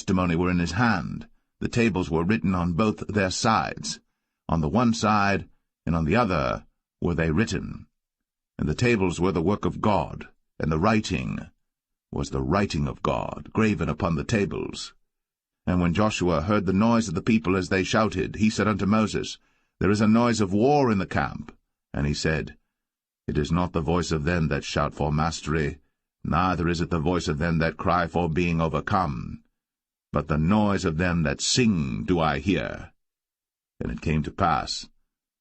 testimony were in his hand. The tables were written on both their sides. On the one side and on the other were they written. And the tables were the work of God, and the writing was the writing of God, graven upon the tables. And when Joshua heard the noise of the people as they shouted, he said unto Moses, There is a noise of war in the camp. And he said, It is not the voice of them that shout for mastery, neither is it the voice of them that cry for being overcome, but the noise of them that sing do I hear. And it came to pass,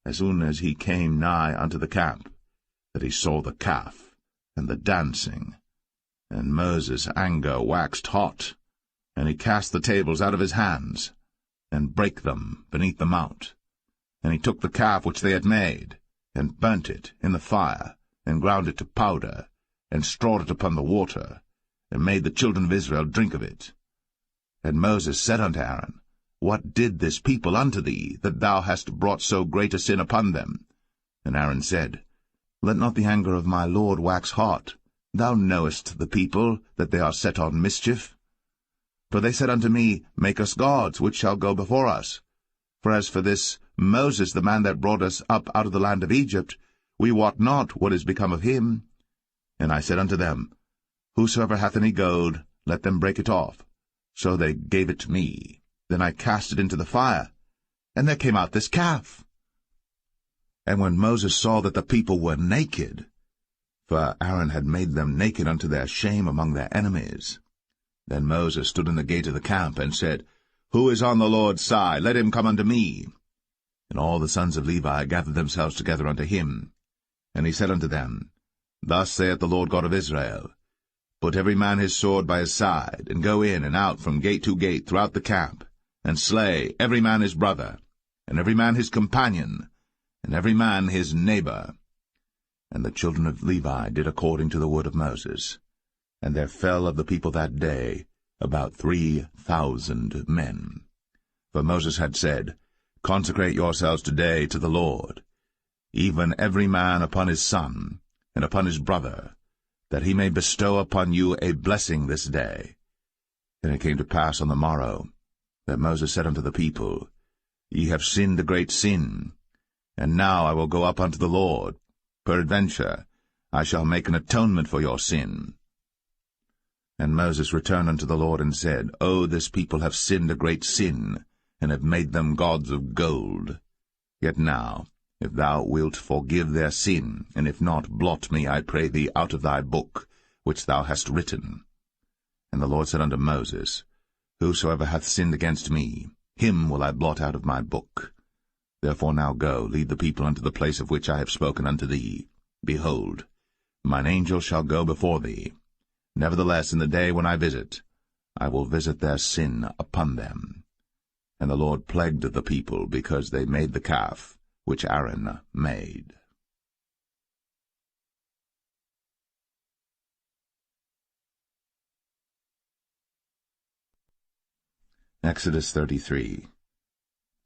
as soon as he came nigh unto the camp, that he saw the calf and the dancing. And Moses' anger waxed hot, and he cast the tables out of his hands, and brake them beneath the mount. And he took the calf which they had made, and burnt it in the fire, and ground it to powder, and strawed it upon the water, and made the children of Israel drink of it. And Moses said unto Aaron, What did this people unto thee, that thou hast brought so great a sin upon them? And Aaron said, Let not the anger of my Lord wax hot. Thou knowest the people, that they are set on mischief. For they said unto me, Make us gods, which shall go before us. For as for this Moses, the man that brought us up out of the land of Egypt, we wot not what is become of him. And I said unto them, Whosoever hath any gold, let them break it off. So they gave it to me. Then I cast it into the fire, and there came out this calf. And when Moses saw that the people were naked, for Aaron had made them naked unto their shame among their enemies, then Moses stood in the gate of the camp, and said, Who is on the Lord's side? Let him come unto me. And all the sons of Levi gathered themselves together unto him. And he said unto them, Thus saith the Lord God of Israel, Put every man his sword by his side, and go in and out from gate to gate throughout the camp, and slay every man his brother, and every man his companion, and every man his neighbor. And the children of Levi did according to the word of Moses. And there fell of the people that day about 3,000 men. For Moses had said, Consecrate yourselves today to the Lord, even every man upon his son, and upon his brother, that he may bestow upon you a blessing this day. And it came to pass on the morrow, that Moses said unto the people, Ye have sinned a great sin, and now I will go up unto the Lord. Peradventure I shall make an atonement for your sin. And Moses returned unto the Lord, and said, O this people have sinned a great sin, and have made them gods of gold. Yet now, if thou wilt forgive their sin, and if not, blot me, I pray thee, out of thy book, which thou hast written. And the Lord said unto Moses, Whosoever hath sinned against me, him will I blot out of my book. Therefore now go, lead the people unto the place of which I have spoken unto thee. Behold, mine angel shall go before thee. Nevertheless, in the day when I visit, I will visit their sin upon them. And the Lord plagued the people, because they made the calf, which Aaron made. Exodus 33.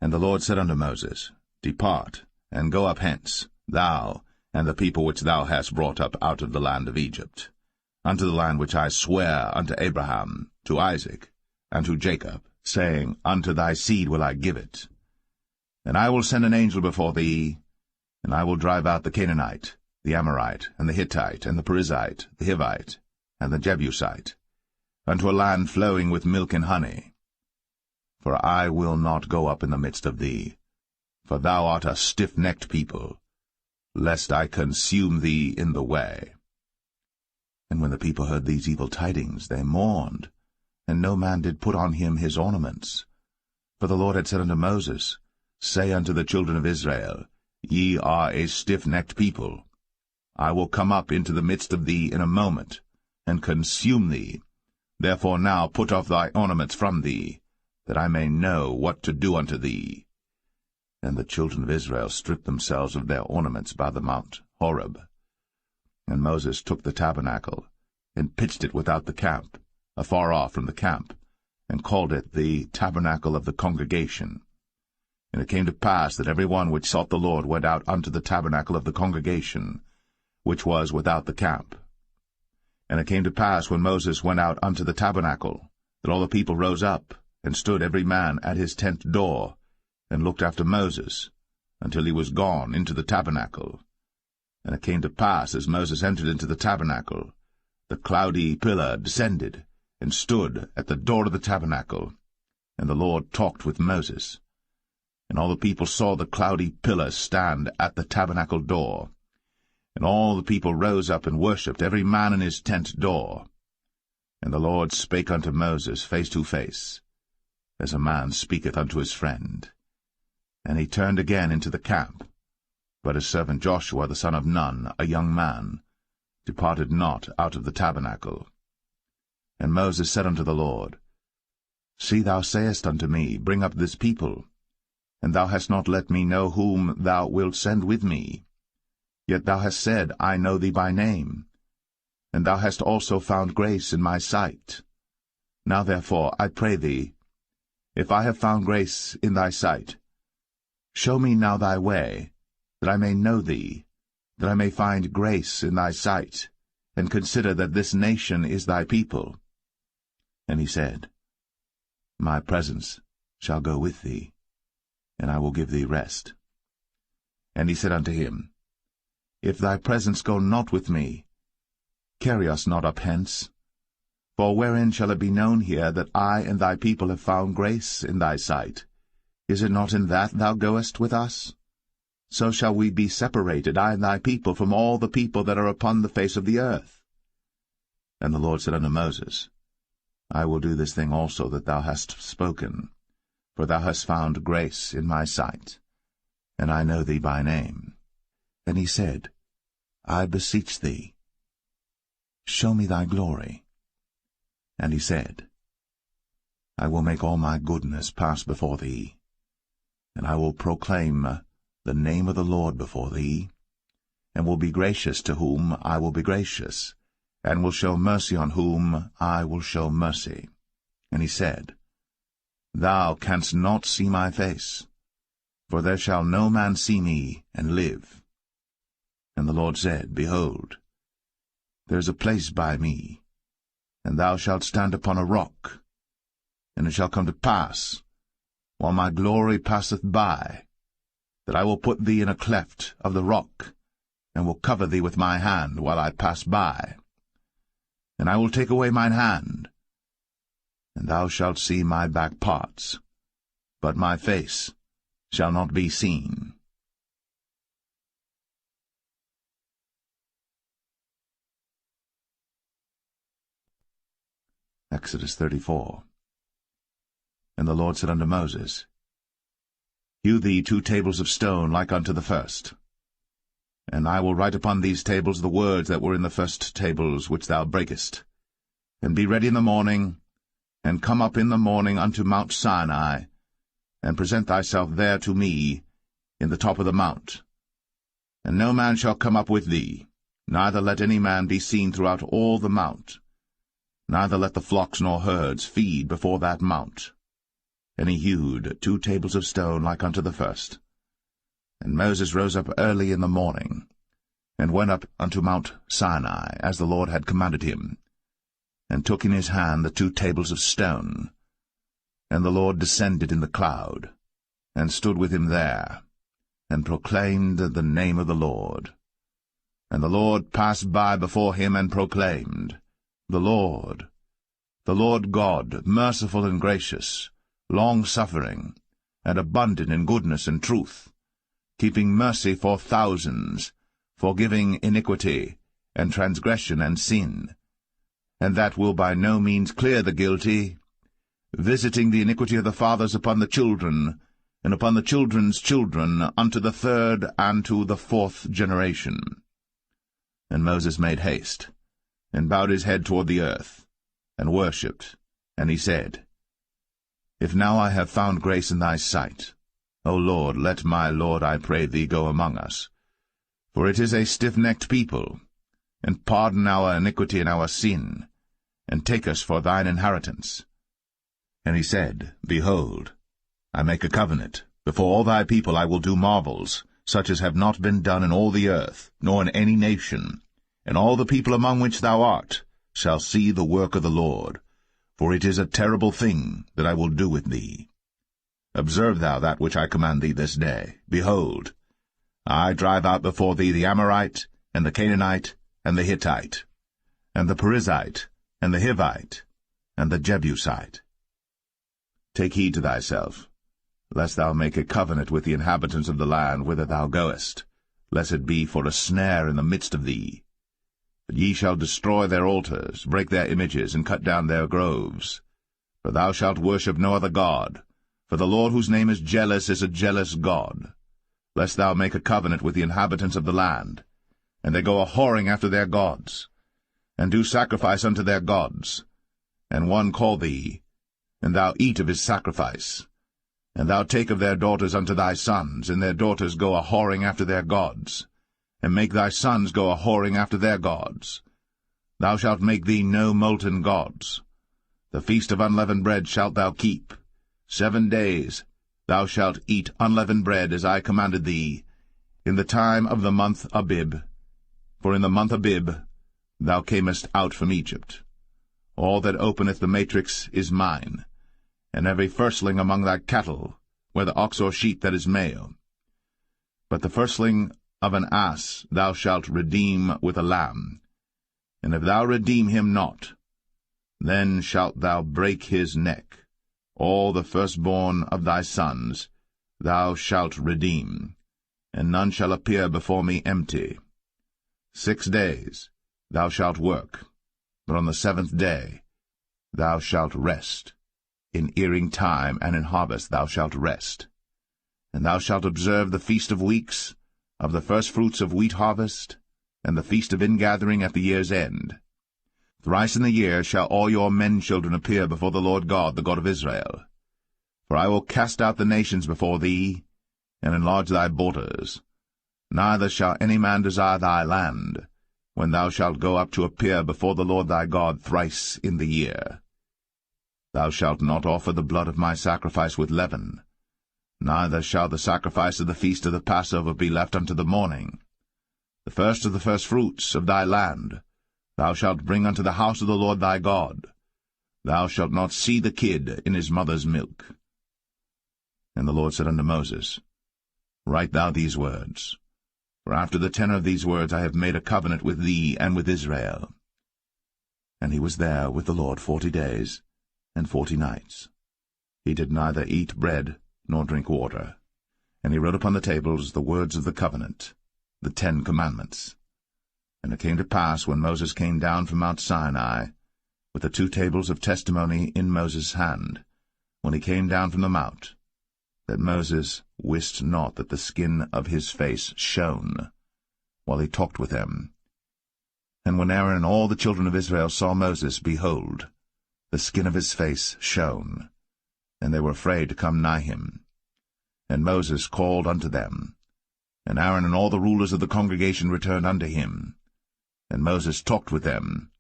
And the Lord said unto Moses, Depart, and go up hence, thou, and the people which thou hast brought up out of the land of Egypt, unto the land which I swear unto Abraham, to Isaac, and to Jacob, saying, Unto thy seed will I give it. And I will send an angel before thee, and I will drive out the Canaanite, the Amorite, and the Hittite, and the Perizzite, the Hivite, and the Jebusite, unto a land flowing with milk and honey. For I will not go up in the midst of thee, for thou art a stiff-necked people, lest I consume thee in the way. And when the people heard these evil tidings, they mourned, and no man did put on him his ornaments. For the Lord had said unto Moses, Say unto the children of Israel, Ye are a stiff-necked people. I will come up into the midst of thee in a moment, and consume thee. Therefore now put off thy ornaments from thee, that I may know what to do unto thee. And the children of Israel stripped themselves of their ornaments by the mount Horeb. And Moses took the tabernacle, and pitched it without the camp, afar off from the camp, and called it the tabernacle of the congregation. And it came to pass that every one which sought the Lord went out unto the tabernacle of the congregation, which was without the camp. And it came to pass, when Moses went out unto the tabernacle, that all the people rose up, and stood every man at his tent door, and looked after Moses, until he was gone into the tabernacle. And it came to pass, as Moses entered into the tabernacle, the cloudy pillar descended, and stood at the door of the tabernacle, and the Lord talked with Moses. And all the people saw the cloudy pillar stand at the tabernacle door. And all the people rose up and worshipped, every man in his tent door. And the Lord spake unto Moses face to face, as a man speaketh unto his friend. And he turned again into the camp. But his servant Joshua the son of Nun, a young man, departed not out of the tabernacle. And Moses said unto the Lord, See, thou sayest unto me, Bring up this people, and thou hast not let me know whom thou wilt send with me. Yet thou hast said, I know thee by name, and thou hast also found grace in my sight. Now therefore, I pray thee, if I have found grace in thy sight, show me now thy way, that I may know thee, that I may find grace in thy sight, and consider that this nation is thy people. And he said, My presence shall go with thee, and I will give thee rest. And he said unto him, If thy presence go not with me, carry us not up hence. For wherein shall it be known here that I and thy people have found grace in thy sight? Is it not in that thou goest with us? So shall we be separated, I and thy people, from all the people that are upon the face of the earth. And the Lord said unto Moses, I will do this thing also that thou hast spoken, for thou hast found grace in my sight, and I know thee by name. And he said, I beseech thee, show me thy glory. And he said, I will make all my goodness pass before thee, and I will proclaim the name of the Lord before thee, and will be gracious to whom I will be gracious, and will show mercy on whom I will show mercy. And he said, Thou canst not see my face, for there shall no man see me and live. And the Lord said, Behold, there is a place by me, and thou shalt stand upon a rock. And it shall come to pass, while my glory passeth by, that I will put thee in a cleft of the rock, and will cover thee with my hand while I pass by. And I will take away mine hand, and thou shalt see my back parts, but my face shall not be seen. Exodus 34. And the Lord said unto Moses, Hew thee 2 tables of stone like unto the first. And I will write upon these tables the words that were in the first tables which thou breakest. And be ready in the morning, and come up in the morning unto Mount Sinai, and present thyself there to me in the top of the mount. And no man shall come up with thee, neither let any man be seen throughout all the mount, neither let the flocks nor herds feed before that mount. And he hewed 2 tables of stone like unto the first. And Moses rose up early in the morning, and went up unto Mount Sinai, as the Lord had commanded him, and took in his hand the 2 tables of stone. And the Lord descended in the cloud, and stood with him there, and proclaimed the name of the Lord. And the Lord passed by before him, and proclaimed, The Lord God, merciful and gracious, long-suffering, and abundant in goodness and truth, keeping mercy for thousands, forgiving iniquity, and transgression and sin, and that will by no means clear the guilty, visiting the iniquity of the fathers upon the children, and upon the children's children, unto the 3rd and to the 4th generation. And Moses made haste, and bowed his head toward the earth, and worshipped, and he said, If now I have found grace in thy sight, O Lord, let my Lord, I pray thee, go among us. For it is a stiff-necked people, and pardon our iniquity and our sin, and take us for thine inheritance. And he said, Behold, I make a covenant. Before all thy people I will do marvels, such as have not been done in all the earth, nor in any nation. And all the people among which thou art shall see the work of the Lord. for it is a terrible thing that I will do with thee. Observe thou that which I command thee this day. Behold, I drive out before thee the Amorite, and the Canaanite, and the Hittite, and the Perizzite, and the Hivite, and the Jebusite. Take heed to thyself, lest thou make a covenant with the inhabitants of the land whither thou goest, lest it be for a snare in the midst of thee. But ye shall destroy their altars, break their images, and cut down their groves. For thou shalt worship no other god, for the Lord whose name is jealous is a jealous God. Lest thou make a covenant with the inhabitants of the land, and they go a-whoring after their gods, and do sacrifice unto their gods, and one call thee, and thou eat of his sacrifice, and thou take of their daughters unto thy sons, and their daughters go a-whoring after their gods, and make thy sons go a-whoring after their gods. Thou shalt make thee no molten gods. The feast of unleavened bread shalt thou keep. 7 days thou shalt eat unleavened bread, as I commanded thee, in the time of the month Abib. For in the month Abib thou camest out from Egypt. All that openeth the matrix is mine, and every firstling among thy cattle, whether ox or sheep that is male. But the firstling of an ass thou shalt redeem with a lamb. And if thou redeem him not, then shalt thou break his neck. All the firstborn of thy sons thou shalt redeem, and none shall appear before me empty. 6 days thou shalt work, but on the 7th day thou shalt rest. In earing time and in harvest thou shalt rest. And thou shalt observe the feast of weeks, of the firstfruits of wheat harvest, and the feast of ingathering at the year's end. Thrice in the year shall all your men-children appear before the Lord God, the God of Israel. For I will cast out the nations before thee, and enlarge thy borders. Neither shall any man desire thy land, when thou shalt go up to appear before the Lord thy God thrice in the year. Thou shalt not offer the blood of my sacrifice with leaven, neither shall the sacrifice of the feast of the Passover be left unto the morning. The first of the firstfruits of thy land thou shalt bring unto the house of the Lord thy God. Thou shalt not see the kid in his mother's milk. And the Lord said unto Moses, Write thou these words, for after the tenor of these words I have made a covenant with thee and with Israel. And he was there with the Lord 40 days and 40 nights. He did neither eat bread nor drink water. And he wrote upon the tables the words of the covenant, the 10 commandments. And it came to pass, when Moses came down from Mount Sinai, with the 2 tables of testimony in Moses' hand, when he came down from the mount, that Moses wist not that the skin of his face shone, while he talked with them. And when Aaron and all the children of Israel saw Moses, behold, the skin of his face shone, and they were afraid to come nigh him. And Moses called unto them, and Aaron and all the rulers of the congregation returned unto him. And Moses talked with them,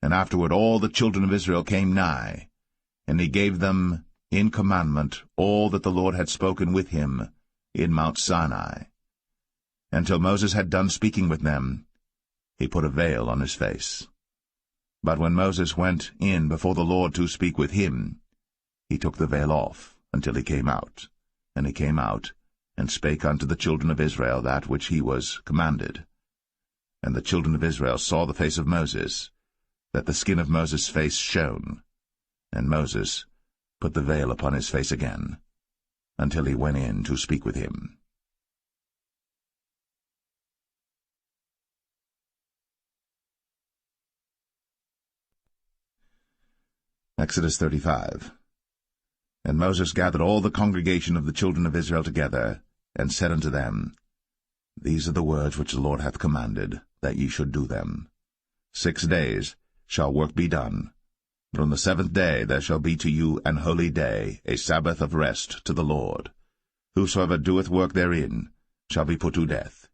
and afterward all the children of Israel came nigh, and he gave them in commandment all that the Lord had spoken with him in Mount Sinai. And till Moses had done speaking with them, he put a veil on his face. But when Moses went in before the Lord to speak with him, he took the veil off until he came out. And he came out, and spake unto the children of Israel that which he was commanded. And the children of Israel saw the face of Moses, that the skin of Moses' face shone. And Moses put the veil upon his face again, until he went in to speak with him. Exodus 35. And Moses gathered all the congregation of the children of Israel together, and said unto them, These are the words which the Lord hath commanded, that ye should do them. 6 days shall work be done, but on the 7th day there shall be to you an holy day, a Sabbath of rest to the Lord. Whosoever doeth work therein shall be put to death.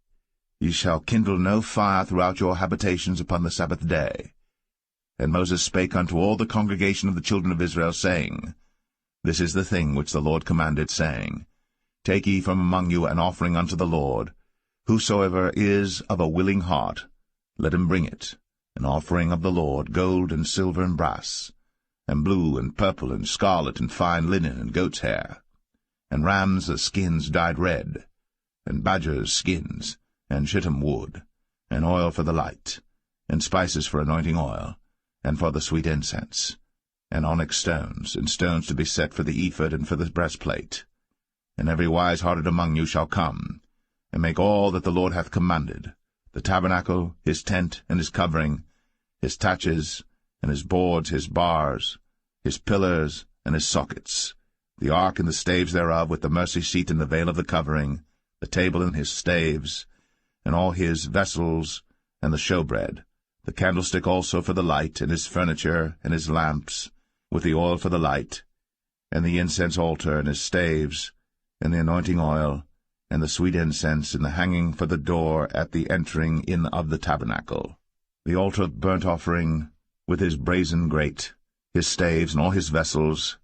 Ye shall kindle no fire throughout your habitations upon the Sabbath day. And Moses spake unto all the congregation of the children of Israel, saying, This is the thing which the Lord commanded, saying, Take ye from among you an offering unto the Lord. Whosoever is of a willing heart, let him bring it, an offering of the Lord, gold and silver and brass, and blue and purple and scarlet and fine linen and goat's hair, and rams' skins dyed red, and badgers' skins, and shittim wood, and oil for the light, and spices for anointing oil, and for the sweet incense, and onyx stones, and stones to be set for the ephod and for the breastplate. And every wise-hearted among you shall come, and make all that the Lord hath commanded, the tabernacle, his tent, and his covering, his taches, and his boards, his bars, his pillars, and his sockets, the ark and the staves thereof, with the mercy seat and the veil of the covering, the table and his staves, and all his vessels, and the showbread, the candlestick also for the light, and his furniture, and his lamps, with the oil for the light, and the incense altar, and his staves, and the anointing oil, and the sweet incense, and the hanging for the door at the entering in of the tabernacle, the altar of burnt offering, with his brazen grate, his staves, and all his vessels,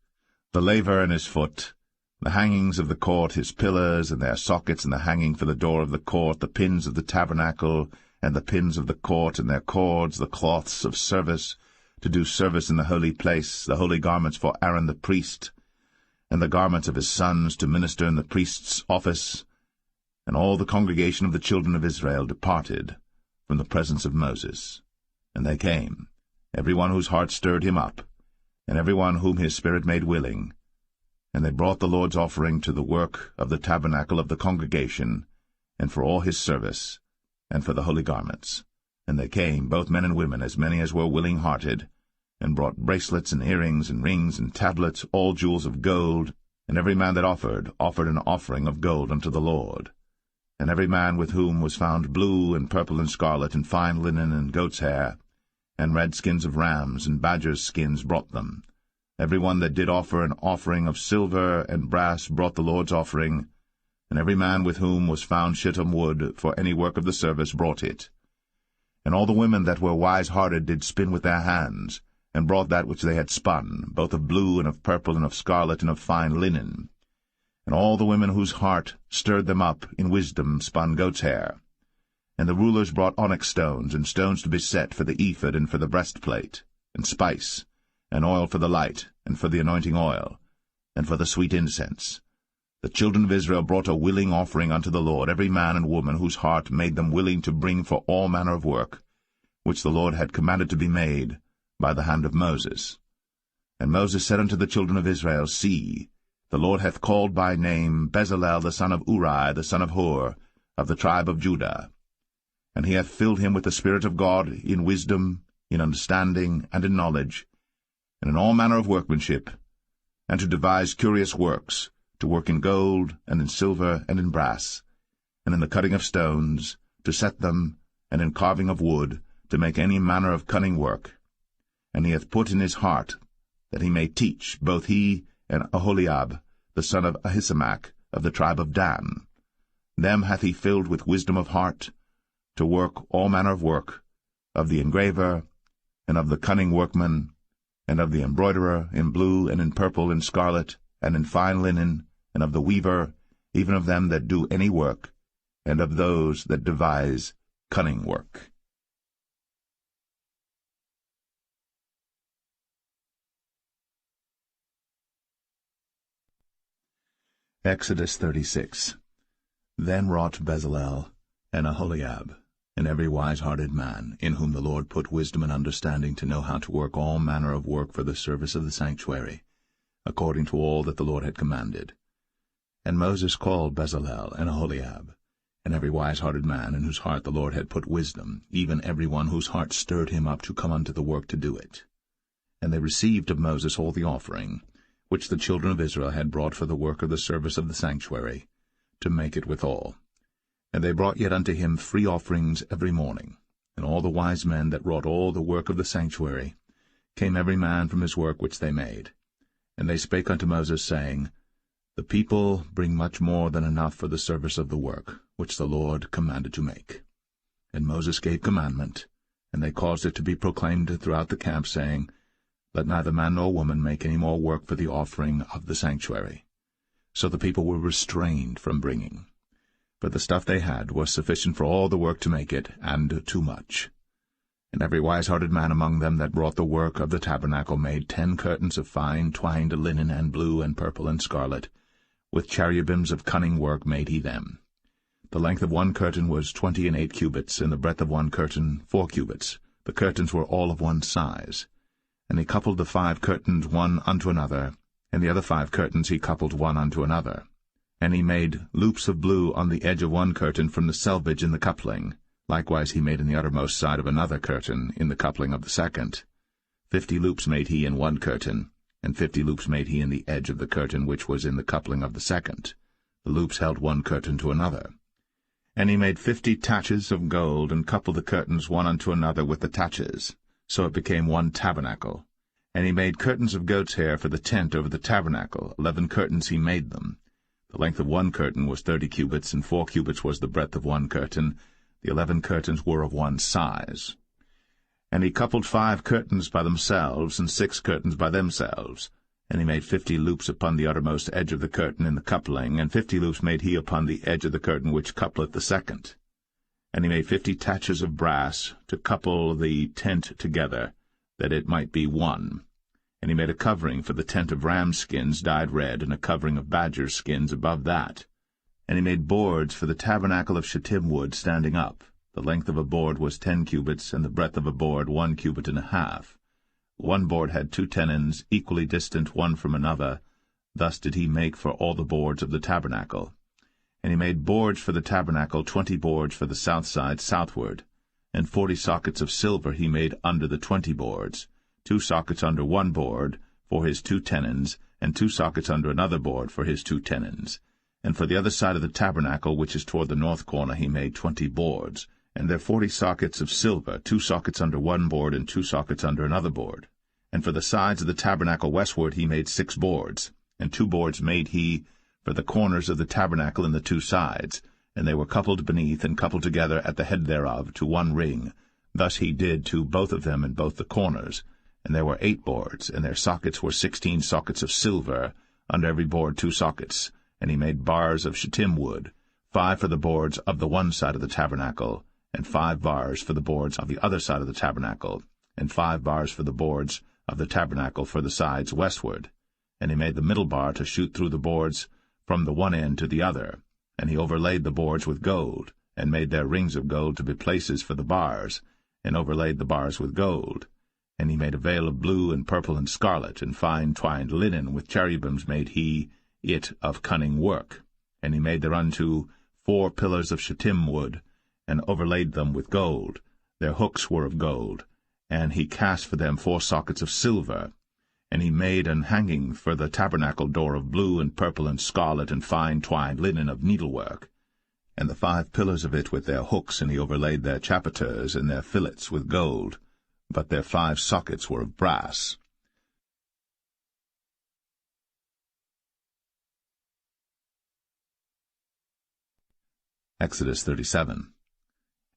the laver and his foot, the hangings of the court, his pillars, and their sockets, and the hanging for the door of the court, the pins of the tabernacle, and the pins of the court, and their cords, the cloths of service, to do service in the holy place, the holy garments for Aaron the priest, and the garments of his sons to minister in the priest's office. And all the congregation of the children of Israel departed from the presence of Moses. And they came, every one whose heart stirred him up, and every one whom his spirit made willing. And they brought the Lord's offering to the work of the tabernacle of the congregation, and for all his service, and for the holy garments. And they came, both men and women, as many as were willing-hearted, and brought bracelets and earrings and rings and tablets, all jewels of gold. And every man that offered an offering of gold unto the Lord. And every man with whom was found blue and purple and scarlet and fine linen and goat's hair, and red skins of rams and badgers' skins brought them. Every one that did offer an offering of silver and brass brought the Lord's offering, and every man with whom was found shittim wood for any work of the service brought it. And all the women that were wise-hearted did spin with their hands, and brought that which they had spun, both of blue and of purple and of scarlet and of fine linen. And all the women whose heart stirred them up in wisdom spun goat's hair. And the rulers brought onyx stones, and stones to be set for the ephod and for the breastplate, and spice, and oil for the light, and for the anointing oil, and for the sweet incense. The children of Israel brought a willing offering unto the Lord, every man and woman whose heart made them willing to bring for all manner of work, which the Lord had commanded to be made by the hand of Moses. And Moses said unto the children of Israel, See, the Lord hath called by name Bezalel the son of Uri, the son of Hur, of the tribe of Judah. And he hath filled him with the Spirit of God in wisdom, in understanding, and in knowledge, and in all manner of workmanship, and to devise curious works, to work in gold, and in silver, and in brass, and in the cutting of stones, to set them, and in carving of wood, to make any manner of cunning work. And he hath put in his heart that he may teach, both he and Aholiab, the son of Ahisamach, of the tribe of Dan. Them hath he filled with wisdom of heart, to work all manner of work, of the engraver, and of the cunning workman, and of the embroiderer, in blue, and in purple, and scarlet, and in fine linen, and of the weaver, even of them that do any work, and of those that devise cunning work. Exodus 36. Then wrought Bezalel and Aholiab, and every wise-hearted man, in whom the Lord put wisdom and understanding to know how to work all manner of work for the service of the sanctuary, according to all that the Lord had commanded. And Moses called Bezalel and Aholiab, and every wise-hearted man, in whose heart the Lord had put wisdom, even every one whose heart stirred him up to come unto the work to do it. And they received of Moses all the offering, which the children of Israel had brought for the work of the service of the sanctuary, to make it withal. And they brought yet unto him free offerings every morning. And all the wise men that wrought all the work of the sanctuary came every man from his work which they made. And they spake unto Moses, saying, The people bring much more than enough for the service of the work, which the Lord commanded to make. And Moses gave commandment, and they caused it to be proclaimed throughout the camp, saying, Let neither man nor woman make any more work for the offering of the sanctuary. So the people were restrained from bringing. For the stuff they had was sufficient for all the work to make it, and too much. And every wise-hearted man among them that wrought the work of the tabernacle made 10 curtains of fine twined linen and blue and purple and scarlet. With cherubims of cunning work made he them. The length of one curtain was 28 cubits, and the breadth of one curtain 4 cubits. The curtains were all of one size. And he coupled the 5 curtains one unto another, and the other 5 curtains he coupled one unto another. And he made loops of blue on the edge of one curtain from the selvage in the coupling. Likewise he made in the uttermost side of another curtain in the coupling of the second. 50 loops made he in one curtain, and 50 loops made he in the edge of the curtain which was in the coupling of the second. The loops held one curtain to another. And he made 50 taches of gold, and coupled the curtains one unto another with the taches. So it became one tabernacle. And he made curtains of goat's hair for the tent over the tabernacle. 11 curtains he made them. The length of one curtain was 30 cubits, and 4 cubits was the breadth of one curtain. The 11 curtains were of one size. And he coupled 5 curtains by themselves, and 6 curtains by themselves. And he made 50 loops upon the uttermost edge of the curtain in the coupling, and 50 loops made he upon the edge of the curtain which coupleth the second. And he made 50 taches of brass to couple the tent together, that it might be one. And he made a covering for the tent of ram skins dyed red, and a covering of badger skins above that. And he made boards for the tabernacle of shittim wood standing up. The length of a board was 10 cubits, and the breadth of a board 1 cubit and a half. One board had 2 tenons, equally distant one from another. Thus did he make for all the boards of the tabernacle. And he made boards for the tabernacle, 20 boards for the south side southward. And 40 sockets of silver he made under the 20 boards, 2 sockets under one board for his 2 tenons, and 2 sockets under another board for his 2 tenons. And for the other side of the tabernacle, which is toward the north corner, he made 20 boards, and their 40 sockets of silver, 2 sockets under one board, and 2 sockets under another board. And for the sides of the tabernacle westward he made 6 boards, and 2 boards made he for the corners of the tabernacle in the 2 sides, and they were coupled beneath and coupled together at the head thereof to one ring. Thus he did to both of them in both the corners. And there were 8 boards, and their sockets were 16 sockets of silver, under every board 2 sockets. And he made bars of shittim wood, 5 for the boards of the one side of the tabernacle, and 5 bars for the boards of the other side of the tabernacle, and 5 bars for the boards of the tabernacle for the sides westward. And he made the middle bar to shoot through the boards from the one end to the other. And he overlaid the boards with gold, and made their rings of gold to be places for the bars, and overlaid the bars with gold. And he made a veil of blue and purple and scarlet, and fine twined linen, with cherubims made he it of cunning work. And he made thereunto 4 pillars of shittim wood, and overlaid them with gold. Their hooks were of gold, and he cast for them 4 sockets of silver. And he made an hanging for the tabernacle door of blue and purple and scarlet and fine twined linen of needlework, and the 5 pillars of it with their hooks, and he overlaid their chapiters and their fillets with gold, but their 5 sockets were of brass. Exodus 37.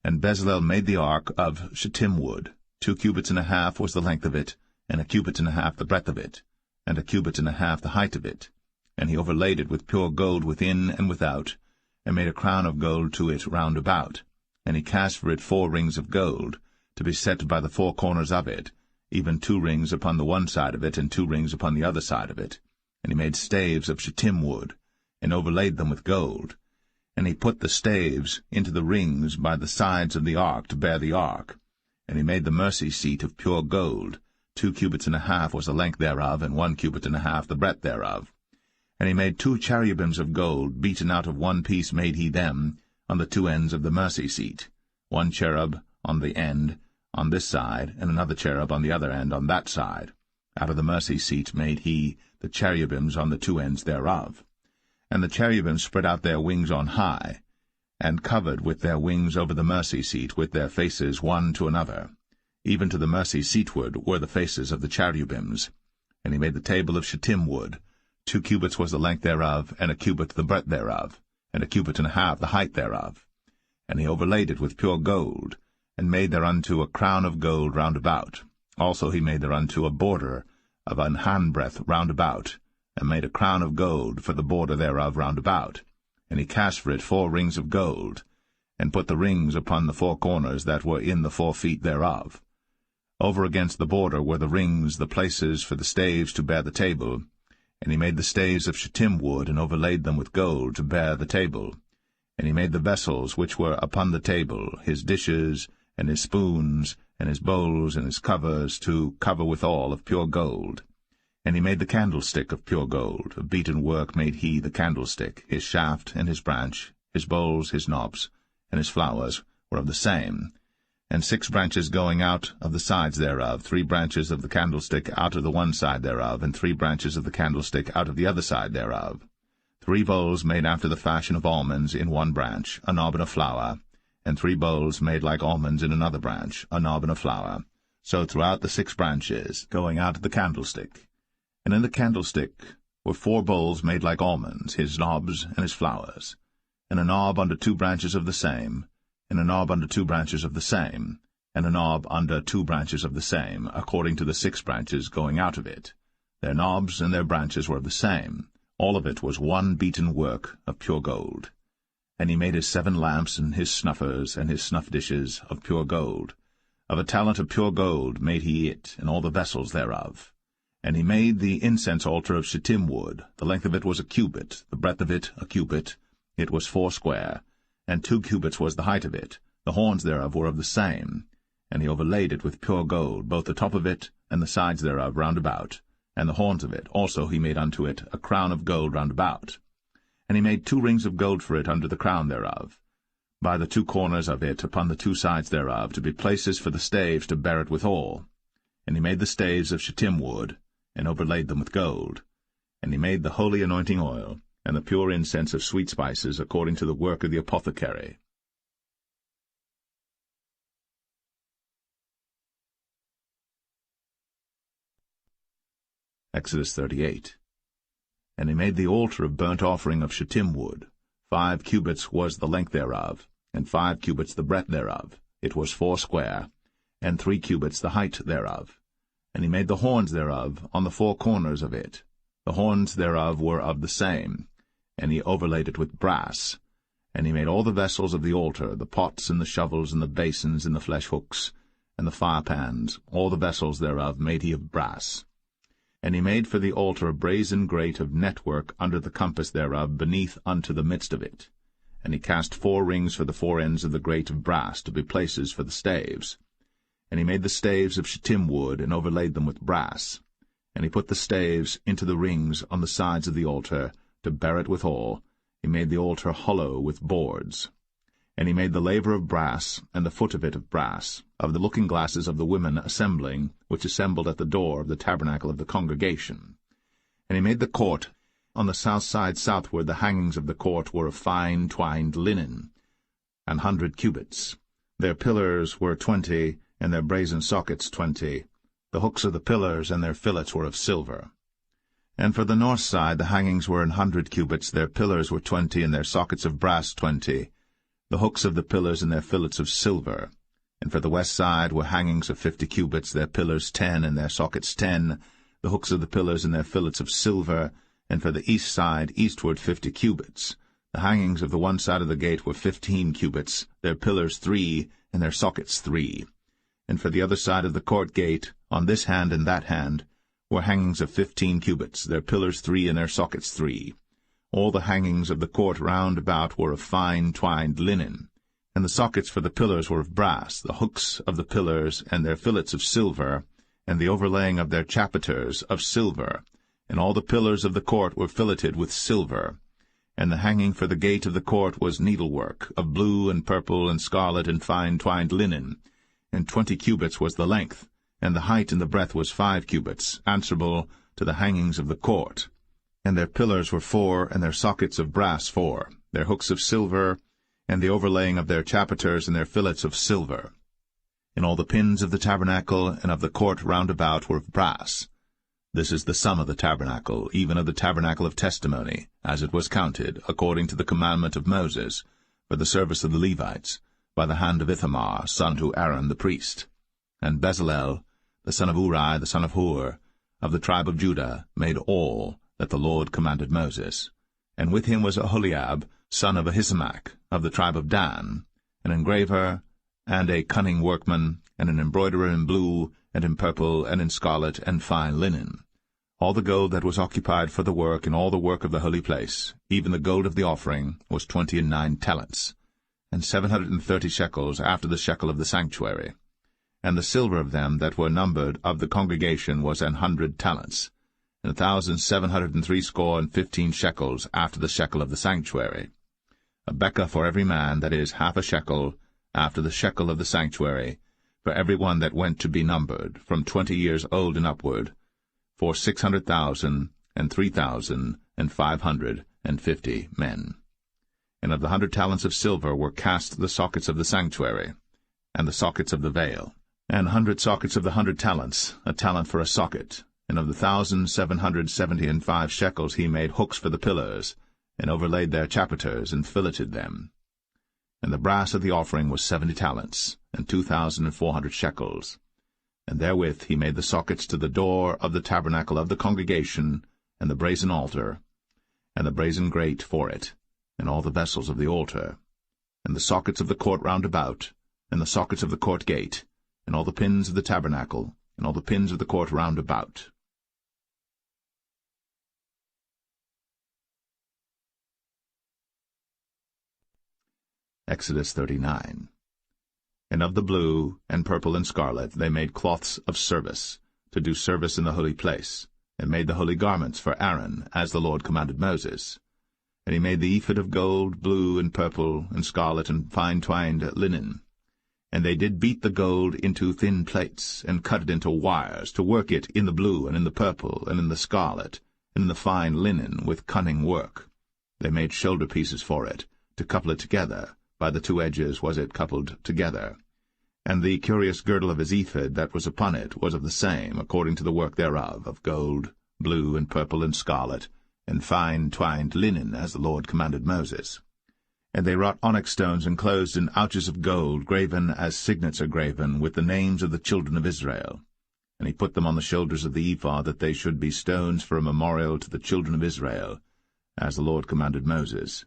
And Bezalel made the ark of shittim wood. 2 cubits and a half was the length of it, and 1 cubit and a half the breadth of it, and 1 cubit and a half the height of it. And he overlaid it with pure gold within and without, and made a crown of gold to it round about. And he cast for it 4 rings of gold, to be set by the 4 corners of it, even 2 rings upon the one side of it, and 2 rings upon the other side of it. And he made staves of shittim wood, and overlaid them with gold. And he put the staves into the rings by the sides of the ark to bear the ark. And he made the mercy seat of pure gold. 2 cubits and a half was the length thereof, and 1 cubit and a half the breadth thereof. And he made 2 cherubims of gold, beaten out of one piece made he them, on the 2 ends of the mercy seat, 1 cherub on the end on this side, and another cherub on the other end on that side. Out of the mercy seat made he the cherubims on the 2 ends thereof. And the cherubims spread out their wings on high, and covered with their wings over the mercy seat, with their faces one to another. Even to the mercy seatward were the faces of the cherubims. And he made the table of shittim wood. 2 cubits was the length thereof, and 1 cubit the breadth thereof, and 1 cubit and a half the height thereof. And he overlaid it with pure gold, and made thereunto a crown of gold round about. Also he made thereunto a border of an handbreadth round about, and made a crown of gold for the border thereof round about. And he cast for it 4 rings of gold, and put the rings upon the 4 corners that were in the 4 feet thereof. Over against the border were the rings, the places for the staves to bear the table. And he made the staves of shittim wood, and overlaid them with gold to bear the table. And he made the vessels which were upon the table, his dishes, and his spoons, and his bowls, and his covers, to cover withal of pure gold. And he made the candlestick of pure gold. Of beaten work made he the candlestick. His shaft and his branch, his bowls, his knobs, and his flowers were of the same. And 6 branches going out of the sides thereof, 3 branches of the candlestick out of the one side thereof, and 3 branches of the candlestick out of the other side thereof. 3 bowls made after the fashion of almonds in one branch, a knob and a flower, and 3 bowls made like almonds in another branch, a knob and a flower. So throughout the 6 branches, going out of the candlestick. And in the candlestick were 4 bowls made like almonds, his knobs and his flowers, and a knob under 2 branches of the same, and a knob under 2 branches of the same, and a knob under 2 branches of the same, according to the 6 branches going out of it. Their knobs and their branches were of the same. All of it was one beaten work of pure gold. And he made his 7 lamps, and his snuffers, and his snuff dishes of pure gold. Of a talent of pure gold made he it, and all the vessels thereof. And he made the incense altar of shittim wood. The length of it was a cubit, the breadth of it a cubit. It was 4 square, and 2 cubits was the height of it. The horns thereof were of the same. And he overlaid it with pure gold, both the top of it and the sides thereof round about. And the horns of it also he made unto it a crown of gold round about. And he made 2 rings of gold for it under the crown thereof, by the 2 corners of it upon the 2 sides thereof, to be places for the staves to bear it withal. And he made the staves of shittim wood, and overlaid them with gold. And he made the holy anointing oil, and the pure incense of sweet spices, according to the work of the apothecary. Exodus 38. And he made the altar of burnt offering of shittim wood. 5 cubits was the length thereof, and 5 cubits the breadth thereof. It was 4 square, and 3 cubits the height thereof. And he made the horns thereof on the 4 corners of it. The horns thereof were of the same, and he overlaid it with brass. And he made all the vessels of the altar, the pots and the shovels and the basins and the flesh hooks, and the firepans, all the vessels thereof made he of brass. And he made for the altar a brazen grate of network under the compass thereof, beneath unto the midst of it. And he cast 4 rings for the 4 ends of the grate of brass, to be places for the staves. And he made the staves of shittim wood, and overlaid them with brass. And he put the staves into the rings on the sides of the altar, to bear it withal. He made the altar hollow with boards. And he made the laver of brass, and the foot of it of brass, of the looking-glasses of the women assembling, which assembled at the door of the tabernacle of the congregation. And he made the court. On the south side southward the hangings of the court were of fine twined linen, 100 cubits. Their pillars were 20, and their brazen sockets 20. The hooks of the pillars and their fillets were of silver. And for the north side the hangings were 100 cubits, their pillars were 20, and their sockets of brass 20. The hooks of the pillars and their fillets of silver. And for the west side were hangings of 50 cubits, their pillars 10, and their sockets 10, the hooks of the pillars and their fillets of silver. And for the east side eastward 50 cubits. The hangings of the one side of the gate were 15 cubits, their pillars 3, and their sockets 3. And for the other side of the court gate, on this hand and that hand, were hangings of 15 cubits, their pillars 3, and their sockets 3. All the hangings of the court round about were of fine twined linen, and the sockets for the pillars were of brass, the hooks of the pillars and their fillets of silver, and the overlaying of their chapiters of silver, and all the pillars of the court were filleted with silver. And the hanging for the gate of the court was needlework, of blue and purple and scarlet and fine twined linen, and 20 cubits was the length, and the height and the breadth was 5 cubits, answerable to the hangings of the court. And their pillars were 4, and their sockets of brass 4, their hooks of silver, and the overlaying of their chapiters and their fillets of silver. And all the pins of the tabernacle and of the court round about were of brass. This is the sum of the tabernacle, even of the tabernacle of testimony, as it was counted, according to the commandment of Moses, for the service of the Levites, by the hand of Ithamar, son to Aaron the priest. And Bezalel, the son of Uri, the son of Hur, of the tribe of Judah, made all that the Lord commanded Moses. And with him was Aholiab, son of Ahisamach, of the tribe of Dan, an engraver, and a cunning workman, and an embroiderer in blue, and in purple, and in scarlet, and fine linen. All the gold that was occupied for the work, and all the work of the holy place, even the gold of the offering, was 29 talents, and 730 shekels after the shekel of the sanctuary. And the silver of them that were numbered of the congregation was 100 talents, and 1,760 shekels after the shekel of the sanctuary. A bekah for every man, that is, half a shekel, after the shekel of the sanctuary, for every one that went to be numbered, from 20 years old and upward, for 600,000 and 3,550 men. And of the 100 talents of silver were cast the sockets of the sanctuary, and the sockets of the veil, and 100 sockets of the 100 talents, a talent for a socket. And of the 1,775 shekels he made hooks for the pillars, and overlaid their chapiters, and filleted them. And the brass of the offering was 70 talents, and 2,400 shekels. And therewith he made the sockets to the door of the tabernacle of the congregation, and the brazen altar, and the brazen grate for it, and all the vessels of the altar, and the sockets of the court round about, and the sockets of the court gate, and all the pins of the tabernacle, and all the pins of the court round about. Exodus 39. And of the blue, and purple, and scarlet they made cloths of service, to do service in the holy place, and made the holy garments for Aaron, as the Lord commanded Moses. And he made the ephod of gold, blue, and purple, and scarlet, and fine-twined linen. And they did beat the gold into thin plates, and cut it into wires, to work it in the blue, and in the purple, and in the scarlet, and in the fine linen, with cunning work. They made shoulder pieces for it, to couple it together. By the two edges was it coupled together. And the curious girdle of his ephod that was upon it was of the same, according to the work thereof, of gold, blue, and purple, and scarlet, and fine twined linen, as the Lord commanded Moses. And they wrought onyx stones enclosed in ouches of gold, graven as signets are graven, with the names of the children of Israel. And he put them on the shoulders of the ephod, that they should be stones for a memorial to the children of Israel, as the Lord commanded Moses.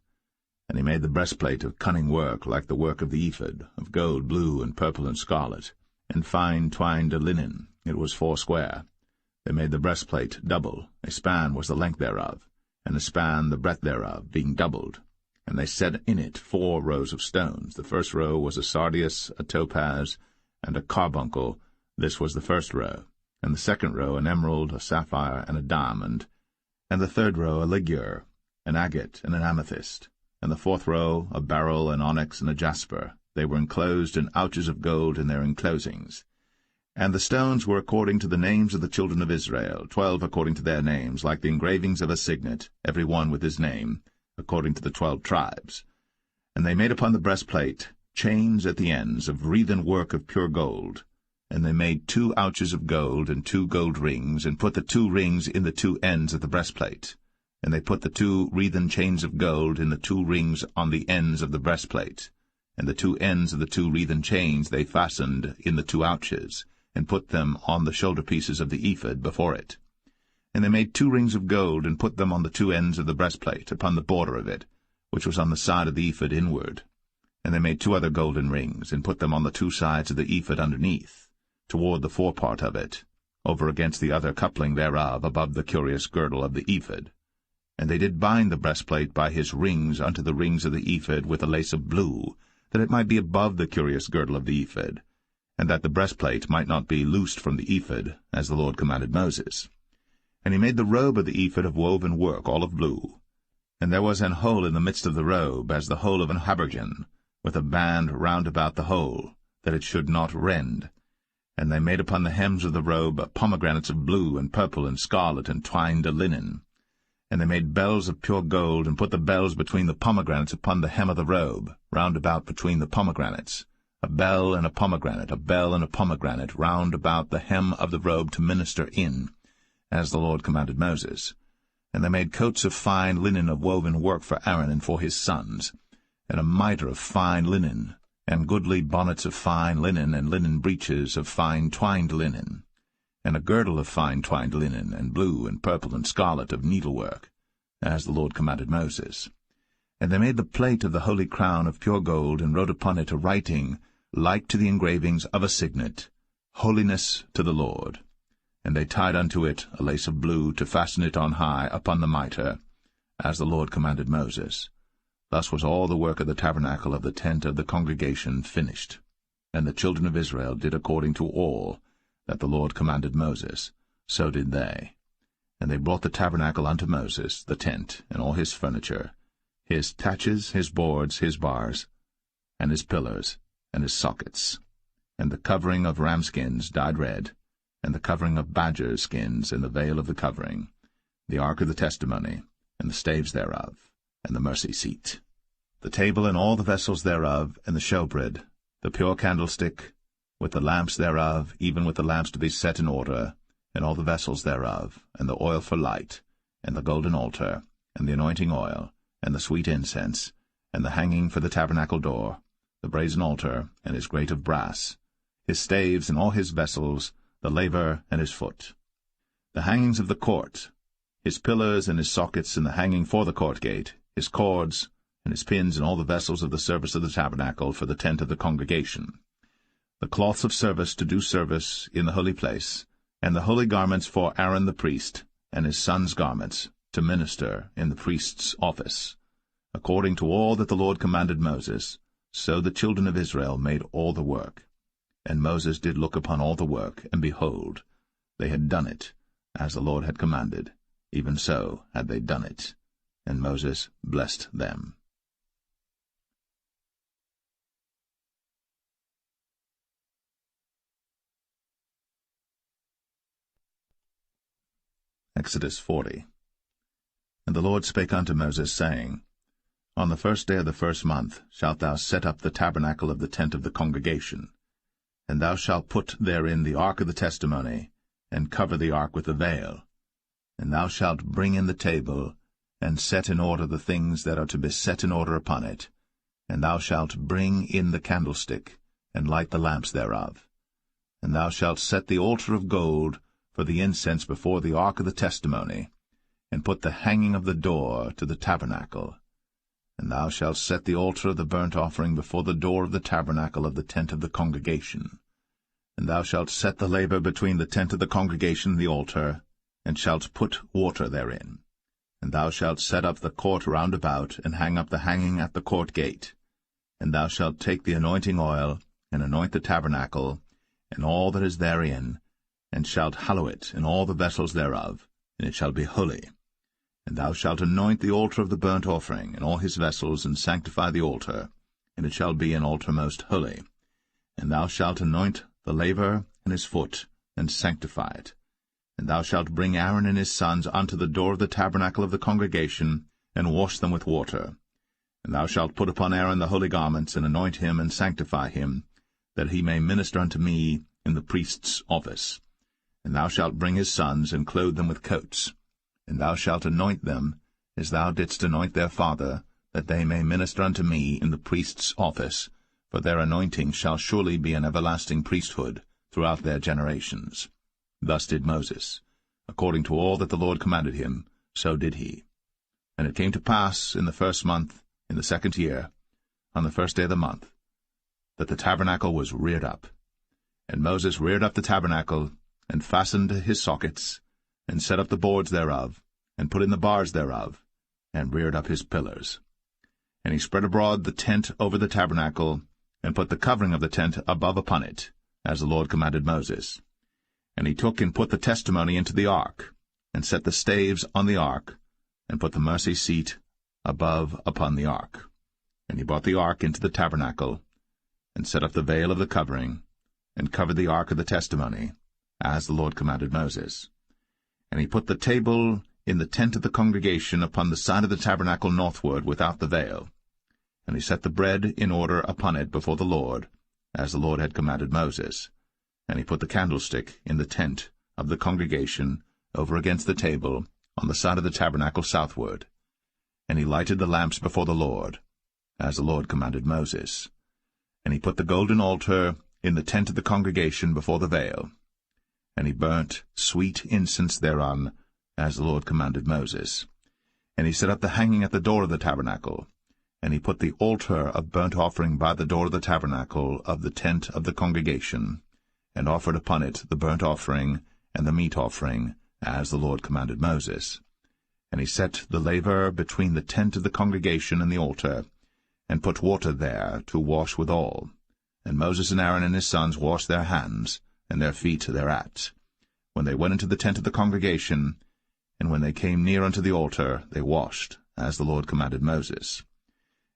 And he made the breastplate of cunning work, like the work of the ephod, of gold, blue, and purple, and scarlet, and fine twined linen. It was foursquare. They made the breastplate double. A span was the length thereof, and a span the breadth thereof, being doubled. And they set in it 4 rows of stones. The first row was a sardius, a topaz, and a carbuncle. This was the first row. And the second row an emerald, a sapphire, and a diamond. And the third row a ligure, an agate, and an amethyst. And the fourth row a beryl, an onyx, and a jasper. They were enclosed in ouches of gold in their enclosings. And the stones were according to the names of the children of Israel, 12 according to their names, like the engravings of a signet, every one with his name, according to the 12 tribes. And they made upon the breastplate chains at the ends of wreathen work of pure gold. And they made 2 ouches of gold and 2 gold rings, and put the 2 rings in the 2 ends of the breastplate. And they put the 2 wreathen chains of gold in the 2 rings on the ends of the breastplate. And the 2 ends of the 2 wreathen chains they fastened in the 2 ouches, and put them on the shoulder pieces of the ephod before it. And they made 2 rings of gold, and put them on the 2 ends of the breastplate, upon the border of it, which was on the side of the ephod inward. And they made 2 other golden rings, and put them on the 2 sides of the ephod underneath, toward the forepart of it, over against the other coupling thereof, above the curious girdle of the ephod. And they did bind the breastplate by his rings unto the rings of the ephod with a lace of blue, that it might be above the curious girdle of the ephod, and that the breastplate might not be loosed from the ephod, as the Lord commanded Moses. And he made the robe of the ephod of woven work, all of blue. And there was an hole in the midst of the robe, as the hole of an habergeon, with a band round about the hole, that it should not rend. And they made upon the hems of the robe pomegranates of blue and purple and scarlet and twined linen. And they made bells of pure gold, and put the bells between the pomegranates upon the hem of the robe, round about between the pomegranates, a bell and a pomegranate, a bell and a pomegranate, round about the hem of the robe to minister in, as the Lord commanded Moses. And they made coats of fine linen of woven work for Aaron and for his sons, and a mitre of fine linen, and goodly bonnets of fine linen, and linen breeches of fine twined linen, and a girdle of fine twined linen, and blue and purple and scarlet of needlework, as the Lord commanded Moses. And they made the plate of the holy crown of pure gold, and wrote upon it a writing like to the engravings of a signet, Holiness to the Lord. And they tied unto it a lace of blue, to fasten it on high upon the mitre, as the Lord commanded Moses. Thus was all the work of the tabernacle of the tent of the congregation finished. And the children of Israel did according to all that the Lord commanded Moses, so did they. And they brought the tabernacle unto Moses, the tent, and all his furniture, his taches, his boards, his bars, and his pillars, and his sockets, and the covering of ram skins dyed red, and the covering of badger skins, and the veil of the covering, the ark of the testimony, and the staves thereof, and the mercy seat, the table and all the vessels thereof, and the showbread, the pure candlestick, with the lamps thereof, even with the lamps to be set in order, and all the vessels thereof, and the oil for light, and the golden altar, and the anointing oil, and the sweet incense, and the hanging for the tabernacle door, the brazen altar, and his grate of brass, his staves and all his vessels, the laver and his foot, the hangings of the court, his pillars and his sockets, and the hanging for the court gate, his cords, and his pins, and all the vessels of the service of the tabernacle for the tent of the congregation, the cloths of service to do service in the holy place, and the holy garments for Aaron the priest, and his sons' garments, to minister in the priest's office. According to all that the Lord commanded Moses, so the children of Israel made all the work. And Moses did look upon all the work, and behold, they had done it, as the Lord had commanded, even so had they done it. And Moses blessed them. Exodus 40. And the Lord spake unto Moses, saying, On the first day of the first month shalt thou set up the tabernacle of the tent of the congregation, and thou shalt put therein the ark of the testimony, and cover the ark with a veil. And thou shalt bring in the table, and set in order the things that are to be set in order upon it. And thou shalt bring in the candlestick, and light the lamps thereof. And thou shalt set the altar of gold for the incense before the ark of the testimony, and put the hanging of the door to the tabernacle. And thou shalt set the altar of the burnt offering before the door of the tabernacle of the tent of the congregation. And thou shalt set the laver between the tent of the congregation and the altar, and shalt put water therein. And thou shalt set up the court round about, and hang up the hanging at the court gate. And thou shalt take the anointing oil, and anoint the tabernacle, and all that is therein, and shalt hallow it, and all the vessels thereof, and it shall be holy. And thou shalt anoint the altar of the burnt offering, and all his vessels, and sanctify the altar, and it shall be an altar most holy. And thou shalt anoint the laver and his foot, and sanctify it. And thou shalt bring Aaron and his sons unto the door of the tabernacle of the congregation, and wash them with water. And thou shalt put upon Aaron the holy garments, and anoint him, and sanctify him, that he may minister unto me in the priest's office. And thou shalt bring his sons, and clothe them with coats. And thou shalt anoint them, as thou didst anoint their father, that they may minister unto me in the priest's office, for their anointing shall surely be an everlasting priesthood throughout their generations. Thus did Moses. According to all that the Lord commanded him, so did he. And it came to pass in the first month, in the second year, on the first day of the month, that the tabernacle was reared up. And Moses reared up the tabernacle, and fastened his sockets, and set up the boards thereof, and put in the bars thereof, and reared up his pillars. And he spread abroad the tent over the tabernacle, and put the covering of the tent above upon it, as the Lord commanded Moses. And he took and put the testimony into the ark, and set the staves on the ark, and put the mercy seat above upon the ark. And he brought the ark into the tabernacle, and set up the veil of the covering, and covered the ark of the testimony, as the Lord commanded Moses. And he put the table in the tent of the congregation upon the side of the tabernacle northward without the veil. And he set the bread in order upon it before the Lord, as the Lord had commanded Moses. And he put the candlestick in the tent of the congregation over against the table on the side of the tabernacle southward. And he lighted the lamps before the Lord, as the Lord commanded Moses. And he put the golden altar in the tent of the congregation before the veil. And he burnt sweet incense thereon, as the Lord commanded Moses. And he set up the hanging at the door of the tabernacle, And he put the altar of burnt offering by the door of the tabernacle of the tent of the congregation, and offered upon it the burnt offering and the meat offering, as the Lord commanded Moses. And he set the laver between the tent of the congregation and the altar, and put water there to wash withal. And Moses and Aaron and his sons washed their hands and their feet thereat, when they went into the tent of the congregation, and when they came near unto the altar, they washed, as the Lord commanded Moses.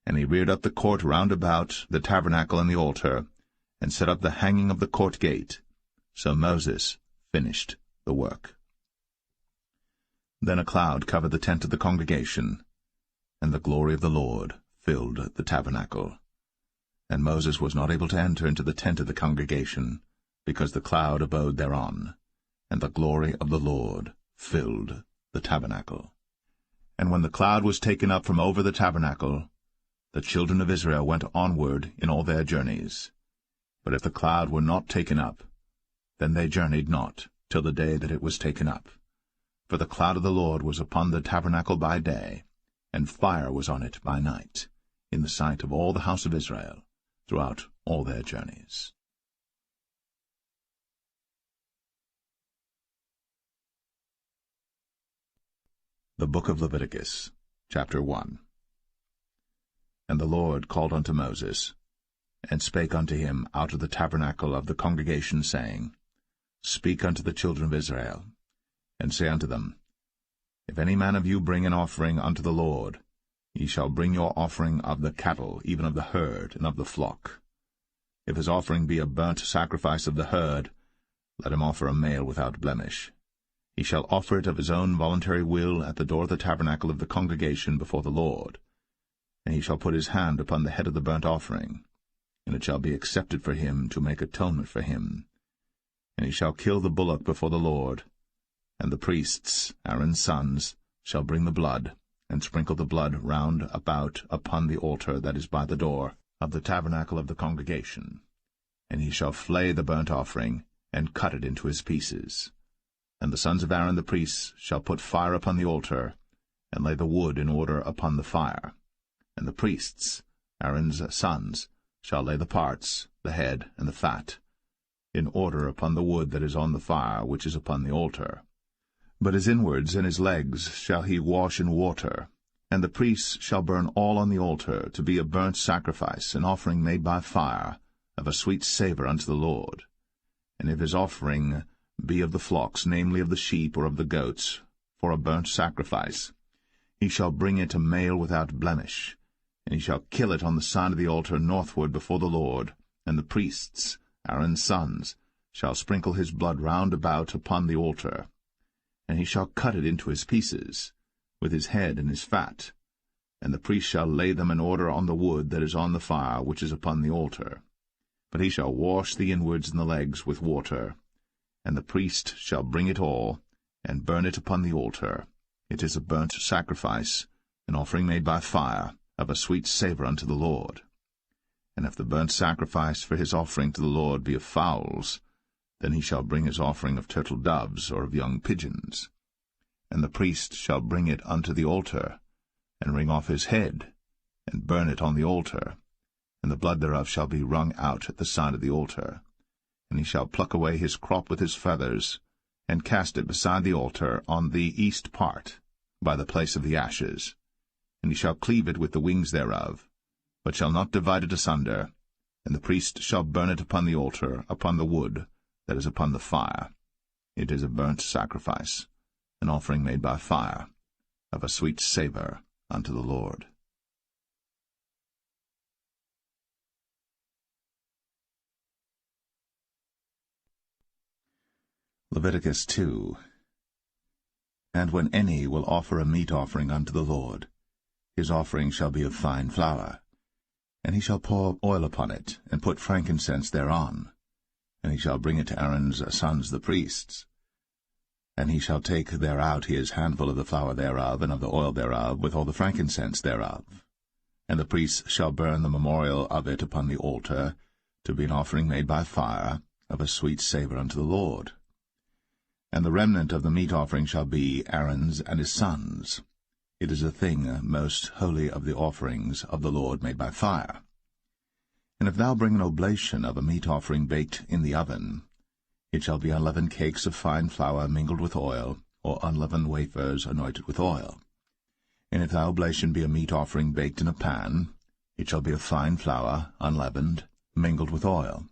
And he reared up the court round about the tabernacle and the altar, and set up the hanging of the court gate. So Moses finished the work. Then a cloud covered the tent of the congregation, and the glory of the Lord filled the tabernacle. And Moses was not able to enter into the tent of the congregation, because the cloud abode thereon, and the glory of the Lord filled the tabernacle. And when the cloud was taken up from over the tabernacle, the children of Israel went onward in all their journeys. But if the cloud were not taken up, then they journeyed not till the day that it was taken up. For the cloud of the Lord was upon the tabernacle by day, and fire was on it by night, in the sight of all the house of Israel, throughout all their journeys. The Book of Leviticus, chapter 1. And the Lord called unto Moses, and spake unto him out of the tabernacle of the congregation, saying, Speak unto the children of Israel, and say unto them, If any man of you bring an offering unto the Lord, ye shall bring your offering of the cattle, even of the herd, and of the flock. If his offering be a burnt sacrifice of the herd, let him offer a male without blemish. He shall offer it of his own voluntary will at the door of the tabernacle of the congregation before the Lord. And he shall put his hand upon the head of the burnt offering, and it shall be accepted for him to make atonement for him. And he shall kill the bullock before the Lord, and the priests, Aaron's sons, shall bring the blood, and sprinkle the blood round about upon the altar that is by the door of the tabernacle of the congregation. And he shall flay the burnt offering, and cut it into his pieces. And the sons of Aaron the priests shall put fire upon the altar, and lay the wood in order upon the fire. And the priests, Aaron's sons, shall lay the parts, the head, and the fat, in order upon the wood that is on the fire which is upon the altar. But his inwards and his legs shall he wash in water, and the priests shall burn all on the altar, to be a burnt sacrifice, an offering made by fire, of a sweet savour unto the Lord. And if his offering be of the flocks, namely of the sheep or of the goats, for a burnt sacrifice, he shall bring it a male without blemish, and he shall kill it on the side of the altar northward before the Lord, and the priests, Aaron's sons, shall sprinkle his blood round about upon the altar. And he shall cut it into his pieces, with his head and his fat, and the priest shall lay them in order on the wood that is on the fire which is upon the altar. But he shall wash the inwards and the legs with water, and the priest shall bring it all, and burn it upon the altar. It is a burnt sacrifice, an offering made by fire, of a sweet savour unto the Lord. And if the burnt sacrifice for his offering to the Lord be of fowls, then he shall bring his offering of turtle doves or of young pigeons. And the priest shall bring it unto the altar, and wring off his head, and burn it on the altar, and the blood thereof shall be wrung out at the side of the altar. And he shall pluck away his crop with his feathers, and cast it beside the altar on the east part, by the place of the ashes. And he shall cleave it with the wings thereof, but shall not divide it asunder. And the priest shall burn it upon the altar, upon the wood that is upon the fire. It is a burnt sacrifice, an offering made by fire, of a sweet savour unto the Lord. Leviticus 2. And when any will offer a meat offering unto the Lord, his offering shall be of fine flour. And he shall pour oil upon it, and put frankincense thereon. And he shall bring it to Aaron's sons the priests. And he shall take thereout his handful of the flour thereof, and of the oil thereof, with all the frankincense thereof. And the priests shall burn the memorial of it upon the altar, to be an offering made by fire, of a sweet savour unto the Lord. And the remnant of the meat offering shall be Aaron's and his sons'. It is a thing most holy of the offerings of the Lord made by fire. And if thou bring an oblation of a meat offering baked in the oven, it shall be unleavened cakes of fine flour mingled with oil, or unleavened wafers anointed with oil. And if thy oblation be a meat offering baked in a pan, it shall be of fine flour, unleavened, mingled with oil.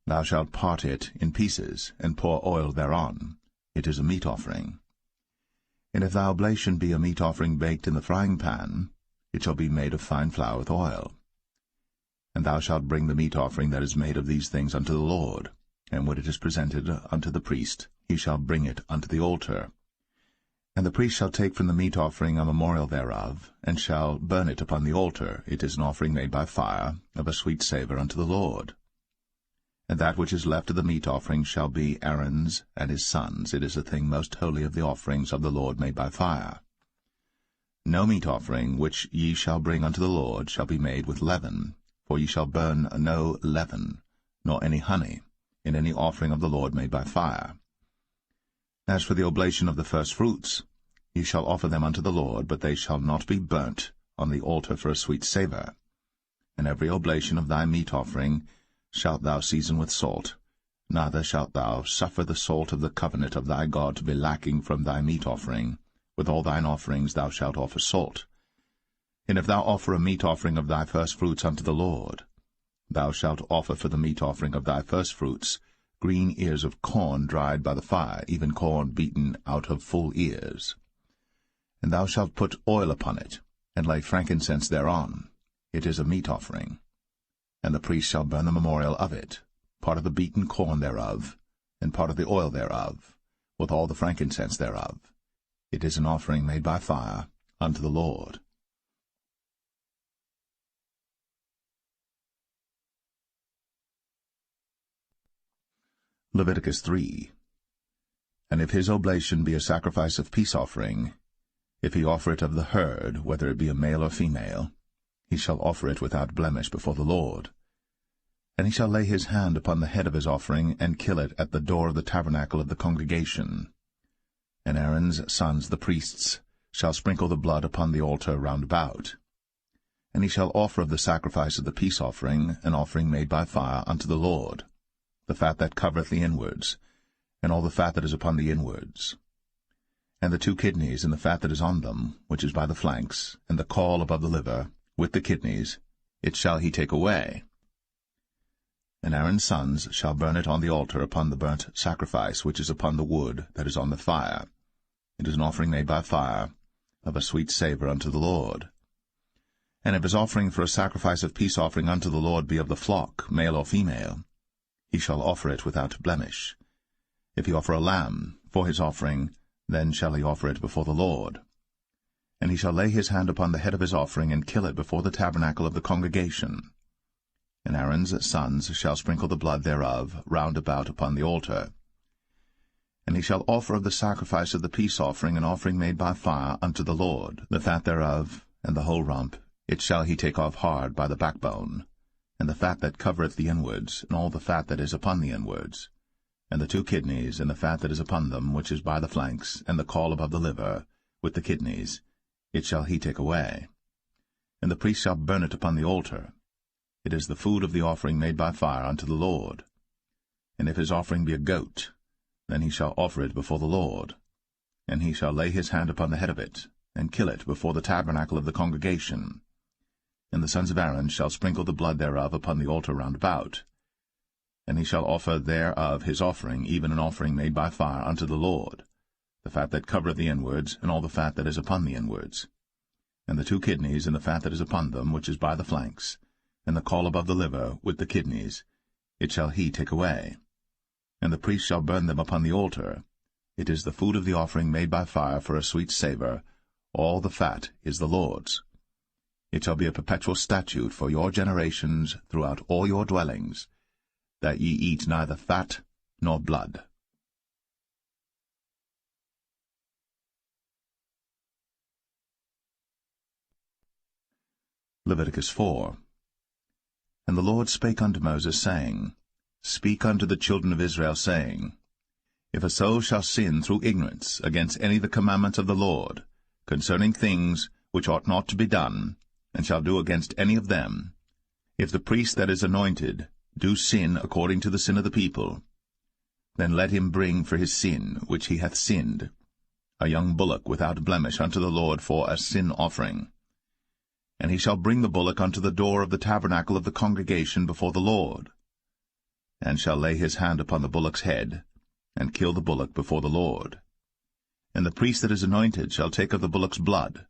Thou shalt part it in pieces, and pour oil thereon. It is a meat offering. And if thy oblation be a meat offering baked in the frying pan, it shall be made of fine flour with oil. And thou shalt bring the meat offering that is made of these things unto the Lord, and when it is presented unto the priest, he shall bring it unto the altar. And the priest shall take from the meat offering a memorial thereof, and shall burn it upon the altar. It is an offering made by fire, of a sweet savour unto the Lord. And that which is left of the meat offering shall be Aaron's and his sons'. It is a thing most holy of the offerings of the Lord made by fire. No meat offering which ye shall bring unto the Lord shall be made with leaven, for ye shall burn no leaven, nor any honey, in any offering of the Lord made by fire. As for the oblation of the firstfruits, ye shall offer them unto the Lord, but they shall not be burnt on the altar for a sweet savour. And every oblation of thy meat offering shalt thou season with salt, neither shalt thou suffer the salt of the covenant of thy God to be lacking from thy meat offering. With all thine offerings thou shalt offer salt. And if thou offer a meat offering of thy firstfruits unto the Lord, thou shalt offer for the meat offering of thy firstfruits green ears of corn dried by the fire, even corn beaten out of full ears. And thou shalt put oil upon it, and lay frankincense thereon. It is a meat offering. And the priest shall burn the memorial of it, part of the beaten corn thereof, and part of the oil thereof, with all the frankincense thereof. It is an offering made by fire unto the Lord. Leviticus 3. And if his oblation be a sacrifice of peace offering, if he offer it of the herd, whether it be a male or female, he shall offer it without blemish before the Lord. And he shall lay his hand upon the head of his offering, and kill it at the door of the tabernacle of the congregation. And Aaron's sons the priests shall sprinkle the blood upon the altar round about. And he shall offer of the sacrifice of the peace offering an offering made by fire unto the Lord, the fat that covereth the inwards, and all the fat that is upon the inwards, and the 2 kidneys, and the fat that is on them, which is by the flanks, and the caul above the liver, with the kidneys, it shall he take away. And Aaron's sons shall burn it on the altar upon the burnt sacrifice which is upon the wood that is on the fire. It is an offering made by fire, of a sweet savour unto the Lord. And if his offering for a sacrifice of peace offering unto the Lord be of the flock, male or female, he shall offer it without blemish. If he offer a lamb for his offering, then shall he offer it before the Lord. And he shall lay his hand upon the head of his offering, and kill it before the tabernacle of the congregation. And Aaron's sons shall sprinkle the blood thereof round about upon the altar. And he shall offer of the sacrifice of the peace offering an offering made by fire unto the Lord, the fat thereof, and the whole rump, it shall he take off hard by the backbone, and the fat that covereth the inwards, and all the fat that is upon the inwards, and the 2 kidneys, and the fat that is upon them, which is by the flanks, and the caul above the liver, with the kidneys, it shall he take away. And the priest shall burn it upon the altar. It is the food of the offering made by fire unto the Lord. And if his offering be a goat, then he shall offer it before the Lord. And he shall lay his hand upon the head of it, and kill it before the tabernacle of the congregation. And the sons of Aaron shall sprinkle the blood thereof upon the altar round about. And he shall offer thereof his offering, even an offering made by fire unto the Lord, the fat that covereth the inwards, and all the fat that is upon the inwards, and the 2 kidneys, and the fat that is upon them, which is by the flanks, and the caul above the liver, with the kidneys, it shall he take away. And the priest shall burn them upon the altar. It is the food of the offering made by fire for a sweet savour. All the fat is the Lord's. It shall be a perpetual statute for your generations throughout all your dwellings, that ye eat neither fat nor blood. Leviticus 4. And the Lord spake unto Moses, saying, Speak unto the children of Israel, saying, If a soul shall sin through ignorance against any of the commandments of the Lord, concerning things which ought not to be done, and shall do against any of them, if the priest that is anointed do sin according to the sin of the people, then let him bring for his sin which he hath sinned a young bullock without blemish unto the Lord for a sin offering. And he shall bring the bullock unto the door of the tabernacle of the congregation before the Lord, and shall lay his hand upon the bullock's head, and kill the bullock before the Lord. And the priest that is anointed shall take of the bullock's blood,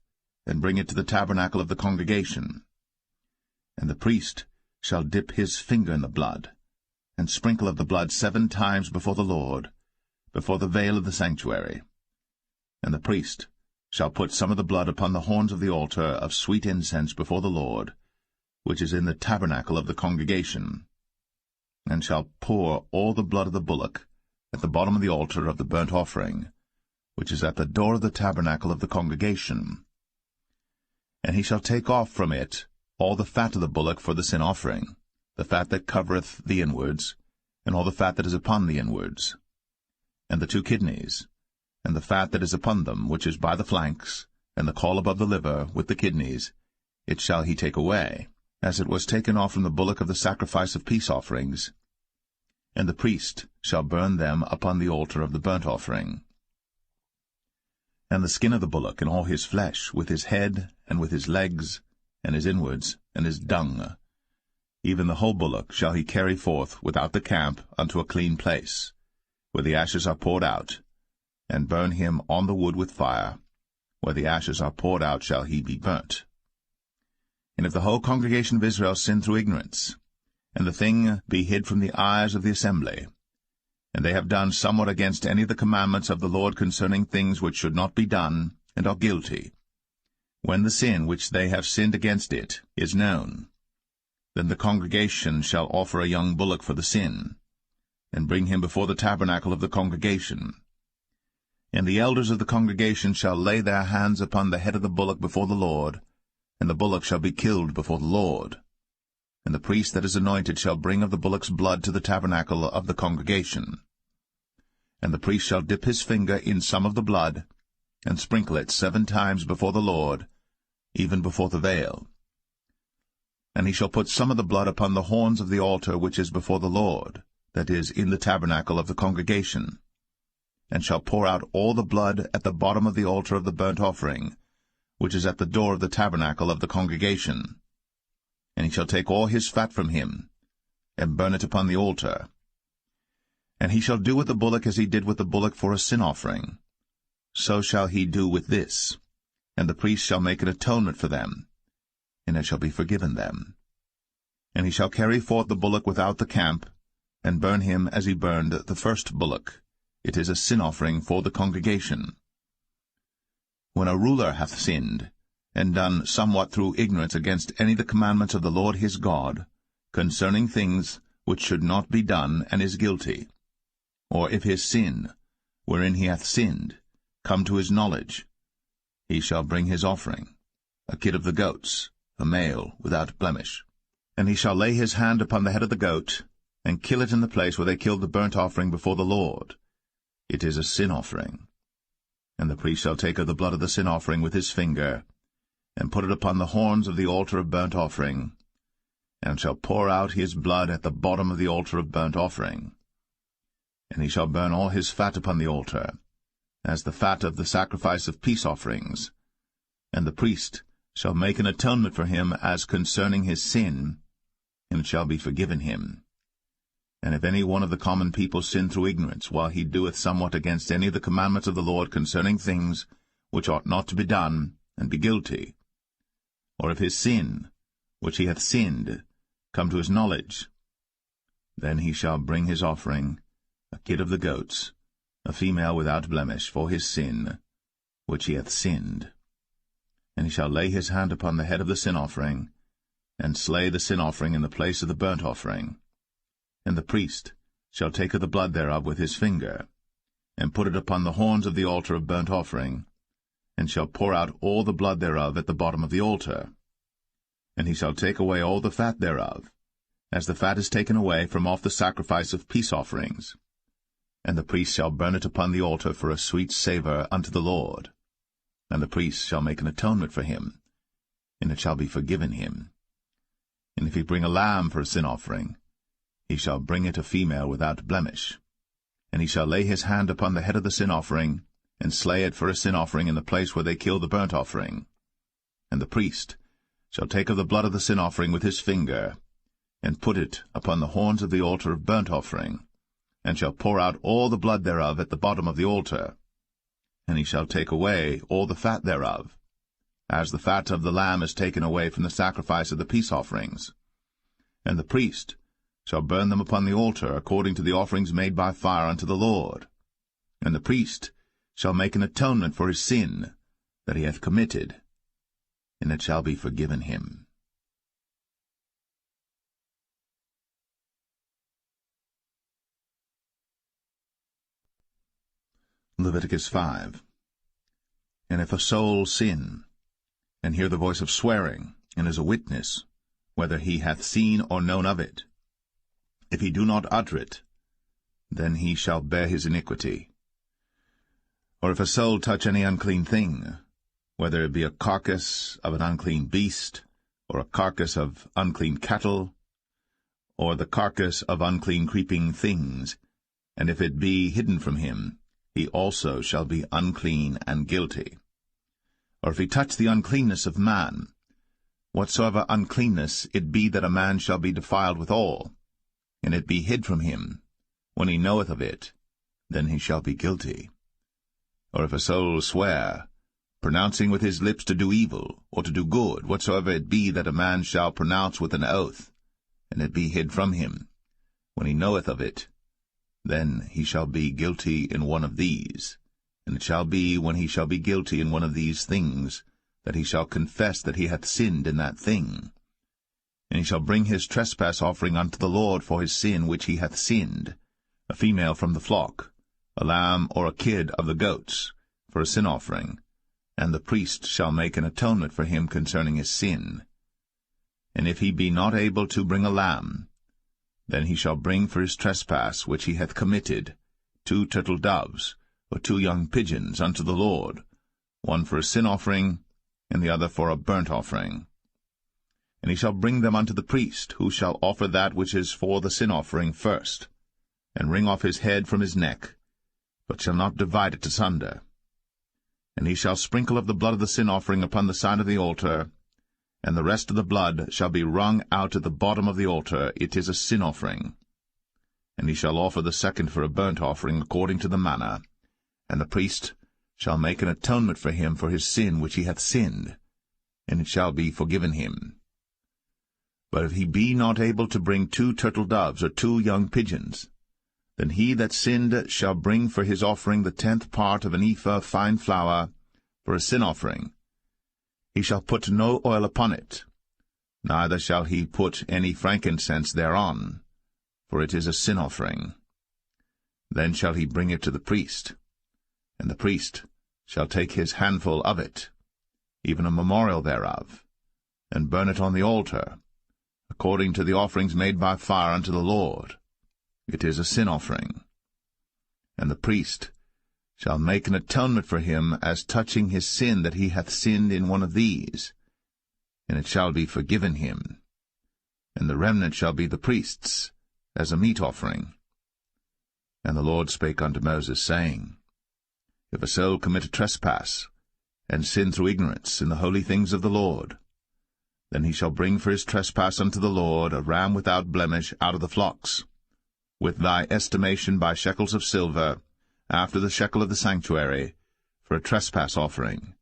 and bring it to the tabernacle of the congregation. And the priest shall dip his finger in the blood, and sprinkle of the blood 7 times before the Lord, before the veil of the sanctuary. And the priest shall put some of the blood upon the horns of the altar of sweet incense before the Lord, which is in the tabernacle of the congregation, and shall pour all the blood of the bullock at the bottom of the altar of the burnt offering, which is at the door of the tabernacle of the congregation. And he shall take off from it all the fat of the bullock for the sin offering, the fat that covereth the inwards, and all the fat that is upon the inwards, and the 2 kidneys, and the fat that is upon them, which is by the flanks, and the caul above the liver, with the kidneys, it shall he take away, as it was taken off from the bullock of the sacrifice of peace offerings. And the priest shall burn them upon the altar of the burnt offering. And the skin of the bullock, and all his flesh, with his head, and with his legs, and his inwards, and his dung, even the whole bullock shall he carry forth without the camp unto a clean place, where the ashes are poured out, and burn him on the wood with fire. Where the ashes are poured out shall he be burnt. And if the whole congregation of Israel sin through ignorance, and the thing be hid from the eyes of the assembly, and they have done somewhat against any of the commandments of the Lord concerning things which should not be done, and are guilty, when the sin which they have sinned against it is known, then the congregation shall offer a young bullock for the sin, and bring him before the tabernacle of the congregation. And the elders of the congregation shall lay their hands upon the head of the bullock before the Lord, and the bullock shall be killed before the Lord. And the priest that is anointed shall bring of the bullock's blood to the tabernacle of the congregation. And the priest shall dip his finger in some of the blood, and sprinkle it 7 times before the Lord, even before the veil. And he shall put some of the blood upon the horns of the altar which is before the Lord, that is, in the tabernacle of the congregation, and shall pour out all the blood at the bottom of the altar of the burnt offering, which is at the door of the tabernacle of the congregation. And he shall take all his fat from him, and burn it upon the altar. And he shall do with the bullock as he did with the bullock for a sin offering. So shall he do with this, and the priest shall make an atonement for them, and it shall be forgiven them. And he shall carry forth the bullock without the camp, and burn him as he burned the first bullock. It is a sin offering for the congregation. When a ruler hath sinned, and done somewhat through ignorance against any of the commandments of the Lord his God, concerning things which should not be done, and is guilty, or if his sin, wherein he hath sinned, come to his knowledge, he shall bring his offering, a kid of the goats, a male, without blemish. And he shall lay his hand upon the head of the goat, and kill it in the place where they killed the burnt offering before the Lord. It is a sin offering. And the priest shall take of the blood of the sin offering with his finger, and put it upon the horns of the altar of burnt offering, and shall pour out his blood at the bottom of the altar of burnt offering. And he shall burn all his fat upon the altar, as the fat of the sacrifice of peace offerings. And the priest shall make an atonement for him as concerning his sin, and it shall be forgiven him. And if any one of the common people sin through ignorance, while he doeth somewhat against any of the commandments of the Lord concerning things which ought not to be done, and be guilty, or if his sin, which he hath sinned, come to his knowledge, then he shall bring his offering, a kid of the goats, a female without blemish, for his sin, which he hath sinned. And he shall lay his hand upon the head of the sin offering, and slay the sin offering in the place of the burnt offering. And the priest shall take of the blood thereof with his finger, and put it upon the horns of the altar of burnt offering, and shall pour out all the blood thereof at the bottom of the altar. And he shall take away all the fat thereof, as the fat is taken away from off the sacrifice of peace offerings. And the priest shall burn it upon the altar for a sweet savour unto the Lord. And the priest shall make an atonement for him, and it shall be forgiven him. And if he bring a lamb for a sin offering, he shall bring it a female without blemish. And he shall lay his hand upon the head of the sin offering, and slay it for a sin offering in the place where they kill the burnt offering. And the priest shall take of the blood of the sin offering with his finger, and put it upon the horns of the altar of burnt offering, and shall pour out all the blood thereof at the bottom of the altar. And he shall take away all the fat thereof, as the fat of the lamb is taken away from the sacrifice of the peace offerings. And the priest shall burn them upon the altar, according to the offerings made by fire unto the Lord. And the priest shall make an atonement for his sin that he hath committed, and it shall be forgiven him. Leviticus 5. And if a soul sin, and hear the voice of swearing, and is a witness, whether he hath seen or known of it, if he do not utter it, then he shall bear his iniquity. Or if a soul touch any unclean thing, whether it be a carcass of an unclean beast, or a carcass of unclean cattle, or the carcass of unclean creeping things, and if it be hidden from him, he also shall be unclean and guilty. Or if he touch the uncleanness of man, whatsoever uncleanness it be that a man shall be defiled withal, and it be hid from him, when he knoweth of it, then he shall be guilty. Or if a soul swear, pronouncing with his lips to do evil, or to do good, whatsoever it be that a man shall pronounce with an oath, and it be hid from him, when he knoweth of it, then he shall be guilty in one of these. And it shall be, when he shall be guilty in one of these things, that he shall confess that he hath sinned in that thing. And he shall bring his trespass offering unto the Lord for his sin which he hath sinned, a female from the flock, a lamb or a kid of the goats, for a sin offering, and the priest shall make an atonement for him concerning his sin. And if he be not able to bring a lamb, then he shall bring for his trespass which he hath committed 2 turtle doves, or 2 young pigeons unto the Lord, one for a sin offering, and the other for a burnt offering. And he shall bring them unto the priest, who shall offer that which is for the sin offering first, and wring off his head from his neck, but shall not divide it asunder. And he shall sprinkle of the blood of the sin offering upon the side of the altar, and the rest of the blood shall be wrung out at the bottom of the altar. It is a sin offering. And he shall offer the second for a burnt offering according to the manner, and the priest shall make an atonement for him for his sin which he hath sinned, and it shall be forgiven him. But if he be not able to bring 2 turtle doves or 2 young pigeons, then he that sinned shall bring for his offering the 10th part of an ephah of fine flour for a sin offering. He shall put no oil upon it, neither shall he put any frankincense thereon, for it is a sin offering. Then shall he bring it to the priest, and the priest shall take his handful of it, even a memorial thereof, and burn it on the altar, according to the offerings made by fire unto the Lord. It is a sin offering. And the priest shall make an atonement for him as touching his sin that he hath sinned in one of these, and it shall be forgiven him. And the remnant shall be the priest's, as a meat offering. And the Lord spake unto Moses, saying, If a soul commit a trespass, and sin through ignorance in the holy things of the Lord, then he shall bring for his trespass unto the Lord a ram without blemish out of the flocks, with thy estimation by shekels of silver, after the shekel of the sanctuary, for a trespass offering.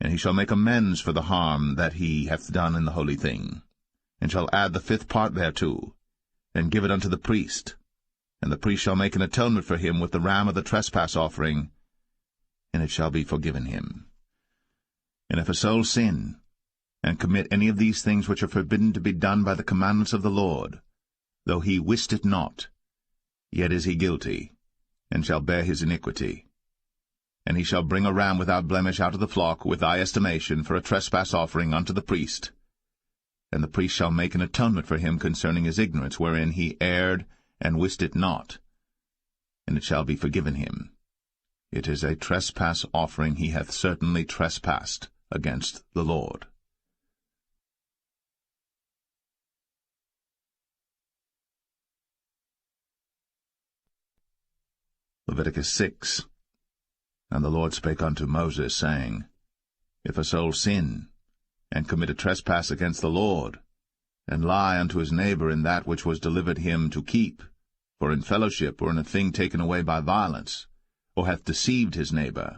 And he shall make amends for the harm that he hath done in the holy thing, and shall add the 5th part thereto, and give it unto the priest. And the priest shall make an atonement for him with the ram of the trespass offering, and it shall be forgiven him. And if a soul sin, and commit any of these things which are forbidden to be done by the commandments of the Lord, though he wist it not, yet is he guilty, and shall bear his iniquity. And he shall bring a ram without blemish out of the flock, with thy estimation, for a trespass offering unto the priest. And the priest shall make an atonement for him concerning his ignorance, wherein he erred and wist it not, and it shall be forgiven him. It is a trespass offering. He hath certainly trespassed against the Lord. Leviticus 6. And the Lord spake unto Moses, saying, If a soul sin, and commit a trespass against the Lord, and lie unto his neighbor in that which was delivered him to keep, for in fellowship or in a thing taken away by violence, or hath deceived his neighbor,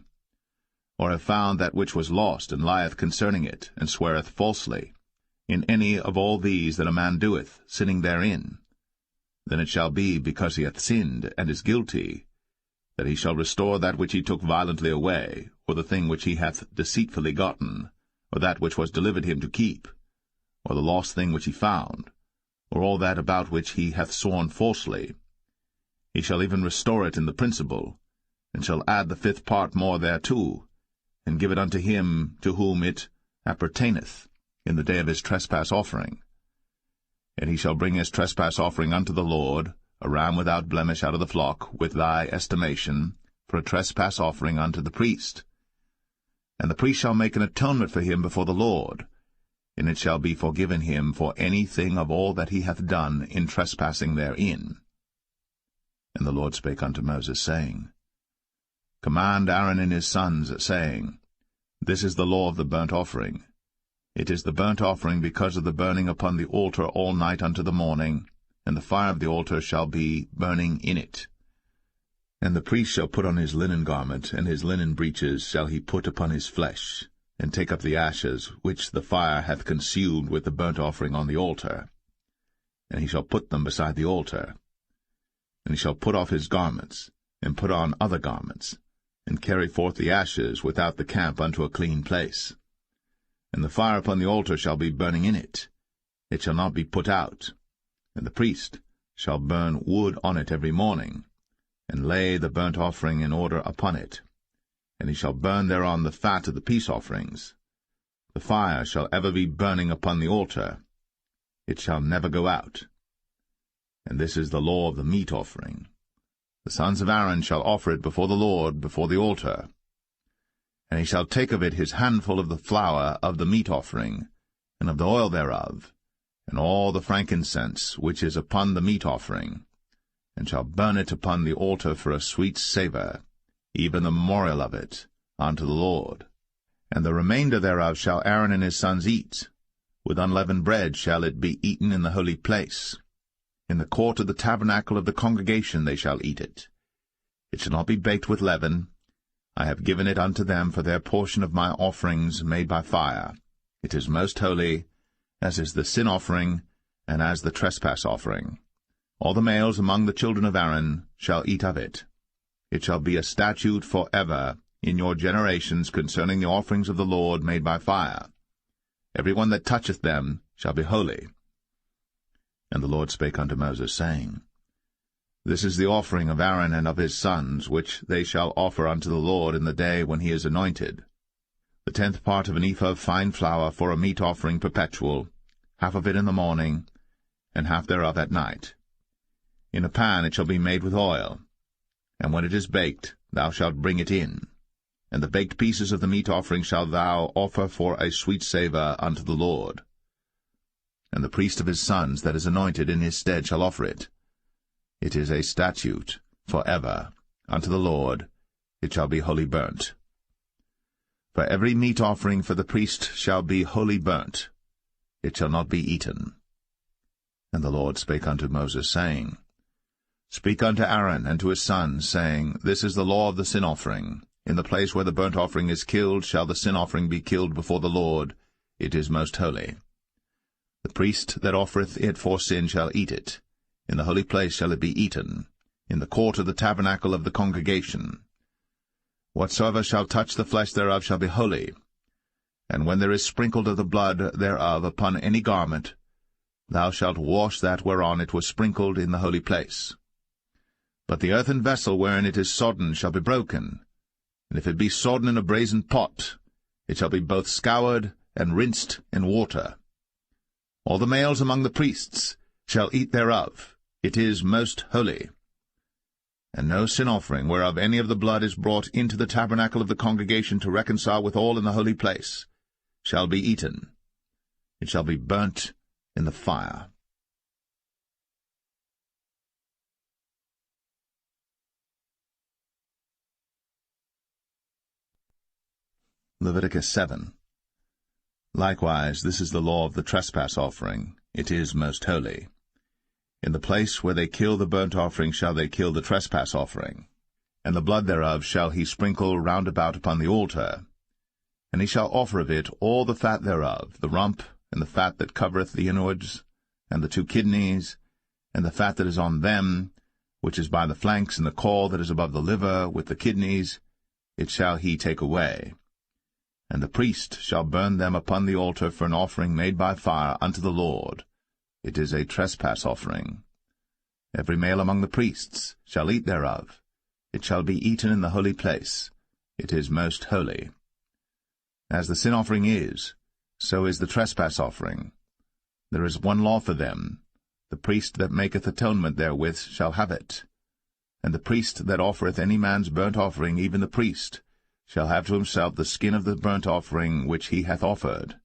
or have found that which was lost, and lieth concerning it, and sweareth falsely, in any of all these that a man doeth, sinning therein, then it shall be, because he hath sinned, and is guilty, that he shall restore that which he took violently away, or the thing which he hath deceitfully gotten, or that which was delivered him to keep, or the lost thing which he found, or all that about which he hath sworn falsely. He shall even restore it in the principal, and shall add the 5th part more thereto, and give it unto him to whom it appertaineth, in the day of his trespass offering. And he shall bring his trespass offering unto the Lord, a ram without blemish out of the flock, with thy estimation, for a trespass offering unto the priest. And the priest shall make an atonement for him before the Lord, and it shall be forgiven him for any thing of all that he hath done in trespassing therein. And the Lord spake unto Moses, saying, Command Aaron and his sons, saying, This is the law of the burnt offering. It is the burnt offering because of the burning upon the altar all night unto the morning, and the fire of the altar shall be burning in it. And the priest shall put on his linen garment, and his linen breeches shall he put upon his flesh, and take up the ashes which the fire hath consumed with the burnt offering on the altar. And he shall put them beside the altar. And he shall put off his garments, and put on other garments, and carry forth the ashes without the camp unto a clean place. And the fire upon the altar shall be burning in it. It shall not be put out. And the priest shall burn wood on it every morning, and lay the burnt offering in order upon it. And he shall burn thereon the fat of the peace offerings. The fire shall ever be burning upon the altar. It shall never go out. And this is the law of the meat offering. The sons of Aaron shall offer it before the Lord, before the altar. And he shall take of it his handful of the flour of the meat offering, and of the oil thereof, and all the frankincense which is upon the meat offering, and shall burn it upon the altar for a sweet savour, even the memorial of it, unto the Lord. And the remainder thereof shall Aaron and his sons eat. With unleavened bread shall it be eaten in the holy place. In the court of the tabernacle of the congregation they shall eat it. It shall not be baked with leaven. I have given it unto them for their portion of my offerings made by fire. It is most holy, as is the sin offering, and as the trespass offering. All the males among the children of Aaron shall eat of it. It shall be a statute for ever in your generations concerning the offerings of the Lord made by fire. Every one that toucheth them shall be holy. And the Lord spake unto Moses, saying, This is the offering of Aaron and of his sons, which they shall offer unto the Lord in the day when he is anointed. The 10th part of an ephah of fine flour for a meat offering perpetual, half of it in the morning, and half thereof at night. In a pan it shall be made with oil, and when it is baked, thou shalt bring it in. And the baked pieces of the meat offering shalt thou offer for a sweet savour unto the Lord. And the priest of his sons that is anointed in his stead shall offer it. It is a statute for ever unto the Lord. It shall be wholly burnt. For every meat offering for the priest shall be wholly burnt. It shall not be eaten. And the Lord spake unto Moses, saying, Speak unto Aaron and to his sons, saying, This is the law of the sin offering. In the place where the burnt offering is killed shall the sin offering be killed before the Lord. It is most holy. The priest that offereth it for sin shall eat it. In the holy place shall it be eaten, in the court of the tabernacle of the congregation. Whatsoever shall touch the flesh thereof shall be holy. And when there is sprinkled of the blood thereof upon any garment, thou shalt wash that whereon it was sprinkled in the holy place. But the earthen vessel wherein it is sodden shall be broken, and if it be sodden in a brazen pot, it shall be both scoured and rinsed in water. All the males among the priests shall eat thereof. It is most holy. And no sin offering whereof any of the blood is brought into the tabernacle of the congregation to reconcile with all in the holy place shall be eaten. It shall be burnt in the fire. Leviticus 7. Likewise, this is the law of the trespass offering. It is most holy. In the place where they kill the burnt offering shall they kill the trespass offering, and the blood thereof shall he sprinkle round about upon the altar. And he shall offer of it all the fat thereof, the rump, and the fat that covereth the inwards, and the 2 kidneys, and the fat that is on them, which is by the flanks, and the caul that is above the liver, with the kidneys, it shall he take away. And the priest shall burn them upon the altar for an offering made by fire unto the Lord. It is a trespass offering. Every male among the priests shall eat thereof. It shall be eaten in the holy place. It is most holy. As the sin offering is, so is the trespass offering. There is one law for them. The priest that maketh atonement therewith shall have it. And the priest that offereth any man's burnt offering, even the priest, shall have to himself the skin of the burnt offering which he hath offered.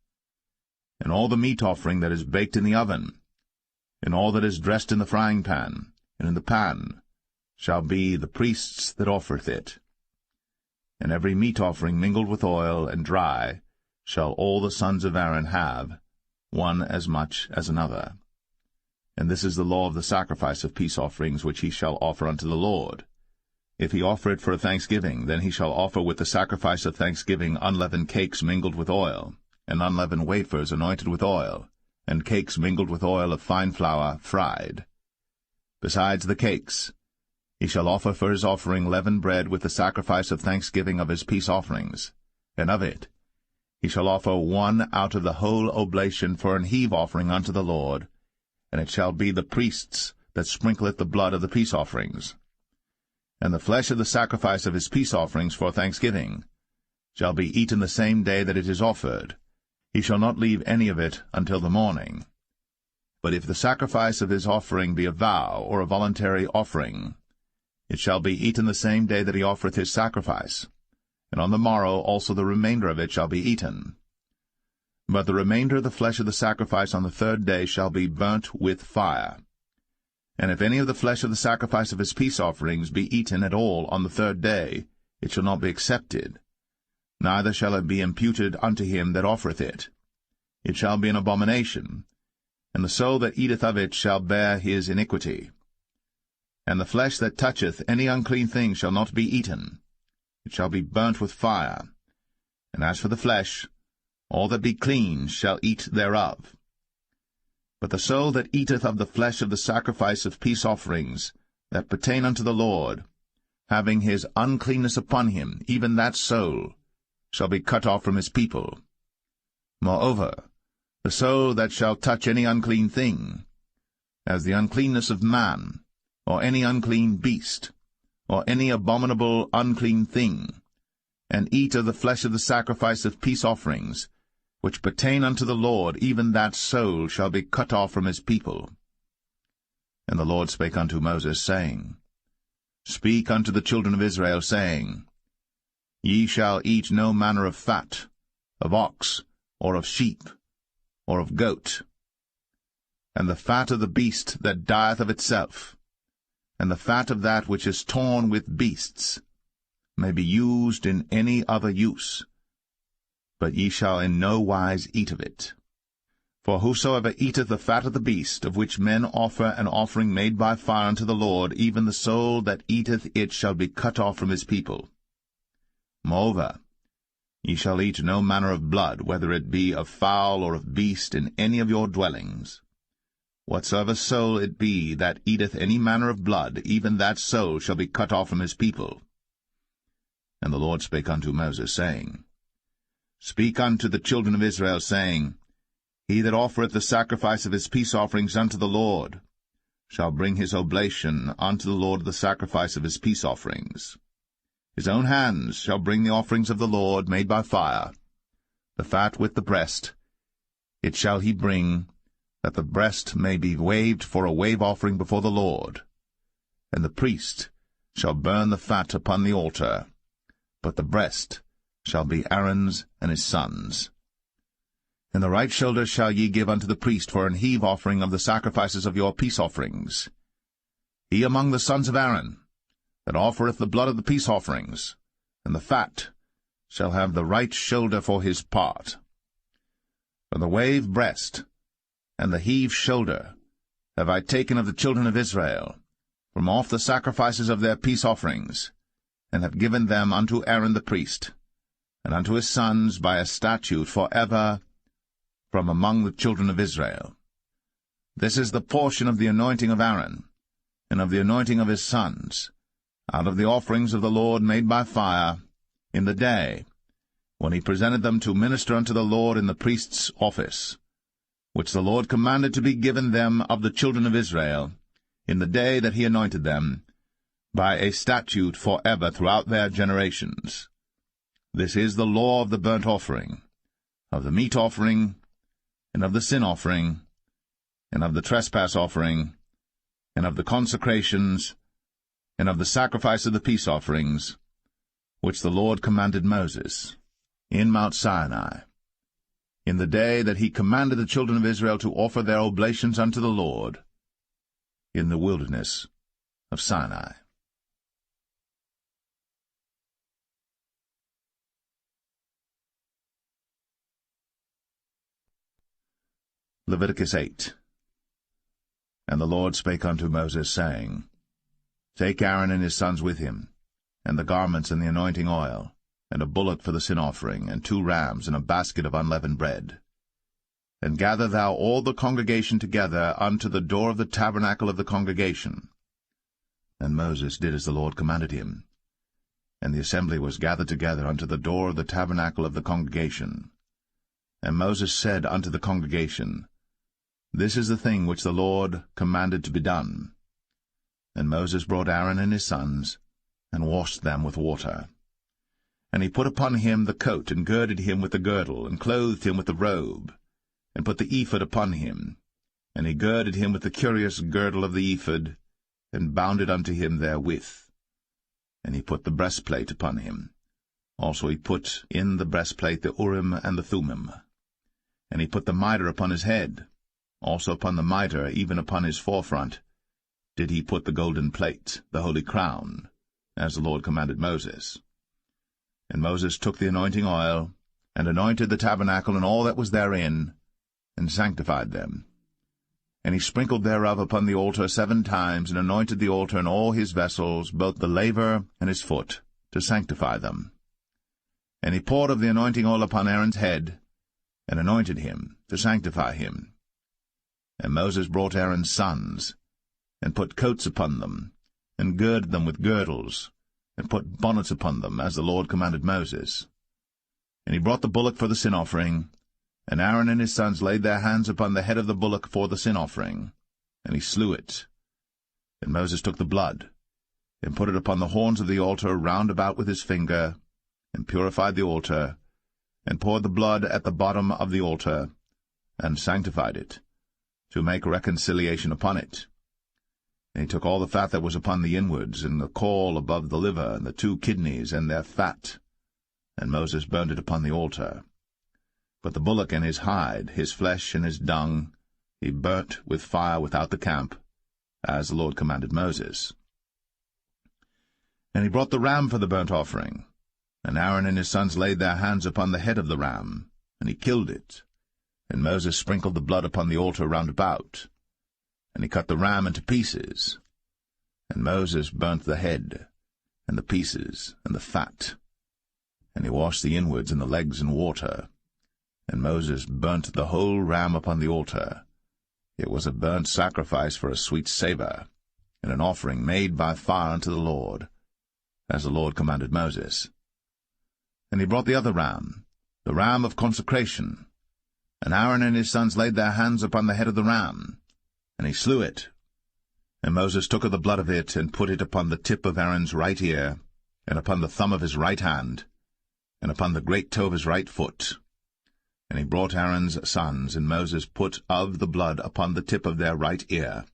And all the meat offering that is baked in the oven, and all that is dressed in the frying pan, and in the pan, shall be the priest's that offereth it. And every meat offering mingled with oil and dry shall all the sons of Aaron have, one as much as another. And this is the law of the sacrifice of peace offerings which he shall offer unto the Lord. If he offer it for a thanksgiving, then he shall offer with the sacrifice of thanksgiving unleavened cakes mingled with oil, and unleavened wafers anointed with oil, and cakes mingled with oil of fine flour fried. Besides the cakes, he shall offer for his offering leavened bread with the sacrifice of thanksgiving of his peace offerings, and of it he shall offer one out of the whole oblation for an heave offering unto the Lord, and it shall be the priest's that sprinkleth the blood of the peace offerings. And the flesh of the sacrifice of his peace offerings for thanksgiving shall be eaten the same day that it is offered. He shall not leave any of it until the morning. But if the sacrifice of his offering be a vow or a voluntary offering, it shall be eaten the same day that he offereth his sacrifice, and on the morrow also the remainder of it shall be eaten. But the remainder of the flesh of the sacrifice on the 3rd day shall be burnt with fire. And if any of the flesh of the sacrifice of his peace offerings be eaten at all on the 3rd day, it shall not be accepted, neither shall it be imputed unto him that offereth it. It shall be an abomination, and the soul that eateth of it shall bear his iniquity. And the flesh that toucheth any unclean thing shall not be eaten. It shall be burnt with fire. And as for the flesh, all that be clean shall eat thereof. But the soul that eateth of the flesh of the sacrifice of peace offerings, that pertain unto the Lord, having his uncleanness upon him, even that soul, shall be cut off from his people. Moreover, the soul that shall touch any unclean thing, as the uncleanness of man, or any unclean beast, or any abominable unclean thing, and eat of the flesh of the sacrifice of peace offerings, which pertain unto the Lord, even that soul shall be cut off from his people. And the Lord spake unto Moses, saying, Speak unto the children of Israel, saying, Ye shall eat no manner of fat, of ox, or of sheep, or of goat, and the fat of the beast that dieth of itself, and the fat of that which is torn with beasts, may be used in any other use, but ye shall in no wise eat of it. For whosoever eateth the fat of the beast, of which men offer an offering made by fire unto the Lord, even the soul that eateth it shall be cut off from his people. Moreover, ye shall eat no manner of blood, whether it be of fowl or of beast, in any of your dwellings. Whatsoever soul it be that eateth any manner of blood, even that soul shall be cut off from his people. And the Lord spake unto Moses, saying, Speak unto the children of Israel, saying, He that offereth the sacrifice of his peace offerings unto the Lord shall bring his oblation unto the Lord of the sacrifice of his peace offerings. His own hands shall bring the offerings of the Lord made by fire, the fat with the breast. It shall he bring, that the breast may be waved for a wave offering before the Lord. And the priest shall burn the fat upon the altar, but the breast shall be Aaron's and his sons'. And the right shoulder shall ye give unto the priest for an heave offering of the sacrifices of your peace offerings. He among the sons of Aaron, that offereth the blood of the peace offerings, and the fat, shall have the right shoulder for his part. For the wave breast and the heave shoulder have I taken of the children of Israel, from off the sacrifices of their peace offerings, and have given them unto Aaron the priest, and unto his sons by a statute for ever from among the children of Israel. This is the portion of the anointing of Aaron, and of the anointing of his sons, out of the offerings of the Lord made by fire, in the day when he presented them to minister unto the Lord in the priest's office, which the Lord commanded to be given them of the children of Israel, in the day that he anointed them, by a statute for ever throughout their generations. This is the law of the burnt offering, of the meat offering, and of the sin offering, and of the trespass offering, and of the consecrations, and of the sacrifice of the peace offerings, which the Lord commanded Moses in Mount Sinai, in the day that he commanded the children of Israel to offer their oblations unto the Lord, in the wilderness of Sinai. Leviticus 8. And the Lord spake unto Moses, saying, Take Aaron and his sons with him, and the garments and the anointing oil, and a bullock for the sin offering, and 2 rams, and a basket of unleavened bread. And gather thou all the congregation together unto the door of the tabernacle of the congregation. And Moses did as the Lord commanded him. And the assembly was gathered together unto the door of the tabernacle of the congregation. And Moses said unto the congregation, This is the thing which the Lord commanded to be done. And Moses brought Aaron and his sons, and washed them with water. And he put upon him the coat, and girded him with the girdle, and clothed him with the robe, and put the ephod upon him. And he girded him with the curious girdle of the ephod, and bound it unto him therewith. And he put the breastplate upon him. Also he put in the breastplate the Urim and the Thummim. And he put the mitre upon his head. Also upon the mitre, even upon his forefront, did he put the golden plate, the holy crown, as the Lord commanded Moses. And Moses took the anointing oil, and anointed the tabernacle and all that was therein, and sanctified them. And he sprinkled thereof upon the altar 7 times, and anointed the altar and all his vessels, both the laver and his foot, to sanctify them. And he poured of the anointing oil upon Aaron's head, and anointed him, to sanctify him. And Moses brought Aaron's sons, and put coats upon them, and girded them with girdles, and put bonnets upon them, as the Lord commanded Moses. And he brought the bullock for the sin offering, and Aaron and his sons laid their hands upon the head of the bullock for the sin offering, and he slew it. And Moses took the blood, and put it upon the horns of the altar round about with his finger, and purified the altar, and poured the blood at the bottom of the altar, and sanctified it, to make reconciliation upon it. And he took all the fat that was upon the inwards, and the caul above the liver, and the 2 kidneys, and their fat, and Moses burned it upon the altar. But the bullock and his hide, his flesh and his dung, he burnt with fire without the camp, as the Lord commanded Moses. And he brought the ram for the burnt offering, and Aaron and his sons laid their hands upon the head of the ram, and he killed it. And Moses sprinkled the blood upon the altar round about, and he cut the ram into pieces. And Moses burnt the head, and the pieces, and the fat. And he washed the inwards and the legs in water. And Moses burnt the whole ram upon the altar. It was a burnt sacrifice for a sweet savour, and an offering made by fire unto the Lord, as the Lord commanded Moses. And he brought the other ram, the ram of consecration. And Aaron and his sons laid their hands upon the head of the ram, and he slew it. And Moses took of the blood of it, and put it upon the tip of Aaron's right ear, and upon the thumb of his right hand, and upon the great toe of his right foot. And he brought Aaron's sons, and Moses put of the blood upon the tip of their right ear,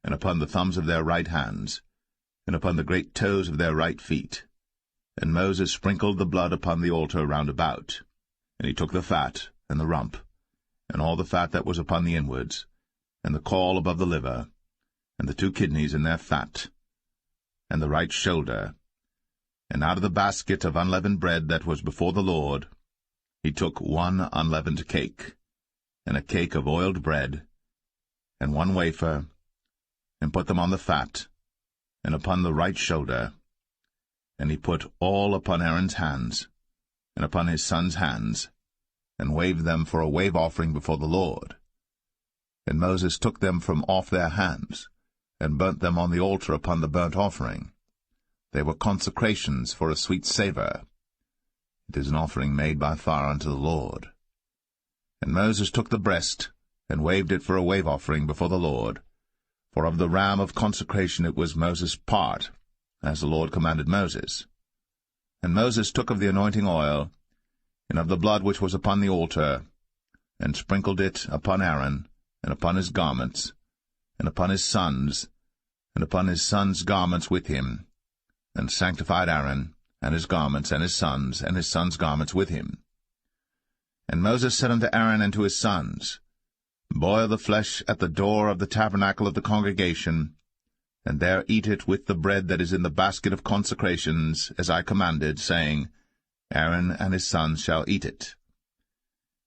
and upon the thumbs of their right hands, and upon the great toes of their right feet. And Moses sprinkled the blood upon the altar round about. And he took the fat, and the rump, and all the fat that was upon the inwards, and the caul above the liver, and the 2 kidneys in their fat, and the right shoulder, and out of the basket of unleavened bread that was before the Lord, he took 1 unleavened cake, and a cake of oiled bread, and 1 wafer, and put them on the fat, and upon the right shoulder. And he put all upon Aaron's hands, and upon his sons' hands, and waved them for a wave offering before the Lord. And Moses took them from off their hands, and burnt them on the altar upon the burnt offering. They were consecrations for a sweet savour. It is an offering made by fire unto the Lord. And Moses took the breast, and waved it for a wave offering before the Lord. For of the ram of consecration it was Moses' part, as the Lord commanded Moses. And Moses took of the anointing oil, and of the blood which was upon the altar, and sprinkled it upon Aaron, and upon his garments, and upon his sons, and upon his sons' garments with him, and sanctified Aaron, and his garments, and his sons' garments with him. And Moses said unto Aaron and to his sons, Boil the flesh at the door of the tabernacle of the congregation, and there eat it with the bread that is in the basket of consecrations, as I commanded, saying, Aaron and his sons shall eat it.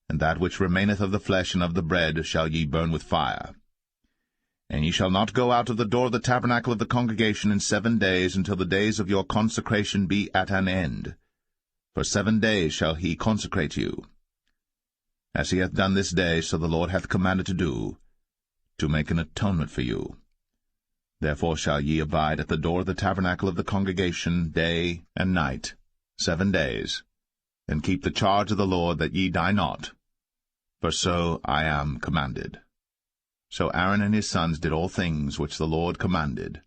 And that which remaineth of the flesh and of the bread shall ye burn with fire. And ye shall not go out of the door of the tabernacle of the congregation in 7 days, until the days of your consecration be at an end. For 7 days shall he consecrate you. As he hath done this day, so the Lord hath commanded to do, to make an atonement for you. Therefore shall ye abide at the door of the tabernacle of the congregation day and night, 7 days, and keep the charge of the Lord, that ye die not. For so I am commanded. So Aaron and his sons did all things which the Lord commanded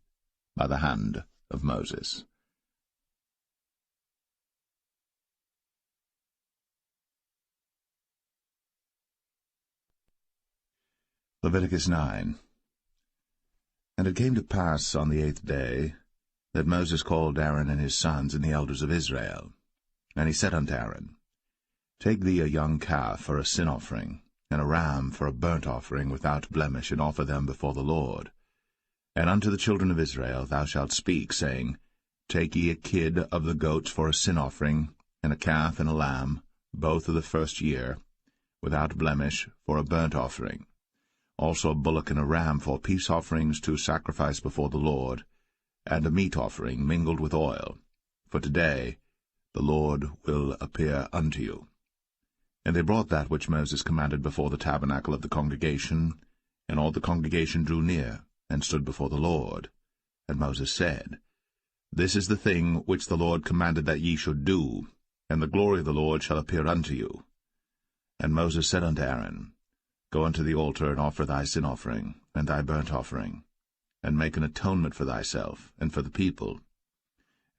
by the hand of Moses. Leviticus 9. And it came to pass on the 8th day that Moses called Aaron and his sons and the elders of Israel. And he said unto Aaron, Take thee a young calf for a sin offering, and a ram for a burnt offering without blemish, and offer them before the Lord. And unto the children of Israel thou shalt speak, saying, Take ye a kid of the goats for a sin offering, and a calf and a lamb, both of the first year, without blemish, for a burnt offering. Also a bullock and a ram for peace offerings to sacrifice before the Lord, and a meat offering mingled with oil. For today the Lord will appear unto you. And they brought that which Moses commanded before the tabernacle of the congregation, and all the congregation drew near, and stood before the Lord. And Moses said, This is the thing which the Lord commanded that ye should do, and the glory of the Lord shall appear unto you. And Moses said unto Aaron, Go unto the altar, and offer thy sin offering, and thy burnt offering, and make an atonement for thyself, and for the people.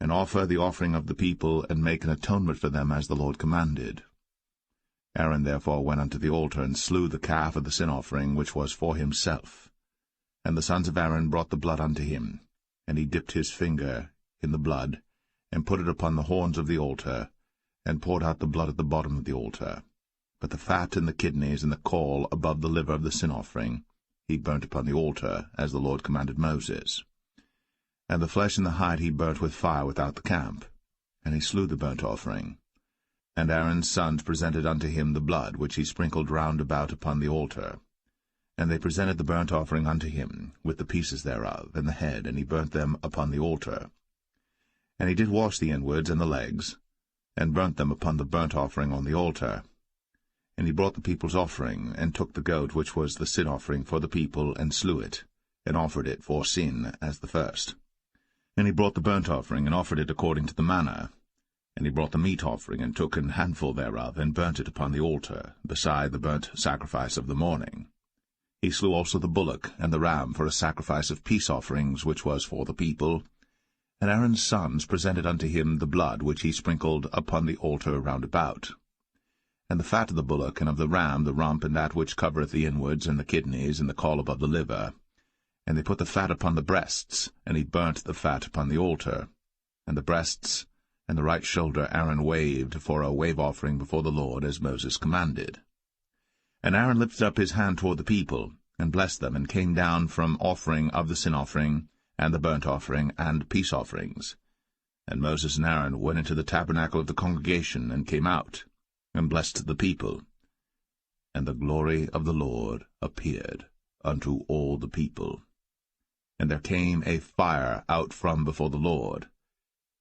And offer the offering of the people, and make an atonement for them, as the Lord commanded. Aaron therefore went unto the altar, and slew the calf of the sin offering, which was for himself. And the sons of Aaron brought the blood unto him, and he dipped his finger in the blood, and put it upon the horns of the altar, and poured out the blood at the bottom of the altar. But the fat and the kidneys and the caul above the liver of the sin offering he burnt upon the altar, as the Lord commanded Moses. And the flesh and the hide he burnt with fire without the camp. And he slew the burnt offering. And Aaron's sons presented unto him the blood, which he sprinkled round about upon the altar. And they presented the burnt offering unto him, with the pieces thereof, and the head, and he burnt them upon the altar. And he did wash the inwards and the legs, and burnt them upon the burnt offering on the altar. And he brought the people's offering, and took the goat which was the sin offering for the people, and slew it, and offered it for sin as the first. And he brought the burnt offering, and offered it according to the manner. And he brought the meat offering, and took an handful thereof, and burnt it upon the altar, beside the burnt sacrifice of the morning. He slew also the bullock and the ram for a sacrifice of peace offerings, which was for the people. And Aaron's sons presented unto him the blood which he sprinkled upon the altar round about. And the fat of the bullock and of the ram, the rump, and that which covereth the inwards, and the kidneys, and the caul above the liver, And they put the fat upon the breasts, and he burnt the fat upon the altar. And the breasts and the right shoulder Aaron waved for a wave offering before the Lord, as Moses commanded. And Aaron lifted up his hand toward the people, and blessed them, and came down from offering of the sin offering, and the burnt offering, and peace offerings. And Moses and Aaron went into the tabernacle of the congregation, and came out, and blessed the people. And the glory of the Lord appeared unto all the people. And there came a fire out from before the Lord,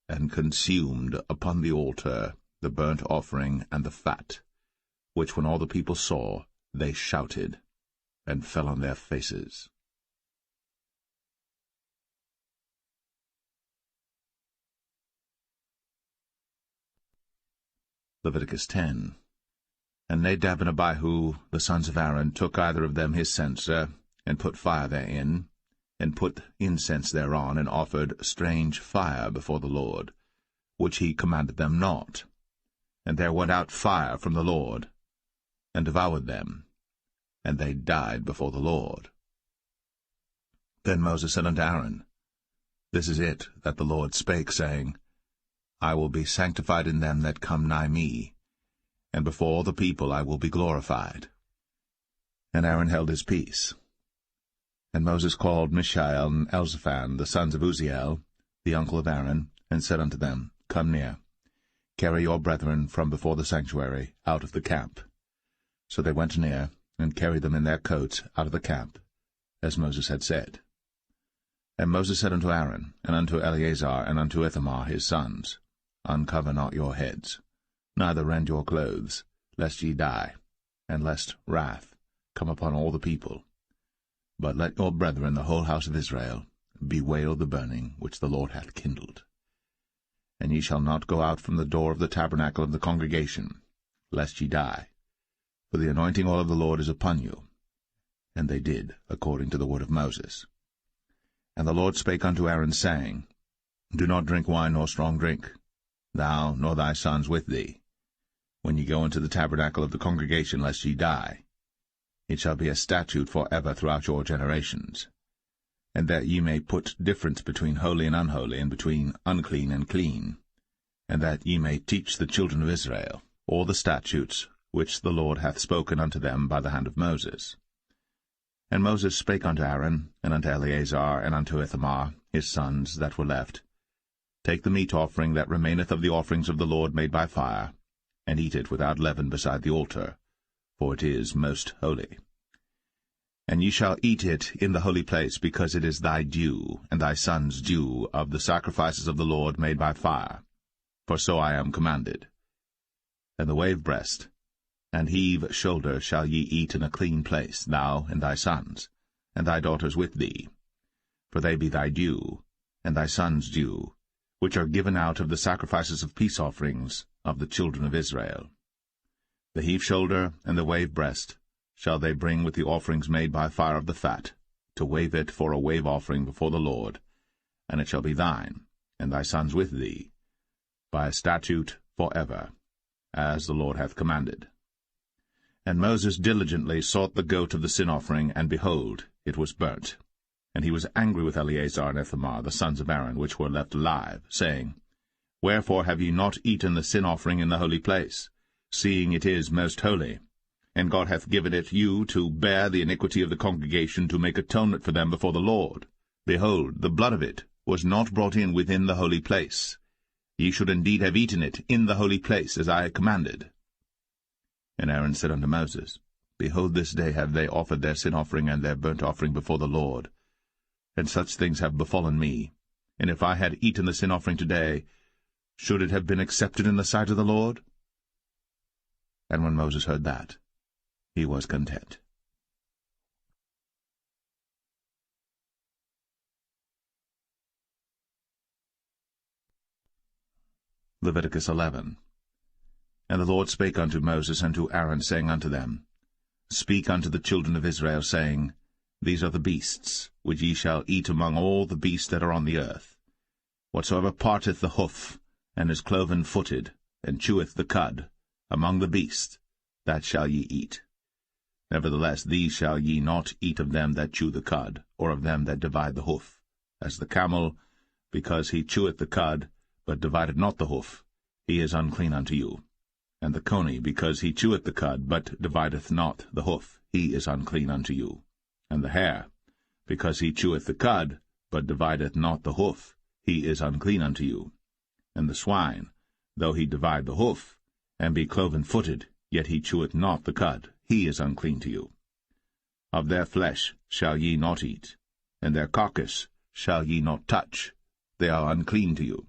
and consumed upon the altar the burnt offering and the fat, which when all the people saw, they shouted, and fell on their faces. Leviticus 10. And Nadab and Abihu, the sons of Aaron, took either of them his censer, and put fire therein, and put incense thereon, and offered strange fire before the Lord, which he commanded them not. And there went out fire from the Lord, and devoured them, and they died before the Lord. Then Moses said unto Aaron, This is it that the Lord spake, saying, I will be sanctified in them that come nigh me, and before all the people I will be glorified. And Aaron held his peace. And Moses called Mishael and Elzaphan, the sons of Uzziel, the uncle of Aaron, and said unto them, Come near, carry your brethren from before the sanctuary out of the camp. So they went near, and carried them in their coats out of the camp, as Moses had said. And Moses said unto Aaron, and unto Eleazar, and unto Ithamar his sons, Uncover not your heads, neither rend your clothes, lest ye die, and lest wrath come upon all the people. But let your brethren, the whole house of Israel, bewail the burning which the Lord hath kindled. And ye shall not go out from the door of the tabernacle of the congregation, lest ye die. For the anointing oil of the Lord is upon you. And they did according to the word of Moses. And the Lord spake unto Aaron, saying, Do not drink wine nor strong drink, thou nor thy sons with thee, when ye go into the tabernacle of the congregation, lest ye die. It shall be a statute for ever throughout your generations. And that ye may put difference between holy and unholy, and between unclean and clean, and that ye may teach the children of Israel all the statutes which the Lord hath spoken unto them by the hand of Moses. And Moses spake unto Aaron, and unto Eleazar, and unto Ithamar, his sons that were left, Take the meat offering that remaineth of the offerings of the Lord made by fire, and eat it without leaven beside the altar, for it is most holy. And ye shall eat it in the holy place, because it is thy due, and thy son's due, of the sacrifices of the Lord made by fire, for so I am commanded. And the wave breast and heave shoulder shall ye eat in a clean place, thou and thy sons, and thy daughters with thee, for they be thy due, and thy son's due, which are given out of the sacrifices of peace offerings of the children of Israel. The heave shoulder and the wave breast shall they bring with the offerings made by fire of the fat, to wave it for a wave offering before the Lord, and it shall be thine, and thy sons with thee, by a statute for ever, as the Lord hath commanded. And Moses diligently sought the goat of the sin offering, and behold, it was burnt. And he was angry with Eleazar and Ithamar, the sons of Aaron, which were left alive, saying, Wherefore have ye not eaten the sin offering in the holy place, seeing it is most holy? And God hath given it you to bear the iniquity of the congregation, to make atonement for them before the Lord. Behold, the blood of it was not brought in within the holy place. Ye should indeed have eaten it in the holy place, as I commanded. And Aaron said unto Moses, Behold, this day have they offered their sin offering and their burnt offering before the Lord. And such things have befallen me. And if I had eaten the sin offering today, should it have been accepted in the sight of the Lord? And when Moses heard that, he was content. Leviticus 11. And the Lord spake unto Moses and to Aaron, saying unto them, Speak unto the children of Israel, saying, These are the beasts, which ye shall eat among all the beasts that are on the earth. Whatsoever parteth the hoof, and is cloven-footed, and cheweth the cud, among the beasts, that shall ye eat. Nevertheless these shall ye not eat of them that chew the cud, or of them that divide the hoof. As the camel, because he cheweth the cud, but divideth not the hoof, he is unclean unto you. And the coney, because he cheweth the cud, but divideth not the hoof, he is unclean unto you. And the hare, because he cheweth the cud, but divideth not the hoof, he is unclean unto you. And the swine, though he divide the hoof, and be cloven-footed, yet he cheweth not the cud, he is unclean to you. Of their flesh shall ye not eat, and their carcass shall ye not touch, they are unclean to you.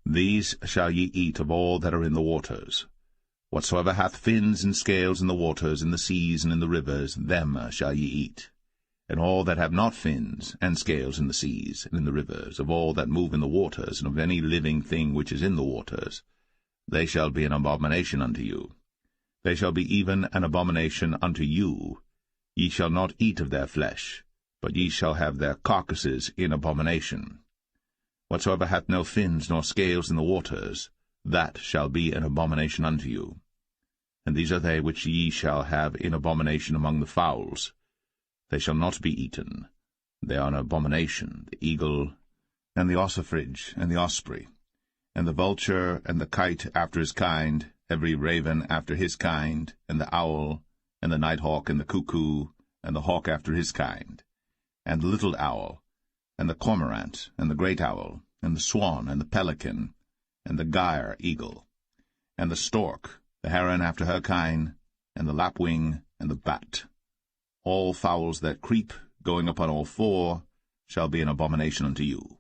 These shall ye eat of all that are in the waters. Whatsoever hath fins and scales in the waters, in the seas, and in the rivers, them shall ye eat. And all that have not fins and scales in the seas, and in the rivers, of all that move in the waters, and of any living thing which is in the waters, they shall be an abomination unto you. They shall be even an abomination unto you. Ye shall not eat of their flesh, but ye shall have their carcasses in abomination. Whatsoever hath no fins nor scales in the waters, that shall be an abomination unto you. And these are they which ye shall have in abomination among the fowls. They shall not be eaten. They are an abomination, the eagle, and the ossifrage, and the osprey, and the vulture, and the kite after his kind, every raven after his kind, and the owl, and the nighthawk, and the cuckoo, and the hawk after his kind, and the little owl, and the cormorant, and the great owl, and the swan, and the pelican, and the gyre eagle, and the stork, the heron after her kind, and the lapwing, and the bat. All fowls that creep, going upon all four, shall be an abomination unto you.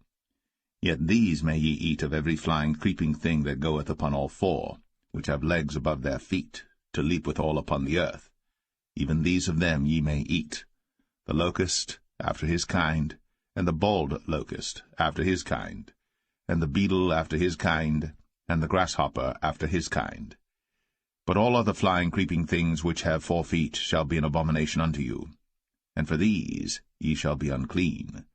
Yet these may ye eat of every flying creeping thing that goeth upon all four, which have legs above their feet, to leap withal upon the earth. Even these of them ye may eat, the locust after his kind, and the bald locust after his kind, and the beetle after his kind, and the grasshopper after his kind. But all other flying creeping things which have 4 feet shall be an abomination unto you, and for these ye shall be unclean.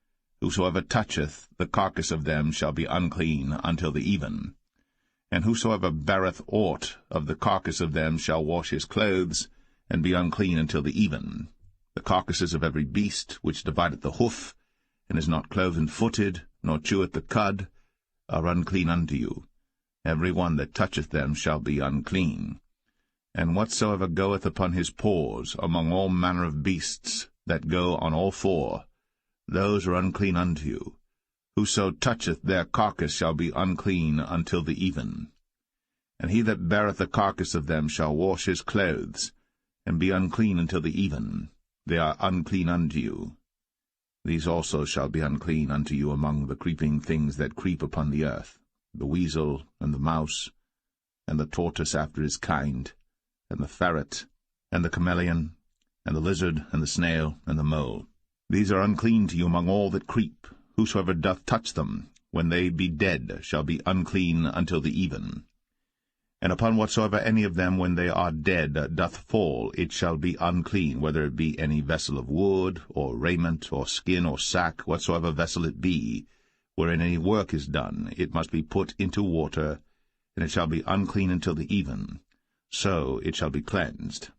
Whosoever toucheth the carcass of them shall be unclean until the even. And whosoever beareth aught of the carcass of them shall wash his clothes, and be unclean until the even. The carcasses of every beast which divideth the hoof, and is not cloven-footed, nor cheweth the cud, are unclean unto you. Every one that toucheth them shall be unclean. And whatsoever goeth upon his paws among all manner of beasts that go on all four, those are unclean unto you. Whoso toucheth their carcass shall be unclean until the even. And he that beareth the carcass of them shall wash his clothes, and be unclean until the even. They are unclean unto you. These also shall be unclean unto you among the creeping things that creep upon the earth, the weasel, and the mouse, and the tortoise after his kind, and the ferret, and the chameleon, and the lizard, and the snail, and the mole. These are unclean to you among all that creep. Whosoever doth touch them, when they be dead, shall be unclean until the even. And upon whatsoever any of them, when they are dead, doth fall, it shall be unclean, whether it be any vessel of wood, or raiment, or skin, or sack, whatsoever vessel it be, wherein any work is done, it must be put into water, and it shall be unclean until the even. So it shall be cleansed.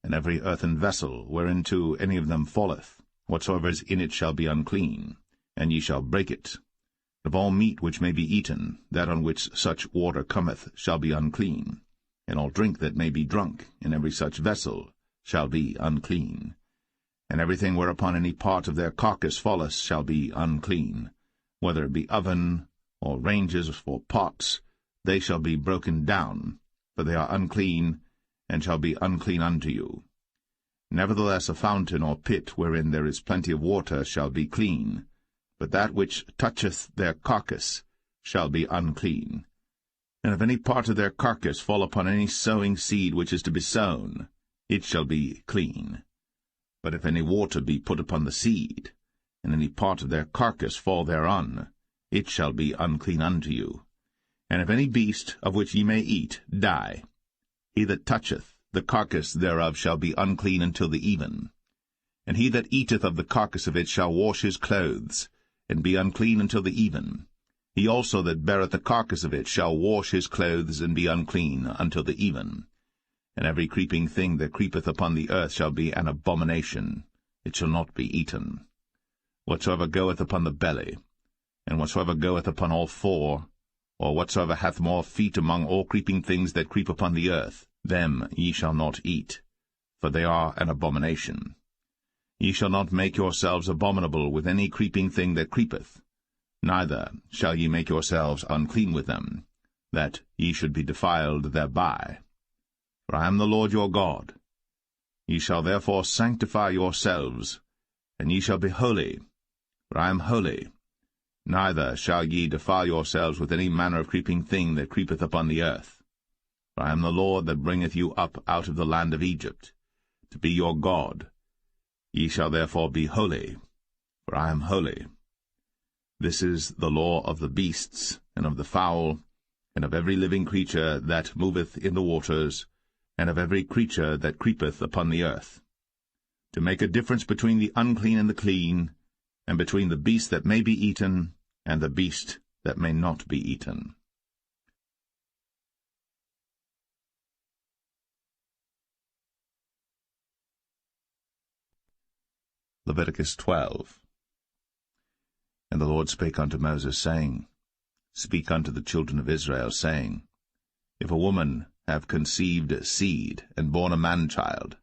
And every earthen vessel, whereinto any of them falleth, whatsoever is in it shall be unclean, and ye shall break it. Of all meat which may be eaten, that on which such water cometh shall be unclean, and all drink that may be drunk in every such vessel shall be unclean. And everything whereupon any part of their carcass falleth shall be unclean, whether it be oven, or ranges, or pots, they shall be broken down, for they are unclean, and shall be unclean unto you. Nevertheless a fountain or pit wherein there is plenty of water shall be clean, but that which toucheth their carcass shall be unclean. And if any part of their carcass fall upon any sowing seed which is to be sown, it shall be clean. But if any water be put upon the seed, and any part of their carcass fall thereon, it shall be unclean unto you. And if any beast, of which ye may eat, die, he that toucheth the carcass thereof shall be unclean until the even. And he that eateth of the carcass of it shall wash his clothes, and be unclean until the even. He also that beareth the carcass of it shall wash his clothes, and be unclean until the even. And every creeping thing that creepeth upon the earth shall be an abomination. It shall not be eaten. Whatsoever goeth upon the belly, and whatsoever goeth upon all four, or whatsoever hath more feet among all creeping things that creep upon the earth, them ye shall not eat, for they are an abomination. Ye shall not make yourselves abominable with any creeping thing that creepeth, neither shall ye make yourselves unclean with them, that ye should be defiled thereby. For I am the Lord your God. Ye shall therefore sanctify yourselves, and ye shall be holy, for I am holy. Neither shall ye defile yourselves with any manner of creeping thing that creepeth upon the earth. For I am the Lord that bringeth you up out of the land of Egypt, to be your God. Ye shall therefore be holy, for I am holy. This is the law of the beasts, and of the fowl, and of every living creature that moveth in the waters, and of every creature that creepeth upon the earth, to make a difference between the unclean and the clean, and between the beast that may be eaten and the beast that may not be eaten. Leviticus 12. And the Lord spake unto Moses, saying, Speak unto the children of Israel, saying, If a woman have conceived seed, and born a man-child,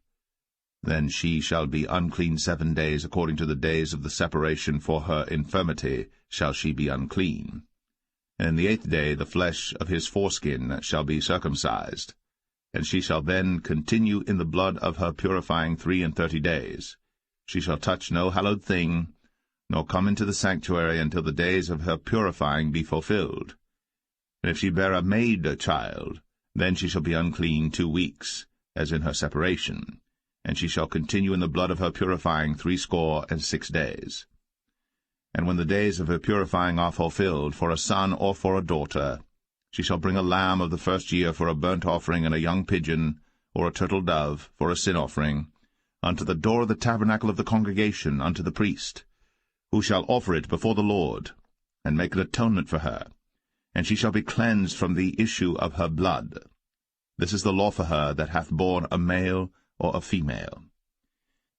then she shall be unclean 7 days, according to the days of the separation for her infirmity shall she be unclean. And in the 8th day the flesh of his foreskin shall be circumcised, and she shall then continue in the blood of her purifying 33 days. She shall touch no hallowed thing, nor come into the sanctuary until the days of her purifying be fulfilled. And if she bear a maid child, then she shall be unclean 2 weeks, as in her separation, and she shall continue in the blood of her purifying 66 days. And when the days of her purifying are fulfilled, for a son or for a daughter, she shall bring a lamb of the first year for a burnt offering, and a young pigeon, or a turtle dove, for a sin offering, unto the door of the tabernacle of the congregation, unto the priest, who shall offer it before the Lord, and make an atonement for her, and she shall be cleansed from the issue of her blood. This is the law for her that hath borne a male or a female.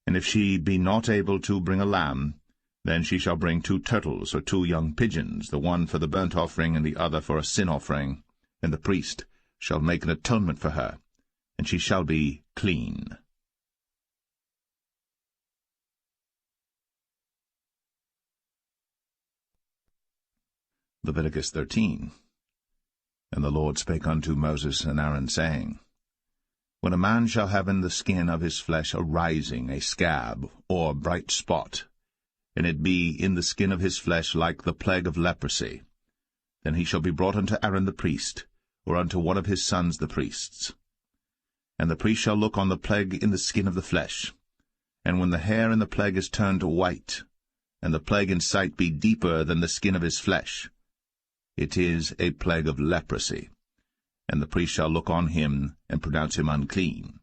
And if she be not able to bring a lamb, then she shall bring 2 turtles or 2 young pigeons, the one for the burnt offering and the other for a sin offering, and the priest shall make an atonement for her, and she shall be clean. Leviticus 13. And the Lord spake unto Moses and Aaron, saying, When a man shall have in the skin of his flesh a rising, a scab, or bright spot, and it be in the skin of his flesh like the plague of leprosy, then he shall be brought unto Aaron the priest, or unto one of his sons the priests. And the priest shall look on the plague in the skin of the flesh, and when the hair in the plague is turned white, and the plague in sight be deeper than the skin of his flesh, it is a plague of leprosy, and the priest shall look on him, and pronounce him unclean.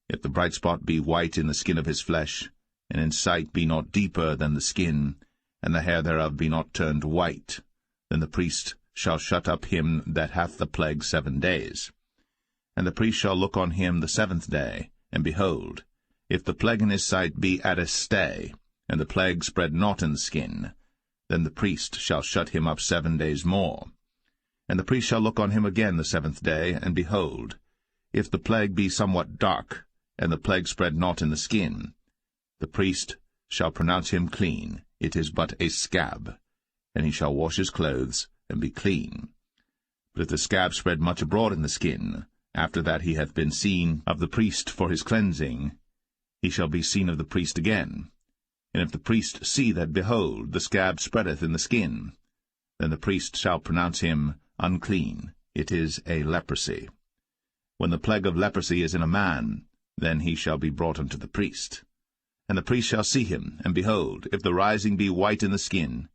If the bright spot be white in the skin of his flesh, and in sight be not deeper than the skin, and the hair thereof be not turned white, then the priest shall shut up him that hath the plague 7 days. And the priest shall look on him the 7th day, and behold, if the plague in his sight be at a stay, and the plague spread not in the skin, then the priest shall shut him up 7 days more. And the priest shall look on him again the 7th day, and behold, if the plague be somewhat dark, and the plague spread not in the skin, the priest shall pronounce him clean. It is but a scab, and he shall wash his clothes, and be clean. But if the scab spread much abroad in the skin, after that he hath been seen of the priest for his cleansing, he shall be seen of the priest again. And if the priest see that, behold, the scab spreadeth in the skin, then the priest shall pronounce him unclean. It is a leprosy. When the plague of leprosy is in a man, then he shall be brought unto the priest. And the priest shall see him, and behold, if the rising be white in the skin,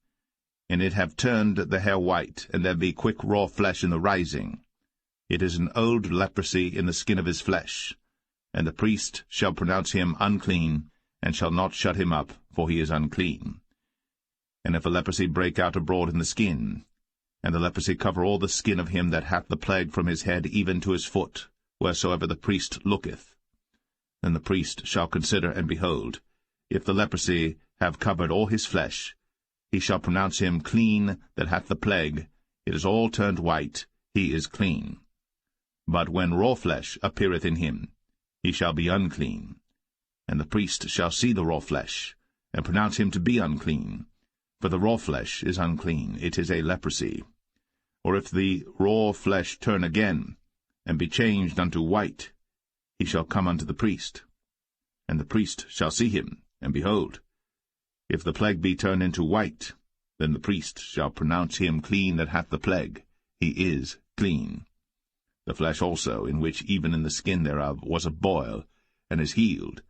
and it have turned the hair white, and there be quick raw flesh in the rising, it is an old leprosy in the skin of his flesh. And the priest shall pronounce him unclean, and shall not shut him up, for he is unclean. And if a leprosy break out abroad in the skin, and the leprosy cover all the skin of him that hath the plague from his head even to his foot, wheresoever the priest looketh. Then the priest shall consider, and behold, if the leprosy have covered all his flesh, he shall pronounce him clean that hath the plague. It is all turned white, he is clean. But when raw flesh appeareth in him, he shall be unclean. And the priest shall see the raw flesh, and pronounce him to be unclean. For the raw flesh is unclean, it is a leprosy. Or if the raw flesh turn again, and be changed unto white, he shall come unto the priest. And the priest shall see him, and behold, if the plague be turned into white, then the priest shall pronounce him clean that hath the plague. He is clean. The flesh also, in which even in the skin thereof was a boil, and is healed,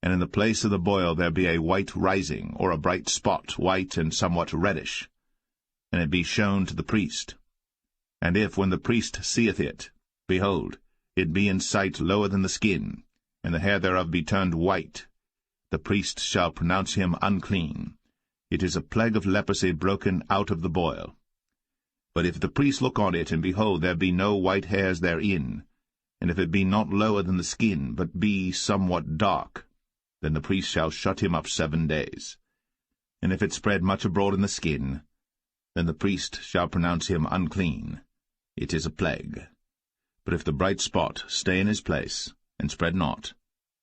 and in the place of the boil there be a white rising, or a bright spot, white and somewhat reddish, and it be shown to the priest. And if, when the priest seeth it, behold, it be in sight lower than the skin, and the hair thereof be turned white, the priest shall pronounce him unclean. It is a plague of leprosy broken out of the boil. But if the priest look on it, and behold, there be no white hairs therein, and if it be not lower than the skin, but be somewhat dark, then the priest shall shut him up 7 days. And if it spread much abroad in the skin, then the priest shall pronounce him unclean. It is a plague. But if the bright spot stay in his place, and spread not,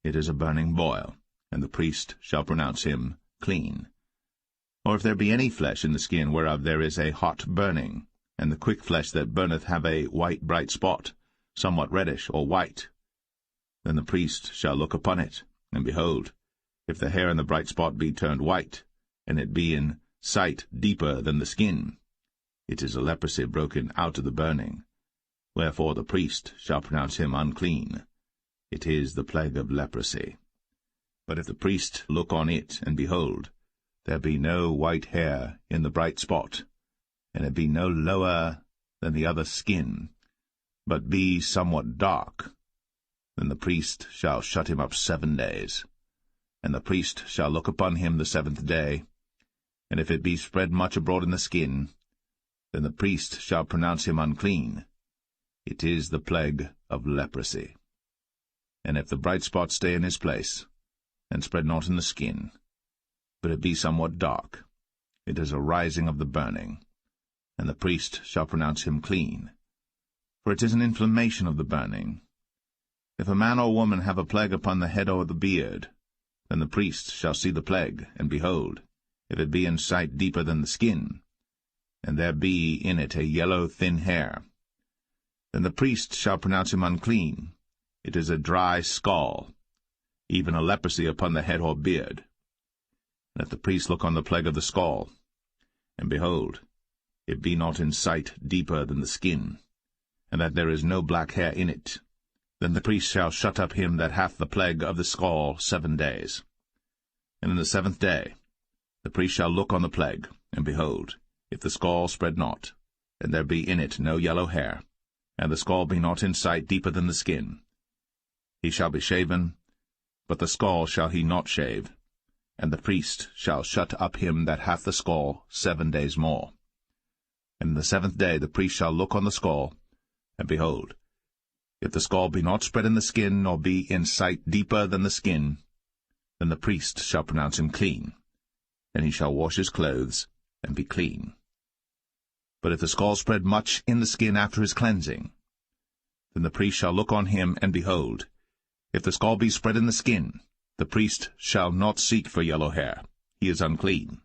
it is a burning boil, and the priest shall pronounce him clean. Or if there be any flesh in the skin whereof there is a hot burning, and the quick flesh that burneth have a white bright spot, somewhat reddish or white, then the priest shall look upon it, and behold, if the hair in the bright spot be turned white, and it be in sight deeper than the skin, it is a leprosy broken out of the burning. Wherefore the priest shall pronounce him unclean. It is the plague of leprosy. But if the priest look on it, and behold, there be no white hair in the bright spot, and it be no lower than the other skin, but be somewhat dark, then the priest shall shut him up 7 days. And the priest shall look upon him the 7th day, and if it be spread much abroad in the skin, then the priest shall pronounce him unclean. It is the plague of leprosy. And if the bright spot stay in his place, and spread not in the skin, but it be somewhat dark, it is a rising of the burning, and the priest shall pronounce him clean. For it is an inflammation of the burning. If a man or woman have a plague upon the head or the beard, then the priest shall see the plague, and behold, if it be in sight deeper than the skin, and there be in it a yellow thin hair, then the priest shall pronounce him unclean. It is a dry scall, even a leprosy upon the head or beard. And if the priest look on the plague of the scall, and behold, it be not in sight deeper than the skin, and that there is no black hair in it, then the priest shall shut up him that hath the plague of the scall 7 days. And in the 7th day the priest shall look on the plague, and behold, if the scall spread not, and there be in it no yellow hair, and the scall be not in sight deeper than the skin, he shall be shaven, but the scall shall he not shave, and the priest shall shut up him that hath the scall 7 days more. And in the 7th day the priest shall look on the scall, and behold, if the scall be not spread in the skin, nor be in sight deeper than the skin, then the priest shall pronounce him clean, and he shall wash his clothes, and be clean. But if the scall spread much in the skin after his cleansing, then the priest shall look on him, and behold, if the scall be spread in the skin, the priest shall not seek for yellow hair, he is unclean.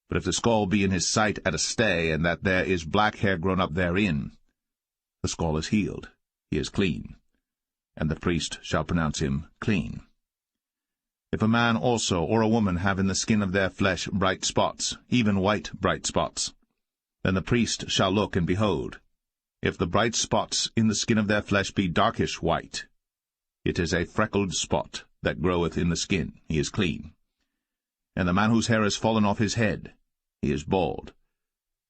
But if the scall be in his sight at a stay, and that there is black hair grown up therein, the scall is healed, he is clean, and the priest shall pronounce him clean. If a man also or a woman have in the skin of their flesh bright spots, even white bright spots, then the priest shall look, and behold, if the bright spots in the skin of their flesh be darkish white, it is a freckled spot that groweth in the skin, he is clean. And the man whose hair is fallen off his head, he is bald,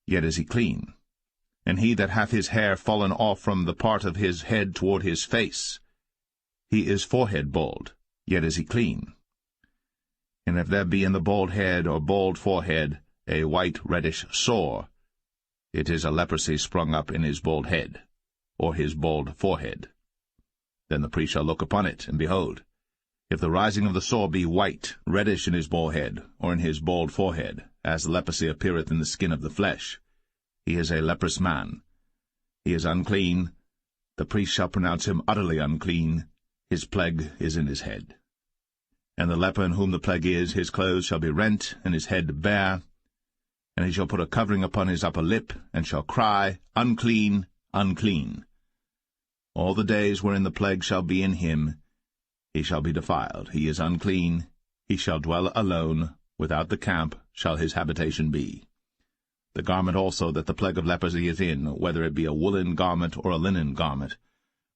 yet is he clean. And he that hath his hair fallen off from the part of his head toward his face, he is forehead bald, yet is he clean. And if there be in the bald head or bald forehead a white reddish sore, it is a leprosy sprung up in his bald head, or his bald forehead. Then the priest shall look upon it, and behold, if the rising of the sore be white, reddish in his bald head, or in his bald forehead, as leprosy appeareth in the skin of the flesh, he is a leprous man. He is unclean. The priest shall pronounce him utterly unclean. His plague is in his head. And the leper in whom the plague is, his clothes shall be rent, and his head bare, and he shall put a covering upon his upper lip, and shall cry, Unclean, unclean. All the days wherein the plague shall be in him, he shall be defiled. He is unclean. He shall dwell alone. Without the camp shall his habitation be. The garment also that the plague of leprosy is in, whether it be a woolen garment or a linen garment,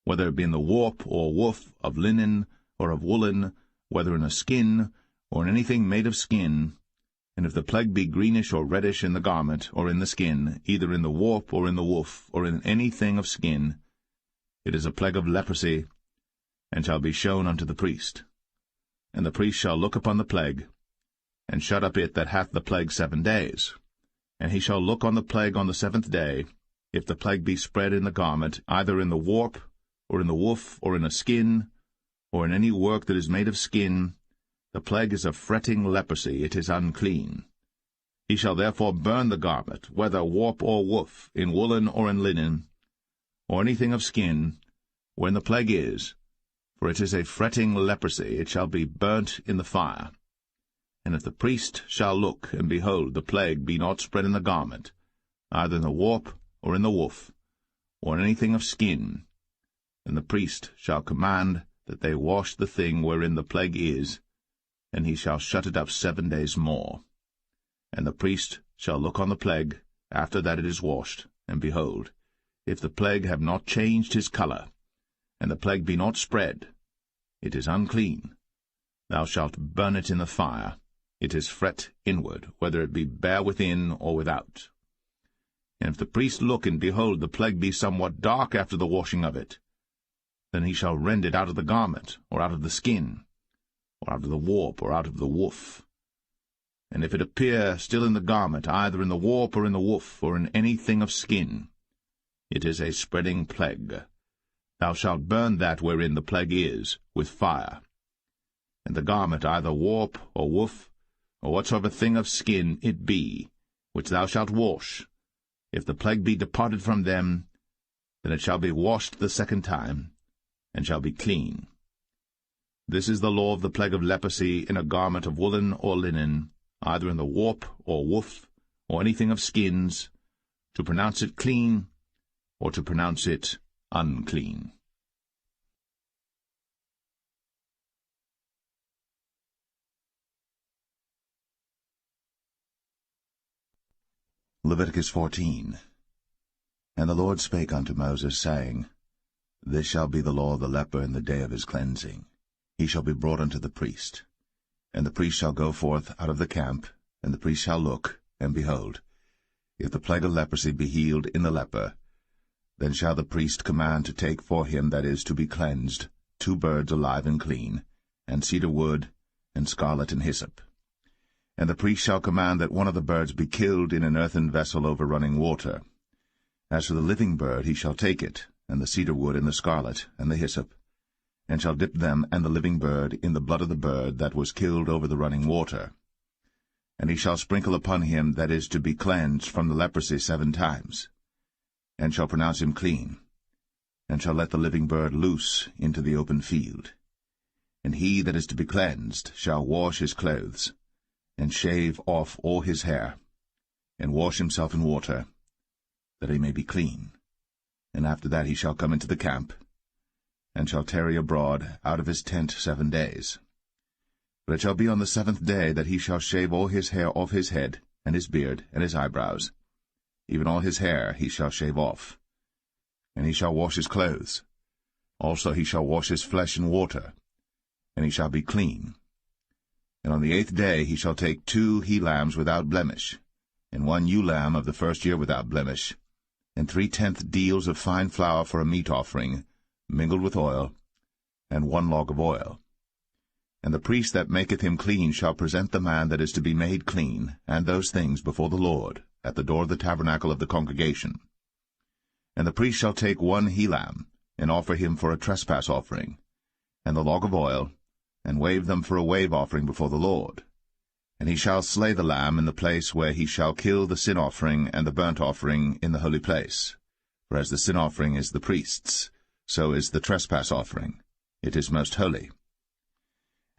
whether it be in the warp or woof of linen or of woolen, whether in a skin or in anything made of skin, and if the plague be greenish or reddish in the garment or in the skin, either in the warp or in the woof or in anything of skin, it is a plague of leprosy, and shall be shown unto the priest. And the priest shall look upon the plague, and shut up it that hath the plague 7 days. And he shall look on the plague on the 7th day. If the plague be spread in the garment, either in the warp, or in the woof, or in a skin, or in any work that is made of skin, the plague is a fretting leprosy, it is unclean. He shall therefore burn the garment, whether warp or woof, in woolen or in linen, or anything of skin, wherein the plague is, for it is a fretting leprosy, it shall be burnt in the fire. And if the priest shall look, and behold, the plague be not spread in the garment, either in the warp or in the woof, or in anything of skin, then the priest shall command that they wash the thing wherein the plague is, and he shall shut it up 7 days more. And the priest shall look on the plague, after that it is washed, and behold, if the plague have not changed his colour, and the plague be not spread, it is unclean. Thou shalt burn it in the fire. It is fret inward, whether it be bare within or without. And if the priest look, and behold, the plague be somewhat dark after the washing of it, then he shall rend it out of the garment, or out of the skin, or out of the warp, or out of the woof. And if it appear still in the garment, either in the warp or in the woof, or in anything of skin, it is a spreading plague. Thou shalt burn that wherein the plague is, with fire. And the garment, either warp or woof, or whatsoever thing of skin it be, which thou shalt wash, if the plague be departed from them, then it shall be washed the 2nd time, and shall be clean. This is the law of the plague of leprosy in a garment of woolen or linen, either in the warp or woof, or anything of skins, to pronounce it clean, or to pronounce it unclean. Leviticus 14. And the Lord spake unto Moses, saying, This shall be the law of the leper in the day of his cleansing. He shall be brought unto the priest. And the priest shall go forth out of the camp, and the priest shall look, and behold, if the plague of leprosy be healed in the leper, then shall the priest command to take for him that is to be cleansed 2 birds alive and clean, and cedar wood, and scarlet and hyssop. And the priest shall command that one of the birds be killed in an earthen vessel over running water. As for the living bird, he shall take it, and the cedar wood, and the scarlet, and the hyssop, and shall dip them and the living bird in the blood of the bird that was killed over the running water. And he shall sprinkle upon him that is to be cleansed from the leprosy 7 times, and shall pronounce him clean, and shall let the living bird loose into the open field. And he that is to be cleansed shall wash his clothes, and shave off all his hair, and wash himself in water, that he may be clean. And after that he shall come into the camp, and shall tarry abroad out of his tent 7 days. But it shall be on the 7th day that he shall shave all his hair off his head, and his beard, and his eyebrows. Even all his hair he shall shave off. And he shall wash his clothes. Also he shall wash his flesh in water, and he shall be clean. And on the 8th day he shall take 2 he-lambs without blemish, and 1 ewe-lamb of the 1st year without blemish, and 3/10 deals of fine flour for a meat offering, mingled with oil, and 1 log of oil. And the priest that maketh him clean shall present the man that is to be made clean, and those things before the Lord, at the door of the tabernacle of the congregation. And the priest shall take 1 he-lamb, and offer him for a trespass offering, and the log of oil, and wave them for a wave offering before the Lord. And he shall slay the lamb in the place where he shall kill the sin offering and the burnt offering in the holy place. For as the sin offering is the priest's, so is the trespass offering. It is most holy.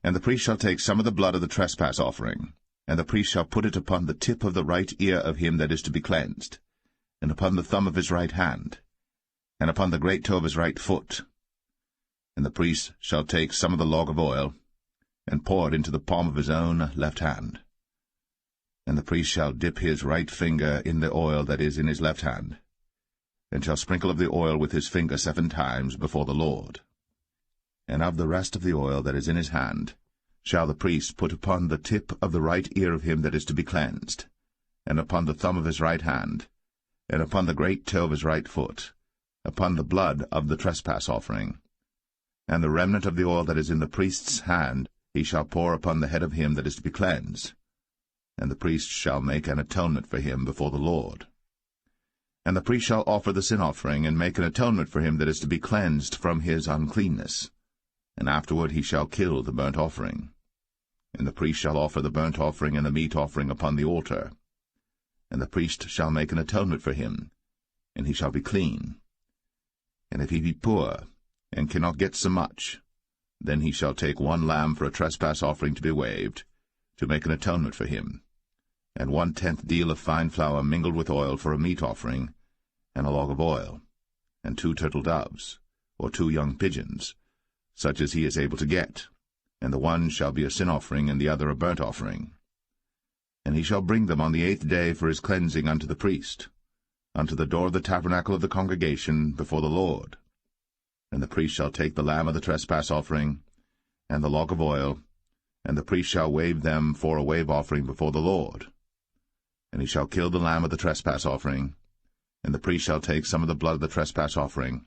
And the priest shall take some of the blood of the trespass offering, and the priest shall put it upon the tip of the right ear of him that is to be cleansed, and upon the thumb of his right hand, and upon the great toe of his right foot. And the priest shall take some of the log of oil, and pour it into the palm of his own left hand. And the priest shall dip his right finger in the oil that is in his left hand, and shall sprinkle of the oil with his finger 7 times before the Lord. And of the rest of the oil that is in his hand shall the priest put upon the tip of the right ear of him that is to be cleansed, and upon the thumb of his right hand, and upon the great toe of his right foot, upon the blood of the trespass offering. And the remnant of the oil that is in the priest's hand he shall pour upon the head of him that is to be cleansed, and the priest shall make an atonement for him before the Lord. And the priest shall offer the sin offering, and make an atonement for him that is to be cleansed from his uncleanness, and afterward he shall kill the burnt offering. And the priest shall offer the burnt offering and the meat offering upon the altar. And the priest shall make an atonement for him, and he shall be clean. And if he be poor, and cannot get so much, then he shall take 1 lamb for a trespass offering to be waved, to make an atonement for him, and 1/10 deal of fine flour mingled with oil for a meat offering, and a log of oil, and 2 turtle doves, or 2 young pigeons, such as he is able to get, and the one shall be a sin offering, and the other a burnt offering. And he shall bring them on the 8th day for his cleansing unto the priest, unto the door of the tabernacle of the congregation before the Lord. And the priest shall take the lamb of the trespass offering, and the log of oil, and the priest shall wave them for a wave offering before the Lord. And he shall kill the lamb of the trespass offering, and the priest shall take some of the blood of the trespass offering,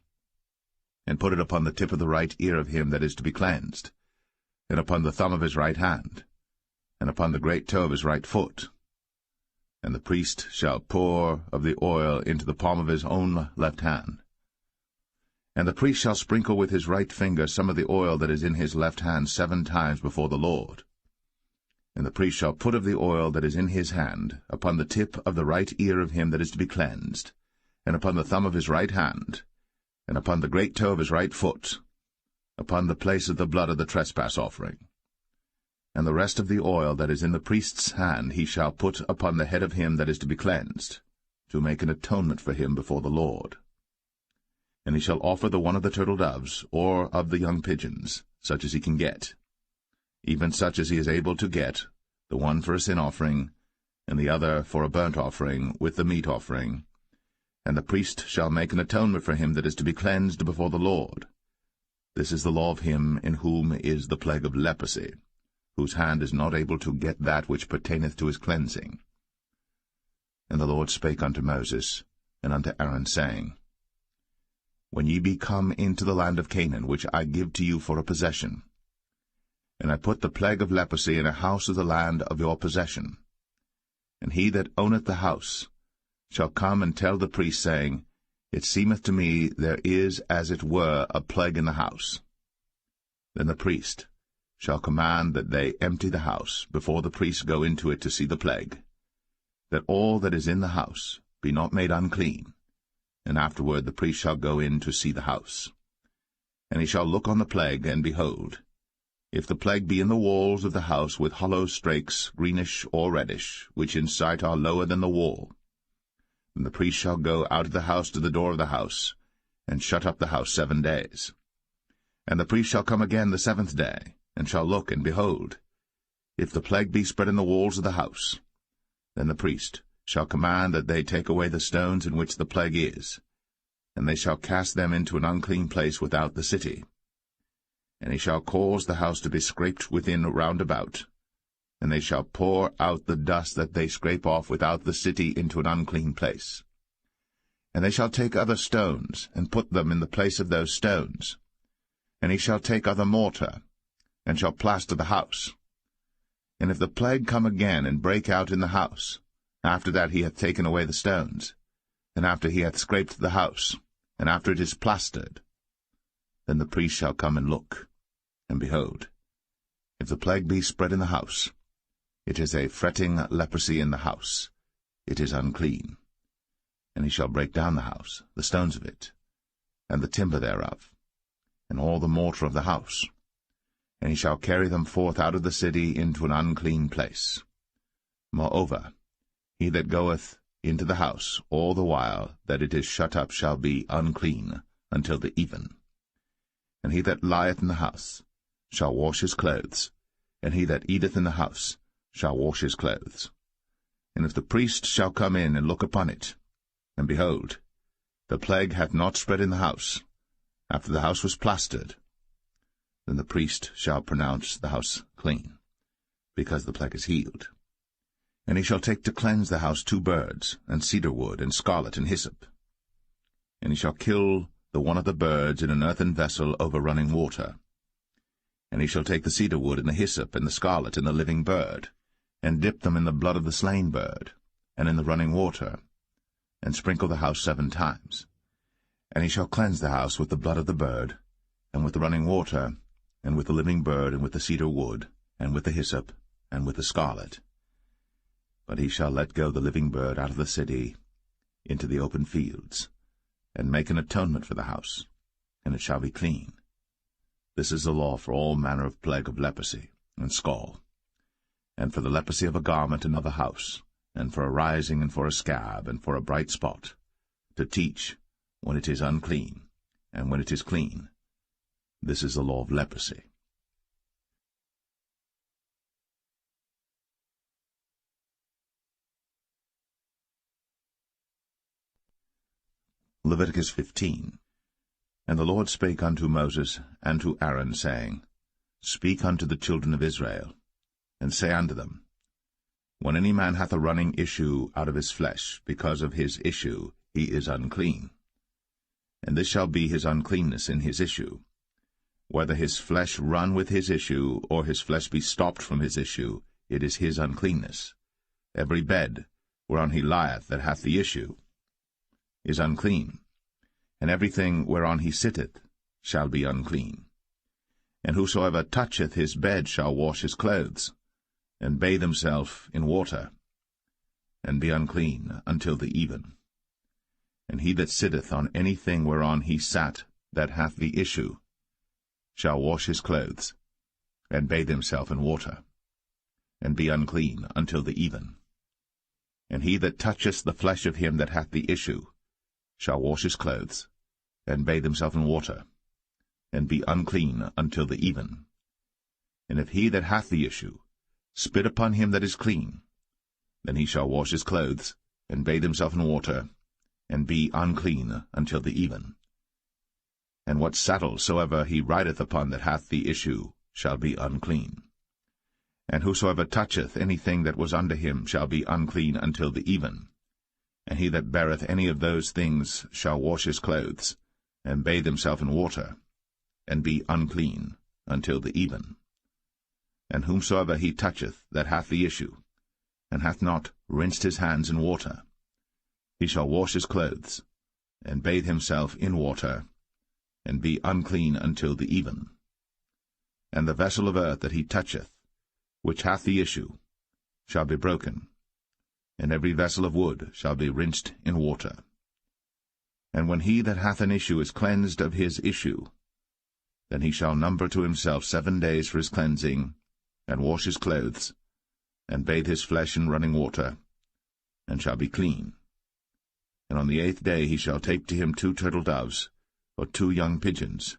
and put it upon the tip of the right ear of him that is to be cleansed, and upon the thumb of his right hand, and upon the great toe of his right foot. And the priest shall pour of the oil into the palm of his own left hand. And the priest shall sprinkle with his right finger some of the oil that is in his left hand 7 times before the Lord. And the priest shall put of the oil that is in his hand upon the tip of the right ear of him that is to be cleansed, and upon the thumb of his right hand, and upon the great toe of his right foot, upon the place of the blood of the trespass offering. And the rest of the oil that is in the priest's hand he shall put upon the head of him that is to be cleansed, to make an atonement for him before the Lord. And he shall offer the one of the turtle doves, or of the young pigeons, such as he can get, even such as he is able to get, the one for a sin offering, and the other for a burnt offering, with the meat offering. And the priest shall make an atonement for him that is to be cleansed before the Lord. This is the law of him in whom is the plague of leprosy, whose hand is not able to get that which pertaineth to his cleansing. And the Lord spake unto Moses and unto Aaron, saying, When ye be come into the land of Canaan, which I give to you for a possession, and I put the plague of leprosy in a house of the land of your possession, and he that owneth the house shall come and tell the priest, saying, It seemeth to me there is as it were a plague in the house. Then the priest shall command that they empty the house before the priests go into it to see the plague, that all that is in the house be not made unclean. And afterward the priest shall go in to see the house. And he shall look on the plague, and behold, if the plague be in the walls of the house with hollow strakes, greenish or reddish, which in sight are lower than the wall, then the priest shall go out of the house to the door of the house, and shut up the house 7 days. And the priest shall come again the 7th day, and shall look, and behold, if the plague be spread in the walls of the house, then the priest shall command that they take away the stones in which the plague is, and they shall cast them into an unclean place without the city. And he shall cause the house to be scraped within round about, and they shall pour out the dust that they scrape off without the city into an unclean place. And they shall take other stones, and put them in the place of those stones. And he shall take other mortar, and shall plaster the house. And if the plague come again, and break out in the house, after that he hath taken away the stones, and after he hath scraped the house, and after it is plastered, Then the priest shall come and look, and behold, if the plague be spread in the house, it is a fretting leprosy in the house, it is unclean. And he shall break down the house, the stones of it, and the timber thereof, and all the mortar of the house, and he shall carry them forth out of the city into an unclean place. Moreover, he that goeth into the house all the while that it is shut up shall be unclean until the even. And he that lieth in the house shall wash his clothes, and he that eateth in the house shall wash his clothes. And if the priest shall come in and look upon it, and behold, the plague hath not spread in the house, after the house was plastered, then the priest shall pronounce the house clean, because the plague is healed. And he shall take to cleanse the house 2 birds, and cedar wood, and scarlet, and hyssop. And he shall kill the one of the birds in an earthen vessel over running water. And he shall take the cedar wood, and the hyssop, and the scarlet, and the living bird, and dip them in the blood of the slain bird, and in the running water, and sprinkle the house 7 times. And he shall cleanse the house with the blood of the bird, and with the running water, and with the living bird, and with the cedar wood, and with the hyssop, and with the scarlet. But he shall let go the living bird out of the city into the open fields, and make an atonement for the house, and it shall be clean. This is the law for all manner of plague of leprosy and scall, and for the leprosy of a garment and of a house, and for a rising and for a scab, and for a bright spot, to teach when it is unclean, and when it is clean. This is the law of leprosy. Leviticus 15. And the Lord spake unto Moses and to Aaron, saying, Speak unto the children of Israel, and say unto them, When any man hath a running issue out of his flesh, because of his issue he is unclean. And this shall be his uncleanness in his issue, whether his flesh run with his issue, or his flesh be stopped from his issue, it is his uncleanness. Every bed whereon he lieth that hath the issue is unclean, and everything whereon he sitteth shall be unclean. And whosoever toucheth his bed shall wash his clothes, and bathe himself in water, and be unclean until the even. And he that sitteth on any thing whereon he sat that hath the issue shall wash his clothes, and bathe himself in water, and be unclean until the even. And he that toucheth the flesh of him that hath the issue shall wash his clothes, and bathe himself in water, and be unclean until the even. And if he that hath the issue spit upon him that is clean, then he shall wash his clothes, and bathe himself in water, and be unclean until the even. And what saddle soever he rideth upon that hath the issue shall be unclean. And whosoever toucheth anything that was under him shall be unclean until the even. And he that beareth any of those things shall wash his clothes, and bathe himself in water, and be unclean until the even. And whomsoever he toucheth that hath the issue, and hath not rinsed his hands in water, he shall wash his clothes, and bathe himself in water, and be unclean until the even. And the vessel of earth that he toucheth, which hath the issue, shall be broken, and every vessel of wood shall be rinsed in water. And when he that hath an issue is cleansed of his issue, then he shall number to himself 7 days for his cleansing, and wash his clothes, and bathe his flesh in running water, and shall be clean. And on the 8th day he shall take to him 2 turtle doves, or 2 young pigeons,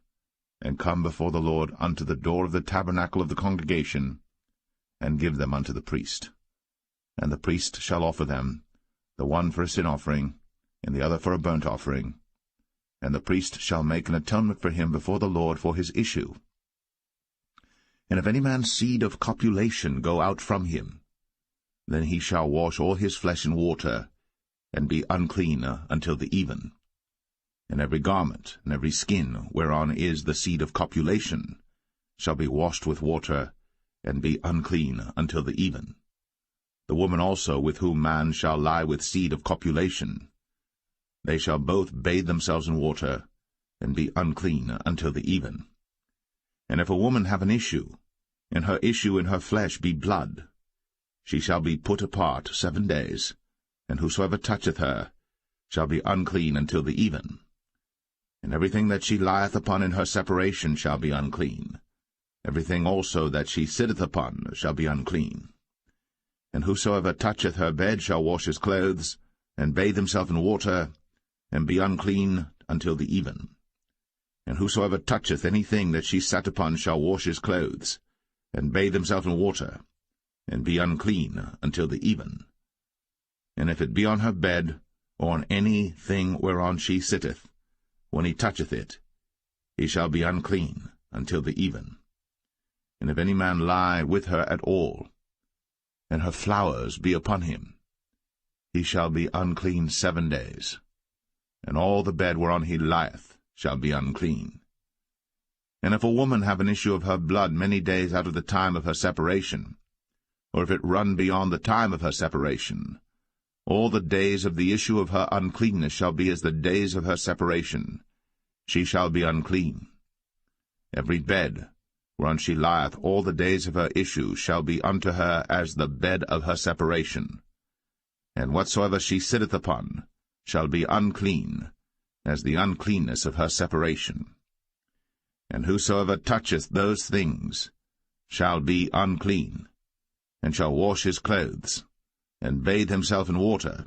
and come before the Lord unto the door of the tabernacle of the congregation, and give them unto the priest. And the priest shall offer them, the one for a sin offering, and the other for a burnt offering. And the priest shall make an atonement for him before the Lord for his issue. And if any man's seed of copulation go out from him, then he shall wash all his flesh in water, and be unclean until the even. And every garment and every skin whereon is the seed of copulation shall be washed with water, and be unclean until the even. The woman also with whom man shall lie with seed of copulation, they shall both bathe themselves in water, and be unclean until the even. And if a woman have an issue, and her issue in her flesh be blood, she shall be put apart 7 days, and whosoever toucheth her shall be unclean until the even. And everything that she lieth upon in her separation shall be unclean. Everything also that she sitteth upon shall be unclean. And whosoever toucheth her bed shall wash his clothes, and bathe himself in water, and be unclean until the even. And whosoever toucheth anything that she sat upon shall wash his clothes, and bathe himself in water, and be unclean until the even. And if it be on her bed, or on any thing whereon she sitteth, when he toucheth it, he shall be unclean until the even. And if any man lie with her at all, and her flowers be upon him, he shall be unclean 7 days, and all the bed whereon he lieth shall be unclean. And if a woman have an issue of her blood many days out of the time of her separation, or if it run beyond the time of her separation, all the days of the issue of her uncleanness shall be as the days of her separation. She shall be unclean. Every bed whereon she lieth all the days of her issue shall be unto her as the bed of her separation. And whatsoever she sitteth upon shall be unclean, as the uncleanness of her separation. And whosoever toucheth those things shall be unclean, and shall wash his clothes, and bathe himself in water,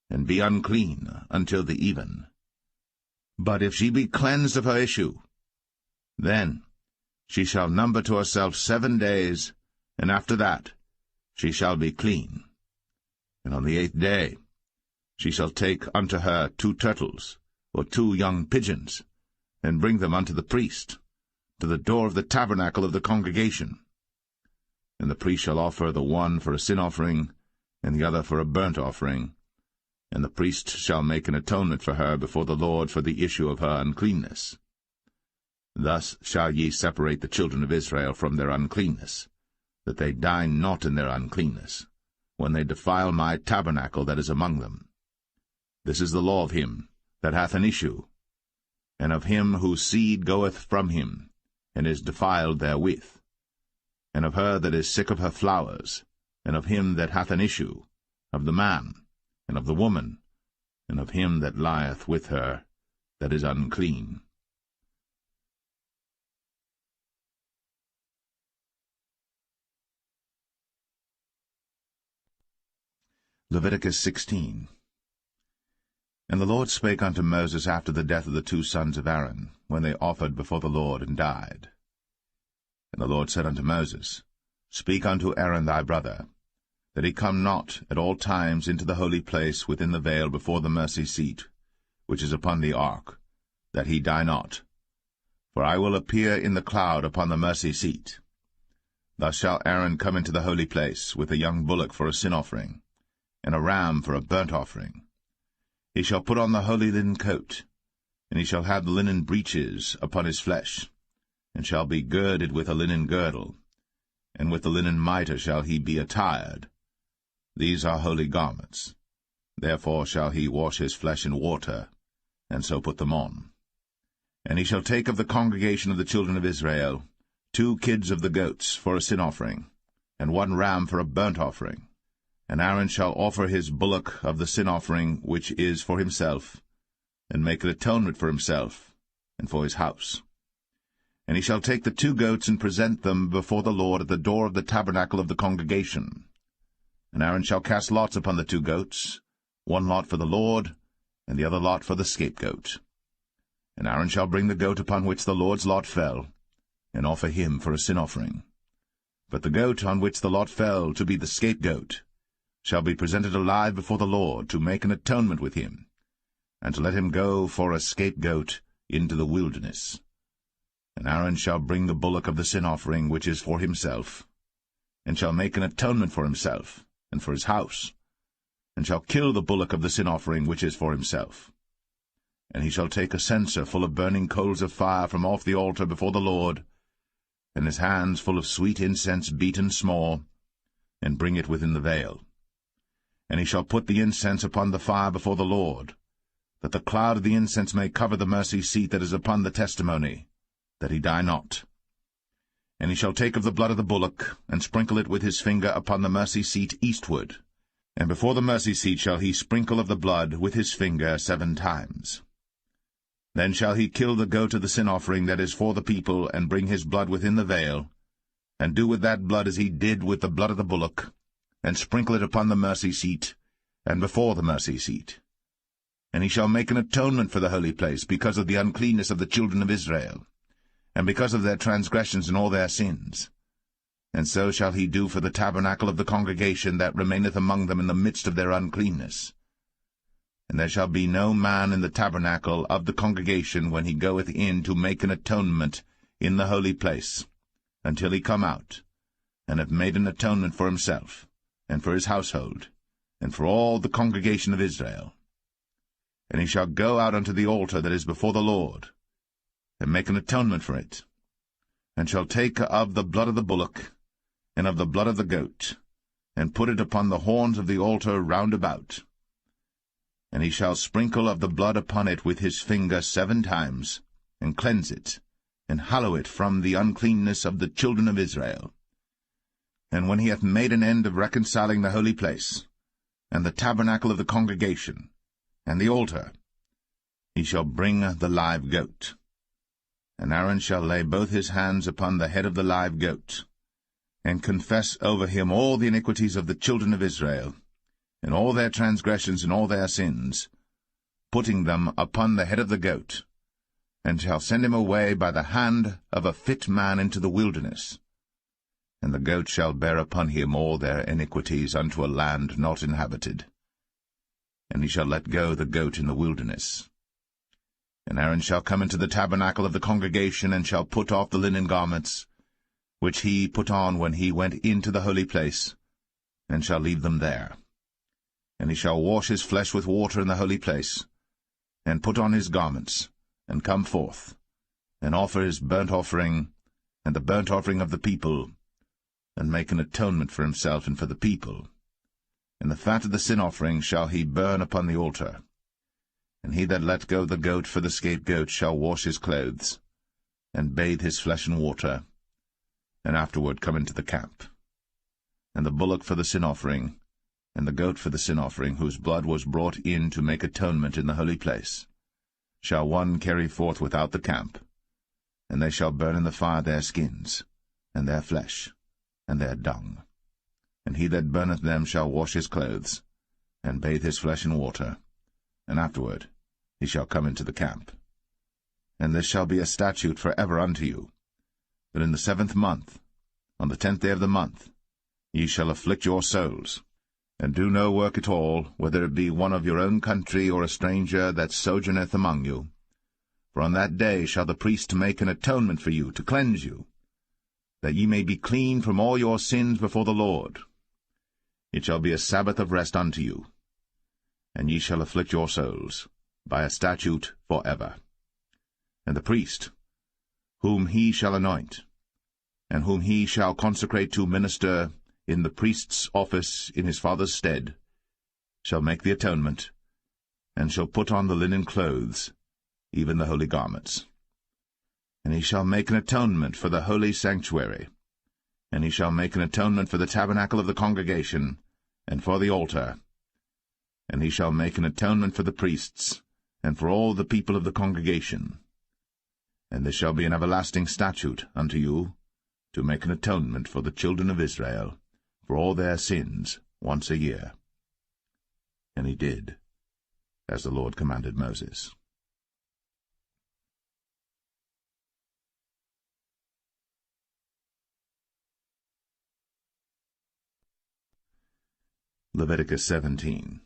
and be unclean until the even. But if she be cleansed of her issue, then she shall number to herself 7 days, and after that she shall be clean. And on the 8th day she shall take unto her 2 turtles, or 2 young pigeons, and bring them unto the priest, to the door of the tabernacle of the congregation. And the priest shall offer the one for a sin offering, and the other for a burnt offering, and the priest shall make an atonement for her before the Lord for the issue of her uncleanness. Thus shall ye separate the children of Israel from their uncleanness, that they die not in their uncleanness, when they defile my tabernacle that is among them. This is the law of him that hath an issue, and of him whose seed goeth from him, and is defiled therewith, and of her that is sick of her flowers, and of him that hath an issue, of the man, and of the woman, and of him that lieth with her, that is unclean. Leviticus 16. And the Lord spake unto Moses after the death of the 2 sons of Aaron, when they offered before the Lord and died. And the Lord said unto Moses, Speak unto Aaron thy brother, that he come not at all times into the holy place within the veil before the mercy seat, which is upon the ark, that he die not. For I will appear in the cloud upon the mercy seat. Thus shall Aaron come into the holy place, with a young bullock for a sin offering, and a ram for a burnt offering. He shall put on the holy linen coat, and he shall have the linen breeches upon his flesh, and shall be girded with a linen girdle, and with the linen mitre shall he be attired. These are holy garments. Therefore shall he wash his flesh in water, and so put them on. And he shall take of the congregation of the children of Israel 2 kids of the goats for a sin offering, and 1 ram for a burnt offering. And Aaron shall offer his bullock of the sin offering which is for himself, and make an atonement for himself, and for his house. And he shall take the 2 goats and present them before the Lord at the door of the tabernacle of the congregation. And Aaron shall cast lots upon the 2 goats, 1 lot for the Lord, and the other lot for the scapegoat. And Aaron shall bring the goat upon which the Lord's lot fell, and offer him for a sin offering. But the goat on which the lot fell to be the scapegoat shall be presented alive before the Lord, to make an atonement with him, and to let him go for a scapegoat into the wilderness. And Aaron shall bring the bullock of the sin offering which is for himself, and shall make an atonement for himself, and for his house, and shall kill the bullock of the sin offering which is for himself. And he shall take a censer full of burning coals of fire from off the altar before the Lord, and his hands full of sweet incense beaten small, and bring it within the veil. And he shall put the incense upon the fire before the Lord, that the cloud of the incense may cover the mercy seat that is upon the testimony, that he die not. And he shall take of the blood of the bullock, and sprinkle it with his finger upon the mercy seat eastward, and before the mercy seat shall he sprinkle of the blood with his finger 7 times. Then shall he kill the goat of the sin offering that is for the people, and bring his blood within the veil, and do with that blood as he did with the blood of the bullock, and sprinkle it upon the mercy seat, and before the mercy seat. And he shall make an atonement for the holy place, because of the uncleanness of the children of Israel, and because of their transgressions and all their sins. And so shall he do for the tabernacle of the congregation that remaineth among them in the midst of their uncleanness. And there shall be no man in the tabernacle of the congregation when he goeth in to make an atonement in the holy place, until he come out, and have made an atonement for himself, and for his household, and for all the congregation of Israel. And he shall go out unto the altar that is before the Lord, and make an atonement for it, and shall take of the blood of the bullock, and of the blood of the goat, and put it upon the horns of the altar round about. And he shall sprinkle of the blood upon it with his finger 7 times, and cleanse it, and hallow it from the uncleanness of the children of Israel. And when he hath made an end of reconciling the holy place, and the tabernacle of the congregation, and the altar, he shall bring the live goat. And Aaron shall lay both his hands upon the head of the live goat, and confess over him all the iniquities of the children of Israel, and all their transgressions and all their sins, putting them upon the head of the goat, and shall send him away by the hand of a fit man into the wilderness. And the goat shall bear upon him all their iniquities unto a land not inhabited. And he shall let go the goat in the wilderness. And Aaron shall come into the tabernacle of the congregation, and shall put off the linen garments, which he put on when he went into the holy place, and shall leave them there. And he shall wash his flesh with water in the holy place, and put on his garments, and come forth, and offer his burnt offering, and the burnt offering of the people, and make an atonement for himself and for the people. And the fat of the sin offering shall he burn upon the altar. And he that let go the goat for the scapegoat shall wash his clothes, and bathe his flesh in water, and afterward come into the camp. And the bullock for the sin offering, and the goat for the sin offering, whose blood was brought in to make atonement in the holy place, shall one carry forth without the camp, and they shall burn in the fire their skins, and their flesh, and their dung. And he that burneth them shall wash his clothes, and bathe his flesh in water, and afterward he shall come into the camp. And this shall be a statute for ever unto you, that in the 7th month, on the 10th day of the month, ye shall afflict your souls, and do no work at all, whether it be one of your own country or a stranger that sojourneth among you. For on that day shall the priest make an atonement for you, to cleanse you, that ye may be clean from all your sins before the Lord. It shall be a Sabbath of rest unto you, and ye shall afflict your souls, by a statute for ever. And the priest, whom he shall anoint, and whom he shall consecrate to minister in the priest's office in his father's stead, shall make the atonement, and shall put on the linen clothes, even the holy garments. And he shall make an atonement for the holy sanctuary, and he shall make an atonement for the tabernacle of the congregation, and for the altar. And he shall make an atonement for the priests, and for all the people of the congregation. And this shall be an everlasting statute unto you, to make an atonement for the children of Israel, for all their sins, once a year. And he did, as the Lord commanded Moses. Leviticus 17.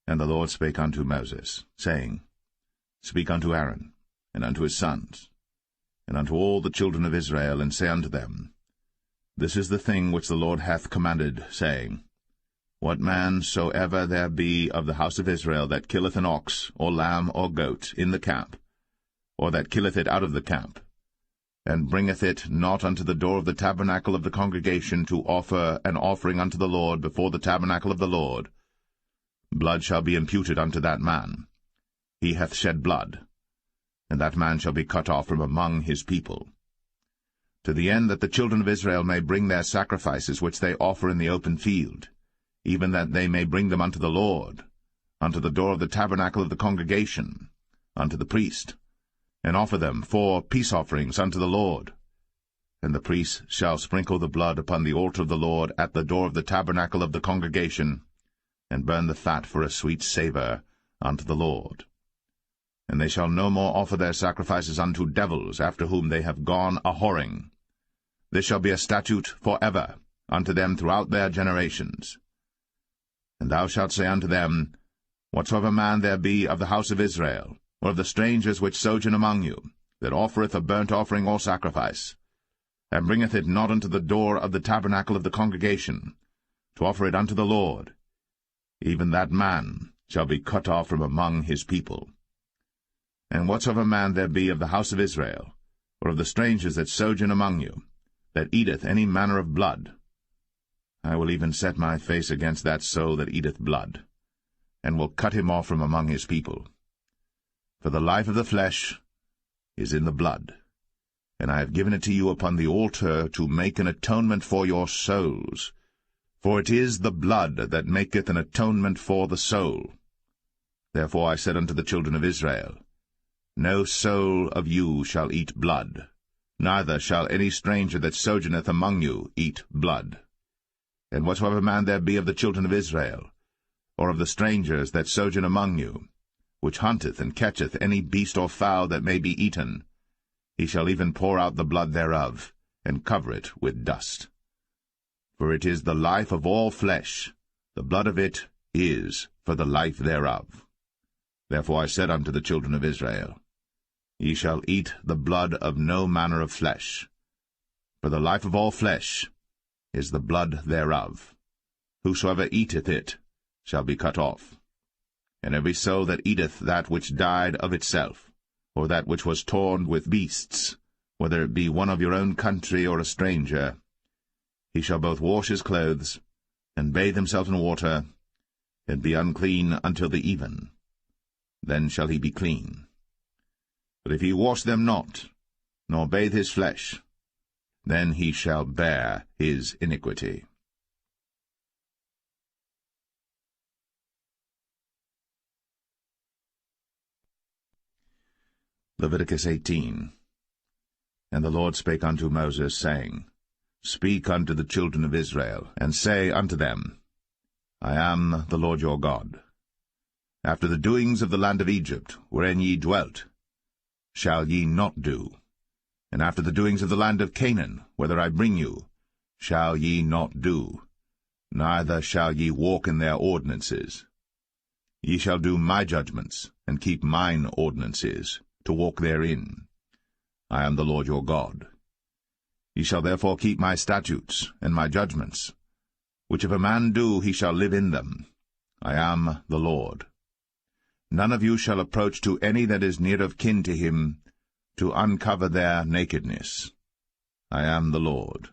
And the Lord spake unto Moses, saying, Speak unto Aaron, and unto his sons, and unto all the children of Israel, and say unto them, This is the thing which the Lord hath commanded, saying, What man soever there be of the house of Israel that killeth an ox, or lamb, or goat, in the camp, or that killeth it out of the camp, and bringeth it not unto the door of the tabernacle of the congregation to offer an offering unto the Lord before the tabernacle of the Lord, blood shall be imputed unto that man. He hath shed blood, and that man shall be cut off from among his people. To the end that the children of Israel may bring their sacrifices which they offer in the open field, even that they may bring them unto the Lord, unto the door of the tabernacle of the congregation, unto the priest, and offer them for peace offerings unto the Lord. And the priest shall sprinkle the blood upon the altar of the Lord at the door of the tabernacle of the congregation, and burn the fat for a sweet savour unto the Lord. And they shall no more offer their sacrifices unto devils, after whom they have gone a-whoring. This shall be a statute for ever unto them throughout their generations. And thou shalt say unto them, Whatsoever man there be of the house of Israel, or of the strangers which sojourn among you, that offereth a burnt offering or sacrifice, and bringeth it not unto the door of the tabernacle of the congregation, to offer it unto the Lord, even that man shall be cut off from among his people. And whatsoever man there be of the house of Israel, or of the strangers that sojourn among you, that eateth any manner of blood, I will even set my face against that soul that eateth blood, and will cut him off from among his people. For the life of the flesh is in the blood, and I have given it to you upon the altar to make an atonement for your souls. For it is the blood that maketh an atonement for the soul. Therefore I said unto the children of Israel, No soul of you shall eat blood, neither shall any stranger that sojourneth among you eat blood. And whatsoever man there be of the children of Israel, or of the strangers that sojourn among you, which hunteth and catcheth any beast or fowl that may be eaten, he shall even pour out the blood thereof, and cover it with dust. For it is the life of all flesh, the blood of it is for the life thereof. Therefore I said unto the children of Israel, Ye shall eat the blood of no manner of flesh, for the life of all flesh is the blood thereof. Whosoever eateth it shall be cut off. And every soul that eateth that which died of itself, or that which was torn with beasts, whether it be one of your own country or a stranger, he shall both wash his clothes, and bathe himself in water, and be unclean until the even. Then shall he be clean. But if he wash them not, nor bathe his flesh, then he shall bear his iniquity. Leviticus 18. And the Lord spake unto Moses, saying, Speak unto the children of Israel, and say unto them, I am the Lord your God. After the doings of the land of Egypt, wherein ye dwelt, shall ye not do, and after the doings of the land of Canaan, whither I bring you, shall ye not do, neither shall ye walk in their ordinances. Ye shall do my judgments, and keep mine ordinances, to walk therein. I am the Lord your God. Ye shall therefore keep my statutes and my judgments, which if a man do, he shall live in them. I am the Lord. None of you shall approach to any that is near of kin to him, to uncover their nakedness. I am the Lord.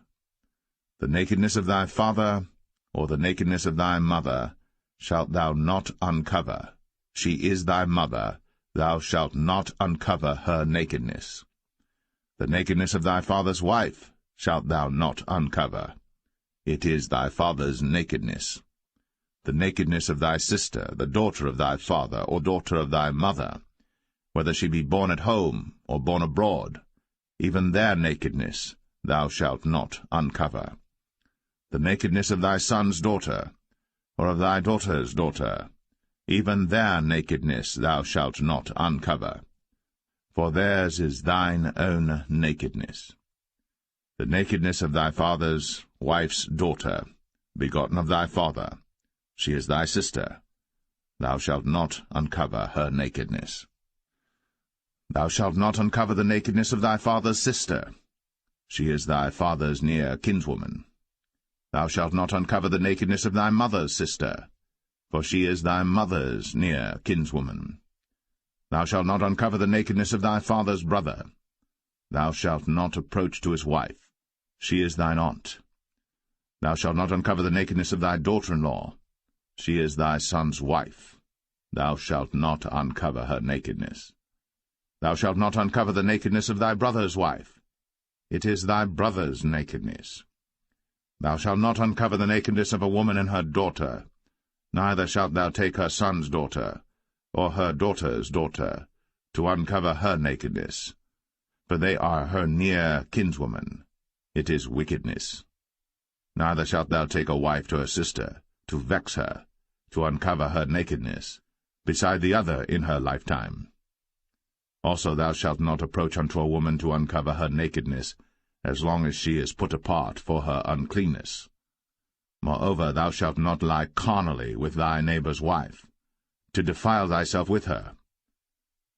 The nakedness of thy father, or the nakedness of thy mother, shalt thou not uncover. She is thy mother, thou shalt not uncover her nakedness. The nakedness of thy father's wife shalt thou not uncover. It is thy father's nakedness. The nakedness of thy sister, the daughter of thy father, or daughter of thy mother, whether she be born at home, or born abroad, even their nakedness thou shalt not uncover. The nakedness of thy son's daughter, or of thy daughter's daughter, even their nakedness thou shalt not uncover. For theirs is thine own nakedness. The nakedness of thy father's wife's daughter, begotten of thy father, she is thy sister. Thou shalt not uncover her nakedness. Thou shalt not uncover the nakedness of thy father's sister. She is thy father's near kinswoman. Thou shalt not uncover the nakedness of thy mother's sister, for she is thy mother's near kinswoman. Thou shalt not uncover the nakedness of thy father's brother. Thou shalt not approach to his wife. She is thine aunt. Thou shalt not uncover the nakedness of thy daughter-in-law. She is thy son's wife. Thou shalt not uncover her nakedness. Thou shalt not uncover the nakedness of thy brother's wife. It is thy brother's nakedness. Thou shalt not uncover the nakedness of a woman and her daughter, neither shalt thou take her son's daughter, or her daughter's daughter, to uncover her nakedness, for they are her near kinswoman. It is wickedness. Neither shalt thou take a wife to her sister, to vex her, to uncover her nakedness, beside the other in her lifetime. Also thou shalt not approach unto a woman to uncover her nakedness, as long as she is put apart for her uncleanness. Moreover, thou shalt not lie carnally with thy neighbor's wife, to defile thyself with her.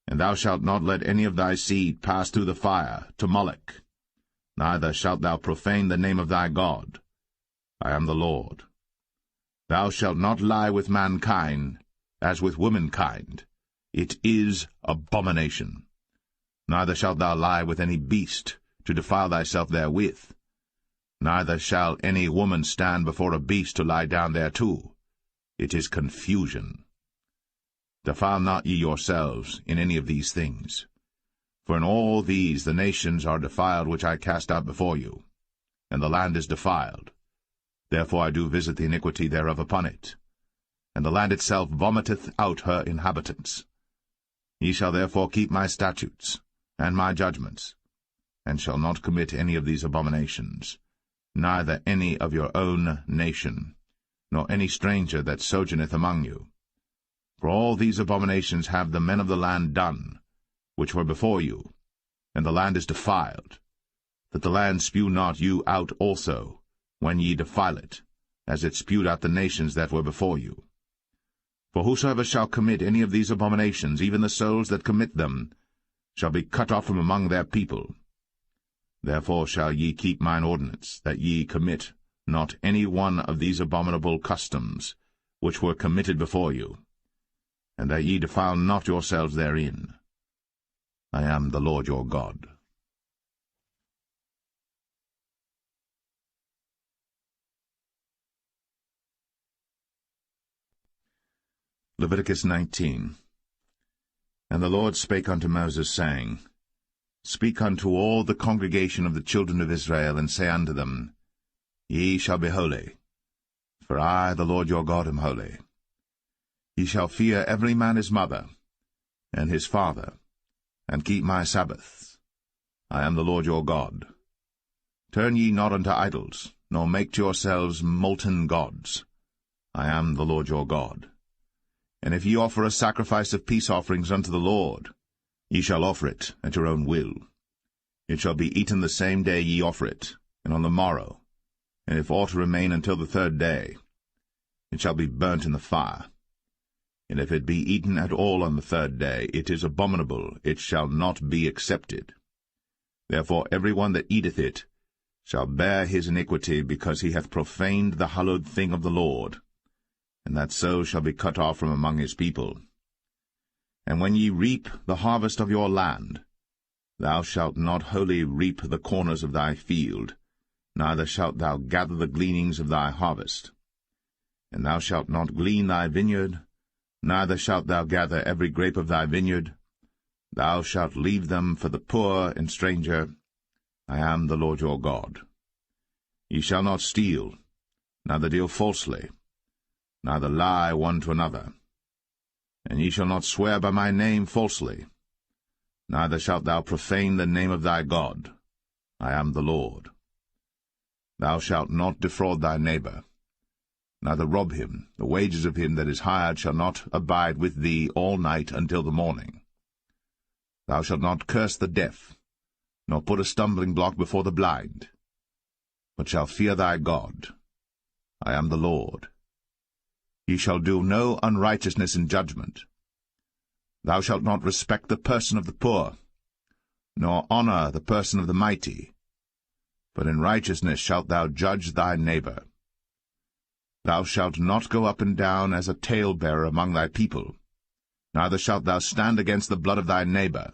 And thou shalt not let any of thy seed pass through the fire to Moloch, neither shalt thou profane the name of thy God. I am the Lord. Thou shalt not lie with mankind, as with womankind. It is abomination. Neither shalt thou lie with any beast, to defile thyself therewith. Neither shall any woman stand before a beast to lie down thereto. It is confusion. Defile not ye yourselves in any of these things. For in all these the nations are defiled which I cast out before you, and the land is defiled. Therefore I do visit the iniquity thereof upon it, and the land itself vomiteth out her inhabitants. Ye shall therefore keep my statutes, and my judgments, and shall not commit any of these abominations, neither any of your own nation, nor any stranger that sojourneth among you. For all these abominations have the men of the land done, which were before you, and the land is defiled, that the land spew not you out also, when ye defile it, as it spewed out the nations that were before you. For whosoever shall commit any of these abominations, even the souls that commit them, shall be cut off from among their people. Therefore shall ye keep mine ordinance, that ye commit not any one of these abominable customs, which were committed before you, and that ye defile not yourselves therein. I am the Lord your God. Leviticus 19. And the Lord spake unto Moses, saying, Speak unto all the congregation of the children of Israel, and say unto them, Ye shall be holy, for I, the Lord your God, am holy. Ye shall fear every man his mother, and his father, and keep my Sabbaths. I am the Lord your God. Turn ye not unto idols, nor make to yourselves molten gods. I am the Lord your God. And if ye offer a sacrifice of peace offerings unto the Lord, ye shall offer it at your own will. It shall be eaten the same day ye offer it, and on the morrow. And if aught remain until the third day, it shall be burnt in the fire. And if it be eaten at all on the third day, it is abominable, it shall not be accepted. Therefore every one that eateth it shall bear his iniquity, because he hath profaned the hallowed thing of the Lord, and that so shall be cut off from among his people. And when ye reap the harvest of your land, thou shalt not wholly reap the corners of thy field, neither shalt thou gather the gleanings of thy harvest. And thou shalt not glean thy vineyard, neither shalt thou gather every grape of thy vineyard. Thou shalt leave them for the poor and stranger. I am the Lord your God. Ye shall not steal, neither deal falsely, neither lie one to another. And ye shall not swear by my name falsely, neither shalt thou profane the name of thy God. I am the Lord. Thou shalt not defraud thy neighbor, neither rob him. The wages of him that is hired shall not abide with thee all night until the morning. Thou shalt not curse the deaf, nor put a stumbling block before the blind, but shalt fear thy God. I am the Lord. Ye shall do no unrighteousness in judgment. Thou shalt not respect the person of the poor, nor honor the person of the mighty, but in righteousness shalt thou judge thy neighbor. Thou shalt not go up and down as a talebearer among thy people, neither shalt thou stand against the blood of thy neighbor.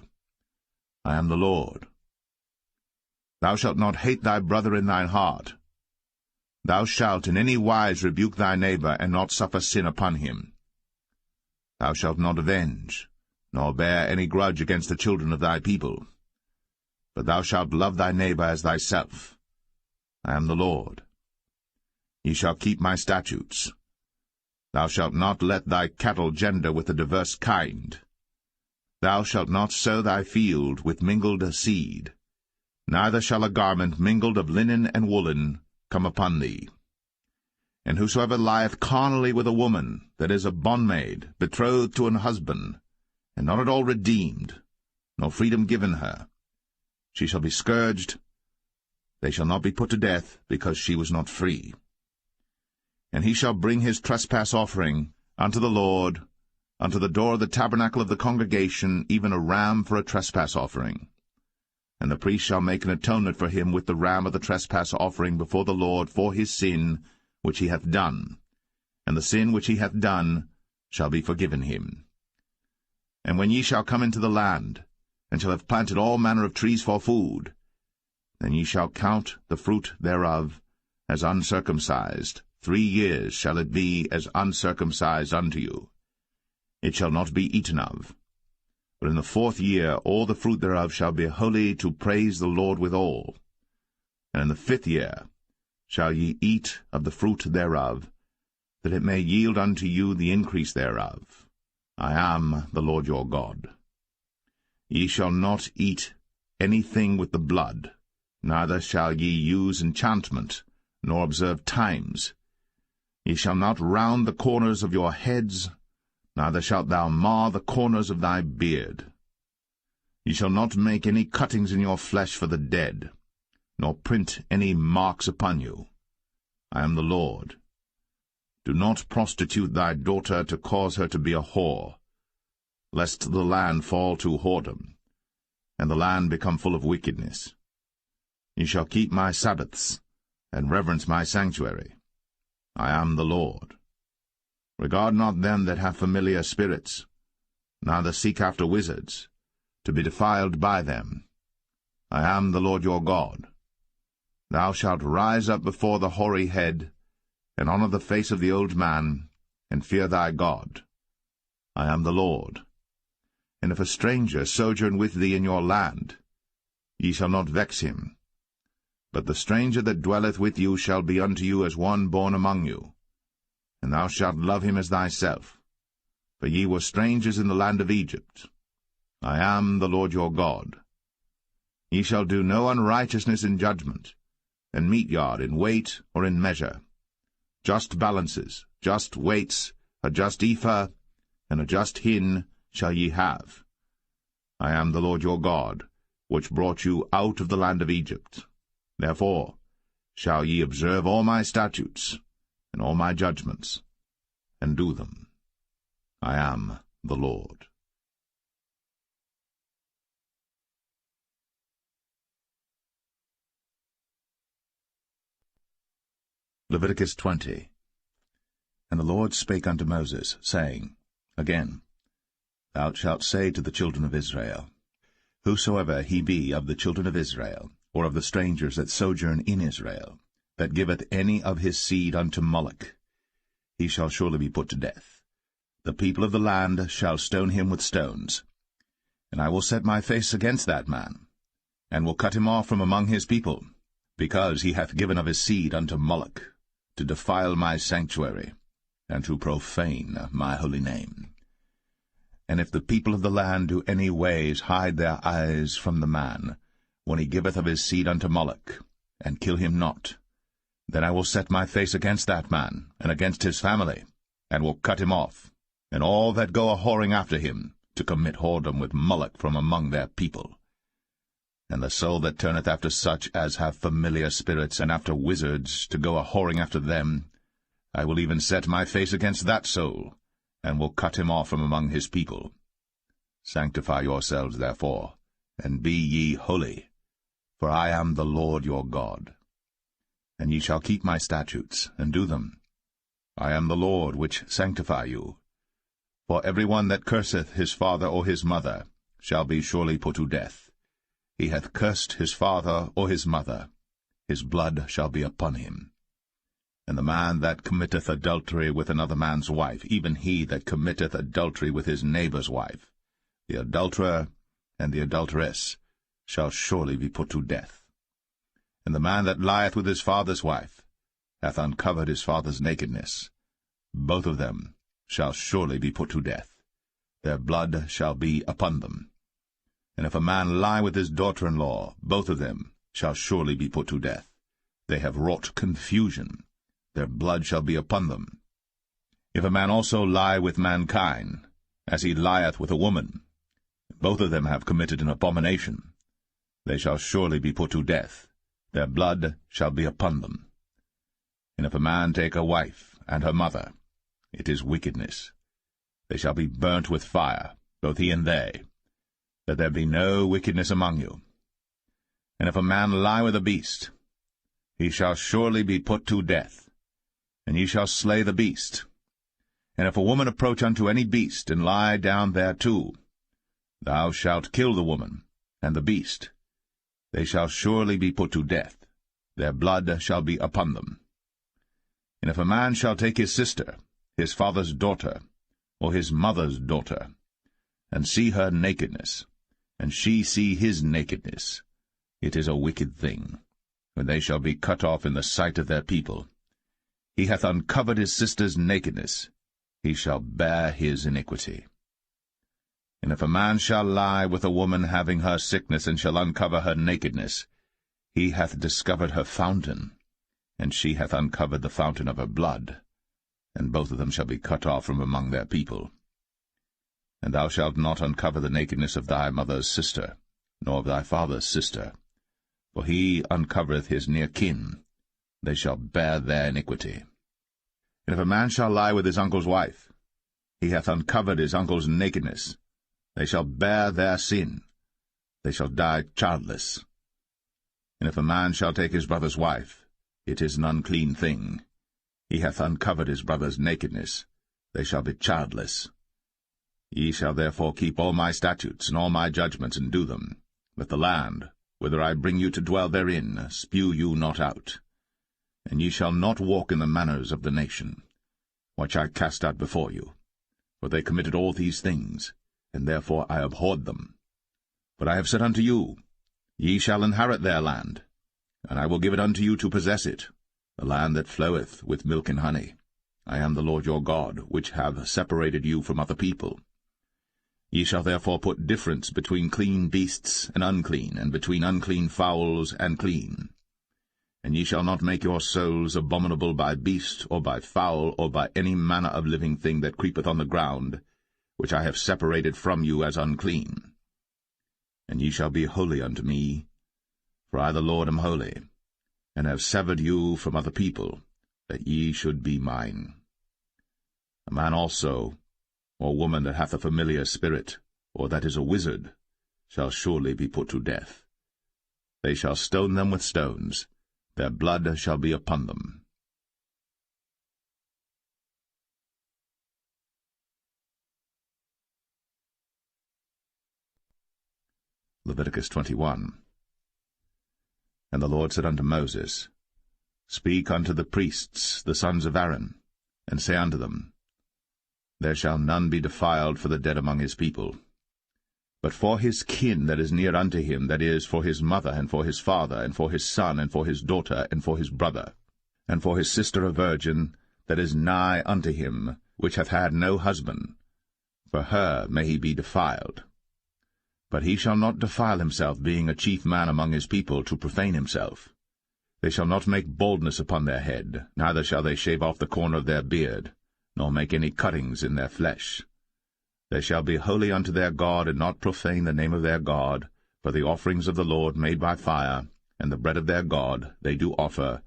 I am the Lord. Thou shalt not hate thy brother in thine heart. Thou shalt in any wise rebuke thy neighbor, and not suffer sin upon him. Thou shalt not avenge, nor bear any grudge against the children of thy people. But thou shalt love thy neighbor as thyself. I am the Lord. Ye shall keep my statutes. Thou shalt not let thy cattle gender with a diverse kind. Thou shalt not sow thy field with mingled seed, neither shall a garment mingled of linen and woolen come upon thee. And whosoever lieth carnally with a woman that is a bondmaid, betrothed to an husband, and not at all redeemed, nor freedom given her, she shall be scourged. They shall not be put to death, because she was not free. And he shall bring his trespass offering unto the Lord, unto the door of the tabernacle of the congregation, even a ram for a trespass offering. And the priest shall make an atonement for him with the ram of the trespass offering before the Lord for his sin which he hath done, and the sin which he hath done shall be forgiven him. And when ye shall come into the land, and shall have planted all manner of trees for food, then ye shall count the fruit thereof as uncircumcised. 3 years shall it be as uncircumcised unto you. It shall not be eaten of. But in the 4th year all the fruit thereof shall be holy, to praise the Lord withal. And in the 5th year shall ye eat of the fruit thereof, that it may yield unto you the increase thereof. I am the Lord your God. Ye shall not eat anything with the blood, neither shall ye use enchantment, nor observe times. Ye shall not round the corners of your heads, neither shalt thou mar the corners of thy beard. Ye shall not make any cuttings in your flesh for the dead, nor print any marks upon you. I am the Lord. Do not prostitute thy daughter to cause her to be a whore, lest the land fall to whoredom, and the land become full of wickedness. Ye shall keep my Sabbaths, and reverence my sanctuary. I am the Lord. Regard not them that have familiar spirits, neither seek after wizards, to be defiled by them. I am the Lord your God. Thou shalt rise up before the hoary head, and honour the face of the old man, and fear thy God. I am the Lord. And if a stranger sojourn with thee in your land, ye shall not vex him. But the stranger that dwelleth with you shall be unto you as one born among you, and thou shalt love him as thyself. For ye were strangers in the land of Egypt. I am the Lord your God. Ye shall do no unrighteousness in judgment, and meat yard in weight or in measure. Just balances, just weights, a just ephah, and a just hin shall ye have. I am the Lord your God, which brought you out of the land of Egypt. Therefore shall ye observe all my statutes, and all my judgments, and do them. I am the Lord. Leviticus 20. And the Lord spake unto Moses, saying, Again, thou shalt say to the children of Israel, Whosoever he be of the children of Israel, or of the strangers that sojourn in Israel, that giveth any of his seed unto Moloch, he shall surely be put to death. The people of the land shall stone him with stones. And I will set my face against that man, and will cut him off from among his people, because he hath given of his seed unto Moloch, to defile my sanctuary, and to profane my holy name. And if the people of the land do any ways hide their eyes from the man, when he giveth of his seed unto Moloch, and kill him not, then I will set my face against that man, and against his family, and will cut him off, and all that go a-whoring after him, to commit whoredom with Moloch from among their people. And the soul that turneth after such as have familiar spirits, and after wizards, to go a-whoring after them, I will even set my face against that soul, and will cut him off from among his people. Sanctify yourselves, therefore, and be ye holy, for I am the Lord your God. And ye shall keep my statutes, and do them. I am the Lord which sanctify you. For every one that curseth his father or his mother shall be surely put to death. He hath cursed his father or his mother, his blood shall be upon him. And the man that committeth adultery with another man's wife, even he that committeth adultery with his neighbour's wife, the adulterer and the adulteress, shall surely be put to death. And the man that lieth with his father's wife hath uncovered his father's nakedness. Both of them shall surely be put to death. Their blood shall be upon them. And if a man lie with his daughter-in-law, both of them shall surely be put to death. They have wrought confusion. Their blood shall be upon them. If a man also lie with mankind, as he lieth with a woman, both of them have committed an abomination. They shall surely be put to death. Their blood shall be upon them. And if a man take a wife and her mother, it is wickedness. They shall be burnt with fire, both he and they, that there be no wickedness among you. And if a man lie with a beast, he shall surely be put to death, and ye shall slay the beast. And if a woman approach unto any beast, and lie down thereto, thou shalt kill the woman and the beast. They shall surely be put to death. Their blood shall be upon them. And if a man shall take his sister, his father's daughter, or his mother's daughter, and see her nakedness, and she see his nakedness, it is a wicked thing, when they shall be cut off in the sight of their people. He hath uncovered his sister's nakedness, he shall bear his iniquity. And if a man shall lie with a woman having her sickness, and shall uncover her nakedness, he hath discovered her fountain, and she hath uncovered the fountain of her blood, and both of them shall be cut off from among their people. And thou shalt not uncover the nakedness of thy mother's sister, nor of thy father's sister, for he uncovereth his near kin. They shall bear their iniquity. And if a man shall lie with his uncle's wife, he hath uncovered his uncle's nakedness. They shall bear their sin. They shall die childless. And if a man shall take his brother's wife, it is an unclean thing. He hath uncovered his brother's nakedness. They shall be childless. Ye shall therefore keep all my statutes and all my judgments, and do them, that the land, whither I bring you to dwell therein, spew you not out. And ye shall not walk in the manners of the nation, which I cast out before you. For they committed all these things, and therefore I abhorred them. But I have said unto you, Ye shall inherit their land, and I will give it unto you to possess it, the land that floweth with milk and honey. I am the Lord your God, which have separated you from other people. Ye shall therefore put difference between clean beasts and unclean, and between unclean fowls and clean. And ye shall not make your souls abominable by beast, or by fowl, or by any manner of living thing that creepeth on the ground, which I have separated from you as unclean. And ye shall be holy unto me, for I the Lord am holy, and have severed you from other people, that ye should be mine. A man also, or woman that hath a familiar spirit, or that is a wizard, shall surely be put to death. They shall stone them with stones, their blood shall be upon them. Leviticus 21. And the Lord said unto Moses, Speak unto the priests, the sons of Aaron, and say unto them, There shall none be defiled for the dead among his people. But for his kin that is near unto him, that is, for his mother, and for his father, and for his son, and for his daughter, and for his brother, and for his sister a virgin, that is nigh unto him, which hath had no husband, for her may he be defiled. But he shall not defile himself, being a chief man among his people, to profane himself. They shall not make baldness upon their head, neither shall they shave off the corner of their beard, nor make any cuttings in their flesh. They shall be holy unto their God, and not profane the name of their God, for the offerings of the Lord made by fire, and the bread of their God, they do offer,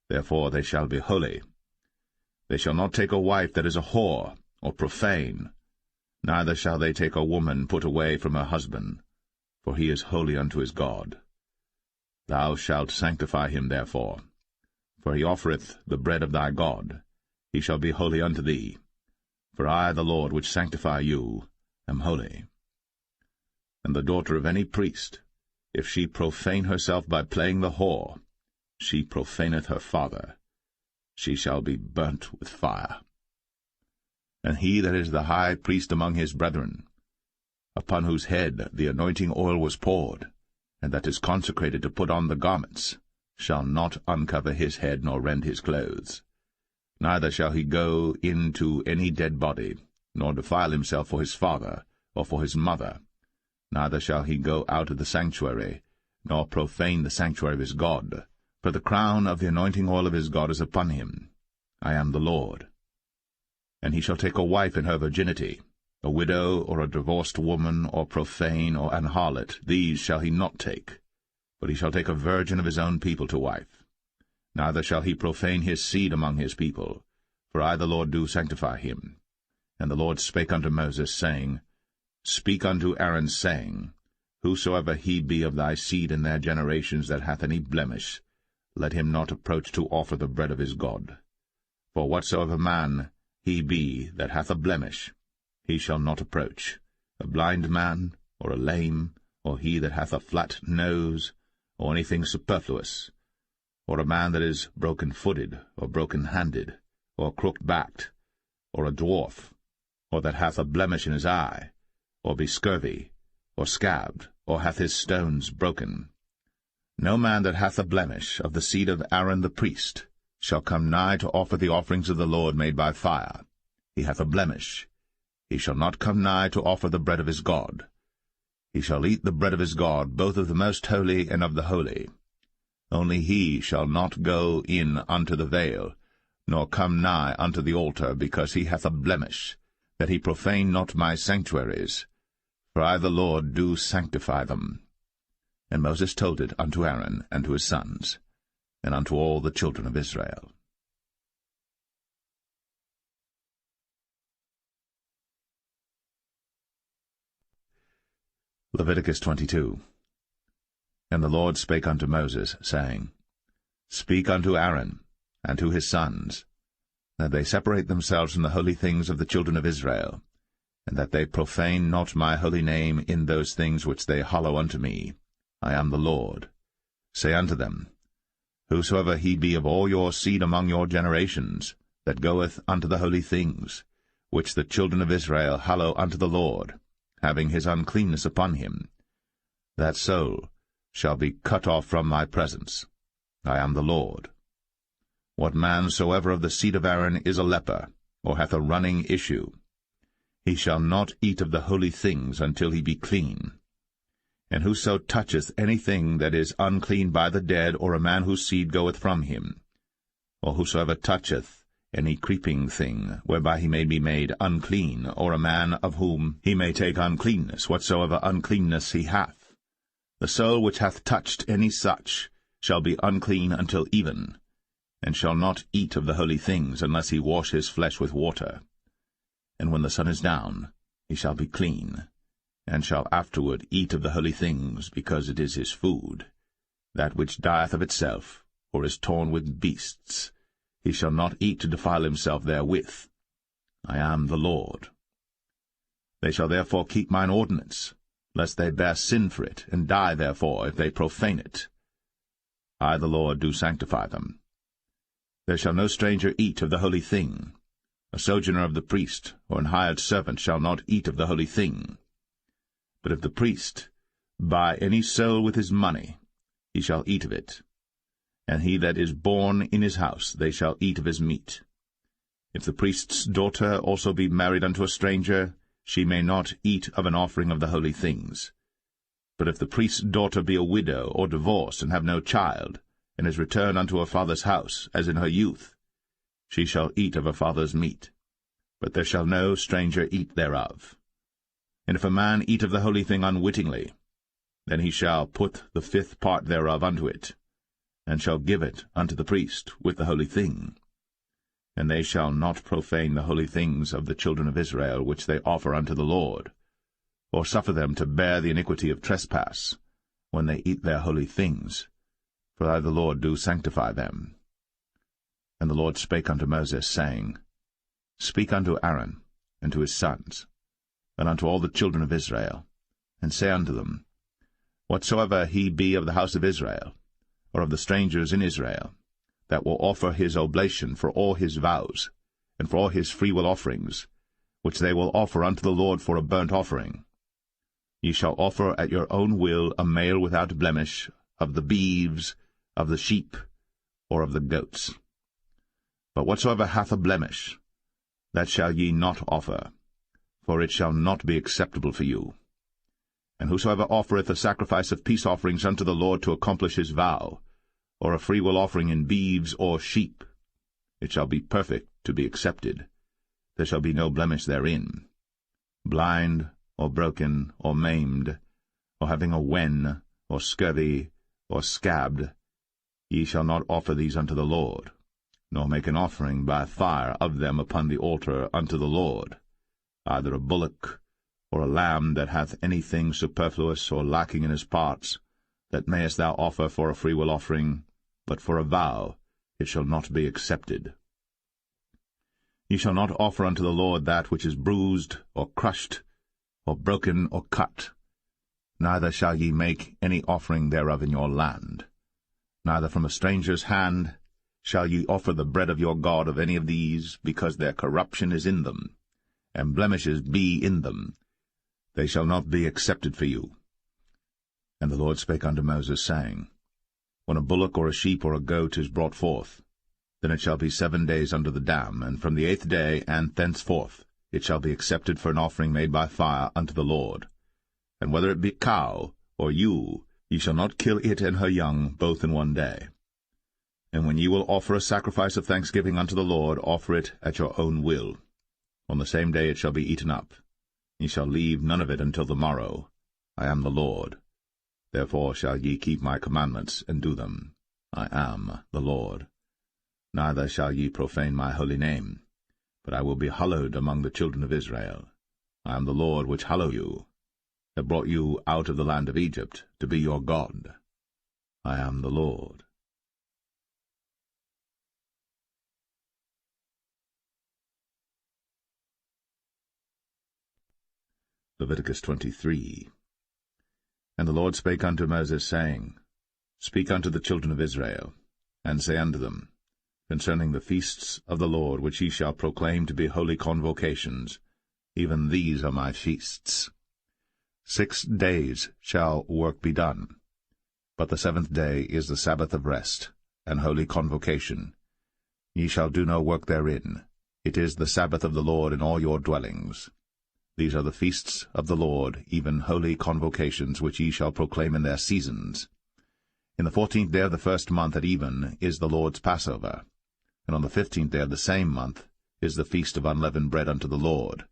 therefore they shall be holy. They shall not take a wife that is a whore, or profane, neither shall they take a woman put away from her husband, for he is holy unto his God. Thou shalt sanctify him therefore, for he offereth the bread of thy God. He shall be holy unto thee. For I, the Lord, which sanctify you, am holy. And the daughter of any priest, if she profane herself by playing the whore, she profaneth her father. she shall be burnt with fire. And he that is the high priest among his brethren, upon whose head the anointing oil was poured, and that is consecrated to put on the garments, shall not uncover his head nor rend his clothes. Neither shall he go into any dead body, nor defile himself for his father or for his mother. Neither shall he go out of the sanctuary, nor profane the sanctuary of his God. For the crown of the anointing oil of his God is upon him. I am the Lord. And he shall take a wife in her virginity, a widow, or a divorced woman, or profane, or an harlot. These shall he not take, but he shall take a virgin of his own people to wife. Neither shall he profane his seed among his people, for I the Lord do sanctify him. And the Lord spake unto Moses, saying, Speak unto Aaron, saying, Whosoever he be of thy seed in their generations that hath any blemish, let him not approach to offer the bread of his God. For whatsoever man he be that hath a blemish, he shall not approach, a blind man, or a lame, or he that hath a flat nose, or anything superfluous, or a man that is broken-footed, or broken-handed, or crooked-backed, or a dwarf, or that hath a blemish in his eye, or be scurvy, or scabbed, or hath his stones broken. No man that hath a blemish of the seed of Aaron the priest shall come nigh to offer the offerings of the Lord made by fire. He hath a blemish. He shall not come nigh to offer the bread of his God. He shall eat the bread of his God, both of the most holy and of the holy. Only he shall not go in unto the veil, nor come nigh unto the altar, because he hath a blemish, that he profane not my sanctuaries. For I the Lord do sanctify them. And Moses told it unto Aaron and to his sons, and unto all the children of Israel. Leviticus 22. And the Lord spake unto Moses, saying, Speak unto Aaron and to his sons, that they separate themselves from the holy things of the children of Israel, and that they profane not my holy name in those things which they hallow unto me. I am the Lord. Say unto them, Whosoever he be of all your seed among your generations, that goeth unto the holy things, which the children of Israel hallow unto the Lord, having his uncleanness upon him, that soul shall be cut off from my presence. I am the Lord. What man soever of the seed of Aaron is a leper, or hath a running issue, he shall not eat of the holy things until he be clean. And whoso toucheth anything that is unclean by the dead, or a man whose seed goeth from him, or whosoever toucheth any creeping thing, whereby he may be made unclean, or a man of whom he may take uncleanness, whatsoever uncleanness he hath, the soul which hath touched any such shall be unclean until even, and shall not eat of the holy things, unless he wash his flesh with water. And when the sun is down, he shall be clean, and shall afterward eat of the holy things, because it is his food. That which dieth of itself, or is torn with beasts, he shall not eat to defile himself therewith. I am the Lord. They shall therefore keep mine ordinance, lest they bear sin for it, and die therefore, if they profane it. I the Lord do sanctify them. There shall no stranger eat of the holy thing. A sojourner of the priest, or an hired servant, shall not eat of the holy thing. But if the priest buy any soul with his money, he shall eat of it. And he that is born in his house, they shall eat of his meat. If the priest's daughter also be married unto a stranger, she may not eat of an offering of the holy things. But if the priest's daughter be a widow, or divorced, and have no child, and is returned unto her father's house, as in her youth, she shall eat of her father's meat, but there shall no stranger eat thereof. And if a man eat of the holy thing unwittingly, then he shall put the 5th part thereof unto it, and shall give it unto the priest with the holy thing. And they shall not profane the holy things of the children of Israel, which they offer unto the Lord, or suffer them to bear the iniquity of trespass, when they eat their holy things, for I the Lord do sanctify them. And the Lord spake unto Moses, saying, Speak unto Aaron and to his sons, and unto all the children of Israel, and say unto them, Whatsoever he be of the house of Israel, or of the strangers in Israel, that will offer his oblation for all his vows, and for all his freewill offerings, which they will offer unto the Lord for a burnt offering. Ye shall offer at your own will a male without blemish, of the beeves, of the sheep, or of the goats. But whatsoever hath a blemish, that shall ye not offer, for it shall not be acceptable for you. And whosoever offereth a sacrifice of peace offerings unto the Lord to accomplish his vow, or a freewill offering in beeves or sheep, it shall be perfect to be accepted. There shall be no blemish therein. Blind, or broken, or maimed, or having a wen, or scurvy, or scabbed, ye shall not offer these unto the Lord, nor make an offering by fire of them upon the altar unto the Lord, either a bullock, or a lamb that hath anything superfluous or lacking in his parts, that mayest thou offer for a freewill offering, but for a vow it shall not be accepted. Ye shall not offer unto the Lord that which is bruised, or crushed, or broken, or cut. Neither shall ye make any offering thereof in your land. Neither from a stranger's hand shall ye offer the bread of your God of any of these, because their corruption is in them, and blemishes be in them. They shall not be accepted for you. And the Lord spake unto Moses, saying, When a bullock or a sheep or a goat is brought forth, then it shall be 7 days under the dam, and from the 8th day and thenceforth it shall be accepted for an offering made by fire unto the Lord. And whether it be cow or ewe, ye shall not kill it and her young both in 1 day. And when ye will offer a sacrifice of thanksgiving unto the Lord, offer it at your own will. On the same day it shall be eaten up. Ye shall leave none of it until the morrow. I am the Lord. Therefore shall ye keep my commandments, and do them. I am the Lord. Neither shall ye profane my holy name, but I will be hallowed among the children of Israel. I am the Lord which hallow you, that brought you out of the land of Egypt, to be your God. I am the Lord. Leviticus 23. And the Lord spake unto Moses, saying, Speak unto the children of Israel, and say unto them, Concerning the feasts of the Lord, which ye shall proclaim to be holy convocations, even these are my feasts. 6 days shall work be done, but the 7th day is the Sabbath of rest, and holy convocation. Ye shall do no work therein. It is the Sabbath of the Lord in all your dwellings. These are the feasts of the Lord, even holy convocations, which ye shall proclaim in their seasons. In the 14th day of the 1st month at even is the Lord's Passover, and on the 15th day of the same month is the feast of unleavened bread unto the Lord.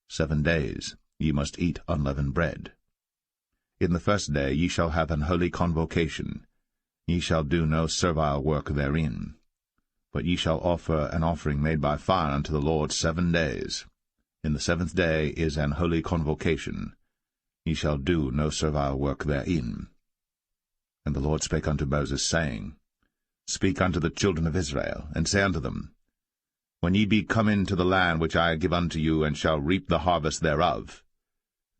7 days ye must eat unleavened bread. In the 1st day ye shall have an holy convocation. Ye shall do no servile work therein. But ye shall offer an offering made by fire unto the Lord 7 days. In the 7th day is an holy convocation. Ye shall do no servile work therein. And the Lord spake unto Moses, saying, Speak unto the children of Israel, and say unto them, When ye be come into the land which I give unto you, and shall reap the harvest thereof,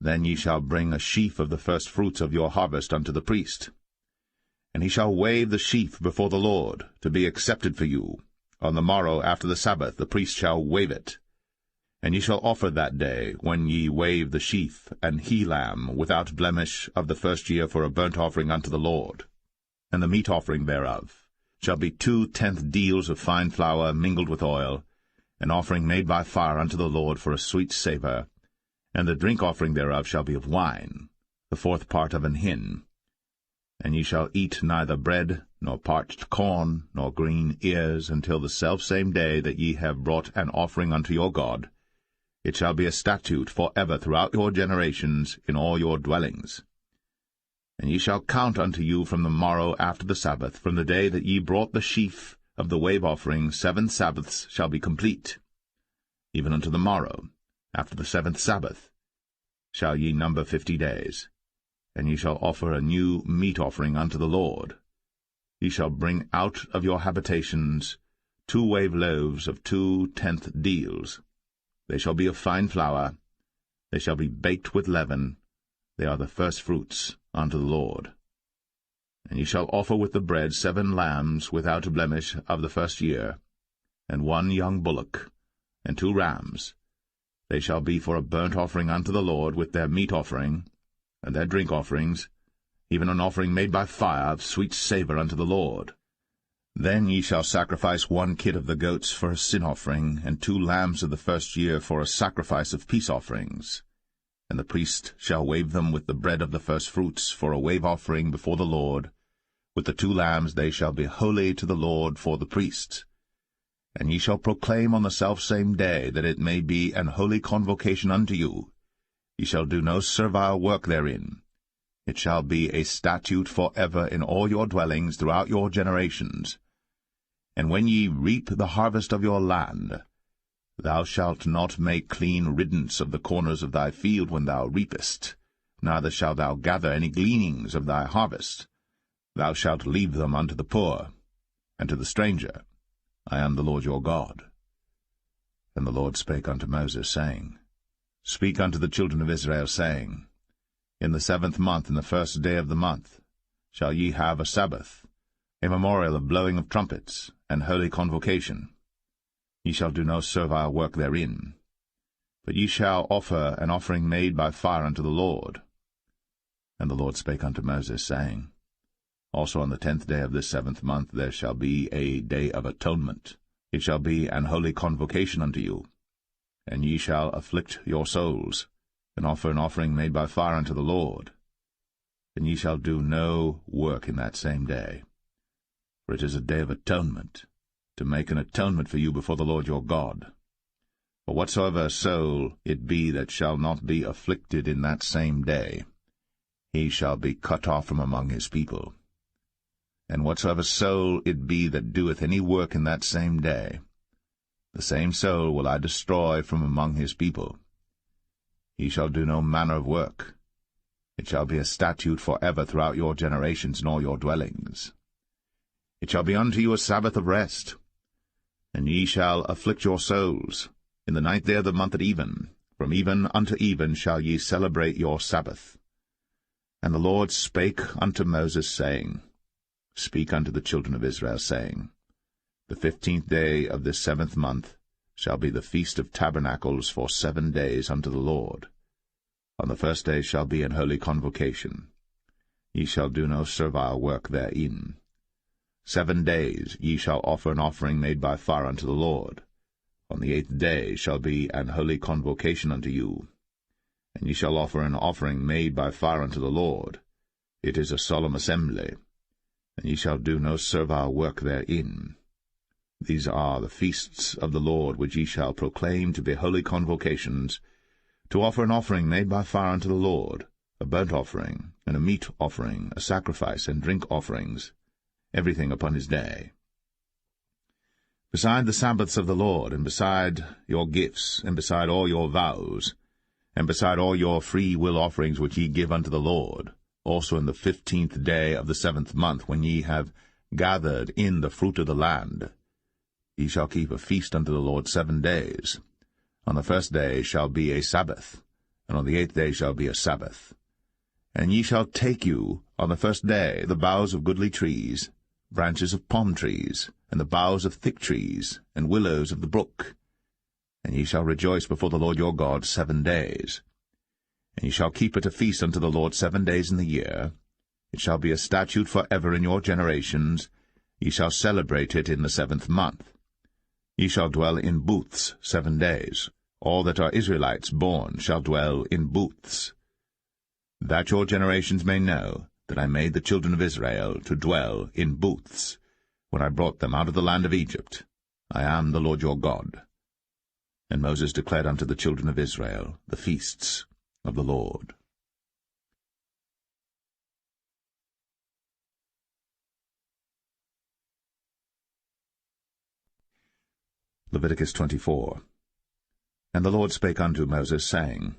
then ye shall bring a sheaf of the first fruits of your harvest unto the priest. And he shall wave the sheaf before the Lord, to be accepted for you. On the morrow after the Sabbath the priest shall wave it. And ye shall offer that day, when ye wave the sheaf, an he-lamb without blemish of the 1st year for a burnt offering unto the Lord. And the meat offering thereof shall be 2/10 deals of fine flour mingled with oil, an offering made by fire unto the Lord for a sweet savour. And the drink offering thereof shall be of wine, the 4th part of an hin. And ye shall eat neither bread, nor parched corn, nor green ears, until the selfsame day that ye have brought an offering unto your God. It shall be a statute for ever throughout your generations in all your dwellings. And ye shall count unto you from the morrow after the Sabbath, from the day that ye brought the sheaf of the wave offering, 7 Sabbaths shall be complete. Even unto the morrow, after the 7th Sabbath, shall ye number 50 days. And ye shall offer a new meat offering unto the Lord. Ye shall bring out of your habitations 2 wave loaves of 2/10 deals. They shall be of fine flour. They shall be baked with leaven. They are the first fruits unto the Lord. And ye shall offer with the bread 7 lambs without a blemish of the first year, and 1 young bullock, and 2 rams. They shall be for a burnt offering unto the Lord, with their meat offering, and their drink offerings, even an offering made by fire of sweet savour unto the Lord. Then ye shall sacrifice 1 kid of the goats for a sin offering, and 2 lambs of the first year for a sacrifice of peace offerings. And the priest shall wave them with the bread of the firstfruits for a wave offering before the Lord. With the 2 lambs they shall be holy to the Lord for the priests. And ye shall proclaim on the selfsame day, that it may be an holy convocation unto you. Ye shall do no servile work therein. It shall be a statute for ever in all your dwellings throughout your generations. And when ye reap the harvest of your land, thou shalt not make clean riddance of the corners of thy field when thou reapest, neither shalt thou gather any gleanings of thy harvest. Thou shalt leave them unto the poor, and to the stranger. I am the Lord your God. And the Lord spake unto Moses, saying, Speak unto the children of Israel, saying, In the 7th month, in the 1st day of the month, shall ye have a Sabbath, a memorial of blowing of trumpets, and holy convocation. Ye shall do no servile work therein, but ye shall offer an offering made by fire unto the Lord. And the Lord spake unto Moses, saying, Also on the 10th day of this 7th month there shall be a day of atonement. It shall be an holy convocation unto you. And ye shall afflict your souls, and offer an offering made by fire unto the Lord. And ye shall do no work in that same day. For it is a day of atonement, to make an atonement for you before the Lord your God. For whatsoever soul it be that shall not be afflicted in that same day, he shall be cut off from among his people. And whatsoever soul it be that doeth any work in that same day, the same soul will I destroy from among his people. He shall do no manner of work. It shall be a statute for ever throughout your generations in all your dwellings. It shall be unto you a Sabbath of rest. And ye shall afflict your souls. In the 9th day of the month at even, from even unto even shall ye celebrate your Sabbath. And the Lord spake unto Moses, saying, Speak unto the children of Israel, saying, The 15th day of this 7th month shall be the feast of tabernacles for 7 days unto the Lord. On the 1st day shall be an holy convocation. Ye shall do no servile work therein. 7 days ye shall offer an offering made by fire unto the Lord. On the 8th day shall be an holy convocation unto you. And ye shall offer an offering made by fire unto the Lord. It is a solemn assembly. And ye shall do no servile work therein. These are the feasts of the Lord, which ye shall proclaim to be holy convocations, to offer an offering made by fire unto the Lord, a burnt offering, and a meat offering, a sacrifice, and drink offerings, everything upon his day. Beside the Sabbaths of the Lord, and beside your gifts, and beside all your vows, and beside all your free will offerings which ye give unto the Lord, also in the 15th day of the 7th month, when ye have gathered in the fruit of the land, ye shall keep a feast unto the Lord 7 days. On the 1st day shall be a Sabbath, and on the 8th day shall be a Sabbath. And ye shall take you on the 1st day the boughs of goodly trees, branches of palm trees, and the boughs of thick trees, and willows of the brook. And ye shall rejoice before the Lord your God 7 days. And ye shall keep it a feast unto the Lord 7 days in the year. It shall be a statute for ever in your generations. Ye shall celebrate it in the 7th month. Ye shall dwell in booths 7 days. All that are Israelites born shall dwell in booths. That your generations may know that I made the children of Israel to dwell in booths, when I brought them out of the land of Egypt. I am the Lord your God. And Moses declared unto the children of Israel the feasts of the Lord. Leviticus 24. And the Lord spake unto Moses, saying,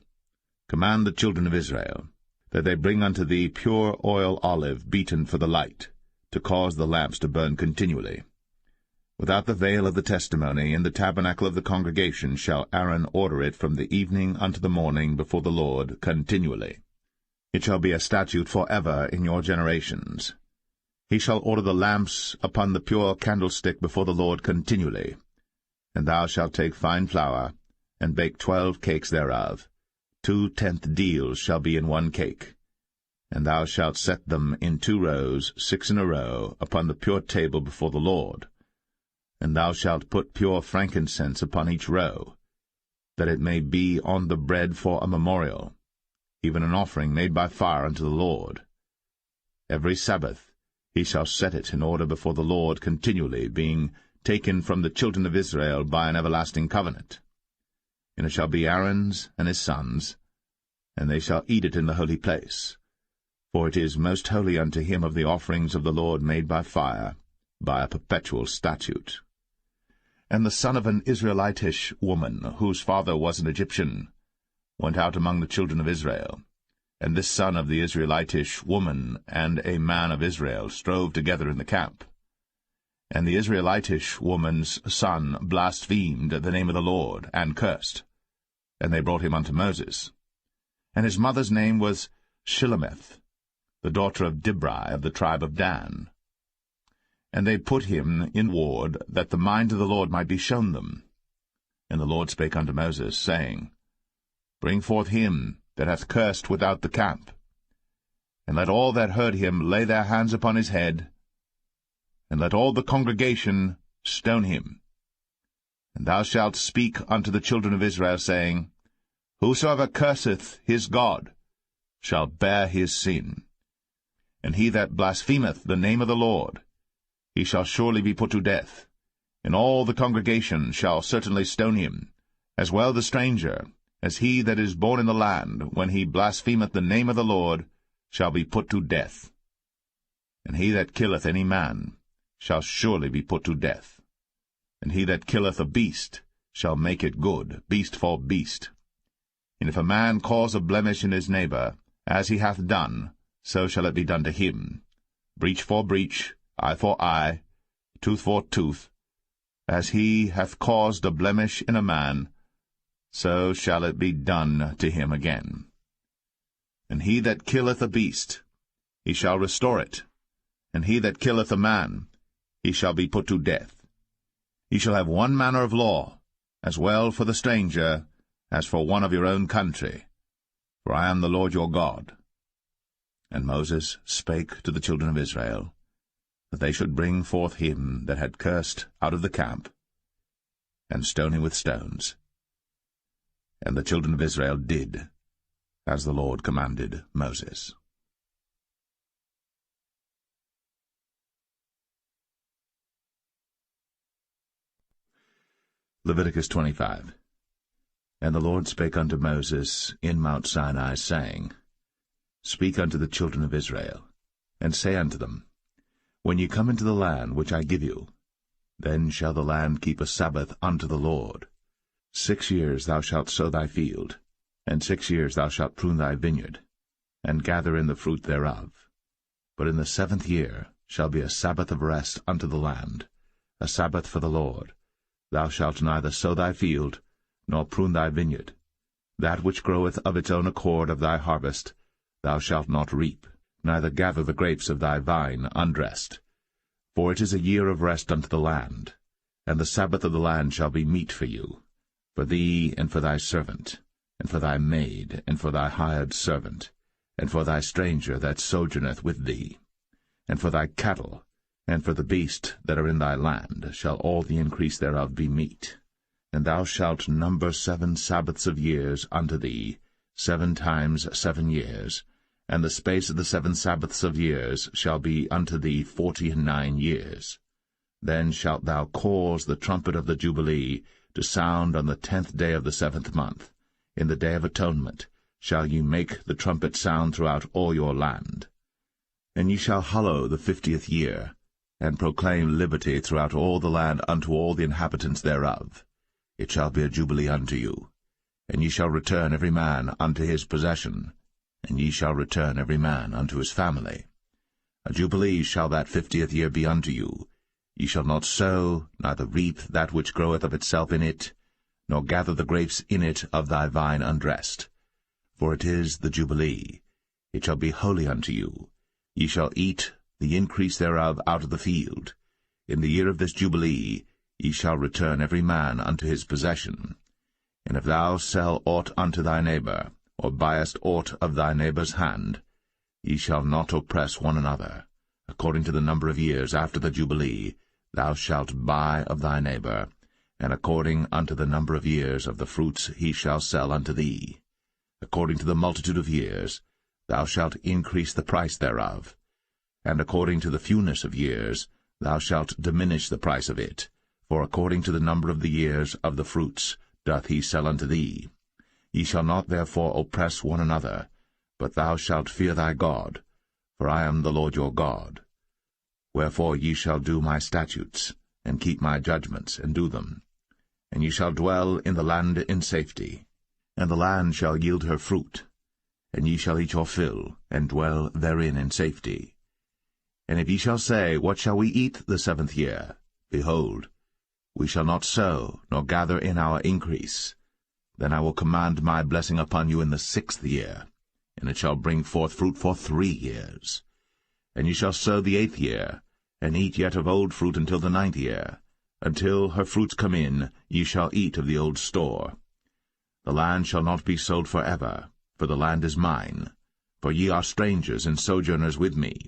Command the children of Israel, that they bring unto thee pure oil olive beaten for the light, to cause the lamps to burn continually. Without the veil of the testimony, in the tabernacle of the congregation, shall Aaron order it from the evening unto the morning before the Lord continually. It shall be a statute for ever in your generations. He shall order the lamps upon the pure candlestick before the Lord continually. And thou shalt take fine flour, and bake 12 cakes thereof. 2/10 deals shall be in one cake. And thou shalt set them in 2 rows, 6 in a row, upon the pure table before the Lord. And thou shalt put pure frankincense upon each row, that it may be on the bread for a memorial, even an offering made by fire unto the Lord. Every Sabbath he shall set it in order before the Lord continually, being taken from the children of Israel by an everlasting covenant. And it shall be Aaron's and his sons, and they shall eat it in the holy place. For it is most holy unto him of the offerings of the Lord made by fire, by a perpetual statute. And the son of an Israelitish woman, whose father was an Egyptian, went out among the children of Israel. And this son of the Israelitish woman and a man of Israel strove together in the camp. And the Israelitish woman's son blasphemed the name of the Lord, and cursed. And they brought him unto Moses. And his mother's name was Shilemeth, the daughter of Dibri of the tribe of Dan. And they put him in ward, that the mind of the Lord might be shown them. And the Lord spake unto Moses, saying, Bring forth him that hath cursed without the camp, and let all that heard him lay their hands upon his head, and let all the congregation stone him. And thou shalt speak unto the children of Israel, saying, Whosoever curseth his God shall bear his sin. And he that blasphemeth the name of the Lord, he shall surely be put to death. And all the congregation shall certainly stone him, as well the stranger, as he that is born in the land, when he blasphemeth the name of the Lord, shall be put to death. And he that killeth any man shall surely be put to death. And he that killeth a beast shall make it good, beast for beast. And if a man cause a blemish in his neighbor, as he hath done, so shall it be done to him. Breach for breach, eye for eye, tooth for tooth. As he hath caused a blemish in a man, so shall it be done to him again. And he that killeth a beast, he shall restore it. And he that killeth a man, he shall be put to death. Ye shall have one manner of law, as well for the stranger as for one of your own country. For I am the Lord your God. And Moses spake to the children of Israel, that they should bring forth him that had cursed out of the camp, and stone him with stones. And the children of Israel did as the Lord commanded Moses. Leviticus 25. And the Lord spake unto Moses in Mount Sinai, saying, Speak unto the children of Israel, and say unto them, When ye come into the land which I give you, then shall the land keep a Sabbath unto the Lord. 6 years thou shalt sow thy field, and 6 years thou shalt prune thy vineyard, and gather in the fruit thereof. But in the 7th year shall be a Sabbath of rest unto the land, a Sabbath for the Lord. Thou shalt neither sow thy field, nor prune thy vineyard. That which groweth of its own accord of thy harvest thou shalt not reap, neither gather the grapes of thy vine undressed. For it is a year of rest unto the land, and the Sabbath of the land shall be meat for you, for thee, and for thy servant, and for thy maid, and for thy hired servant, and for thy stranger that sojourneth with thee, and for thy cattle, and for the beast that are in thy land, shall all the increase thereof be meat. And thou shalt number 7 Sabbaths of years unto thee, 7 times 7 years, and the space of the 7 Sabbaths of years shall be unto thee 49 years. Then shalt thou cause the trumpet of the Jubilee to sound on the 10th day of the 7th month. In the day of atonement shall ye make the trumpet sound throughout all your land. And ye shall hallow the 50th year, and proclaim liberty throughout all the land unto all the inhabitants thereof. It shall be a jubilee unto you. And ye shall return every man unto his possession, and ye shall return every man unto his family. A jubilee shall that 50th year be unto you. Ye shall not sow, neither reap that which groweth of itself in it, nor gather the grapes in it of thy vine undressed. For it is the jubilee. It shall be holy unto you. Ye shall eat the increase thereof out of the field. In the year of this Jubilee ye shall return every man unto his possession. And if thou sell aught unto thy neighbor, or buyest aught of thy neighbor's hand, ye shall not oppress one another. According to the number of years after the Jubilee thou shalt buy of thy neighbor, and according unto the number of years of the fruits he shall sell unto thee. According to the multitude of years thou shalt increase the price thereof, and according to the fewness of years thou shalt diminish the price of it, for according to the number of the years of the fruits doth he sell unto thee. Ye shall not therefore oppress one another, but thou shalt fear thy God, for I am the Lord your God. Wherefore ye shall do my statutes, and keep my judgments, and do them. And ye shall dwell in the land in safety, and the land shall yield her fruit, and ye shall eat your fill, and dwell therein in safety. And if ye shall say, What shall we eat the 7th year? Behold, we shall not sow, nor gather in our increase. Then I will command my blessing upon you in the 6th year, and it shall bring forth fruit for 3 years. And ye shall sow the 8th year, and eat yet of old fruit until the 9th year. Until her fruits come in, ye shall eat of the old store. The land shall not be sold for ever, for the land is mine, for ye are strangers and sojourners with me.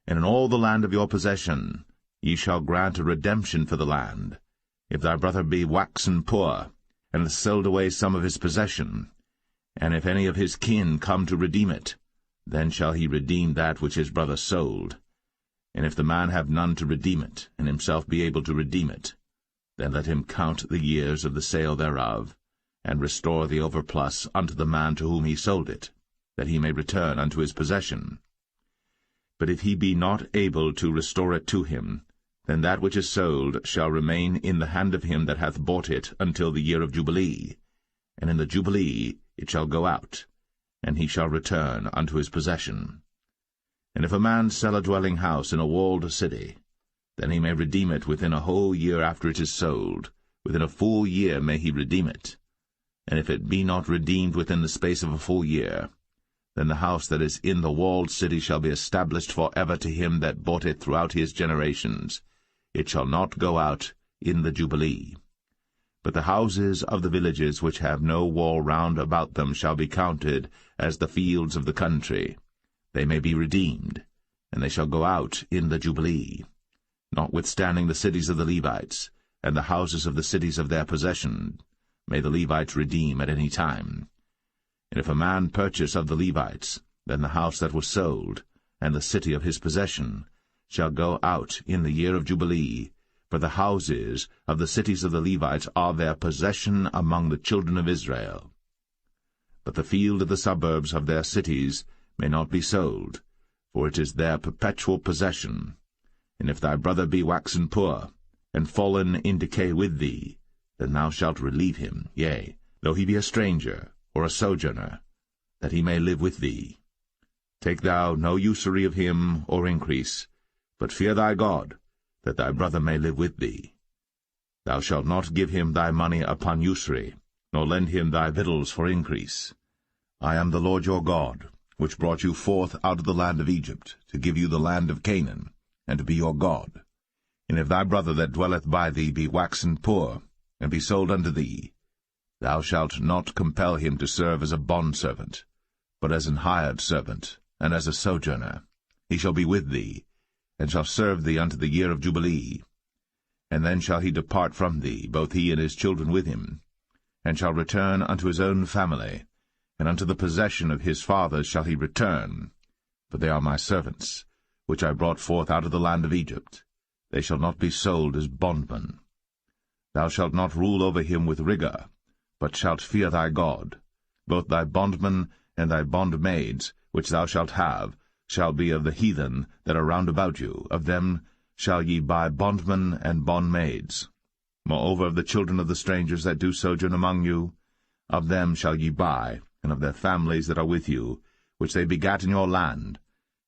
And in all the land of your possession ye shall grant a redemption for the land. If thy brother be waxen poor, and hath sold away some of his possession, and if any of his kin come to redeem it, then shall he redeem that which his brother sold. And if the man have none to redeem it, and himself be able to redeem it, then let him count the years of the sale thereof, and restore the overplus unto the man to whom he sold it, that he may return unto his possession. But if he be not able to restore it to him, then that which is sold shall remain in the hand of him that hath bought it until the year of Jubilee, and in the Jubilee it shall go out, and he shall return unto his possession. And if a man sell a dwelling house in a walled city, then he may redeem it within a whole year after it is sold. Within a full year may he redeem it. And if it be not redeemed within the space of a full year, then the house that is in the walled city shall be established for ever to him that bought it throughout his generations. It shall not go out in the Jubilee. But the houses of the villages which have no wall round about them shall be counted as the fields of the country. They may be redeemed, and they shall go out in the Jubilee. Notwithstanding the cities of the Levites, and the houses of the cities of their possession, may the Levites redeem at any time. And if a man purchase of the Levites, then the house that was sold, and the city of his possession, shall go out in the year of Jubilee, for the houses of the cities of the Levites are their possession among the children of Israel. But the field of the suburbs of their cities may not be sold, for it is their perpetual possession. And if thy brother be waxen poor, and fallen in decay with thee, then thou shalt relieve him, yea, though he be a stranger, or a sojourner, that he may live with thee. Take thou no usury of him, or increase, but fear thy God, that thy brother may live with thee. Thou shalt not give him thy money upon usury, nor lend him thy victuals for increase. I am the Lord your God, which brought you forth out of the land of Egypt, to give you the land of Canaan, and to be your God. And if thy brother that dwelleth by thee be waxen poor, and be sold unto thee, thou shalt not compel him to serve as a bondservant, but as an hired servant, and as a sojourner. He shall be with thee, and shall serve thee unto the year of Jubilee. And then shall he depart from thee, both he and his children with him, and shall return unto his own family, and unto the possession of his fathers shall he return, for they are my servants, which I brought forth out of the land of Egypt. They shall not be sold as bondmen. Thou shalt not rule over him with rigor, but shalt fear thy God. Both thy bondmen and thy bondmaids, which thou shalt have, shall be of the heathen that are round about you. Of them shall ye buy bondmen and bondmaids. Moreover, of the children of the strangers that do sojourn among you, of them shall ye buy, and of their families that are with you, which they begat in your land,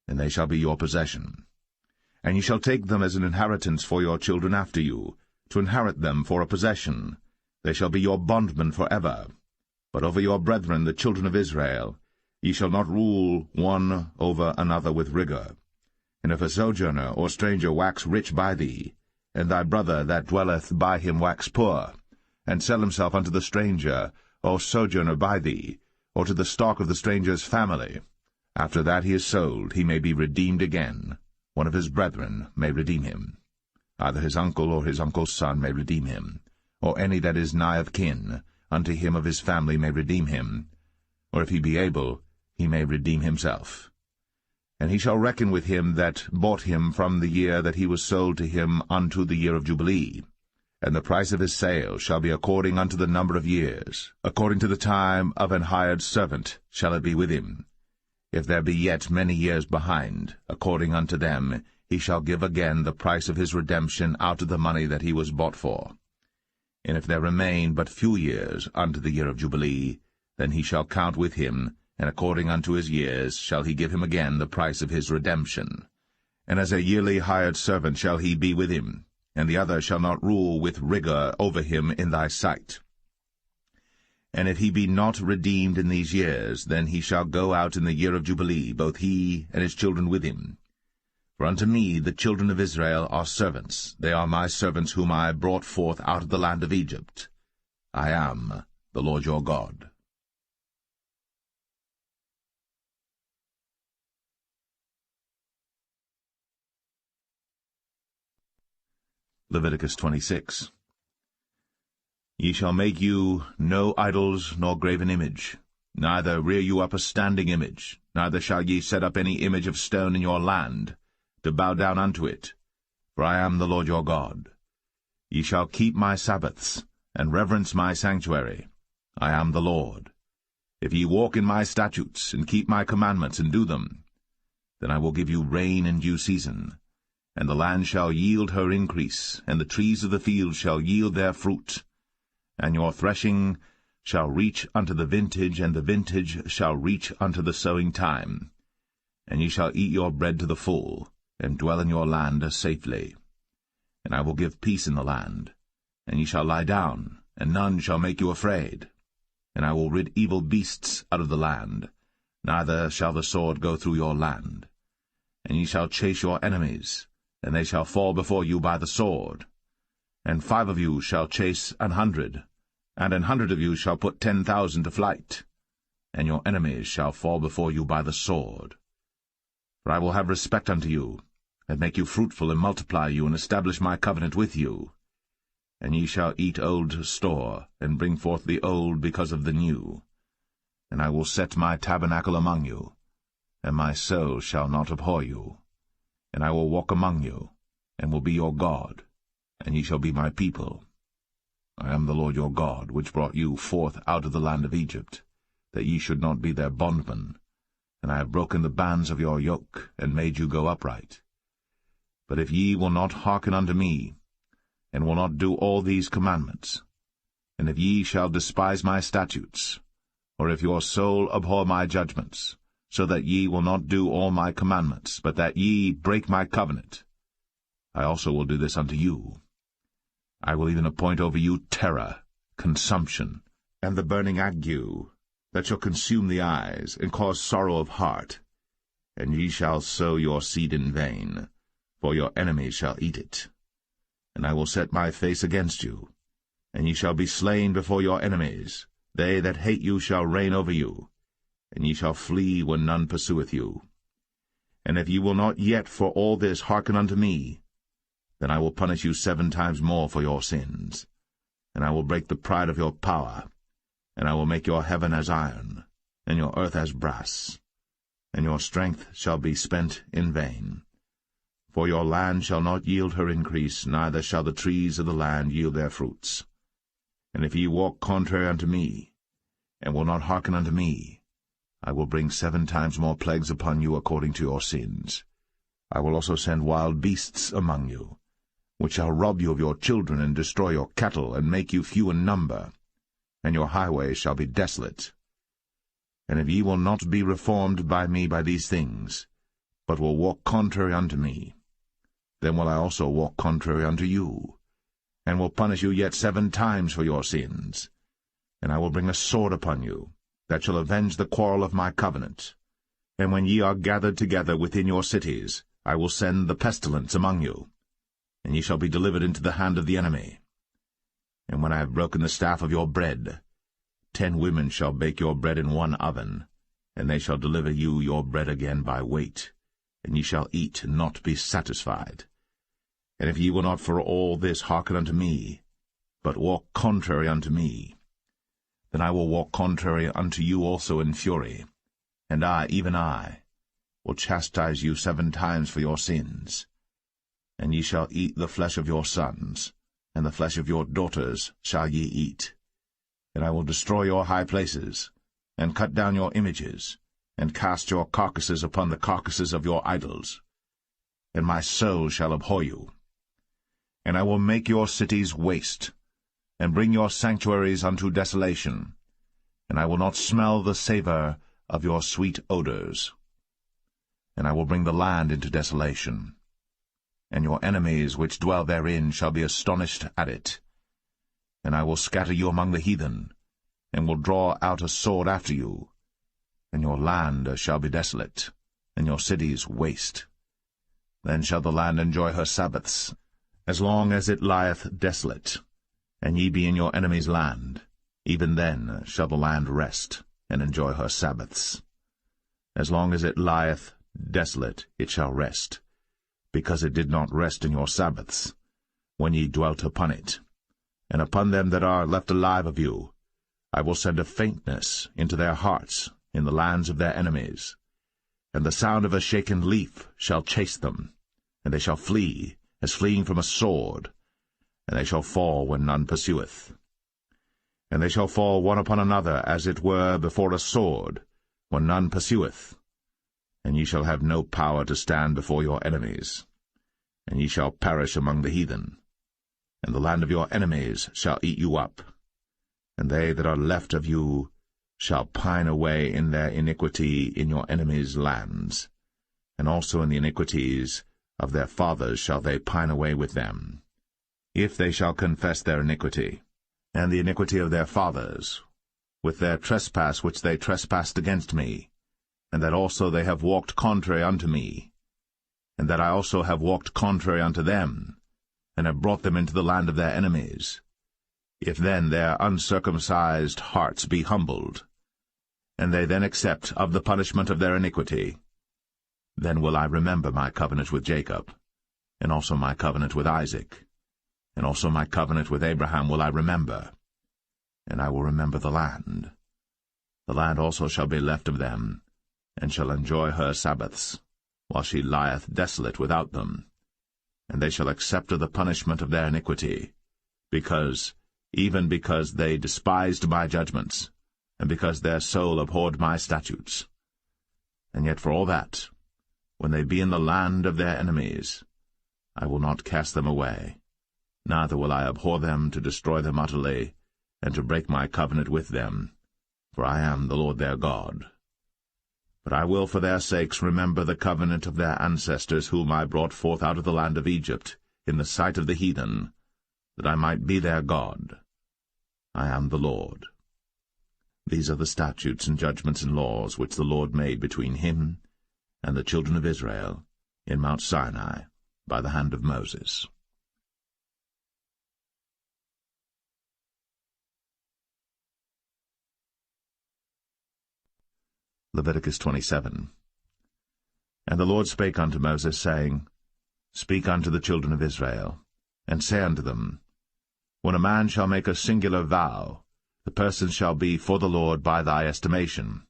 and they shall be your possession. And ye shall take them as an inheritance for your children after you, to inherit them for a possession. They shall be your bondmen for ever. But over your brethren, the children of Israel, ye shall not rule one over another with rigor. And if a sojourner or stranger wax rich by thee, and thy brother that dwelleth by him wax poor, and sell himself unto the stranger or sojourner by thee, or to the stock of the stranger's family, after that he is sold, he may be redeemed again. One of his brethren may redeem him. Either his uncle or his uncle's son may redeem him, or any that is nigh of kin unto him of his family may redeem him, or if he be able, he may redeem himself. And he shall reckon with him that bought him from the year that he was sold to him unto the year of Jubilee. And the price of his sale shall be according unto the number of years, according to the time of an hired servant shall it be with him. If there be yet many years behind, according unto them, he shall give again the price of his redemption out of the money that he was bought for. And if there remain but few years unto the year of Jubilee, then he shall count with him, and according unto his years shall he give him again the price of his redemption. And as a yearly hired servant shall he be with him, and the other shall not rule with rigor over him in thy sight. And if he be not redeemed in these years, then he shall go out in the year of Jubilee, both he and his children with him. For unto me the children of Israel are servants. They are my servants whom I brought forth out of the land of Egypt. I am the Lord your God. Leviticus 26. Ye shall make you no idols nor graven image, neither rear you up a standing image, neither shall ye set up any image of stone in your land, to bow down unto it, for I am the Lord your God. Ye shall keep my Sabbaths, and reverence my sanctuary. I am the Lord. If ye walk in my statutes, and keep my commandments, and do them, then I will give you rain in due season, and the land shall yield her increase, and the trees of the field shall yield their fruit. And your threshing shall reach unto the vintage, and the vintage shall reach unto the sowing time. And ye shall eat your bread to the full, and dwell in your land safely. And I will give peace in the land, and ye shall lie down, and none shall make you afraid. And I will rid evil beasts out of the land, neither shall the sword go through your land. And ye shall chase your enemies, and they shall fall before you by the sword. And 5 of you shall chase 100, and 100 of you shall put 10,000 to flight. And your enemies shall fall before you by the sword. For I will have respect unto you, and make you fruitful, and multiply you, and establish my covenant with you. And ye shall eat old store, and bring forth the old because of the new. And I will set my tabernacle among you, and my soul shall not abhor you. And I will walk among you, and will be your God, and ye shall be my people. I am the Lord your God, which brought you forth out of the land of Egypt, that ye should not be their bondmen. And I have broken the bands of your yoke, and made you go upright. But if ye will not hearken unto me, and will not do all these commandments, and if ye shall despise my statutes, or if your soul abhor my judgments, so that ye will not do all my commandments, but that ye break my covenant, I also will do this unto you. I will even appoint over you terror, consumption, and the burning ague, that shall consume the eyes, and cause sorrow of heart. And ye shall sow your seed in vain, for your enemies shall eat it. And I will set my face against you, and ye shall be slain before your enemies. They that hate you shall reign over you, and ye shall flee when none pursueth you. And if ye will not yet for all this hearken unto me, then I will punish you 7 times more for your sins. And I will break the pride of your power, and I will make your heaven as iron, and your earth as brass, and your strength shall be spent in vain. For your land shall not yield her increase, neither shall the trees of the land yield their fruits. And if ye walk contrary unto me, and will not hearken unto me, I will bring 7 times more plagues upon you according to your sins. I will also send wild beasts among you, which shall rob you of your children, and destroy your cattle, and make you few in number, and your highways shall be desolate. And if ye will not be reformed by me by these things, but will walk contrary unto me, then will I also walk contrary unto you, and will punish you yet 7 times for your sins. And I will bring a sword upon you, that shall avenge the quarrel of my covenant. And when ye are gathered together within your cities, I will send the pestilence among you, and ye shall be delivered into the hand of the enemy. And when I have broken the staff of your bread, 10 women shall bake your bread in one oven, and they shall deliver you your bread again by weight, and ye shall eat and not be satisfied. And if ye will not for all this hearken unto me, but walk contrary unto me, then I will walk contrary unto you also in fury, and I, even I, will chastise you 7 times for your sins. And ye shall eat the flesh of your sons, and the flesh of your daughters shall ye eat. And I will destroy your high places, and cut down your images, and cast your carcasses upon the carcasses of your idols. And my soul shall abhor you. And I will make your cities waste, and bring your sanctuaries unto desolation, and I will not smell the savour of your sweet odours. And I will bring the land into desolation, and your enemies which dwell therein shall be astonished at it. And I will scatter you among the heathen, and will draw out a sword after you, and your land shall be desolate, and your cities waste. Then shall the land enjoy her Sabbaths, as long as it lieth desolate, and ye be in your enemy's land, even then shall the land rest, and enjoy her Sabbaths. As long as it lieth desolate it shall rest, because it did not rest in your Sabbaths, when ye dwelt upon it. And upon them that are left alive of you I will send a faintness into their hearts in the lands of their enemies, and the sound of a shaken leaf shall chase them, and they shall flee, as fleeing from a sword, and they shall fall when none pursueth. And they shall fall one upon another, as it were before a sword, when none pursueth. And ye shall have no power to stand before your enemies, and ye shall perish among the heathen. And the land of your enemies shall eat you up, and they that are left of you shall pine away in their iniquity in your enemies' lands, and also in the iniquities of their fathers shall they pine away with them, if they shall confess their iniquity, and the iniquity of their fathers, with their trespass which they trespassed against me, and that also they have walked contrary unto me, and that I also have walked contrary unto them, and have brought them into the land of their enemies. If then their uncircumcised hearts be humbled, and they then accept of the punishment of their iniquity, then will I remember my covenant with Jacob, and also my covenant with Isaac, and also my covenant with Abraham will I remember, and I will remember the land. The land also shall be left of them, and shall enjoy her Sabbaths, while she lieth desolate without them. And they shall accept of the punishment of their iniquity, even because they despised my judgments, and because their soul abhorred my statutes. And yet for all that, when they be in the land of their enemies, I will not cast them away, neither will I abhor them to destroy them utterly, and to break my covenant with them, for I am the Lord their God. But I will for their sakes remember the covenant of their ancestors, whom I brought forth out of the land of Egypt, in the sight of the heathen, that I might be their God. I am the Lord. These are the statutes and judgments and laws which the Lord made between him and the children of Israel in Mount Sinai by the hand of Moses. Leviticus 27. And the Lord spake unto Moses, saying, Speak unto the children of Israel, and say unto them, When a man shall make a singular vow, the person shall be for the Lord by thy estimation.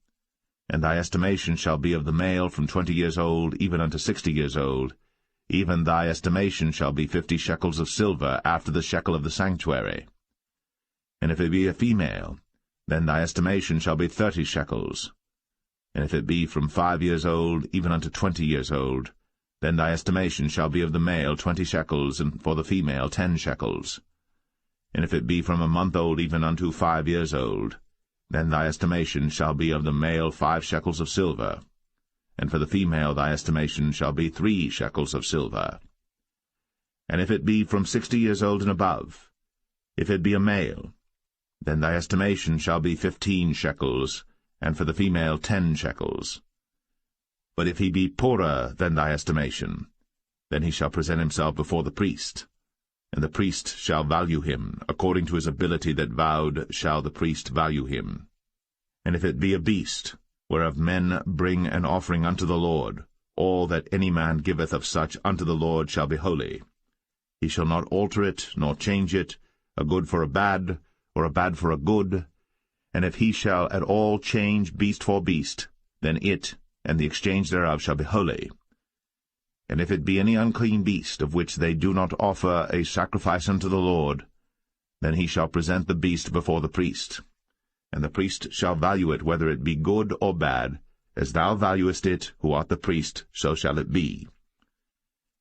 And thy estimation shall be of the male from 20 years old even unto 60 years old. Even thy estimation shall be 50 shekels of silver after the shekel of the sanctuary. And if it be a female, then thy estimation shall be 30 shekels. And if it be from 5 years old even unto 20 years old, then thy estimation shall be of the male 20 shekels, and for the female 10 shekels. And if it be from a month old even unto 5 years old, then thy estimation shall be of the male 5 shekels of silver, and for the female thy estimation shall be 3 shekels of silver. And if it be from 60 years old and above, if it be a male, then thy estimation shall be 15 shekels, and for the female 10 shekels. But if he be poorer than thy estimation, then he shall present himself before the priest, and the priest shall value him, according to his ability that vowed shall the priest value him. And if it be a beast, whereof men bring an offering unto the Lord, all that any man giveth of such unto the Lord shall be holy. He shall not alter it, nor change it, a good for a bad, or a bad for a good. And if he shall at all change beast for beast, then it, and the exchange thereof, shall be holy. And if it be any unclean beast, of which they do not offer a sacrifice unto the Lord, then he shall present the beast before the priest. And the priest shall value it, whether it be good or bad, as thou valuest it, who art the priest, so shall it be.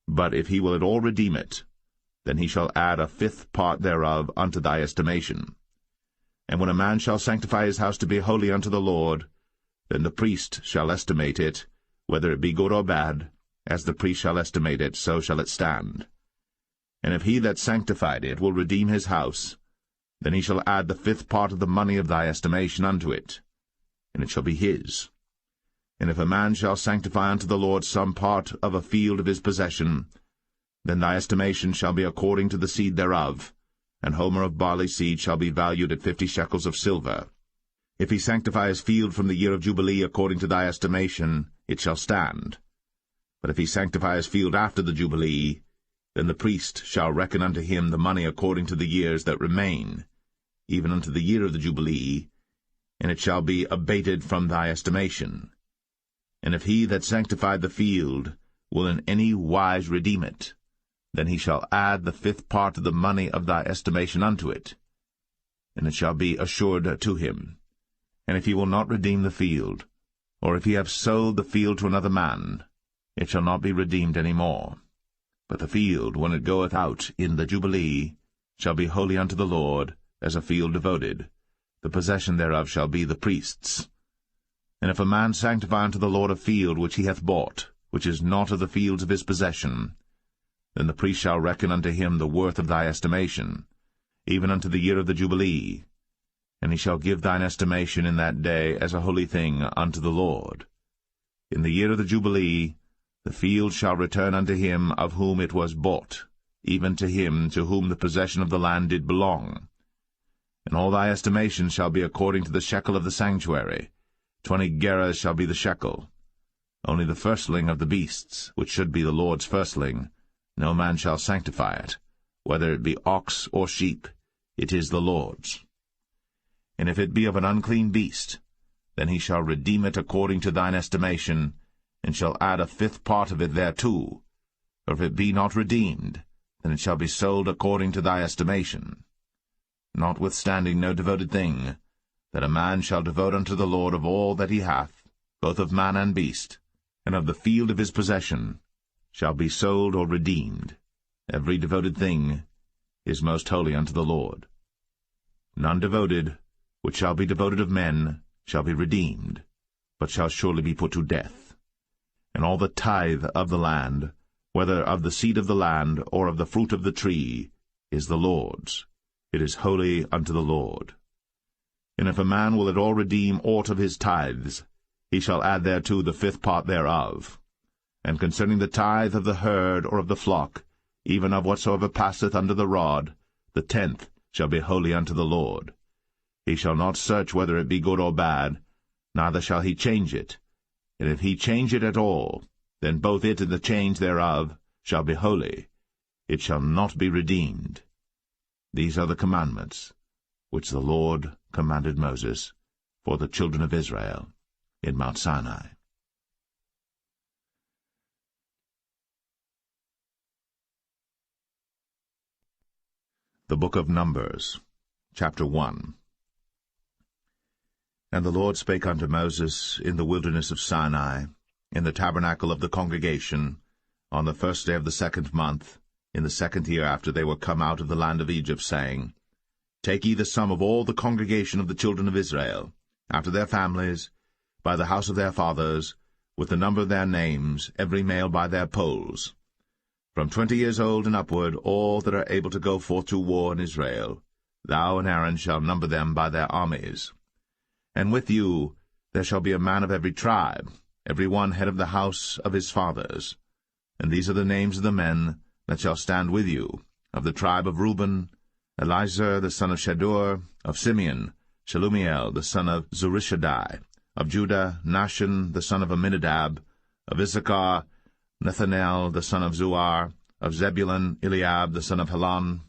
But if he will at all redeem it, then he shall add a fifth part thereof unto thy estimation. And when a man shall sanctify his house to be holy unto the Lord, then the priest shall estimate it, whether it be good or bad, as the priest shall estimate it, so shall it stand. And if he that sanctified it will redeem his house, then he shall add the fifth part of the money of thy estimation unto it, and it shall be his. And if a man shall sanctify unto the Lord some part of a field of his possession, then thy estimation shall be according to the seed thereof, an homer of barley seed shall be valued at 50 shekels of silver. If he sanctify his field from the year of Jubilee according to thy estimation, it shall stand. But if he sanctify his field after the Jubilee, then the priest shall reckon unto him the money according to the years that remain, even unto the year of the Jubilee, and it shall be abated from thy estimation. And if he that sanctified the field will in any wise redeem it, then he shall add the fifth part of the money of thy estimation unto it, and it shall be assured to him. And if he will not redeem the field, or if he have sold the field to another man, it shall not be redeemed any more. But the field, when it goeth out in the Jubilee, shall be holy unto the Lord, as a field devoted. The possession thereof shall be the priest's. And if a man sanctify unto the Lord a field which he hath bought, which is not of the fields of his possession, then the priest shall reckon unto him the worth of thy estimation, even unto the year of the Jubilee, and he shall give thine estimation in that day as a holy thing unto the Lord. In the year of the Jubilee the field shall return unto him of whom it was bought, even to him to whom the possession of the land did belong. And all thy estimation shall be according to the shekel of the sanctuary. 20 gerahs shall be the shekel. Only the firstling of the beasts, which should be the Lord's firstling, no man shall sanctify it, whether it be ox or sheep, it is the Lord's. And if it be of an unclean beast, then he shall redeem it according to thine estimation, and shall add a fifth part of it thereto. Or if it be not redeemed, then it shall be sold according to thy estimation. Notwithstanding no devoted thing, that a man shall devote unto the Lord of all that he hath, both of man and beast, and of the field of his possession, shall be sold or redeemed. Every devoted thing is most holy unto the Lord. None devoted, which shall be devoted of men, shall be redeemed, but shall surely be put to death. And all the tithe of the land, whether of the seed of the land or of the fruit of the tree, is the Lord's. It is holy unto the Lord. And if a man will at all redeem aught of his tithes, he shall add thereto the fifth part thereof. And concerning the tithe of the herd or of the flock, even of whatsoever passeth under the rod, the 10th shall be holy unto the Lord. He shall not search whether it be good or bad, neither shall he change it. And if he change it at all, then both it and the change thereof shall be holy. It shall not be redeemed. These are the commandments which the Lord commanded Moses for the children of Israel in Mount Sinai. The Book of Numbers, chapter 1. And the Lord spake unto Moses in the wilderness of Sinai, in the tabernacle of the congregation, on the 1st day of the 2nd month, in the 2nd year after they were come out of the land of Egypt, saying, Take ye the sum of all the congregation of the children of Israel, after their families, by the house of their fathers, with the number of their names, every male by their polls. From 20 years old and upward, all that are able to go forth to war in Israel, thou and Aaron shall number them by their armies. And with you there shall be a man of every tribe, every one head of the house of his fathers. And these are the names of the men that shall stand with you. Of the tribe of Reuben, Elizur the son of Shedeur. Of Simeon, Shelumiel the son of Zurishaddai. Of Judah, Nahshon the son of Amminadab. Of Issachar, Nethanel the son of Zuar. Of Zebulun, Eliab the son of Helon.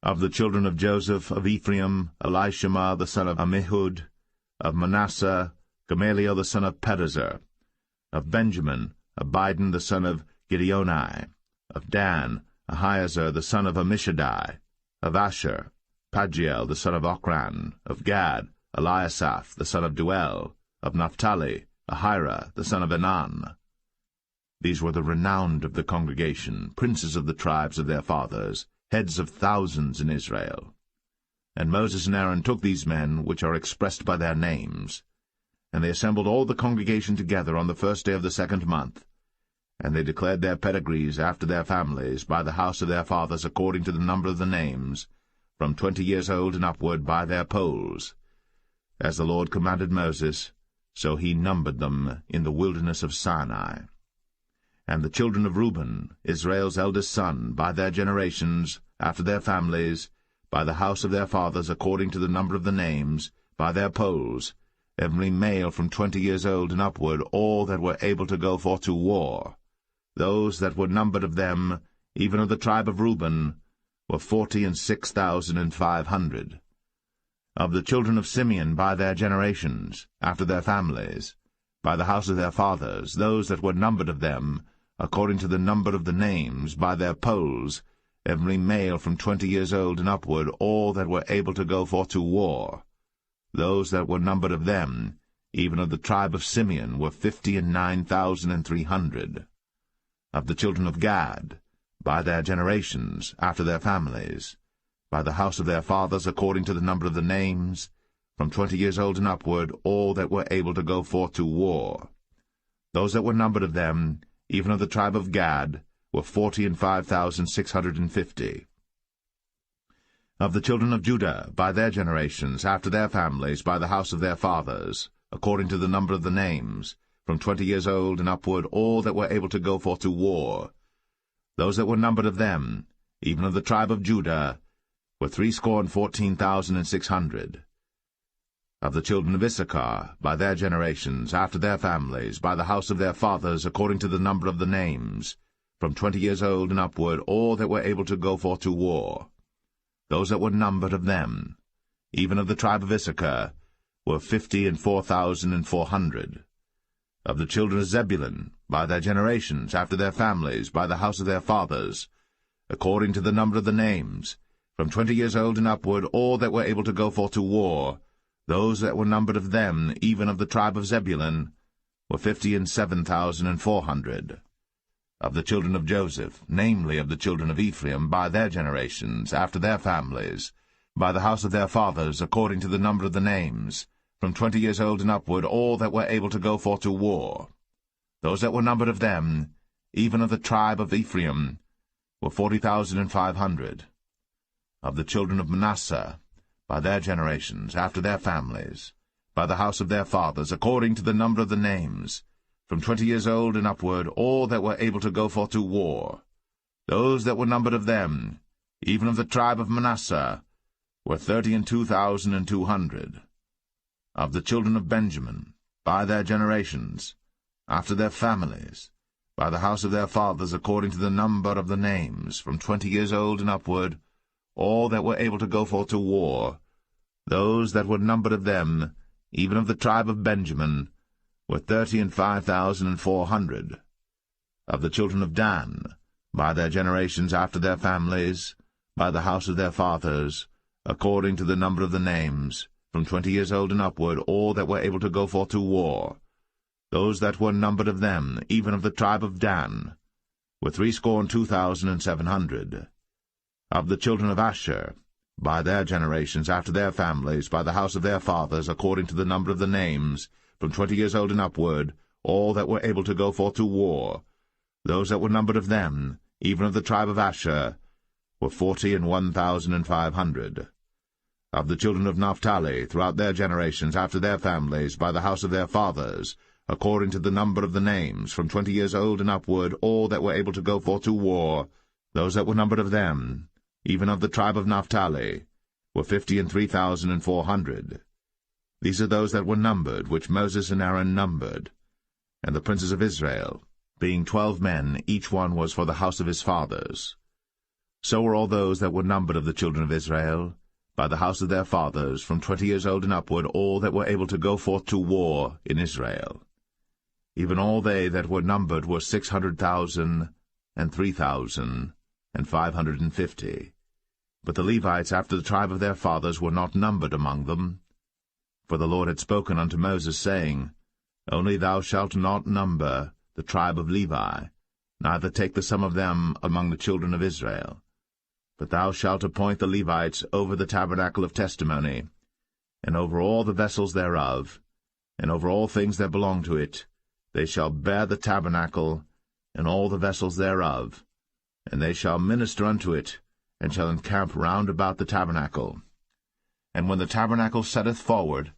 Of the children of Joseph, of Ephraim, Elishama the son of Ammihud. Of Manasseh, Gamaliel the son of Pedazur. Of Benjamin, Abidan the son of Gideoni. Of Dan, Ahiezer the son of Ammishaddai. Of Asher, Pagiel the son of Ochran. Of Gad, Eliasaph the son of Duel. Of Naphtali, Ahira the son of Enan. These were the renowned of the congregation, princes of the tribes of their fathers, heads of thousands in Israel. And Moses and Aaron took these men, which are expressed by their names, and they assembled all the congregation together on the first day of the 2nd month, and they declared their pedigrees after their families, by the house of their fathers, according to the number of the names, from 20 years old and upward, by their polls. As the Lord commanded Moses, so he numbered them in the wilderness of Sinai. And the children of Reuben, Israel's eldest son, by their generations, after their families, by the house of their fathers, according to the number of the names, by their polls, every male from 20 years old and upward, all that were able to go forth to war. Those that were numbered of them, even of the tribe of Reuben, were 46,500. Of the children of Simeon by their generations, after their families, by the house of their fathers, those that were numbered of them, according to the number of the names, by their polls, every male from 20 years old and upward, all that were able to go forth to war. Those that were numbered of them, even of the tribe of Simeon, were 59,300. Of the children of Gad, by their generations, after their families, by the house of their fathers, according to the number of the names, from 20 years old and upward, all that were able to go forth to war. Those that were numbered of them, even of the tribe of Gad, were 45,650. Of the children of Judah, by their generations, after their families, by the house of their fathers, according to the number of the names, from 20 years old and upward, all that were able to go forth to war. Those that were numbered of them, even of the tribe of Judah, were 314,600. Of the children of Issachar, by their generations, after their families, by the house of their fathers, according to the number of the names, from 20 years old and upward, all that were able to go forth to war. Those that were numbered of them, even of the tribe of Issachar, were 54,400. Of the children of Zebulun, by their generations, after their families, by the house of their fathers, according to the number of the names, from 20 years old and upward, all that were able to go forth to war, those that were numbered of them, even of the tribe of Zebulun, were 57,400. Of the children of Joseph, namely of the children of Ephraim, by their generations, after their families, by the house of their fathers, according to the number of the names, from 20 years old and upward, all that were able to go forth to war. Those that were numbered of them, even of the tribe of Ephraim, were 40,500. Of the children of Manasseh, by their generations, after their families, by the house of their fathers, according to the number of the names, from 20 years old and upward, all that were able to go forth to war. Those that were numbered of them, even of the tribe of Manasseh, were 32,200. Of the children of Benjamin, by their generations, after their families, by the house of their fathers, according to the number of the names, from 20 years old and upward, all that were able to go forth to war, those that were numbered of them, even of the tribe of Benjamin, were 35,400. Of the children of Dan, by their generations, after their families, by the house of their fathers, according to the number of the names, from 20 years old and upward, all that were able to go forth to war, those that were numbered of them, even of the tribe of Dan, were 62,700. Of the children of Asher, by their generations, after their families, by the house of their fathers, according to the number of the names, from 20 years old and upward, all that were able to go forth to war, those that were numbered of them, even of the tribe of Asher, were 41,500. Of the children of Naphtali, throughout their generations, after their families, by the house of their fathers, according to the number of the names, from 20 years old and upward, all that were able to go forth to war, those that were numbered of them, even of the tribe of Naphtali, were 53,400. These are those that were numbered, which Moses and Aaron numbered. And the princes of Israel, being 12 men, each one was for the house of his fathers. So were all those that were numbered of the children of Israel, by the house of their fathers, from 20 years old and upward, all that were able to go forth to war in Israel. Even all they that were numbered were 600,000 and 3,550. But the Levites after the tribe of their fathers were not numbered among them. For the Lord had spoken unto Moses, saying, Only thou shalt not number the tribe of Levi, neither take the sum of them among the children of Israel. But thou shalt appoint the Levites over the tabernacle of testimony, and over all the vessels thereof, and over all things that belong to it. They shall bear the tabernacle, and all the vessels thereof, and they shall minister unto it, and shall encamp round about the tabernacle. And when the tabernacle setteth forward,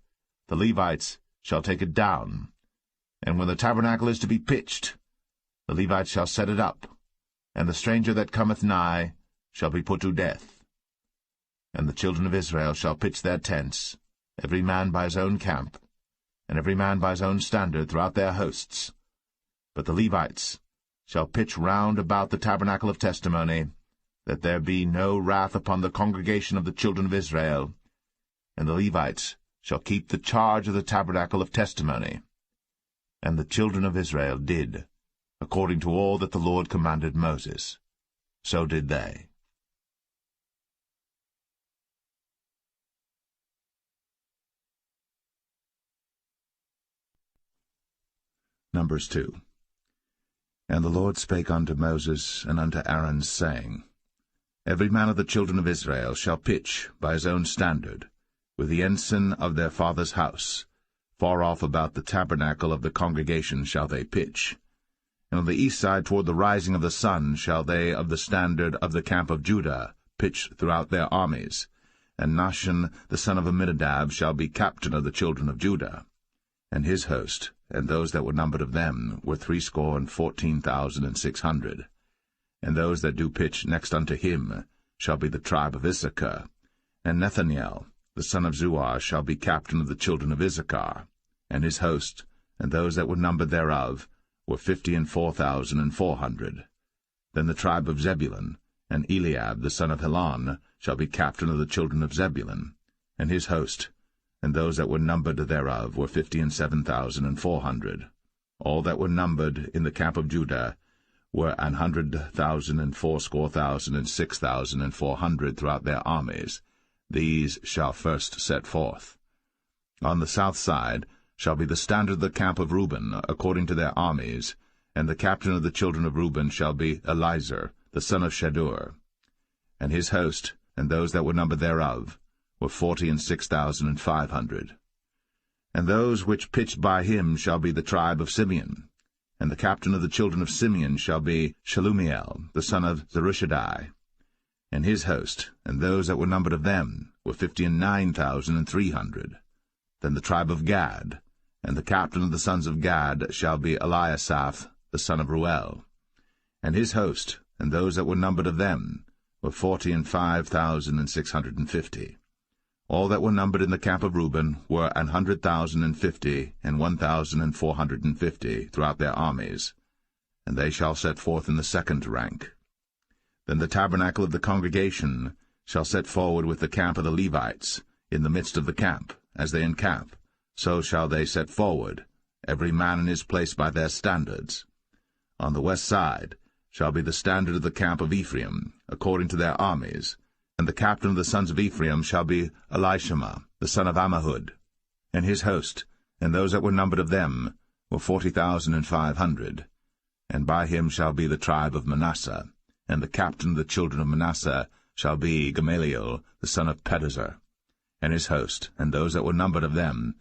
the Levites shall take it down. And when the tabernacle is to be pitched, the Levites shall set it up, and the stranger that cometh nigh shall be put to death. And the children of Israel shall pitch their tents, every man by his own camp, and every man by his own standard throughout their hosts. But the Levites shall pitch round about the tabernacle of testimony, that there be no wrath upon the congregation of the children of Israel. And the Levites shall keep the charge of the tabernacle of testimony. And the children of Israel did, according to all that the Lord commanded Moses. So did they. Numbers 2. And the Lord spake unto Moses and unto Aaron, saying, Every man of the children of Israel shall pitch by his own standard, with the ensign of their father's house. Far off about the tabernacle of the congregation shall they pitch. And on the east side toward the rising of the sun shall they of the standard of the camp of Judah pitch throughout their armies. And Nahshon the son of Amminadab shall be captain of the children of Judah. And his host, and those that were numbered of them, were 314,600. And those that do pitch next unto him shall be the tribe of Issachar. And Nethaniel the son of Zuar shall be captain of the children of Issachar. And his host, and those that were numbered thereof, were 54,400. Then the tribe of Zebulun, and Eliab the son of Helon, shall be captain of the children of Zebulun. And his host, and those that were numbered thereof, were 57,400. All that were numbered in the camp of Judah were 100,000 and 80,000 and 6,400 throughout their armies. These shall first set forth. On the south side shall be the standard of the camp of Reuben, according to their armies, and the captain of the children of Reuben shall be Elizur, the son of Shedeur. And his host, and those that were numbered thereof, were 46,500. And those which pitched by him shall be the tribe of Simeon. And the captain of the children of Simeon shall be Shelumiel, the son of Zerushadai. And his host, and those that were numbered of them, were 59,300. Then the tribe of Gad, and the captain of the sons of Gad shall be Eliasaph, the son of Ruel. And his host, and those that were numbered of them, were 45,650. All that were numbered in the camp of Reuben were 100,050 and 1,450 throughout their armies, and they shall set forth in the second rank. Then the tabernacle of the congregation shall set forward with the camp of the Levites, in the midst of the camp, as they encamp, so shall they set forward, every man in his place by their standards. On the west side shall be the standard of the camp of Ephraim, according to their armies, and the captain of the sons of Ephraim shall be Elishama, the son of Ammihud. And his host, and those that were numbered of them, were 40,500. And by him shall be the tribe of Manasseh, and the captain of the children of Manasseh shall be Gamaliel, the son of Pedazur. And his host, and those that were numbered of them,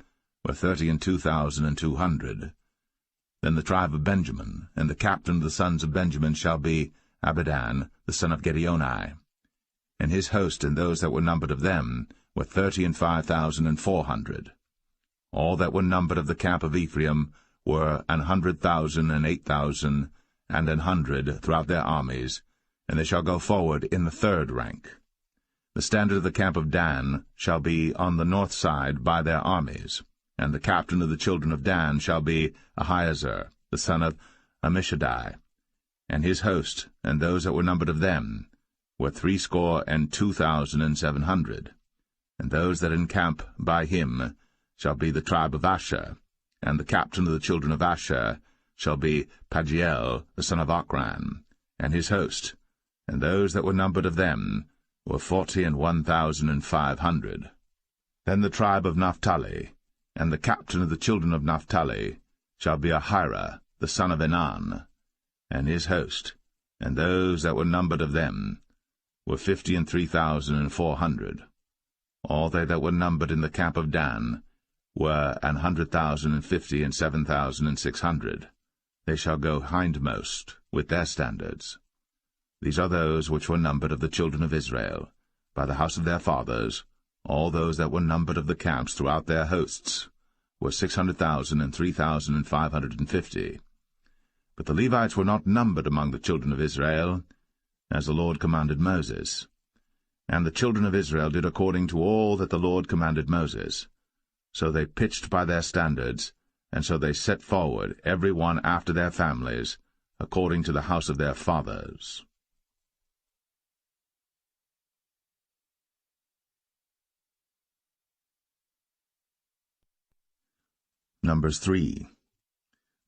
were 32,200. Then the tribe of Benjamin, and the captain of the sons of Benjamin shall be Abidan, the son of Gideoni. And his host, and those that were numbered of them, were 35,400. All that were numbered of the camp of Ephraim were 100,000 and 8,000 and 100 throughout their armies, and they shall go forward in the third rank. The standard of the camp of Dan shall be on the north side by their armies, and the captain of the children of Dan shall be Ahiezer, the son of Ammishaddai, and his host, and those that were numbered of them, were 62,700. And those that encamp by him shall be the tribe of Asher, and the captain of the children of Asher shall be Pagiel, the son of Ochran, and his host, and those that were numbered of them were 41,500. Then the tribe of Naphtali, and the captain of the children of Naphtali shall be Ahira, the son of Enan, and his host, and those that were numbered of them were 53,400. All they that were numbered in the camp of Dan were 100,050 and 7,600. They shall go hindmost with their standards. These are those which were numbered of the children of Israel, by the house of their fathers. All those that were numbered of the camps throughout their hosts were 600,000 and 3,550. But the Levites were not numbered among the children of Israel, as the Lord commanded Moses. And the children of Israel did according to all that the Lord commanded Moses. So they pitched by their standards, and so they set forward, every one after their families, according to the house of their fathers. Numbers 3.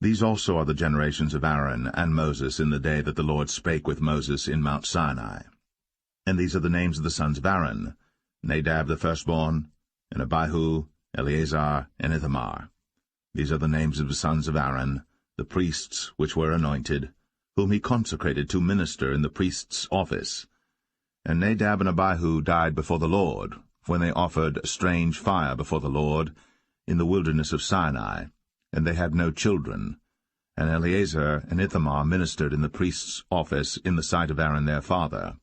These also are the generations of Aaron and Moses in the day that the Lord spake with Moses in Mount Sinai. And these are the names of the sons of Aaron: Nadab the firstborn, and Abihu, Eleazar, and Ithamar. These are the names of the sons of Aaron, the priests which were anointed, whom he consecrated to minister in the priest's office. And Nadab and Abihu died before the Lord, when they offered strange fire before the Lord in the wilderness of Sinai, and they had no children. And Eleazar and Ithamar ministered in the priest's office in the sight of Aaron their father.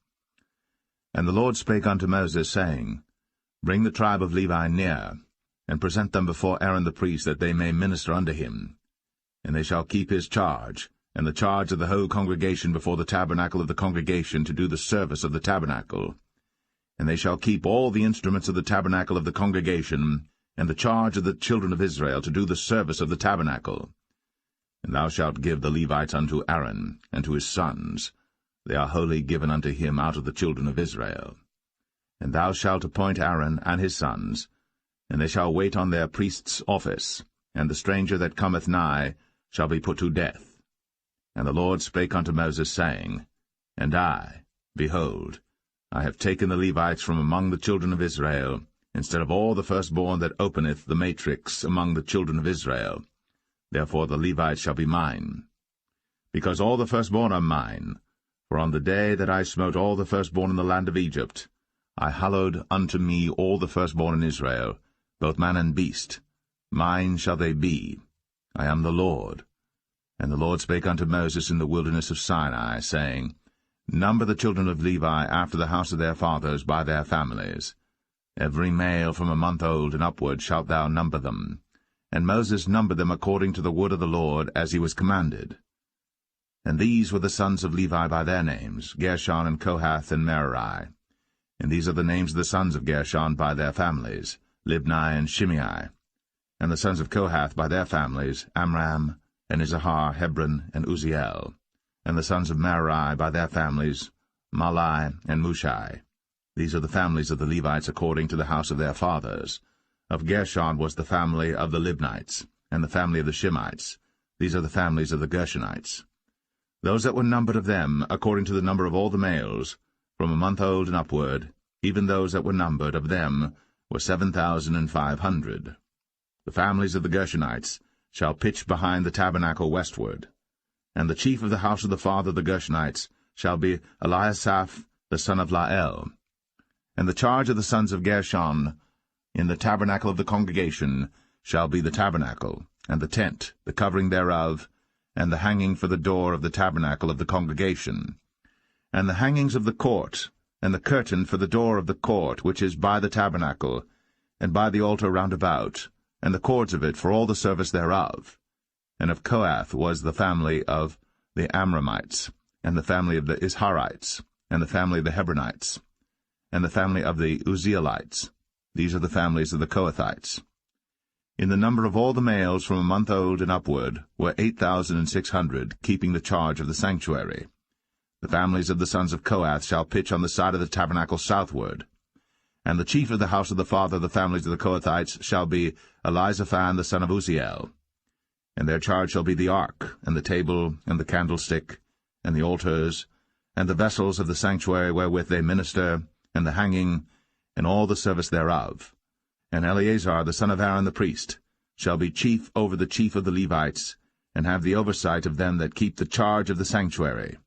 And the Lord spake unto Moses, saying, Bring the tribe of Levi near, and present them before Aaron the priest, that they may minister unto him. And they shall keep his charge, and the charge of the whole congregation before the tabernacle of the congregation, to do the service of the tabernacle. And they shall keep all the instruments of the tabernacle of the congregation, and the charge of the children of Israel, to do the service of the tabernacle. And thou shalt give the Levites unto Aaron, and to his sons. They are wholly given unto him out of the children of Israel. And thou shalt appoint Aaron and his sons, and they shall wait on their priest's office, and the stranger that cometh nigh shall be put to death. And the Lord spake unto Moses, saying, And I, behold, I have taken the Levites from among the children of Israel, instead of all the firstborn that openeth the matrix among the children of Israel. Therefore the Levites shall be mine. Because all the firstborn are mine, for on the day that I smote all the firstborn in the land of Egypt, I hallowed unto me all the firstborn in Israel, both man and beast. Mine shall they be. I am the Lord. And the Lord spake unto Moses in the wilderness of Sinai, saying, Number the children of Levi after the house of their fathers by their families. Every male from a month old and upward shalt thou number them. And Moses numbered them according to the word of the Lord, as he was commanded. And these were the sons of Levi by their names, Gershon and Kohath and Merari. And these are the names of the sons of Gershon by their families, Libni and Shimei. And the sons of Kohath by their families, Amram, and Izahar, Hebron, and Uzziel. And the sons of Merari by their families, Mahli and Mushai. These are the families of the Levites according to the house of their fathers. Of Gershon was the family of the Libnites, and the family of the Shimites. These are the families of the Gershonites. Those that were numbered of them, according to the number of all the males, from a month old and upward, even those that were numbered of them, were 7,500. The families of the Gershonites shall pitch behind the tabernacle westward. And the chief of the house of the father of the Gershonites shall be Eliasaph the son of Lael. And the charge of the sons of Gershon in the tabernacle of the congregation shall be the tabernacle, and the tent, the covering thereof, and the hanging for the door of the tabernacle of the congregation, and the hangings of the court, and the curtain for the door of the court which is by the tabernacle, and by the altar round about, and the cords of it for all the service thereof. And of Kohath was the family of the Amramites, and the family of the Isharites, and the family of the Hebronites, and the family of the Uzzielites. These are the families of the Kohathites. In the number of all the males from a month old and upward were 8,600, keeping the charge of the sanctuary. The families of the sons of Kohath shall pitch on the side of the tabernacle southward. And the chief of the house of the father of the families of the Kohathites shall be Elizaphan the son of Uzziel. And their charge shall be the ark, and the table, and the candlestick, and the altars, and the vessels of the sanctuary wherewith they minister, and the hanging, and all the service thereof. And Eleazar the son of Aaron the priest shall be chief over the chief of the Levites, and have the oversight of them that keep the charge of the sanctuary.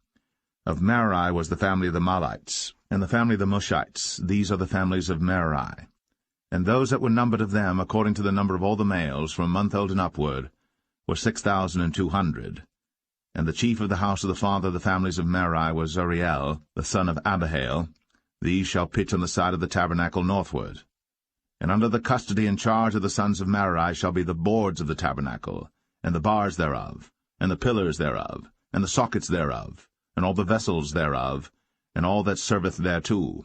Of Merari was the family of the Mahlites, and the family of the Mushites. These are the families of Merari. And those that were numbered of them, according to the number of all the males, from a month old and upward, were 6,200. And the chief of the house of the father of the families of Merari was Zuriel, the son of Abihail. These shall pitch on the side of the tabernacle northward. And under the custody and charge of the sons of Merari shall be the boards of the tabernacle, and the bars thereof, and the pillars thereof, and the sockets thereof, and all the vessels thereof, and all that serveth thereto,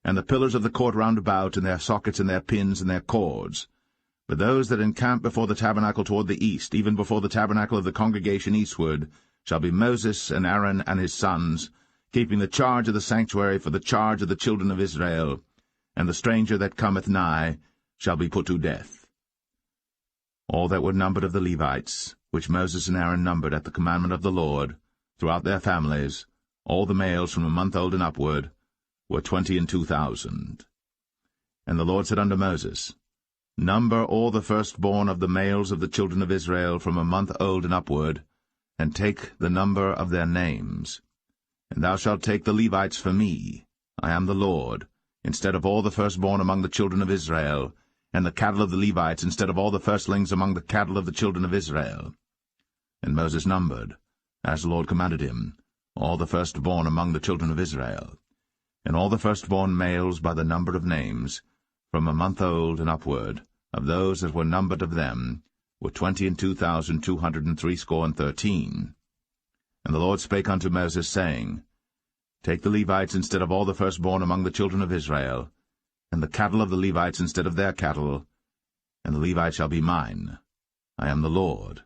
and the pillars of the court round about, and their sockets, and their pins, and their cords. But those that encamp before the tabernacle toward the east, even before the tabernacle of the congregation eastward, shall be Moses and Aaron and his sons, keeping the charge of the sanctuary for the charge of the children of Israel, and the stranger that cometh nigh shall be put to death. All that were numbered of the Levites, which Moses and Aaron numbered at the commandment of the Lord, throughout their families, all the males from a month old and upward, were 22,000. And the Lord said unto Moses, Number all the firstborn of the males of the children of Israel from a month old and upward, and take the number of their names. And thou shalt take the Levites for me, I am the Lord, instead of all the firstborn among the children of Israel, and the cattle of the Levites instead of all the firstlings among the cattle of the children of Israel. And Moses numbered, as the Lord commanded him, all the firstborn among the children of Israel, and all the firstborn males by the number of names, from a month old and upward, of those that were numbered of them, were 22,213. And the Lord spake unto Moses, saying, Take the Levites instead of all the firstborn among the children of Israel, and the cattle of the Levites instead of their cattle, and the Levites shall be mine. I am the Lord.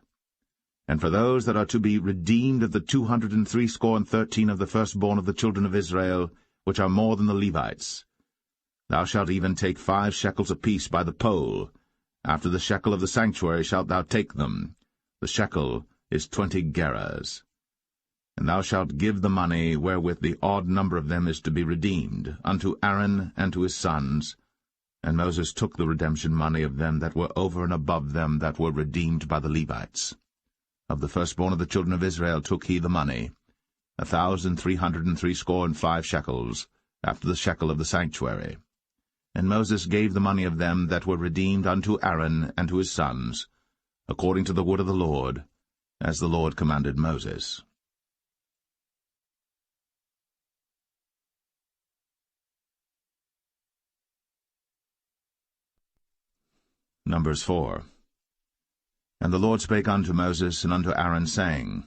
And for those that are to be redeemed of the 213 of the firstborn of the children of Israel, which are more than the Levites, thou shalt even take 5 shekels apiece by the poll. After the shekel of the sanctuary shalt thou take them. The shekel is 20 gerahs. And thou shalt give the money wherewith the odd number of them is to be redeemed, unto Aaron and to his sons. And Moses took the redemption money of them that were over and above them that were redeemed by the Levites. Of the firstborn of the children of Israel took he the money, 1,365 shekels, after the shekel of the sanctuary. And Moses gave the money of them that were redeemed unto Aaron and to his sons, according to the word of the Lord, as the Lord commanded Moses. Numbers 4. And the Lord spake unto Moses and unto Aaron, saying,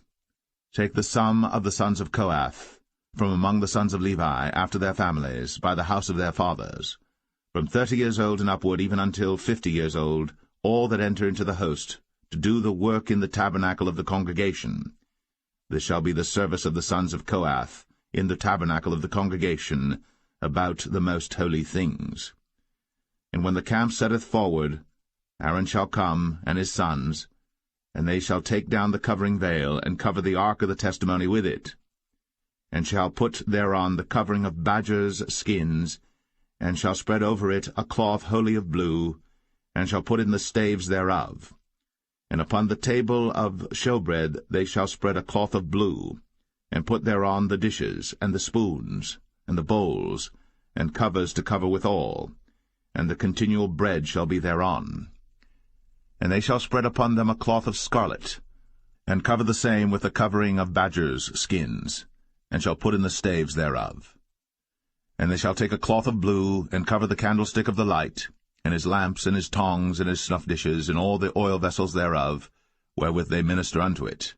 Take the sum of the sons of Kohath, from among the sons of Levi, after their families, by the house of their fathers, from 30 years old and upward, even until 50 years old, all that enter into the host, to do the work in the tabernacle of the congregation. This shall be the service of the sons of Kohath, in the tabernacle of the congregation, about the most holy things. And when the camp setteth forward, Aaron shall come, and his sons, and they shall take down the covering veil, and cover the ark of the testimony with it, and shall put thereon the covering of badgers' skins, and shall spread over it a cloth wholly of blue, and shall put in the staves thereof. And upon the table of showbread they shall spread a cloth of blue, and put thereon the dishes, and the spoons, and the bowls, and covers to cover withal, and the continual bread shall be thereon. And they shall spread upon them a cloth of scarlet, and cover the same with the covering of badgers' skins, and shall put in the staves thereof. And they shall take a cloth of blue, and cover the candlestick of the light, and his lamps, and his tongs, and his snuff dishes, and all the oil vessels thereof, wherewith they minister unto it.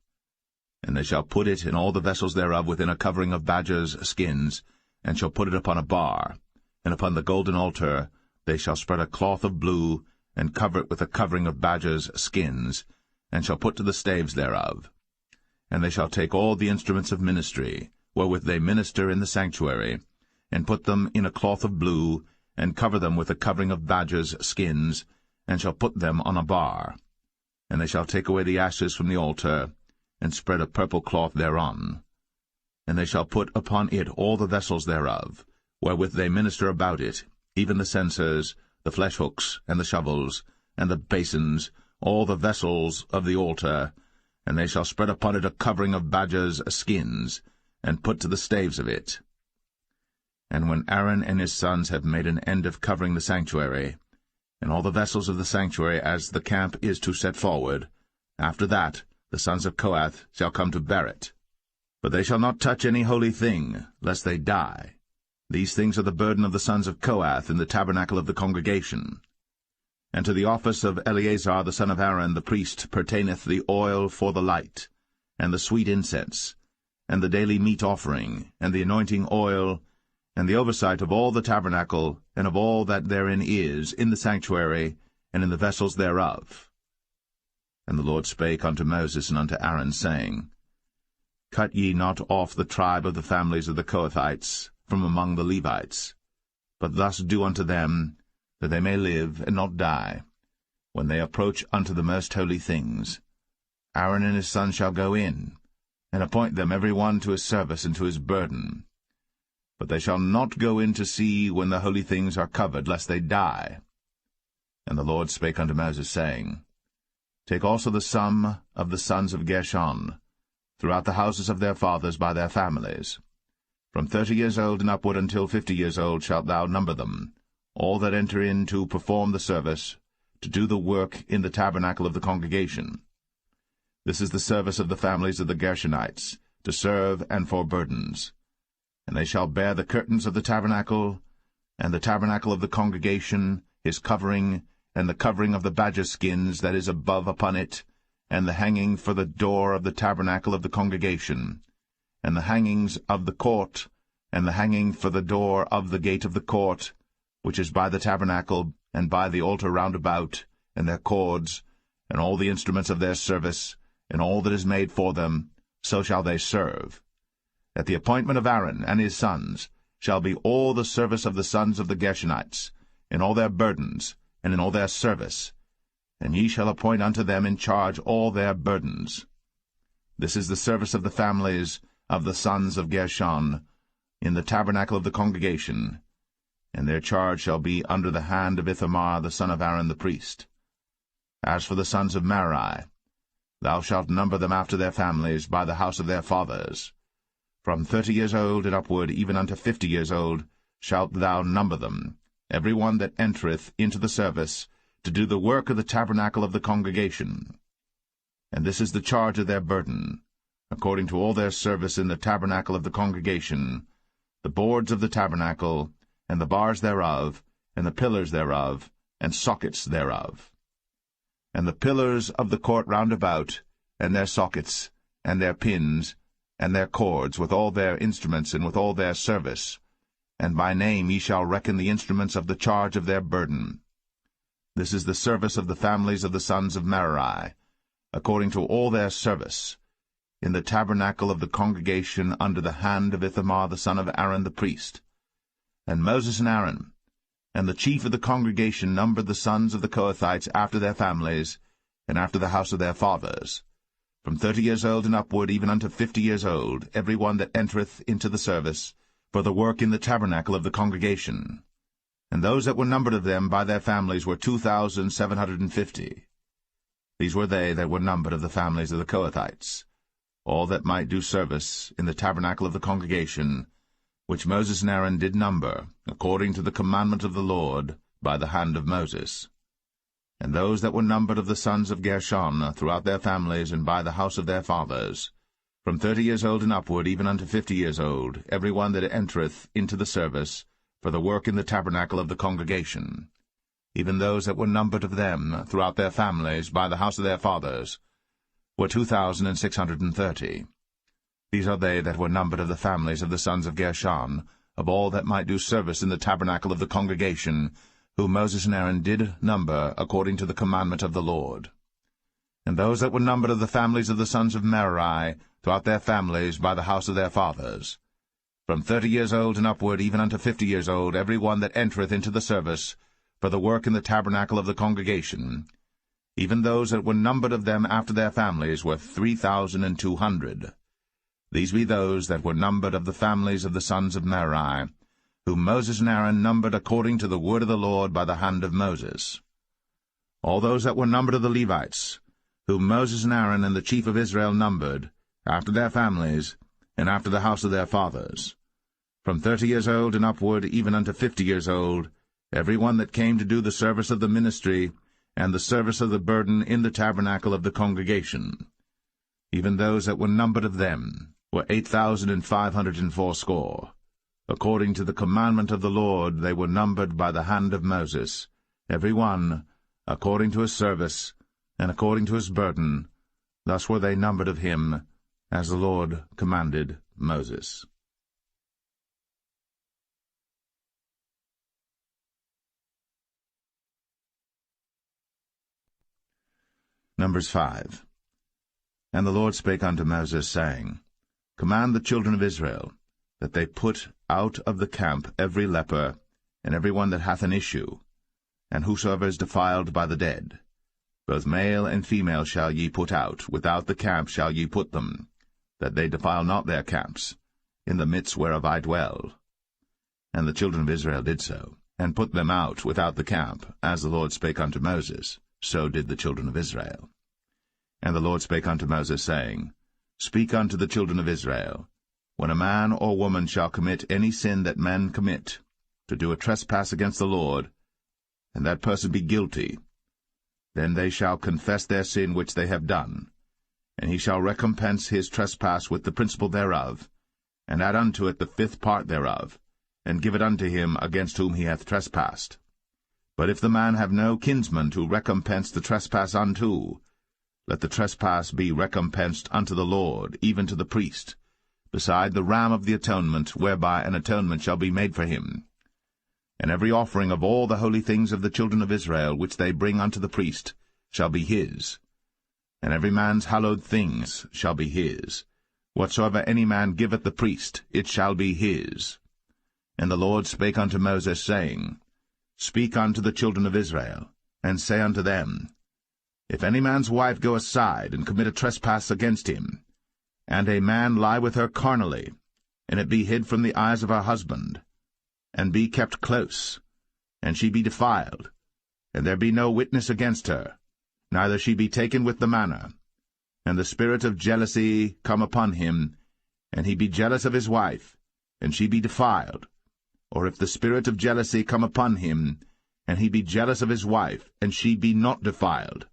And they shall put it and all the vessels thereof within a covering of badgers' skins, and shall put it upon a bar. And upon the golden altar they shall spread a cloth of blue, and cover it with a covering of badgers' skins, and shall put to the staves thereof. And they shall take all the instruments of ministry, wherewith they minister in the sanctuary, and put them in a cloth of blue, and cover them with a covering of badgers' skins, and shall put them on a bar. And they shall take away the ashes from the altar, and spread a purple cloth thereon. And they shall put upon it all the vessels thereof, wherewith they minister about it, even the censers, the flesh hooks, and the shovels, and the basins, all the vessels of the altar, and they shall spread upon it a covering of badgers' skins, and put to the staves of it. And when Aaron and his sons have made an end of covering the sanctuary, and all the vessels of the sanctuary as the camp is to set forward, after that the sons of Kohath shall come to bear it. But they shall not touch any holy thing, lest they die. These things are the burden of the sons of Kohath in the tabernacle of the congregation. And to the office of Eleazar the son of Aaron the priest pertaineth the oil for the light, and the sweet incense, and the daily meat offering, and the anointing oil, and the oversight of all the tabernacle, and of all that therein is, in the sanctuary, and in the vessels thereof. And the Lord spake unto Moses and unto Aaron, saying, Cut ye not off the tribe of the families of the Kohathites from among the Levites, but thus do unto them, that they may live and not die, when they approach unto the most holy things. Aaron and his sons shall go in, and appoint them every one to his service and to his burden. But they shall not go in to see when the holy things are covered, lest they die. And the Lord spake unto Moses, saying, Take also the sum of the sons of Gershon, throughout the houses of their fathers by their families. From 30 years old and upward until 50 years old shalt thou number them, all that enter in to perform the service, to do the work in the tabernacle of the congregation. This is the service of the families of the Gershonites, to serve and for burdens. And they shall bear the curtains of the tabernacle, and the tabernacle of the congregation, his covering, and the covering of the badger skins that is above upon it, and the hanging for the door of the tabernacle of the congregation, and the hangings of the court, and the hanging for the door of the gate of the court, which is by the tabernacle, and by the altar round about, and their cords, and all the instruments of their service, and all that is made for them, so shall they serve. At the appointment of Aaron and his sons shall be all the service of the sons of the Gershonites, in all their burdens, and in all their service, and ye shall appoint unto them in charge all their burdens. This is the service of the families of the sons of Gershon, in the tabernacle of the congregation, and their charge shall be under the hand of Ithamar the son of Aaron the priest. As for the sons of Merari, thou shalt number them after their families by the house of their fathers. From 30 years old and upward, even unto 50 years old, shalt thou number them, every one that entereth into the service, to do the work of the tabernacle of the congregation. And this is the charge of their burden, according to all their service in the tabernacle of the congregation, the boards of the tabernacle, and the bars thereof, and the pillars thereof, and sockets thereof. And the pillars of the court round about, and their sockets, and their pins, and their cords, with all their instruments, and with all their service. And by name ye shall reckon the instruments of the charge of their burden. This is the service of the families of the sons of Merari, according to all their service, in the tabernacle of the congregation under the hand of Ithamar the son of Aaron the priest. And Moses and Aaron, and the chief of the congregation numbered the sons of the Kohathites after their families, and after the house of their fathers, from 30 years old and upward, even unto 50 years old, every one that entereth into the service, for the work in the tabernacle of the congregation. And those that were numbered of them by their families were 2,750. These were they that were numbered of the families of the Kohathites, all that might do service in the tabernacle of the congregation, which Moses and Aaron did number, according to the commandment of the Lord, by the hand of Moses. And those that were numbered of the sons of Gershon throughout their families and by the house of their fathers, from 30 years old and upward, even unto 50 years old, every one that entereth into the service, for the work in the tabernacle of the congregation, even those that were numbered of them throughout their families by the house of their fathers, were 2,630. These are they that were numbered of the families of the sons of Gershon, of all that might do service in the tabernacle of the congregation, whom Moses and Aaron did number according to the commandment of the Lord. And those that were numbered of the families of the sons of Merari, throughout their families by the house of their fathers, from 30 years old and upward, even unto 50 years old, every one that entereth into the service, for the work in the tabernacle of the congregation, even those that were numbered of them after their families were 3,200. These be those that were numbered of the families of the sons of Merari, whom Moses and Aaron numbered according to the word of the Lord by the hand of Moses. All those that were numbered of the Levites, whom Moses and Aaron and the chief of Israel numbered, after their families, and after the house of their fathers, from 30 years old and upward, even unto 50 years old, every one that came to do the service of the ministry, and the service of the burden in the tabernacle of the congregation. Even those that were numbered of them were 8,580. According to the commandment of the Lord they were numbered by the hand of Moses, every one according to his service, and according to his burden. Thus were they numbered of him, as the Lord commanded Moses. Numbers 5. And the Lord spake unto Moses, saying, Command the children of Israel, that they put out of the camp every leper, and every one that hath an issue, and whosoever is defiled by the dead. Both male and female shall ye put out, without the camp shall ye put them, that they defile not their camps, in the midst whereof I dwell. And the children of Israel did so, and put them out without the camp, as the Lord spake unto Moses. So did the children of Israel. And the Lord spake unto Moses, saying, Speak unto the children of Israel, when a man or woman shall commit any sin that men commit, to do a trespass against the Lord, and that person be guilty, then they shall confess their sin which they have done, and he shall recompense his trespass with the principal thereof, and add unto it the 5th part thereof, and give it unto him against whom he hath trespassed. But if the man have no kinsman to recompense the trespass unto, let the trespass be recompensed unto the Lord, even to the priest, beside the ram of the atonement, whereby an atonement shall be made for him. And every offering of all the holy things of the children of Israel, which they bring unto the priest, shall be his. And every man's hallowed things shall be his. Whatsoever any man giveth the priest, it shall be his. And the Lord spake unto Moses, saying, Speak unto the children of Israel, and say unto them, If any man's wife go aside, and commit a trespass against him, and a man lie with her carnally, and it be hid from the eyes of her husband, and be kept close, and she be defiled, and there be no witness against her, neither she be taken with the manner, and the spirit of jealousy come upon him, and he be jealous of his wife, and she be defiled, or if the spirit of jealousy come upon him, and he be jealous of his wife, and she be not defiled,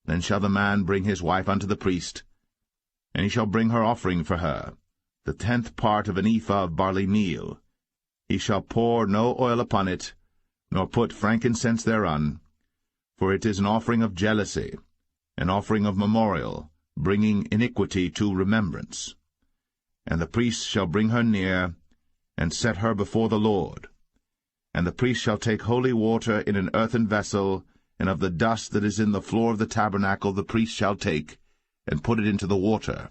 then shall the man bring his wife unto the priest, and he shall bring her offering for her, the 10th part of an ephah of barley meal. He shall pour no oil upon it, nor put frankincense thereon, for it is an offering of jealousy, an offering of memorial, bringing iniquity to remembrance. And the priest shall bring her near, and set her before the Lord. And the priest shall take holy water in an earthen vessel, and of the dust that is in the floor of the tabernacle the priest shall take, and put it into the water.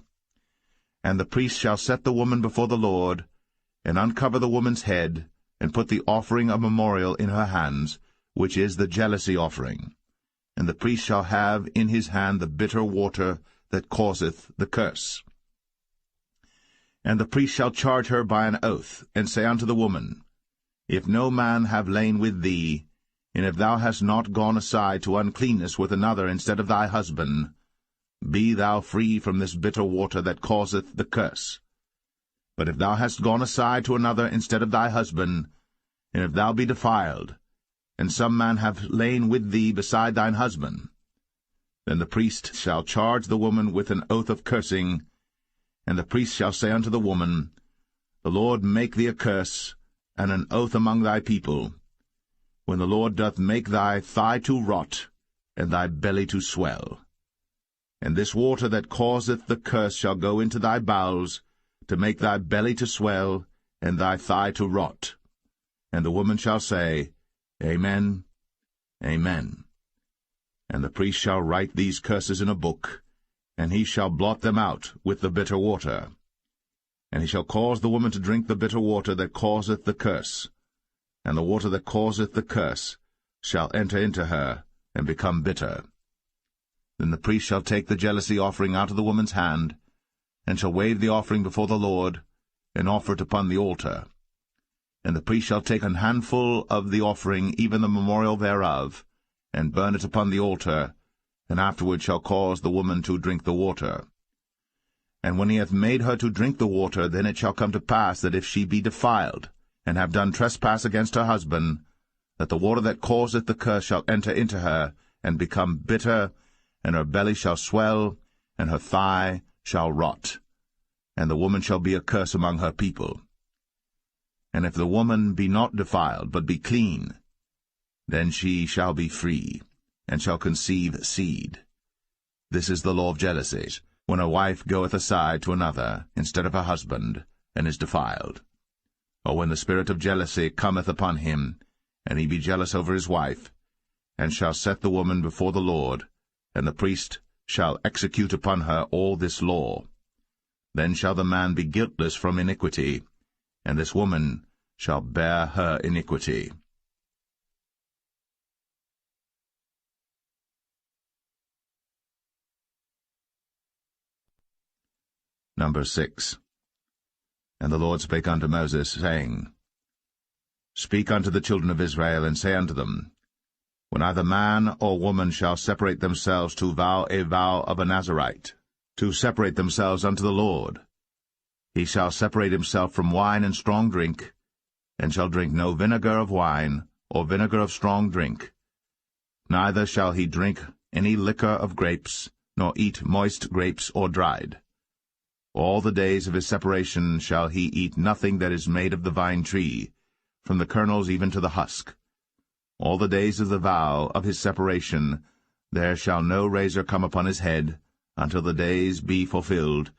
And the priest shall set the woman before the Lord, and uncover the woman's head, and put the offering of memorial in her hands, which is the jealousy offering. And the priest shall have in his hand the bitter water that causeth the curse. And the priest shall charge her by an oath, and say unto the woman, If no man have lain with thee, and if thou hast not gone aside to uncleanness with another instead of thy husband, be thou free from this bitter water that causeth the curse. But if thou hast gone aside to another instead of thy husband, and if thou be defiled, and some man have lain with thee beside thine husband, then the priest shall charge the woman with an oath of cursing, and the priest shall say unto the woman, The Lord make thee a curse, and an oath among thy people, when the Lord doth make thy thigh to rot, and thy belly to swell. And this water that causeth the curse shall go into thy bowels, to make thy belly to swell, and thy thigh to rot. And the woman shall say, Amen, Amen. And the priest shall write these curses in a book, and he shall blot them out with the bitter water. And he shall cause the woman to drink the bitter water that causeth the curse, and the water that causeth the curse shall enter into her, and become bitter. Then the priest shall take the jealousy offering out of the woman's hand, and shall wave the offering before the Lord, and offer it upon the altar. And the priest shall take an handful of the offering, even the memorial thereof, and burn it upon the altar, and afterward shall cause the woman to drink the water. And when he hath made her to drink the water, then it shall come to pass that if she be defiled, and have done trespass against her husband, that the water that causeth the curse shall enter into her, and become bitter, and her belly shall swell, and her thigh shall rot, and the woman shall be a curse among her people. And if the woman be not defiled, but be clean, then she shall be free, and shall conceive seed. This is the law of jealousy, when a wife goeth aside to another instead of her husband, and is defiled. Or when the spirit of jealousy cometh upon him, and he be jealous over his wife, and shall set the woman before the Lord, and the priest shall execute upon her all this law. Then shall the man be guiltless from iniquity, and this woman shall bear her iniquity. Number 6. And the Lord spake unto Moses, saying, Speak unto the children of Israel, and say unto them, When either man or woman shall separate themselves to vow a vow of a Nazarite, to separate themselves unto the Lord, he shall separate himself from wine and strong drink, and shall drink no vinegar of wine, or vinegar of strong drink. Neither shall he drink any liquor of grapes, nor eat moist grapes or dried. All the days of his separation shall he eat nothing that is made of the vine tree, from the kernels even to the husk. All the days of the vow of his separation there shall no razor come upon his head, until the days be fulfilled,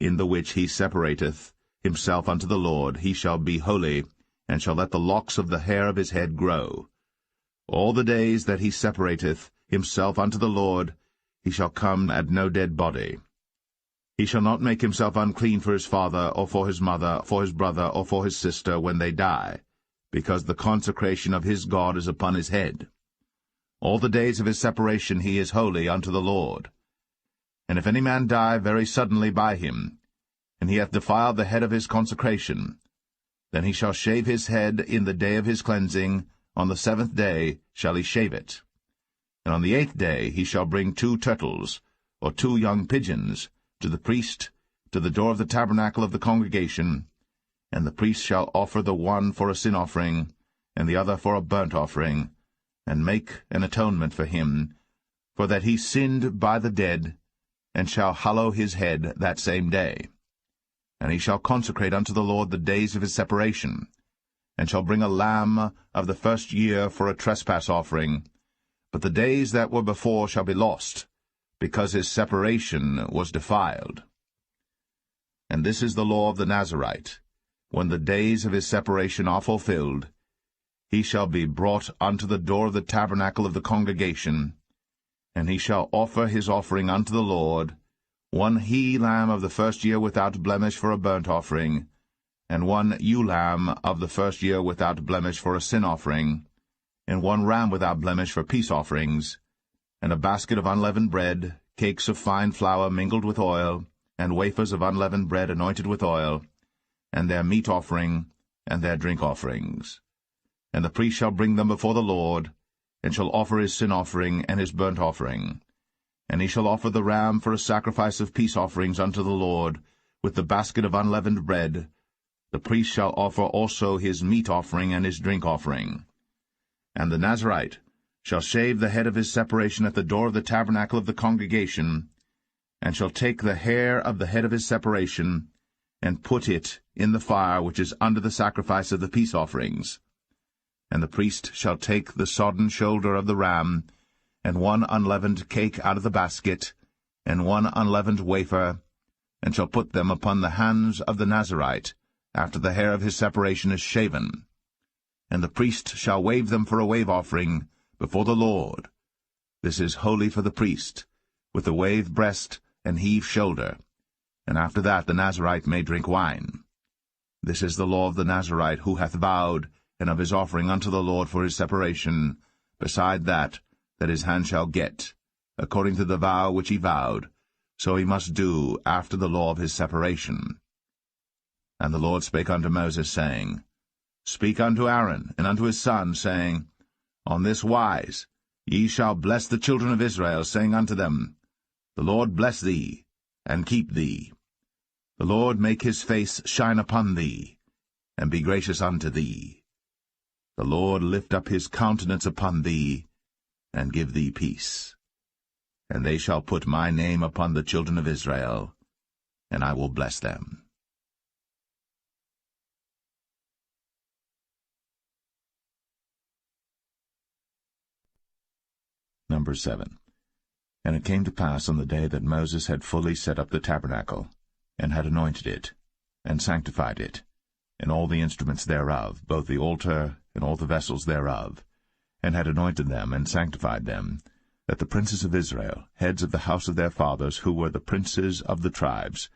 in the which he separateth himself unto the Lord. He shall be holy, and shall let the locks of the hair of his head grow. All the days that he separateth himself unto the Lord, he shall come at no dead body. He shall not make himself unclean for his father, or for his mother, for his brother, or for his sister, when they die, because the consecration of his God is upon his head. All the days of his separation he is holy unto the Lord. And if any man die very suddenly by him, and he hath defiled the head of his consecration, then he shall shave his head in the day of his cleansing. On the 7th day shall he shave it. And on the 8th day he shall bring 2 turtles, or 2 young pigeons, to the priest, to the door of the tabernacle of the congregation, and the priest shall offer the one for a sin offering, and the other for a burnt offering, and make an atonement for him, for that he sinned by the dead, and shall hallow his head that same day. And he shall consecrate unto the Lord the days of his separation, and shall bring a lamb of the first year for a trespass offering, but the days that were before shall be lost, because his separation was defiled. And this is the law of the Nazarite. When the days of his separation are fulfilled, he shall be brought unto the door of the tabernacle of the congregation, and he shall offer his offering unto the Lord, 1 he-lamb of the first year without blemish for a burnt offering, and 1 ewe-lamb of the first year without blemish for a sin offering, and 1 ram without blemish for peace offerings, and a basket of unleavened bread, cakes of fine flour mingled with oil, and wafers of unleavened bread anointed with oil, and their meat offering, and their drink offerings. And the priest shall bring them before the Lord, and shall offer his sin offering and his burnt offering. And he shall offer the ram for a sacrifice of peace offerings unto the Lord, with the basket of unleavened bread. The priest shall offer also his meat offering and his drink offering. And the Nazarite shall shave the head of his separation at the door of the tabernacle of the congregation, and shall take the hair of the head of his separation, and put it in the fire which is under the sacrifice of the peace offerings. And the priest shall take the sodden shoulder of the ram, and 1 unleavened cake out of the basket, and 1 unleavened wafer, and shall put them upon the hands of the Nazarite, after the hair of his separation is shaven. And the priest shall wave them for a wave offering before the Lord. This is holy for the priest, with the wave breast and heave shoulder. And after that the Nazarite may drink wine. This is the law of the Nazarite who hath vowed, and of his offering unto the Lord for his separation, beside that his hand shall get, according to the vow which he vowed, so he must do after the law of his separation. And the Lord spake unto Moses, saying, Speak unto Aaron and unto his sons, saying, On this wise ye shall bless the children of Israel, saying unto them, The Lord bless thee, and keep thee. The Lord make his face shine upon thee, and be gracious unto thee. The Lord lift up his countenance upon thee, and give thee peace. And they shall put my name upon the children of Israel, and I will bless them. Number 7. And it came to pass on the day that Moses had fully set up the tabernacle, and had anointed it, and sanctified it, and all the instruments thereof, both the altar and all the vessels thereof, and had anointed them and sanctified them, that the princes of Israel, heads of the house of their fathers, who were the princes of the tribes,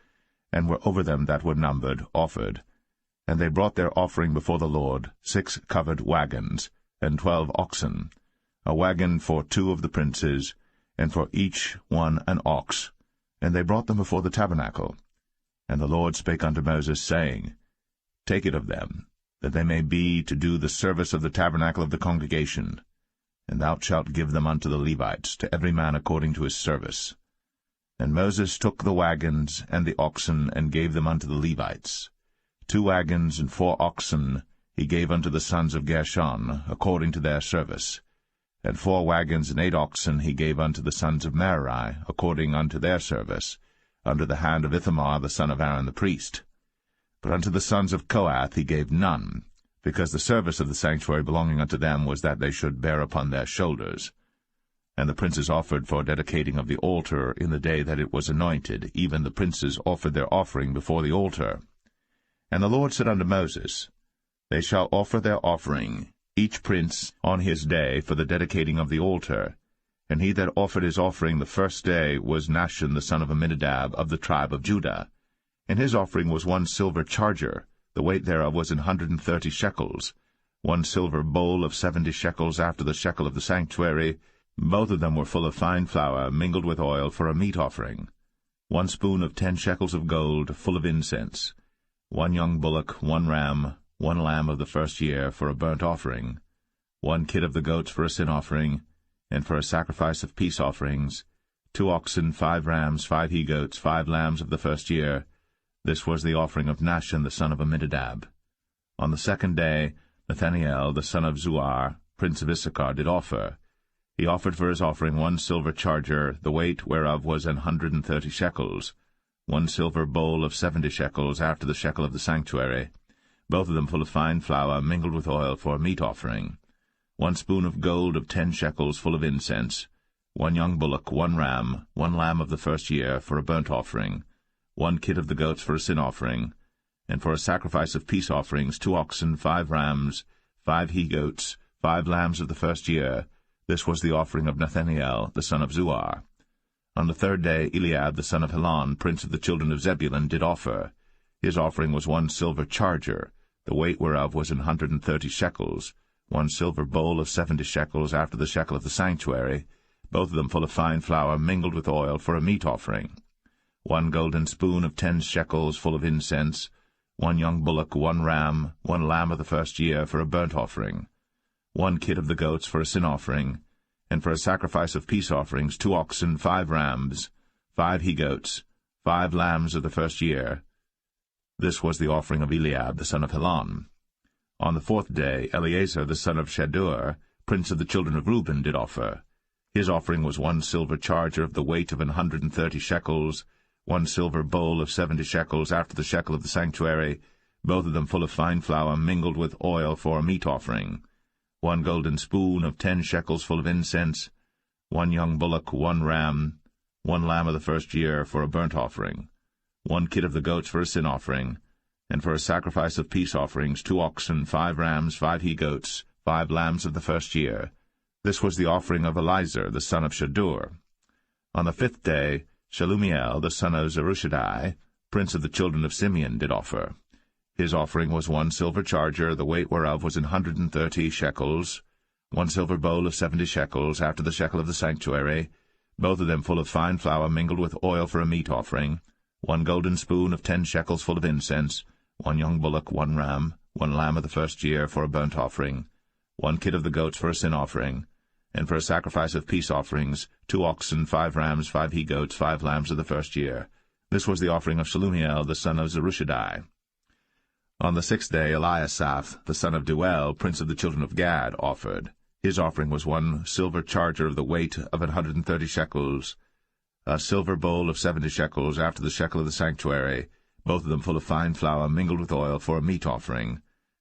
and were over them that were numbered, offered. And they brought their offering before the Lord, 6 covered wagons, and 12 oxen, a wagon for 2 of the princes, and for each one an ox. And they brought them before the tabernacle. And the Lord spake unto Moses, saying, Take it of them, that they may be to do the service of the tabernacle of the congregation, and thou shalt give them unto the Levites, to every man according to his service. And Moses took the wagons and the oxen, and gave them unto the Levites. 2 wagons and 4 oxen he gave unto the sons of Gershon, according to their service. And 4 wagons and 8 oxen he gave unto the sons of Merari, according unto their service, under the hand of Ithamar the son of Aaron the priest. But unto the sons of Kohath he gave none, because the service of the sanctuary belonging unto them was that they should bear upon their shoulders. And the princes offered for dedicating of the altar in the day that it was anointed, even the princes offered their offering before the altar. And the Lord said unto Moses, They shall offer their offering, each prince on his day, for the dedicating of the altar. And he that offered his offering the first day was Nahshon the son of Amminadab of the tribe of Judah. And his offering was 1 silver charger, the weight thereof was 130 shekels, 1 silver bowl of 70 shekels after the shekel of the sanctuary. Both of them were full of fine flour, mingled with oil, for a meat offering. 1 spoon of 10 shekels of gold, full of incense. 1 young bullock, 1 ram, 1 lamb of the first year, for a burnt offering. 1 kid of the goats for a sin offering, and for a sacrifice of peace offerings. 2 oxen, 5 rams, 5 he-goats, 5 lambs of the first year. This was the offering of Nahshon the son of Amminadab. On the 2nd day Nathanael the son of Zuar, prince of Issachar, did offer. He offered for his offering 1 silver charger, the weight whereof was 130 shekels, 1 silver bowl of 70 shekels after the shekel of the sanctuary, both of them full of fine flour, mingled with oil, for a meat offering. 1 spoon of gold of 10 shekels, full of incense. 1 young bullock, 1 ram, 1 lamb of the first year, for a burnt offering. 1 kid of the goats for a sin offering. And for a sacrifice of peace offerings, 2 oxen, 5 rams, 5 he-goats, 5 lambs of the first year. This was the offering of Nathanael the son of Zuar. On the 3rd day Eliab the son of Helon, prince of the children of Zebulun, did offer. His offering was 1 silver charger, the weight whereof was 130 shekels, 1 silver bowl of 70 shekels after the shekel of the sanctuary, both of them full of fine flour, mingled with oil, for a meat offering. 1 golden spoon of 10 shekels, full of incense. 1 young bullock, 1 ram, 1 lamb of the first year, for a burnt offering. 1 kid of the goats for a sin offering. And for a sacrifice of peace offerings, 2 oxen, 5 rams, 5 he-goats, 5 lambs of the first year. This was the offering of Eliab the son of Helon. On the 4th day Eleazar the son of Shadur, prince of the children of Reuben, did offer. His offering was 1 silver charger of the weight of 130 shekels, 1 silver bowl of 70 shekels after the shekel of the sanctuary, both of them full of fine flour, mingled with oil, for a meat offering. 1 golden spoon of 10 shekels, full of incense. 1 young bullock, 1 ram, 1 lamb of the first year for a burnt offering, 1 kid of the goats for a sin offering, and for a sacrifice of peace offerings 2 oxen, 5 rams, 5 he-goats, 5 lambs of the first year. This was the offering of Elizur, the son of Shadur. On the 5th day, Shelumiel, the son of Zerushadai, prince of the children of Simeon, did offer. His offering was 1 silver charger, the weight whereof was 130 shekels, 1 silver bowl of 70 shekels, after the shekel of the sanctuary, both of them full of fine flour mingled with oil for a meat offering, 1 golden spoon of 10 shekels full of incense, 1 young bullock, 1 ram, 1 lamb of the first year for a burnt offering, 1 kid of the goats for a sin offering, and for a sacrifice of peace offerings 2 oxen, 5 rams, 5 he-goats, 5 lambs of the first year. This was the offering of Shelumiel, the son of Zerushadai. On the 6th day Eliasaph, the son of Deuel, prince of the children of Gad, offered. His offering was 1 silver charger of the weight of 130 shekels, a silver bowl of 70 shekels, after the shekel of the sanctuary, both of them full of fine flour mingled with oil for a meat offering,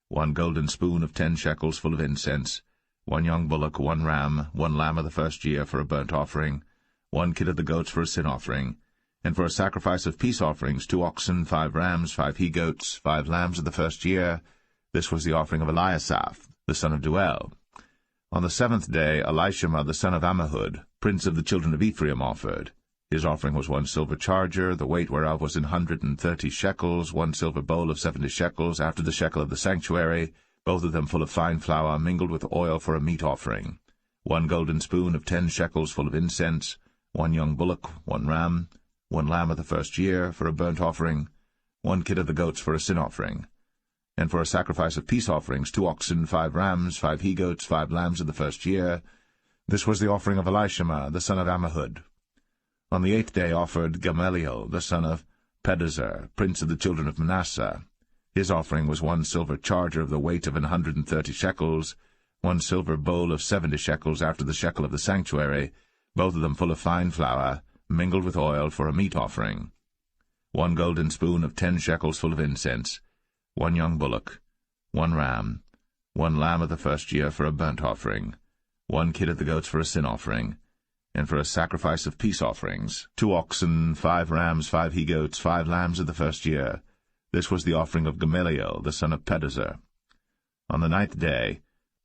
1 golden spoon of 10 shekels full of incense, 1 young bullock, 1 ram, 1 lamb of the first year for a burnt offering, 1 kid of the goats for a sin offering, and for a sacrifice of peace offerings 2 oxen, 5 rams, 5 he-goats, 5 lambs of the first year. This was the offering of Eliasaph, the son of Deuel. On the 7th day Elishama, the son of Ammihud, prince of the children of Ephraim, offered. His offering was 1 silver charger, the weight whereof was 130 shekels, 1 silver bowl of 70 shekels, after the shekel of the sanctuary, both of them full of fine flour mingled with oil for a meat offering, 1 golden spoon of 10 shekels full of incense, 1 young bullock, 1 ram, 1 lamb of the first year for a burnt offering, 1 kid of the goats for a sin offering, and for a sacrifice of peace offerings 2 oxen, 5 rams, 5 he-goats, 5 lambs of the first year. This was the offering of Elishama, the son of Ammihud. On the 8th day offered Gamaliel, the son of Pedahzur, prince of the children of Manasseh. His offering was 1 silver charger of the weight of 130 shekels, 1 silver bowl of 70 shekels, after the shekel of the sanctuary, both of them full of fine flour mingled with oil for a meat offering, 1 golden spoon of 10 shekels full of incense, 1 young bullock, 1 ram, 1 lamb of the first year for a burnt offering, 1 kid of the goats for a sin offering, and for a sacrifice of peace offerings 2 oxen, 5 rams, 5 he-goats, 5 lambs of the first year. This was the offering of Gamaliel, the son of Pedahzur. On the 9th day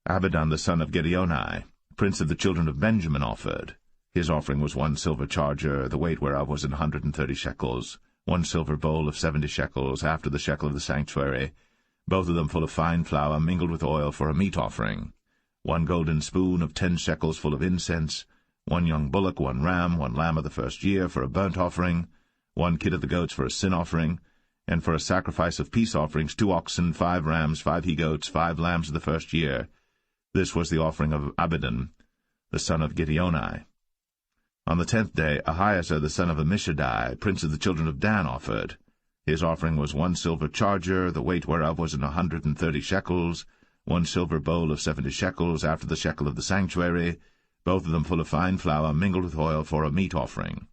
Abidan, the son of Gideoni, prince of the children of Benjamin, offered. His offering was 1 silver charger, the weight whereof was 130 shekels, 1 silver bowl of 70 shekels, after the shekel of the sanctuary, both of them full of fine flour mingled with oil for a meat offering, 1 golden spoon of 10 shekels full of incense, 1 young bullock, 1 ram, 1 lamb of the first year for a burnt offering, 1 kid of the goats for a sin offering, and for a sacrifice of peace offerings 2 oxen, 5 rams, 5 he-goats, 5 lambs of the first year. This was the offering of Abidan, the son of Gideoni. On the 10th day Ahiezer, the son of Ammishaddai, prince of the children of Dan, offered. His offering was 1 silver charger, the weight whereof was 130 shekels, 1 silver bowl of 70 shekels, after the shekel of the sanctuary, both of them full of fine flour mingled with oil for a meat offering,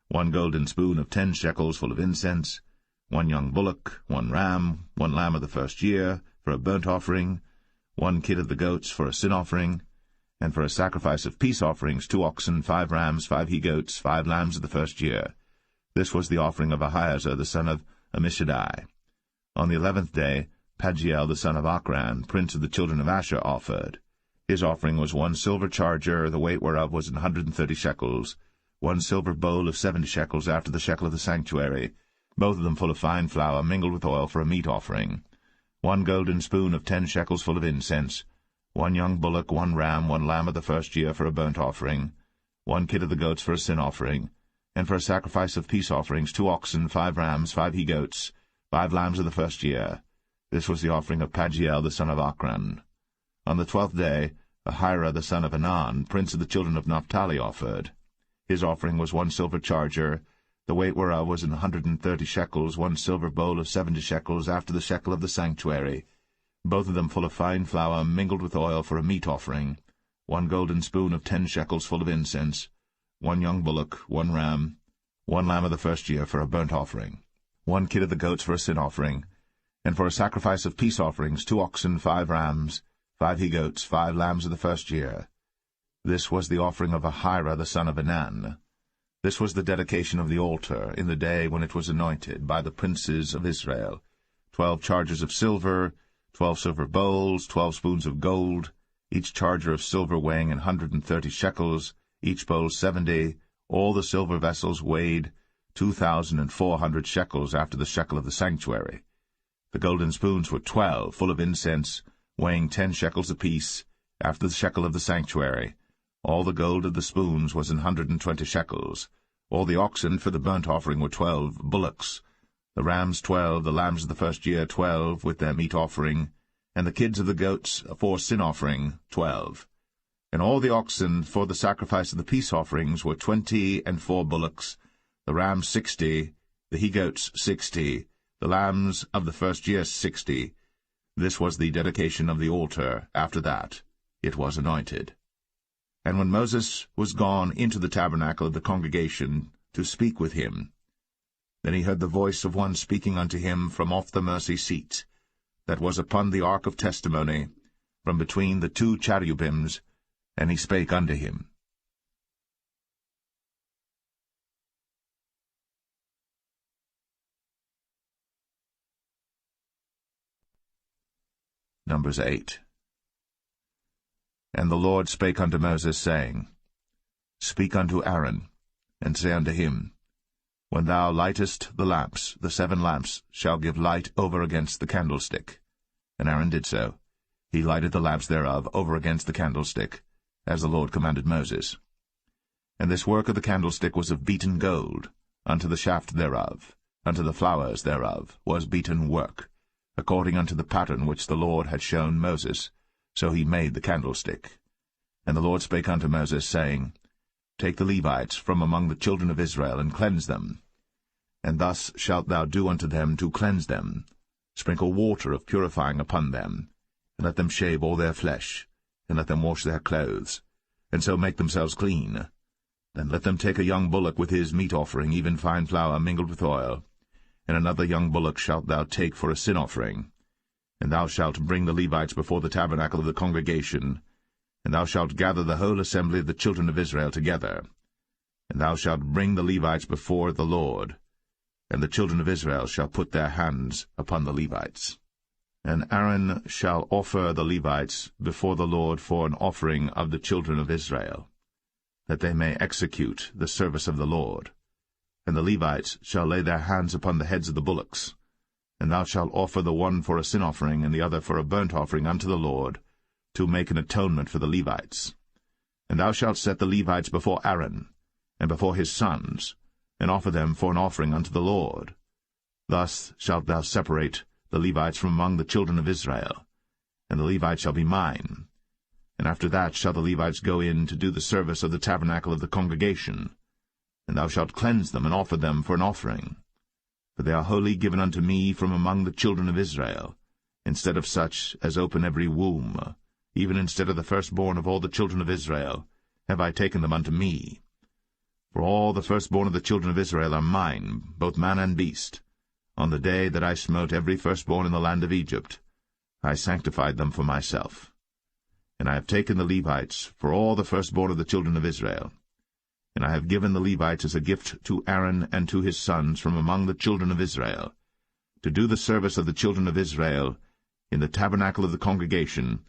1 golden spoon of 10 shekels full of incense, 1 young bullock, 1 ram, 1 lamb of the first year for a burnt offering, 1 kid of the goats for a sin offering, and for a sacrifice of peace offerings 2 oxen, 5 rams, 5 he-goats, 5 lambs of the first year. This was the offering of Ahiezer, the son of Ammishaddai. On the 11th day Pagiel, the son of Ochran, prince of the children of Asher, offered. His offering was 1 silver charger, the weight whereof was 130 shekels, 1 silver bowl of 70 shekels, after the shekel of the sanctuary, both of them full of fine flour mingled with oil for a meat offering, 1 golden spoon of 10 shekels full of incense, 1 young bullock, 1 ram, 1 lamb of the first year for a burnt offering, 1 kid of the goats for a sin offering, and for a sacrifice of peace offerings 2 oxen, 5 rams, 5 he-goats, 5 lambs of the first year. This was the offering of Pagiel, the son of Ochran. On the 12th day Ahira, the son of Anan, prince of the children of Naphtali, offered. His offering was 1 silver charger, the weight whereof was 130 shekels, 1 silver bowl of 70 shekels, after the shekel of the sanctuary, both of them full of fine flour mingled with oil for a meat offering, 1 golden spoon of 10 shekels full of incense, 1 young bullock, 1 ram, 1 lamb of the first year for a burnt offering, 1 kid of the goats for a sin offering, and for a sacrifice of peace offerings 2 oxen, 5 rams, 5 he-goats, 5 lambs of the first year. This was the offering of Ahira, the son of Anan. This was the dedication of the altar in the day when it was anointed by the princes of Israel. 12 chargers of silver, 12 silver bowls, 12 spoons of gold, each charger of silver weighing 130 shekels, each bowl 70, all the silver vessels weighed 2,400 shekels after the shekel of the sanctuary. The golden spoons were 12, full of incense, weighing 10 shekels apiece, after the shekel of the sanctuary. All the gold of the spoons was 120 shekels. All the oxen for the burnt offering were 12 bullocks, the rams 12, the lambs of the first year 12, with their meat offering, and the kids of the goats for sin offering 12. And all the oxen for the sacrifice of the peace offerings were 20 and 4 bullocks, the rams 60, the he-goats 60, the lambs of the first year 60. This was the dedication of the altar. After that it was anointed. And when Moses was gone into the tabernacle of the congregation to speak with him, then he heard the voice of one speaking unto him from off the mercy seat, that was upon the ark of testimony, from between the 2 cherubims, and he spake unto him. Numbers 8. And the Lord spake unto Moses, saying, Speak unto Aaron, and say unto him, When thou lightest the lamps, the 7 lamps shall give light over against the candlestick. And Aaron did so. He lighted the lamps thereof over against the candlestick, as the Lord commanded Moses. And this work of the candlestick was of beaten gold, unto the shaft thereof, unto the flowers thereof was beaten work, according unto the pattern which the Lord had shown Moses. So he made the candlestick. And the Lord spake unto Moses, saying, Take the Levites from among the children of Israel, and cleanse them. And thus shalt thou do unto them to cleanse them. Sprinkle water of purifying upon them, and let them shave all their flesh, and let them wash their clothes, and so make themselves clean. Then let them take a young bullock with his meat offering, even fine flour mingled with oil, and another young bullock shalt thou take for a sin offering. And thou shalt bring the Levites before the tabernacle of the congregation, and thou shalt gather the whole assembly of the children of Israel together. And thou shalt bring the Levites before the Lord, and the children of Israel shall put their hands upon the Levites. And Aaron shall offer the Levites before the Lord for an offering of the children of Israel, that they may execute the service of the Lord. And the Levites shall lay their hands upon the heads of the bullocks. And thou shalt offer the one for a sin offering, and the other for a burnt offering unto the Lord, to make an atonement for the Levites. And thou shalt set the Levites before Aaron, and before his sons, and offer them for an offering unto the Lord. Thus shalt thou separate the Levites from among the children of Israel, and the Levites shall be mine. And after that shall the Levites go in to do the service of the tabernacle of the congregation. And thou shalt cleanse them, and offer them for an offering. For they are wholly given unto me from among the children of Israel, instead of such as open every womb, even instead of the firstborn of all the children of Israel, have I taken them unto me. For all the firstborn of the children of Israel are mine, both man and beast. On the day that I smote every firstborn in the land of Egypt, I sanctified them for myself. And I have taken the Levites for all the firstborn of the children of Israel. And I have given the Levites as a gift to Aaron and to his sons from among the children of Israel, to do the service of the children of Israel in the tabernacle of the congregation,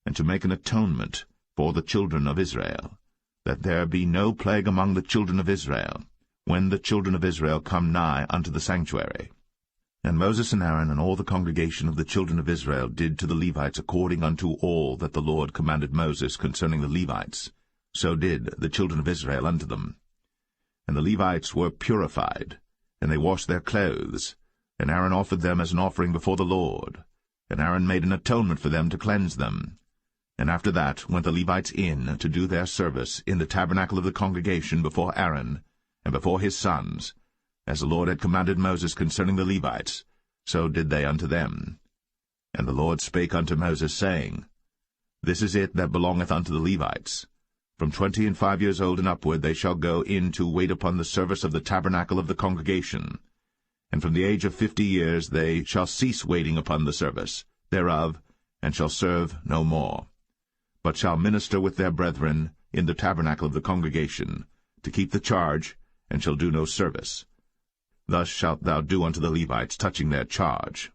and to make an atonement for the children of Israel, that there be no plague among the children of Israel, when the children of Israel come nigh unto the sanctuary. And Moses and Aaron and all the congregation of the children of Israel did to the Levites according unto all that the Lord commanded Moses concerning the Levites. So did the children of Israel unto them. And the Levites were purified, and they washed their clothes, and Aaron offered them as an offering before the Lord. And Aaron made an atonement for them to cleanse them. And after that went the Levites in to do their service in the tabernacle of the congregation before Aaron, and before his sons, as the Lord had commanded Moses concerning the Levites, so did they unto them. And the Lord spake unto Moses, saying, This is it that belongeth unto the Levites. From 25 years old and upward they shall go in to wait upon the service of the tabernacle of the congregation. And from the age of 50 years they shall cease waiting upon the service thereof, and shall serve no more, but shall minister with their brethren in the tabernacle of the congregation, to keep the charge, and shall do no service. Thus shalt thou do unto the Levites touching their charge.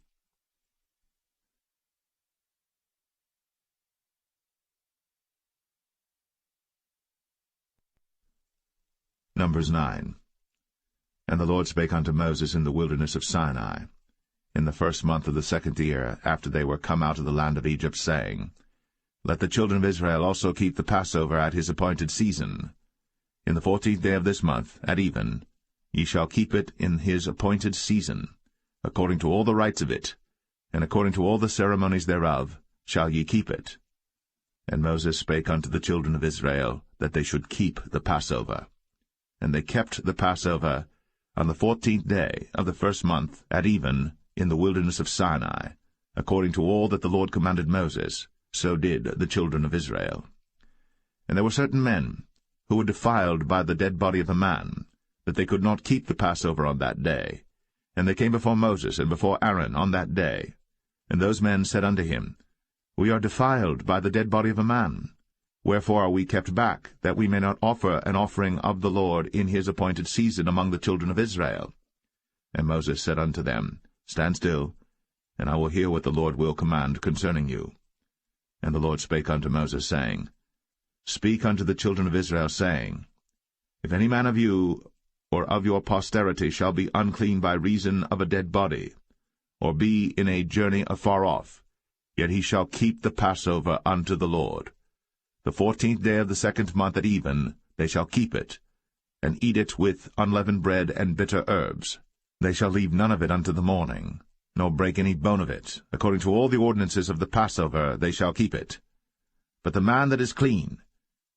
Numbers 9. And the Lord spake unto Moses in the wilderness of Sinai, in the 1st month of the 2nd year, after they were come out of the land of Egypt, saying, Let the children of Israel also keep the Passover at his appointed season. In the 14th day of this month, at even, ye shall keep it in his appointed season, according to all the rites of it, and according to all the ceremonies thereof, shall ye keep it. And Moses spake unto the children of Israel, that they should keep the Passover. And they kept the Passover on the 14th day of the 1st month, at even, in the wilderness of Sinai, according to all that the Lord commanded Moses, so did the children of Israel. And there were certain men, who were defiled by the dead body of a man, that they could not keep the Passover on that day. And they came before Moses and before Aaron on that day. And those men said unto him, We are defiled by the dead body of a man. Wherefore are we kept back, that we may not offer an offering of the Lord in his appointed season among the children of Israel? And Moses said unto them, Stand still, and I will hear what the Lord will command concerning you. And the Lord spake unto Moses, saying, Speak unto the children of Israel, saying, If any man of you or of your posterity shall be unclean by reason of a dead body, or be in a journey afar off, yet he shall keep the Passover unto the Lord. The 14th day of the 2nd month at even they shall keep it, and eat it with unleavened bread and bitter herbs. They shall leave none of it unto the morning, nor break any bone of it. According to all the ordinances of the Passover they shall keep it. But the man that is clean,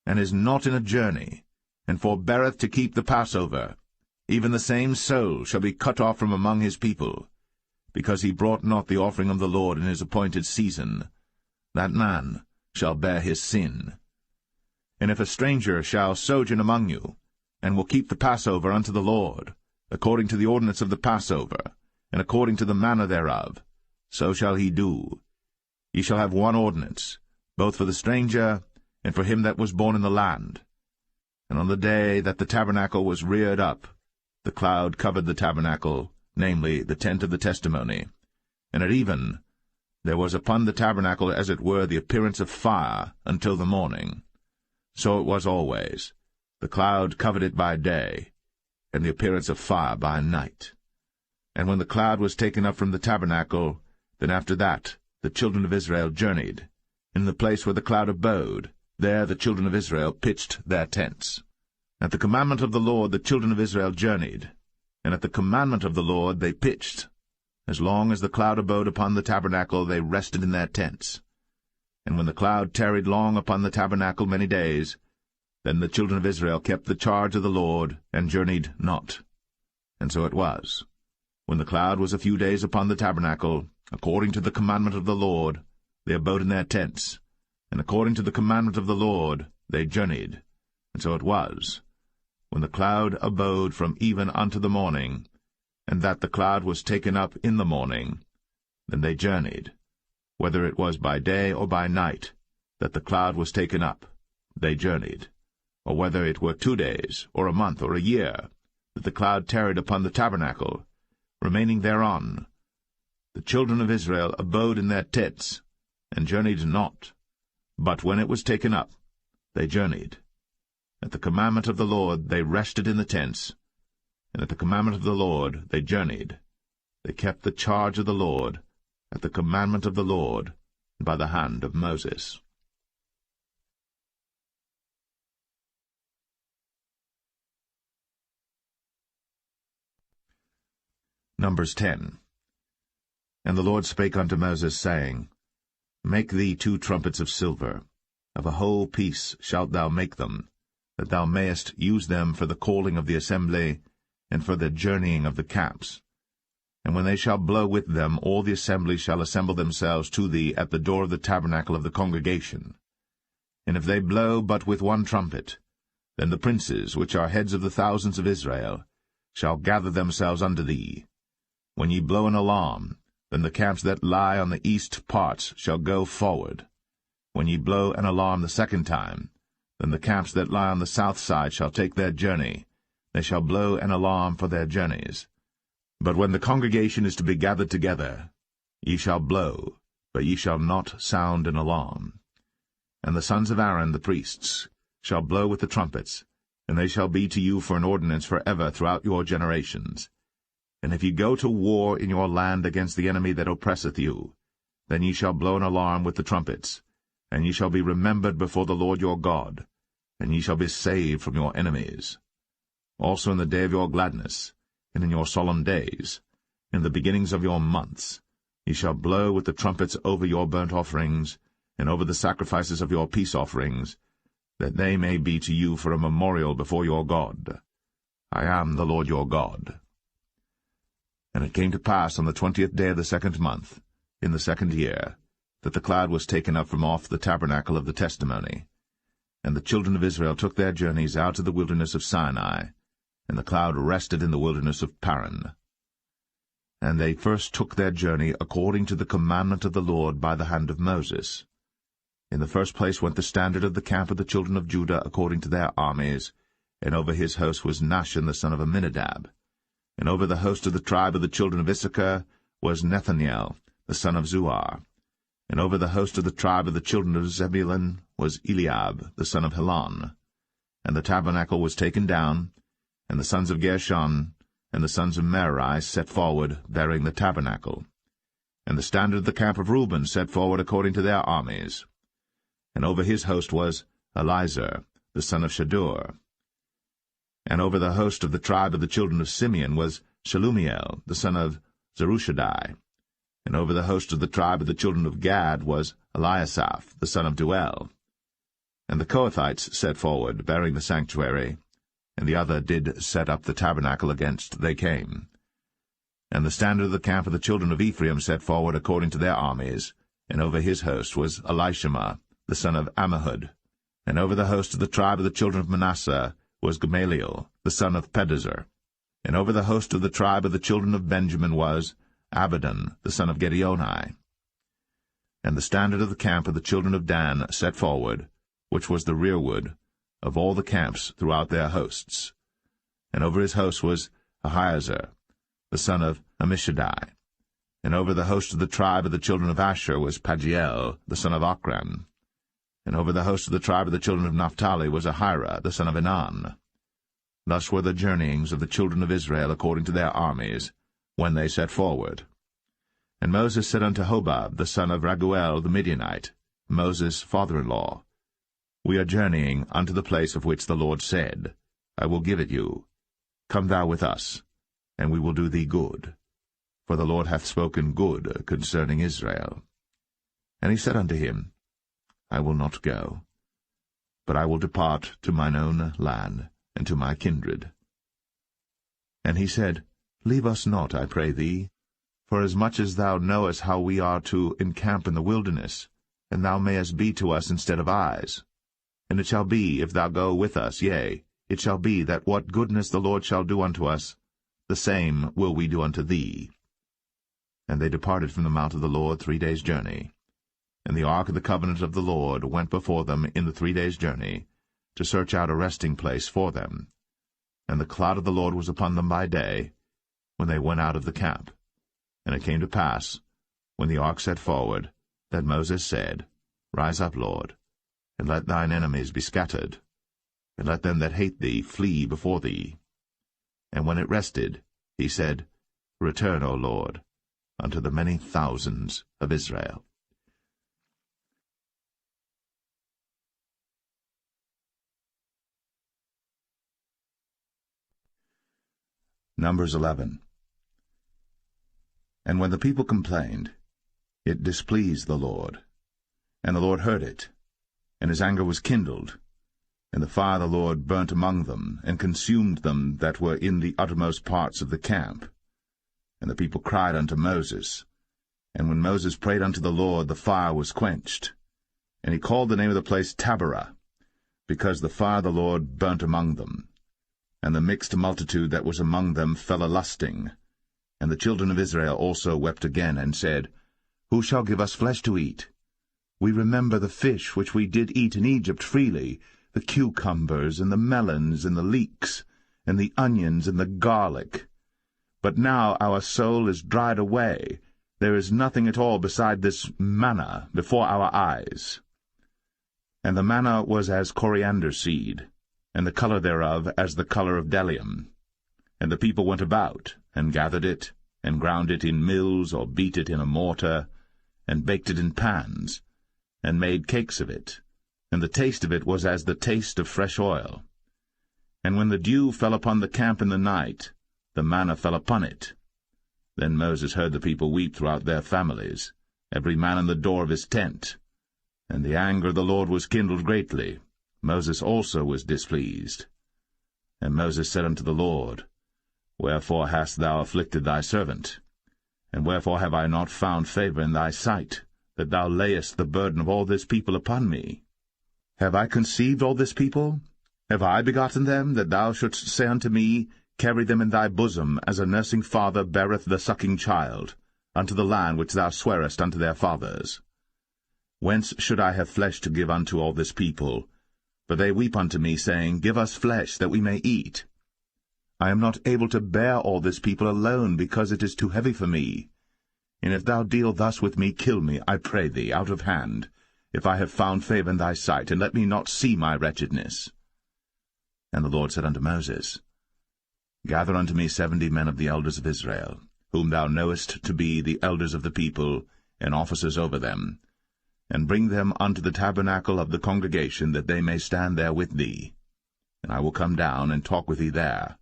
and is not in a journey, and forbeareth to keep the Passover, even the same soul shall be cut off from among his people, because he brought not the offering of the Lord in his appointed season. That man shall bear his sin. And if a stranger shall sojourn among you, and will keep the Passover unto the Lord, according to the ordinance of the Passover, and according to the manner thereof, so shall he do. Ye shall have one ordinance, both for the stranger and for him that was born in the land. And on the day that the tabernacle was reared up, the cloud covered the tabernacle, namely, the tent of the testimony. And at even there was upon the tabernacle as it were the appearance of fire until the morning. So it was always. The cloud covered it by day, and the appearance of fire by night. And when the cloud was taken up from the tabernacle, then after that the children of Israel journeyed. In the place where the cloud abode, there the children of Israel pitched their tents. At the commandment of the Lord the children of Israel journeyed, and at the commandment of the Lord they pitched. As long as the cloud abode upon the tabernacle, they rested in their tents. And when the cloud tarried long upon the tabernacle many days, then the children of Israel kept the charge of the Lord, and journeyed not. And so it was. When the cloud was a few days upon the tabernacle, according to the commandment of the Lord, they abode in their tents, and according to the commandment of the Lord they journeyed. And so it was, when the cloud abode from even unto the morning, and that the cloud was taken up in the morning, then they journeyed. Whether it was by day or by night that the cloud was taken up, they journeyed. Or whether it were 2 days, or a month, or a year, that the cloud tarried upon the tabernacle, remaining thereon, the children of Israel abode in their tents, and journeyed not. But when it was taken up, they journeyed. At the commandment of the Lord they rested in the tents, and at the commandment of the Lord they journeyed. They kept the charge of the Lord, at the commandment of the Lord, and by the hand of Moses. Numbers 10. And the Lord spake unto Moses, saying, Make thee 2 trumpets of silver. Of a whole piece shalt thou make them, that thou mayest use them for the calling of the assembly, and for the journeying of the camps. And when they shall blow with them, all the assembly shall assemble themselves to thee at the door of the tabernacle of the congregation. And if they blow but with 1 trumpet, then the princes, which are heads of the thousands of Israel, shall gather themselves unto thee. When ye blow an alarm, then the camps that lie on the east parts shall go forward. When ye blow an alarm the 2nd time, then the camps that lie on the south side shall take their journey. they shall blow an alarm for their journeys. But when the congregation is to be gathered together, ye shall blow, but ye shall not sound an alarm. And the sons of Aaron the priests shall blow with the trumpets, and they shall be to you for an ordinance forever throughout your generations. And if ye go to war in your land against the enemy that oppresseth you, then ye shall blow an alarm with the trumpets, and ye shall be remembered before the Lord your God, and ye shall be saved from your enemies. Also in the day of your gladness, and in your solemn days, in the beginnings of your months, ye shall blow with the trumpets over your burnt offerings, and over the sacrifices of your peace offerings, that they may be to you for a memorial before your God. I am the Lord your God. And it came to pass on the 20th day of the 2nd month, in the 2nd year, that the cloud was taken up from off the tabernacle of the testimony. And the children of Israel took their journeys out of the wilderness of Sinai, and the cloud rested in the wilderness of Paran. And they first took their journey according to the commandment of the Lord by the hand of Moses. In the first place went the standard of the camp of the children of Judah according to their armies, and over his host was Nahshon the son of Amminadab. And over the host of the tribe of the children of Issachar was Nethaniel the son of Zuar. And over the host of the tribe of the children of Zebulun was Eliab the son of Helon. And the tabernacle was taken down, and the sons of Gershon and the sons of Merari set forward, bearing the tabernacle. And the standard of the camp of Reuben set forward according to their armies. And over his host was Elizur the son of Shadur. And over the host of the tribe of the children of Simeon was Shelumiel the son of Zerushadai. And over the host of the tribe of the children of Gad was Eliasaph the son of Duel. And the Kohathites set forward, bearing the sanctuary, and the other did set up the tabernacle against they came. And the standard of the camp of the children of Ephraim set forward according to their armies, and over his host was Elishama the son of Ammihud. And over the host of the tribe of the children of Manasseh was Gamaliel the son of Pedazur. And over the host of the tribe of the children of Benjamin was Abidan the son of Gideoni. And the standard of the camp of the children of Dan set forward, which was the rearward of all the camps throughout their hosts. And over his host was Ahiezer the son of Ammishaddai. And over the host of the tribe of the children of Asher was Pagiel the son of Ochran. And over the host of the tribe of the children of Naphtali was Ahira the son of Enan. Thus were the journeyings of the children of Israel according to their armies, when they set forward. And Moses said unto Hobab the son of Raguel the Midianite, Moses' father-in-law, We are journeying unto the place of which the Lord said, I will give it you. Come thou with us, and we will do thee good. For the Lord hath spoken good concerning Israel. And he said unto him, I will not go, but I will depart to mine own land, and to my kindred. And he said, Leave us not, I pray thee, for as much as thou knowest how we are to encamp in the wilderness, and thou mayest be to us instead of eyes. And it shall be, if thou go with us, yea, it shall be that what goodness the Lord shall do unto us, the same will we do unto thee. And they departed from the mount of the Lord 3 days' journey. And the ark of the covenant of the Lord went before them in the 3 days' journey, to search out a resting place for them. And the cloud of the Lord was upon them by day, when they went out of the camp. And it came to pass, when the ark set forward, that Moses said, Rise up, Lord, and let thine enemies be scattered, and let them that hate thee flee before thee. And when it rested, he said, Return, O Lord, unto the many thousands of Israel. Numbers 11. And when the people complained, it displeased the Lord. And the Lord heard it, and his anger was kindled, and the fire of the Lord burnt among them, and consumed them that were in the uttermost parts of the camp. And the people cried unto Moses. And when Moses prayed unto the Lord, the fire was quenched. And he called the name of the place Taberah, because the fire of the Lord burnt among them. And the mixed multitude that was among them fell a-lusting. And the children of Israel also wept again, and said, Who shall give us flesh to eat? We remember the fish which we did eat in Egypt freely, the cucumbers, and the melons, and the leeks, and the onions, and the garlic. But now our soul is dried away. There is nothing at all beside this manna before our eyes. And the manna was as coriander seed, and the color thereof as the color of bdellium. And the people went about, and gathered it, and ground it in mills, or beat it in a mortar, and baked it in pans, and made cakes of it. And the taste of it was as the taste of fresh oil. And when the dew fell upon the camp in the night, the manna fell upon it. Then Moses heard the people weep throughout their families, every man in the door of his tent. And the anger of the Lord was kindled greatly. Moses also was displeased. And Moses said unto the Lord, Wherefore hast thou afflicted thy servant? And wherefore have I not found favor in thy sight, that thou layest the burden of all this people upon me? Have I conceived all this people? Have I begotten them, that thou shouldst say unto me, Carry them in thy bosom, as a nursing father beareth the sucking child, unto the land which thou swarest unto their fathers? Whence should I have flesh to give unto all this people? For they weep unto me, saying, Give us flesh, that we may eat. I am not able to bear all this people alone, because it is too heavy for me. And if thou deal thus with me, kill me, I pray thee, out of hand, if I have found favor in thy sight, and let me not see my wretchedness. And the Lord said unto Moses, Gather unto me 70 men of the elders of Israel, whom thou knowest to be the elders of the people, and officers over them, and bring them unto the tabernacle of the congregation, that they may stand there with thee. And I will come down and talk with thee there.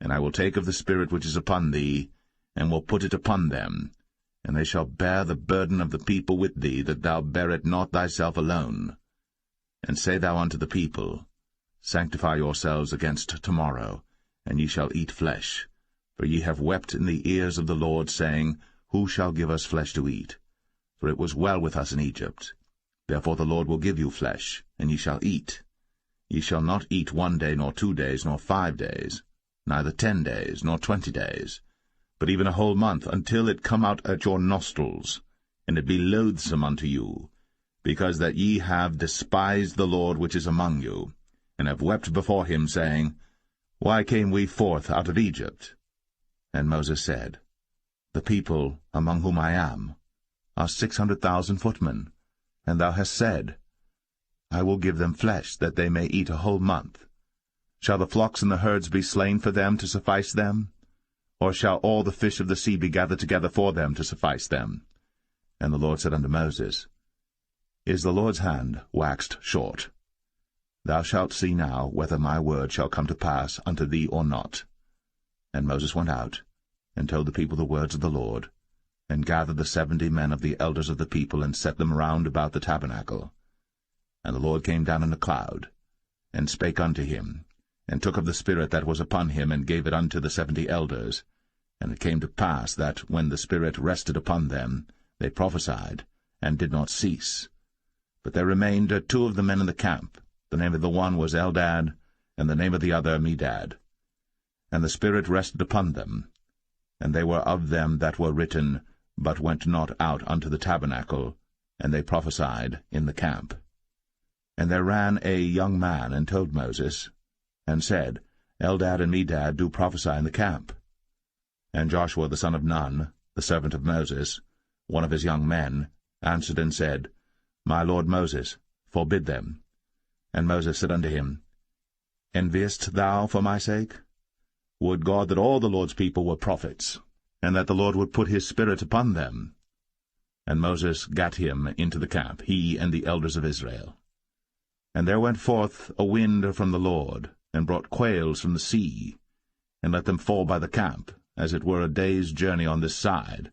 And I will take of the Spirit which is upon thee, and will put it upon them, and they shall bear the burden of the people with thee, that thou bear it not thyself alone. And say thou unto the people, Sanctify yourselves against tomorrow, and ye shall eat flesh. For ye have wept in the ears of the Lord, saying, Who shall give us flesh to eat? For it was well with us in Egypt. Therefore the Lord will give you flesh, and ye shall eat. Ye shall not eat 1 day, nor 2 days, nor 5 days, neither 10 days, nor 20 days, but even a whole month, until it come out at your nostrils, and it be loathsome unto you, because that ye have despised the Lord which is among you, and have wept before him, saying, Why came we forth out of Egypt? And Moses said, The people, among whom I am, are 600,000 footmen, and thou hast said, I will give them flesh, that they may eat a whole month. Shall the flocks and the herds be slain for them to suffice them? Or shall all the fish of the sea be gathered together for them to suffice them? And the Lord said unto Moses, Is the Lord's hand waxed short? Thou shalt see now whether my word shall come to pass unto thee or not. And Moses went out, and told the people the words of the Lord, and gathered the 70 men of the elders of the people, and set them round about the tabernacle. And the Lord came down in a cloud, and spake unto him, and took of the Spirit that was upon him, and gave it unto the 70 elders. And it came to pass that, when the Spirit rested upon them, they prophesied, and did not cease. But there remained 2 of the men in the camp. The name of the one was Eldad, and the name of the other Medad. And the Spirit rested upon them, and they were of them that were written, but went not out unto the tabernacle, and they prophesied in the camp. And there ran a young man, and told Moses, and said, Eldad and Medad do prophesy in the camp. And Joshua the son of Nun, the servant of Moses, one of his young men, answered and said, My lord Moses, forbid them. And Moses said unto him, Enviest thou for my sake? Would God that all the Lord's people were prophets, and that the Lord would put his Spirit upon them. And Moses gat him into the camp, he and the elders of Israel. And there went forth a wind from the Lord, and brought quails from the sea, and let them fall by the camp, as it were a day's journey on this side,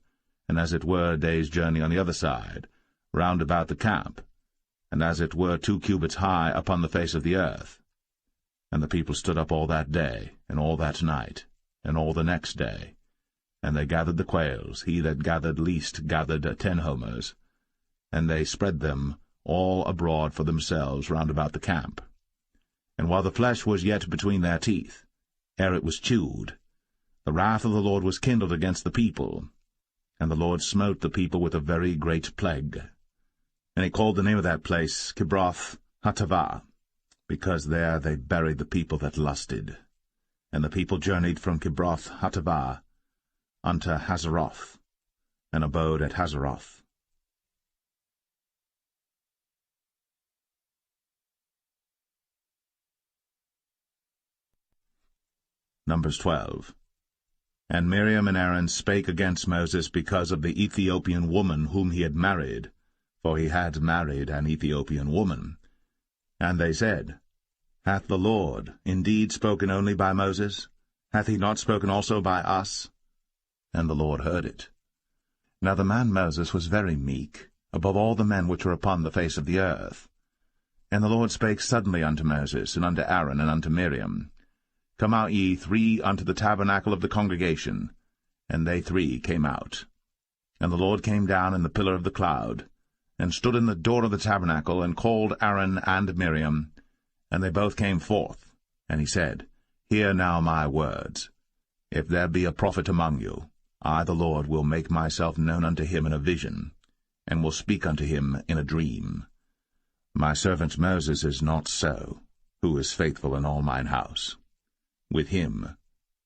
and as it were a day's journey on the other side, round about the camp, and as it were 2 cubits high upon the face of the earth. And the people stood up all that day, and all that night, and all the next day. And they gathered the quails, he that gathered least gathered 10 homers, and they spread them all abroad for themselves round about the camp. And while the flesh was yet between their teeth, ere it was chewed, the wrath of the Lord was kindled against the people, and the Lord smote the people with a very great plague. And he called the name of that place Kibroth Hattaavah, because there they buried the people that lusted. And the people journeyed from Kibroth-Hattaavah unto Hazeroth, and abode at Hazeroth. Numbers 12. And Miriam and Aaron spake against Moses because of the Ethiopian woman whom he had married, for he had married an Ethiopian woman. And they said, Hath the Lord indeed spoken only by Moses? Hath he not spoken also by us? And the Lord heard it. Now the man Moses was very meek, above all the men which were upon the face of the earth. And the Lord spake suddenly unto Moses, and unto Aaron, and unto Miriam, Come out ye three unto the tabernacle of the congregation. And they three came out. And the Lord came down in the pillar of the cloud, and stood in the door of the tabernacle, and called Aaron and Miriam. And they both came forth. And he said, Hear now my words. If there be a prophet among you, I the Lord will make myself known unto him in a vision, and will speak unto him in a dream. My servant Moses is not so, who is faithful in all mine house. With him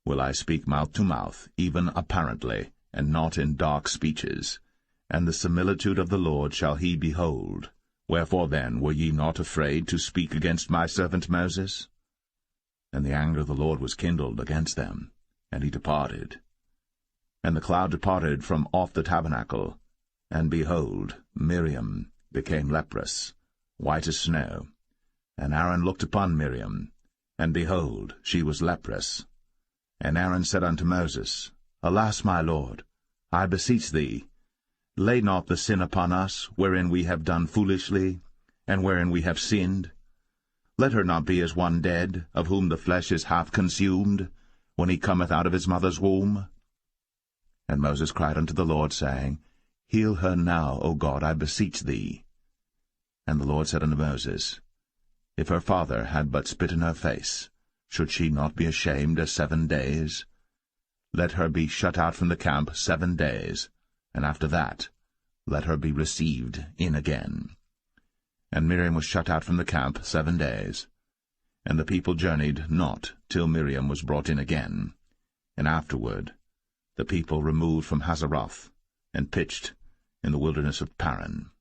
will I speak mouth to mouth, even apparently, and not in dark speeches. And the similitude of the Lord shall he behold. Wherefore then were ye not afraid to speak against my servant Moses? And the anger of the Lord was kindled against them, and he departed. And the cloud departed from off the tabernacle, and behold, Miriam became leprous, white as snow. And Aaron looked upon Miriam, and behold, she was leprous. And Aaron said unto Moses, Alas, my Lord, I beseech thee, lay not the sin upon us, wherein we have done foolishly, and wherein we have sinned. Let her not be as one dead, of whom the flesh is half consumed, when he cometh out of his mother's womb. And Moses cried unto the Lord, saying, Heal her now, O God, I beseech thee. And the Lord said unto Moses, If her father had but spit in her face, should she not be ashamed 7 days? Let her be shut out from the camp 7 days, and after that let her be received in again. And Miriam was shut out from the camp 7 days. And the people journeyed not till Miriam was brought in again. And afterward the people removed from Hazeroth, and pitched in the wilderness of Paran.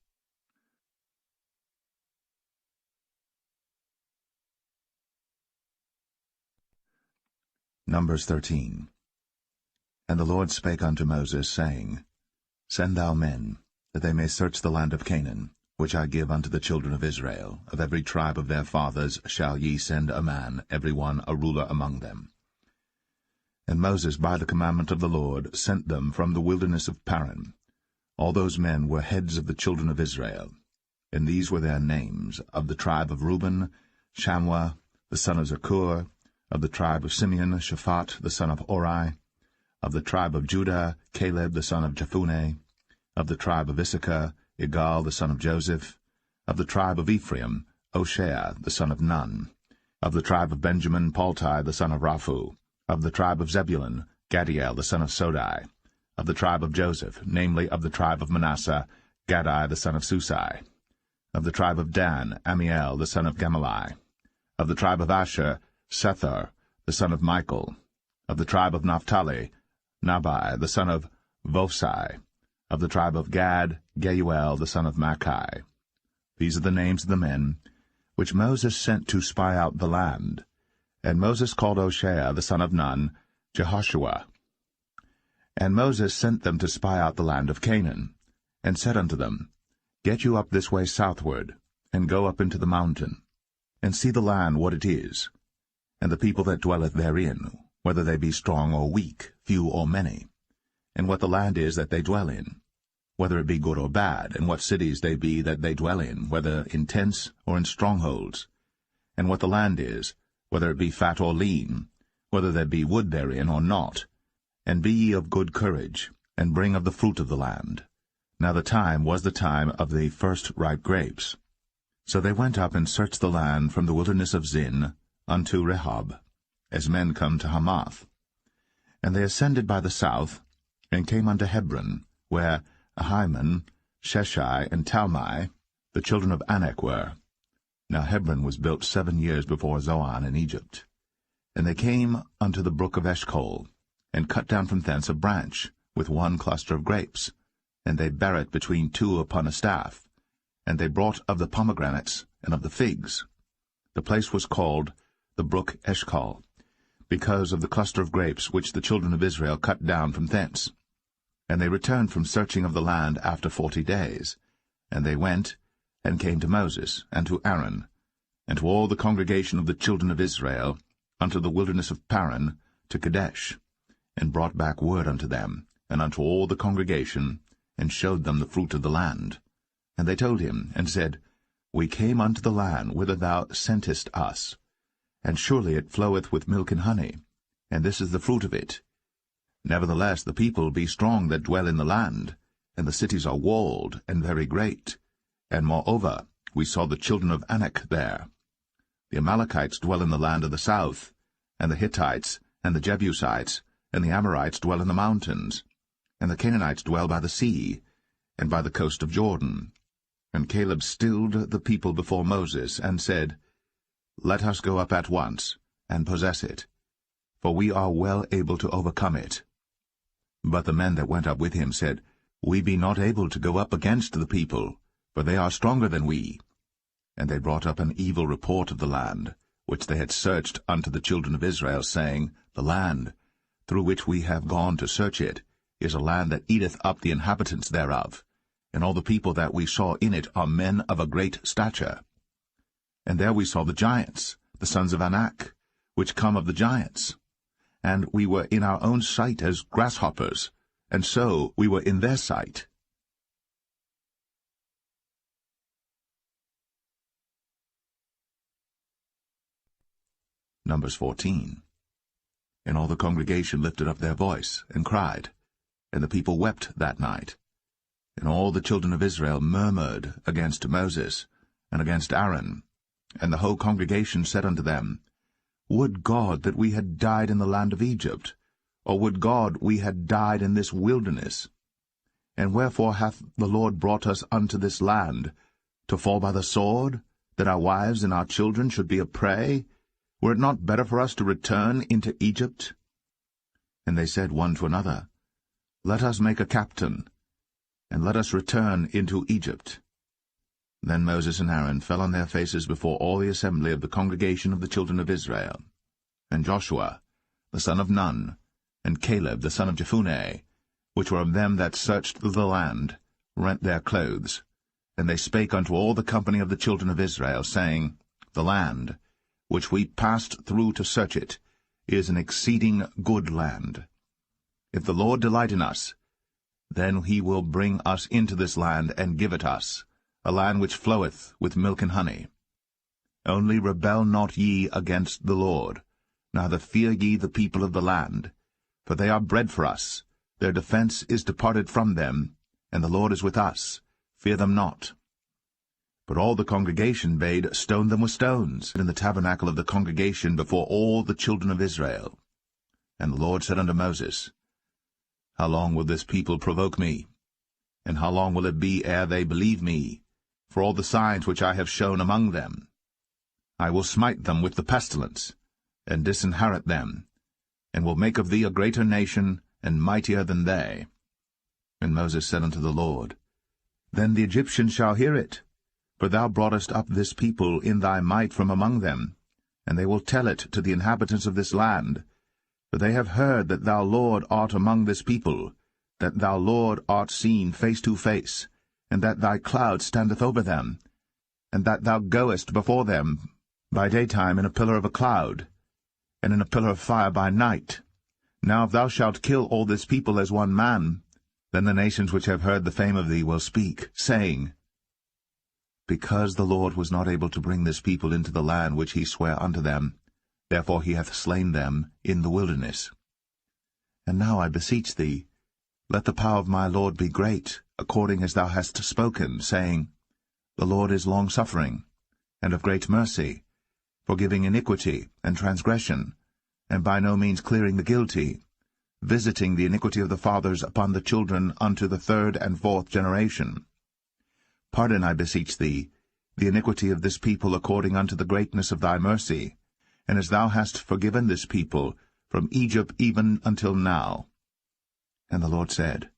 Numbers 13. And the Lord spake unto Moses, saying, Send thou men, that they may search the land of Canaan, which I give unto the children of Israel. Of every tribe of their fathers shall ye send a man, every one a ruler among them. And Moses, by the commandment of the Lord, sent them from the wilderness of Paran. All those men were heads of the children of Israel. And these were their names: of the tribe of Reuben, Shammua, the son of Zakur; of the tribe of Simeon, Shaphat, the son of Ori; of the tribe of Judah, Caleb, the son of Jephunneh; of the tribe of Issachar, Igal, the son of Joseph; of the tribe of Ephraim, Hoshea, the son of Nun; of the tribe of Benjamin, Palti, the son of Raphu; of the tribe of Zebulun, Gadiel, the son of Sodai; of the tribe of Joseph, namely, of the tribe of Manasseh, Gadai, the son of Susai; of the tribe of Dan, Amiel, the son of Gemalli; of the tribe of Asher, Sethar, the son of Michael; of the tribe of Naphtali, Nabai, the son of Vophsi; of the tribe of Gad, Geuel, the son of Machi. These are the names of the men which Moses sent to spy out the land. And Moses called Hoshea, the son of Nun, Jehoshua. And Moses sent them to spy out the land of Canaan, and said unto them, Get you up this way southward, and go up into the mountain, and see the land what it is, and the people that dwelleth therein, whether they be strong or weak, few or many, and what the land is that they dwell in, whether it be good or bad, and what cities they be that they dwell in, whether in tents or in strongholds, and what the land is, whether it be fat or lean, whether there be wood therein or not. And be ye of good courage, and bring of the fruit of the land. Now the time was the time of the first ripe grapes. So they went up and searched the land from the wilderness of Zin unto Rehob, as men come to Hamath. And they ascended by the south, and came unto Hebron, where Ahiman, Sheshai, and Talmai, the children of Anak, were. Now Hebron was built 7 years before Zoan in Egypt. And they came unto the brook of Eshcol, and cut down from thence a branch, with one cluster of grapes, and they bare it between two upon a staff. And they brought of the pomegranates and of the figs. The place was called the brook Eshcol, because of the cluster of grapes which the children of Israel cut down from thence. And they returned from searching of the land after 40 days. And they went, and came to Moses, and to Aaron, and to all the congregation of the children of Israel, unto the wilderness of Paran, to Kadesh, and brought back word unto them, and unto all the congregation, and showed them the fruit of the land. And they told him, and said, We came unto the land whither thou sentest us, and surely it floweth with milk and honey, and this is the fruit of it. Nevertheless the people be strong that dwell in the land, and the cities are walled and very great. And moreover we saw the children of Anak there. The Amalekites dwell in the land of the south, and the Hittites, and the Jebusites, and the Amorites dwell in the mountains, and the Canaanites dwell by the sea, and by the coast of Jordan. And Caleb stilled the people before Moses, and said, Let us go up at once, and possess it, for we are well able to overcome it. But the men that went up with him said, We be not able to go up against the people, for they are stronger than we. And they brought up an evil report of the land, which they had searched unto the children of Israel, saying, The land, through which we have gone to search it, is a land that eateth up the inhabitants thereof, and all the people that we saw in it are men of a great stature. And there we saw the giants, the sons of Anak, which come of the giants. And we were in our own sight as grasshoppers, and so we were in their sight. Numbers 14. And all the congregation lifted up their voice, and cried, and the people wept that night. And all the children of Israel murmured against Moses, and against Aaron. And the whole congregation said unto them, Would God that we had died in the land of Egypt, or would God we had died in this wilderness? And wherefore hath the Lord brought us unto this land, to fall by the sword, that our wives and our children should be a prey? Were it not better for us to return into Egypt? And they said one to another, Let us make a captain, and let us return into Egypt. Then Moses and Aaron fell on their faces before all the assembly of the congregation of the children of Israel. And Joshua, the son of Nun, and Caleb, the son of Jephunneh, which were of them that searched the land, rent their clothes. And they spake unto all the company of the children of Israel, saying, The land, which we passed through to search it, is an exceeding good land. If the Lord delight in us, then he will bring us into this land, and give it us, a land which floweth with milk and honey. Only rebel not ye against the Lord, neither fear ye the people of the land, for they are bread for us, their defense is departed from them, and the Lord is with us, fear them not. But all the congregation bade stone them with stones in the tabernacle of the congregation before all the children of Israel. And the Lord said unto Moses, How long will this people provoke me? And how long will it be ere they believe me, for all the signs which I have shown among them? I will smite them with the pestilence, and disinherit them, and will make of thee a greater nation, and mightier than they. And Moses said unto the Lord, Then the Egyptians shall hear it, for thou broughtest up this people in thy might from among them, and they will tell it to the inhabitants of this land. For they have heard that thou, Lord, art among this people, that thou, Lord, art seen face to face, and that thy cloud standeth over them, and that thou goest before them by daytime in a pillar of a cloud, and in a pillar of fire by night. Now if thou shalt kill all this people as one man, then the nations which have heard the fame of thee will speak, saying, Because the Lord was not able to bring this people into the land which he sware unto them, therefore he hath slain them in the wilderness. And now I beseech thee, let the power of my Lord be great, according as thou hast spoken, saying, The Lord is long-suffering, and of great mercy, forgiving iniquity and transgression, and by no means clearing the guilty, visiting the iniquity of the fathers upon the children unto the 3rd and 4th generation. Pardon, I beseech thee, the iniquity of this people according unto the greatness of thy mercy, and as thou hast forgiven this people from Egypt even until now. And the Lord said,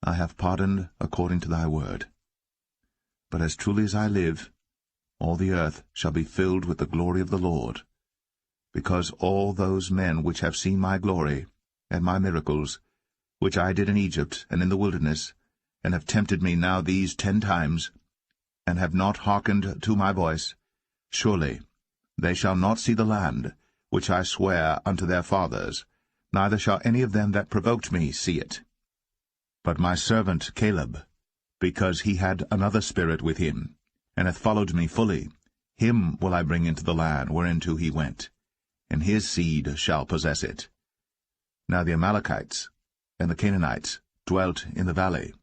I have pardoned according to thy word. But as truly as I live, all the earth shall be filled with the glory of the Lord, because all those men which have seen my glory and my miracles, which I did in Egypt and in the wilderness, and have tempted me now these 10 times, and have not hearkened to my voice, surely they shall not see the land which I swear unto their fathers, neither shall any of them that provoked me see it. But my servant Caleb, because he had another spirit with him, and hath followed me fully, him will I bring into the land whereinto he went, and his seed shall possess it. Now the Amalekites and the Canaanites dwelt in the valley.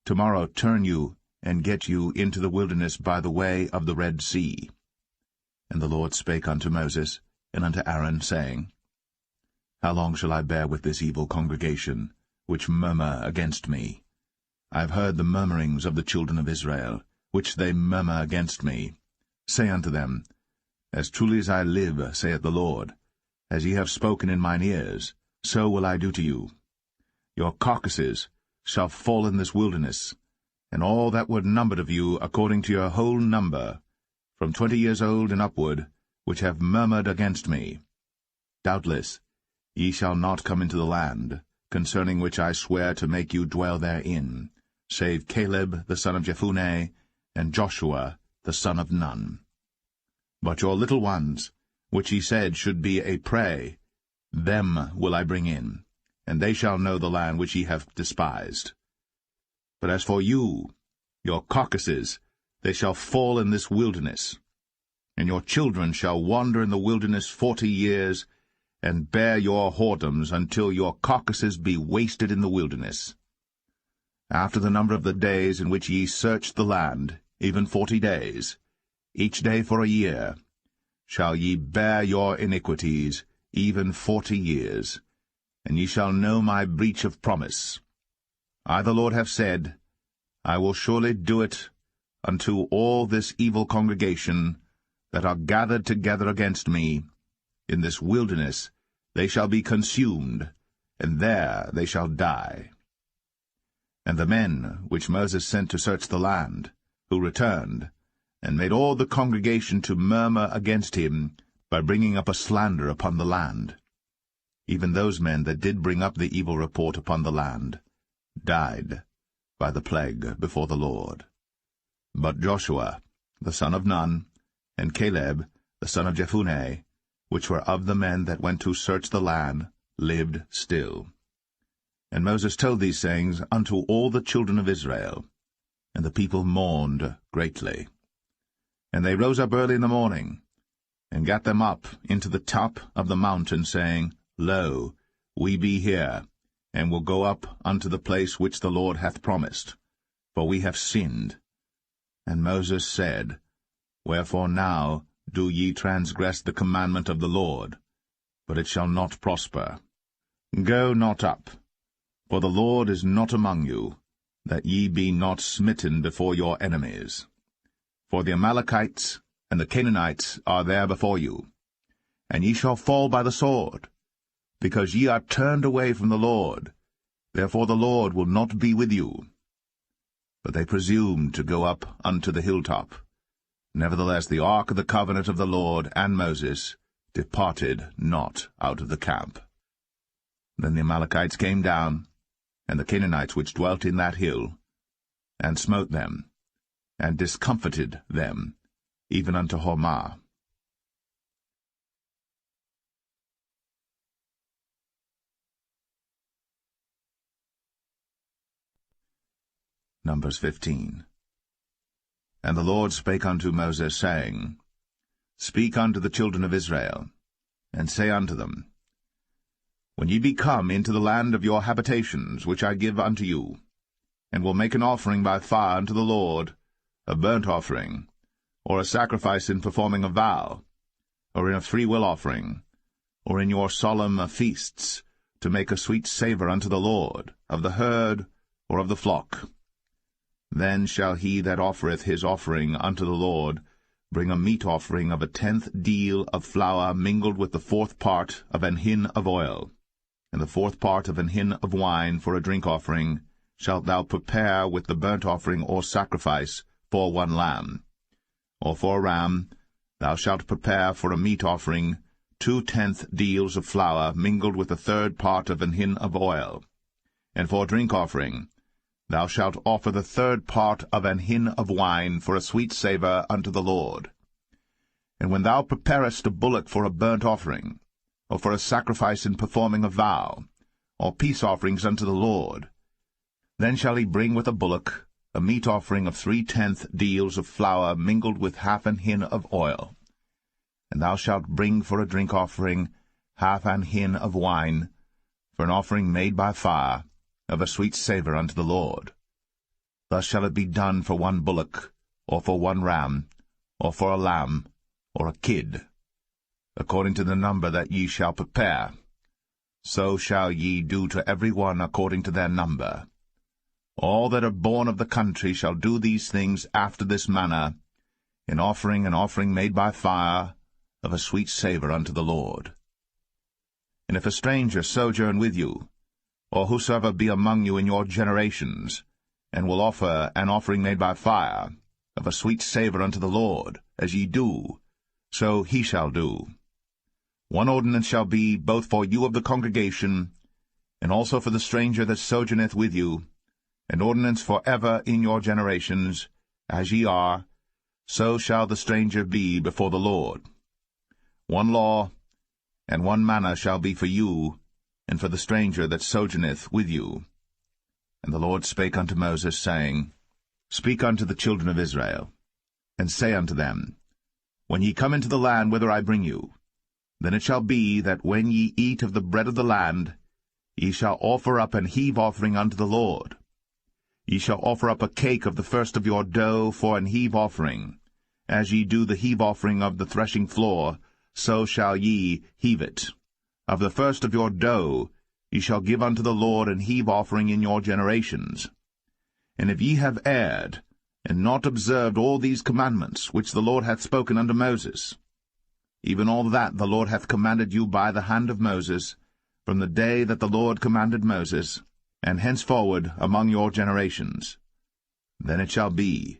Tomorrow turn you, and get you into the wilderness by the way of the Red Sea. And the Lord spake unto Moses and unto Aaron, saying, How long shall I bear with this evil congregation, which murmur against me? I have heard the murmurings of the children of Israel, which they murmur against me. Say unto them, As truly as I live, saith the Lord, as ye have spoken in mine ears, so will I do to you. Your carcasses shall fall in this wilderness, and all that were numbered of you according to your whole number, from 20 years old and upward, which have murmured against me. Doubtless ye shall not come into the land, concerning which I swear to make you dwell therein, save Caleb the son of Jephunneh, and Joshua the son of Nun. But your little ones, which ye said should be a prey, them will I bring in, and they shall know the land which ye have despised. But as for you, your carcasses, they shall fall in this wilderness, and your children shall wander in the wilderness 40 years, and bear your whoredoms until your carcasses be wasted in the wilderness. After the number of the days in which ye searched the land, even 40 days, each day for a year, shall ye bear your iniquities, even 40 years, and ye shall know my breach of promise. I the Lord have said, I will surely do it unto all this evil congregation that are gathered together against me. In this wilderness they shall be consumed, and there they shall die. And the men which Moses sent to search the land, who returned, and made all the congregation to murmur against him, by bringing up a slander upon the land, even those men that did bring up the evil report upon the land, died by the plague before the Lord. But Joshua the son of Nun, and Caleb the son of Jephunneh, which were of the men that went to search the land, lived still. And Moses told these sayings unto all the children of Israel, and the people mourned greatly. And they rose up early in the morning, and gat them up into the top of the mountain, saying, Lo, we be here, and will go up unto the place which the Lord hath promised, for we have sinned. And Moses said, Wherefore now do ye transgress the commandment of the Lord? But it shall not prosper. Go not up, for the Lord is not among you, that ye be not smitten before your enemies. For the Amalekites and the Canaanites are there before you, and ye shall fall by the sword, because ye are turned away from the Lord. Therefore the Lord will not be with you. But they presumed to go up unto the hilltop. Nevertheless the ark of the covenant of the Lord and Moses departed not out of the camp. Then the Amalekites came down, and the Canaanites which dwelt in that hill, and smote them, and discomfited them, even unto Hormah. Numbers 15. And the Lord spake unto Moses, saying, Speak unto the children of Israel, and say unto them, When ye be come into the land of your habitations, which I give unto you, and will make an offering by fire unto the Lord, a burnt offering, or a sacrifice in performing a vow, or in a freewill offering, or in your solemn feasts, to make a sweet savour unto the Lord, of the herd or of the flock, then shall he that offereth his offering unto the Lord bring a meat offering of 1/10 deal of flour mingled with the 4th part of an hin of oil, and the 4th part of an hin of wine for a drink offering shalt thou prepare with the burnt offering or sacrifice for 1 lamb. Or for a ram thou shalt prepare for a meat offering 2/10 deals of flour mingled with the 3rd part of an hin of oil. And for a drink offering thou shalt offer the 3rd part of an hin of wine for a sweet savour unto the Lord. And when thou preparest a bullock for a burnt offering, or for a sacrifice in performing a vow, or peace offerings unto the Lord, then shall he bring with a bullock a meat offering of 3/10 deals of flour mingled with 1/2 an hin of oil. And thou shalt bring for a drink offering 1/2 an hin of wine, for an offering made by fire, of a sweet savour unto the Lord. Thus shall it be done for 1 bullock, or for 1 ram, or for a lamb, or a kid, according to the number that ye shall prepare. So shall ye do to every one according to their number. All that are born of the country shall do these things after this manner, in offering an offering made by fire, of a sweet savour unto the Lord. And if a stranger sojourn with you, or whosoever be among you in your generations, and will offer an offering made by fire, of a sweet savour unto the Lord, as ye do, so he shall do. 1 ordinance shall be both for you of the congregation, and also for the stranger that sojourneth with you, an ordinance for ever in your generations, as ye are, so shall the stranger be before the Lord. 1 law and 1 manner shall be for you, and for the stranger that sojourneth with you. And the Lord spake unto Moses, saying, Speak unto the children of Israel, and say unto them, When ye come into the land whither I bring you, then it shall be that when ye eat of the bread of the land, ye shall offer up an heave offering unto the Lord. Ye shall offer up a cake of the first of your dough for an heave offering. As ye do the heave offering of the threshing floor, so shall ye heave it. Of the first of your dough ye shall give unto the Lord an heave offering in your generations. And if ye have erred, and not observed all these commandments which the Lord hath spoken unto Moses, even all that the Lord hath commanded you by the hand of Moses, from the day that the Lord commanded Moses, and henceforward among your generations, then it shall be,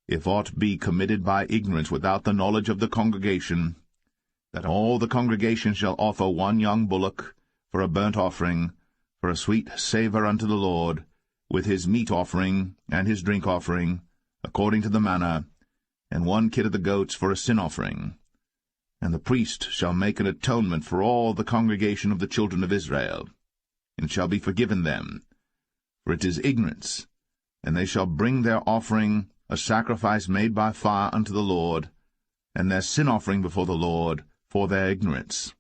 if aught be committed by ignorance without the knowledge of the congregation, that all the congregation shall offer 1 young bullock for a burnt offering, for a sweet savour unto the Lord, with his meat offering and his drink offering, according to the manner, and 1 kid of the goats for a sin offering. And the priest shall make an atonement for all the congregation of the children of Israel, and shall be forgiven them, for it is ignorance. And they shall bring their offering, a sacrifice made by fire unto the Lord, and their sin offering before the Lord, for their ignorance.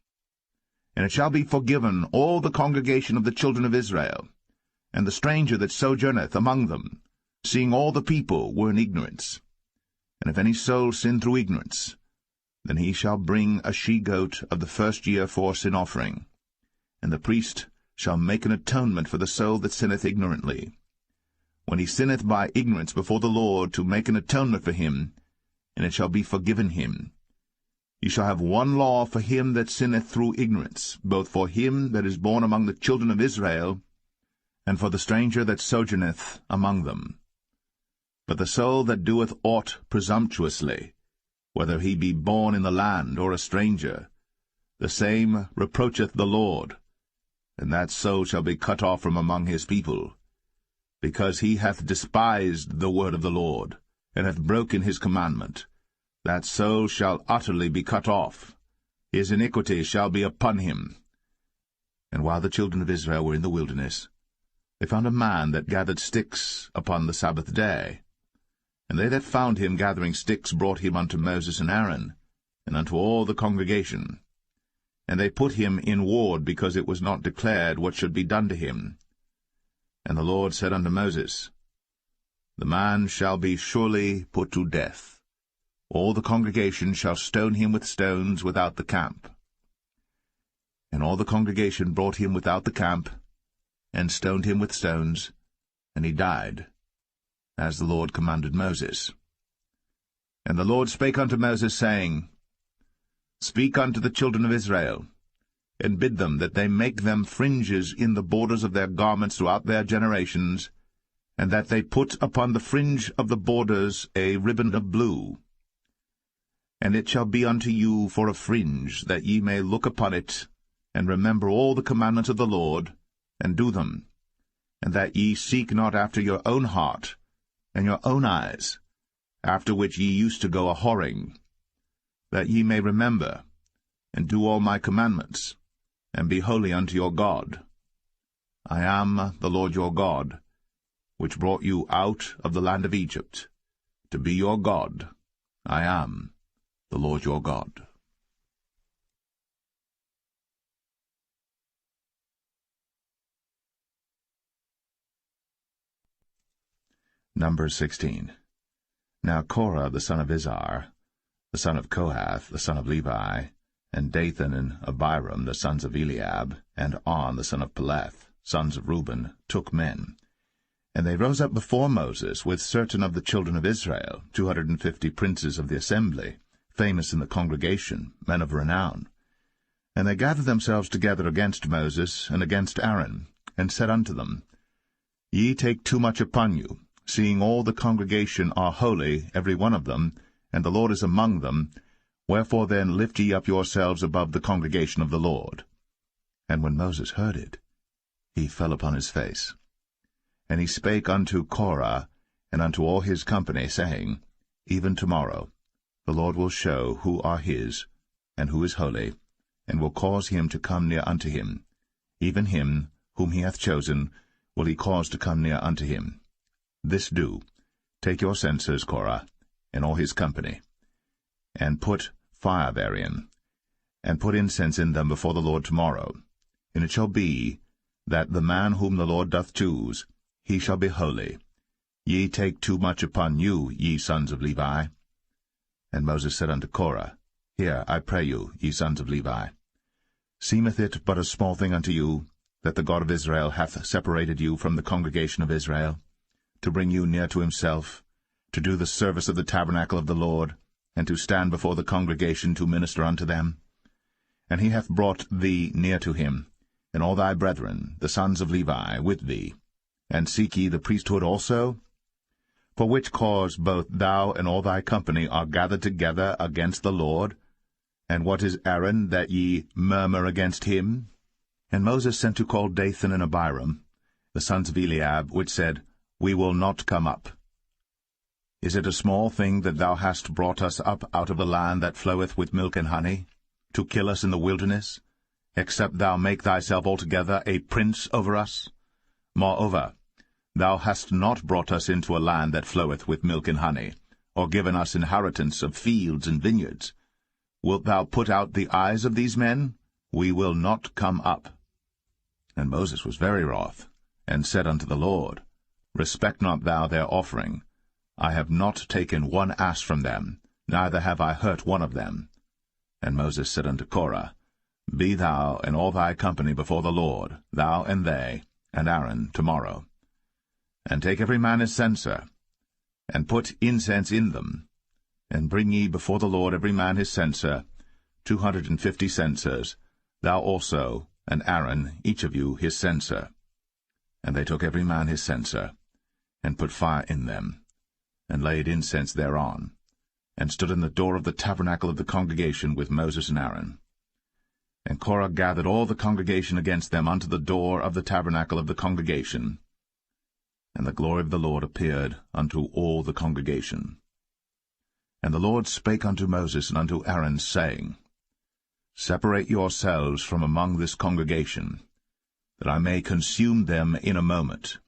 And it shall be forgiven all the congregation of the children of Israel, and the stranger that sojourneth among them, seeing all the people were in ignorance. And if any soul sin through ignorance, then he shall bring a she-goat of the first year for sin offering, and the priest shall make an atonement for the soul that sinneth ignorantly. When he sinneth by ignorance before the Lord, to make an atonement for him, and it shall be forgiven him. Ye shall have 1 law for him that sinneth through ignorance, both for him that is born among the children of Israel, and for the stranger that sojourneth among them. But the soul that doeth aught presumptuously, whether he be born in the land or a stranger, the same reproacheth the Lord, and that soul shall be cut off from among his people, because he hath despised the word of the Lord, and hath broken his commandment. That soul shall utterly be cut off. His iniquity shall be upon him. And while the children of Israel were in the wilderness, they found a man that gathered sticks upon the Sabbath day. And they that found him gathering sticks brought him unto Moses and Aaron, and unto all the congregation. And they put him in ward, because it was not declared what should be done to him. And the Lord said unto Moses, The man shall be surely put to death. All the congregation shall stone him with stones without the camp. And all the congregation brought him without the camp, and stoned him with stones, and he died, as the Lord commanded Moses. And the Lord spake unto Moses, saying, Speak unto the children of Israel, and bid them that they make them fringes in the borders of their garments throughout their generations, and that they put upon the fringe of the borders a ribbon of blue. And it shall be unto you for a fringe, that ye may look upon it, and remember all the commandments of the Lord, and do them, and that ye seek not after your own heart and your own eyes, after which ye used to go a-whoring, that ye may remember, and do all my commandments, and be holy unto your God. I am the Lord your God, which brought you out of the land of Egypt, to be your God. I am the Lord your God. Numbers 16. Now Korah the son of Izhar, the son of Kohath, the son of Levi, and Dathan and Abiram, the sons of Eliab, and On the son of Paulett, sons of Reuben, took men. And they rose up before Moses with certain of the children of Israel, 250 princes of the assembly, famous in the congregation, men of renown. And they gathered themselves together against Moses and against Aaron, and said unto them, Ye take too much upon you, seeing all the congregation are holy, every one of them, and the Lord is among them. Wherefore then lift ye up yourselves above the congregation of the Lord. And when Moses heard it, he fell upon his face. And he spake unto Korah and unto all his company, saying, Even tomorrow the Lord will show who are his, and who is holy, and will cause him to come near unto him. Even him whom he hath chosen will he cause to come near unto him. This do, take your censers, Korah, and all his company, and put fire therein, and put incense in them before the Lord tomorrow. And it shall be, that the man whom the Lord doth choose, he shall be holy. Ye take too much upon you, ye sons of Levi. And Moses said unto Korah, Hear, I pray you, ye sons of Levi. Seemeth it but a small thing unto you, that the God of Israel hath separated you from the congregation of Israel, to bring you near to himself, to do the service of the tabernacle of the Lord, and to stand before the congregation to minister unto them? And he hath brought thee near to him, and all thy brethren, the sons of Levi, with thee. And seek ye the priesthood also? For which cause both thou and all thy company are gathered together against the Lord? And what is Aaron, that ye murmur against him? And Moses sent to call Dathan and Abiram, the sons of Eliab, which said, We will not come up. Is it a small thing that thou hast brought us up out of a land that floweth with milk and honey, to kill us in the wilderness, except thou make thyself altogether a prince over us? Moreover, thou hast not brought us into a land that floweth with milk and honey, or given us inheritance of fields and vineyards. Wilt thou put out the eyes of these men? We will not come up. And Moses was very wroth, and said unto the Lord, Respect not thou their offering. I have not taken one ass from them, neither have I hurt one of them. And Moses said unto Korah, Be thou and all thy company before the Lord, thou and they, and Aaron, tomorrow. And take every man his censer, and put incense in them, and bring ye before the Lord every man his censer, 250 censers, thou also, and Aaron, each of you his censer. And they took every man his censer, and put fire in them, and laid incense thereon, and stood in the door of the tabernacle of the congregation with Moses and Aaron. And Korah gathered all the congregation against them unto the door of the tabernacle of the congregation. And the glory of the Lord appeared unto all the congregation. And the Lord spake unto Moses and unto Aaron, saying, Separate yourselves from among this congregation, that I may consume them in a moment.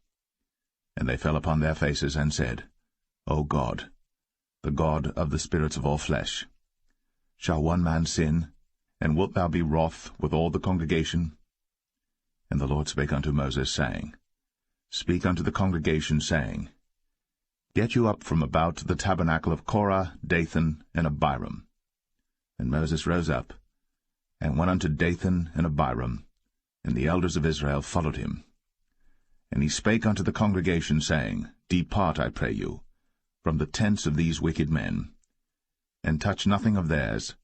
And they fell upon their faces, and said, O God, the God of the spirits of all flesh, shall one man sin, and wilt thou be wroth with all the congregation? And the Lord spake unto Moses, saying, Speak unto the congregation, saying, Get you up from about the tabernacle of Korah, Dathan, and Abiram. And Moses rose up, and went unto Dathan and Abiram, and the elders of Israel followed him. And he spake unto the congregation, saying, Depart, I pray you, from the tents of these wicked men, and touch nothing of theirs,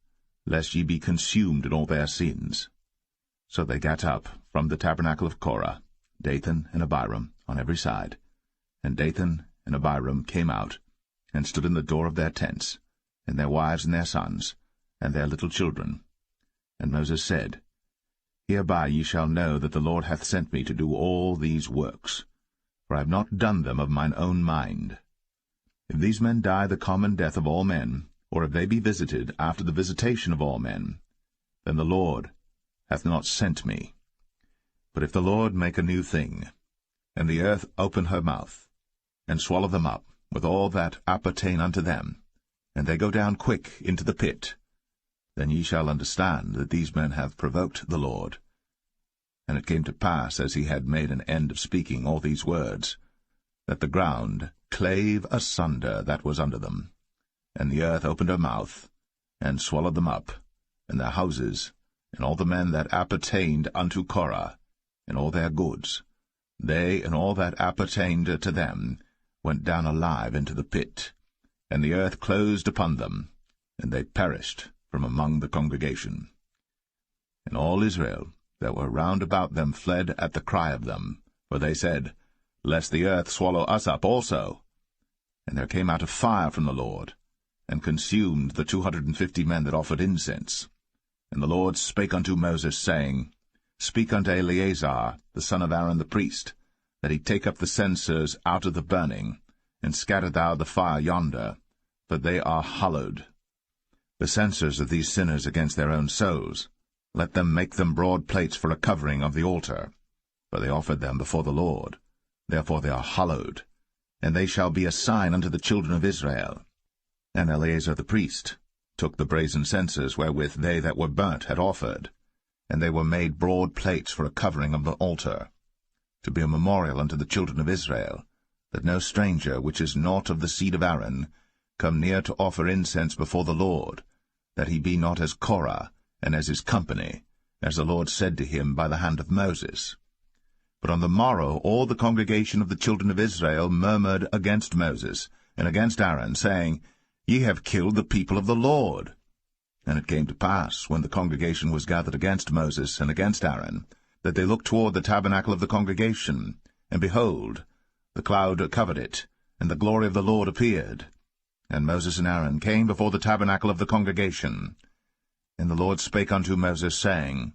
lest ye be consumed in all their sins. So they gat up from the tabernacle of Korah, Dathan and Abiram, on every side. And Dathan and Abiram came out, and stood in the door of their tents, and their wives and their sons, and their little children. And Moses said, Hereby ye shall know that the Lord hath sent me to do all these works, for I have not done them of mine own mind. If these men die the common death of all men, or if they be visited after the visitation of all men, then the Lord hath not sent me. But if the Lord make a new thing, and the earth open her mouth, and swallow them up, with all that appertain unto them, and they go down quick into the pit, then ye shall understand that these men have provoked the Lord. And it came to pass, as he had made an end of speaking all these words, that the ground clave asunder that was under them, and the earth opened her mouth, and swallowed them up, and their houses, and all the men that appertained unto Korah, and all their goods. They and all that appertained to them went down alive into the pit, and the earth closed upon them, and they perished from among the congregation. And all Israel that were round about them fled at the cry of them, for they said, Lest the earth swallow us up also. And there came out a fire from the Lord, and consumed the 250 men that offered incense. And the Lord spake unto Moses, saying, Speak unto Eleazar, the son of Aaron the priest, that he take up the censers out of the burning, and scatter thou the fire yonder, for they are hallowed. The censers of these sinners against their own souls, let them make them broad plates for a covering of the altar, for they offered them before the Lord. Therefore they are hallowed, and they shall be a sign unto the children of Israel. And Eleazar the priest took the brazen censers wherewith they that were burnt had offered, and they were made broad plates for a covering of the altar, to be a memorial unto the children of Israel, that no stranger which is not of the seed of Aaron come near to offer incense before the Lord, that he be not as Korah, and as his company, as the Lord said to him by the hand of Moses. But on the morrow all the congregation of the children of Israel murmured against Moses, and against Aaron, saying, Ye have killed the people of the Lord. And it came to pass, when the congregation was gathered against Moses and against Aaron, that they looked toward the tabernacle of the congregation, and behold, the cloud covered it, and the glory of the Lord appeared. And Moses and Aaron came before the tabernacle of the congregation. And the Lord spake unto Moses, saying,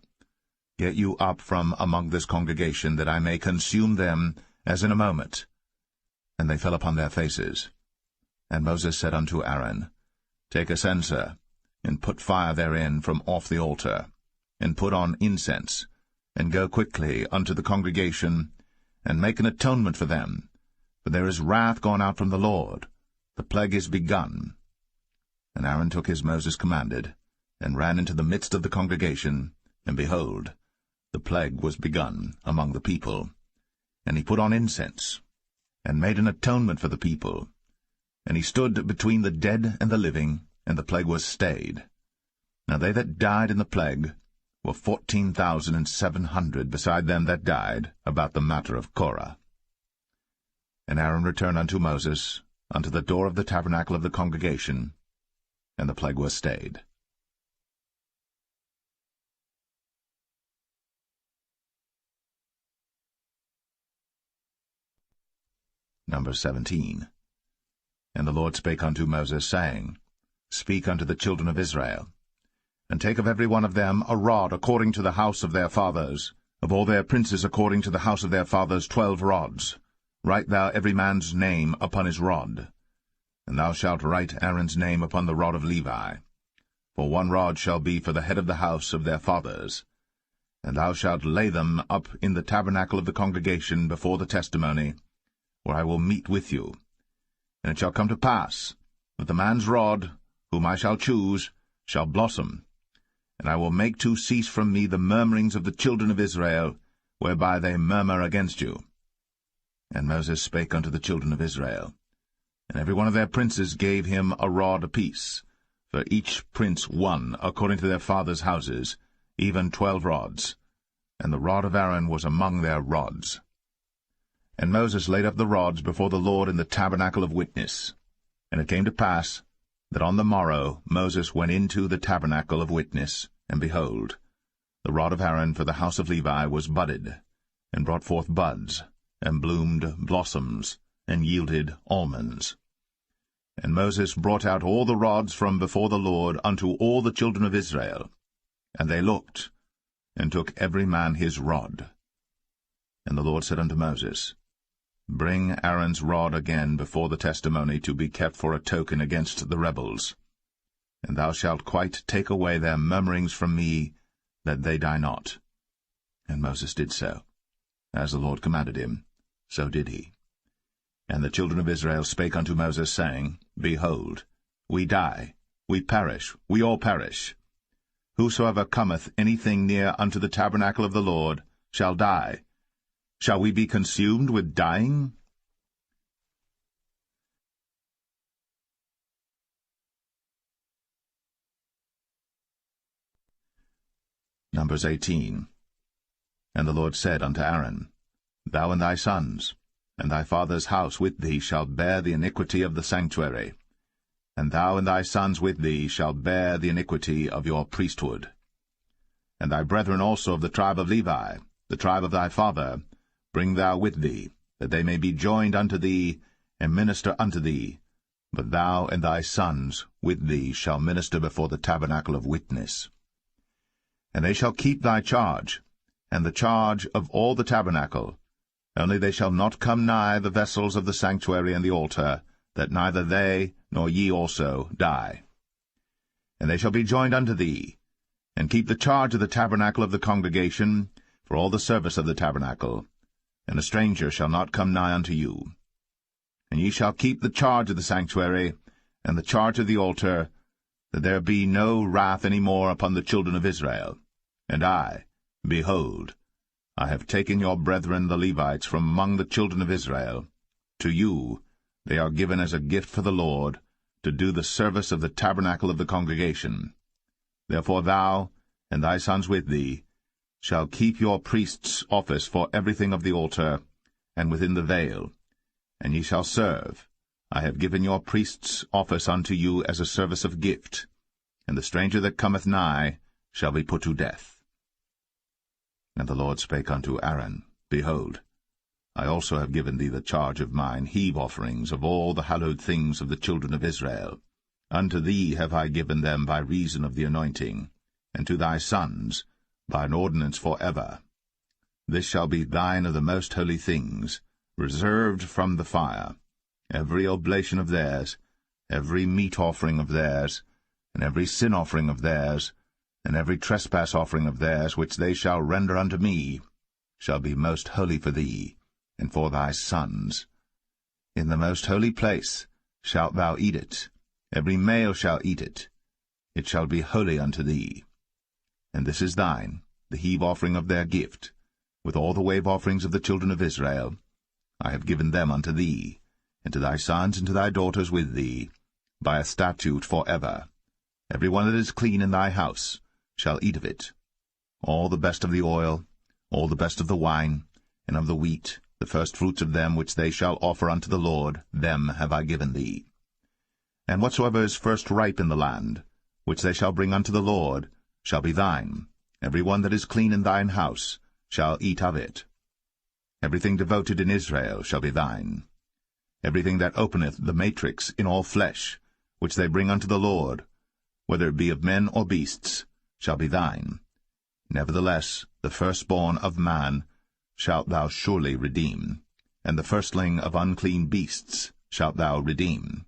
Get you up from among this congregation, that I may consume them as in a moment. And they fell upon their faces. And Moses said unto Aaron, Take a censer, and put fire therein from off the altar, and put on incense, and go quickly unto the congregation, and make an atonement for them. For there is wrath gone out from the Lord, the plague is begun. And Aaron took as Moses commanded, and ran into the midst of the congregation, and behold, the plague was begun among the people. And he put on incense, and made an atonement for the people. And he stood between the dead and the living, and the plague was stayed. Now they that died in the plague were 14,700, beside them that died about the matter of Korah. And Aaron returned unto Moses, unto the door of the tabernacle of the congregation, and the plague was stayed. Number 17. And the Lord spake unto Moses, saying, Speak unto the children of Israel, and take of every one of them a rod according to the house of their fathers, of all their princes according to the house of their fathers 12 rods. Write thou every man's name upon his rod. And thou shalt write Aaron's name upon the rod of Levi. For 1 rod shall be for the head of the house of their fathers. And thou shalt lay them up in the tabernacle of the congregation before the testimony, where I will meet with you. And it shall come to pass, that the man's rod, whom I shall choose, shall blossom, and I will make to cease from me the murmurings of the children of Israel, whereby they murmur against you. And Moses spake unto the children of Israel, and every one of their princes gave him a rod apiece, for each prince 1 according to their fathers' houses, even 12 rods, and the rod of Aaron was among their rods. And Moses laid up the rods before the Lord in the tabernacle of witness. And it came to pass, that on the morrow Moses went into the tabernacle of witness, and behold, the rod of Aaron for the house of Levi was budded, and brought forth buds, and bloomed blossoms, and yielded almonds. And Moses brought out all the rods from before the Lord unto all the children of Israel. And they looked, and took every man his rod. And the Lord said unto Moses, Bring Aaron's rod again before the testimony to be kept for a token against the rebels. And thou shalt quite take away their murmurings from me, that they die not. And Moses did so. As the Lord commanded him, so did he. And the children of Israel spake unto Moses, saying, Behold, we die, we perish, we all perish. Whosoever cometh anything near unto the tabernacle of the Lord shall die. Shall we be consumed with dying? Numbers 18. And the Lord said unto Aaron, Thou and thy sons, and thy father's house with thee shall bear the iniquity of the sanctuary, and thou and thy sons with thee shall bear the iniquity of your priesthood. And thy brethren also of the tribe of Levi, the tribe of thy father, bring thou with thee, that they may be joined unto thee, and minister unto thee. But thou and thy sons with thee shall minister before the tabernacle of witness. And they shall keep thy charge, and the charge of all the tabernacle. Only they shall not come nigh the vessels of the sanctuary and the altar, that neither they nor ye also die. And they shall be joined unto thee, and keep the charge of the tabernacle of the congregation, for all the service of the tabernacle. And a stranger shall not come nigh unto you. And ye shall keep the charge of the sanctuary, and the charge of the altar, that there be no wrath any more upon the children of Israel. And I, behold, I have taken your brethren the Levites from among the children of Israel. To you they are given as a gift for the Lord, to do the service of the tabernacle of the congregation. Therefore thou, and thy sons with thee, shall keep your priest's office for everything of the altar, and within the veil, and ye shall serve. I have given your priest's office unto you as a service of gift, and the stranger that cometh nigh shall be put to death. And the Lord spake unto Aaron, Behold, I also have given thee the charge of mine heave offerings of all the hallowed things of the children of Israel. Unto thee have I given them by reason of the anointing, and to thy sons by an ordinance for ever. This shall be thine of the most holy things, reserved from the fire, every oblation of theirs, every meat offering of theirs, and every sin offering of theirs, and every trespass offering of theirs, which they shall render unto me, shall be most holy for thee, and for thy sons. In the most holy place shalt thou eat it, every male shall eat it. It shall be holy unto thee. And this is thine, the heave offering of their gift, with all the wave offerings of the children of Israel. I have given them unto thee, and to thy sons and to thy daughters with thee, by a statute for ever. Every one that is clean in thy house shall eat of it. All the best of the oil, all the best of the wine, and of the wheat, the firstfruits of them which they shall offer unto the Lord, them have I given thee. And whatsoever is first ripe in the land, which they shall bring unto the Lord, shall be thine. Every one that is clean in thine house shall eat of it. Everything devoted in Israel shall be thine. Everything that openeth the matrix in all flesh, which they bring unto the Lord, whether it be of men or beasts, shall be thine. Nevertheless, the firstborn of man shalt thou surely redeem, and the firstling of unclean beasts shalt thou redeem.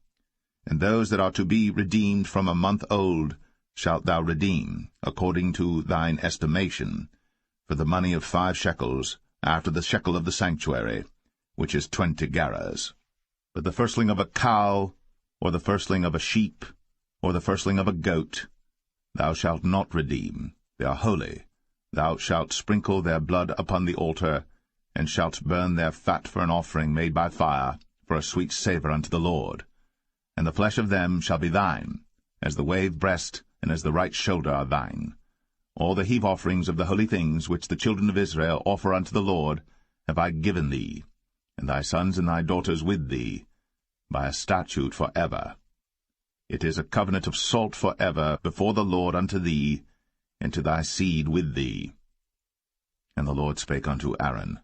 And those that are to be redeemed from a month old shalt thou redeem, according to thine estimation, for the money of 5 shekels, after the shekel of the sanctuary, which is 20 gerahs. But the firstling of a cow, or the firstling of a sheep, or the firstling of a goat, thou shalt not redeem. They are holy. Thou shalt sprinkle their blood upon the altar, and shalt burn their fat for an offering made by fire, for a sweet savour unto the Lord. And the flesh of them shall be thine, as the wave breast and as the right shoulder are thine. All the heave offerings of the holy things which the children of Israel offer unto the Lord have I given thee, and thy sons and thy daughters with thee, by a statute for ever. It is a covenant of salt for ever before the Lord unto thee, and to thy seed with thee. And the Lord spake unto Aaron,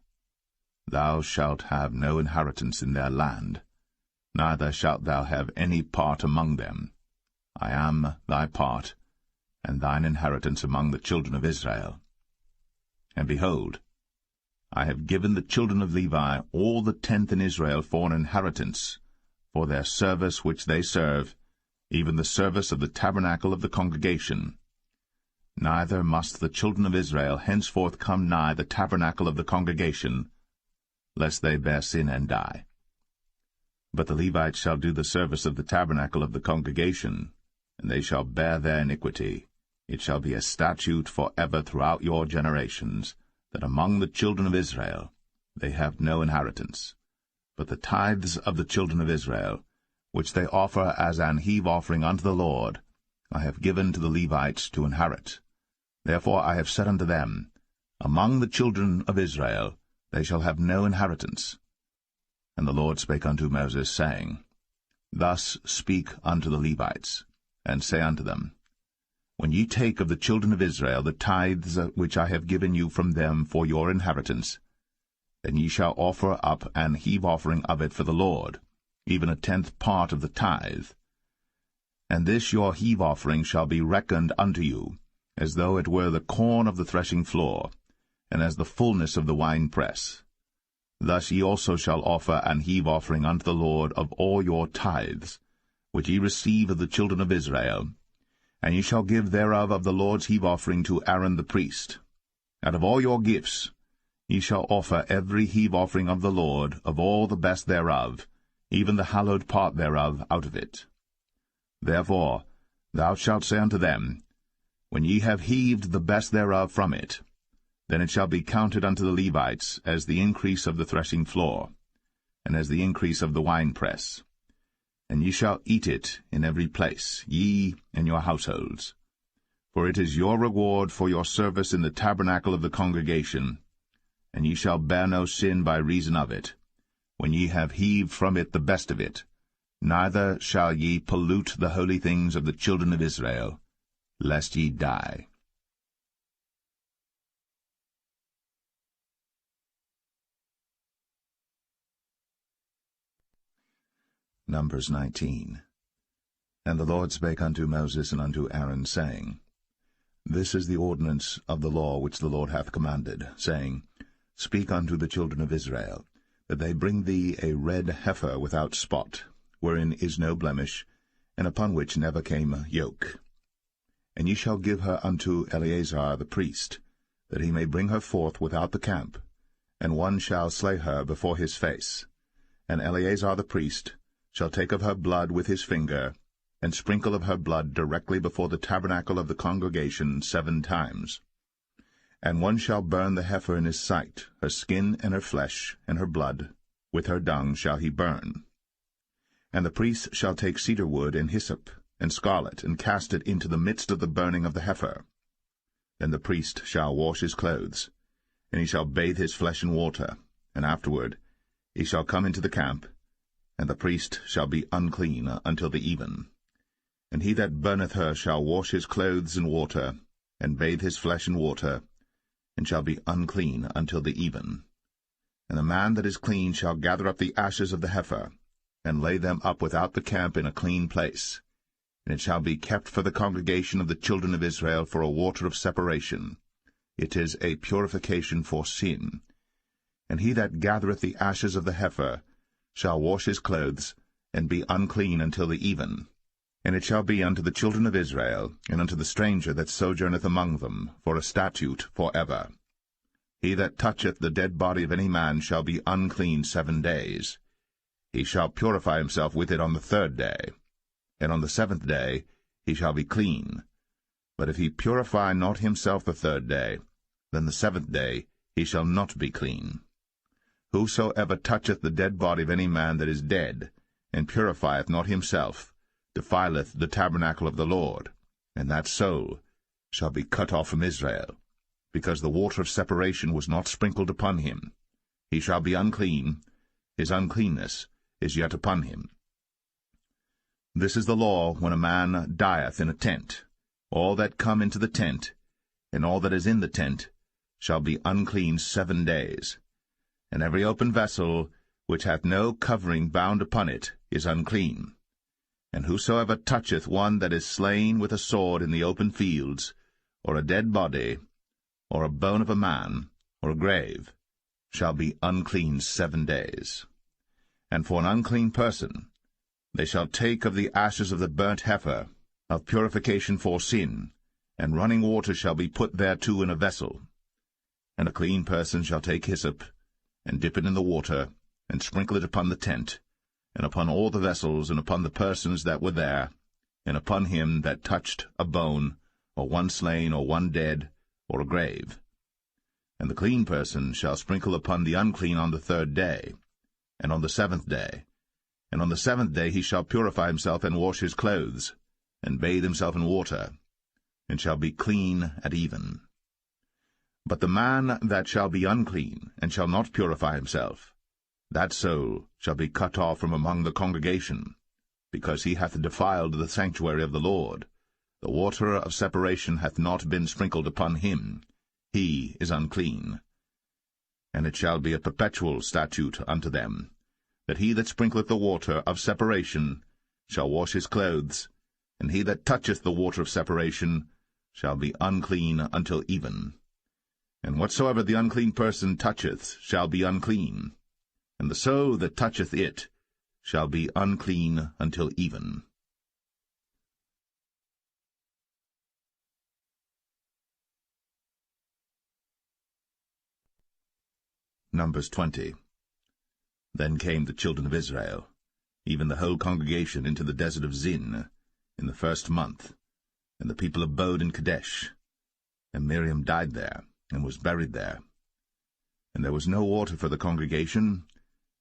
Thou shalt have no inheritance in their land, neither shalt thou have any part among them. I am thy part, and thine inheritance among the children of Israel. And behold, I have given the children of Levi all the tenth in Israel for an inheritance, for their service which they serve, even the service of the tabernacle of the congregation. Neither must the children of Israel henceforth come nigh the tabernacle of the congregation, lest they bear sin and die. But the Levites shall do the service of the tabernacle of the congregation, and they shall bear their iniquity. It shall be a statute for ever throughout your generations, that among the children of Israel they have no inheritance. But the tithes of the children of Israel, which they offer as an heave offering unto the Lord, I have given to the Levites to inherit. Therefore I have said unto them, Among the children of Israel they shall have no inheritance. And the Lord spake unto Moses, saying, Thus speak unto the Levites, and say unto them, When ye take of the children of Israel the tithes which I have given you from them for your inheritance, then ye shall offer up an heave offering of it for the Lord, even a tenth part of the tithe. And this your heave offering shall be reckoned unto you, as though it were the corn of the threshing floor, and as the fullness of the winepress. Thus ye also shall offer an heave offering unto the Lord of all your tithes, which ye receive of the children of Israel, and ye shall give thereof of the Lord's heave offering to Aaron the priest. Out of all your gifts ye shall offer every heave offering of the Lord, of all the best thereof, even the hallowed part thereof out of it. Therefore thou shalt say unto them, When ye have heaved the best thereof from it, then it shall be counted unto the Levites as the increase of the threshing floor, and as the increase of the winepress. And ye shall eat it in every place, ye and your households. For it is your reward for your service in the tabernacle of the congregation, and ye shall bear no sin by reason of it, when ye have heaved from it the best of it, neither shall ye pollute the holy things of the children of Israel, lest ye die. Numbers 19. And the Lord spake unto Moses and unto Aaron, saying, This is the ordinance of the law which the Lord hath commanded, saying, Speak unto the children of Israel, that they bring thee a red heifer without spot, wherein is no blemish, and upon which never came yoke. And ye shall give her unto Eleazar the priest, that he may bring her forth without the camp, and one shall slay her before his face. And Eleazar the priest shall take of her blood with his finger, and sprinkle of her blood directly before the tabernacle of the congregation 7 times. And one shall burn the heifer in his sight, her skin and her flesh, and her blood, with her dung shall he burn. And the priest shall take cedar wood and hyssop, and scarlet, and cast it into the midst of the burning of the heifer. Then the priest shall wash his clothes, and he shall bathe his flesh in water, and afterward he shall come into the camp, and the priest shall be unclean until the even. And he that burneth her shall wash his clothes in water, and bathe his flesh in water, and shall be unclean until the even. And the man that is clean shall gather up the ashes of the heifer, and lay them up without the camp in a clean place. And it shall be kept for the congregation of the children of Israel for a water of separation. It is a purification for sin. And he that gathereth the ashes of the heifer shall wash his clothes, and be unclean until the even. And it shall be unto the children of Israel, and unto the stranger that sojourneth among them, for a statute for ever. He that toucheth the dead body of any man shall be unclean 7 days. He shall purify himself with it on the 3rd day, and on the 7th day he shall be clean. But if he purify not himself the 3rd day, then the 7th day he shall not be clean. Whosoever toucheth the dead body of any man that is dead, and purifieth not himself, defileth the tabernacle of the Lord, and that soul shall be cut off from Israel, because the water of separation was not sprinkled upon him. He shall be unclean, his uncleanness is yet upon him. This is the law when a man dieth in a tent. All that come into the tent, and all that is in the tent, shall be unclean 7 days. And every open vessel, which hath no covering bound upon it, is unclean. And whosoever toucheth one that is slain with a sword in the open fields, or a dead body, or a bone of a man, or a grave, shall be unclean 7 days. And for an unclean person, they shall take of the ashes of the burnt heifer, of purification for sin, and running water shall be put thereto in a vessel. And a clean person shall take hyssop, and dip it in the water, and sprinkle it upon the tent, and upon all the vessels, and upon the persons that were there, and upon him that touched a bone, or one slain, or one dead, or a grave. And the clean person shall sprinkle upon the unclean on the 3rd day, and on the 7th day. And on the 7th day he shall purify himself, and wash his clothes, and bathe himself in water, and shall be clean at even. But the man that shall be unclean, and shall not purify himself, that soul shall be cut off from among the congregation, because he hath defiled the sanctuary of the Lord. The water of separation hath not been sprinkled upon him. He is unclean. And it shall be a perpetual statute unto them, that he that sprinkleth the water of separation shall wash his clothes, and he that toucheth the water of separation shall be unclean until even. And whatsoever the unclean person toucheth shall be unclean, and the soul that toucheth it shall be unclean until even. Numbers 20. Then came the children of Israel, even the whole congregation, into the desert of Zin, in the 1st month, and the people abode in Kadesh. And Miriam died there, and was buried there. And there was no water for the congregation,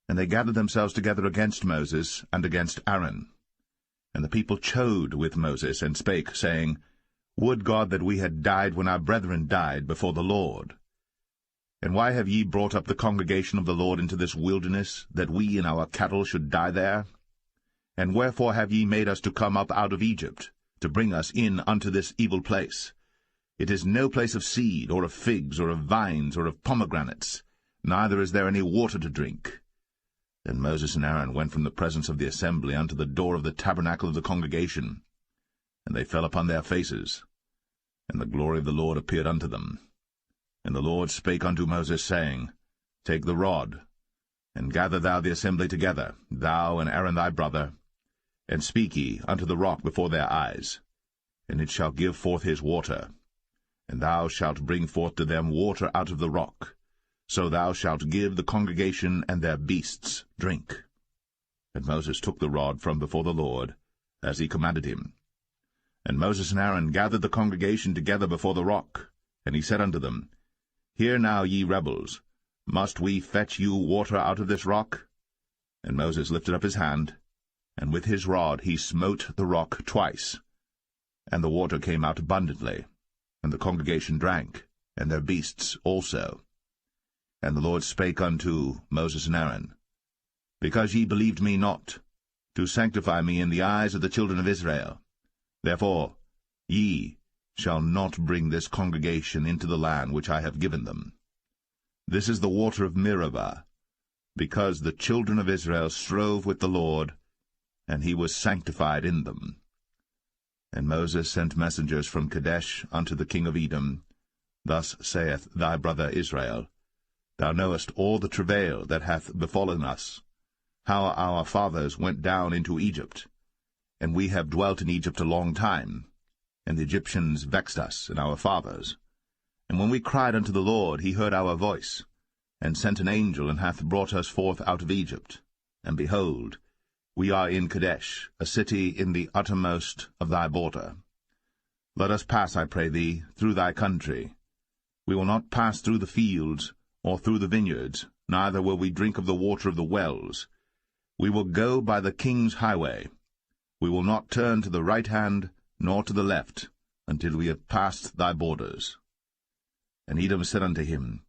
and they gathered themselves together against Moses and against Aaron. And the people chode with Moses, and spake, saying, Would God that we had died when our brethren died before the Lord! And why have ye brought up the congregation of the Lord into this wilderness, that we and our cattle should die there? And wherefore have ye made us to come up out of Egypt, to bring us in unto this evil place? It is no place of seed, or of figs, or of vines, or of pomegranates, neither is there any water to drink. Then Moses and Aaron went from the presence of the assembly unto the door of the tabernacle of the congregation, and they fell upon their faces, and the glory of the Lord appeared unto them. And the Lord spake unto Moses, saying, Take the rod, and gather thou the assembly together, thou and Aaron thy brother, and speak ye unto the rock before their eyes, and it shall give forth his water. And thou shalt bring forth to them water out of the rock, so thou shalt give the congregation and their beasts drink. And Moses took the rod from before the Lord, as he commanded him. And Moses and Aaron gathered the congregation together before the rock, and he said unto them, Hear now, ye rebels, must we fetch you water out of this rock? And Moses lifted up his hand, and with his rod he smote the rock twice, and the water came out abundantly, and the congregation drank, and their beasts also. And the Lord spake unto Moses and Aaron, Because ye believed me not, to sanctify me in the eyes of the children of Israel, therefore ye shall not bring this congregation into the land which I have given them. This is the water of Meribah, because the children of Israel strove with the Lord, and he was sanctified in them. And Moses sent messengers from Kadesh unto the king of Edom. Thus saith thy brother Israel, Thou knowest all the travail that hath befallen us, how our fathers went down into Egypt, and we have dwelt in Egypt a long time, and the Egyptians vexed us and our fathers. And when we cried unto the Lord, he heard our voice, and sent an angel, and hath brought us forth out of Egypt. And behold, we are in Kadesh, a city in the uttermost of thy border. Let us pass, I pray thee, through thy country. We will not pass through the fields, or through the vineyards, neither will we drink of the water of the wells. We will go by the king's highway. We will not turn to the right hand, nor to the left, until we have passed thy borders. And Edom said unto him,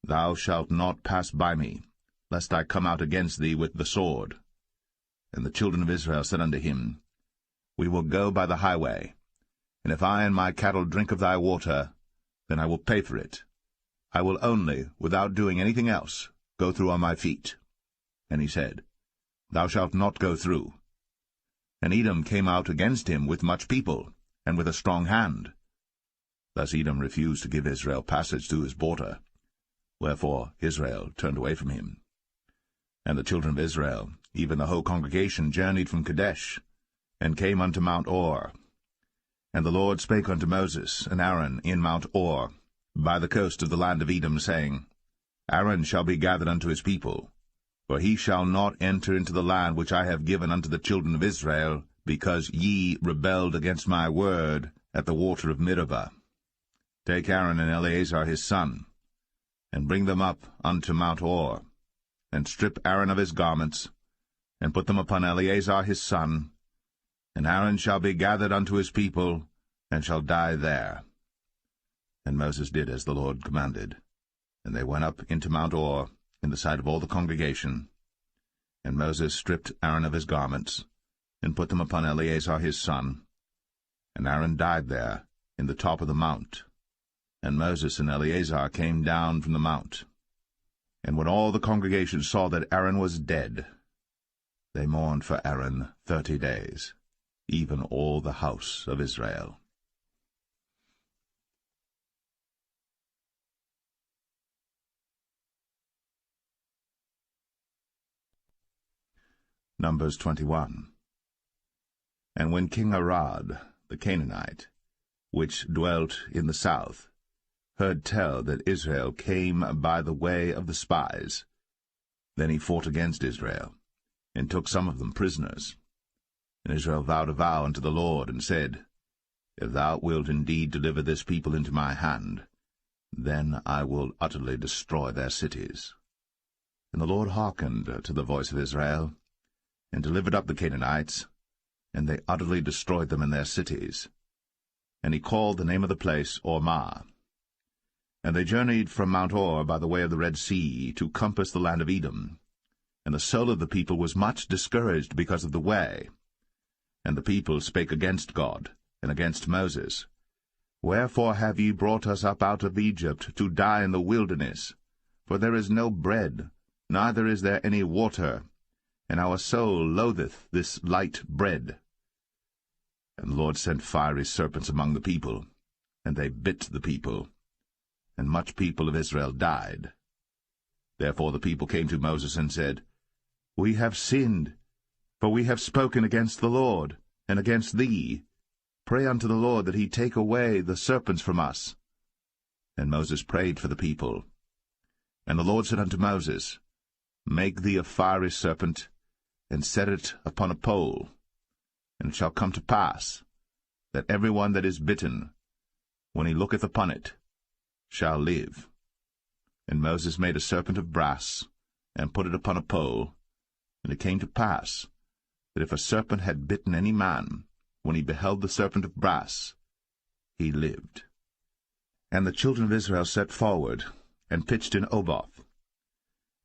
Thou shalt not pass by me, lest I come out against thee with the sword. And the children of Israel said unto him, We will go by the highway, and if I and my cattle drink of thy water, then I will pay for it. I will only, without doing anything else, go through on my feet. And he said, Thou shalt not go through. And Edom came out against him with much people, and with a strong hand. Thus Edom refused to give Israel passage through his border, wherefore Israel turned away from him. And the children of Israel, even the whole congregation, journeyed from Kadesh, and came unto Mount Or. And the Lord spake unto Moses and Aaron in Mount Or, by the coast of the land of Edom, saying, Aaron shall be gathered unto his people, for he shall not enter into the land which I have given unto the children of Israel, because ye rebelled against my word at the water of Meribah. Take Aaron and Eleazar his son, and bring them up unto Mount Or, and strip Aaron of his garments, and put them upon Eleazar his son, and Aaron shall be gathered unto his people, and shall die there. And Moses did as the Lord commanded. And they went up into Mount Or, in the sight of all the congregation. And Moses stripped Aaron of his garments, and put them upon Eleazar his son. And Aaron died there, in the top of the mount. And Moses and Eleazar came down from the mount. And when all the congregation saw that Aaron was dead, they mourned for Aaron 30 days, even all the house of Israel. Numbers 21. And when King Arad, the Canaanite, which dwelt in the south, heard tell that Israel came by the way of the spies, then he fought against Israel, and took some of them prisoners. And Israel vowed a vow unto the Lord, and said, If thou wilt indeed deliver this people into my hand, then I will utterly destroy their cities. And the Lord hearkened to the voice of Israel, and delivered up the Canaanites, and they utterly destroyed them in their cities. And he called the name of the place Ormah. And they journeyed from Mount Or by the way of the Red Sea to compass the land of Edom. And the soul of the people was much discouraged because of the way. And the people spake against God, and against Moses. Wherefore have ye brought us up out of Egypt to die in the wilderness? For there is no bread, neither is there any water, and our soul loatheth this light bread. And the Lord sent fiery serpents among the people, and they bit the people, and much people of Israel died. Therefore the people came to Moses and said, We have sinned, for we have spoken against the Lord, and against thee. Pray unto the Lord that he take away the serpents from us. And Moses prayed for the people. And the Lord said unto Moses, Make thee a fiery serpent, and set it upon a pole. And it shall come to pass, that every one that is bitten, when he looketh upon it, shall live. And Moses made a serpent of brass, and put it upon a pole. And it came to pass, that if a serpent had bitten any man, when he beheld the serpent of brass, he lived. And the children of Israel set forward, and pitched in Oboth.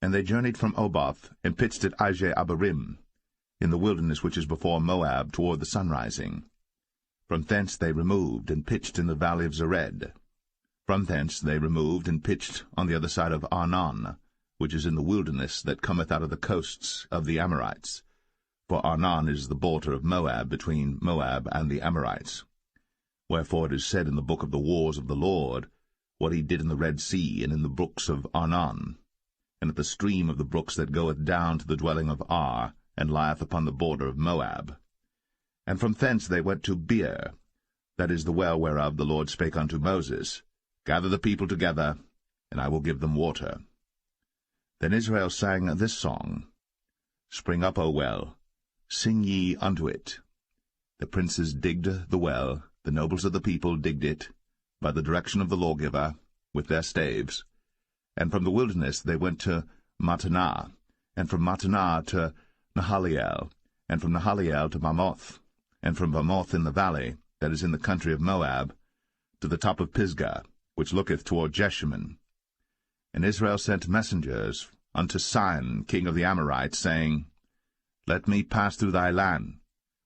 And they journeyed from Oboth, and pitched at Abarim, in the wilderness which is before Moab, toward the sunrising. From thence they removed, and pitched in the valley of Zered. From thence they removed, and pitched on the other side of Arnon, which is in the wilderness that cometh out of the coasts of the Amorites. For Arnon is the border of Moab, between Moab and the Amorites. Wherefore it is said in the book of the wars of the Lord, what he did in the Red Sea, and in the brooks of Arnon, and at the stream of the brooks that goeth down to the dwelling of Ar, and lieth upon the border of Moab. And from thence they went to Beer, that is the well whereof the Lord spake unto Moses, Gather the people together, and I will give them water. Then Israel sang this song, Spring up, O well, sing ye unto it. The princes digged the well, the nobles of the people digged it, by the direction of the lawgiver, with their staves. And from the wilderness they went to Mattanah, and from Mattanah to Nahaliel, and from Nahaliel to Bamoth, and from Bamoth in the valley, that is in the country of Moab, to the top of Pisgah, which looketh toward Jeshimon. And Israel sent messengers unto Sihon, king of the Amorites, saying, Let me pass through thy land.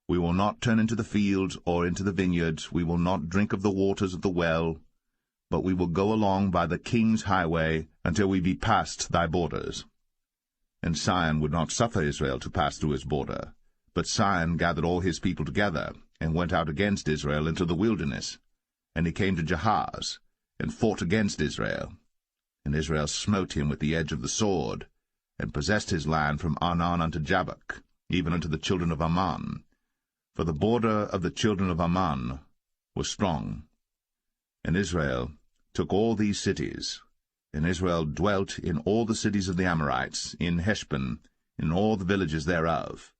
We will not turn into the fields or into the vineyards, we will not drink of the waters of the well, but we will go along by the king's highway until we be past thy borders. And Sihon would not suffer Israel to pass through his border. But Sihon gathered all his people together, and went out against Israel into the wilderness. And he came to Jahaz, and fought against Israel. And Israel smote him with the edge of the sword, and possessed his land from Arnon unto Jabbok, even unto the children of Ammon. For the border of the children of Ammon was strong. And Israel took all these cities, and Israel dwelt in all the cities of the Amorites, in Heshbon, in all the villages thereof.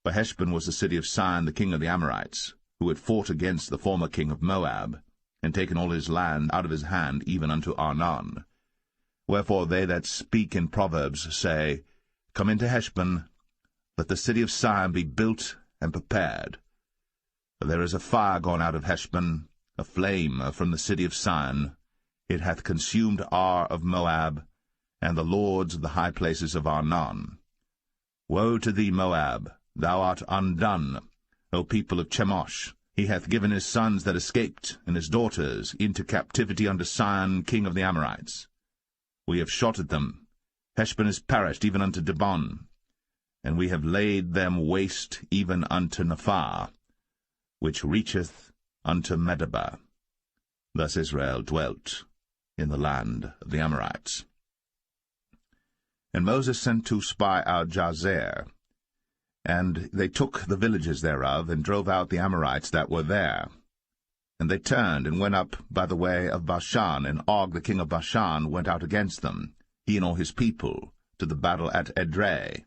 For Heshbon was the city of Sihon the king of the Amorites, who had fought against the former king of Moab, and taken all his land out of his hand, even unto Arnon. Wherefore they that speak in Proverbs say, Come into Heshbon, let the city of Sihon be built and prepared. For there is a fire gone out of Heshbon, a flame from the city of Sihon. It hath consumed Ar of Moab, and the lords of the high places of Arnon. Woe to thee, Moab! Thou art undone, O people of Chemosh. He hath given his sons that escaped, and his daughters, into captivity unto Sihon king of the Amorites. We have shot at them. Heshbon is perished even unto Dibon, and we have laid them waste even unto Nephah, which reacheth unto Medeba. Thus Israel dwelt in the land of the Amorites. And Moses sent to spy out Jazer, and they took the villages thereof, and drove out the Amorites that were there. And they turned, and went up by the way of Bashan, and Og the king of Bashan went out against them, he and all his people, to the battle at Edrei.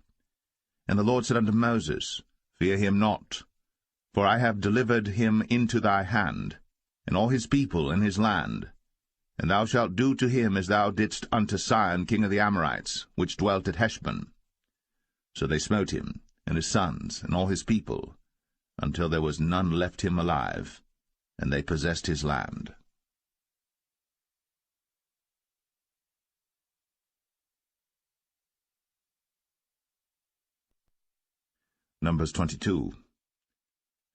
And the Lord said unto Moses, Fear him not, for I have delivered him into thy hand, and all his people and his land. And thou shalt do to him as thou didst unto Sihon king of the Amorites, which dwelt at Heshbon. So they smote him, and his sons, and all his people, until there was none left him alive, and they possessed his land. Numbers 22.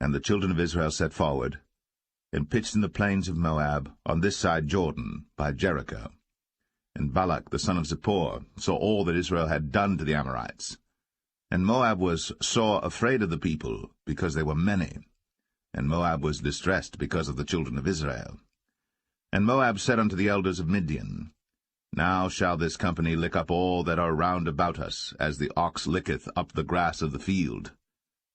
And the children of Israel set forward, and pitched in the plains of Moab, on this side Jordan, by Jericho. And Balak the son of Zippor saw all that Israel had done to the Amorites. And Moab was sore afraid of the people, because they were many. And Moab was distressed because of the children of Israel. And Moab said unto the elders of Midian, Now shall this company lick up all that are round about us, as the ox licketh up the grass of the field.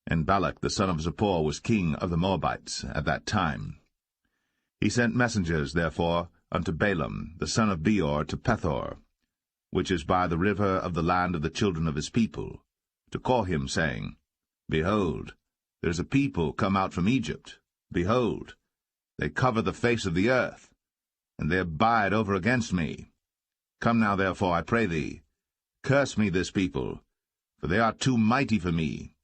And Balak the son of Zippor was king of the Moabites at that time. He sent messengers, therefore, unto Balaam the son of Beor to Pethor, which is by the river of the land of the children of his people, to call him, saying, Behold, there is a people come out from Egypt. Behold, they cover the face of the earth, and they abide over against me. Come now, therefore, I pray thee, curse me this people, for they are too mighty for me.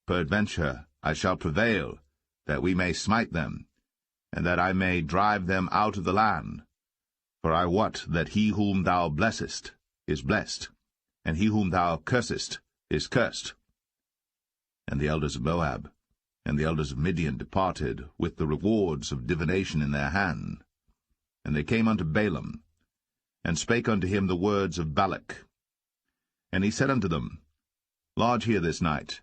Peradventure I shall prevail, that we may smite them, and that I may drive them out of the land. For I wot that he whom thou blessest is blessed, and he whom thou cursest is cursed. And the elders of Moab and the elders of Midian departed with the rewards of divination in their hand. And they came unto Balaam, and spake unto him the words of Balak. And he said unto them, Lodge here this night,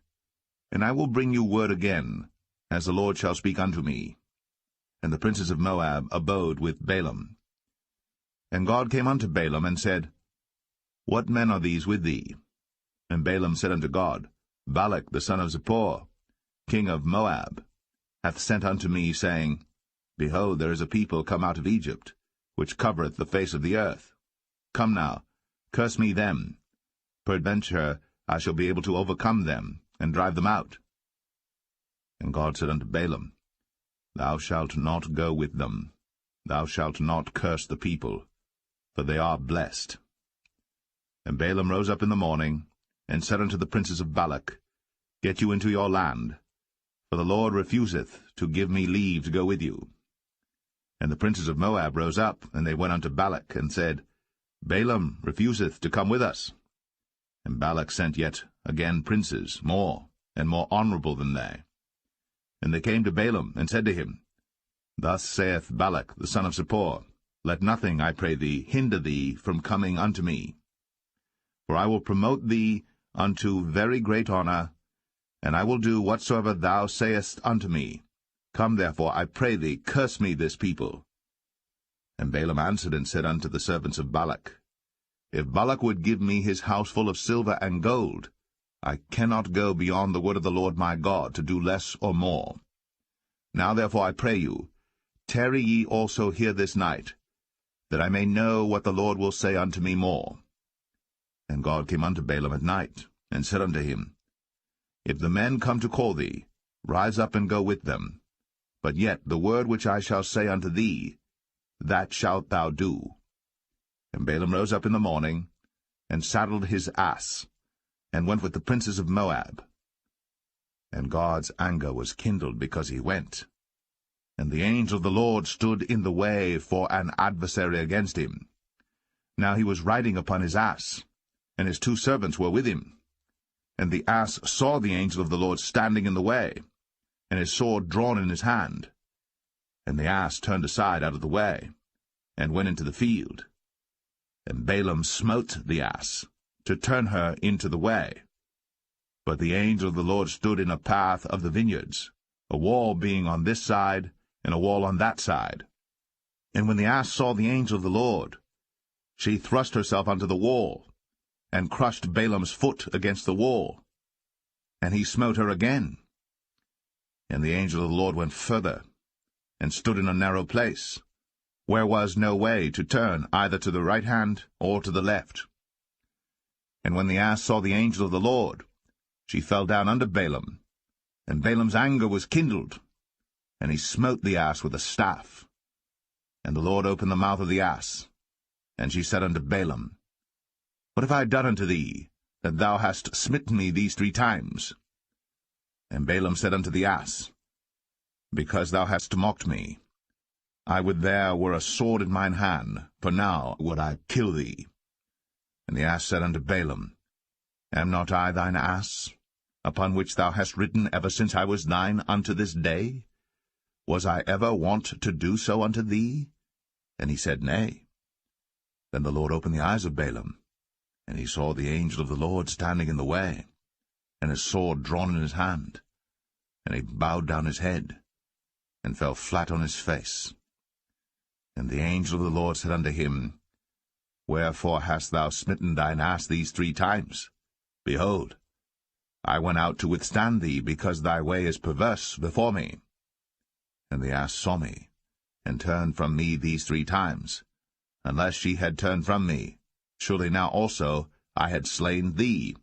and I will bring you word again, as the Lord shall speak unto me. And the princes of Moab abode with Balaam. And God came unto Balaam, and said, What men are these with thee? And Balaam said unto God, Balak the son of Zippor, king of Moab, hath sent unto me, saying, Behold, there is a people come out of Egypt, which covereth the face of the earth. Come now, curse me them. Peradventure I shall be able to overcome them, and drive them out. And God said unto Balaam, Thou shalt not go with them. Thou shalt not curse the people, for they are blessed. And Balaam rose up in the morning, and said unto the princes of Balak, Get you into your land, for the Lord refuseth to give me leave to go with you. And the princes of Moab rose up, and they went unto Balak, and said, Balaam refuseth to come with us. And Balak sent yet again princes more, and more honorable than they. And they came to Balaam, and said to him, Thus saith Balak the son of Zippor, Let nothing, I pray thee, hinder thee from coming unto me. For I will promote thee unto very great honor, and I will do whatsoever thou sayest unto me. Come therefore, I pray thee, curse me this people. And Balaam answered and said unto the servants of Balak, If Balak would give me his house full of silver and gold, I cannot go beyond the word of the Lord my God, to do less or more. Now therefore I pray you, tarry ye also here this night, that I may know what the Lord will say unto me more. And God came unto Balaam at night, and said unto him, If the men come to call thee, rise up and go with them. But yet the word which I shall say unto thee, that shalt thou do. And Balaam rose up in the morning, and saddled his ass, and went with the princes of Moab. And God's anger was kindled because he went. And the angel of the Lord stood in the way for an adversary against him. Now he was riding upon his ass, and his 2 servants were with him. And the ass saw the angel of the Lord standing in the way, and his sword drawn in his hand. And the ass turned aside out of the way, and went into the field. And Balaam smote the ass, to turn her into the way. But the angel of the Lord stood in a path of the vineyards, a wall being on this side, and a wall on that side. And when the ass saw the angel of the Lord, she thrust herself unto the wall, and crushed Balaam's foot against the wall. And he smote her again. And the angel of the Lord went further, and stood in a narrow place, where was no way to turn either to the right hand or to the left. And when the ass saw the angel of the Lord, she fell down under Balaam, and Balaam's anger was kindled, and he smote the ass with a staff. And the Lord opened the mouth of the ass, and she said unto Balaam, What have I done unto thee, that thou hast smitten me these 3 times? And Balaam said unto the ass, Because thou hast mocked me. I would there were a sword in mine hand, for now would I kill thee. And the ass said unto Balaam, Am not I thine ass, upon which thou hast ridden ever since I was thine unto this day? Was I ever wont to do so unto thee? And he said, Nay. Then the Lord opened the eyes of Balaam, and he saw the angel of the Lord standing in the way, and his sword drawn in his hand. And he bowed down his head, and fell flat on his face. And the angel of the Lord said unto him, Wherefore hast thou smitten thine ass these 3 times? Behold, I went out to withstand thee, because thy way is perverse before me. And the ass saw me, and turned from me these 3 times. Unless she had turned from me, surely now also I had slain thee,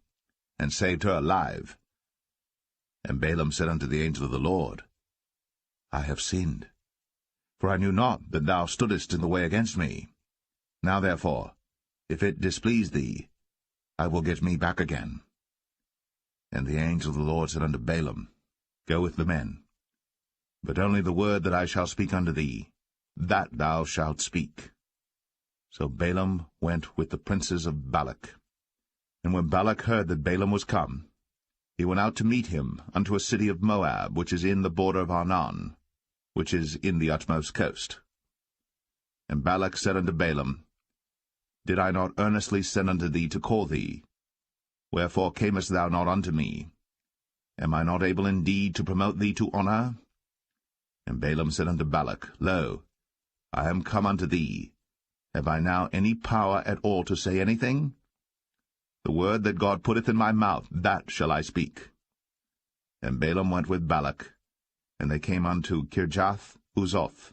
and saved her alive. And Balaam said unto the angel of the Lord, I have sinned, for I knew not that thou stoodest in the way against me. Now therefore, if it displease thee, I will get me back again. And the angel of the Lord said unto Balaam, Go with the men, but only the word that I shall speak unto thee, that thou shalt speak. So Balaam went with the princes of Balak. And when Balak heard that Balaam was come, he went out to meet him unto a city of Moab, which is in the border of Arnon, which is in the utmost coast. And Balak said unto Balaam, Did I not earnestly send unto thee to call thee? Wherefore camest thou not unto me? Am I not able indeed to promote thee to honor? And Balaam said unto Balak, Lo, I am come unto thee. Have I now any power at all to say anything? The word that God putteth in my mouth, that shall I speak. And Balaam went with Balak, and they came unto Kirjath-Uzoth.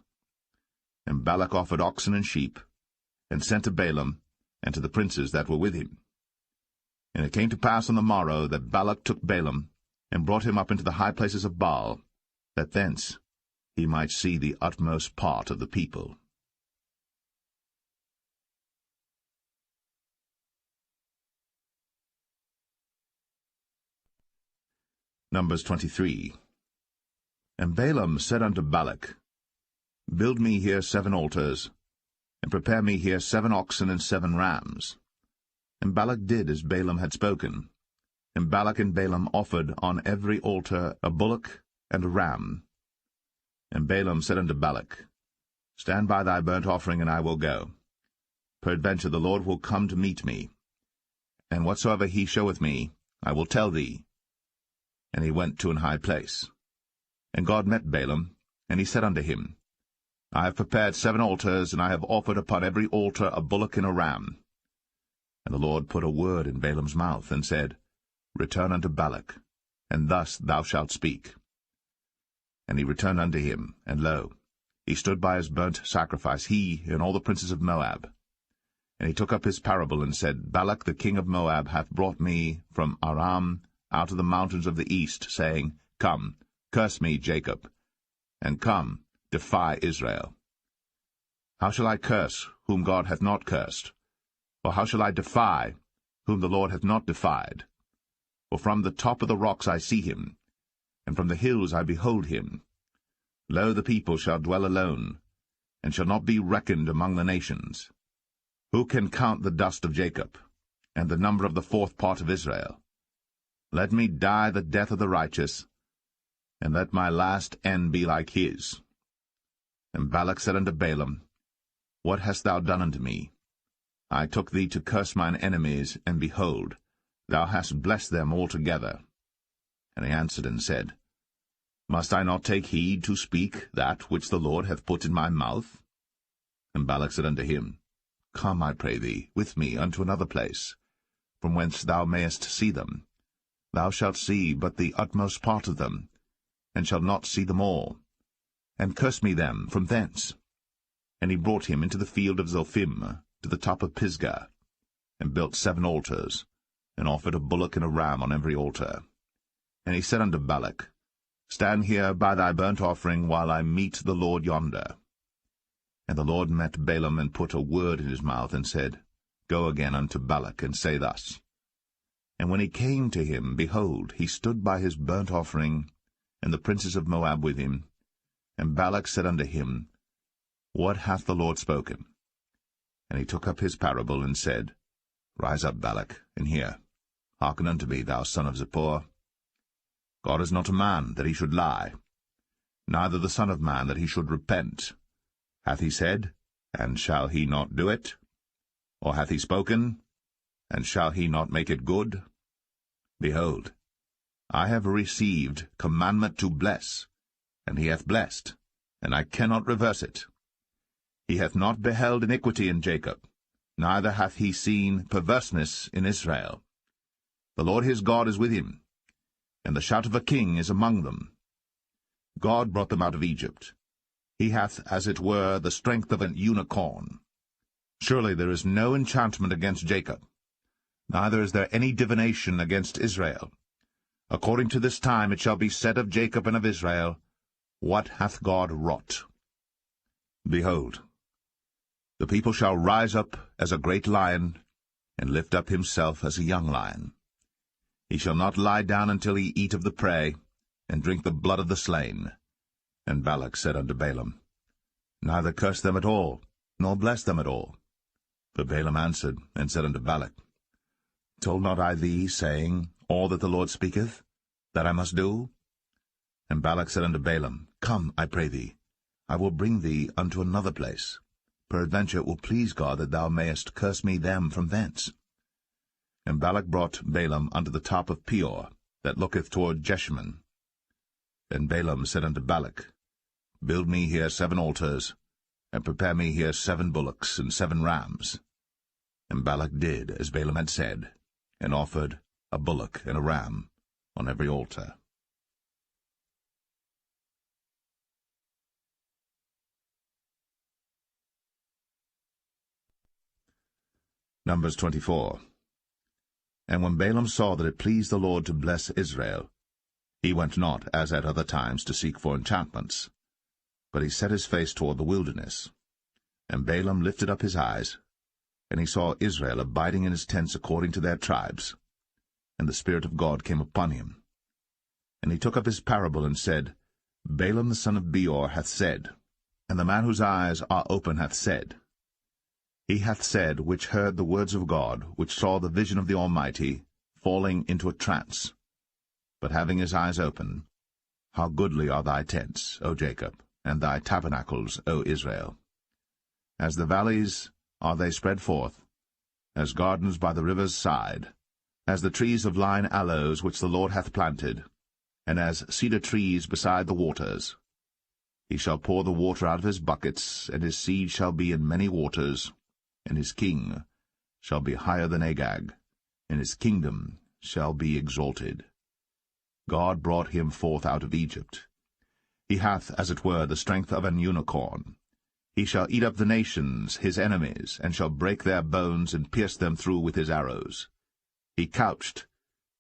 And Balak offered oxen and sheep, and sent to Balaam, and to the princes that were with him. And it came to pass on the morrow that Balak took Balaam, and brought him up into the high places of Baal, that thence he might see the utmost part of the people. Numbers 23. And Balaam said unto Balak, Build me here 7 altars, and prepare me here 7 oxen and 7 rams. And Balak did as Balaam had spoken. And Balak and Balaam offered on every altar a bullock and a ram. And Balaam said unto Balak, Stand by thy burnt offering, and I will go. Peradventure the Lord will come to meet me, and whatsoever he showeth me, I will tell thee. And he went to an high place. And God met Balaam, and he said unto him, I have prepared 7 altars, and I have offered upon every altar a bullock and a ram. And the Lord put a word in Balaam's mouth, and said, Return unto Balak, and thus thou shalt speak. And he returned unto him, and lo, he stood by his burnt sacrifice, he and all the princes of Moab. And he took up his parable, and said, Balak the king of Moab hath brought me from Aram out of the mountains of the east, saying, Come, curse me, Jacob, and come, defy Israel. How shall I curse whom God hath not cursed? Or how shall I defy whom the Lord hath not defied? For from the top of the rocks I see him, and from the hills I behold him. Lo, the people shall dwell alone, and shall not be reckoned among the nations. Who can count the dust of Jacob, and the number of the 4th part of Israel? Let me die the death of the righteous, and let my last end be like his. And Balak said unto Balaam, What hast thou done unto me? I took thee to curse mine enemies, and behold, thou hast blessed them altogether. And he answered and said, Must I not take heed to speak that which the Lord hath put in my mouth? And Balak said unto him, Come, I pray thee, with me unto another place, from whence thou mayest see them. Thou shalt see but the utmost part of them, and shalt not see them all. And curse me them from thence. And he brought him into the field of Zophim, to the top of Pisgah, and built 7 altars, and offered a bullock and a ram on every altar. And he said unto Balak, Stand here by thy burnt offering, while I meet the Lord yonder. And the Lord met Balaam, and put a word in his mouth, and said, Go again unto Balak, and say thus. And when he came to him, behold, he stood by his burnt offering, and the princes of Moab with him. And Balak said unto him, What hath the Lord spoken? And he took up his parable, and said, Rise up, Balak, and hear. Hearken unto me, thou son of Zippor. God is not a man, that he should lie, neither the Son of Man, that he should repent. Hath he said, and shall he not do it? Or hath he spoken, and shall he not make it good? Behold, I have received commandment to bless, and he hath blessed, and I cannot reverse it. He hath not beheld iniquity in Jacob, neither hath he seen perverseness in Israel. The Lord his God is with him, and the shout of a king is among them. God brought them out of Egypt. He hath, as it were, the strength of an unicorn. Surely there is no enchantment against Jacob, neither is there any divination against Israel. According to this time it shall be said of Jacob and of Israel, What hath God wrought? Behold, the people shall rise up as a great lion, and lift up himself as a young lion. He shall not lie down until he eat of the prey, and drink the blood of the slain. And Balak said unto Balaam, Neither curse them at all, nor bless them at all. But Balaam answered, and said unto Balak, Told not I thee, saying, All that the Lord speaketh, that I must do? And Balak said unto Balaam, Come, I pray thee, I will bring thee unto another place. Peradventure it will please God that thou mayest curse me them from thence. And Balak brought Balaam unto the top of Peor, that looketh toward Jeshimon. Then Balaam said unto Balak, Build me here 7 altars, and prepare me here 7 bullocks and 7 rams. And Balak did as Balaam had said, and offered a bullock and a ram on every altar. Numbers 24. And when Balaam saw that it pleased the Lord to bless Israel, he went not, as at other times, to seek for enchantments, but he set his face toward the wilderness. And Balaam lifted up his eyes, and he saw Israel abiding in his tents according to their tribes. And the Spirit of God came upon him. And he took up his parable, and said, Balaam the son of Beor hath said, and the man whose eyes are open hath said, He hath said, which heard the words of God, which saw the vision of the Almighty, falling into a trance, but having his eyes open. How goodly are thy tents, O Jacob, and thy tabernacles, O Israel! As the valleys are they spread forth, as gardens by the river's side, as the trees of lign aloes which the Lord hath planted, and as cedar trees beside the waters. He shall pour the water out of his buckets, and his seed shall be in many waters, and his king shall be higher than Agag, and his kingdom shall be exalted. God brought him forth out of Egypt. He hath, as it were, the strength of an unicorn. He shall eat up the nations, his enemies, and shall break their bones and pierce them through with his arrows. He couched,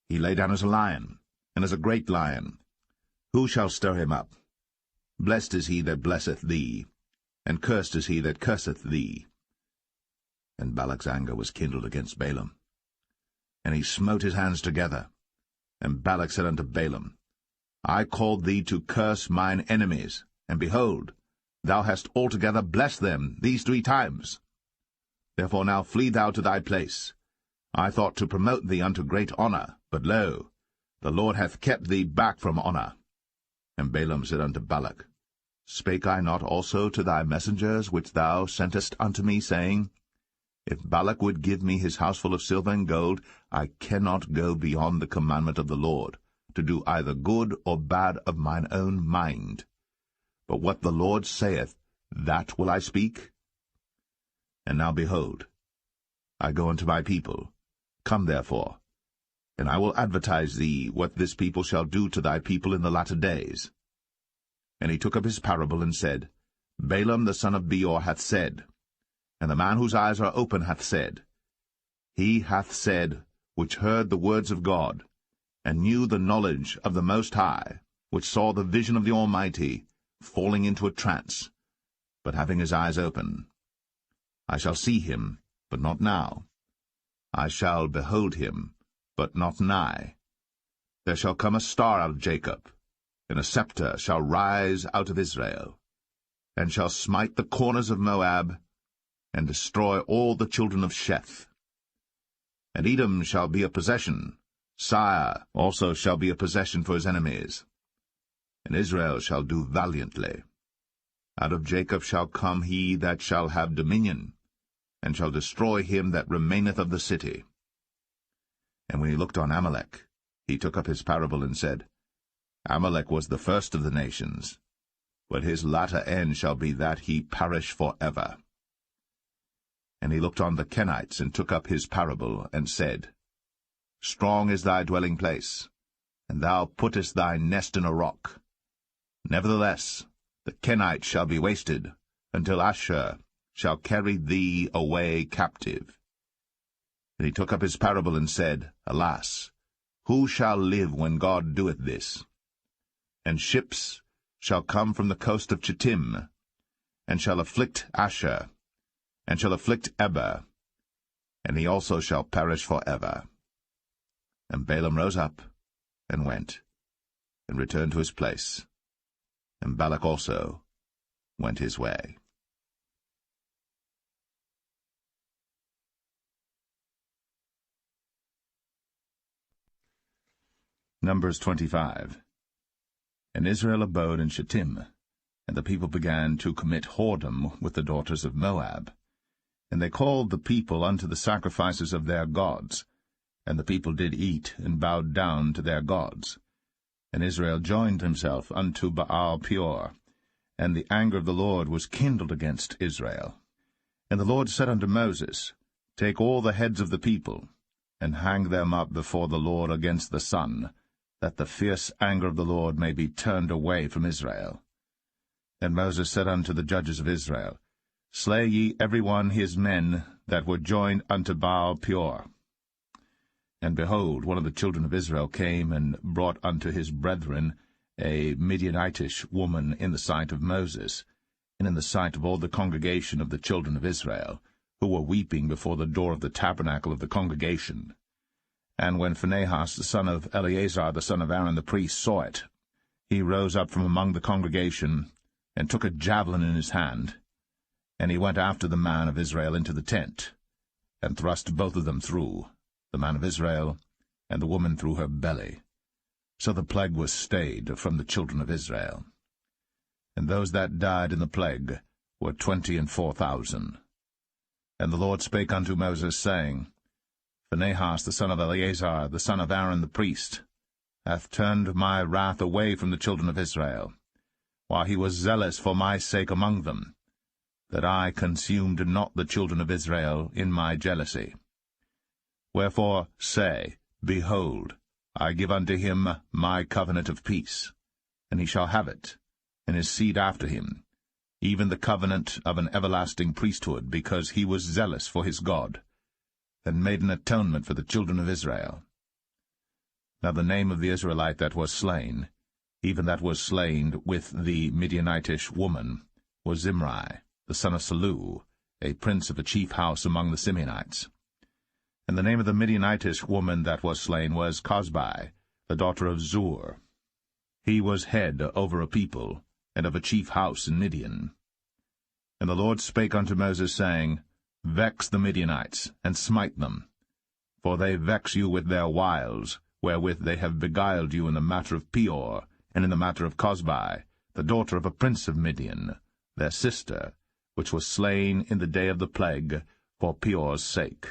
he lay down as a lion, and as a great lion. Who shall stir him up? Blessed is he that blesseth thee, and cursed is he that curseth thee. And Balak's anger was kindled against Balaam. And he smote his hands together. And Balak said unto Balaam, I called thee to curse mine enemies, and behold, thou hast altogether blessed them these 3 times. Therefore now flee thou to thy place. I thought to promote thee unto great honour, but lo, the Lord hath kept thee back from honour. And Balaam said unto Balak, Spake I not also to thy messengers which thou sentest unto me, saying, If Balak would give me his house full of silver and gold, I cannot go beyond the commandment of the Lord, to do either good or bad of mine own mind. But what the Lord saith, that will I speak. And now behold, I go unto my people. Come therefore, and I will advertise thee what this people shall do to thy people in the latter days. And he took up his parable, and said, Balaam the son of Beor hath said, and the man whose eyes are open hath said, He hath said, which heard the words of God, and knew the knowledge of the Most High, which saw the vision of the Almighty, falling into a trance, but having his eyes open. I shall see him, but not now. I shall behold him, but not nigh. There shall come a star out of Jacob, and a scepter shall rise out of Israel, and shall smite the corners of Moab, and destroy all the children of Sheth. And Edom shall be a possession, Sire also shall be a possession for his enemies. And Israel shall do valiantly. Out of Jacob shall come he that shall have dominion, and shall destroy him that remaineth of the city. And when he looked on Amalek, he took up his parable, and said, Amalek was the first of the nations, but his latter end shall be that he perish for ever. And he looked on the Kenites, and took up his parable, and said, Strong is thy dwelling place, and thou puttest thy nest in a rock. Nevertheless, the Kenites shall be wasted, until Ashur shall carry thee away captive. And he took up his parable, and said, Alas, who shall live when God doeth this? And ships shall come from the coast of Chittim, and shall afflict Ashur, and shall afflict Eber, and he also shall perish for ever. And Balaam rose up, and went, and returned to his place. And Balak also went his way. Numbers 25. And Israel abode in Shittim, and the people began to commit whoredom with the daughters of Moab. And they called the people unto the sacrifices of their gods, and the people did eat, and bowed down to their gods. And Israel joined himself unto Baal-peor, and the anger of the Lord was kindled against Israel. And the Lord said unto Moses, Take all the heads of the people, and hang them up before the Lord against the sun, that the fierce anger of the Lord may be turned away from Israel. And Moses said unto the judges of Israel, Slay ye every one his men that were joined unto Baal-peor. And behold, one of the children of Israel came and brought unto his brethren a Midianitish woman in the sight of Moses, and in the sight of all the congregation of the children of Israel, who were weeping before the door of the tabernacle of the congregation. And when Phinehas the son of Eleazar the son of Aaron the priest saw it, he rose up from among the congregation, and took a javelin in his hand, and he went after the man of Israel into the tent, and thrust both of them through, the man of Israel and the woman through her belly. So the plague was stayed from the children of Israel. And those that died in the plague were 24,000. And the Lord spake unto Moses, saying, Phinehas the son of Eleazar, the son of Aaron the priest, hath turned my wrath away from the children of Israel, while he was zealous for my sake among them, that I consumed not the children of Israel in my jealousy. Wherefore say, Behold, I give unto him my covenant of peace, and he shall have it, and his seed after him, even the covenant of an everlasting priesthood, because he was zealous for his God, and made an atonement for the children of Israel. Now the name of the Israelite that was slain, even that was slain with the Midianitish woman, was Zimri, the son of Salu, a prince of a chief house among the Simeonites. And the name of the Midianitish woman that was slain was Cosbi, the daughter of Zur. He was head over a people, and of a chief house in Midian. And the Lord spake unto Moses, saying, Vex the Midianites, and smite them, for they vex you with their wiles, wherewith they have beguiled you in the matter of Peor, and in the matter of Cosbi, the daughter of a prince of Midian, their sister, which was slain in the day of the plague, for Peor's sake.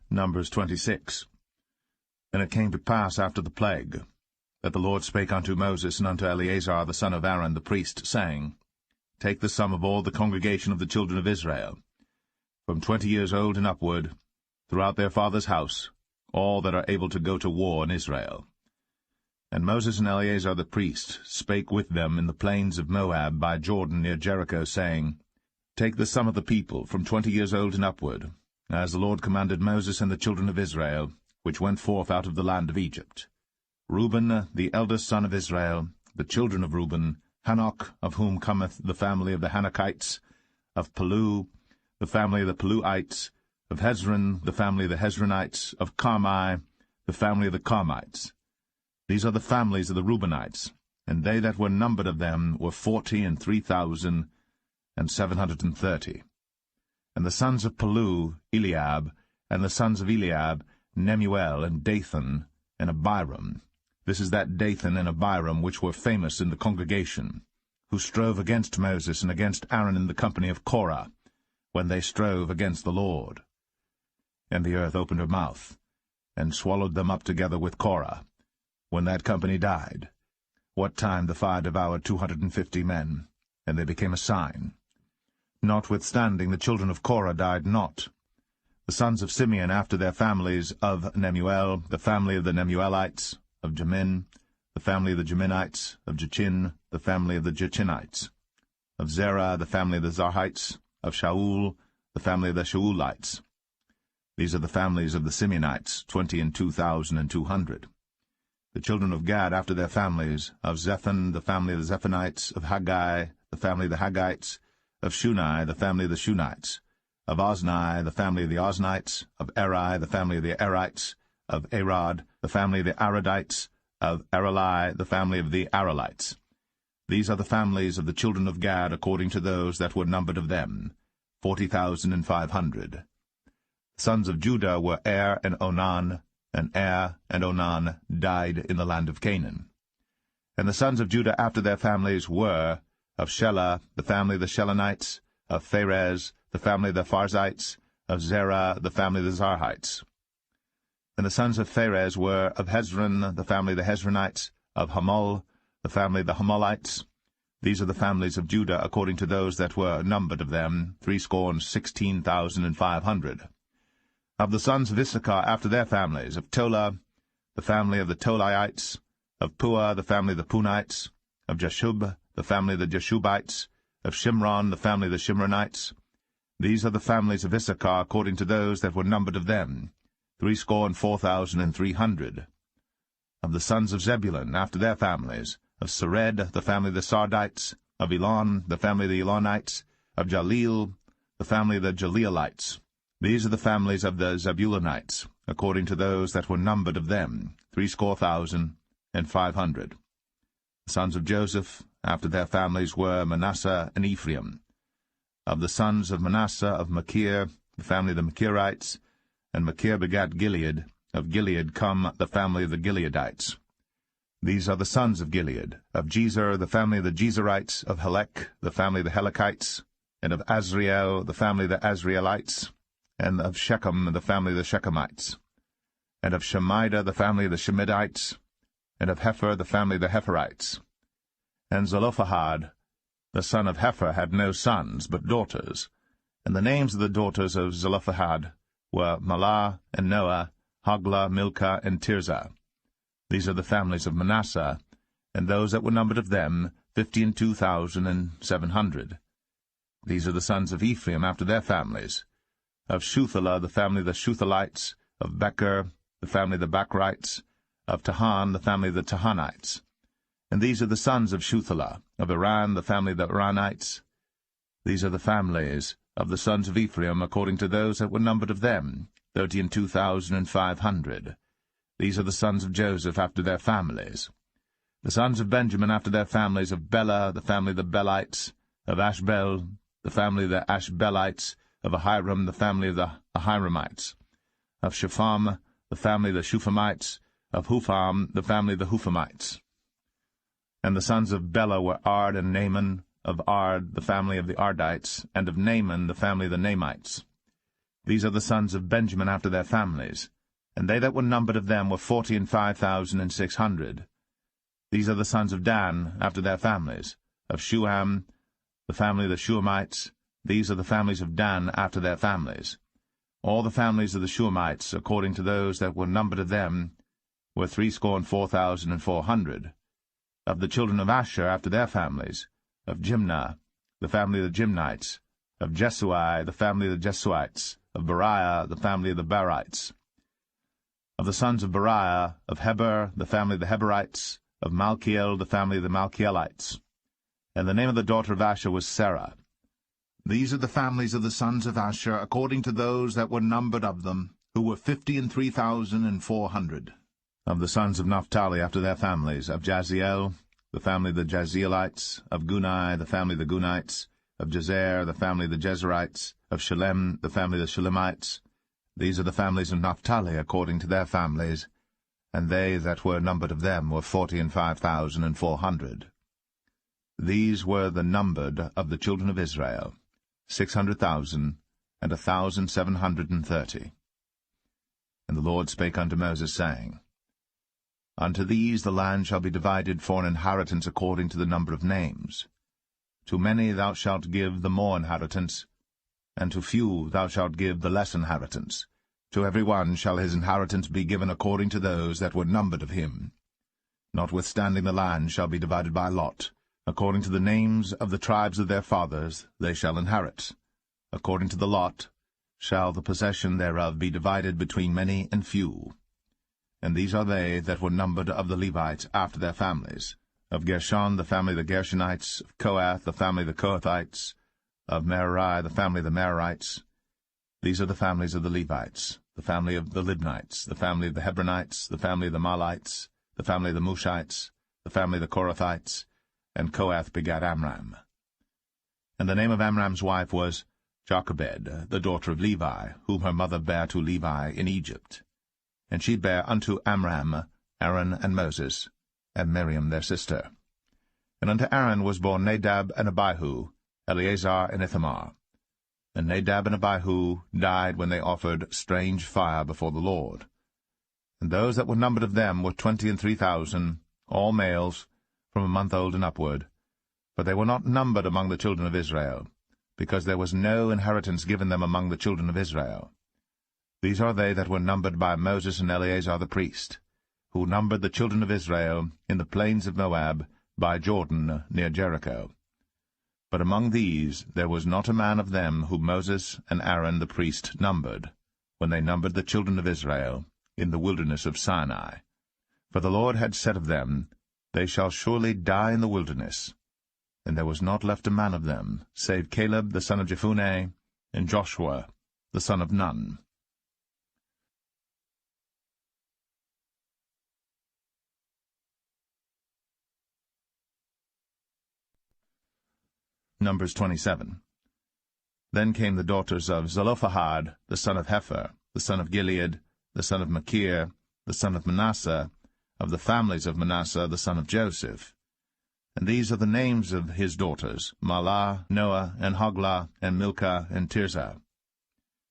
Numbers 26. And it came to pass after the plague, that the Lord spake unto Moses and unto Eleazar the son of Aaron the priest, saying, Take the sum of all the congregation of the children of Israel, from 20 years old and upward, throughout their father's house, all that are able to go to war in Israel. And Moses and Eleazar the priest spake with them in the plains of Moab by Jordan near Jericho, saying, Take the sum of the people from 20 years old and upward, as the Lord commanded Moses and the children of Israel, which went forth out of the land of Egypt. Reuben, the eldest son of Israel, the children of Reuben, Hanok, of whom cometh the family of the Hanokites, of Palu, the family of the Paluites, of Hezron, the family of the Hezronites, of Carmi, the family of the Carmites. These are the families of the Reubenites, and they that were numbered of them were 40,003,730. And the sons of Palu, Eliab, and the sons of Eliab, Nemuel, and Dathan, and Abiram. This is that Dathan and Abiram which were famous in the congregation, who strove against Moses and against Aaron in the company of Korah, when they strove against the Lord. And the earth opened her mouth, and swallowed them up together with Korah, when that company died, what time the fire devoured 250 men, and they became a sign. Notwithstanding the children of Korah died not. The sons of Simeon after their families, of Nemuel, the family of the Nemuelites, of Jamin, the family of the Jaminites, of Jachin, the family of the Jachinites, of Zerah, the family of the Zarhites, of Shaul, the family of the Shaulites. These are the families of the Simeonites, 22,200. The children of Gad after their families, of Zephon, the family of the Zephonites, of Haggai, the family of the Haggites, of Shuni, the family of the Shunites, of Ozni, the family of the Oznites, of Eri, the family of the Erites, of Arad, the family of the Aradites, of Arali, the family of the Aralites. These are the families of the children of Gad according to those that were numbered of them, 40,500. The sons of Judah were Er and Onan, and Er and Onan died in the land of Canaan. And the sons of Judah after their families were, of Shelah, the family of the Shelonites, of Pharez, the family of the Pharzites, of Zerah, the family of the Zarhites. And the sons of Pharez were, of Hezron, the family of the Hezronites, of Hamul, the family of the Hamulites. These are the families of Judah according to those that were numbered of them, 16,500. Of the sons of Issachar after their families, of Tola, the family of the Tolaites, of Puah, the family of the Punites, of Jashub, the family of the Jashubites, of Shimron, the family of the Shimronites. These are the families of Issachar according to those that were numbered of them, 64,300. Of the sons of Zebulun after their families, of Sered, the family of the Sardites, of Elon, the family of the Elonites, of Jaleel, the family of the Jaleelites. These are the families of the Zebulunites, according to those that were numbered of them, 60,500. The sons of Joseph after their families were Manasseh and Ephraim. Of the sons of Manasseh, of Machir, the family of the Machirites, and Machir begat Gilead. Of Gilead come the family of the Gileadites. These are the sons of Gilead. Of Jezer, the family of the Jezerites. Of Helek, the family of the Helekites. And of Azriel, the family of the Azrielites. And of Shechem, the family of the Shechemites. And of Shemida, the family of the Shemidites. And of Hepher, the family of the Hepherites. And Zelophehad, the son of Hepher, had no sons, but daughters. And the names of the daughters of Zelophehad were Mahlah, and Noah, Hoglah, Milcah, and Tirzah. These are the families of Manasseh, and those that were numbered of them, 52,700. These are the sons of Ephraim after their families. Of Shuthelah, the family of the Shuthelites. Of Becher, the family of the Bachrites. Of Tahan, the family of the Tahanites. And these are the sons of Shuthelah. Of Iran, the family of the Iranites. These are the families of the sons of Ephraim, according to those that were numbered of them, 32,500. These are the sons of Joseph after their families. The sons of Benjamin after their families, of Bela, the family of the Belites. Of Ashbel, the family of the Ashbelites. Of Ahiram, the family of the Ahiramites. Of Shepham, the family of the Shuphamites. Of Hupham, the family of the Huphamites. And the sons of Bela were Ard and Naaman. Of Ard, the family of the Ardites. And of Naaman, the family of the Naamites. These are the sons of Benjamin after their families. And they that were numbered of them were 45,600. These are the sons of Dan after their families. Of Shuham, the family of the Shuhamites. These are the families of Dan after their families. All the families of the Shuhamites, according to those that were numbered of them, were 64,400. Of the children of Asher after their families. Of Jimnah, the family of the Jimnites. Of Jesui, the family of the Jesuites. Of Beriah, the family of the Berites. Of the sons of Beriah, of Heber, the family of the Heberites. Of Malchiel, the family of the Malchielites. And the name of the daughter of Asher was Sarah. These are the families of the sons of Asher, according to those that were numbered of them, who were 53,400. Of the sons of Naphtali after their families, of Jaziel, the family of the Jazielites. Of Gunai, the family of the Gunites. Of Jezer, the family of the Jezerites. Of Shalem, the family of the Shalemites. These are the families of Naphtali according to their families, and they that were numbered of them were 45,400. These were the numbered of the children of Israel, 600,000 and 1,730. And the Lord spake unto Moses, saying, Unto these the land shall be divided for an inheritance according to the number of names. To many thou shalt give the more inheritance, and to few thou shalt give the less inheritance. To every one shall his inheritance be given according to those that were numbered of him. Notwithstanding the land shall be divided by lot. According to the names of the tribes of their fathers they shall inherit. According to the lot shall the possession thereof be divided between many and few. And these are they that were numbered of the Levites after their families. Of Gershon, the family of the Gershonites. Of Kohath, the family of the Kohathites. Of Merari, the family of the Merarites. These are the families of the Levites, the family of the Libnites, the family of the Hebronites, the family of the Mahlites, the family of the Mushites, the family of the Korathites, and Kohath begat Amram. And the name of Amram's wife was Jochebed, the daughter of Levi, whom her mother bare to Levi in Egypt. And she bare unto Amram Aaron and Moses, and Miriam their sister. And unto Aaron was born Nadab and Abihu, Eleazar and Ithamar. And Nadab and Abihu died when they offered strange fire before the Lord. And those that were numbered of them were 23,000, all males, from a month old and upward. But they were not numbered among the children of Israel, because there was no inheritance given them among the children of Israel. These are they that were numbered by Moses and Eleazar the priest, who numbered the children of Israel in the plains of Moab, by Jordan near Jericho. But among these there was not a man of them whom Moses and Aaron the priest numbered, when they numbered the children of Israel in the wilderness of Sinai. For the Lord had said of them, They shall surely die in the wilderness. And there was not left a man of them, save Caleb the son of Jephunneh, and Joshua the son of Nun. Numbers 27. Then came the daughters of Zelophehad, the son of Hepher, the son of Gilead, the son of Machir, the son of Manasseh, of the families of Manasseh, the son of Joseph. And these are the names of his daughters, Mahlah, Noah, and Hoglah, and Milcah, and Tirzah.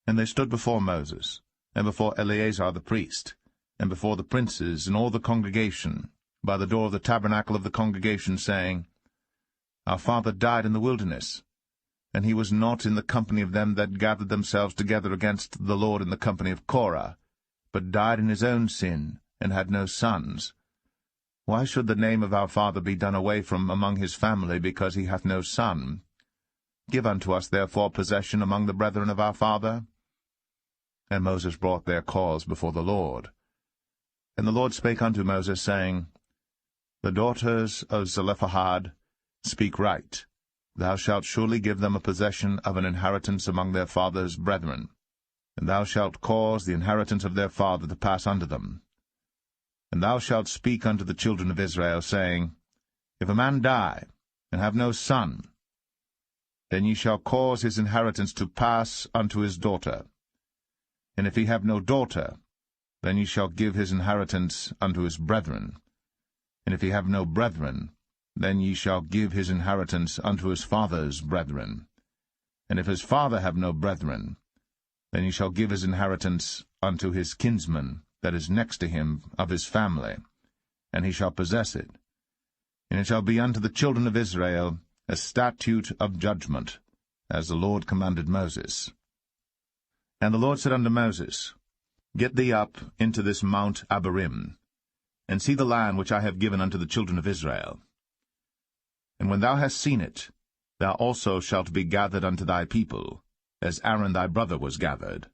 And they stood before Moses, and before Eleazar the priest, and before the princes and all the congregation, by the door of the tabernacle of the congregation, saying, Our father died in the wilderness, and he was not in the company of them that gathered themselves together against the Lord in the company of Korah, but died in his own sin, and had no sons. Why should the name of our father be done away from among his family, because he hath no son? Give unto us therefore possession among the brethren of our father. And Moses brought their cause before the Lord. And the Lord spake unto Moses, saying, The daughters of Zelophehad speak right. Thou shalt surely give them a possession of an inheritance among their father's brethren, and thou shalt cause the inheritance of their father to pass unto them. And thou shalt speak unto the children of Israel, saying, If a man die, and have no son, then ye shall cause his inheritance to pass unto his daughter. And if he have no daughter, then ye shall give his inheritance unto his brethren. And if he have no brethren, then ye shall give his inheritance unto his father's brethren. And if his father have no brethren, then ye shall give his inheritance unto his kinsman that is next to him of his family, and he shall possess it. And it shall be unto the children of Israel a statute of judgment, as the Lord commanded Moses. And the Lord said unto Moses, Get thee up into this Mount Abarim, and see the land which I have given unto the children of Israel. And when thou hast seen it, thou also shalt be gathered unto thy people, as Aaron thy brother was gathered.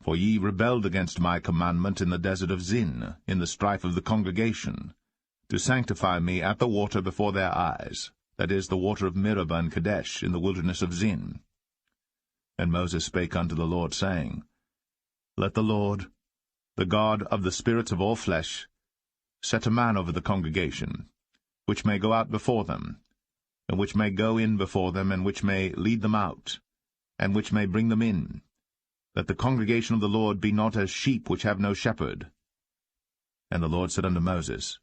For ye rebelled against my commandment in the desert of Zin, in the strife of the congregation, to sanctify me at the water before their eyes, that is, the water of Meribah and Kadesh, in the wilderness of Zin. And Moses spake unto the Lord, saying, Let the Lord, the God of the spirits of all flesh, set a man over the congregation, which may go out before them, and which may go in before them, and which may lead them out, and which may bring them in, that the congregation of the Lord be not as sheep which have no shepherd. And the Lord said unto Moses,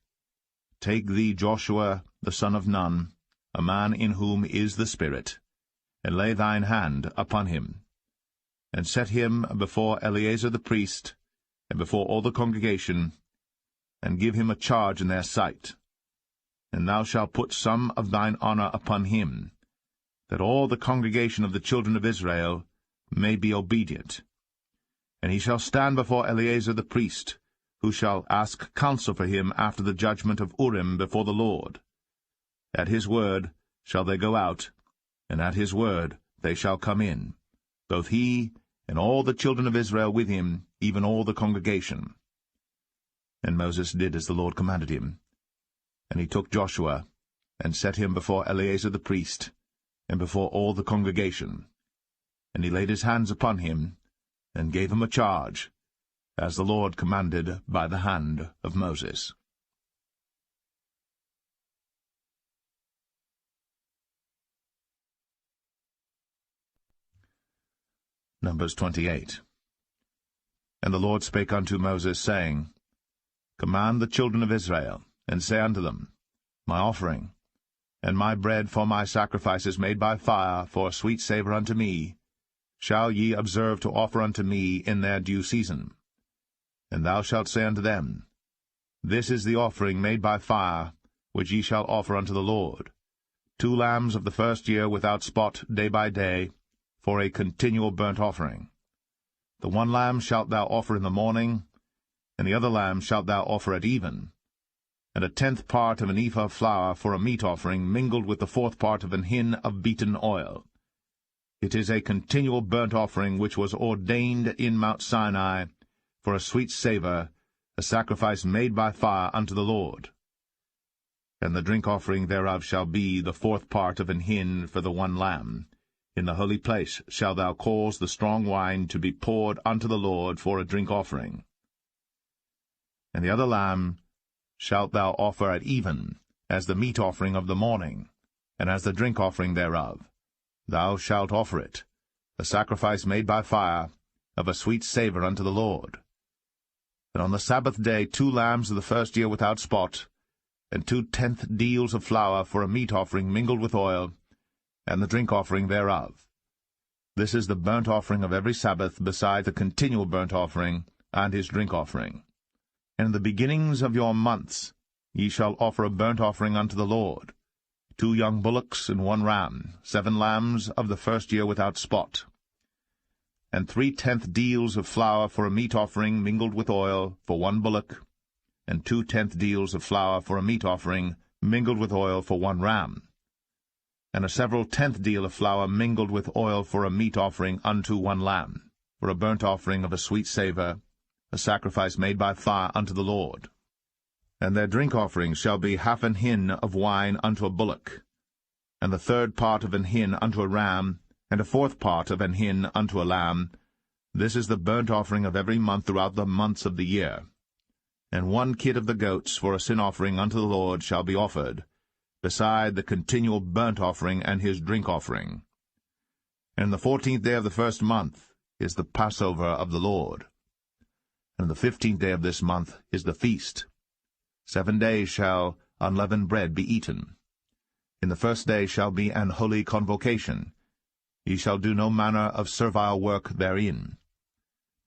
Take thee Joshua the son of Nun, a man in whom is the Spirit, and lay thine hand upon him, and set him before Eleazar the priest, and before all the congregation, and give him a charge in their sight. And thou shalt put some of thine honor upon him, that all the congregation of the children of Israel may be obedient. And he shall stand before Eleazar the priest, who shall ask counsel for him after the judgment of Urim before the Lord. At his word shall they go out, and at his word they shall come in, both he and all the children of Israel with him, even all the congregation. And Moses did as the Lord commanded him. And he took Joshua, and set him before Eleazar the priest, and before all the congregation. And he laid his hands upon him, and gave him a charge, as the Lord commanded by the hand of Moses. Numbers 28. And the Lord spake unto Moses, saying, Command the children of Israel, and say unto them, My offering, and my bread for my sacrifices made by fire for a sweet savour unto me, shall ye observe to offer unto me in their due season. And thou shalt say unto them, This is the offering made by fire, which ye shall offer unto the Lord, 2 lambs of the first year without spot day by day, for a continual burnt offering. The 1 lamb shalt thou offer in the morning, and the other lamb shalt thou offer at even, and 1/10 part of an ephah of flour for a meat offering, mingled with the 4th part of an hin of beaten oil. It is a continual burnt offering which was ordained in Mount Sinai for a sweet savour, a sacrifice made by fire unto the Lord. And the drink offering thereof shall be the 4th part of an hin for the 1 lamb. In the holy place shalt thou cause the strong wine to be poured unto the Lord for a drink offering. And the other lamb shalt thou offer at even, as the meat offering of the morning, and as the drink offering thereof. thou shalt offer it, a sacrifice made by fire, of a sweet savour unto the Lord. And on the Sabbath day 2 lambs of the first year without spot, and 2/10 deals of flour for a meat offering mingled with oil, and the drink offering thereof. This is the burnt offering of every Sabbath, beside the continual burnt offering and his drink offering. And in the beginnings of your months ye shall offer a burnt offering unto the Lord, 2 young bullocks and 1 ram, 7 lambs of the first year without spot, and 3/10 deals of flour for a meat offering mingled with oil for 1 bullock, and 2/10 deals of flour for a meat offering mingled with oil for 1 ram, and a several 10th deal of flour mingled with oil for a meat offering unto 1 lamb, for a burnt offering of a sweet savour, a sacrifice made by fire unto the Lord. And their drink offerings shall be 1/2 an hin of wine unto a bullock, and the 1/3 part of an hin unto a ram, and a 1/4 part of an hin unto a lamb. This is the burnt offering of every month throughout the months of the year. And 1 kid of the goats for a sin offering unto the Lord shall be offered, beside the continual burnt offering and his drink offering. And the 14th day of the first month is the Passover of the Lord. And the 15th day of this month is the feast. 7 days shall unleavened bread be eaten. In the first day shall be an holy convocation. Ye shall do no manner of servile work therein.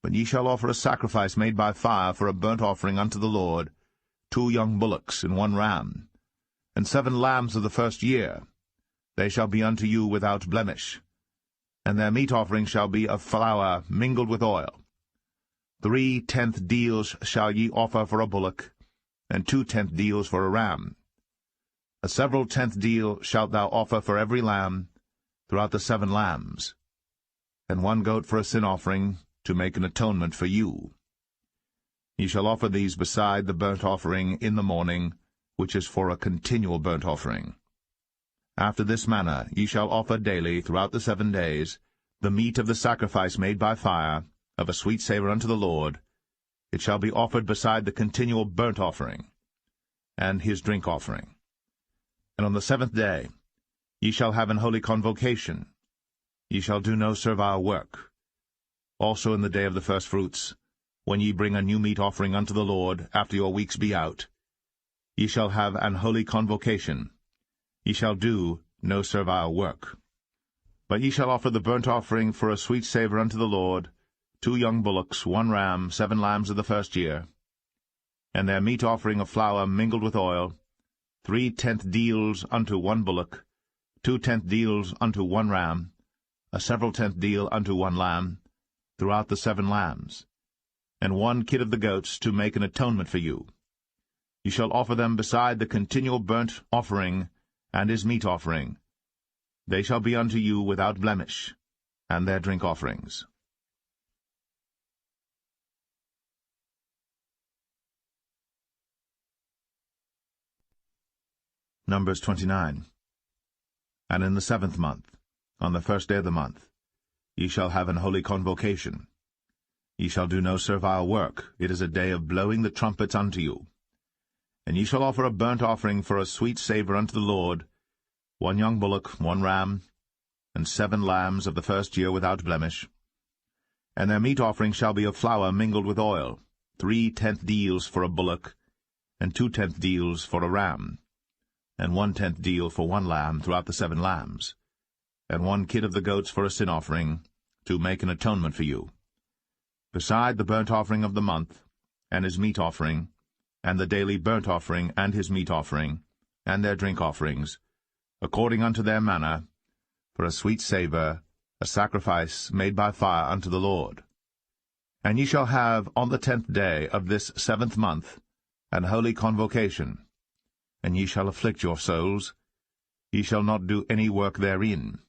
But ye shall offer a sacrifice made by fire for a burnt offering unto the Lord, 2 young bullocks and 1 ram, and 7 lambs of the first year. They shall be unto you without blemish. And their meat offering shall be of flour mingled with oil. 3/10 deals shall ye offer for a bullock, and 2/10 deals for a ram. A several 10th deal shalt thou offer for every lamb, throughout the 7 lambs, and 1 goat for a sin offering, to make an atonement for you. Ye shall offer these beside the burnt offering in the morning, which is for a continual burnt offering. After this manner ye shall offer daily throughout the 7 days the meat of the sacrifice made by fire, of a sweet savour unto the Lord. It shall be offered beside the continual burnt offering, and his drink offering. And on the 7th day ye shall have an holy convocation. Ye shall do no servile work. Also in the day of the firstfruits, when ye bring a new meat offering unto the Lord, after your weeks be out, ye shall have an holy convocation. Ye shall do no servile work. But ye shall offer the burnt offering for a sweet savour unto the Lord, 2 young bullocks, 1 ram, 7 lambs of the first year, and their meat offering of flour mingled with oil, 3/10 deals unto 1 bullock, 2/10 deals unto 1 ram, a several 10th deal unto 1 lamb, throughout the 7 lambs, and 1 kid of the goats to make an atonement for you. You shall offer them beside the continual burnt offering and his meat offering. They shall be unto you without blemish, and their drink offerings. Numbers 29. And in the 7th month, on the 1st day of the month, ye shall have an holy convocation. Ye shall do no servile work. It is a day of blowing the trumpets unto you. And ye shall offer a burnt offering for a sweet savour unto the Lord, 1 young bullock, 1 ram, and 7 lambs of the first year without blemish. And their meat offering shall be of flour mingled with oil, 3/10 deals for a bullock, and 2/10 deals for a ram, and 1/10 deal for 1 lamb throughout the 7 lambs, and 1 kid of the goats for a sin offering, to make an atonement for you, beside the burnt offering of the month, and his meat offering, and the daily burnt offering and his meat offering, and their drink offerings, according unto their manner, for a sweet savour, a sacrifice made by fire unto the Lord. And ye shall have on the 10th day of this 7th month an holy convocation, and ye shall afflict your souls. Ye shall not do any work therein.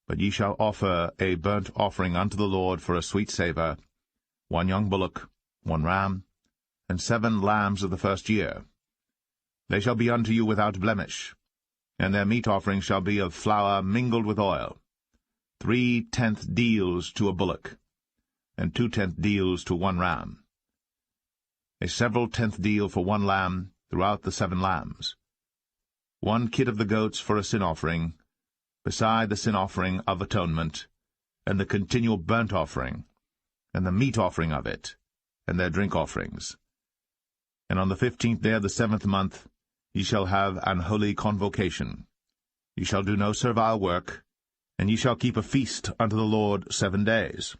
But ye shall offer a burnt offering unto the Lord for a sweet savour, 1 young bullock, 1 ram, and 7 lambs of the first year. They shall be unto you without blemish, and their meat offering shall be of flour mingled with oil, 3/10 deals to a bullock, and 2/10 deals to 1 ram, a several 10th deal for 1 lamb throughout the 7 lambs, 1 kid of the goats for a sin offering, beside the sin offering of atonement, and the continual burnt offering, and the meat offering of it, and their drink offerings. And on the 15th day of the 7th month ye shall have an holy convocation. Ye shall do no servile work, and ye shall keep a feast unto the Lord 7 days.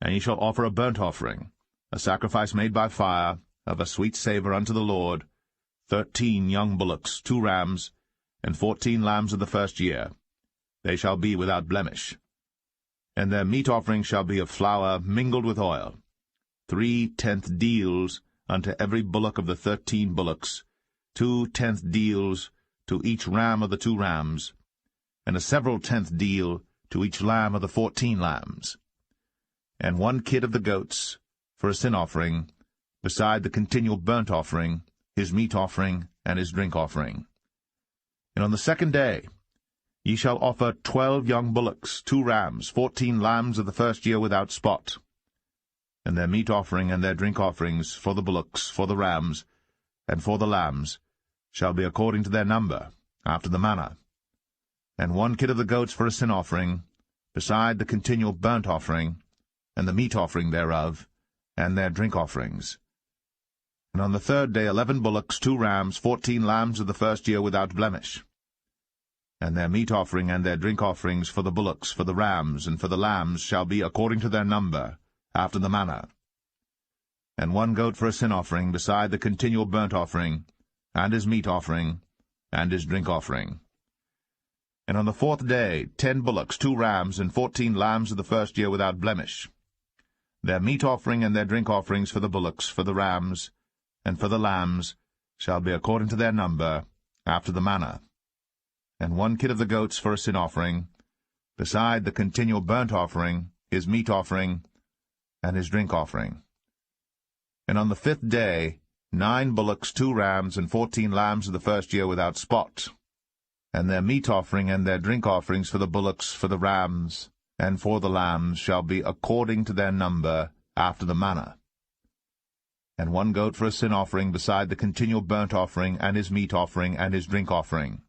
And ye shall offer a burnt offering, a sacrifice made by fire, of a sweet savour unto the Lord, 13 young bullocks, 2 rams, and 14 lambs of the first year. They shall be without blemish. And their meat offering shall be of flour mingled with oil, 3/10 deals unto every bullock of the 13 bullocks, 2/10 deals to each ram of the 2 rams, and a several 10th deal to each lamb of the 14 lambs. And 1 kid of the goats for a sin offering, beside the continual burnt offering, his meat offering, and his drink offering. And on the 2nd day ye shall offer 12 young bullocks, 2 rams, 14 lambs of the first year without spot. And their meat offering and their drink offerings for the bullocks, for the rams, and for the lambs shall be according to their number, after the manner. And 1 kid of the goats for a sin offering, beside the continual burnt offering, and the meat offering thereof, and their drink offerings. And on the 3rd day 11 bullocks, 2 rams, 14 lambs of the first year without blemish. And their meat offering and their drink offerings for the bullocks, for the rams, and for the lambs shall be according to their number, after the manner. And 1 goat for a sin offering, beside the continual burnt offering, and his meat offering, and his drink offering. And on the 4th day 10 bullocks, 2 rams, and 14 lambs of the first year without blemish. Their meat offering and their drink offerings for the bullocks, for the rams, and for the lambs shall be according to their number, after the manner. And 1 kid of the goats for a sin offering, beside the continual burnt offering, his meat offering, and his drink offering. And on the 5th day 9 bullocks, 2 rams, and 14 lambs of the first year without spot. And their meat offering and their drink offerings for the bullocks, for the rams, and for the lambs shall be according to their number, after the manner. And 1 goat for a sin offering, beside the continual burnt offering, and his meat offering, and his drink offering.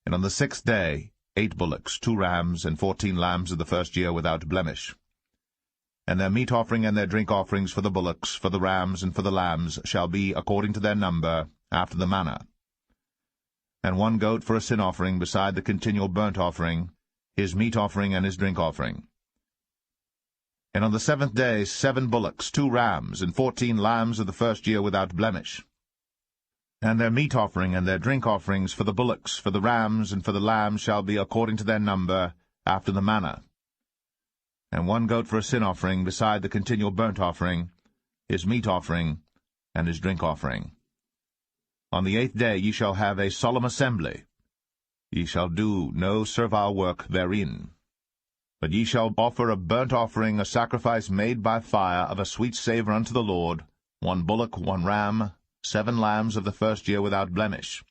And on the 6th day 8 bullocks, 2 rams, and 14 lambs of the first year without blemish. And their meat offering and their drink offerings for the bullocks, for the rams, and for the lambs shall be according to their number, after the manner. And 1 goat for a sin offering, beside the continual burnt offering, his meat offering, and his drink offering. And on the 7th day 7 bullocks, 2 rams, and 14 lambs of the first year without blemish. And their meat offering and their drink offerings for the bullocks, for the rams, and for the lambs shall be according to their number, after the manner. And 1 goat for a sin offering, beside the continual burnt offering, his meat offering, and his drink offering. On the 8th day ye shall have a solemn assembly. Ye shall do no servile work therein. But ye shall offer a burnt offering, a sacrifice made by fire, of a sweet savour unto the Lord, 1 bullock, 1 ram, 7 lambs of the first year without blemish.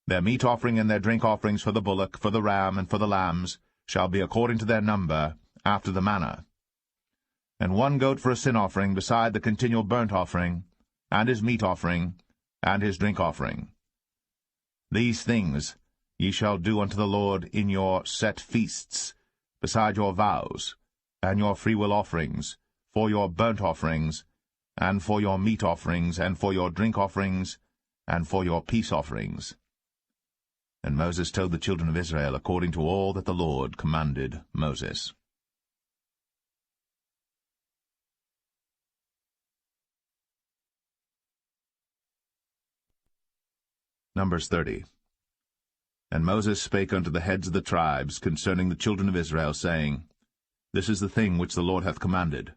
Their meat offering and their drink offerings for the bullock, for the ram, and for the lambs shall be according to their number, after the manner. And 1 goat for a sin offering, beside the continual burnt offering, and his meat offering, and his drink offering. These things ye shall do unto the Lord in your set feasts, beside your vows, and your freewill offerings, for your burnt offerings, and for your meat offerings, and for your drink offerings, and for your peace offerings. And Moses told the children of Israel according to all that the Lord commanded Moses. Numbers 30. And Moses spake unto the heads of the tribes concerning the children of Israel, saying, This is the thing which the Lord hath commanded.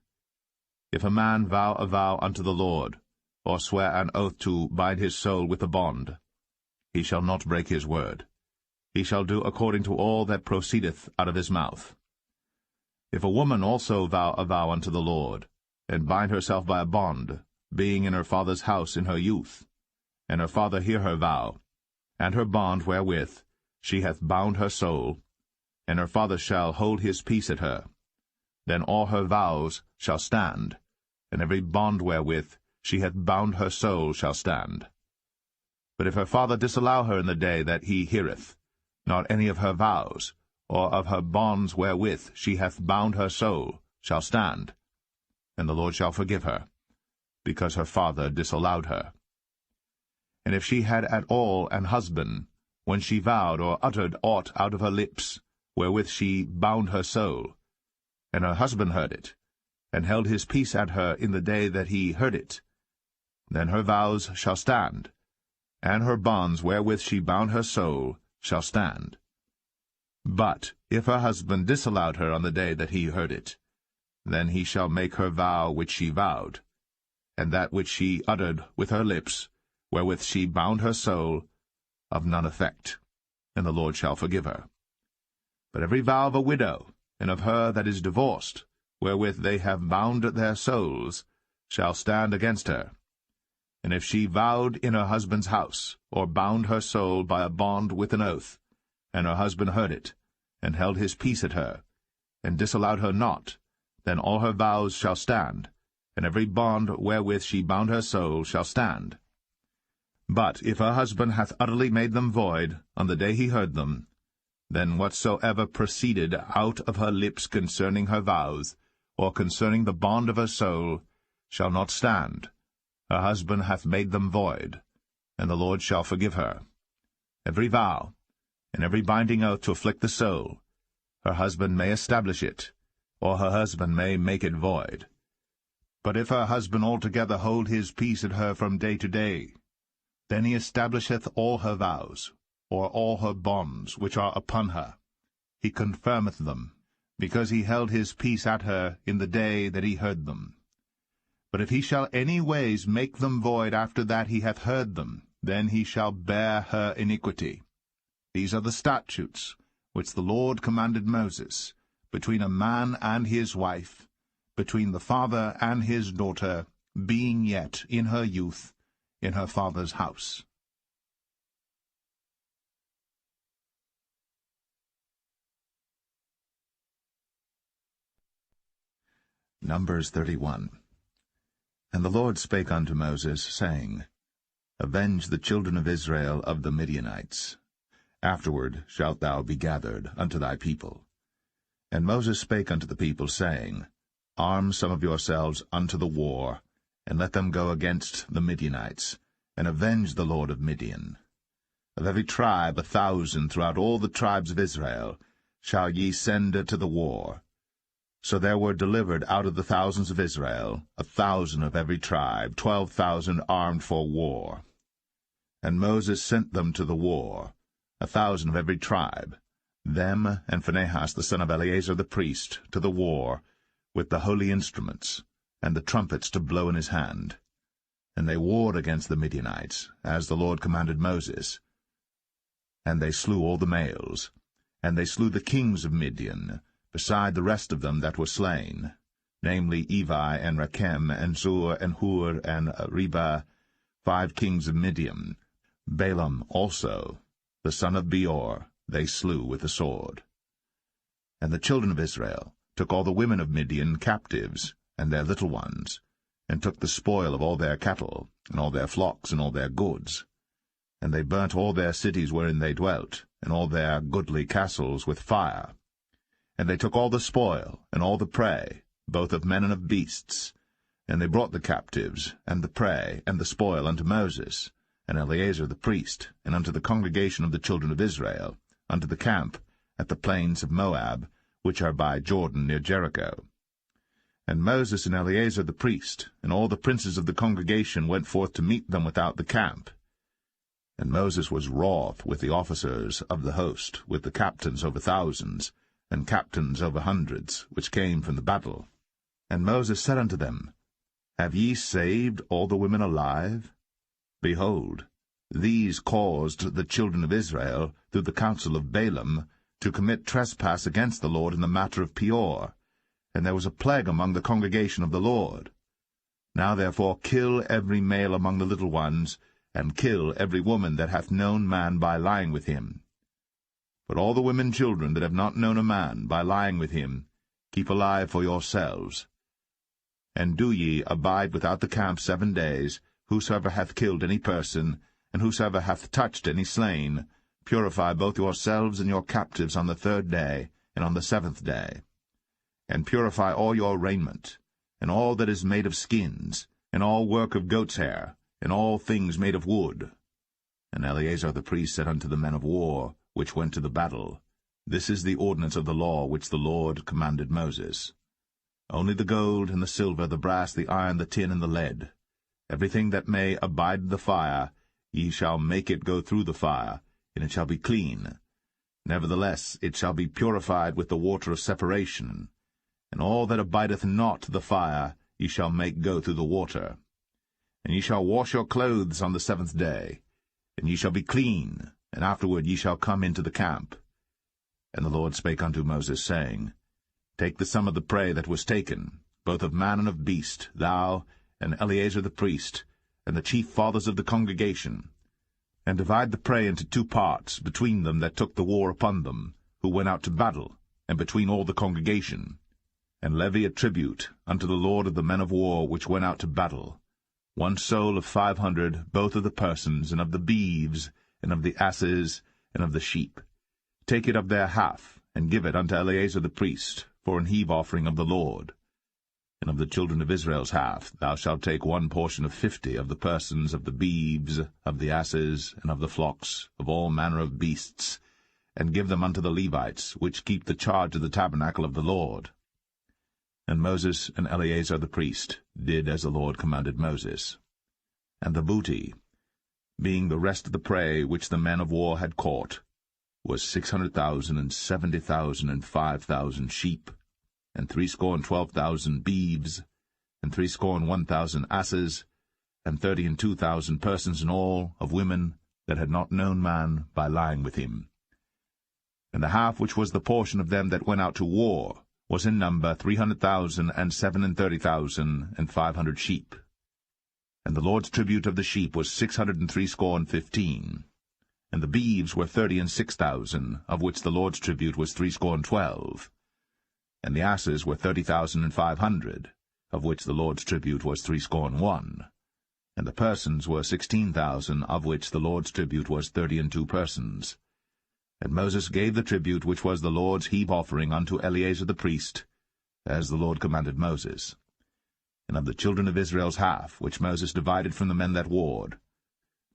If a man vow a vow unto the Lord, or swear an oath to bind his soul with a bond, he shall not break his word. He shall do according to all that proceedeth out of his mouth. If a woman also vow a vow unto the Lord, and bind herself by a bond, being in her father's house in her youth, and her father hear her vow, and her bond wherewith she hath bound her soul, and her father shall hold his peace at her, then all her vows shall stand, and every bond wherewith she hath bound her soul shall stand. But if her father disallow her in the day that he heareth, not any of her vows, or of her bonds wherewith she hath bound her soul, shall stand, and the Lord shall forgive her, because her father disallowed her. And if she had at all an husband, when she vowed or uttered aught out of her lips, wherewith she bound her soul, and her husband heard it, and held his peace at her in the day that he heard it, then her vows shall stand, and her bonds wherewith she bound her soul shall stand. But if her husband disallowed her on the day that he heard it, then he shall make her vow which she vowed, and that which she uttered with her lips, wherewith she bound her soul, of none effect, and the Lord shall forgive her. But every vow of a widow, and of her that is divorced, wherewith they have bound their souls, shall stand against her. And if she vowed in her husband's house, or bound her soul by a bond with an oath, and her husband heard it, and held his peace at her, and disallowed her not, then all her vows shall stand, and every bond wherewith she bound her soul shall stand. But if her husband hath utterly made them void on the day he heard them, then whatsoever proceeded out of her lips concerning her vows, or concerning the bond of her soul, shall not stand. Her husband hath made them void, and the Lord shall forgive her. Every vow, and every binding oath to afflict the soul, her husband may establish it, or her husband may make it void. But if her husband altogether hold his peace at her from day to day, then he establisheth all her vows, or all her bonds which are upon her. He confirmeth them, because he held his peace at her in the day that he heard them. But if he shall any ways make them void after that he hath heard them, then he shall bear her iniquity. These are the statutes which the Lord commanded Moses, between a man and his wife, between the father and his daughter, being yet in her youth, in her father's house. Numbers 31. And the Lord spake unto Moses, saying, Avenge the children of Israel of the Midianites. Afterward shalt thou be gathered unto thy people. And Moses spake unto the people, saying, Arm some of yourselves unto the war, and let them go against the Midianites, and avenge the lord of Midian. Of every tribe 1,000 throughout all the tribes of Israel shall ye send to the war. So there were delivered out of the thousands of Israel 1,000 of every tribe, 12,000 armed for war. And Moses sent them to the war, 1,000 of every tribe, them and Phinehas the son of Eleazar the priest, to the war, with the holy instruments, and the trumpets to blow in his hand. And they warred against the Midianites, as the Lord commanded Moses. And they slew all the males, and they slew the kings of Midian, beside the rest of them that were slain, namely Evi, and Rechem, and Zur, and Hur, and Reba, 5 kings of Midian. Balaam also, the son of Beor, they slew with the sword. And the children of Israel took all the women of Midian captives, and their little ones, and took the spoil of all their cattle, and all their flocks, and all their goods. And they burnt all their cities wherein they dwelt, and all their goodly castles with fire. And they took all the spoil, and all the prey, both of men and of beasts. And they brought the captives, and the prey, and the spoil unto Moses, and Eleazar the priest, and unto the congregation of the children of Israel, unto the camp at the plains of Moab, which are by Jordan near Jericho. And Moses and Eleazar the priest, and all the princes of the congregation went forth to meet them without the camp. And Moses was wroth with the officers of the host, with the captains over thousands, and captains over hundreds, which came from the battle. And Moses said unto them, Have ye saved all the women alive? Behold, these caused the children of Israel, through the counsel of Balaam, to commit trespass against the Lord in the matter of Peor, and there was a plague among the congregation of the Lord. Now therefore kill every male among the little ones, and kill every woman that hath known man by lying with him. But all the women children that have not known a man by lying with him, keep alive for yourselves. And do ye abide without the camp 7 days, whosoever hath killed any person, and whosoever hath touched any slain, purify both yourselves and your captives on the 3rd day, and on the 7th day. And purify all your raiment, and all that is made of skins, and all work of goat's hair, and all things made of wood. And Eleazar the priest said unto the men of war, which went to the battle, This is the ordinance of the law which the Lord commanded Moses. Only the gold, and the silver, the brass, the iron, the tin, and the lead, everything that may abide the fire, ye shall make it go through the fire, and it shall be clean. Nevertheless it shall be purified with the water of separation, and all that abideth not the fire ye shall make go through the water. And ye shall wash your clothes on the 7th day, and ye shall be clean, and afterward ye shall come into the camp. And the Lord spake unto Moses, saying, Take the sum of the prey that was taken, both of man and of beast, thou, and Eleazar the priest, and the chief fathers of the congregation, and divide the prey into 2 parts, between them that took the war upon them, who went out to battle, and between all the congregation. And levy a tribute unto the Lord of the men of war which went out to battle, 1 soul of 500, both of the persons, and of the beeves, and of the asses, and of the sheep. Take it of their half, and give it unto Eleazar the priest, for an heave offering of the Lord. And of the children of Israel's half thou shalt take 1 portion of 50 of the persons, of the beeves, of the asses, and of the flocks, of all manner of beasts, and give them unto the Levites, which keep the charge of the tabernacle of the Lord. And Moses and Eleazar the priest did as the Lord commanded Moses. And the booty, being the rest of the prey which the men of war had caught, was 600,000, and 70,000, and 5,000 sheep, and 12,000 beeves, and 1,000 asses, and 32,000 persons in all, of women that had not known man by lying with him. And the half which was the portion of them that went out to war was in number 300,000, and 37,000, and 500 sheep. And the Lord's tribute of the sheep was 615. And the beeves were 36,000, of which the Lord's tribute was 312. And the asses were 30,500, of which the Lord's tribute was 301. And the persons were 16,000, of which the Lord's tribute was 32 persons. And Moses gave the tribute which was the Lord's heave offering unto Eleazar the priest, as the Lord commanded Moses. And of the children of Israel's half, which Moses divided from the men that warred,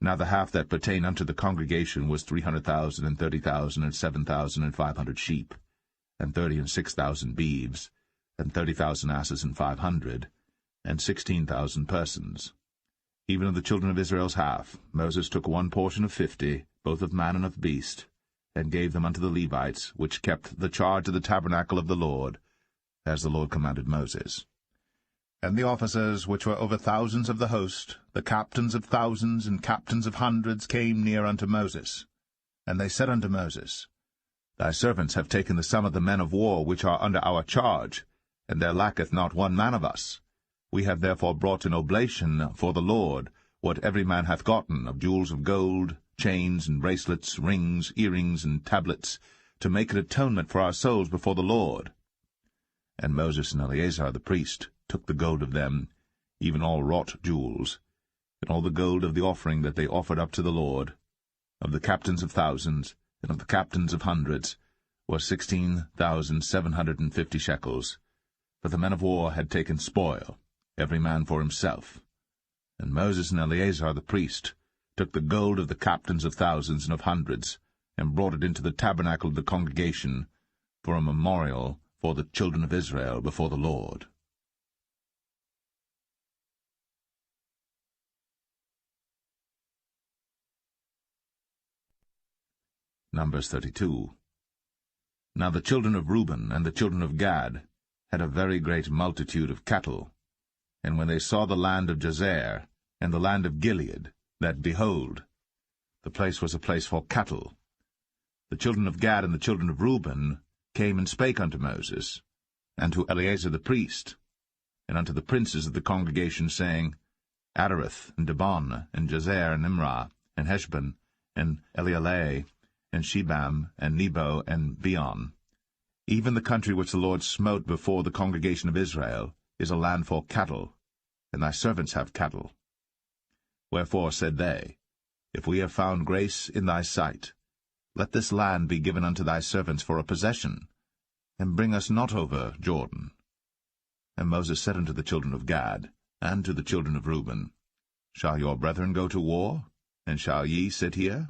now the half that pertained unto the congregation was 300,000, and 30,000, and 7,500 sheep, and 36,000 beeves, and 30,000 asses, and 500, and 16,000 persons. Even of the children of Israel's half, Moses took 1 portion of 50, both of man and of beast, and gave them unto the Levites, which kept the charge of the tabernacle of the Lord, as the Lord commanded Moses. And the officers which were over thousands of the host, the captains of thousands and captains of hundreds, came near unto Moses. And they said unto Moses, Thy servants have taken the sum of the men of war which are under our charge, and there lacketh not 1 man of us. We have therefore brought an oblation for the Lord, what every man hath gotten, of jewels of gold, chains and bracelets, rings, earrings, and tablets, to make an atonement for our souls before the Lord. And Moses and Eleazar the priest took the gold of them, even all wrought jewels, and all the gold of the offering that they offered up to the Lord, of the captains of thousands, and of the captains of hundreds, was 16,750 shekels. For the men of war had taken spoil, every man for himself. And Moses and Eleazar the priest took the gold of the captains of thousands and of hundreds, and brought it into the tabernacle of the congregation, for a memorial for the children of Israel before the Lord. Numbers 32. Now the children of Reuben and the children of Gad had a very great multitude of cattle. And when they saw the land of Jazer, and the land of Gilead, that, behold, the place was a place for cattle, the children of Gad and the children of Reuben came and spake unto Moses, and to Eleazar the priest, and unto the princes of the congregation, saying, Adareth, and Dibon, and Jazer, and Imrah, and Heshbon, and Elealeh, and Shebam, and Nebo, and Beon. Even the country which the Lord smote before the congregation of Israel is a land for cattle, and thy servants have cattle. Wherefore said they, If we have found grace in thy sight, let this land be given unto thy servants for a possession, and bring us not over Jordan. And Moses said unto the children of Gad, and to the children of Reuben, Shall your brethren go to war, and shall ye sit here?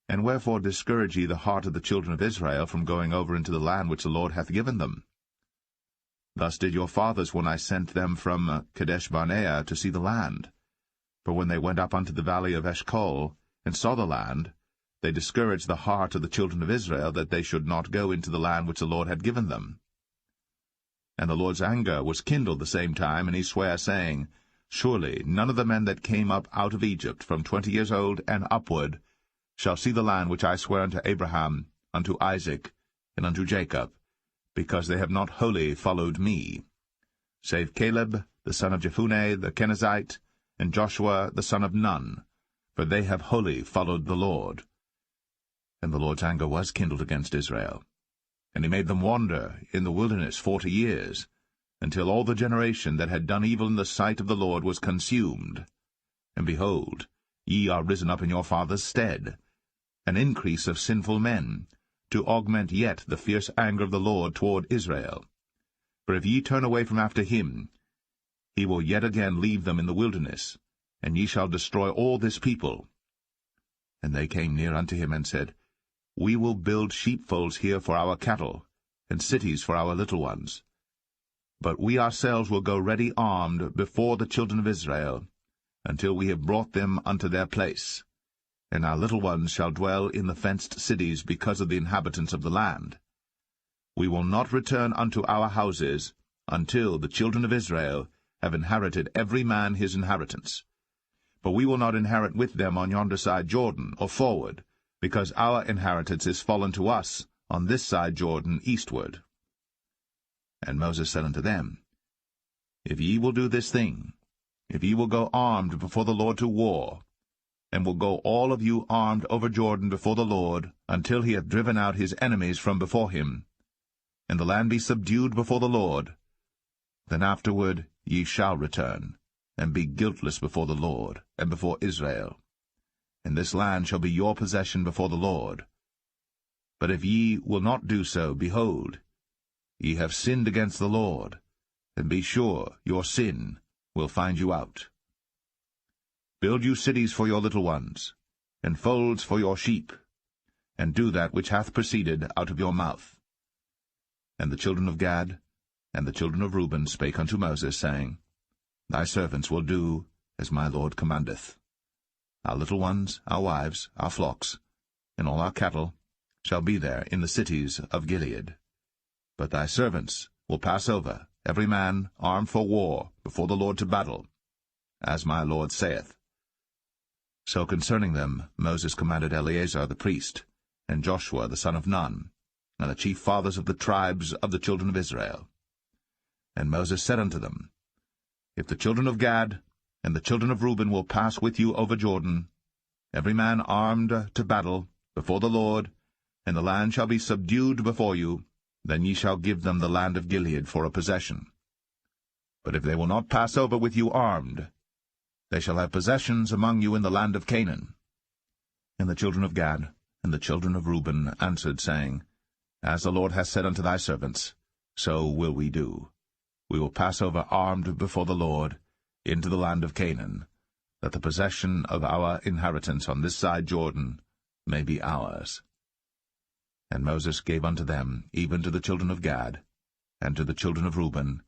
And wherefore discourage ye the heart of the children of Israel from going over into the land which the Lord hath given them? Thus did your fathers when I sent them from Kadesh-barnea to see the land. For when they went up unto the valley of Eshcol, and saw the land, they discouraged the heart of the children of Israel, that they should not go into the land which the Lord had given them. And the Lord's anger was kindled the same time, and he sware, saying, Surely none of the men that came up out of Egypt from 20 years old and upward shall see the land which I swear unto Abraham, unto Isaac, and unto Jacob, because they have not wholly followed me, save Caleb the son of Jephunneh the Kenizzite, and Joshua the son of Nun, for they have wholly followed the Lord. And the Lord's anger was kindled against Israel, and he made them wander in the wilderness 40 years, until all the generation that had done evil in the sight of the Lord was consumed. And behold, ye are risen up in your father's stead, an increase of sinful men, to augment yet the fierce anger of the Lord toward Israel. For if ye turn away from after him, he will yet again leave them in the wilderness, and ye shall destroy all this people. And they came near unto him, and said, We will build sheepfolds here for our cattle, and cities for our little ones. But we ourselves will go ready armed before the children of Israel, until we have brought them unto their place. And our little ones shall dwell in the fenced cities because of the inhabitants of the land. We will not return unto our houses until the children of Israel have inherited every man his inheritance. For we will not inherit with them on yonder side Jordan, or forward, because our inheritance is fallen to us on this side Jordan eastward. And Moses said unto them, If ye will do this thing, if ye will go armed before the Lord to war, and will go all of you armed over Jordan before the Lord, until he hath driven out his enemies from before him, and the land be subdued before the Lord, then afterward ye shall return, and be guiltless before the Lord, and before Israel. And this land shall be your possession before the Lord. But if ye will not do so, behold, ye have sinned against the Lord, and be sure your sin will find you out. Build you cities for your little ones, and folds for your sheep, and do that which hath proceeded out of your mouth. And the children of Gad and the children of Reuben spake unto Moses, saying, Thy servants will do as my Lord commandeth. Our little ones, our wives, our flocks, and all our cattle shall be there in the cities of Gilead. But thy servants will pass over, every man armed for war, before the Lord to battle, as my Lord saith. So concerning them Moses commanded Eleazar the priest, and Joshua the son of Nun, and the chief fathers of the tribes of the children of Israel. And Moses said unto them, If the children of Gad and the children of Reuben will pass with you over Jordan, every man armed to battle, before the Lord, and the land shall be subdued before you, then ye shall give them the land of Gilead for a possession. But if they will not pass over with you armed, they shall have possessions among you in the land of Canaan. And the children of Gad and the children of Reuben answered, saying, As the Lord hath said unto thy servants, so will we do. We will pass over armed before the Lord into the land of Canaan, that the possession of our inheritance on this side Jordan may be ours. And Moses gave unto them, even to the children of Gad, and to the children of Reuben,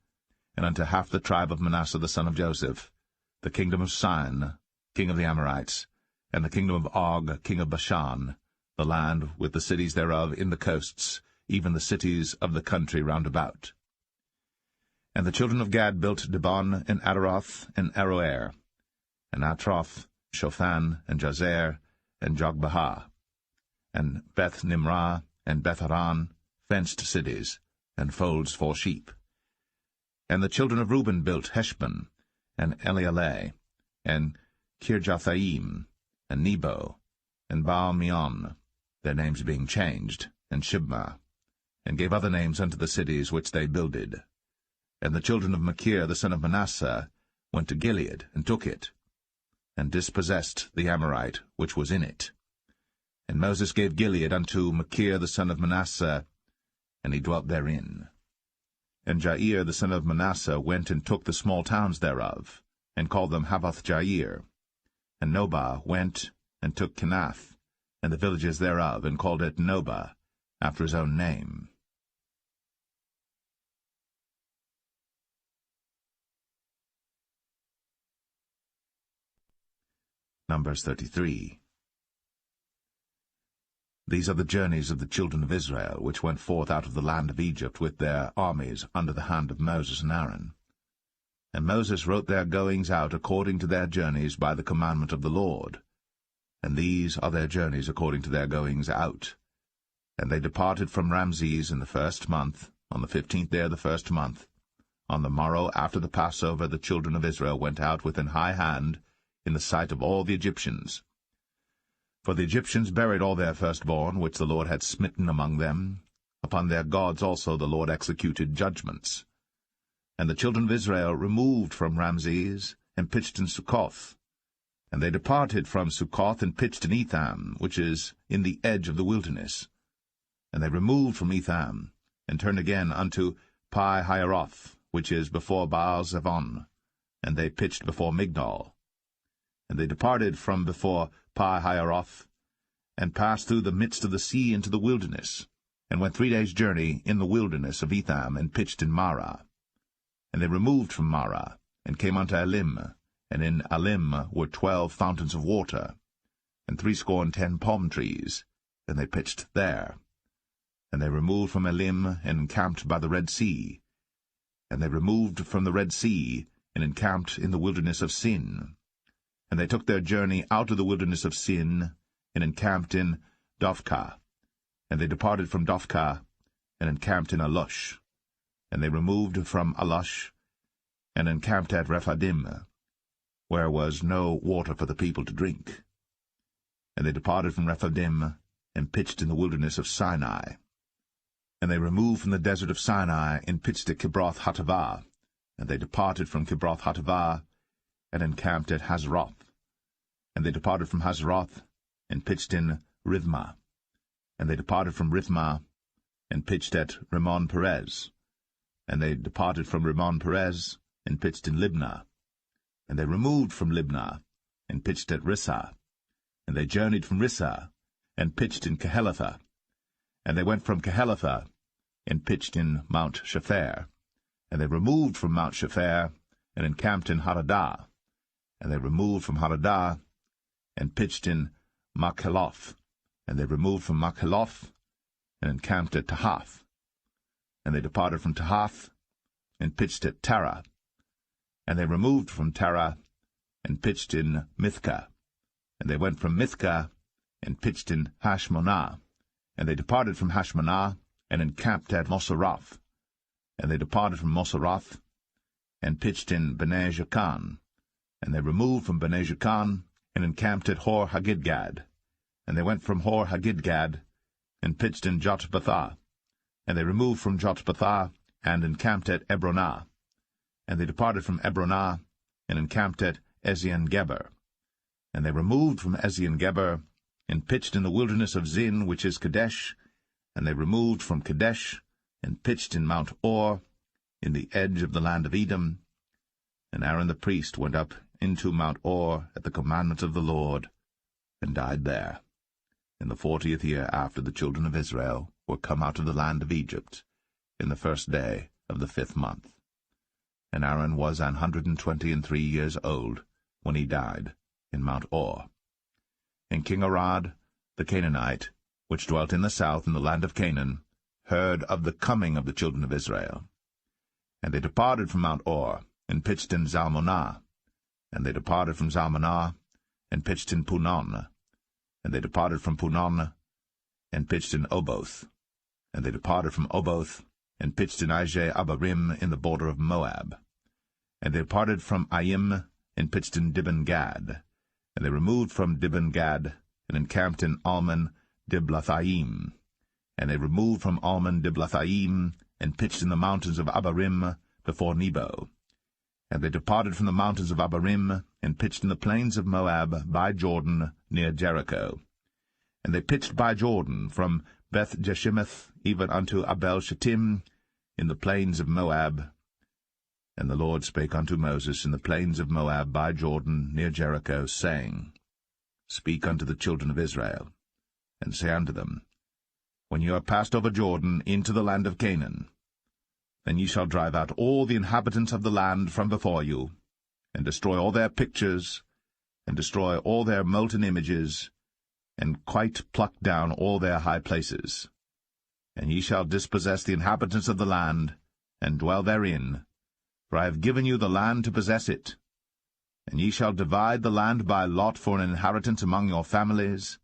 and unto half the tribe of Manasseh the son of Joseph, the kingdom of Sihon, king of the Amorites, and the kingdom of Og, king of Bashan, the land with the cities thereof in the coasts, even the cities of the country round about. And the children of Gad built Dibon, and Adaroth, and Aroer, and Atroth, Shophan, and Jazer, and Jogbehah, and Beth-Nimrah, and Beth-Haran, fenced cities, and folds for sheep. And the children of Reuben built Heshbon, and Elealeh, and Kirjathaim, and Nebo, and Baal-meon, their names being changed, and Shibmah, and gave other names unto the cities which they builded. And the children of Machir the son of Manasseh went to Gilead, and took it, and dispossessed the Amorite which was in it. And Moses gave Gilead unto Machir the son of Manasseh, and he dwelt therein. And Jair the son of Manasseh went and took the small towns thereof, and called them Havoth-Jair. And Nobah went and took Kenath, and the villages thereof, and called it Nobah, after his own name. Numbers 33. These are the journeys of the children of Israel, which went forth out of the land of Egypt with their armies under the hand of Moses and Aaron. And Moses wrote their goings out according to their journeys by the commandment of the Lord. And these are their journeys according to their goings out. And they departed from Ramses in the 1st month, on the 15th day of the 1st month. On the morrow after the Passover the children of Israel went out with an high hand in the sight of all the Egyptians. For the Egyptians buried all their firstborn, which the Lord had smitten among them. Upon their gods also the Lord executed judgments. And the children of Israel removed from Ramses, and pitched in Succoth. And they departed from Succoth, and pitched in Etham, which is in the edge of the wilderness. And they removed from Etham, and turned again unto Pi-Hahiroth, which is before Baal-Zevon. And they pitched before Migdol. And they departed from before Pi-Hahiroth, and passed through the midst of the sea into the wilderness, and went 3 days' journey in the wilderness of Etham, and pitched in Marah. And they removed from Marah, and came unto Elim, and in Elim were 12 fountains of water, and 70 palm trees, and they pitched there. And they removed from Elim, and encamped by the Red Sea. And they removed from the Red Sea, and encamped in the wilderness of Sin. And they took their journey out of the wilderness of Sin, and encamped in Dophkah. And they departed from Dophkah, and encamped in Alush. And they removed from Alush, and encamped at Rephidim, where was no water for the people to drink. And they departed from Rephidim, and pitched in the wilderness of Sinai. And they removed from the desert of Sinai, and pitched at Kibroth-Hattaavah. And they departed from Kibroth-Hattaavah, and encamped at Hazeroth. And they departed from Hazeroth, and pitched in Rithmah. And they departed from Rithmah, and pitched at Rimmon-Perez. And they departed from Rimmon-Perez, and pitched in Libnah. And they removed from Libnah, and pitched at Rissah. And they journeyed from Rissah, and pitched in Kehelatha. And they went from Kehelatha, and pitched in Mount Shepher. And they removed from Mount Shepher, and encamped in Hadadah. And they removed from Hadadah, and pitched in Makheloth. And they removed from Makheloth, and encamped at Tahath. And they departed from Tahath, and pitched at Tara. And they removed from Tara, and pitched in Mithkah. And they went from Mithkah, and pitched in Hashmonah. And they departed from Hashmonah, and encamped at Moseroth. And they departed from Moseroth, and pitched in Bene Jaakan. And they removed from Bene Jaakan, and encamped at Hor-Haggidgad. And they went from Hor-Haggidgad, and pitched in Jotbathah. And they removed from Jotbathah, and encamped at Ebronah. And they departed from Ebronah, and encamped at Ezion-Geber. And they removed from Ezion-Geber, and pitched in the wilderness of Zin, which is Kadesh. And they removed from Kadesh, and pitched in Mount Or, in the edge of the land of Edom. And Aaron the priest went up into Mount Or at the commandment of the Lord, and died there, in the 40th year after the children of Israel were come out of the land of Egypt, in the 1st day of the 5th month. And Aaron was 123 years old when he died in Mount Or. And King Arad, the Canaanite, which dwelt in the south in the land of Canaan, heard of the coming of the children of Israel. And they departed from Mount Or, and pitched in Zalmonah. And they departed from Zalmonah, and pitched in Punon. And they departed from Punon, and pitched in Oboth. And they departed from Oboth, and pitched in Ije-Abarim in the border of Moab. And they departed from Aim, and pitched in Dibon-Gad. And they removed from Dibon-Gad, and encamped in Almon-Diblathaim. And they removed from Almon-Diblathaim, and pitched in the mountains of Abarim before Nebo. And they departed from the mountains of Abarim, and pitched in the plains of Moab by Jordan near Jericho. And they pitched by Jordan, from Beth-Jeshimoth even unto Abel-Shittim, in the plains of Moab. And the Lord spake unto Moses in the plains of Moab by Jordan, near Jericho, saying, Speak unto the children of Israel, and say unto them, When ye are passed over Jordan into the land of Canaan, then ye shall drive out all the inhabitants of the land from before you, and destroy all their pictures, and destroy all their molten images, and quite pluck down all their high places. And ye shall dispossess the inhabitants of the land, and dwell therein, for I have given you the land to possess it. And ye shall divide the land by lot for an inheritance among your families,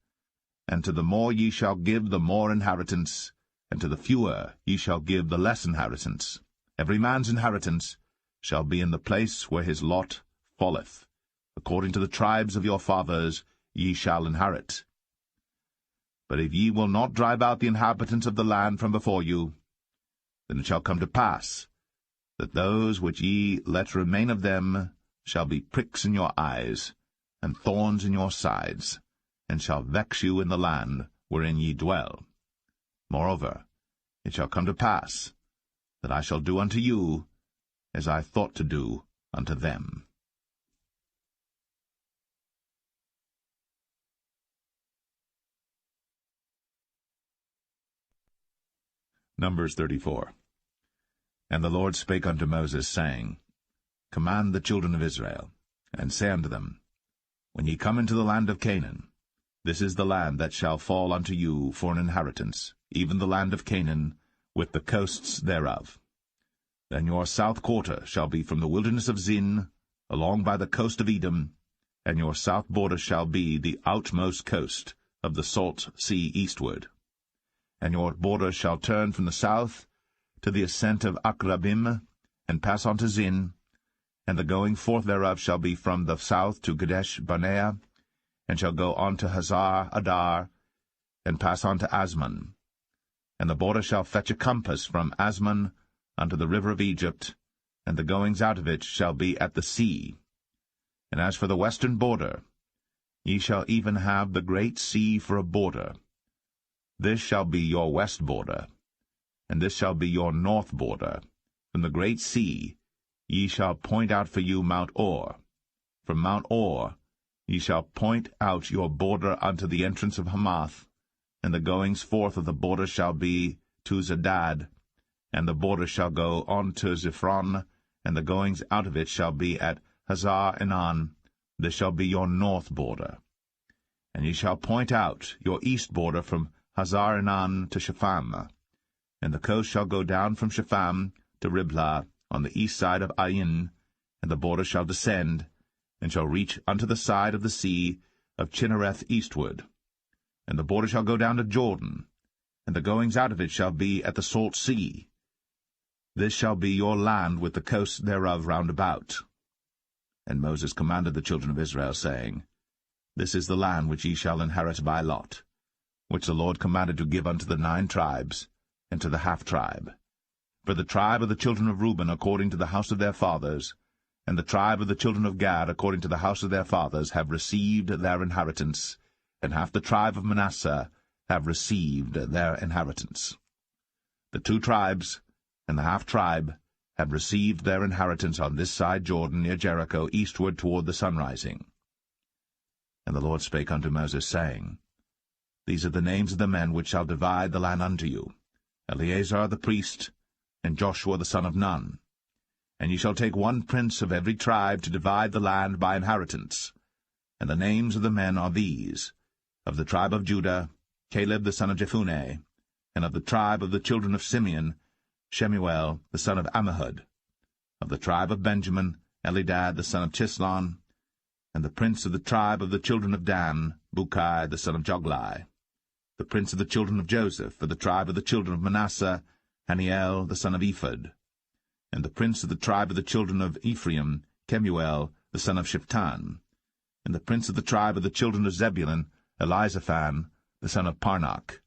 and to the more ye shall give the more inheritance, and to the fewer ye shall give the less inheritance. Every man's inheritance shall be in the place where his lot falleth. According to the tribes of your fathers ye shall inherit. But if ye will not drive out the inhabitants of the land from before you, then it shall come to pass that those which ye let remain of them shall be pricks in your eyes, and thorns in your sides, and shall vex you in the land wherein ye dwell. Moreover, it shall come to pass that I shall do unto you as I thought to do unto them. Numbers 34. And the Lord spake unto Moses, saying, Command the children of Israel, and say unto them, When ye come into the land of Canaan, this is the land that shall fall unto you for an inheritance, even the land of Canaan, with the coasts thereof. Then your south quarter shall be from the wilderness of Zin, along by the coast of Edom, and your south border shall be the outmost coast of the salt sea eastward. And your border shall turn from the south to the ascent of Akrabim, and pass on to Zin, and the going forth thereof shall be from the south to Kadesh-barnea, and shall go on to Hazar-adar, and pass on to Asmon. And the border shall fetch a compass from Asmon unto the river of Egypt, and the goings out of it shall be at the sea. And as for the western border, ye shall even have the great sea for a border. This shall be your west border, and this shall be your north border. From the great sea ye shall point out for you Mount Or. From Mount Or ye shall point out your border unto the entrance of Hamath, and the goings forth of the border shall be to Zedad, and the border shall go on to Ziphron, and the goings out of it shall be at Hazar-enan. This shall be your north border. And ye shall point out your east border from Hazar-enan to Shepham, and the coast shall go down from Shepham to Riblah on the east side of Ain, and the border shall descend, and shall reach unto the side of the sea of Chinnereth eastward. And the border shall go down to Jordan, and the goings out of it shall be at the salt sea. This shall be your land with the coasts thereof round about. And Moses commanded the children of Israel, saying, This is the land which ye shall inherit by lot, which the Lord commanded to give unto the 9 tribes, and to the half-tribe. For the tribe of the children of Reuben according to the house of their fathers, and the tribe of the children of Gad according to the house of their fathers, have received their inheritance, and half the tribe of Manasseh have received their inheritance. The 2 tribes and the half-tribe have received their inheritance on this side Jordan near Jericho, eastward toward the sunrising. And the Lord spake unto Moses, saying, These are the names of the men which shall divide the land unto you, Eleazar the priest, and Joshua the son of Nun. And ye shall take 1 prince of every tribe to divide the land by inheritance. And the names of the men are these: of the tribe of Judah, Caleb the son of Jephunneh, and of the tribe of the children of Simeon, Shemuel the son of Ammihud. Of the tribe of Benjamin, Elidad the son of Chislon, and the prince of the tribe of the children of Dan, Bukai the son of Joglai. The prince of the children of Joseph, for the tribe of the children of Manasseh, Haniel the son of Ephod. And the prince of the tribe of the children of Ephraim, Kemuel the son of Shiptan. And the prince of the tribe of the children of Zebulun, Elizaphan the son of Parnach.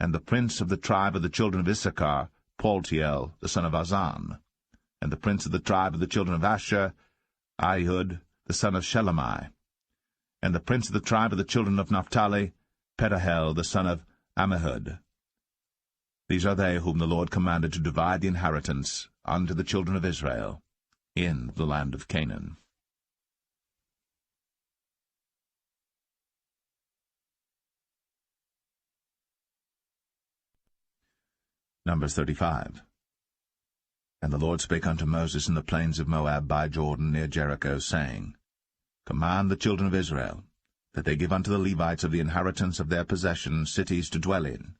And the prince of the tribe of the children of Issachar, Paltiel the son of Azan. And the prince of the tribe of the children of Asher, Ahihud the son of Shelomai. And the prince of the tribe of the children of Naphtali, Pedahel the son of Ammihud. These are they whom the Lord commanded to divide the inheritance unto the children of Israel in the land of Canaan. Numbers 35. And the Lord spake unto Moses in the plains of Moab by Jordan near Jericho, saying, Command the children of Israel, that they give unto the Levites of the inheritance of their possession cities to dwell in.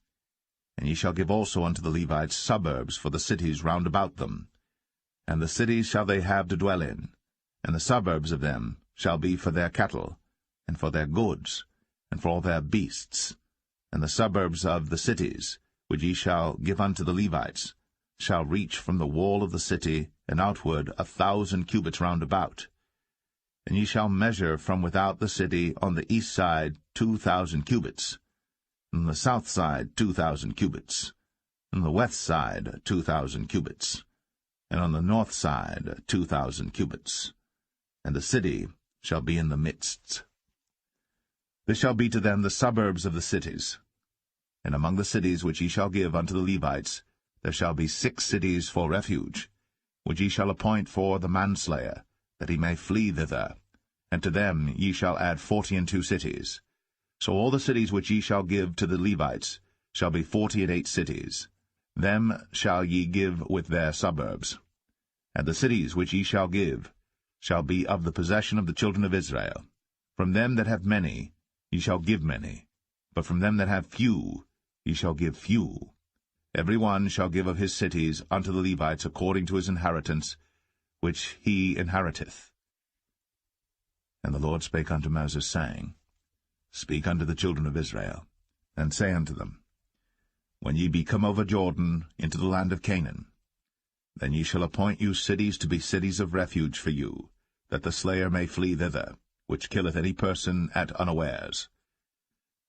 And ye shall give also unto the Levites suburbs for the cities round about them. And the cities shall they have to dwell in, and the suburbs of them shall be for their cattle, and for their goods, and for all their beasts. And the suburbs of the cities, which ye shall give unto the Levites, shall reach from the wall of the city and outward 1,000 cubits round about. And ye shall measure from without the city on the east side 2,000 cubits, and on the south side 2,000 cubits, and on the west side 2,000 cubits, and on the north side 2,000 cubits. And the city shall be in the midst. This shall be to them the suburbs of the cities. And among the cities which ye shall give unto the Levites, there shall be 6 cities for refuge, which ye shall appoint for the manslayer, that he may flee thither. And to them ye shall add 42 cities. So all the cities which ye shall give to the Levites shall be 48 cities. Them shall ye give with their suburbs. And the cities which ye shall give shall be of the possession of the children of Israel. From them that have many ye shall give many, but from them that have few ye shall give few. Every one shall give of his cities unto the Levites according to his inheritance, which he inheriteth. And the Lord spake unto Moses, saying, Speak unto the children of Israel, and say unto them, When ye be come over Jordan into the land of Canaan, then ye shall appoint you cities to be cities of refuge for you, that the slayer may flee thither, which killeth any person at unawares.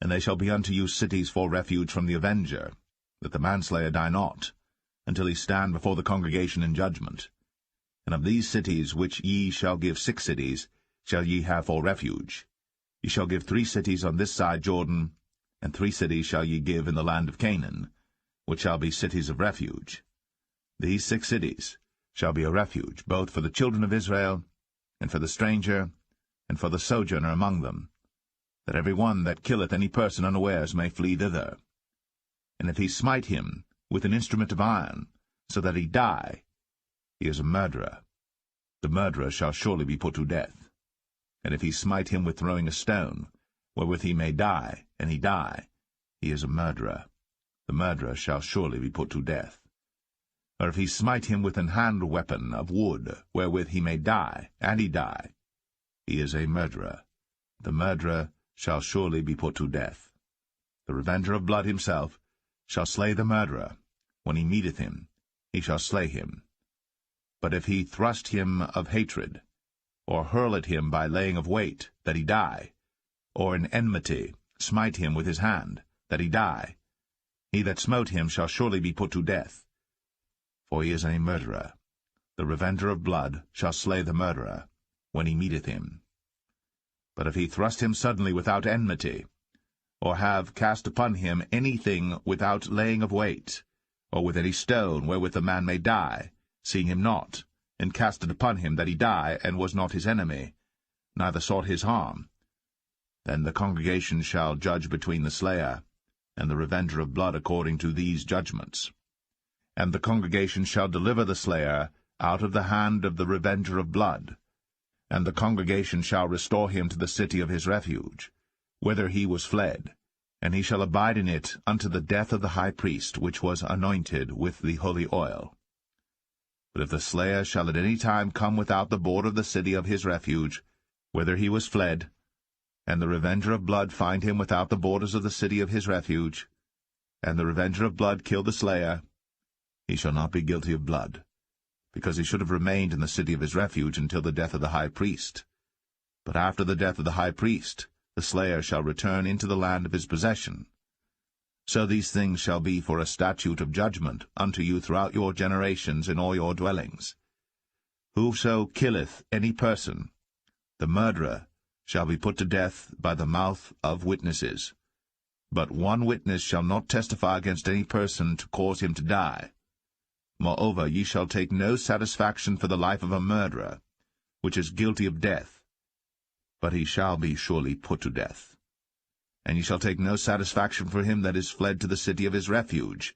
And they shall be unto you cities for refuge from the avenger, that the manslayer die not, until he stand before the congregation in judgment. And of these cities which ye shall give 6 cities shall ye have for refuge. Ye shall give 3 cities on this side Jordan, and 3 cities shall ye give in the land of Canaan, which shall be cities of refuge. These 6 cities shall be a refuge, both for the children of Israel, and for the stranger, and for the sojourner among them, that every one that killeth any person unawares may flee thither. And if he smite him with an instrument of iron, so that he die, he is a murderer. The murderer shall surely be put to death. And if he smite him with throwing a stone, wherewith he may die, and he die, he is a murderer. The murderer shall surely be put to death. Or if he smite him with an hand weapon of wood, wherewith he may die, and he die, he is a murderer. The murderer shall surely be put to death. The revenger of blood himself shall slay the murderer. When he meeteth him, he shall slay him. But if he thrust him of hatred, or hurl at him by laying of weight, that he die, or in enmity smite him with his hand, that he die, he that smote him shall surely be put to death. For he is a murderer. The revenger of blood shall slay the murderer, when he meeteth him. But if he thrust him suddenly without enmity, or have cast upon him anything without laying of weight, or with any stone wherewith the man may die, seeing him not, and cast it upon him that he die, and was not his enemy, neither sought his harm, then the congregation shall judge between the slayer and the revenger of blood according to these judgments. And the congregation shall deliver the slayer out of the hand of the revenger of blood, and the congregation shall restore him to the city of his refuge, whither he was fled, and he shall abide in it unto the death of the high priest, which was anointed with the holy oil. But if the slayer shall at any time come without the border of the city of his refuge, whither he was fled, and the revenger of blood find him without the borders of the city of his refuge, and the revenger of blood kill the slayer, he shall not be guilty of blood, because he should have remained in the city of his refuge until the death of the high priest. But after the death of the high priest, the slayer shall return into the land of his possession. So these things shall be for a statute of judgment unto you throughout your generations in all your dwellings. Whoso killeth any person, the murderer, shall be put to death by the mouth of witnesses. but one witness shall not testify against any person to cause him to die. Moreover, ye shall take no satisfaction for the life of a murderer, which is guilty of death, but he shall be surely put to death. And ye shall take no satisfaction for him that is fled to the city of his refuge,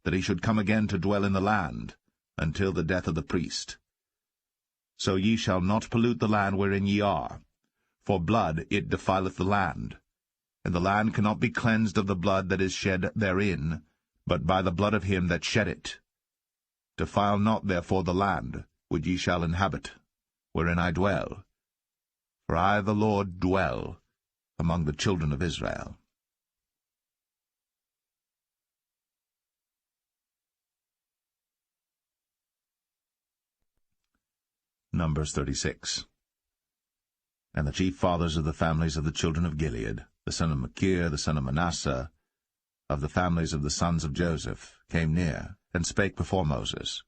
that he should come again to dwell in the land, until the death of the priest. So ye shall not pollute the land wherein ye are, for blood it defileth the land, and the land cannot be cleansed of the blood that is shed therein, but by the blood of him that shed it. Defile not therefore the land which ye shall inhabit, wherein I dwell, for I the Lord dwell among the children of Israel. Numbers 36. And the chief fathers of the families of the children of Gilead, the son of Machir, the son of Manasseh, of the families of the sons of Joseph, came near, and spake before Moses,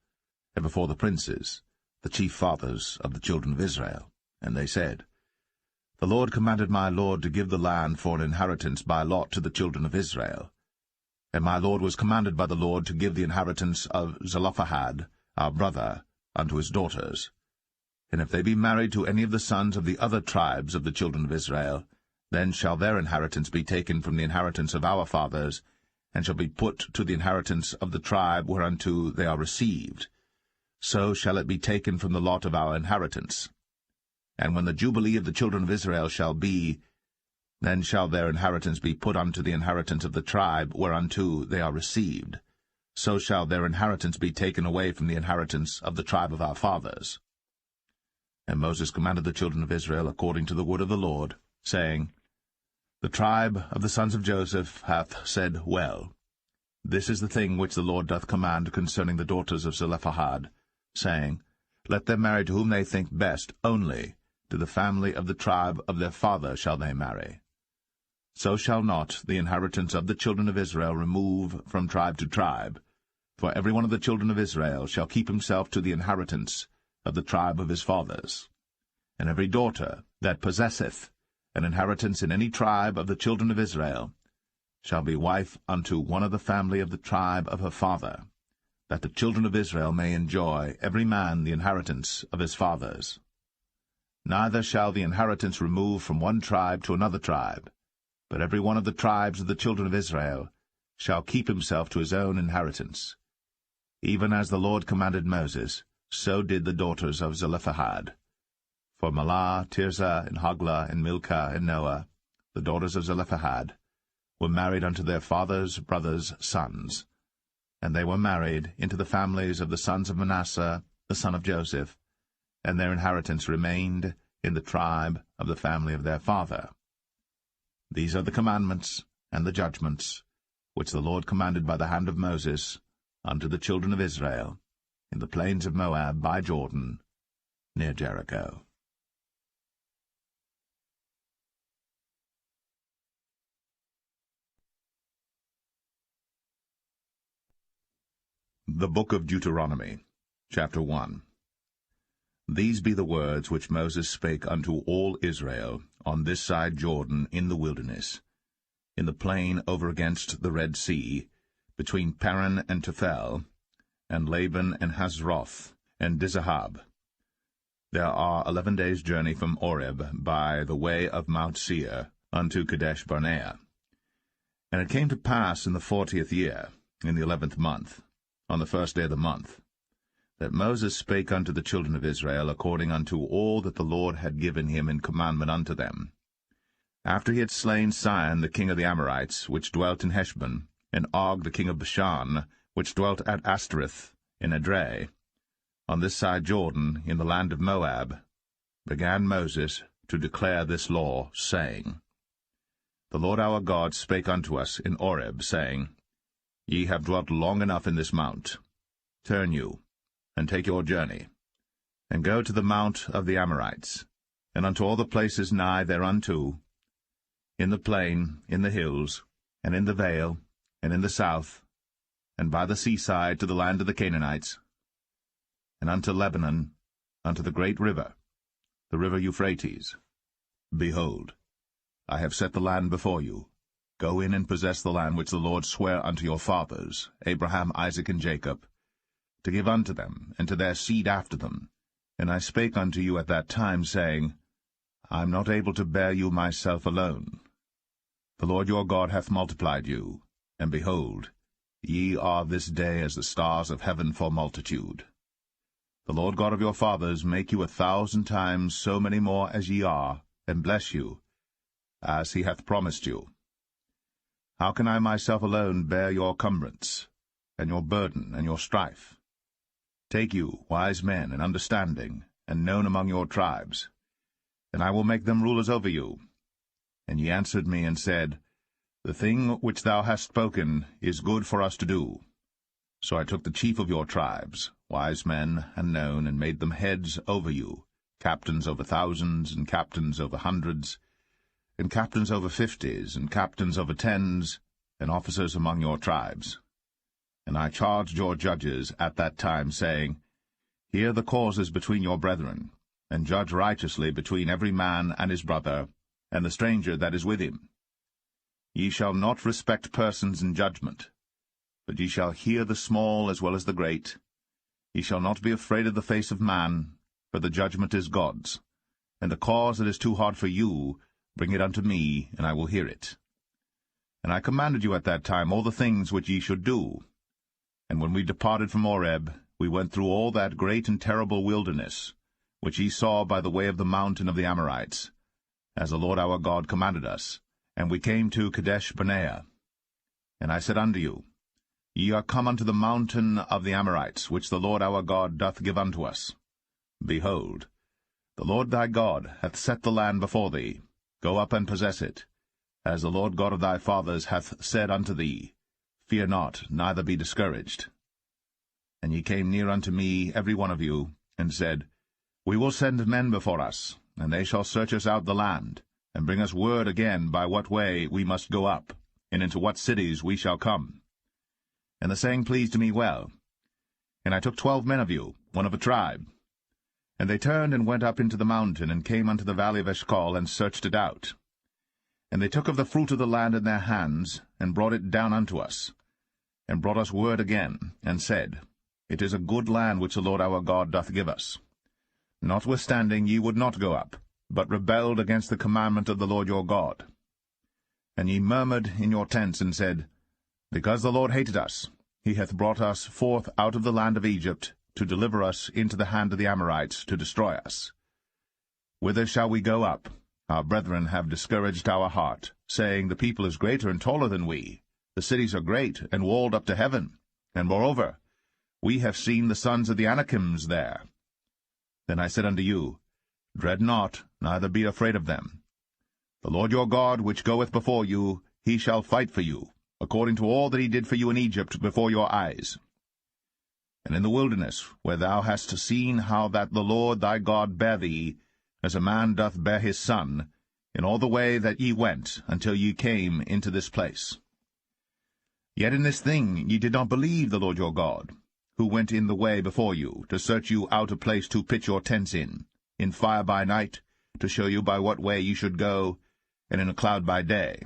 and before the princes, the chief fathers of the children of Israel. And they said, The Lord commanded my Lord to give the land for an inheritance by lot to the children of Israel. And my Lord was commanded by the Lord to give the inheritance of Zelophehad, our brother, unto his daughters. And if they be married to any of the sons of the other tribes of the children of Israel, then shall their inheritance be taken from the inheritance of our fathers, and shall be put to the inheritance of the tribe whereunto they are received. So shall it be taken from the lot of our inheritance. And when the Jubilee of the children of Israel shall be, then shall their inheritance be put unto the inheritance of the tribe whereunto they are received. So shall their inheritance be taken away from the inheritance of the tribe of our fathers. And Moses commanded the children of Israel according to the word of the Lord, saying, The tribe of the sons of Joseph hath said well. This is the thing which the Lord doth command concerning the daughters of Zelophehad, saying, Let them marry to whom they think best, only to the family of the tribe of their father shall they marry. So shall not the inheritance of the children of Israel remove from tribe to tribe, for every one of the children of Israel shall keep himself to the inheritance of the tribe of his fathers. And every daughter that possesseth an inheritance in any tribe of the children of Israel shall be wife unto one of the family of the tribe of her father, that the children of Israel may enjoy every man the inheritance of his fathers. Neither shall the inheritance remove from one tribe to another tribe, but every one of the tribes of the children of Israel shall keep himself to his own inheritance. Even as the Lord commanded Moses, so did the daughters of Zelophehad. For Mahlah, Tirzah, and Hoglah, and Milcah, and Noah, the daughters of Zelophehad, were married unto their father's brothers' sons. And they were married into the families of the sons of Manasseh, the son of Joseph, and their inheritance remained in the tribe of the family of their father. These are the commandments and the judgments which the Lord commanded by the hand of Moses unto the children of Israel, in the plains of Moab by Jordan, near Jericho. The Book of Deuteronomy, Chapter 1. These be the words which Moses spake unto all Israel on this side Jordan in the wilderness, in the plain over against the Red Sea, between Paran and Tophel, and Laban and Hazroth, and Dizahab. There are 11 days' journey from Oreb by the way of Mount Seir unto Kadesh-barnea. And it came to pass in the 40th year, in the 11th month, on the first day of the month, that Moses spake unto the children of Israel according unto all that the Lord had given him in commandment unto them. After he had slain Sihon the king of the Amorites, which dwelt in Heshbon, and Og the king of Bashan, which dwelt at Ashtoreth in Edrei, on this side Jordan, in the land of Moab, began Moses to declare this law, saying, The Lord our God spake unto us in Oreb, saying, Ye have dwelt long enough in this mount. Turn you, and take your journey, and go to the mount of the Amorites, and unto all the places nigh thereunto, in the plain, in the hills, and in the vale, and in the south, and by the seaside to the land of the Canaanites, and unto Lebanon, unto the great river, the river Euphrates. Behold, I have set the land before you. Go in and possess the land which the Lord sware unto your fathers, Abraham, Isaac, and Jacob, to give unto them, and to their seed after them. And I spake unto you at that time, saying, I am not able to bear you myself alone. The Lord your God hath multiplied you, and behold, ye are this day as the stars of heaven for multitude. The Lord God of your fathers make you 1,000 times so many more as ye are, and bless you, as he hath promised you. How can I myself alone bear your cumbrance, and your burden, and your strife? Take you wise men and understanding, and known among your tribes, and I will make them rulers over you. And ye answered me and said, The thing which thou hast spoken is good for us to do. So I took the chief of your tribes, wise men and known, and made them heads over you, captains over thousands, and captains over hundreds, and captains over 50s, and captains over 10s, and officers among your tribes. And I charged your judges at that time, saying, Hear the causes between your brethren, and judge righteously between every man and his brother, and the stranger that is with him. Ye shall not respect persons in judgment, but ye shall hear the small as well as the great. Ye shall not be afraid of the face of man, for the judgment is God's. And the cause that is too hard for you, bring it unto me, and I will hear it. And I commanded you at that time all the things which ye should do. And when we departed from Oreb, we went through all that great and terrible wilderness, which ye saw by the way of the mountain of the Amorites, as the Lord our God commanded us. And we came to Kadesh-barnea. And I said unto you, Ye are come unto the mountain of the Amorites, which the Lord our God doth give unto us. Behold, the Lord thy God hath set the land before thee. Go up and possess it, as the Lord God of thy fathers hath said unto thee. Fear not, neither be discouraged. And ye came near unto me, every one of you, and said, We will send men before us, and they shall search us out the land, and bring us word again by what way we must go up, and into what cities we shall come. And the saying pleased me well. And I took 12 men of you, one of a tribe. And they turned and went up into the mountain, and came unto the valley of Eshcol, and searched it out. And they took of the fruit of the land in their hands, and brought it down unto us, and brought us word again, and said, It is a good land which the Lord our God doth give us. Notwithstanding ye would not go up, but rebelled against the commandment of the Lord your God. And ye murmured in your tents, and said, Because the Lord hated us, he hath brought us forth out of the land of Egypt, to deliver us into the hand of the Amorites, to destroy us. Whither shall we go up? Our brethren have discouraged our heart, saying, The people is greater and taller than we. The cities are great, and walled up to heaven. And moreover, we have seen the sons of the Anakims there. Then I said unto you, Dread not, neither be afraid of them. The Lord your God, which goeth before you, he shall fight for you, according to all that he did for you in Egypt before your eyes. And in the wilderness, where thou hast seen how that the Lord thy God bare thee, as a man doth bear his son, in all the way that ye went, until ye came into this place. Yet in this thing ye did not believe the Lord your God, who went in the way before you, to search you out a place to pitch your tents in fire by night, to show you by what way ye should go, and in a cloud by day.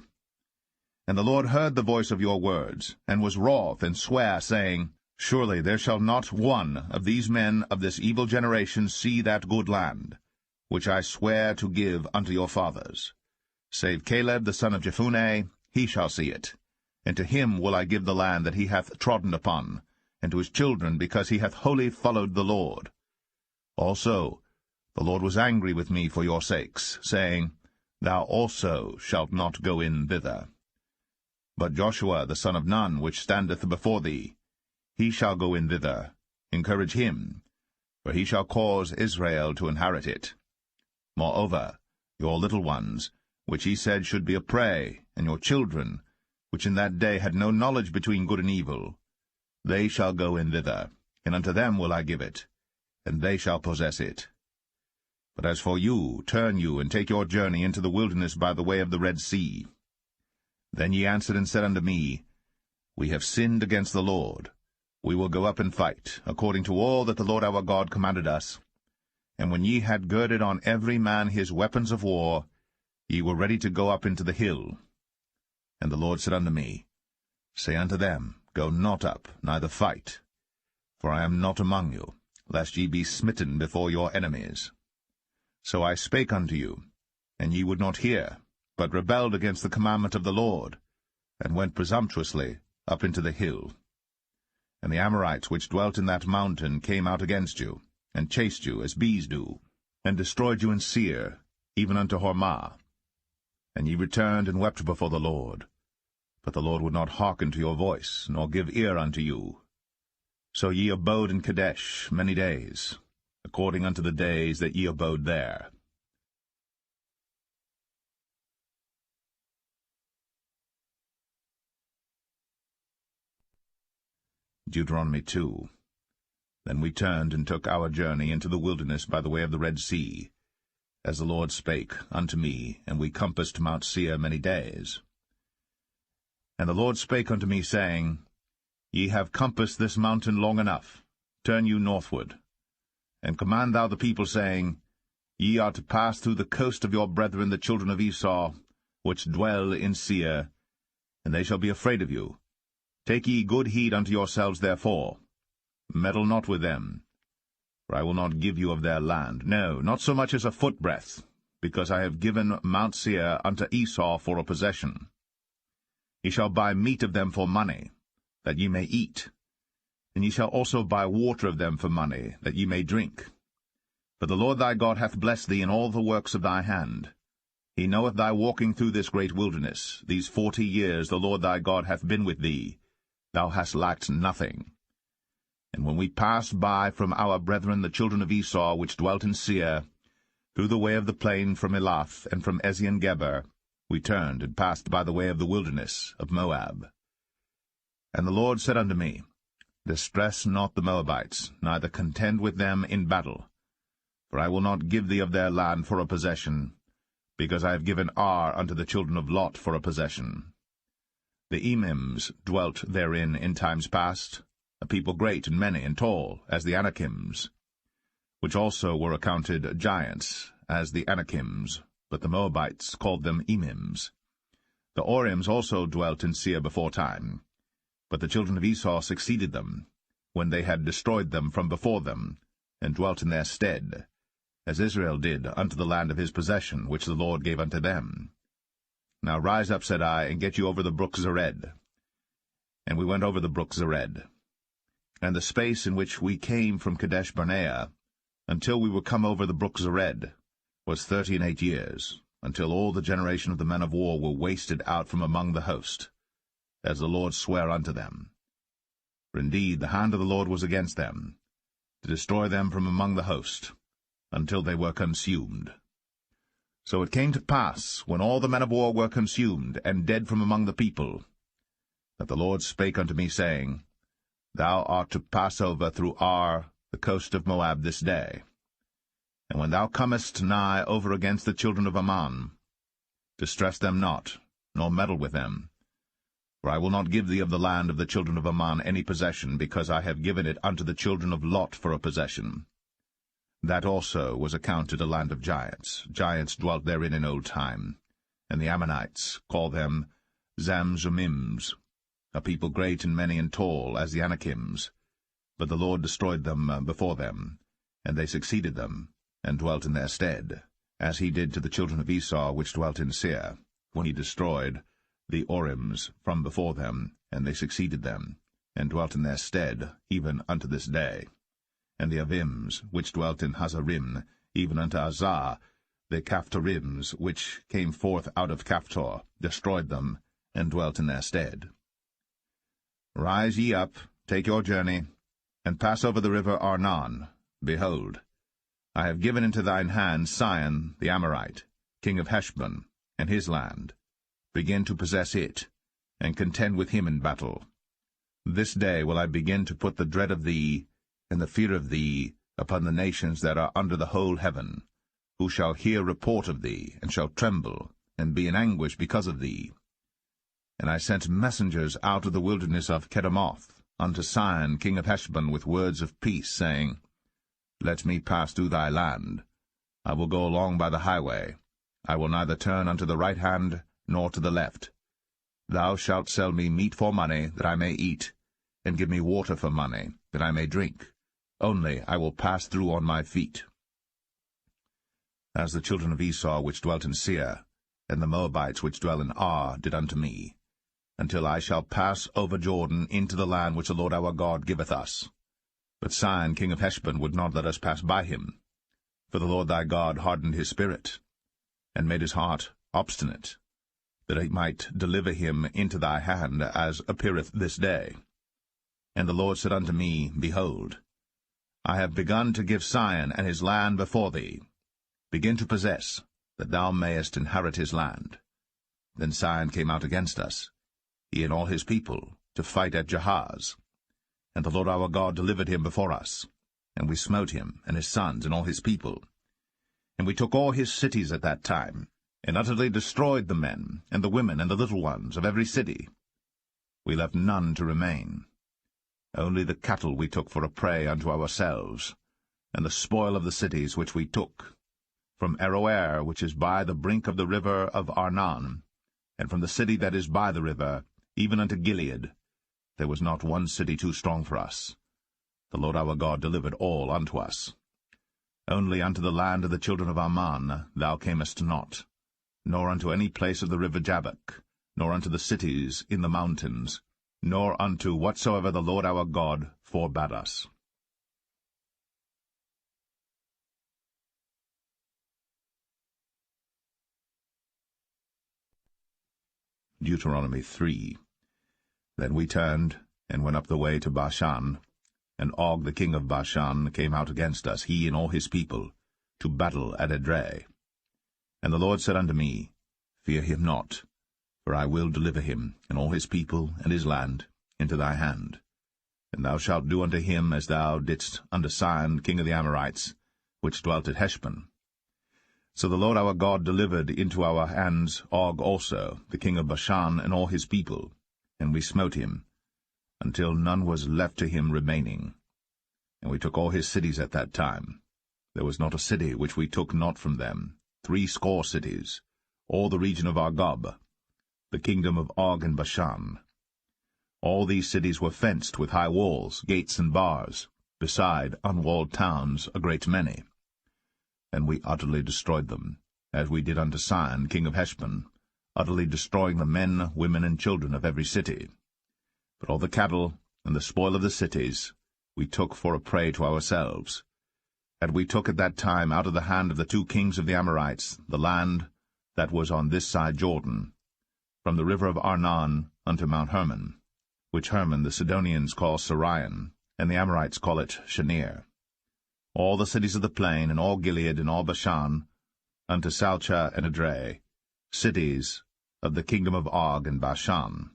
And the Lord heard the voice of your words, and was wroth, and sware, saying, Surely there shall not one of these men of this evil generation see that good land, which I swear to give unto your fathers. Save Caleb the son of Jephunneh, he shall see it. And to him will I give the land that he hath trodden upon, and to his children, because he hath wholly followed the Lord. Also the Lord was angry with me for your sakes, saying, Thou also shalt not go in thither. But Joshua the son of Nun, which standeth before thee, he shall go in thither. Encourage him, for he shall cause Israel to inherit it. Moreover, your little ones, which he said should be a prey, and your children, which in that day had no knowledge between good and evil, they shall go in thither, and unto them will I give it, and they shall possess it. But as for you, turn you, and take your journey into the wilderness by the way of the Red Sea. Then ye answered and said unto me, We have sinned against the Lord. We will go up and fight, according to all that the Lord our God commanded us. And when ye had girded on every man his weapons of war, ye were ready to go up into the hill. And the Lord said unto me, Say unto them, Go not up, neither fight, for I am not among you, lest ye be smitten before your enemies. So I spake unto you, and ye would not hear, but rebelled against the commandment of the Lord, and went presumptuously up into the hill. And the Amorites which dwelt in that mountain came out against you, and chased you as bees do, and destroyed you in Seir, even unto Hormah. And ye returned and wept before the Lord. But the Lord would not hearken to your voice, nor give ear unto you. So ye abode in Kadesh many days, according unto the days that ye abode there. Deuteronomy 2. Then we turned and took our journey into the wilderness by the way of the Red Sea, as the Lord spake unto me, and we compassed Mount Seir many days. And the Lord spake unto me, saying, Ye have compassed this mountain long enough. Turn you northward. And command thou the people, saying, Ye are to pass through the coast of your brethren the children of Esau, which dwell in Seir, and they shall be afraid of you. Take ye good heed unto yourselves therefore. Meddle not with them, for I will not give you of their land, no, not so much as a footbreadth, because I have given Mount Seir unto Esau for a possession. Ye shall buy meat of them for money, that ye may eat, and ye shall also buy water of them for money, that ye may drink. For the Lord thy God hath blessed thee in all the works of thy hand. He knoweth thy walking through this great wilderness. These 40 years the Lord thy God hath been with thee. Thou hast lacked nothing. And when we passed by from our brethren the children of Esau, which dwelt in Seir, through the way of the plain from Elath and from Ezion-Geber, we turned and passed by the way of the wilderness of Moab. And the Lord said unto me, Distress not the Moabites, neither contend with them in battle. For I will not give thee of their land for a possession, because I have given Ar unto the children of Lot for a possession. The Emims dwelt therein in times past, a people great and many and tall, as the Anakims, which also were accounted giants, as the Anakims, but the Moabites called them Emims. The Orims also dwelt in Seir before time, but the children of Esau succeeded them, when they had destroyed them from before them, and dwelt in their stead, as Israel did unto the land of his possession, which the Lord gave unto them. Now rise up, said I, and get you over the brook Zered. And we went over the brook Zered. And the space in which we came from Kadesh-barnea, until we were come over the brook Zered, was 38 years, until all the generation of the men of war were wasted out from among the host, as the Lord sware unto them. For indeed the hand of the Lord was against them, to destroy them from among the host, until they were consumed. So it came to pass, when all the men of war were consumed, and dead from among the people, that the Lord spake unto me, saying, Thou art to pass over through Ar, the coast of Moab, this day. And when thou comest nigh over against the children of Ammon, distress them not, nor meddle with them. For I will not give thee of the land of the children of Ammon any possession, because I have given it unto the children of Lot for a possession. That also was accounted a land of giants. Giants dwelt therein in old time, and the Ammonites call them Zamzummims, a people great and many and tall, as the Anakims. But the Lord destroyed them before them, and they succeeded them, and dwelt in their stead, as he did to the children of Esau which dwelt in Seir, when he destroyed the Orims from before them, and they succeeded them, and dwelt in their stead, even unto this day. And the Avims, which dwelt in Hazarim, even unto Azah, the Captorims, which came forth out of Caphtor, destroyed them, and dwelt in their stead. Rise ye up, take your journey, and pass over the river Arnon. Behold, I have given into thine hand Sihon the Amorite, king of Heshbon, and his land. Begin to possess it, and contend with him in battle. This day will I begin to put the dread of thee, and the fear of thee, upon the nations that are under the whole heaven, who shall hear report of thee, and shall tremble, and be in anguish because of thee. And I sent messengers out of the wilderness of Kedemoth unto Sihon king of Heshbon with words of peace, saying, Let me pass through thy land. I will go along by the highway. I will neither turn unto the right hand nor to the left. Thou shalt sell me meat for money, that I may eat, and give me water for money, that I may drink. Only I will pass through on my feet. As the children of Esau which dwelt in Seir, and the Moabites which dwell in Ar, did unto me, until I shall pass over Jordan into the land which the Lord our God giveth us. But Sihon king of Heshbon would not let us pass by him, for the Lord thy God hardened his spirit, and made his heart obstinate, that he might deliver him into thy hand, as appeareth this day. And the Lord said unto me, Behold, I have begun to give Sihon and his land before thee. Begin to possess, that thou mayest inherit his land. Then Sihon came out against us, he and all his people, to fight at Jahaz. And the Lord our God delivered him before us, and we smote him, and his sons, and all his people. And we took all his cities at that time, and utterly destroyed the men, and the women, and the little ones of every city. We left none to remain. Only the cattle we took for a prey unto ourselves, and the spoil of the cities which we took, from Aroer, which is by the brink of the river of Arnon, and from the city that is by the river, even unto Gilead. There was not one city too strong for us. The Lord our God delivered all unto us. Only unto the land of the children of Ammon thou camest not, nor unto any place of the river Jabbok, nor unto the cities in the mountains, nor unto whatsoever the Lord our God forbade us. Deuteronomy 3. Then we turned, and went up the way to Bashan, and Og the king of Bashan came out against us, he and all his people, to battle at Edrei. And the Lord said unto me, Fear him not, for I will deliver him, and all his people, and his land, into thy hand. And thou shalt do unto him as thou didst unto Sihon king of the Amorites, which dwelt at Heshbon. So the Lord our God delivered into our hands Og also, the king of Bashan, and all his people, and we smote him, until none was left to him remaining. And we took all his cities at that time. There was not a city which we took not from them, 80 cities, all the region of Argob, the kingdom of Og and Bashan. All these cities were fenced with high walls, gates, and bars, beside unwalled towns a great many. And we utterly destroyed them, as we did unto Sihon king of Heshbon, utterly destroying the men, women, and children of every city. But all the cattle and the spoil of the cities we took for a prey to ourselves. And we took at that time out of the hand of the 2 kings of the Amorites the land that was on this side Jordan, from the river of Arnon unto Mount Hermon, which Hermon the Sidonians call Sirion, and the Amorites call it Shenir. All the cities of the plain, and all Gilead, and all Bashan, unto Salcha and Edrei, cities of the kingdom of Og and Bashan.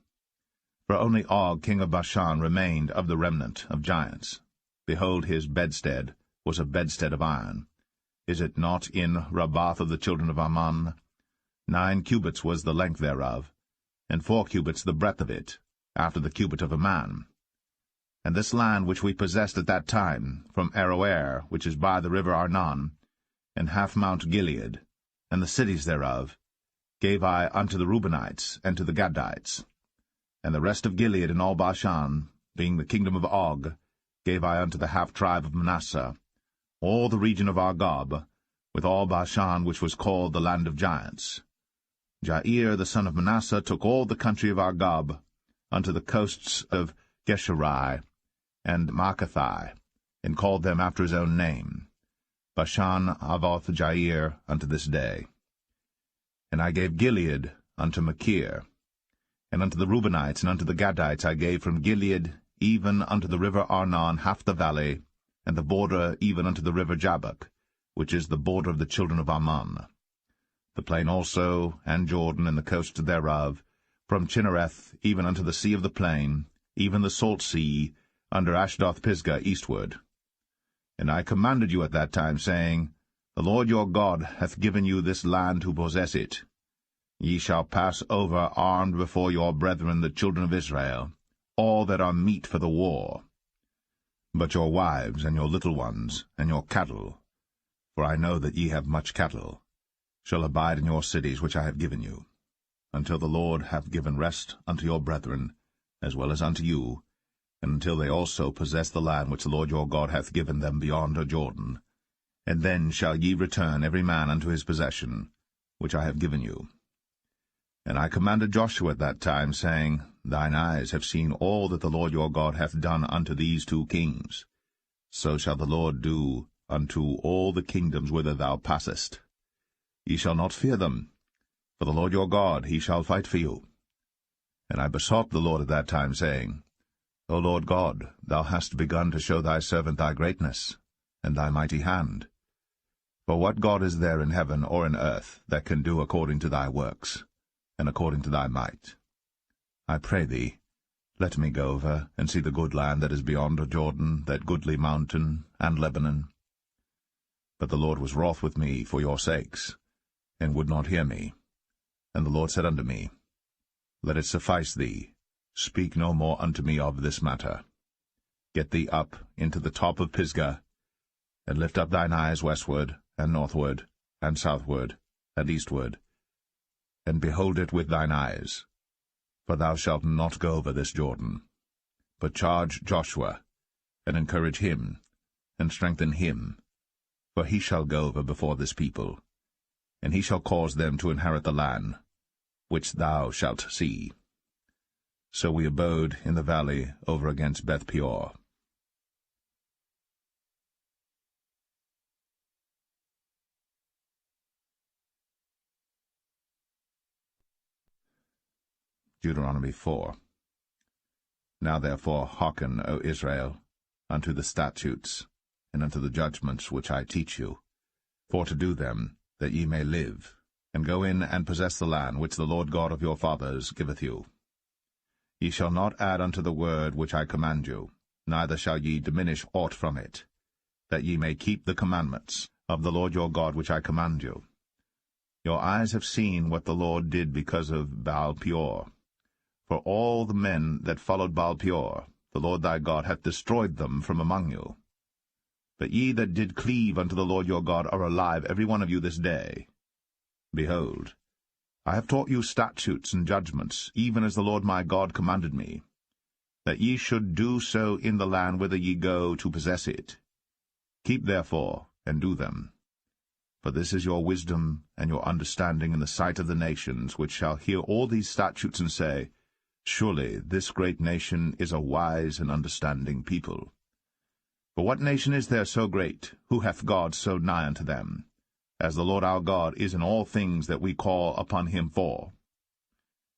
For only Og king of Bashan remained of the remnant of giants. Behold, his bedstead was a bedstead of iron. Is it not in Rabbath of the children of Ammon? 9 cubits was the length thereof, and 4 cubits the breadth of it, after the cubit of a man. And this land which we possessed at that time, from Aroer, which is by the river Arnon, and half Mount Gilead, and the cities thereof, gave I unto the Reubenites and to the Gadites. And the rest of Gilead and all Bashan, being the kingdom of Og, gave I unto the half-tribe of Manasseh, all the region of Argob, with all Bashan which was called the land of giants. Jair the son of Manasseh took all the country of Argob, unto the coasts of Geshuri and Maacathai, and called them after his own name, Bashan Avoth Jair, unto this day. And I gave Gilead unto Machir, and unto the Reubenites and unto the Gadites I gave from Gilead even unto the river Arnon half the valley, and the border even unto the river Jabbok, which is the border of the children of Ammon. The plain also, and Jordan, and the coast thereof, from Chinnereth even unto the sea of the plain, even the salt sea, under Ashdoth-Pisgah eastward. And I commanded you at that time, saying, The Lord your God hath given you this land to possess it. Ye shall pass over armed before your brethren the children of Israel, all that are meet for the war. But your wives, and your little ones, and your cattle, for I know that ye have much cattle, shall abide in your cities which I have given you. until the Lord have given rest unto your brethren, as well as unto you, and until they also possess the land which the Lord your God hath given them beyond Jordan. And then shall ye return every man unto his possession, which I have given you. And I commanded Joshua at that time, saying, Thine eyes have seen all that the Lord your God hath done unto these 2 kings. So shall the Lord do unto all the kingdoms whither thou passest. Ye shall not fear them, for the Lord your God, he shall fight for you. And I besought the Lord at that time, saying, O Lord God, thou hast begun to show thy servant thy greatness, and thy mighty hand. For what God is there in heaven or in earth that can do according to thy works, and according to thy might? I pray thee, let me go over and see the good land that is beyond Jordan, that goodly mountain, and Lebanon. But the Lord was wroth with me for your sakes, and would not hear me. And the Lord said unto me, Let it suffice thee, speak no more unto me of this matter. Get thee up into the top of Pisgah, and lift up thine eyes westward, and northward, and southward, and eastward, and behold it with thine eyes. For thou shalt not go over this Jordan, but charge Joshua, and encourage him, and strengthen him, for he shall go over before this people, and he shall cause them to inherit the land, which thou shalt see. So we abode in the valley over against Beth Peor. Deuteronomy 4. Now therefore hearken, O Israel, unto the statutes, and unto the judgments which I teach you, for to do them, that ye may live, and go in and possess the land which the Lord God of your fathers giveth you. Ye shall not add unto the word which I command you, neither shall ye diminish aught from it, that ye may keep the commandments of the Lord your God which I command you. Your eyes have seen what the Lord did because of Baal Peor. For all the men that followed Baal Peor, the Lord thy God hath destroyed them from among you. But ye that did cleave unto the Lord your God are alive, every one of you this day. Behold, I have taught you statutes and judgments, even as the Lord my God commanded me, that ye should do so in the land whither ye go to possess it. Keep therefore, and do them. For this is your wisdom and your understanding in the sight of the nations, which shall hear all these statutes and say, Surely this great nation is a wise and understanding people. For what nation is there so great, who hath God so nigh unto them, as the Lord our God is in all things that we call upon him for?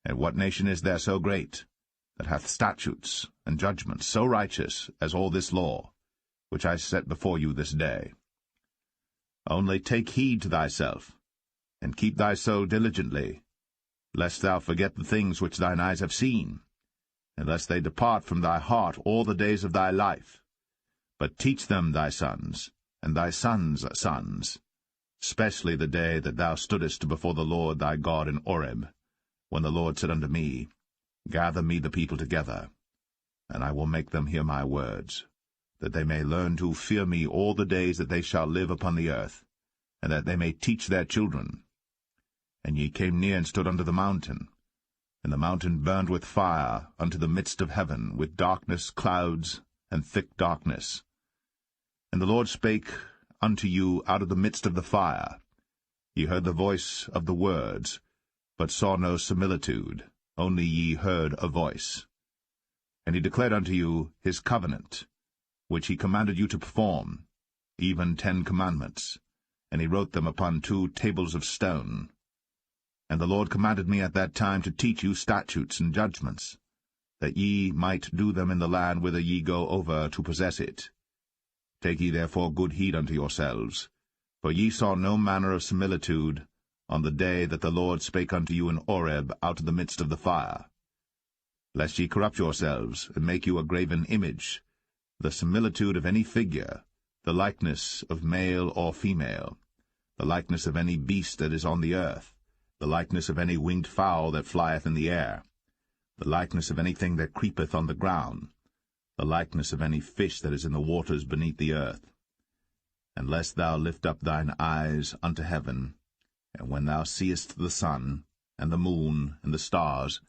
And what nation is there so great, that hath statutes and judgments so righteous as all this law, which I set before you this day? Only take heed to thyself, and keep thy soul diligently, lest thou forget the things which thine eyes have seen, and lest they depart from thy heart all the days of thy life. But teach them thy sons, and thy sons' sons, especially the day that thou stoodest before the Lord thy God in Horeb, when the Lord said unto me, Gather me the people together, and I will make them hear my words, that they may learn to fear me all the days that they shall live upon the earth, and that they may teach their children. And ye came near and stood under the mountain, and the mountain burned with fire unto the midst of heaven, with darkness, clouds, and thick darkness. And the Lord spake unto you out of the midst of the fire. Ye heard the voice of the words, but saw no similitude, only ye heard a voice. And he declared unto you his covenant, which he commanded you to perform, even 10 commandments, and he wrote them upon 2 tables of stone. And the Lord commanded me at that time to teach you statutes and judgments, that ye might do them in the land whither ye go over to possess it. Take ye therefore good heed unto yourselves, for ye saw no manner of similitude on the day that the Lord spake unto you in Horeb out of the midst of the fire, lest ye corrupt yourselves, and make you a graven image, the similitude of any figure, the likeness of male or female, the likeness of any beast that is on the earth, the likeness of any winged fowl that flieth in the air, the likeness of anything that creepeth on the ground, the likeness of any fish that is in the waters beneath the earth. And lest thou lift up thine eyes unto heaven, and when thou seest the sun, and the moon, and the stars,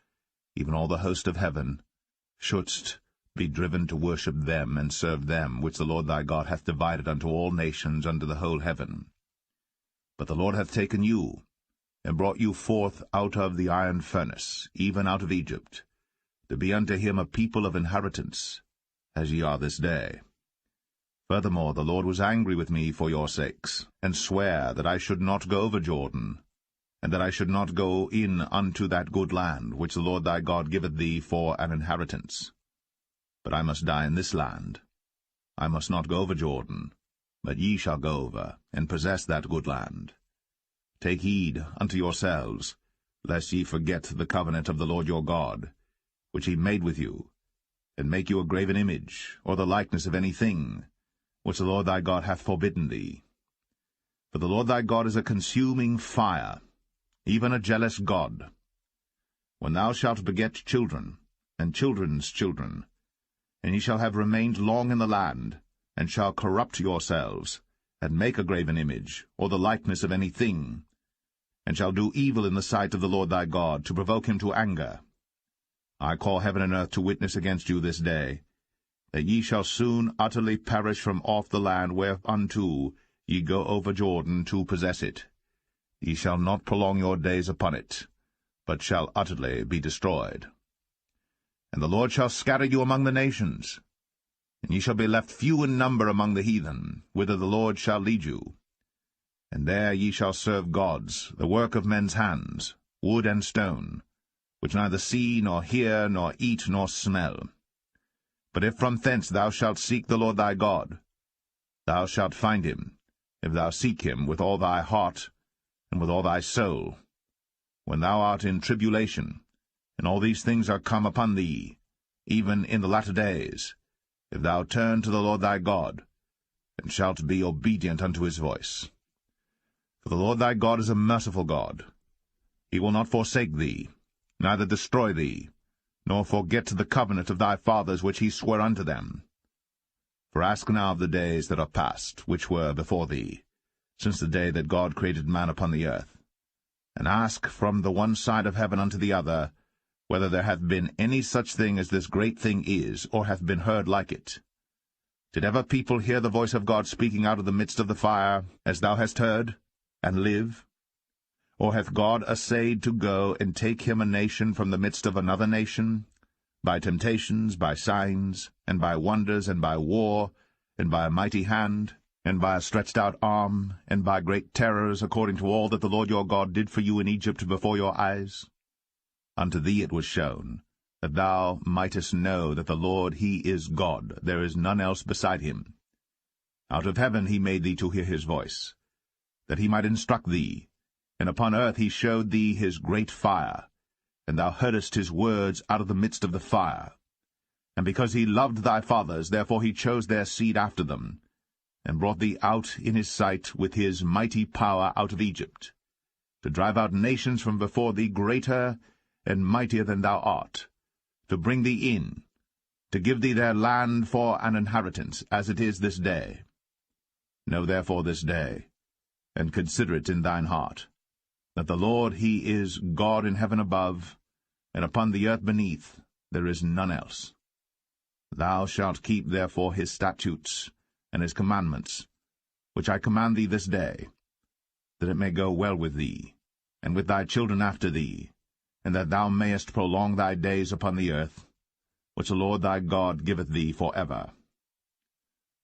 even all the host of heaven, shouldst be driven to worship them and serve them, which the Lord thy God hath divided unto all nations under the whole heaven. But the Lord hath taken you, and brought you forth out of the iron furnace, even out of Egypt, to be unto him a people of inheritance, as ye are this day. Furthermore, the Lord was angry with me for your sakes, and sware that I should not go over Jordan, and that I should not go in unto that good land, which the Lord thy God giveth thee for an inheritance. But I must die in this land. I must not go over Jordan, but ye shall go over, and possess that good land. Take heed unto yourselves, lest ye forget the covenant of the Lord your God, which he made with you, and make you a graven image, or the likeness of any thing, which the Lord thy God hath forbidden thee. For the Lord thy God is a consuming fire, even a jealous God. When thou shalt beget children, and children's children, and ye shall have remained long in the land, and shall corrupt yourselves, and make a graven image, or the likeness of any thing, and shall do evil in the sight of the Lord thy God, to provoke him to anger, I call heaven and earth to witness against you this day, that ye shall soon utterly perish from off the land whereunto ye go over Jordan to possess it. Ye shall not prolong your days upon it, but shall utterly be destroyed. And the Lord shall scatter you among the nations, and ye shall be left few in number among the heathen, whither the Lord shall lead you. And there ye shall serve gods, the work of men's hands, wood and stone, which neither see, nor hear, nor eat, nor smell. But if from thence thou shalt seek the Lord thy God, thou shalt find him, if thou seek him with all thy heart and with all thy soul. When thou art in tribulation, and all these things are come upon thee, even in the latter days, if thou turn to the Lord thy God, and shalt be obedient unto his voice. For the Lord thy God is a merciful God. He will not forsake thee, neither destroy thee, nor forget the covenant of thy fathers which he sware unto them. For ask now of the days that are past, which were before thee, since the day that God created man upon the earth, and ask from the one side of heaven unto the other, whether there hath been any such thing as this great thing is, or hath been heard like it. Did ever people hear the voice of God speaking out of the midst of the fire, as thou hast heard, and live? Or hath God essayed to go and take him a nation from the midst of another nation, by temptations, by signs, and by wonders, and by war, and by a mighty hand, and by a stretched-out arm, and by great terrors, according to all that the Lord your God did for you in Egypt before your eyes? Unto thee it was shown, that thou mightest know that the Lord he is God, there is none else beside him. Out of heaven he made thee to hear his voice, that he might instruct thee, and upon earth he showed thee his great fire, and thou heardest his words out of the midst of the fire. And because he loved thy fathers, therefore he chose their seed after them, and brought thee out in his sight with his mighty power out of Egypt, to drive out nations from before thee greater and mightier than thou art, to bring thee in, to give thee their land for an inheritance, as it is this day. Know therefore this day, and consider it in thine heart, that the Lord he is God in heaven above, and upon the earth beneath there is none else. Thou shalt keep therefore his statutes and his commandments, which I command thee this day, that it may go well with thee, and with thy children after thee, and that thou mayest prolong thy days upon the earth, which the Lord thy God giveth thee for ever.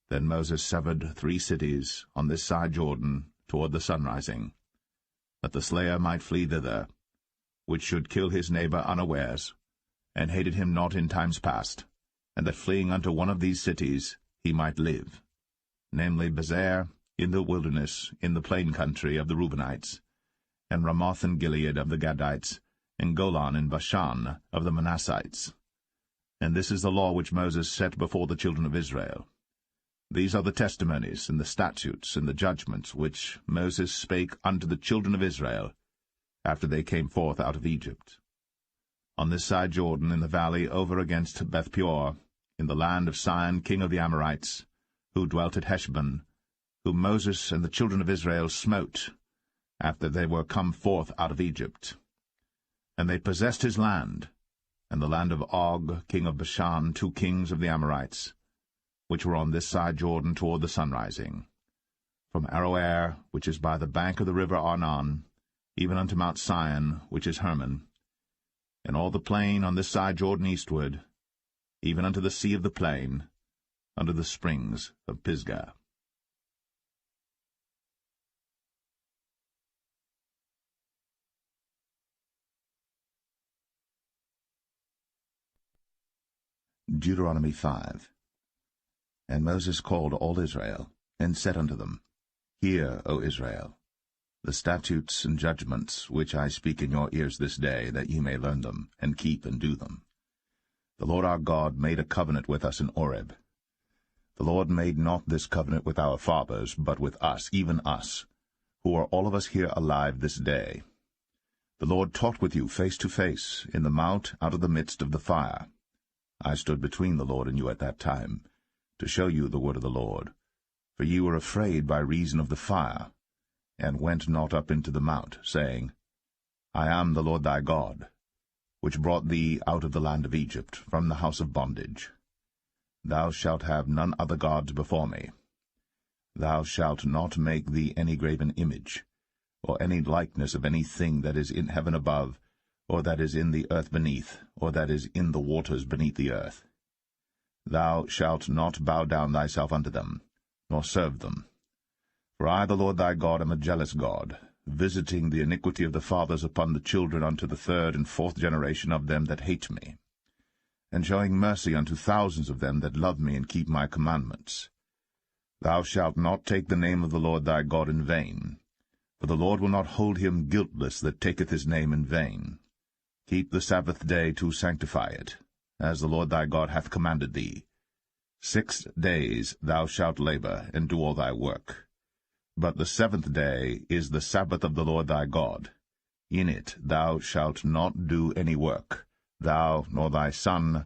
Then Moses severed 3 cities on this side Jordan toward the sunrising, that the slayer might flee thither, which should kill his neighbor unawares, and hated him not in times past, and that fleeing unto one of these cities he might live, namely Bezer in the wilderness, in the plain country of the Reubenites, and Ramoth in Gilead of the Gadites, and Golan in Bashan of the Manassites. And this is the law which Moses set before the children of Israel. These are the testimonies, and the statutes, and the judgments, which Moses spake unto the children of Israel, after they came forth out of Egypt. On this side Jordan, in the valley over against Beth-peor, in the land of Sihon king of the Amorites, who dwelt at Heshbon, whom Moses and the children of Israel smote, after they were come forth out of Egypt. And they possessed his land, and the land of Og, king of Bashan, 2 kings of the Amorites, which were on this side Jordan toward the sunrising, from Aroer, which is by the bank of the river Arnon, even unto Mount Sion, which is Hermon, and all the plain on this side Jordan eastward, even unto the sea of the plain, unto the springs of Pisgah. Deuteronomy 5. And Moses called all Israel, and said unto them, Hear, O Israel, the statutes and judgments which I speak in your ears this day, that ye may learn them, and keep and do them. The Lord our God made a covenant with us in Horeb. The Lord made not this covenant with our fathers, but with us, even us, who are all of us here alive this day. The Lord talked with you face to face, in the mount out of the midst of the fire. I stood between the Lord and you at that time, to show you the word of the Lord. For ye were afraid by reason of the fire, and went not up into the mount, saying, I am the Lord thy God, which brought thee out of the land of Egypt, from the house of bondage. Thou shalt have none other gods before me. Thou shalt not make thee any graven image, or any likeness of any thing that is in heaven above, or that is in the earth beneath, or that is in the waters beneath the earth. Thou shalt not bow down thyself unto them, nor serve them. For I, the Lord thy God, am a jealous God, visiting the iniquity of the fathers upon the children unto the 3rd and 4th generation of them that hate me, and showing mercy unto thousands of them that love me and keep my commandments. Thou shalt not take the name of the Lord thy God in vain, for the Lord will not hold him guiltless that taketh his name in vain. Keep the Sabbath day to sanctify it, as the Lord thy God hath commanded thee. 6 days thou shalt labor, and do all thy work. But the 7th day is the Sabbath of the Lord thy God. In it thou shalt not do any work, thou, nor thy son,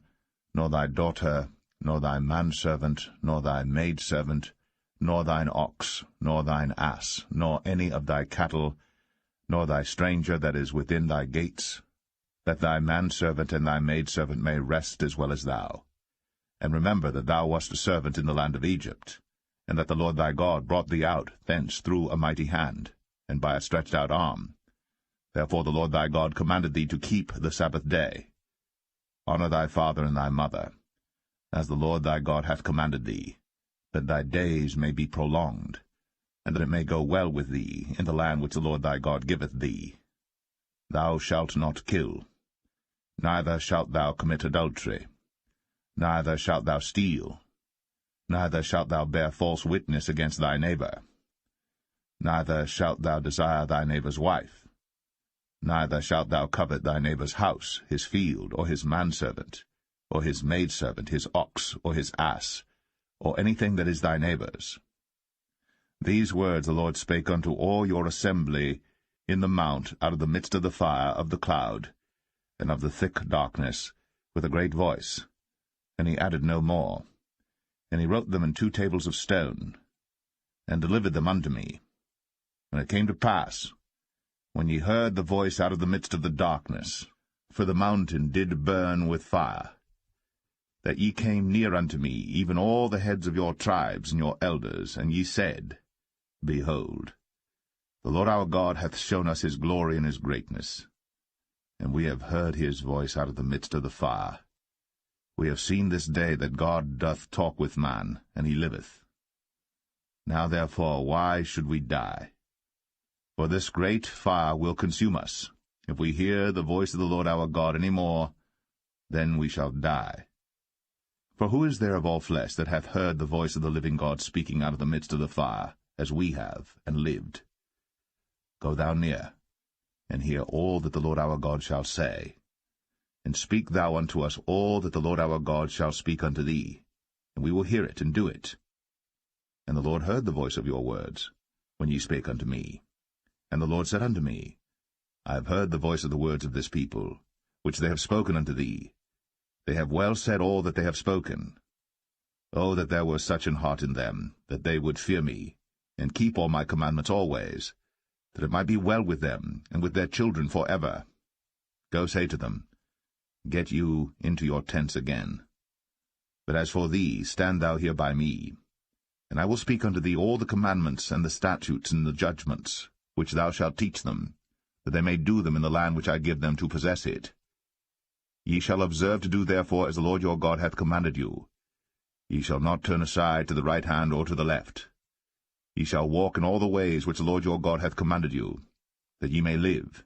nor thy daughter, nor thy manservant, nor thy maidservant, nor thine ox, nor thine ass, nor any of thy cattle, nor thy stranger that is within thy gates, that thy manservant and thy maidservant may rest as well as thou. And remember that thou wast a servant in the land of Egypt, and that the Lord thy God brought thee out thence through a mighty hand, and by a stretched out arm. Therefore the Lord thy God commanded thee to keep the Sabbath day. Honor thy father and thy mother, as the Lord thy God hath commanded thee, that thy days may be prolonged, and that it may go well with thee in the land which the Lord thy God giveth thee. Thou shalt not kill, neither shalt thou commit adultery, neither shalt thou steal, neither shalt thou bear false witness against thy neighbor, neither shalt thou desire thy neighbor's wife, neither shalt thou covet thy neighbor's house, his field, or his manservant, or his maidservant, his ox, or his ass, or anything that is thy neighbor's. These words the Lord spake unto all your assembly in the mount out of the midst of the fire, of the cloud, and of the thick darkness, with a great voice. And he added no more. And he wrote them in 2 tables of stone, and delivered them unto me. And it came to pass, when ye heard the voice out of the midst of the darkness, for the mountain did burn with fire, that ye came near unto me, even all the heads of your tribes and your elders, and ye said, Behold, the Lord our God hath shown us his glory and his greatness, and we have heard his voice out of the midst of the fire. We have seen this day that God doth talk with man, and he liveth. Now therefore why should we die? For this great fire will consume us. If we hear the voice of the Lord our God any more, then we shall die. For who is there of all flesh that hath heard the voice of the living God speaking out of the midst of the fire, as we have, and lived? Go thou near, and hear all that the Lord our God shall say. And speak thou unto us all that the Lord our God shall speak unto thee, and we will hear it and do it. And the Lord heard the voice of your words, when ye spake unto me. And the Lord said unto me, I have heard the voice of the words of this people, which they have spoken unto thee. They have well said all that they have spoken. Oh, that there were such an heart in them, that they would fear me, and keep all my commandments always, that it might be well with them, and with their children for ever. Go say to them, Get you into your tents again. But as for thee, stand thou here by me. And I will speak unto thee all the commandments and the statutes and the judgments, which thou shalt teach them, that they may do them in the land which I give them to possess it. Ye shall observe to do therefore as the Lord your God hath commanded you. Ye shall not turn aside to the right hand or to the left. Ye shall walk in all the ways which the Lord your God hath commanded you, that ye may live,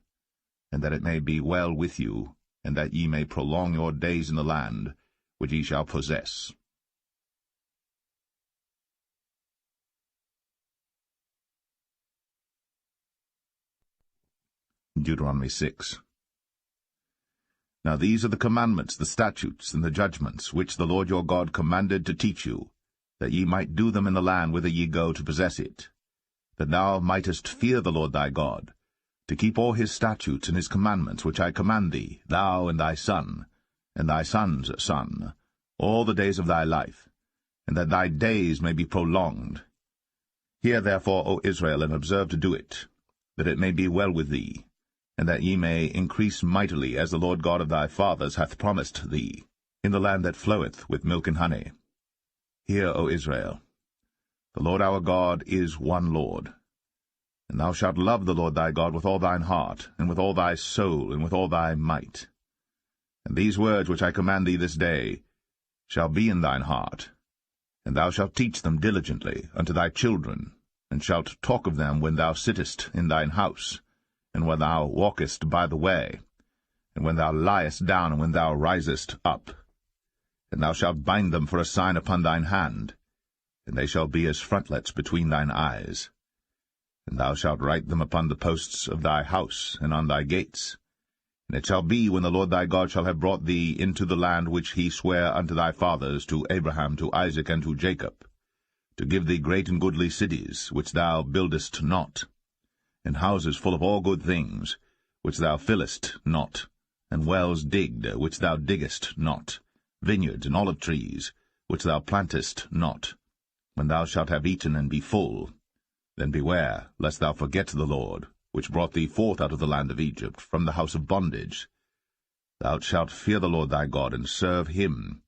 and that it may be well with you, and that ye may prolong your days in the land which ye shall possess. Deuteronomy 6. Now these are the commandments, the statutes, and the judgments, which the Lord your God commanded to teach you, that ye might do them in the land whither ye go to possess it, that thou mightest fear the Lord thy God, to keep all his statutes and his commandments which I command thee, thou and thy son, and thy son's son, all the days of thy life, and that thy days may be prolonged. Hear therefore, O Israel, and observe to do it, that it may be well with thee, and that ye may increase mightily, as the Lord God of thy fathers hath promised thee, in the land that floweth with milk and honey. Hear, O Israel, the Lord our God is one Lord. And thou shalt love the Lord thy God with all thine heart, and with all thy soul, and with all thy might. And these words which I command thee this day shall be in thine heart, and thou shalt teach them diligently unto thy children, and shalt talk of them when thou sittest in thine house, and when thou walkest by the way, and when thou liest down, and when thou risest up. And thou shalt bind them for a sign upon thine hand, and they shall be as frontlets between thine eyes. And thou shalt write them upon the posts of thy house, and on thy gates. And it shall be, when the Lord thy God shall have brought thee into the land which he sware unto thy fathers, to Abraham, to Isaac, and to Jacob, to give thee great and goodly cities, which thou buildest not, and houses full of all good things, which thou fillest not, and wells digged, which thou diggest not, vineyards and olive trees, which thou plantest not. When thou shalt have eaten and be full, then beware, lest thou forget the Lord, which brought thee forth out of the land of Egypt, from the house of bondage. Thou shalt fear the Lord thy God, and serve him,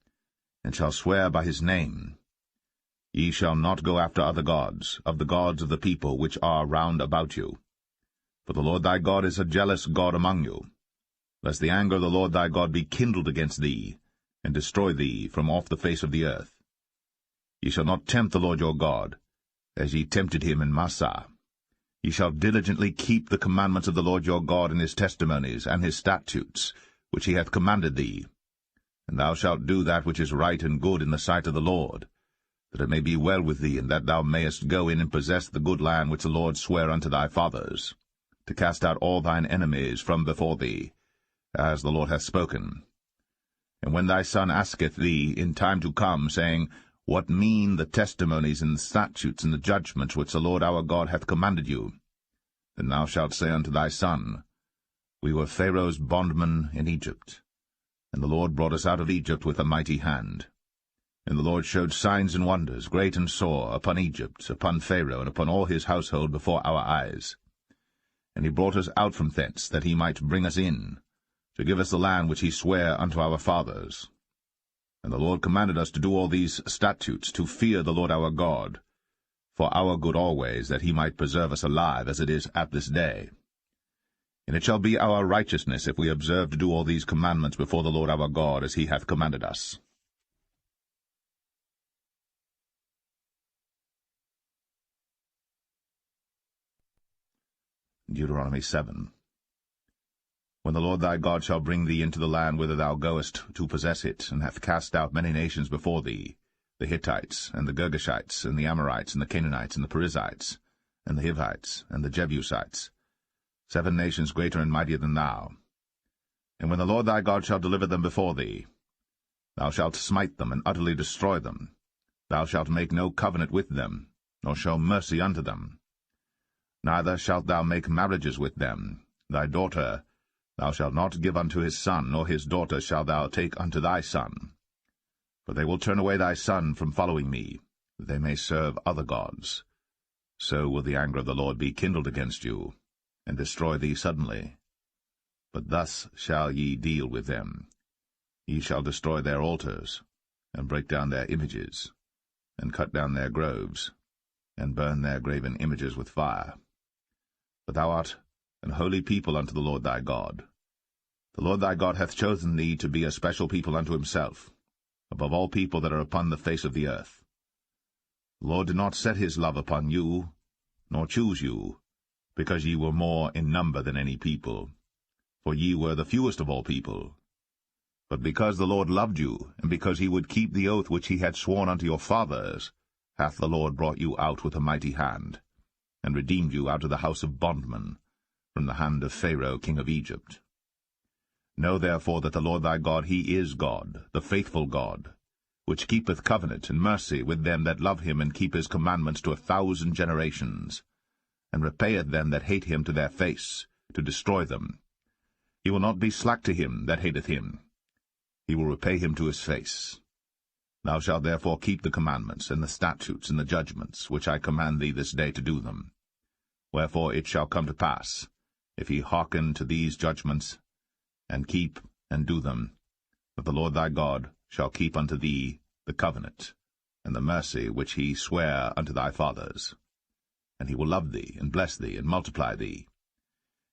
and shalt swear by his name. Ye shall not go after other gods, of the people which are round about you. For the Lord thy God is a jealous God among you, lest the anger of the Lord thy God be kindled against thee, and destroy thee from off the face of the earth. Ye shall not tempt the Lord your God, as ye tempted him in Massah. Ye shall diligently keep the commandments of the Lord your God, and his testimonies, and his statutes, which he hath commanded thee. And thou shalt do that which is right and good in the sight of the Lord, that it may be well with thee, and that thou mayest go in and possess the good land which the Lord sware unto thy fathers, to cast out all thine enemies from before thee, as the Lord hath spoken. And when thy son asketh thee in time to come, saying, What mean the testimonies and the statutes and the judgments which the Lord our God hath commanded you? Then thou shalt say unto thy son, We were Pharaoh's bondmen in Egypt, and the Lord brought us out of Egypt with a mighty hand. And the Lord showed signs and wonders, great and sore, upon Egypt, upon Pharaoh, and upon all his household before our eyes. And he brought us out from thence, that he might bring us in, to give us the land which he sware unto our fathers. And the Lord commanded us to do all these statutes, to fear the Lord our God, for our good always, that he might preserve us alive, as it is at this day. And it shall be our righteousness, if we observe to do all these commandments before the Lord our God, as he hath commanded us. Deuteronomy 7. When the Lord thy God shall bring thee into the land whither thou goest to possess it, and hath cast out many nations before thee, the Hittites, and the Girgashites, and the Amorites, and the Canaanites, and the Perizzites, and the Hivites, and the Jebusites, 7 nations greater and mightier than thou. And when the Lord thy God shall deliver them before thee, thou shalt smite them, and utterly destroy them. Thou shalt make no covenant with them, nor show mercy unto them. Neither shalt thou make marriages with them. Thy daughter thou shalt not give unto his son, nor his daughter shalt thou take unto thy son. For they will turn away thy son from following me, that they may serve other gods. So will the anger of the Lord be kindled against you, and destroy thee suddenly. But thus shall ye deal with them. Ye shall destroy their altars, and break down their images, and cut down their groves, and burn their graven images with fire. For thou art an holy people unto the Lord thy God. The Lord thy God hath chosen thee to be a special people unto himself, above all people that are upon the face of the earth. The Lord did not set his love upon you, nor choose you, because ye were more in number than any people, for ye were the fewest of all people. But because the Lord loved you, and because he would keep the oath which he had sworn unto your fathers, hath the Lord brought you out with a mighty hand, and redeemed you out of the house of bondmen, from the hand of Pharaoh king of Egypt. Know therefore that the Lord thy God, he is God, the faithful God, which keepeth covenant and mercy with them that love him and keep his commandments to 1,000 generations, and repayeth them that hate him to their face, to destroy them. He will not be slack to him that hateth him. He will repay him to his face. Thou shalt therefore keep the commandments, and the statutes, and the judgments, which I command thee this day to do them. Wherefore it shall come to pass, if ye hearken to these judgments, and keep and do them, that the Lord thy God shall keep unto thee the covenant, and the mercy which he sware unto thy fathers. And he will love thee, and bless thee, and multiply thee.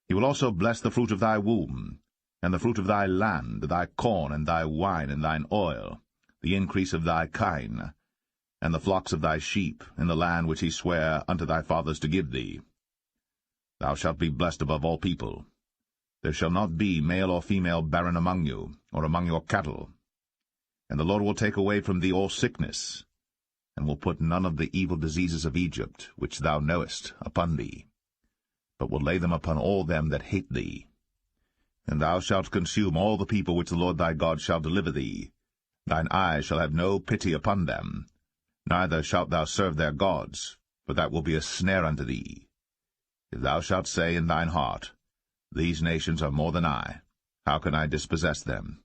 He will also bless the fruit of thy womb, and the fruit of thy land, thy corn, and thy wine, and thine oil, the increase of thy kine, and the flocks of thy sheep, in the land which he sware unto thy fathers to give thee. Thou shalt be blessed above all people. There shall not be male or female barren among you, or among your cattle. And the Lord will take away from thee all sickness, and will put none of the evil diseases of Egypt, which thou knowest, upon thee, but will lay them upon all them that hate thee. And thou shalt consume all the people which the Lord thy God shall deliver thee. Thine eyes shall have no pity upon them, neither shalt thou serve their gods, for that will be a snare unto thee. If thou shalt say in thine heart, These nations are more than I, how can I dispossess them?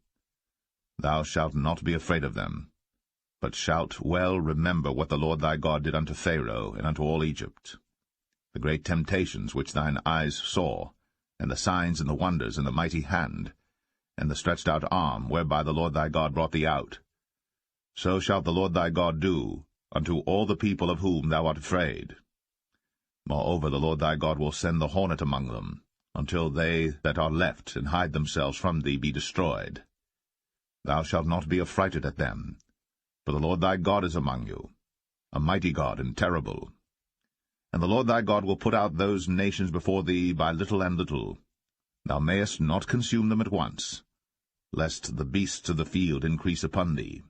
Thou shalt not be afraid of them, but shalt well remember what the Lord thy God did unto Pharaoh and unto all Egypt, the great temptations which thine eyes saw, and the signs and the wonders and the mighty hand, and the stretched out arm, whereby the Lord thy God brought thee out. So shalt the Lord thy God do unto all the people of whom thou art afraid. Moreover, the Lord thy God will send the hornet among them, until they that are left and hide themselves from thee be destroyed. Thou shalt not be affrighted at them, for the Lord thy God is among you, a mighty God and terrible. And the Lord thy God will put out those nations before thee by little and little. Thou mayest not consume them at once, lest the beasts of the field increase upon thee.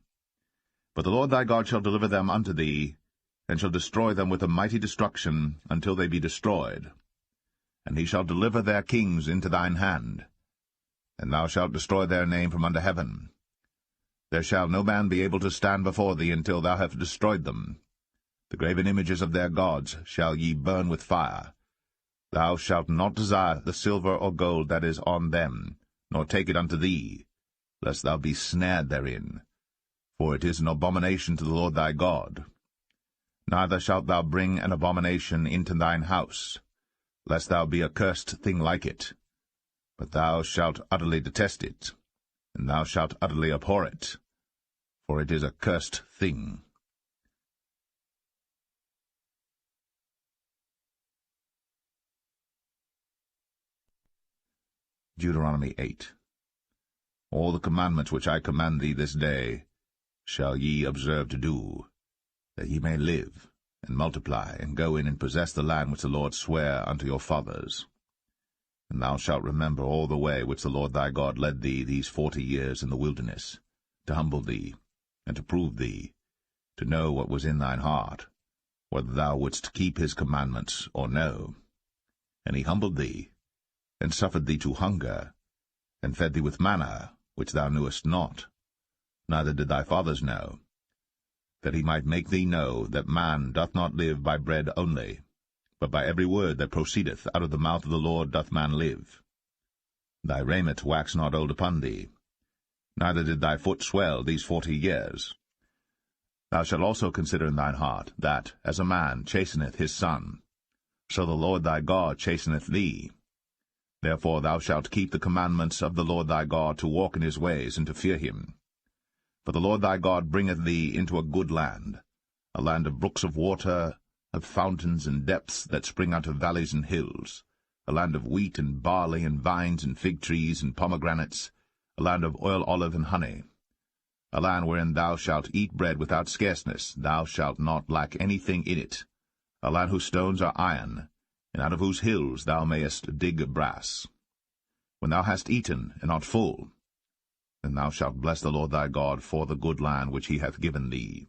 But the Lord thy God shall deliver them unto thee, and shall destroy them with a mighty destruction until they be destroyed. And he shall deliver their kings into thine hand, and thou shalt destroy their name from under heaven. There shall no man be able to stand before thee until thou have destroyed them. The graven images of their gods shall ye burn with fire. Thou shalt not desire the silver or gold that is on them, nor take it unto thee, lest thou be snared therein, for it is an abomination to the Lord thy God. Neither shalt thou bring an abomination into thine house, lest thou be a cursed thing like it. But thou shalt utterly detest it, and thou shalt utterly abhor it, for it is a cursed thing. Deuteronomy 8. All the commandments which I command thee this day shall ye observe to do, that ye may live, and multiply, and go in and possess the land which the Lord sware unto your fathers. And thou shalt remember all the way which the Lord thy God led thee these 40 years in the wilderness, to humble thee, and to prove thee, to know what was in thine heart, whether thou wouldst keep his commandments or no. And he humbled thee, and suffered thee to hunger, and fed thee with manna, which thou knewest not, neither did thy fathers know, that he might make thee know that man doth not live by bread only, but by every word that proceedeth out of the mouth of the Lord doth man live. Thy raiment waxed not old upon thee, neither did thy foot swell these 40 years. Thou shalt also consider in thine heart, that, as a man chasteneth his son, so the Lord thy God chasteneth thee. Therefore thou shalt keep the commandments of the Lord thy God, to walk in his ways, and to fear him. For the Lord thy God bringeth thee into a good land, a land of brooks of water, of fountains and depths that spring out of valleys and hills, a land of wheat and barley and vines and fig trees and pomegranates, a land of oil, olive, and honey, a land wherein thou shalt eat bread without scarceness, thou shalt not lack anything in it, a land whose stones are iron, and out of whose hills thou mayest dig brass. When thou hast eaten and art full, then thou shalt bless the Lord thy God for the good land which he hath given thee.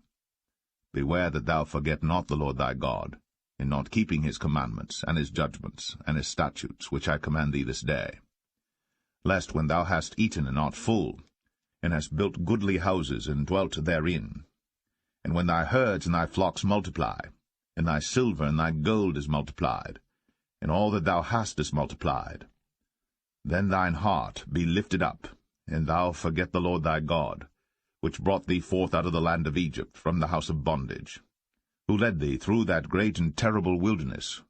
Beware that thou forget not the Lord thy God, in not keeping his commandments, and his judgments, and his statutes, which I command thee this day. Lest when thou hast eaten and art full, and hast built goodly houses, and dwelt therein, and when thy herds and thy flocks multiply, and thy silver and thy gold is multiplied, and all that thou hast is multiplied, then thine heart be lifted up, and thou forget the Lord thy God, which brought thee forth out of the land of Egypt, from the house of bondage, who led thee through that great and terrible wilderness,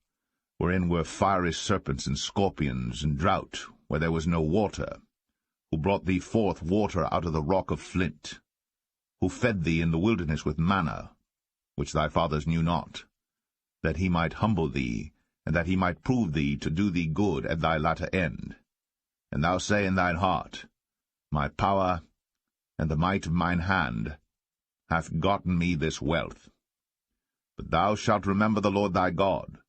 wherein were fiery serpents and scorpions, and drought, where there was no water, who brought thee forth water out of the rock of flint, who fed thee in the wilderness with manna, which thy fathers knew not, that he might humble thee, and that he might prove thee to do thee good at thy latter end. And thou say in thine heart, My power and the might of mine hand hath gotten me this wealth. But thou shalt remember the Lord thy God,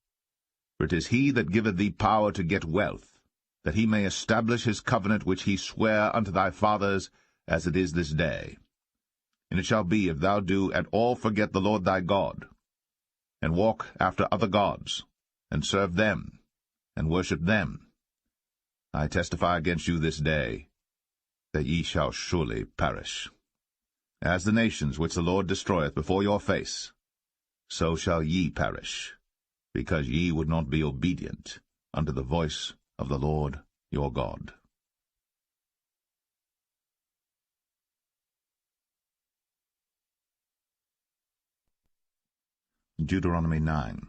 for it is he that giveth thee power to get wealth, that he may establish his covenant which he sware unto thy fathers, as it is this day. And it shall be, if thou do at all forget the Lord thy God, and walk after other gods, and serve them, and worship them, I testify against you this day, that ye shall surely perish. As the nations which the Lord destroyeth before your face, so shall ye perish, because ye would not be obedient unto the voice of the Lord your God. Deuteronomy 9.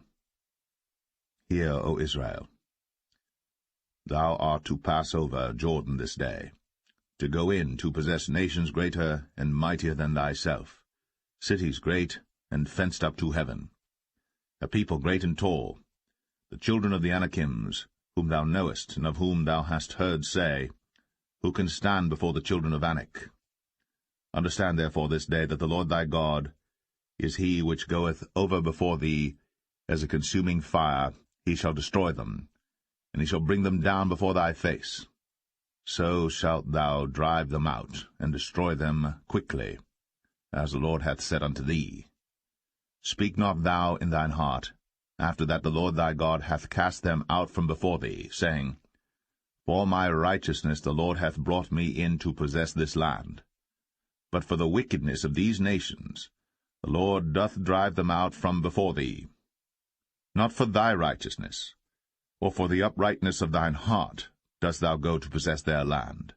Hear, O Israel, thou art to pass over Jordan this day, to go in to possess nations greater and mightier than thyself, cities great and fenced up to heaven, a people great and tall, the children of the Anakims, whom thou knowest, and of whom thou hast heard say, Who can stand before the children of Anak? Understand therefore this day that the Lord thy God is he which goeth over before thee as a consuming fire. He shall destroy them, and he shall bring them down before thy face. So shalt thou drive them out, and destroy them quickly, as the Lord hath said unto thee. Speak not thou in thine heart, after that the Lord thy God hath cast them out from before thee, saying, For my righteousness the Lord hath brought me in to possess this land. But for the wickedness of these nations the Lord doth drive them out from before thee. Not for thy righteousness, or for the uprightness of thine heart, dost thou go to possess their land.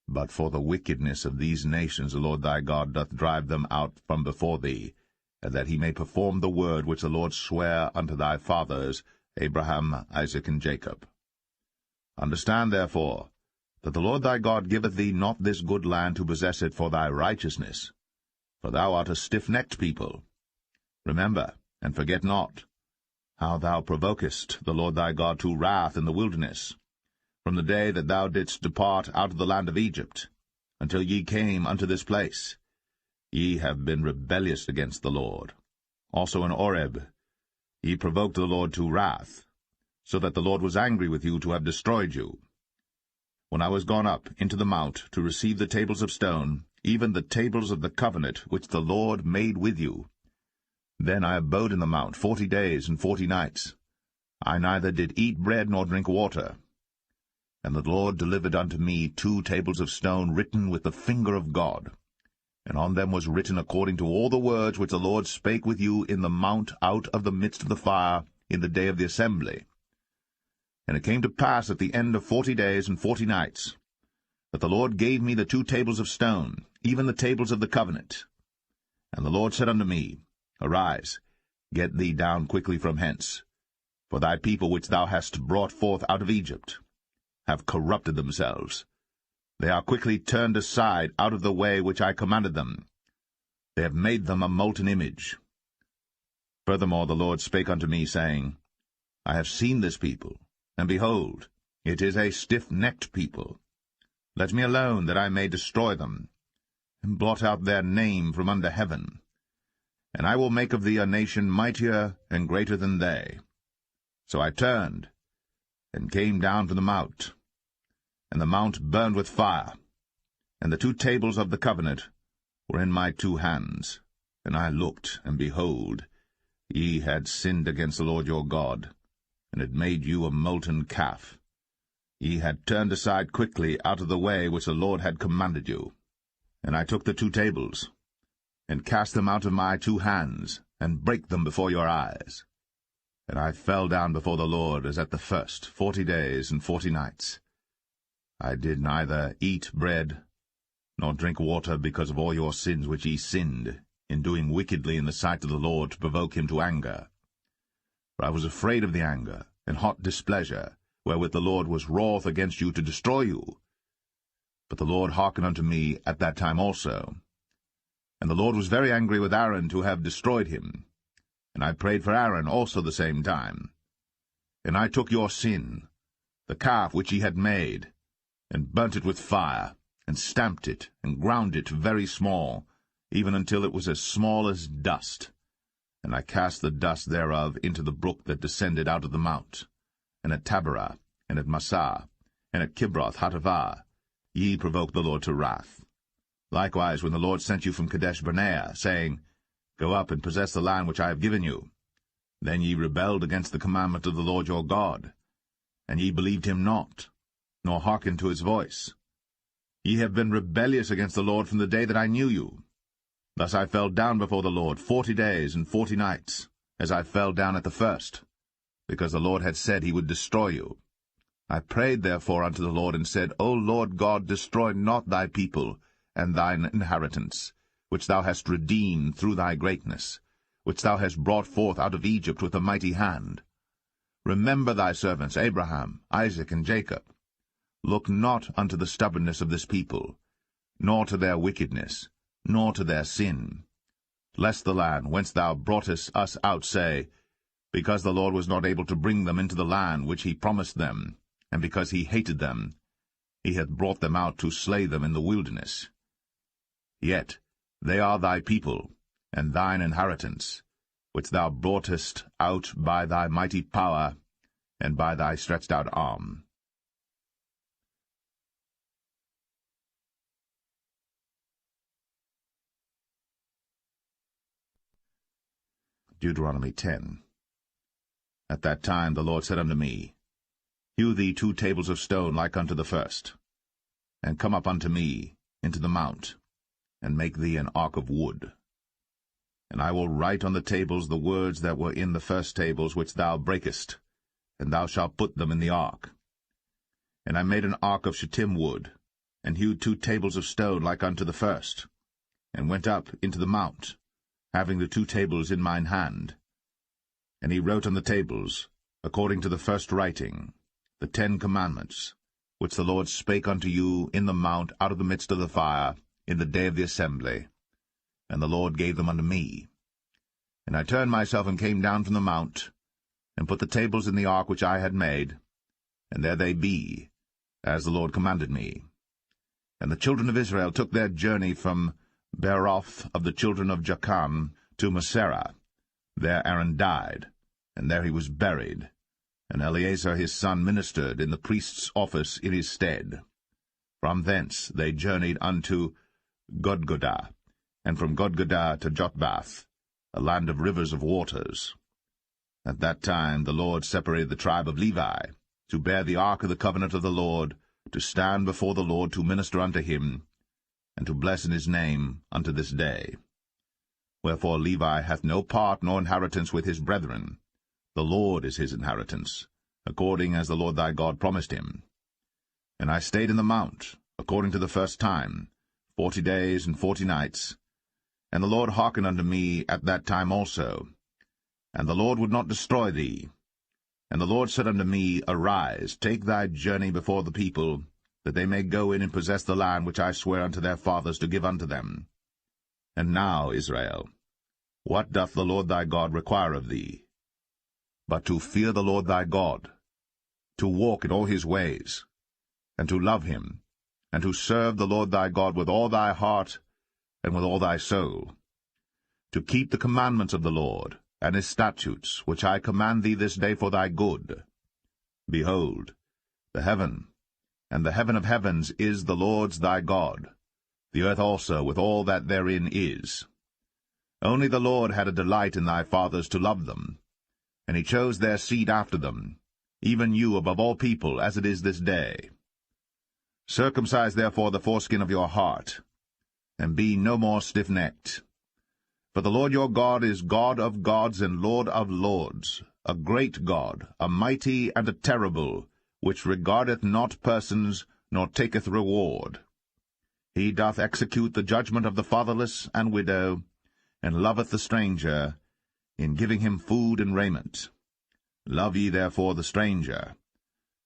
But for the wickedness of these nations the Lord thy God doth drive them out from before thee, and that he may perform the word which the Lord sware unto thy fathers, Abraham, Isaac, and Jacob. Understand therefore that the Lord thy God giveth thee not this good land to possess it for thy righteousness, for thou art a stiff-necked people. Remember, and forget not, how thou provokest the Lord thy God to wrath in the wilderness, from the day that thou didst depart out of the land of Egypt, until ye came unto this place. Ye have been rebellious against the Lord. Also in Oreb ye provoked the Lord to wrath, so that the Lord was angry with you to have destroyed you. When I was gone up into the mount to receive the tables of stone, even the tables of the covenant which the Lord made with you, then I abode in the mount 40 days and 40 nights. I neither did eat bread nor drink water. And the Lord delivered unto me 2 tables of stone written with the finger of God, and on them was written according to all the words which the Lord spake with you in the mount out of the midst of the fire in the day of the assembly. And it came to pass at the end of 40 days and 40 nights, that the Lord gave me the 2 tables of stone, even the tables of the covenant. And the Lord said unto me, Arise, get thee down quickly from hence, for thy people which thou hast brought forth out of Egypt have corrupted themselves. They are quickly turned aside out of the way which I commanded them. They have made them a molten image. Furthermore the Lord spake unto me, saying, I have seen this people, and behold, it is a stiff-necked people. Let me alone, that I may destroy them, and blot out their name from under heaven. And I will make of thee a nation mightier and greater than they. So I turned, and came down from the mount, and the mount burned with fire, and the 2 tables of the covenant were in my 2 hands. And I looked, and behold, ye had sinned against the Lord your God, and had made you a molten calf. Ye had turned aside quickly out of the way which the Lord had commanded you. And I took the 2 tables, and cast them out of my 2 hands, and brake them before your eyes. And I fell down before the Lord as at the first, 40 days and 40 nights. I did neither eat bread, nor drink water, because of all your sins which ye sinned, in doing wickedly in the sight of the Lord, to provoke him to anger. For I was afraid of the anger, and hot displeasure, wherewith the Lord was wroth against you to destroy you. But the Lord hearkened unto me at that time also. And the Lord was very angry with Aaron to have destroyed him. And I prayed for Aaron also the same time. And I took your sin, the calf which ye had made, and burnt it with fire, and stamped it, and ground it very small, even until it was as small as dust. And I cast the dust thereof into the brook that descended out of the mount. And at Taberah, and at Massah, and at Kibroth-Hattaavah, ye provoked the Lord to wrath. Likewise, when the Lord sent you from Kadesh-barnea, saying, Go up and possess the land which I have given you, then ye rebelled against the commandment of the Lord your God, and ye believed him not, nor hearkened to his voice. Ye have been rebellious against the Lord from the day that I knew you. Thus I fell down before the Lord 40 days and 40 nights, as I fell down at the first, because the Lord had said he would destroy you. I prayed therefore unto the Lord, and said, O Lord God, destroy not thy people and thine inheritance, which thou hast redeemed through thy greatness, which thou hast brought forth out of Egypt with a mighty hand. Remember thy servants Abraham, Isaac, and Jacob. Look not unto the stubbornness of this people, nor to their wickedness, nor to their sin. Lest the land whence thou broughtest us out say, Because the Lord was not able to bring them into the land which he promised them, and because he hated them, he hath brought them out to slay them in the wilderness. Yet they are thy people, and thine inheritance, which thou broughtest out by thy mighty power, and by thy stretched out arm. Deuteronomy 10. At that time the Lord said unto me, Hew thee 2 tables of stone like unto the first, and come up unto me into the mount, and make thee an ark of wood. And I will write on the tables the words that were in the first tables which thou breakest, and thou shalt put them in the ark. And I made an ark of shittim wood, and hewed 2 tables of stone like unto the first, and went up into the mount, having the 2 tables in mine hand. And he wrote on the tables, according to the first writing, the 10 commandments, which the Lord spake unto you in the mount out of the midst of the fire, in the day of the assembly. And the Lord gave them unto me. And I turned myself and came down from the mount, and put the tables in the ark which I had made, and there they be, as the Lord commanded me. And the children of Israel took their journey from Beeroth of the children of Jachan to Moserah. There Aaron died, and there he was buried, and Eleazar his son ministered in the priest's office in his stead. From thence they journeyed unto Godgodah, and from Godgodah to Jotbath, a land of rivers of waters. At that time the Lord separated the tribe of Levi, to bear the ark of the covenant of the Lord, to stand before the Lord to minister unto him, and to bless in his name unto this day. Wherefore Levi hath no part nor inheritance with his brethren. The Lord is his inheritance, according as the Lord thy God promised him. And I stayed in the mount, according to the first time, 40 days and 40 nights. And the Lord hearkened unto me at that time also. And the Lord would not destroy thee. And the Lord said unto me, Arise, take thy journey before the people, that they may go in and possess the land which I swear unto their fathers to give unto them. And now, Israel, what doth the Lord thy God require of thee? But to fear the Lord thy God, to walk in all his ways, and to love him, and to serve the Lord thy God with all thy heart and with all thy soul, to keep the commandments of the Lord, and his statutes, which I command thee this day for thy good. Behold, the heaven, and the heaven of heavens is the Lord's thy God, the earth also with all that therein is. Only the Lord had a delight in thy fathers to love them, and he chose their seed after them, even you above all people, as it is this day. Circumcise therefore the foreskin of your heart, and be no more stiff-necked. For the Lord your God is God of gods and Lord of lords, a great God, a mighty and a terrible, which regardeth not persons, nor taketh reward. He doth execute the judgment of the fatherless and widow, and loveth the stranger, in giving him food and raiment. Love ye therefore the stranger,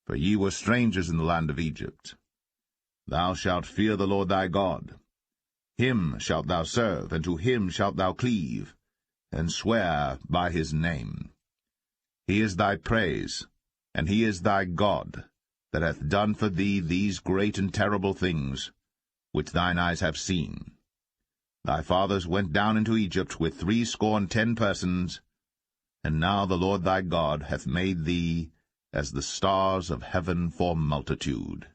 for ye were strangers in the land of Egypt. Thou shalt fear the Lord thy God. Him shalt thou serve, and to him shalt thou cleave, and swear by his name. He is thy praise, and he is thy God, that hath done for thee these great and terrible things, which thine eyes have seen. Thy fathers went down into Egypt with 70 persons, and now the Lord thy God hath made thee as the stars of heaven for multitude.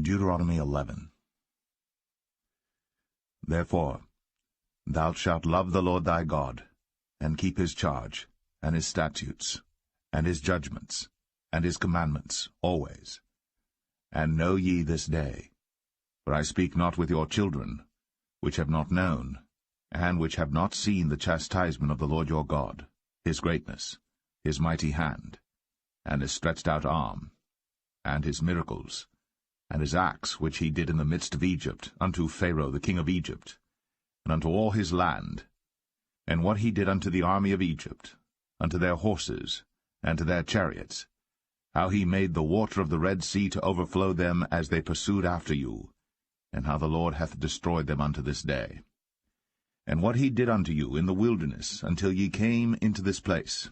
Deuteronomy 11. Therefore thou shalt love the Lord thy God, and keep his charge, and his statutes, and his judgments, and his commandments always. And know ye this day, for I speak not with your children, which have not known, and which have not seen the chastisement of the Lord your God, his greatness, his mighty hand, and his stretched out arm, and his miracles, and his acts which he did in the midst of Egypt, unto Pharaoh the king of Egypt, and unto all his land, and what he did unto the army of Egypt, unto their horses, and to their chariots, how he made the water of the Red Sea to overflow them as they pursued after you, and how the Lord hath destroyed them unto this day. And what he did unto you in the wilderness, until ye came into this place,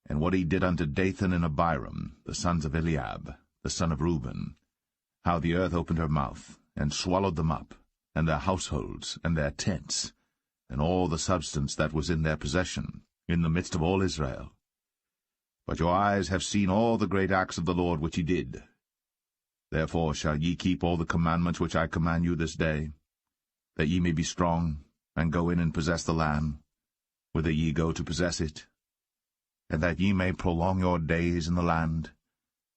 and what he did unto Dathan and Abiram, the sons of Eliab, the son of Reuben, how the earth opened her mouth, and swallowed them up, and their households, and their tents, and all the substance that was in their possession, in the midst of all Israel. But your eyes have seen all the great acts of the Lord which he did. Therefore shall ye keep all the commandments which I command you this day, that ye may be strong, and go in and possess the land, whither ye go to possess it, and that ye may prolong your days in the land,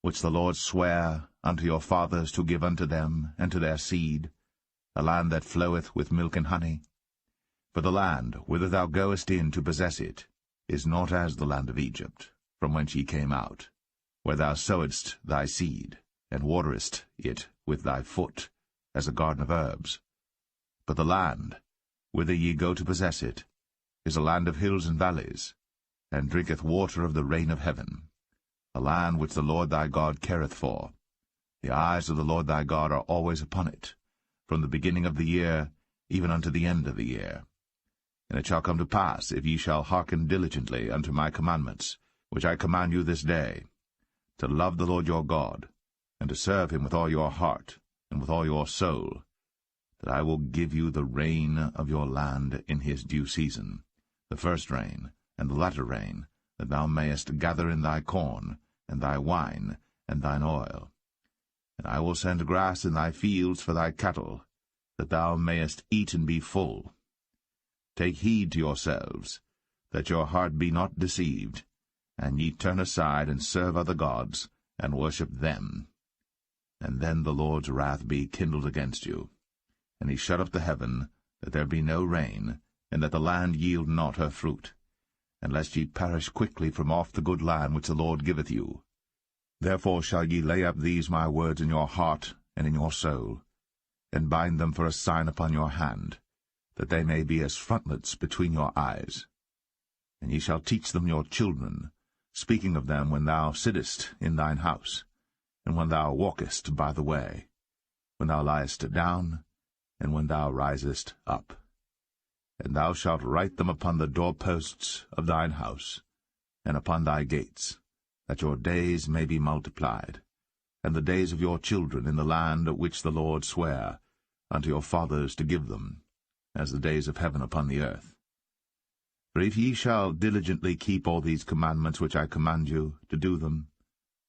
which the Lord sware unto your fathers to give unto them and to their seed, a land that floweth with milk and honey. For the land whither thou goest in to possess it is not as the land of Egypt, from whence ye came out, where thou sowedst thy seed, and waterest it with thy foot, as a garden of herbs. But the land whither ye go to possess it is a land of hills and valleys, and drinketh water of the rain of heaven, a land which the Lord thy God careth for. The eyes of the Lord thy God are always upon it, from the beginning of the year even unto the end of the year. And it shall come to pass, if ye shall hearken diligently unto my commandments, which I command you this day, to love the Lord your God, and to serve him with all your heart and with all your soul, that I will give you the rain of your land in his due season, the first rain and the latter rain, that thou mayest gather in thy corn, and thy wine, and thine oil. And I will send grass in thy fields for thy cattle, that thou mayest eat and be full. Take heed to yourselves, that your heart be not deceived, and ye turn aside and serve other gods, and worship them. And then the Lord's wrath be kindled against you, and he shut up the heaven, that there be no rain, and that the land yield not her fruit, and lest ye perish quickly from off the good land which the Lord giveth you. Therefore shall ye lay up these my words in your heart and in your soul, and bind them for a sign upon your hand, that they may be as frontlets between your eyes. And ye shall teach them your children, speaking of them when thou sittest in thine house, and when thou walkest by the way, when thou liest down, and when thou risest up. And thou shalt write them upon the doorposts of thine house, and upon thy gates, that your days may be multiplied, and the days of your children in the land which the Lord sware unto your fathers to give them, as the days of heaven upon the earth. For if ye shall diligently keep all these commandments which I command you, to do them,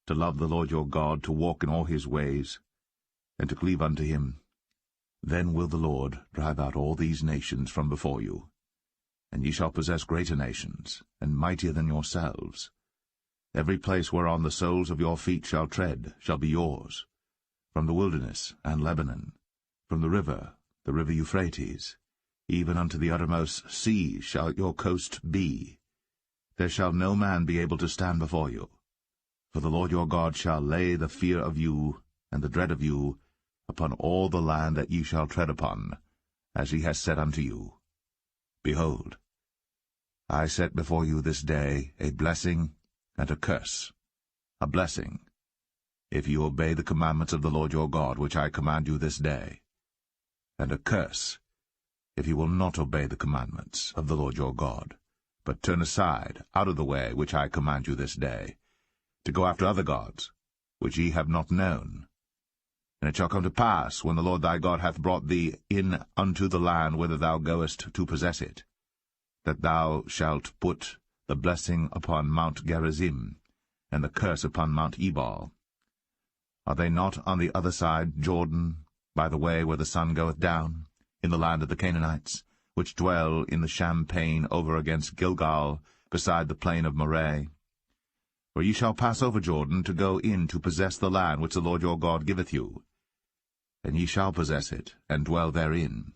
to love the Lord your God, to walk in all his ways, and to cleave unto him, then will the Lord drive out all these nations from before you, and ye shall possess greater nations, and mightier than yourselves. Every place whereon the soles of your feet shall tread shall be yours, from the wilderness and Lebanon, from the river Euphrates, even unto the uttermost sea shall your coast be. There shall no man be able to stand before you. For the Lord your God shall lay the fear of you and the dread of you upon all the land that ye shall tread upon, as he has said unto you. Behold, I set before you this day a blessing and a curse. A blessing, if you obey the commandments of the Lord your God, which I command you this day, and a curse, if you will not obey the commandments of the Lord your God, but turn aside out of the way which I command you this day, to go after other gods, which ye have not known. And it shall come to pass, when the Lord thy God hath brought thee in unto the land whither thou goest to possess it, that thou shalt put the blessing upon Mount Gerizim, and the curse upon Mount Ebal. Are they not on the other side Jordan, by the way where the sun goeth down, in the land of the Canaanites, which dwell in the champaign over against Gilgal, beside the plain of Moreh? For ye shall pass over Jordan to go in to possess the land which the Lord your God giveth you. And ye shall possess it, and dwell therein.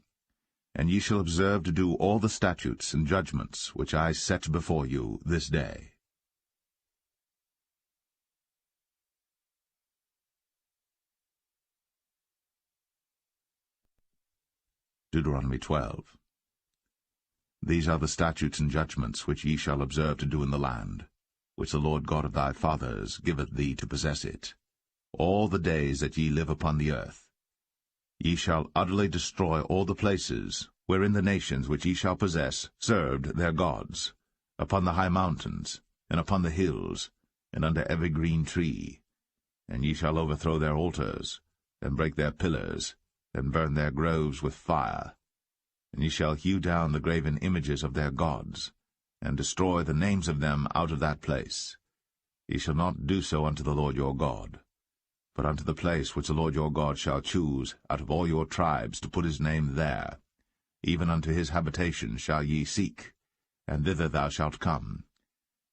And ye shall observe to do all the statutes and judgments which I set before you this day. Deuteronomy 12. These are the statutes and judgments which ye shall observe to do in the land, which the Lord God of thy fathers giveth thee to possess it, all the days that ye live upon the earth. Ye shall utterly destroy all the places wherein the nations which ye shall possess served their gods, upon the high mountains, and upon the hills, and under every green tree. And ye shall overthrow their altars, and break their pillars, and burn their groves with fire. And ye shall hew down the graven images of their gods, and destroy the names of them out of that place. Ye shall not do so unto the Lord your God, but unto the place which the Lord your God shall choose out of all your tribes to put his name there, even unto his habitation shall ye seek, and thither thou shalt come.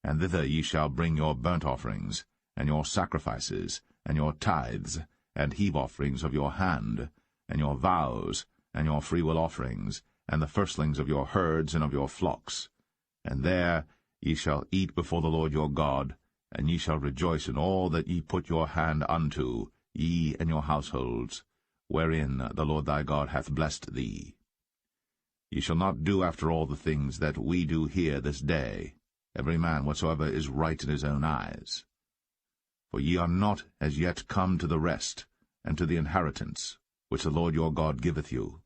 And thither ye shall bring your burnt offerings, and your sacrifices, and your tithes, and heave offerings of your hand, and your vows, and your freewill offerings, and the firstlings of your herds and of your flocks. And there ye shall eat before the Lord your God, and ye shall rejoice in all that ye put your hand unto, ye and your households, wherein the Lord thy God hath blessed thee. Ye shall not do after all the things that we do here this day, every man whatsoever is right in his own eyes. For ye are not as yet come to the rest, and to the inheritance, which the Lord your God giveth you.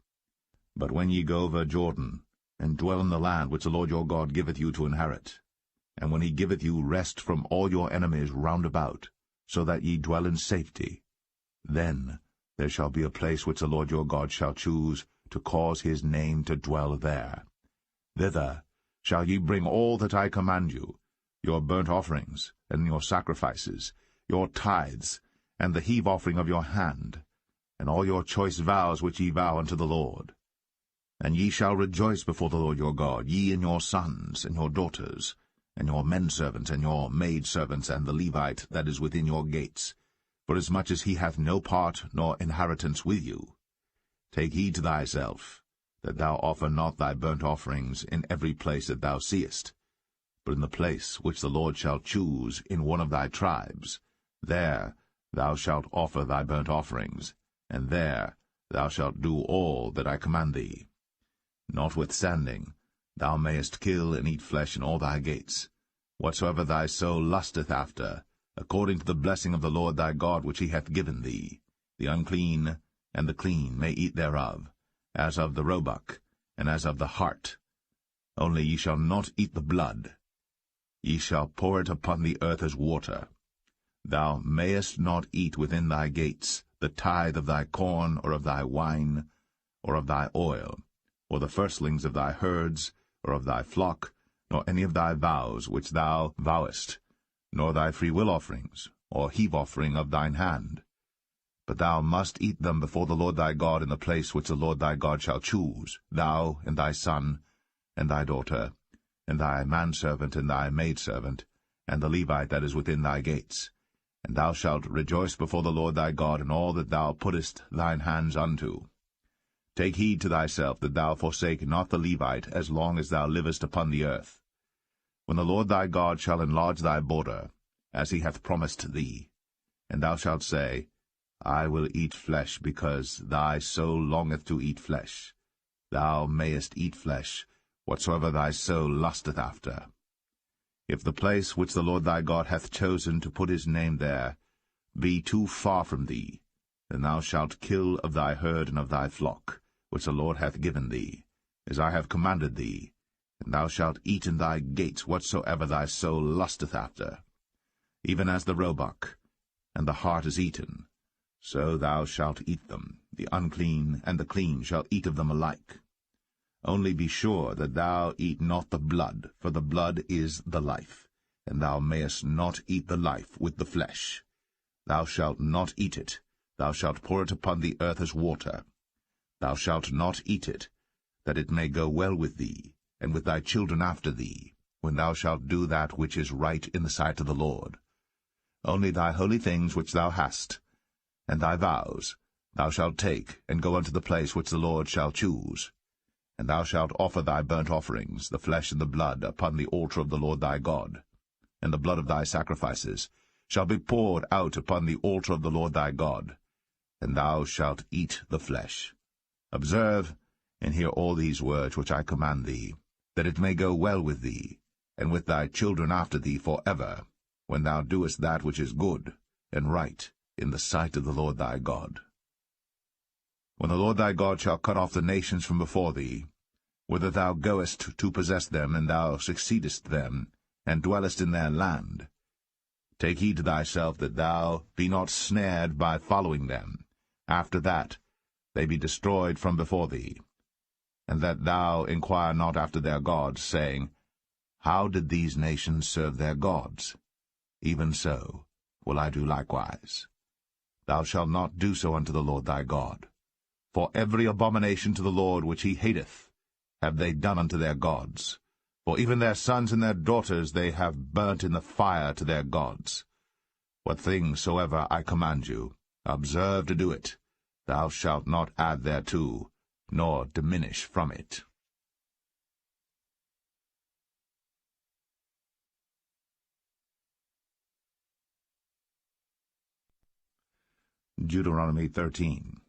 But when ye go over Jordan, and dwell in the land which the Lord your God giveth you to inherit, and when he giveth you rest from all your enemies round about, so that ye dwell in safety, then there shall be a place which the Lord your God shall choose to cause his name to dwell there. Thither shall ye bring all that I command you, your burnt offerings, and your sacrifices, your tithes, and the heave offering of your hand, and all your choice vows which ye vow unto the Lord. And ye shall rejoice before the Lord your God, ye and your sons, and your daughters, and your menservants, and your maidservants, and the Levite that is within your gates, forasmuch as he hath no part nor inheritance with you. Take heed to thyself, that thou offer not thy burnt offerings in every place that thou seest, but in the place which the Lord shall choose in one of thy tribes, there thou shalt offer thy burnt offerings, and there thou shalt do all that I command thee. Notwithstanding, thou mayest kill and eat flesh in all thy gates, whatsoever thy soul lusteth after, according to the blessing of the Lord thy God which he hath given thee. The unclean and the clean may eat thereof, as of the roebuck, and as of the hart. Only ye shall not eat the blood. Ye shall pour it upon the earth as water. Thou mayest not eat within thy gates the tithe of thy corn, or of thy wine, or of thy oil, or the firstlings of thy herds, or of thy flock, nor any of thy vows which thou vowest, nor thy freewill offerings, or heave offering of thine hand. But thou must eat them before the Lord thy God in the place which the Lord thy God shall choose, thou, and thy son, and thy daughter, and thy manservant, and thy maidservant, and the Levite that is within thy gates. And thou shalt rejoice before the Lord thy God in all that thou puttest thine hands unto. Take heed to thyself that thou forsake not the Levite as long as thou livest upon the earth. When the Lord thy God shall enlarge thy border, as he hath promised thee, and thou shalt say, I will eat flesh, because thy soul longeth to eat flesh. Thou mayest eat flesh, whatsoever thy soul lusteth after. If the place which the Lord thy God hath chosen to put his name there be too far from thee, then thou shalt kill of thy herd and of thy flock, which the Lord hath given thee, as I have commanded thee, and thou shalt eat in thy gates whatsoever thy soul lusteth after. Even as the roebuck and the hart is eaten, so thou shalt eat them. The unclean and the clean shall eat of them alike. Only be sure that thou eat not the blood, for the blood is the life, and thou mayest not eat the life with the flesh. Thou shalt not eat it, thou shalt pour it upon the earth as water. Thou shalt not eat it, that it may go well with thee, and with thy children after thee, when thou shalt do that which is right in the sight of the Lord. Only thy holy things which thou hast, and thy vows, thou shalt take, and go unto the place which the Lord shall choose. And thou shalt offer thy burnt offerings, the flesh and the blood, upon the altar of the Lord thy God. And the blood of thy sacrifices shall be poured out upon the altar of the Lord thy God, and thou shalt eat the flesh. Observe and hear all these words which I command thee, that it may go well with thee, and with thy children after thee for ever, when thou doest that which is good and right in the sight of the Lord thy God. When the Lord thy God shall cut off the nations from before thee, whither thou goest to possess them, and thou succeedest them, and dwellest in their land, take heed to thyself that thou be not snared by following them, after that they be destroyed from before thee, and that thou inquire not after their gods, saying, How did these nations serve their gods? Even so will I do likewise. Thou shalt not do so unto the Lord thy God. For every abomination to the Lord which he hateth have they done unto their gods. For even their sons and their daughters they have burnt in the fire to their gods. What things soever I command you, observe to do it. Thou shalt not add thereto, nor diminish from it. Deuteronomy 13.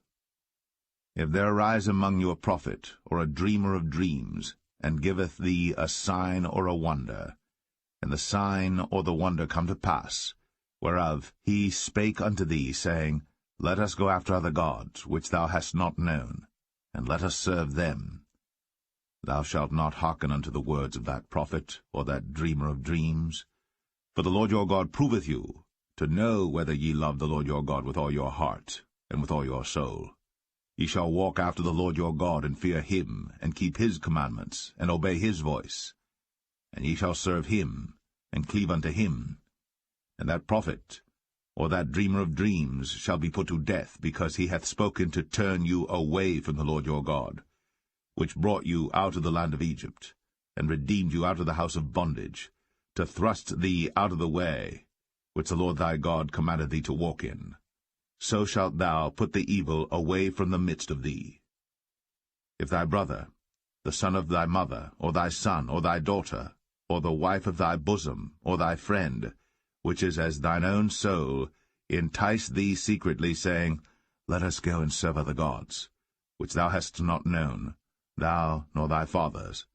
If there arise among you a prophet, or a dreamer of dreams, and giveth thee a sign or a wonder, and the sign or the wonder come to pass, whereof he spake unto thee, saying, Let us go after other gods, which thou hast not known, and let us serve them. Thou shalt not hearken unto the words of that prophet, or that dreamer of dreams. For the Lord your God proveth you, to know whether ye love the Lord your God with all your heart, and with all your soul. Ye shall walk after the Lord your God, and fear him, and keep his commandments, and obey his voice. And ye shall serve him, and cleave unto him. And that prophet, or that dreamer of dreams, shall be put to death, because he hath spoken to turn you away from the Lord your God, which brought you out of the land of Egypt, and redeemed you out of the house of bondage, to thrust thee out of the way, which the Lord thy God commanded thee to walk in. So shalt thou put the evil away from the midst of thee. If thy brother, the son of thy mother, or thy son, or thy daughter, or the wife of thy bosom, or thy friend, which is as thine own soul, entice thee secretly, saying, Let us go and serve other gods, which thou hast not known, thou nor thy fathers,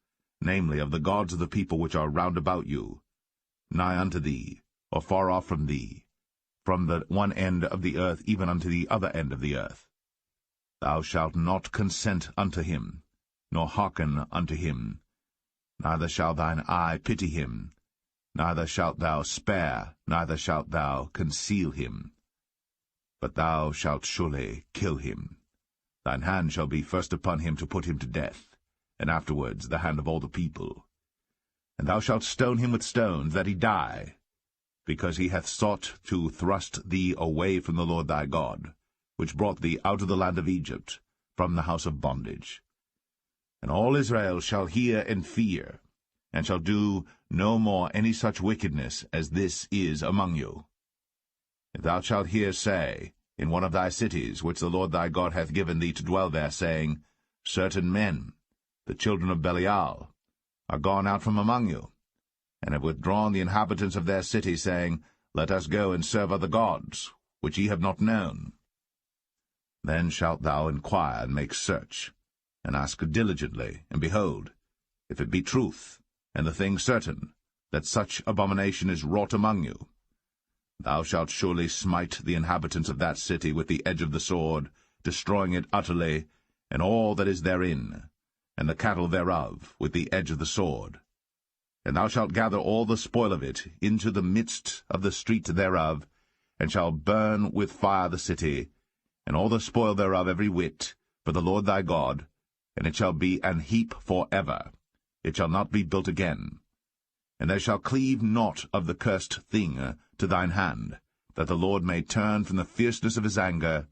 namely, of the gods of the people which are round about you, nigh unto thee, or far off from thee, from the one end of the earth even unto the other end of the earth. Thou shalt not consent unto him, nor hearken unto him, neither shall thine eye pity him, neither shalt thou spare, neither shalt thou conceal him. But thou shalt surely kill him. Thine hand shall be first upon him to put him to death, and afterwards the hand of all the people. And thou shalt stone him with stones, that he die, because he hath sought to thrust thee away from the Lord thy God, which brought thee out of the land of Egypt, from the house of bondage. And all Israel shall hear and fear, and shall do no more any such wickedness as this is among you. If thou shalt hear say, in one of thy cities, which the Lord thy God hath given thee to dwell there, saying, Certain men, the children of Belial, are gone out from among you, and have withdrawn the inhabitants of their city, saying, Let us go and serve other gods, which ye have not known. Then shalt thou inquire and make search, and ask diligently, and behold, if it be truth, and the thing certain, that such abomination is wrought among you, thou shalt surely smite the inhabitants of that city with the edge of the sword, destroying it utterly, and all that is therein, and the cattle thereof, with the edge of the sword. And thou shalt gather all the spoil of it into the midst of the street thereof, and shalt burn with fire the city, and all the spoil thereof every whit, for the Lord thy God, and it shall be an heap for ever. It shall not be built again. And there shall cleave naught of the cursed thing to thine hand, that the Lord may turn from the fierceness of his anger,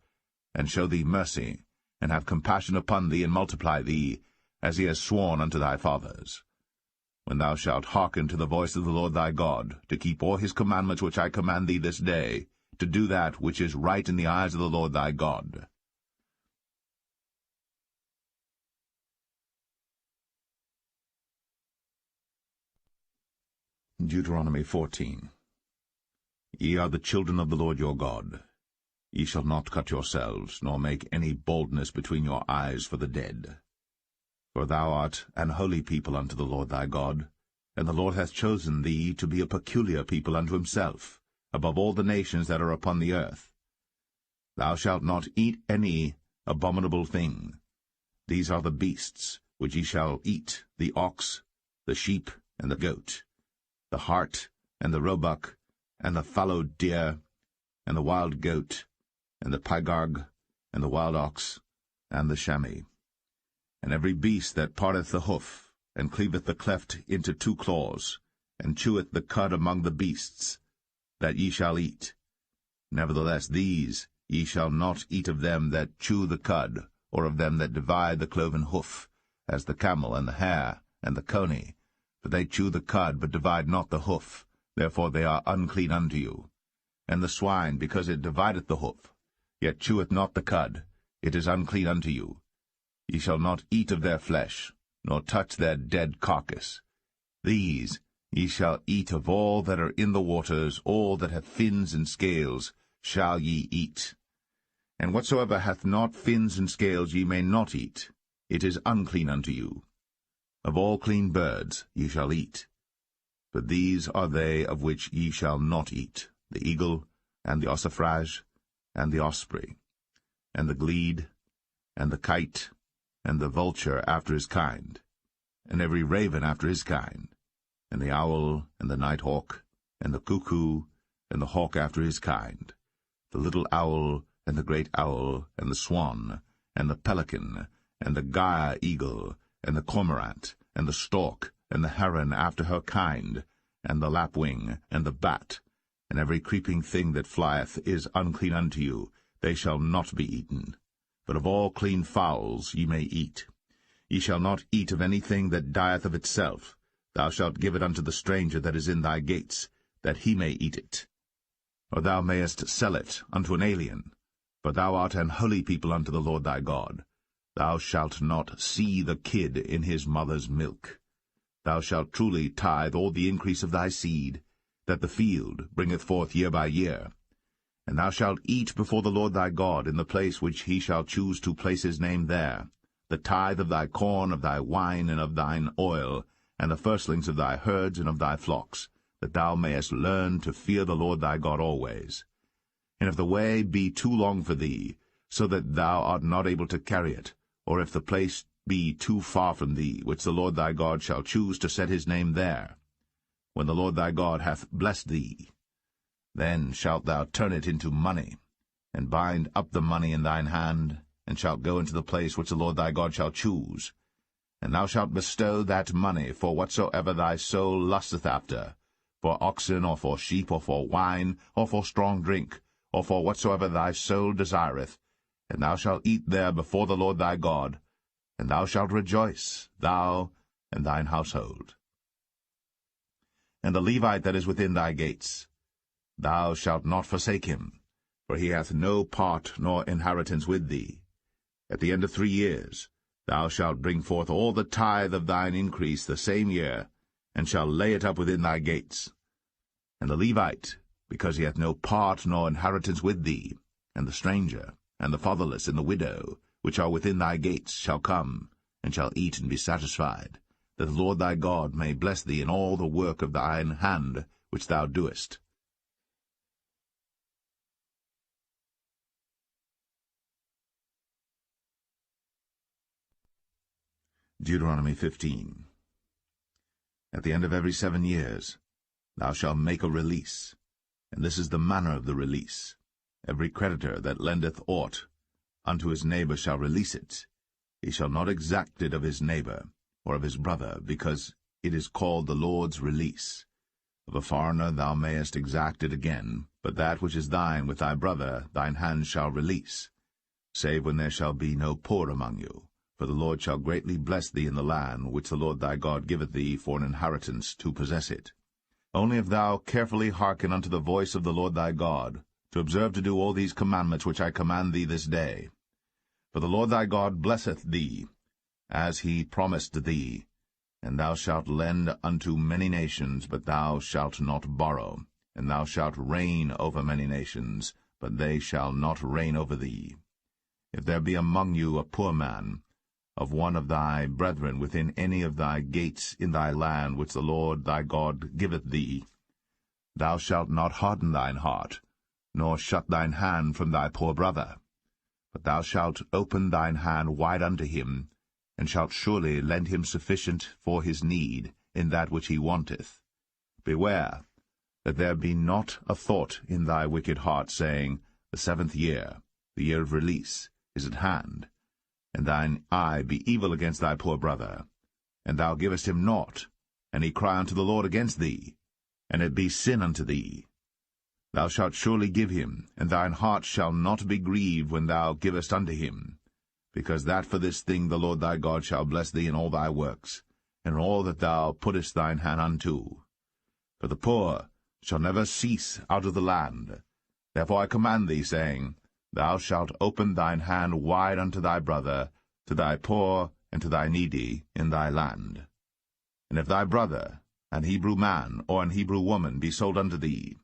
and show thee mercy, and have compassion upon thee, and multiply thee, as he has sworn unto thy fathers. When thou shalt hearken to the voice of the Lord thy God, to keep all his commandments which I command thee this day, to do that which is right in the eyes of the Lord thy God. Deuteronomy 14. Ye are the children of the Lord your God. Ye shall not cut yourselves, nor make any baldness between your eyes for the dead. For thou art an holy people unto the Lord thy God, and the Lord hath chosen thee to be a peculiar people unto himself, above all the nations that are upon the earth. Thou shalt not eat any abominable thing. These are the beasts which ye shall eat, the ox, the sheep, and the goat, the hart, and the roebuck, and the fallow deer, and the wild goat, and the pygarg, and the wild ox, and the chamois. And every beast that parteth the hoof, and cleaveth the cleft into two claws, and cheweth the cud among the beasts, that ye shall eat. Nevertheless these ye shall not eat of them that chew the cud, or of them that divide the cloven hoof, as the camel, and the hare, and the coney. For they chew the cud, but divide not the hoof, therefore they are unclean unto you. And the swine, because it divideth the hoof, yet cheweth not the cud, it is unclean unto you. Ye shall not eat of their flesh, nor touch their dead carcass. These ye shall eat of all that are in the waters, all that have fins and scales shall ye eat. And whatsoever hath not fins and scales ye may not eat, it is unclean unto you. Of all clean birds ye shall eat. But these are they of which ye shall not eat, the eagle, and the ossifrage, and the osprey, and the glede, and the kite, and the vulture after his kind, and every raven after his kind, and the owl, and the nighthawk, and the cuckoo, and the hawk after his kind, the little owl, and the great owl, and the swan, and the pelican, and the gyre eagle, and the cormorant, and the stork, and the heron after her kind, and the lapwing, and the bat, and every creeping thing that flieth is unclean unto you, they shall not be eaten. But of all clean fowls ye may eat. Ye shall not eat of anything that dieth of itself. Thou shalt give it unto the stranger that is in thy gates, that he may eat it. Or thou mayest sell it unto an alien, for thou art an holy people unto the Lord thy God. Thou shalt not see the kid in his mother's milk. Thou shalt truly tithe all the increase of thy seed, that the field bringeth forth year by year. And thou shalt eat before the Lord thy God in the place which he shall choose to place his name there, the tithe of thy corn, of thy wine, and of thine oil, and the firstlings of thy herds and of thy flocks, that thou mayest learn to fear the Lord thy God always. And if the way be too long for thee, so that thou art not able to carry it, or if the place be too far from thee, which the Lord thy God shall choose to set his name there, when the Lord thy God hath blessed thee, then shalt thou turn it into money, and bind up the money in thine hand, and shalt go into the place which the Lord thy God shall choose. And thou shalt bestow that money for whatsoever thy soul lusteth after, for oxen, or for sheep, or for wine, or for strong drink, or for whatsoever thy soul desireth, and thou shalt eat there before the Lord thy God, and thou shalt rejoice, thou and thine household. And the Levite that is within thy gates, thou shalt not forsake him, for he hath no part nor inheritance with thee. At the end of 3 years thou shalt bring forth all the tithe of thine increase the same year, and shalt lay it up within thy gates. And the Levite, because he hath no part nor inheritance with thee, and the stranger, and the fatherless, and the widow, which are within thy gates, shall come, and shall eat and be satisfied, that the Lord thy God may bless thee in all the work of thine hand which thou doest. Deuteronomy 15. At the end of every 7 years thou shalt make a release, and this is the manner of the release. Every creditor that lendeth aught unto his neighbor shall release it. He shall not exact it of his neighbor, or of his brother, because it is called the Lord's release. Of a foreigner thou mayest exact it again, but that which is thine with thy brother thine hand shall release, save when there shall be no poor among you. For the Lord shall greatly bless thee in the land which the Lord thy God giveth thee for an inheritance to possess it. Only if thou carefully hearken unto the voice of the Lord thy God, to observe to do all these commandments which I command thee this day. For the Lord thy God blesseth thee, as he promised thee, and thou shalt lend unto many nations, but thou shalt not borrow, and thou shalt reign over many nations, but they shall not reign over thee. If there be among you a poor man, of one of thy brethren within any of thy gates in thy land which the Lord thy God giveth thee, thou shalt not harden thine heart, nor shut thine hand from thy poor brother, but thou shalt open thine hand wide unto him, and shalt surely lend him sufficient for his need in that which he wanteth. Beware that there be not a thought in thy wicked heart, saying, The 7th year, the year of release, is at hand, and thine eye be evil against thy poor brother, and thou givest him naught, and he cry unto the Lord against thee, and it be sin unto thee. Thou shalt surely give him, and thine heart shall not be grieved when thou givest unto him, because that for this thing the Lord thy God shall bless thee in all thy works, and in all that thou puttest thine hand unto. For the poor shall never cease out of the land. Therefore I command thee, saying, Thou shalt open thine hand wide unto thy brother, to thy poor and to thy needy in thy land. And if thy brother, an Hebrew man or an Hebrew woman, be sold unto thee,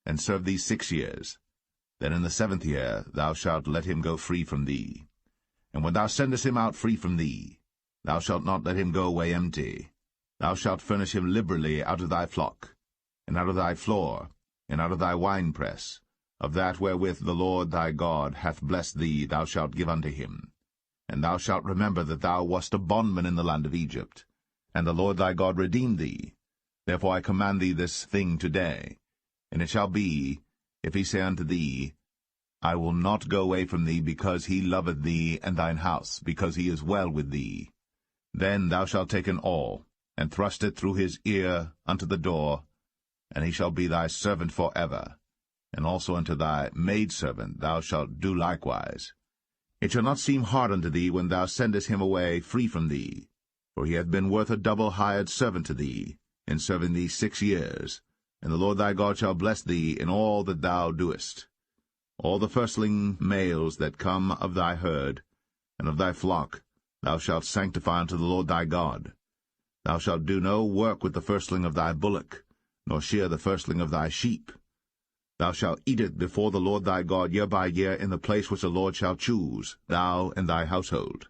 and serve thee 6 years, then in the 7th year thou shalt let him go free from thee. And when thou sendest him out free from thee, thou shalt not let him go away empty. Thou shalt furnish him liberally out of thy flock, and out of thy floor, and out of thy winepress. Of that wherewith the Lord thy God hath blessed thee thou shalt give unto him. And thou shalt remember that thou wast a bondman in the land of Egypt, and the Lord thy God redeemed thee. Therefore I command thee this thing today. And it shall be, if he say unto thee, I will not go away from thee, because he loveth thee and thine house, because he is well with thee, then thou shalt take an awl, and thrust it through his ear unto the door, and he shall be thy servant for ever. And also unto thy maidservant thou shalt do likewise. It shall not seem hard unto thee when thou sendest him away free from thee, for he hath been worth a double hired servant to thee, in serving thee 6 years, and the Lord thy God shall bless thee in all that thou doest. All the firstling males that come of thy herd, and of thy flock, thou shalt sanctify unto the Lord thy God. Thou shalt do no work with the firstling of thy bullock, nor shear the firstling of thy sheep. Thou shalt eat it before the Lord thy God year by year in the place which the Lord shall choose, thou and thy household.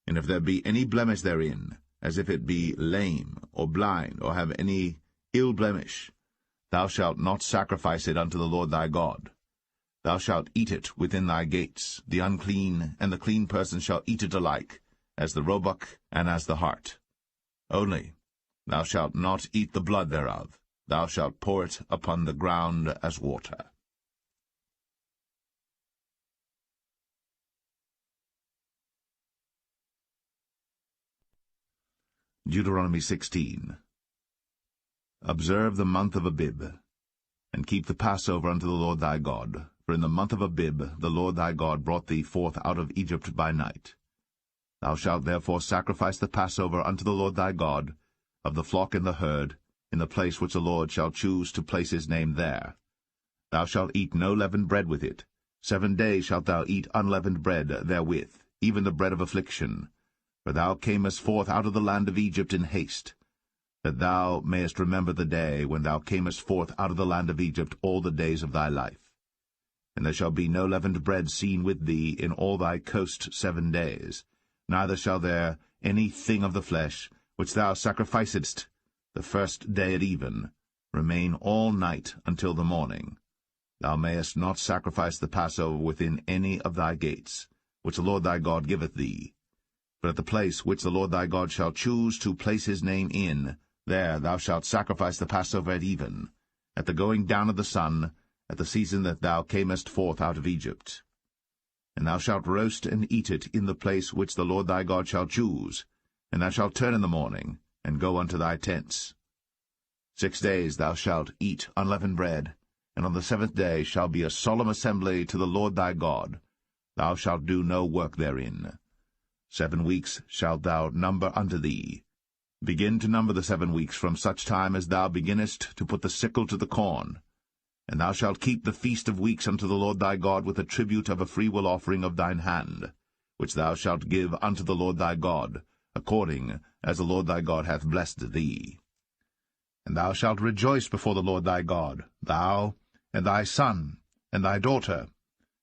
And if there be any blemish therein, as if it be lame, or blind, or have any ill blemish, thou shalt not sacrifice it unto the Lord thy God. Thou shalt eat it within thy gates. The unclean and the clean person shall eat it alike, as the roebuck and as the hart. Only thou shalt not eat the blood thereof. Thou shalt pour it upon the ground as water. Deuteronomy 16. Observe the month of Abib, and keep the Passover unto the Lord thy God. For in the month of Abib the Lord thy God brought thee forth out of Egypt by night. Thou shalt therefore sacrifice the Passover unto the Lord thy God, of the flock and the herd, in the place which the Lord shall choose to place his name there. Thou shalt eat no leavened bread with it. 7 days shalt thou eat unleavened bread therewith, even the bread of affliction. For thou camest forth out of the land of Egypt in haste, that thou mayest remember the day when thou camest forth out of the land of Egypt all the days of thy life. And there shall be no leavened bread seen with thee in all thy coast 7 days, neither shall there any thing of the flesh, which thou sacrificedst the first day at even, remain all night until the morning. Thou mayest not sacrifice the Passover within any of thy gates, which the Lord thy God giveth thee. But at the place which the Lord thy God shall choose to place his name in, there thou shalt sacrifice the Passover at even, at the going down of the sun, at the season that thou camest forth out of Egypt. And thou shalt roast and eat it in the place which the Lord thy God shall choose, and thou shalt turn in the morning, and go unto thy tents. 6 days thou shalt eat unleavened bread, and on the 7th day shall be a solemn assembly to the Lord thy God. Thou shalt do no work therein. 7 weeks shalt thou number unto thee. Begin to number the 7 weeks from such time as thou beginnest to put the sickle to the corn. And thou shalt keep the feast of weeks unto the Lord thy God with a tribute of a freewill offering of thine hand, which thou shalt give unto the Lord thy God, according as the Lord thy God hath blessed thee. And thou shalt rejoice before the Lord thy God, thou, and thy son, and thy daughter,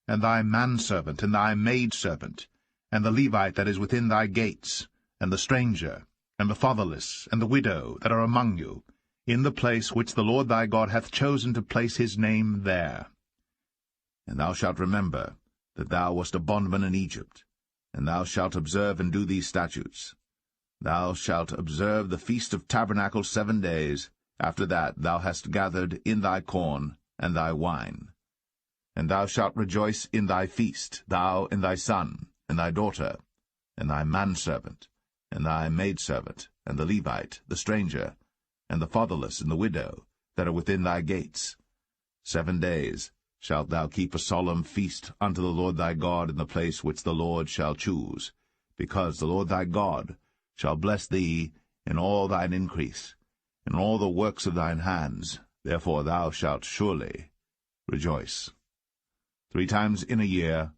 and thy manservant, and thy maidservant, and the Levite that is within thy gates, and the stranger, and the fatherless, and the widow that are among you, in the place which the Lord thy God hath chosen to place his name there. And thou shalt remember that thou wast a bondman in Egypt, and thou shalt observe and do these statutes. Thou shalt observe the Feast of Tabernacles 7 days. After that thou hast gathered in thy corn and thy wine. And thou shalt rejoice in thy feast, thou and thy son, and thy daughter, and thy manservant, and thy maidservant, and the Levite, the stranger, and the fatherless, and the widow, that are within thy gates. 7 days shalt thou keep a solemn feast unto the Lord thy God in the place which the Lord shall choose, because the Lord thy God shall bless thee in all thine increase, in all the works of thine hands. Therefore thou shalt surely rejoice. 3 times in a year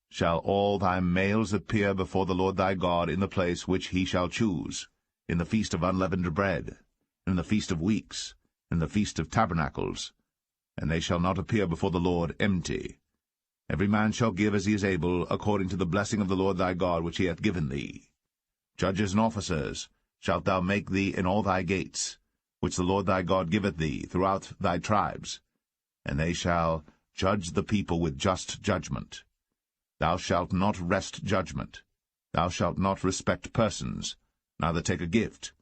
shall all thy males appear before the Lord thy God in the place which he shall choose, in the feast of unleavened bread, in the feast of weeks, in the feast of tabernacles, and they shall not appear before the Lord empty. Every man shall give as he is able, according to the blessing of the Lord thy God which he hath given thee. Judges and officers shalt thou make thee in all thy gates, which the Lord thy God giveth thee throughout thy tribes, and they shall judge the people with just judgment. Thou shalt not wrest judgment. Thou shalt not respect persons, neither take a gift,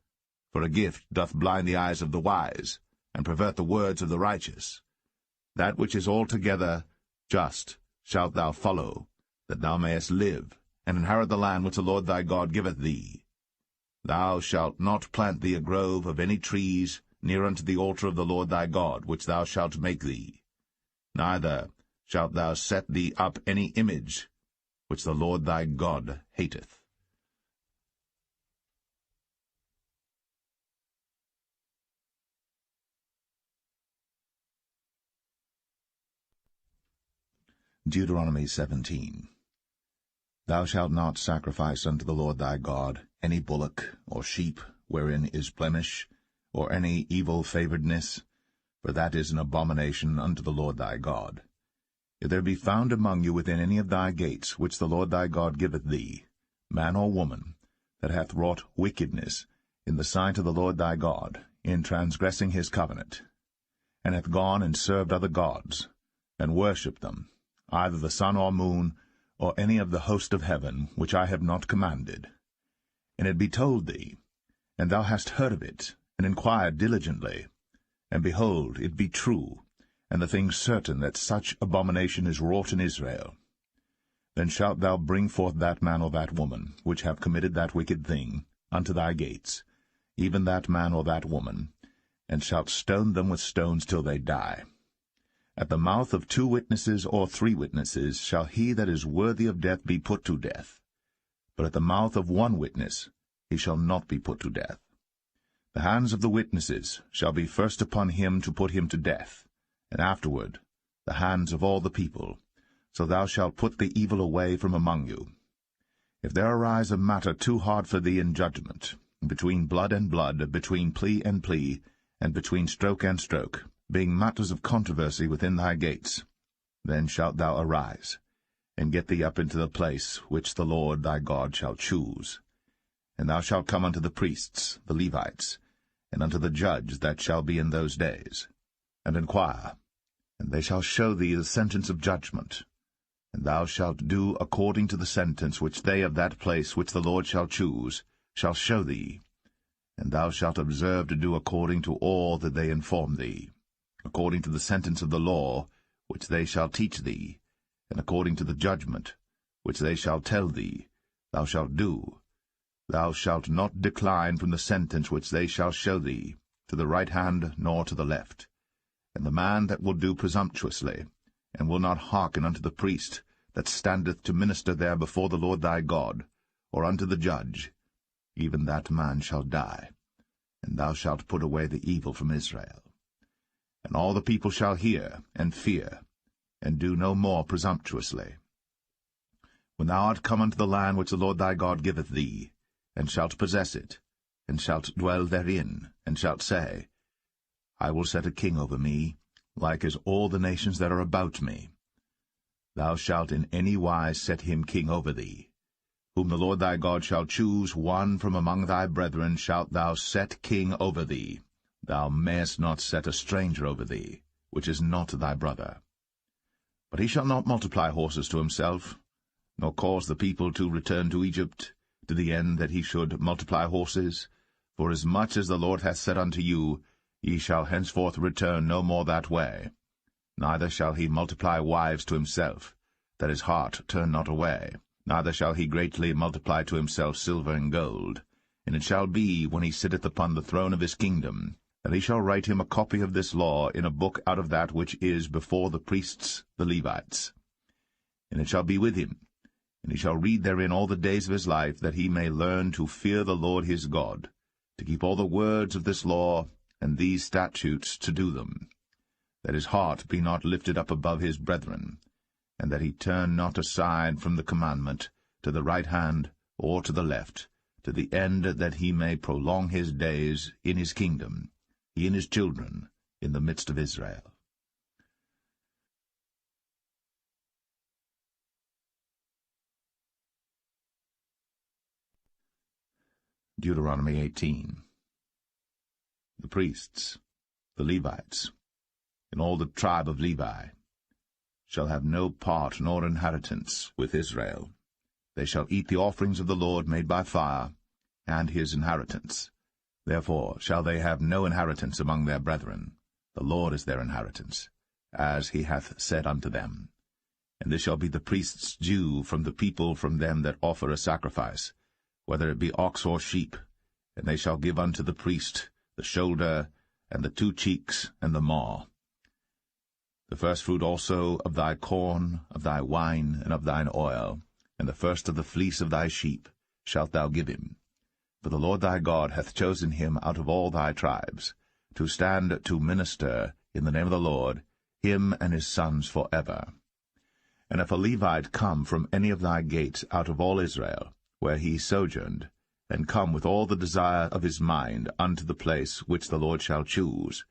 for a gift doth blind the eyes of the wise, and pervert the words of the righteous. That which is altogether just shalt thou follow, that thou mayest live, and inherit the land which the Lord thy God giveth thee. Thou shalt not plant thee a grove of any trees near unto the altar of the Lord thy God, which thou shalt make thee. Neither shalt thou set thee up any image, which the Lord thy God hateth. Deuteronomy 17. Thou shalt not sacrifice unto the Lord thy God any bullock or sheep wherein is blemish, or any evil favouredness, for that is an abomination unto the Lord thy God. If there be found among you within any of thy gates, which the Lord thy God giveth thee, man or woman, that hath wrought wickedness in the sight of the Lord thy God, in transgressing his covenant, and hath gone and served other gods, and worshipped them, either the sun or moon, or any of the host of heaven, which I have not commanded, and it be told thee, and thou hast heard of it, and inquired diligently, and behold, it be true, and the thing certain that such abomination is wrought in Israel, then shalt thou bring forth that man or that woman, which have committed that wicked thing, unto thy gates, even that man or that woman, and shalt stone them with stones till they die. At the mouth of 2 witnesses or 3 witnesses shall he that is worthy of death be put to death, but at the mouth of 1 witness he shall not be put to death. The hands of the witnesses shall be first upon him to put him to death, and afterward the hands of all the people, so thou shalt put the evil away from among you. If there arise a matter too hard for thee in judgment, between blood and blood, between plea and plea, and between stroke and stroke, being matters of controversy within thy gates, then shalt thou arise, and get thee up into the place which the Lord thy God shall choose. And thou shalt come unto the priests, the Levites, and unto the judge that shall be in those days, and inquire, and they shall show thee the sentence of judgment. And thou shalt do according to the sentence which they of that place which the Lord shall choose shall show thee. And thou shalt observe to do according to all that they inform thee, according to the sentence of the law which they shall teach thee, and according to the judgment which they shall tell thee, thou shalt do. Thou shalt not decline from the sentence which they shall show thee, to the right hand nor to the left. And the man that will do presumptuously, and will not hearken unto the priest that standeth to minister there before the Lord thy God, or unto the judge, even that man shall die, and thou shalt put away the evil from Israel. And all the people shall hear and fear, and do no more presumptuously. When thou art come unto the land which the Lord thy God giveth thee, and shalt possess it, and shalt dwell therein, and shalt say, I will set a king over me, like as all the nations that are about me. Thou shalt in any wise set him king over thee. Whom the Lord thy God shall choose, one from among thy brethren shalt thou set king over thee. Thou mayest not set a stranger over thee, which is not thy brother. But he shall not multiply horses to himself, nor cause the people to return to Egypt, to the end that he should multiply horses. For as much as the Lord hath said unto you, ye shall henceforth return no more that way. Neither shall he multiply wives to himself, that his heart turn not away. Neither shall he greatly multiply to himself silver and gold. And it shall be, when he sitteth upon the throne of his kingdom, that he shall write him a copy of this law in a book out of that which is before the priests the Levites. And it shall be with him, and he shall read therein all the days of his life, that he may learn to fear the Lord his God, to keep all the words of this law and these statutes to do them, that his heart be not lifted up above his brethren, and that he turn not aside from the commandment, to the right hand or to the left, to the end that he may prolong his days in his kingdom, he and his children, in the midst of Israel. Deuteronomy 18. The priests, the Levites, and all the tribe of Levi, shall have no part nor inheritance with Israel. They shall eat the offerings of the Lord made by fire, and his inheritance. Therefore shall they have no inheritance among their brethren. The Lord is their inheritance, as he hath said unto them. And this shall be the priest's due from the people from them that offer a sacrifice, whether it be ox or sheep, and they shall give unto the priest the shoulder, and the 2 cheeks, and the maw. The firstfruit also of thy corn, of thy wine, and of thine oil, and the first of the fleece of thy sheep, shalt thou give him. For the Lord thy God hath chosen him out of all thy tribes, to stand to minister in the name of the Lord, him and his sons for ever. And if a Levite come from any of thy gates out of all Israel, where he sojourned, and come with all the desire of his mind unto the place which the Lord shall choose,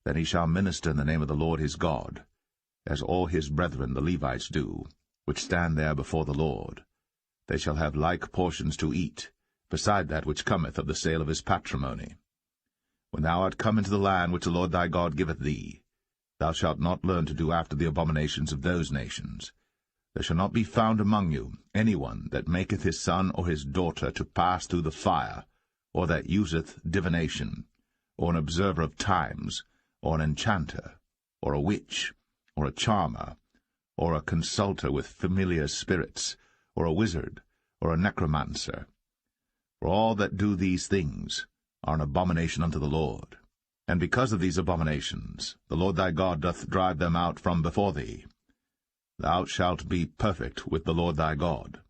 Then he shall minister in the name of the Lord his God, as all his brethren the Levites do, which stand there before the Lord. They shall have like portions to eat, beside that which cometh of the sale of his patrimony. When thou art come into the land which the Lord thy God giveth thee, thou shalt not learn to do after the abominations of those nations. There shall not be found among you any one that maketh his son or his daughter to pass through the fire, or that useth divination, or an observer of times, or an enchanter, or a witch, or a charmer, or a consulter with familiar spirits, or a wizard, or a necromancer. For all that do these things are an abomination unto the Lord. And because of these abominations the Lord thy God doth drive them out from before thee. Thou shalt be perfect with the Lord thy God.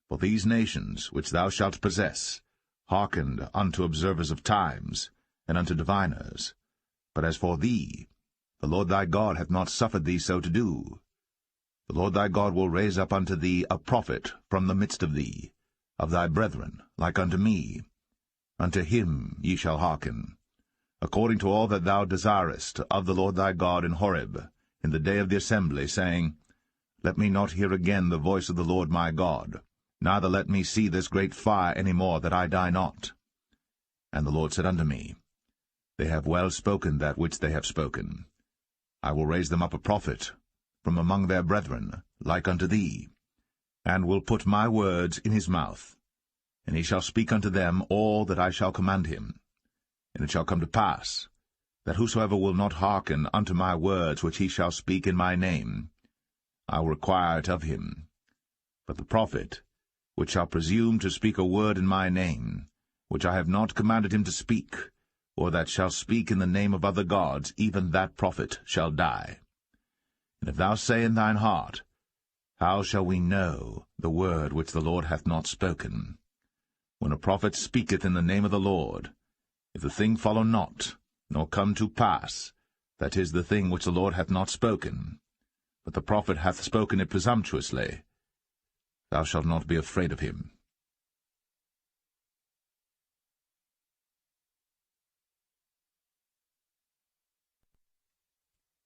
For these nations which thou shalt possess hearkened unto observers of times, and unto diviners. But as for thee, the Lord thy God hath not suffered thee so to do. The Lord thy God will raise up unto thee a prophet from the midst of thee, of thy brethren, like unto me. Unto him ye shall hearken, according to all that thou desirest of the Lord thy God in Horeb, in the day of the assembly, saying, Let me not hear again the voice of the Lord my God, neither let me see this great fire any more, that I die not. And the Lord said unto me, They have well spoken that which they have spoken. I will raise them up a prophet from among their brethren, like unto thee, and will put my words in his mouth, and he shall speak unto them all that I shall command him. And it shall come to pass, that whosoever will not hearken unto my words which he shall speak in my name, I will require it of him. But the prophet, which shall presume to speak a word in my name, which I have not commanded him to speak, or that shall speak in the name of other gods, even that prophet shall die. And if thou say in thine heart, How shall we know the word which the Lord hath not spoken? When a prophet speaketh in the name of the Lord, if the thing follow not, nor come to pass, that is the thing which the Lord hath not spoken, but the prophet hath spoken it presumptuously, thou shalt not be afraid of him.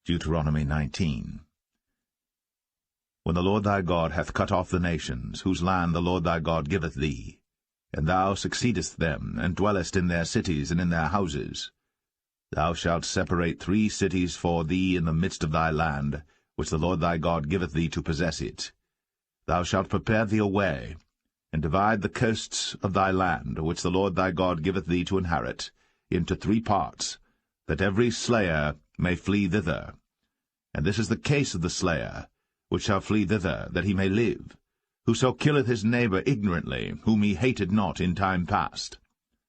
Deuteronomy 19. When the Lord thy God hath cut off the nations, whose land the Lord thy God giveth thee, and thou succeedest them, and dwellest in their cities and in their houses, thou shalt separate 3 cities for thee in the midst of thy land, which the Lord thy God giveth thee to possess it. Thou shalt prepare thee a way, and divide the coasts of thy land, which the Lord thy God giveth thee to inherit, into 3 parts, that every slayer may flee thither. And this is the case of the slayer, which shall flee thither, that he may live, whoso killeth his neighbor ignorantly, whom he hated not in time past.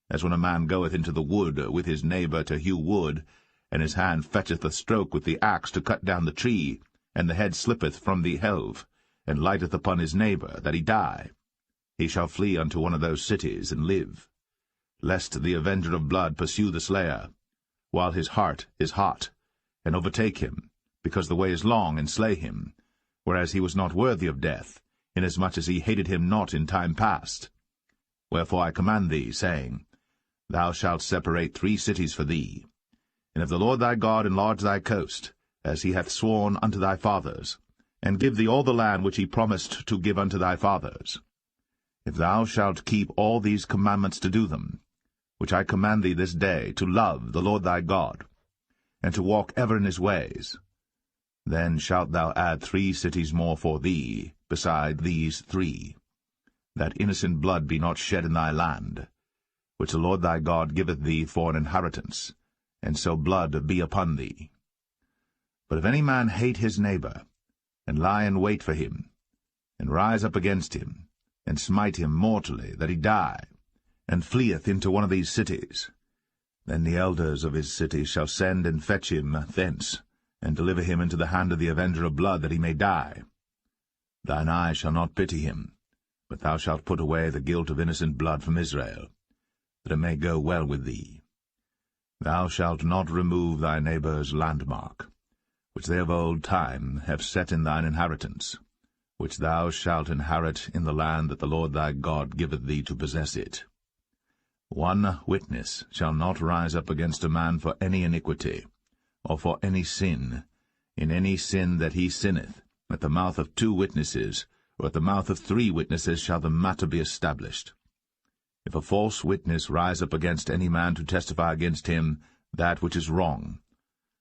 As when a man goeth into the wood with his neighbor to hew wood, and his hand fetcheth a stroke with the axe to cut down the tree, and the head slippeth from the helve, and lighteth upon his neighbor, that he die. He shall flee unto one of those cities, and live, lest the avenger of blood pursue the slayer, while his heart is hot, and overtake him, because the way is long, and slay him, whereas he was not worthy of death, inasmuch as he hated him not in time past. Wherefore I command thee, saying, Thou shalt separate 3 cities for thee. And if the Lord thy God enlarge thy coast, as he hath sworn unto thy fathers, and give thee all the land which he promised to give unto thy fathers, if thou shalt keep all these commandments to do them, which I command thee this day, to love the Lord thy God, and to walk ever in his ways, then shalt thou add 3 cities more for thee, beside these 3, that innocent blood be not shed in thy land, which the Lord thy God giveth thee for an inheritance, and so blood be upon thee. But if any man hate his neighbor, and lie in wait for him, and rise up against him, and smite him mortally, that he die, and fleeth into one of these cities, then the elders of his city shall send and fetch him thence, and deliver him into the hand of the avenger of blood, that he may die. Thine eye shall not pity him, but thou shalt put away the guilt of innocent blood from Israel, that it may go well with thee. Thou shalt not remove thy neighbour's landmark, which they of old time have set in thine inheritance, which thou shalt inherit in the land that the Lord thy God giveth thee to possess it. 1 witness shall not rise up against a man for any iniquity, or for any sin, in any sin that he sinneth, at the mouth of 2 witnesses, or at the mouth of 3 witnesses shall the matter be established. If a false witness rise up against any man to testify against him that which is wrong,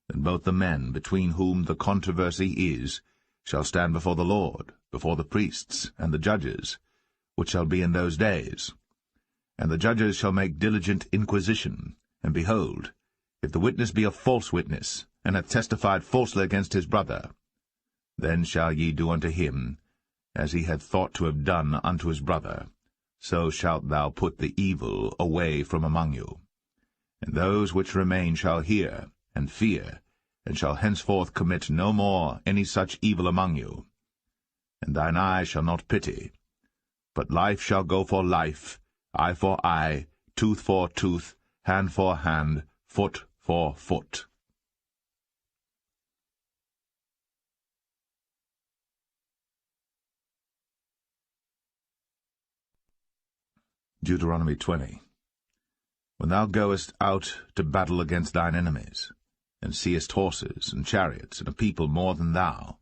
then both the men between whom the controversy is shall stand before the Lord, before the priests and the judges, which shall be in those days. And the judges shall make diligent inquisition, and behold, if the witness be a false witness, and hath testified falsely against his brother, then shall ye do unto him as he had thought to have done unto his brother. So shalt thou put the evil away from among you. And those which remain shall hear, and fear, and shall henceforth commit no more any such evil among you. And thine eye shall not pity, but life shall go for life, eye for eye, tooth for tooth, hand for hand, foot for foot. Deuteronomy 20. When thou goest out to battle against thine enemies, and seest horses and chariots, and a people more than thou,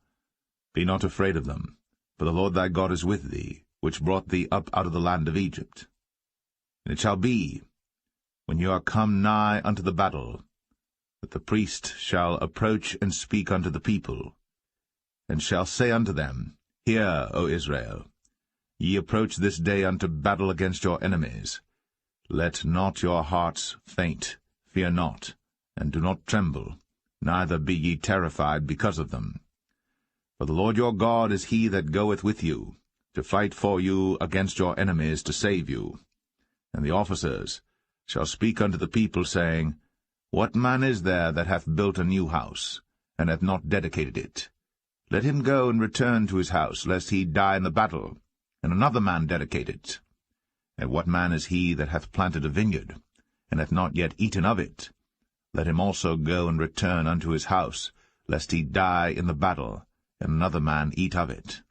be not afraid of them, for the Lord thy God is with thee, which brought thee up out of the land of Egypt. And it shall be, when you are come nigh unto the battle, that the priest shall approach and speak unto the people, and shall say unto them, Hear, O Israel, ye approach this day unto battle against your enemies. Let not your hearts faint, fear not, and do not tremble, neither be ye terrified because of them. For the Lord your God is he that goeth with you, to fight for you against your enemies, to save you. And the officers shall speak unto the people, saying, What man is there that hath built a new house, and hath not dedicated it? Let him go and return to his house, lest he die in the battle, and another man dedicate it. And what man is he that hath planted a vineyard, and hath not yet eaten of it? Let him also go and return unto his house, lest he die in the battle, and another man eat of it.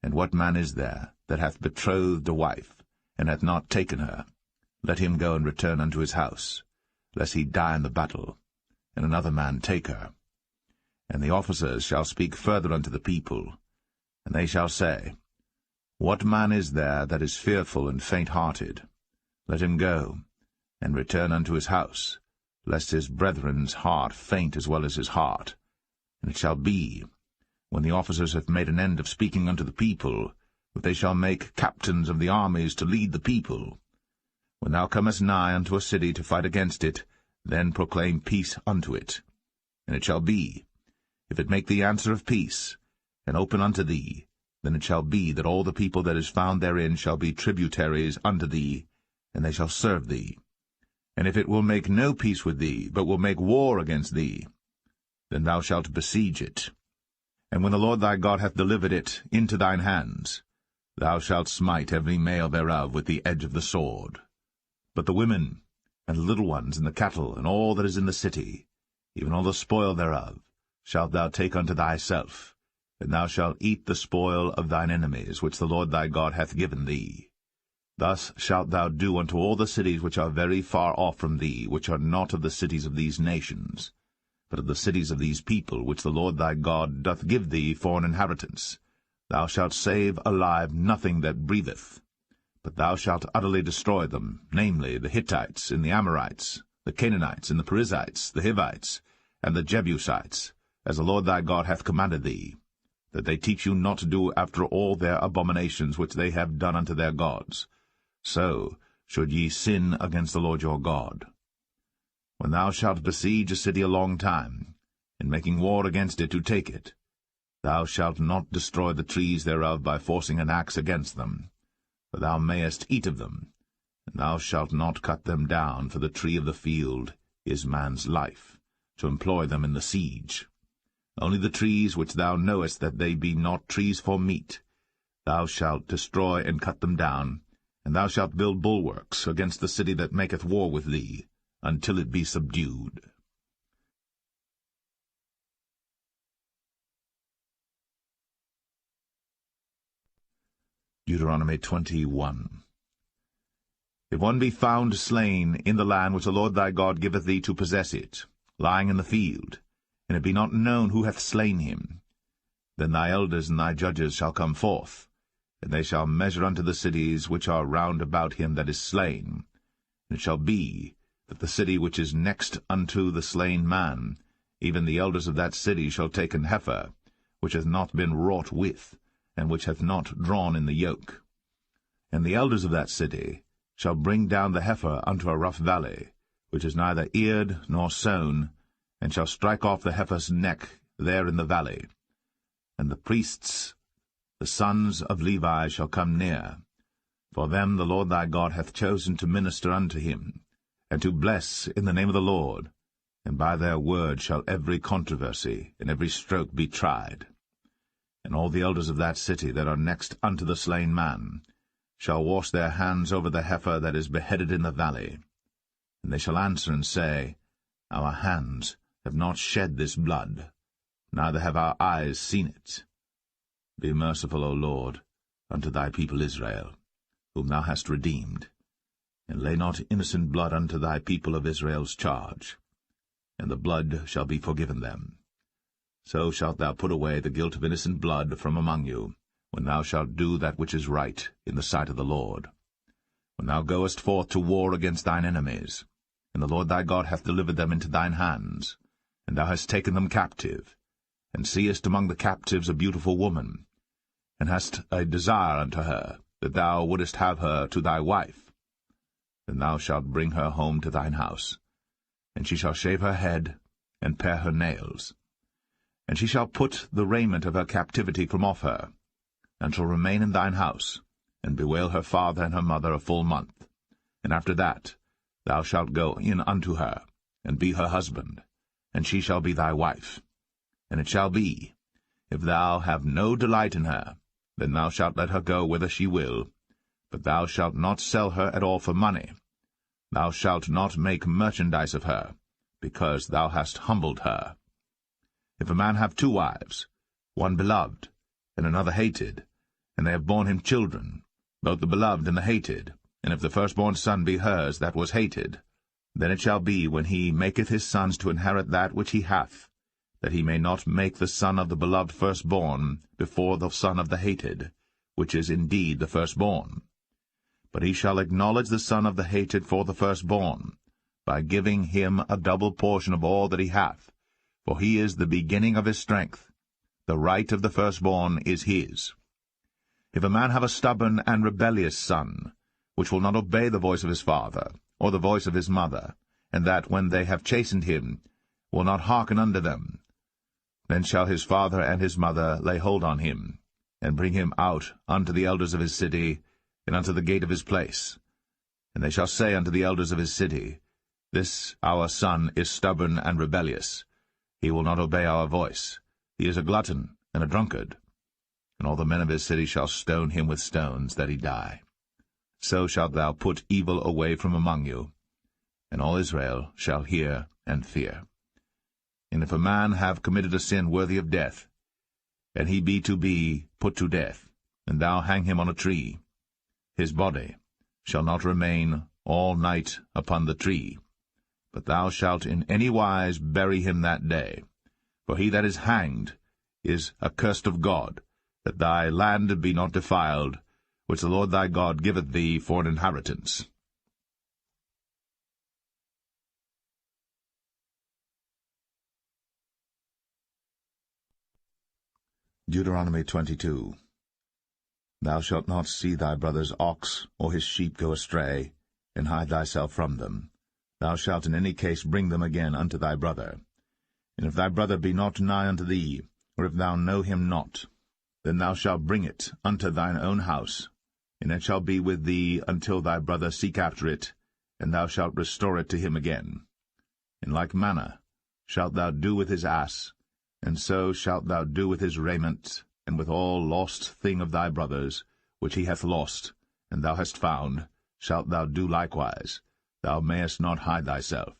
And what man is there that hath betrothed a wife, and hath not taken her? Let him go and return unto his house, lest he die in the battle, and another man take her. And the officers shall speak further unto the people, and they shall say, What man is there that is fearful and faint-hearted? Let him go, and return unto his house, lest his brethren's heart faint as well as his heart. And it shall be, when the officers have made an end of speaking unto the people, that they shall make captains of the armies to lead the people. When thou comest nigh unto a city to fight against it, then proclaim peace unto it. And it shall be, if it make thee answer of peace, and open unto thee, then it shall be that all the people that is found therein shall be tributaries unto thee, and they shall serve thee. And if it will make no peace with thee, but will make war against thee, then thou shalt besiege it. And when the Lord thy God hath delivered it into thine hands, thou shalt smite every male thereof with the edge of the sword. But the women, and the little ones, and the cattle, and all that is in the city, even all the spoil thereof, shalt thou take unto thyself, and thou shalt eat the spoil of thine enemies, which the Lord thy God hath given thee. Thus shalt thou do unto all the cities which are very far off from thee, which are not of the cities of these nations, but of the cities of these people, which the Lord thy God doth give thee for an inheritance. Thou shalt save alive nothing that breatheth, but thou shalt utterly destroy them, namely, the Hittites, and the Amorites, the Canaanites, and the Perizzites, the Hivites, and the Jebusites, as the Lord thy God hath commanded thee, that they teach you not to do after all their abominations which they have done unto their gods. So should ye sin against the Lord your God. When thou shalt besiege a city a long time, in making war against it to take it, thou shalt not destroy the trees thereof by forcing an axe against them, for thou mayest eat of them, and thou shalt not cut them down, for the tree of the field is man's life, to employ them in the siege. Only the trees which thou knowest that they be not trees for meat, thou shalt destroy and cut them down, and thou shalt build bulwarks against the city that maketh war with thee, until it be subdued. Deuteronomy 21. If one be found slain in the land which the Lord thy God giveth thee to possess it, lying in the field, and it be not known who hath slain him, then thy elders and thy judges shall come forth, and they shall measure unto the cities which are round about him that is slain. And it shall be, that the city which is next unto the slain man, even the elders of that city shall take an heifer, which hath not been wrought with, and which hath not drawn in the yoke. And the elders of that city shall bring down the heifer unto a rough valley, which is neither eared nor sown, and shall strike off the heifer's neck there in the valley. And the priests, the sons of Levi, shall come near. For them the Lord thy God hath chosen to minister unto him, and to bless in the name of the Lord, and by their word shall every controversy and every stroke be tried. And all the elders of that city that are next unto the slain man shall wash their hands over the heifer that is beheaded in the valley. And they shall answer and say, Our hands have not shed this blood, neither have our eyes seen it. Be merciful, O Lord, unto thy people Israel, whom thou hast redeemed, and lay not innocent blood unto thy people of Israel's charge, and the blood shall be forgiven them. So shalt thou put away the guilt of innocent blood from among you, when thou shalt do that which is right in the sight of the Lord. When thou goest forth to war against thine enemies, and the Lord thy God hath delivered them into thine hands, and thou hast taken them captive, and seest among the captives a beautiful woman, and hast a desire unto her, that thou wouldest have her to thy wife, then thou shalt bring her home to thine house, and she shall shave her head, and pare her nails. And she shall put the raiment of her captivity from off her, and shall remain in thine house, and bewail her father and her mother a full month. And after that thou shalt go in unto her, and be her husband, and she shall be thy wife. And it shall be, if thou have no delight in her, then thou shalt let her go whither she will, but thou shalt not sell her at all for money. Thou shalt not make merchandise of her, because thou hast humbled her. If a man have 2 wives, one beloved, and another hated, and they have borne him children, both the beloved and the hated, and if the firstborn son be hers that was hated, then it shall be, when he maketh his sons to inherit that which he hath, that he may not make the son of the beloved firstborn before the son of the hated, which is indeed the firstborn. But he shall acknowledge the son of the hated for the firstborn, by giving him a double portion of all that he hath, for he is the beginning of his strength. The right of the firstborn is his. If a man have a stubborn and rebellious son, which will not obey the voice of his father, or the voice of his mother, and that, when they have chastened him, will not hearken unto them, then shall his father and his mother lay hold on him, and bring him out unto the elders of his city, and unto the gate of his place. And they shall say unto the elders of his city, This our son is stubborn and rebellious. He will not obey our voice. He is a glutton and a drunkard. And all the men of his city shall stone him with stones, that he die. So shalt thou put evil away from among you, and all Israel shall hear and fear. And if a man have committed a sin worthy of death, and he be put to death, and thou hang him on a tree, his body shall not remain all night upon the tree, but thou shalt in any wise bury him that day. For he that is hanged is accursed of God, that thy land be not defiled, which the Lord thy God giveth thee for an inheritance. Deuteronomy 22. Thou shalt not see thy brother's ox or his sheep go astray, and hide thyself from them. Thou shalt in any case bring them again unto thy brother. And if thy brother be not nigh unto thee, or if thou know him not, then thou shalt bring it unto thine own house, and it shall be with thee until thy brother seek after it, and thou shalt restore it to him again. In like manner shalt thou do with his ass, and so shalt thou do with his raiment, and with all lost thing of thy brother's, which he hath lost, and thou hast found, shalt thou do likewise. Thou mayest not hide thyself.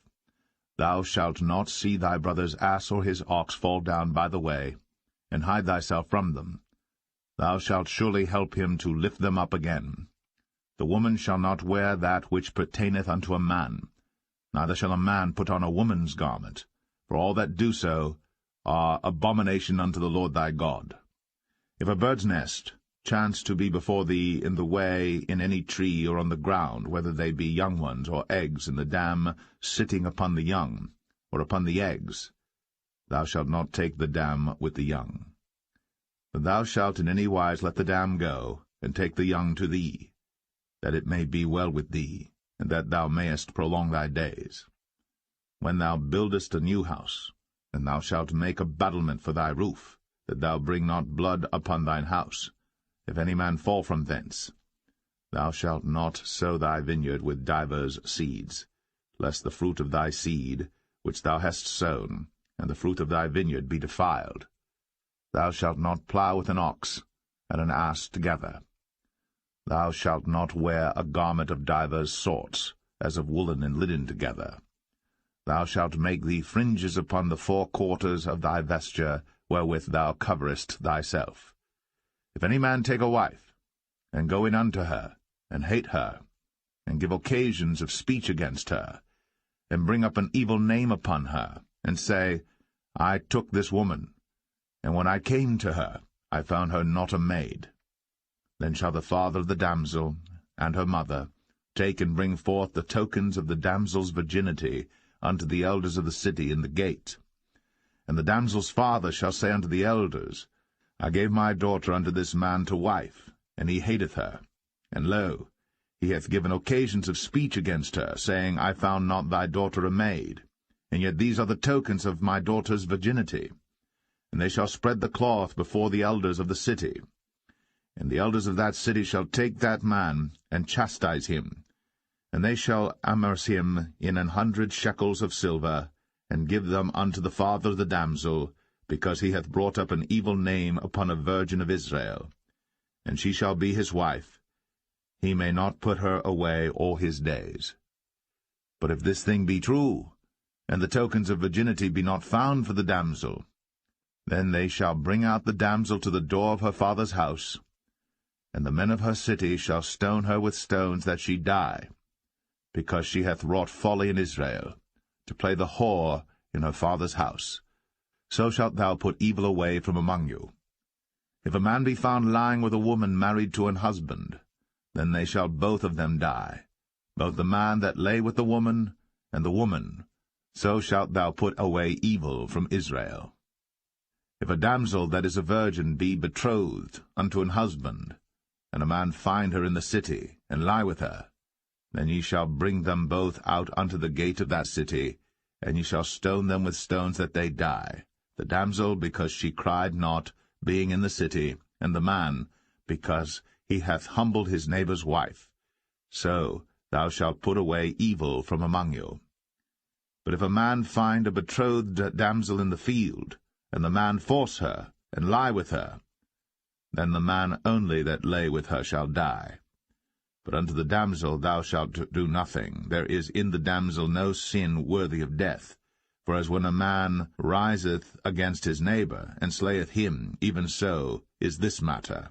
Thou shalt not see thy brother's ass or his ox fall down by the way, and hide thyself from them. Thou shalt surely help him to lift them up again. The woman shall not wear that which pertaineth unto a man, neither shall a man put on a woman's garment, for all that do so are abomination unto the Lord thy God. If a bird's nest chance to be before thee in the way, in any tree, or on the ground, whether they be young ones or eggs, and the dam sitting upon the young, or upon the eggs, thou shalt not take the dam with the young. But thou shalt in any wise let the dam go, and take the young to thee, that it may be well with thee, and that thou mayest prolong thy days. When thou buildest a new house, and thou shalt make a battlement for thy roof, that thou bring not blood upon thine house, if any man fall from thence, thou shalt not sow thy vineyard with divers seeds, lest the fruit of thy seed, which thou hast sown, and the fruit of thy vineyard be defiled. Thou shalt not plough with an ox and an ass together. Thou shalt not wear a garment of divers sorts, as of woolen and linen together. Thou shalt make thee fringes upon the four quarters of thy vesture, wherewith thou coverest thyself. If any man take a wife, and go in unto her, and hate her, and give occasions of speech against her, and bring up an evil name upon her, and say, I took this woman, and when I came to her, I found her not a maid, then shall the father of the damsel, and her mother, take and bring forth the tokens of the damsel's virginity unto the elders of the city in the gate. And the damsel's father shall say unto the elders, I gave my daughter unto this man to wife, and he hateth her. And lo, he hath given occasions of speech against her, saying, I found not thy daughter a maid, and yet these are the tokens of my daughter's virginity. And they shall spread the cloth before the elders of the city. And the elders of that city shall take that man, and chastise him. And they shall amerce him in 100 shekels of silver, and give them unto the father of the damsel, because he hath brought up an evil name upon a virgin of Israel. And she shall be his wife. He may not put her away all his days. But if this thing be true, and the tokens of virginity be not found for the damsel, then they shall bring out the damsel to the door of her father's house, and the men of her city shall stone her with stones that she die, because she hath wrought folly in Israel, to play the whore in her father's house. So shalt thou put evil away from among you. If a man be found lying with a woman married to an husband, then they shall both of them die, both the man that lay with the woman, and the woman. So shalt thou put away evil from Israel. If a damsel that is a virgin be betrothed unto an husband, and a man find her in the city, and lie with her, then ye shall bring them both out unto the gate of that city, and ye shall stone them with stones that they die, the damsel because she cried not, being in the city, and the man because he hath humbled his neighbour's wife. So thou shalt put away evil from among you. But if a man find a betrothed damsel in the field, and the man force her, and lie with her, then the man only that lay with her shall die. But unto the damsel thou shalt do nothing. There is in the damsel no sin worthy of death. For as when a man riseth against his neighbour, and slayeth him, even so is this matter.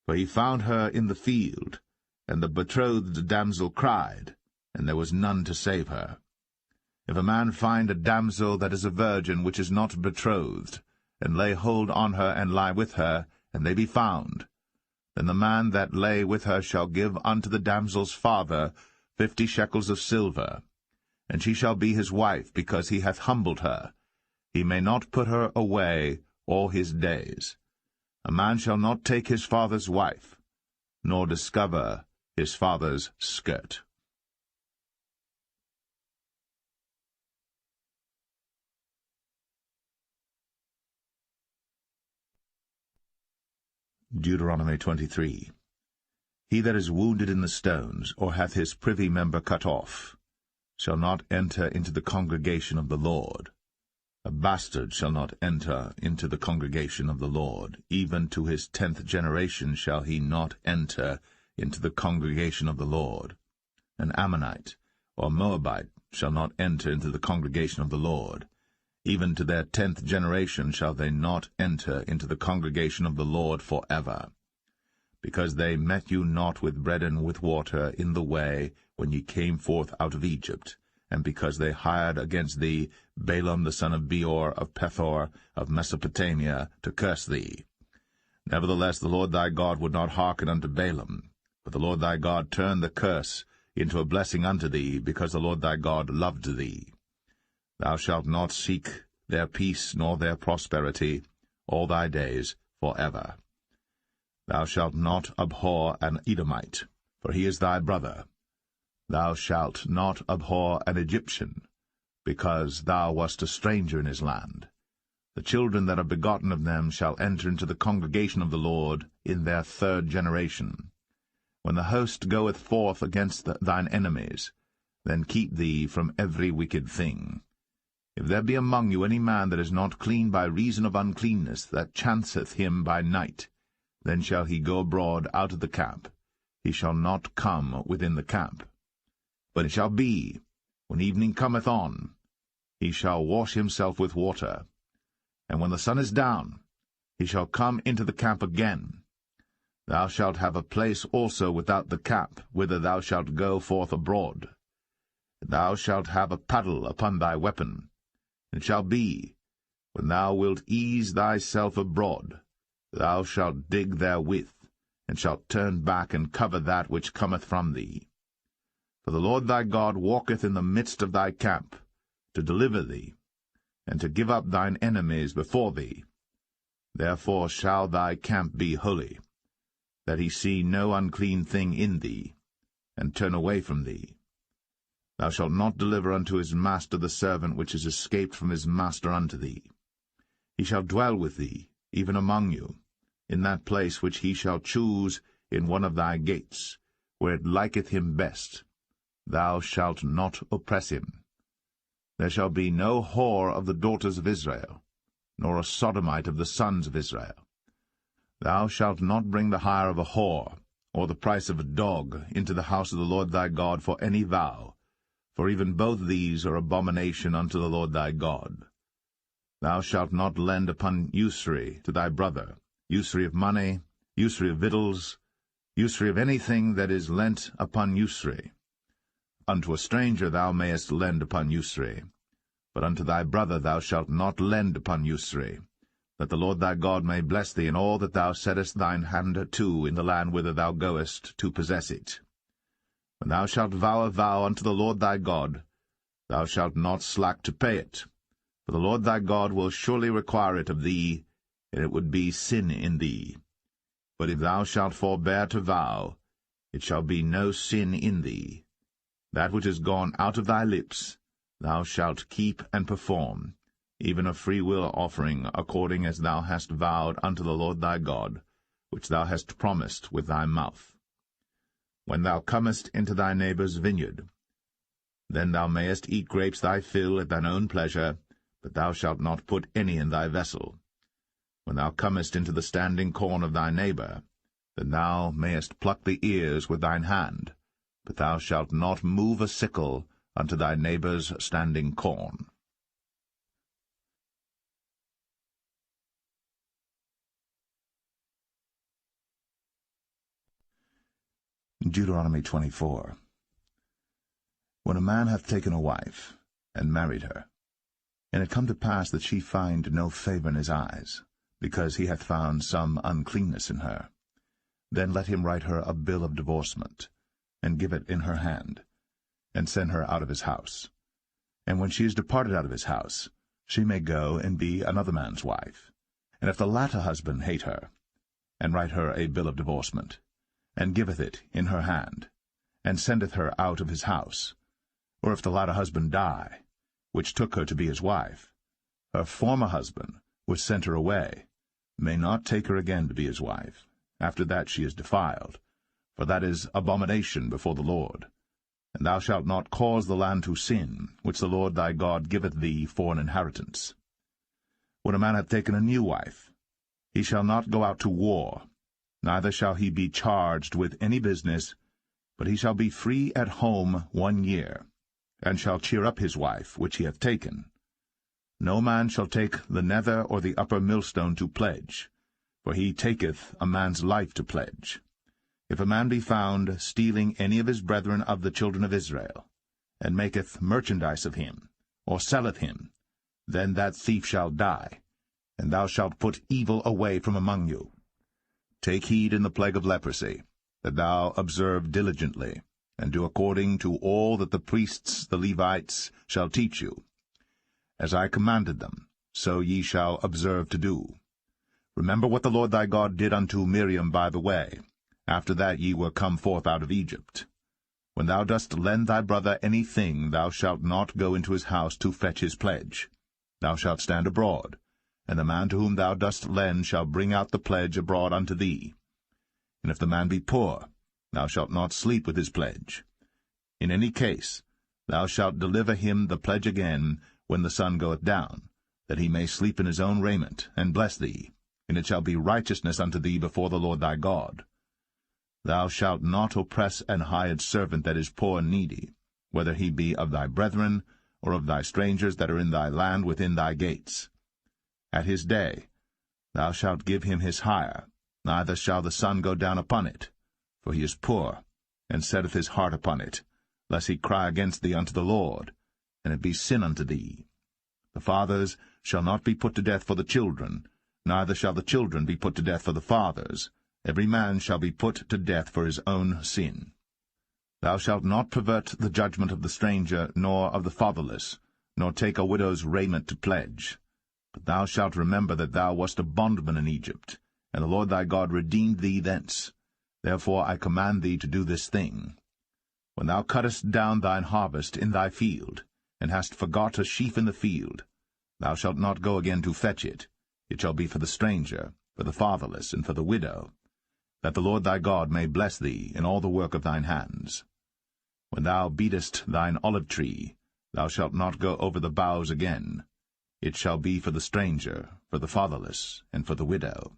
For he found her in the field, and the betrothed damsel cried, and there was none to save her. If a man find a damsel that is a virgin which is not betrothed, and lay hold on her, and lie with her, and they be found, then the man that lay with her shall give unto the damsel's father 50 shekels of silver, and she shall be his wife, because he hath humbled her. He may not put her away all his days. A man shall not take his father's wife, nor discover his father's skirt. Deuteronomy 23. He that is wounded in the stones, or hath his privy member cut off, shall not enter into the congregation of the Lord. A bastard shall not enter into the congregation of the Lord. Even to his 10th generation shall he not enter into the congregation of the Lord. An Ammonite or Moabite shall not enter into the congregation of the Lord. Even to their 10th generation shall they not enter into the congregation of the Lord forever. Because they met you not with bread and with water in the way when ye came forth out of Egypt, and because they hired against thee Balaam the son of Beor of Pethor of Mesopotamia to curse thee. Nevertheless the Lord thy God would not hearken unto Balaam, but the Lord thy God turned the curse into a blessing unto thee, because the Lord thy God loved thee. Thou shalt not seek their peace nor their prosperity all thy days for ever. Thou shalt not abhor an Edomite, for he is thy brother. Thou shalt not abhor an Egyptian, because thou wast a stranger in his land. The children that are begotten of them shall enter into the congregation of the Lord in their 3rd generation. When the host goeth forth against thine enemies, then keep thee from every wicked thing. If there be among you any man that is not clean by reason of uncleanness, that chanceth him by night, then shall he go abroad out of the camp. He shall not come within the camp. But it shall be, when evening cometh on, he shall wash himself with water, and when the sun is down, he shall come into the camp again. Thou shalt have a place also without the camp, whither thou shalt go forth abroad. Thou shalt have a paddle upon thy weapon. It shall be, when thou wilt ease thyself abroad, thou shalt dig therewith, and shalt turn back and cover that which cometh from thee. For the Lord thy God walketh in the midst of thy camp, to deliver thee, and to give up thine enemies before thee. Therefore shall thy camp be holy, that he see no unclean thing in thee, and turn away from thee. Thou shalt not deliver unto his master the servant which is escaped from his master unto thee. He shall dwell with thee, even among you, in that place which he shall choose in one of thy gates, where it liketh him best. Thou shalt not oppress him. There shall be no whore of the daughters of Israel, nor a sodomite of the sons of Israel. Thou shalt not bring the hire of a whore, or the price of a dog, into the house of the Lord thy God for any vow, for even both these are abomination unto the Lord thy God. Thou shalt not lend upon usury to thy brother, usury of money, usury of victuals, usury of anything that is lent upon usury. Unto a stranger thou mayest lend upon usury, but unto thy brother thou shalt not lend upon usury, that the Lord thy God may bless thee in all that thou settest thine hand to in the land whither thou goest to possess it. When thou shalt vow a vow unto the Lord thy God, thou shalt not slack to pay it, for the Lord thy God will surely require it of thee, and it would be sin in thee. But if thou shalt forbear to vow, it shall be no sin in thee. That which is gone out of thy lips thou shalt keep and perform, even a freewill offering, according as thou hast vowed unto the Lord thy God, which thou hast promised with thy mouth. When thou comest into thy neighbour's vineyard, then thou mayest eat grapes thy fill at thine own pleasure, but thou shalt not put any in thy vessel. When thou comest into the standing corn of thy neighbour, then thou mayest pluck the ears with thine hand, but thou shalt not move a sickle unto thy neighbour's standing corn. Deuteronomy 24. When a man hath taken a wife, and married her, and it come to pass that she find no favour in his eyes, because he hath found some uncleanness in her, then let him write her a bill of divorcement, and give it in her hand, and send her out of his house. And when she is departed out of his house, she may go and be another man's wife. And if the latter husband hate her, and write her a bill of divorcement, and giveth it in her hand, and sendeth her out of his house, or if the latter husband die, which took her to be his wife, her former husband, which sent her away, may not take her again to be his wife, after that she is defiled, for that is abomination before the Lord. And thou shalt not cause the land to sin, which the Lord thy God giveth thee for an inheritance. When a man hath taken a new wife, he shall not go out to war, neither shall he be charged with any business, but he shall be free at home 1 year, and shall cheer up his wife which he hath taken. No man shall take the nether or the upper millstone to pledge, for he taketh a man's life to pledge. If a man be found stealing any of his brethren of the children of Israel, and maketh merchandise of him, or selleth him, then that thief shall die, and thou shalt put evil away from among you. Take heed in the plague of leprosy, that thou observe diligently, and do according to all that the priests the Levites shall teach you. As I commanded them, so ye shall observe to do. Remember what the Lord thy God did unto Miriam by the way, after that ye were come forth out of Egypt. When thou dost lend thy brother any thing, thou shalt not go into his house to fetch his pledge. Thou shalt stand abroad, and the man to whom thou dost lend shall bring out the pledge abroad unto thee. And if the man be poor, thou shalt not sleep with his pledge. In any case, thou shalt deliver him the pledge again when the sun goeth down, that he may sleep in his own raiment, and bless thee, and it shall be righteousness unto thee before the Lord thy God. Thou shalt not oppress an hired servant that is poor and needy, whether he be of thy brethren, or of thy strangers that are in thy land within thy gates. At his day thou shalt give him his hire, neither shall the sun go down upon it, for he is poor, and setteth his heart upon it, lest he cry against thee unto the Lord, and it be sin unto thee. The fathers shall not be put to death for the children, neither shall the children be put to death for the fathers. Every man shall be put to death for his own sin. Thou shalt not pervert the judgment of the stranger, nor of the fatherless, nor take a widow's raiment to pledge. But thou shalt remember that thou wast a bondman in Egypt, and the Lord thy God redeemed thee thence. Therefore I command thee to do this thing. When thou cuttest down thine harvest in thy field, and hast forgot a sheaf in the field, thou shalt not go again to fetch it. It shall be for the stranger, for the fatherless, and for the widow, that the Lord thy God may bless thee in all the work of thine hands. When thou beatest thine olive tree, thou shalt not go over the boughs again. It shall be for the stranger, for the fatherless, and for the widow.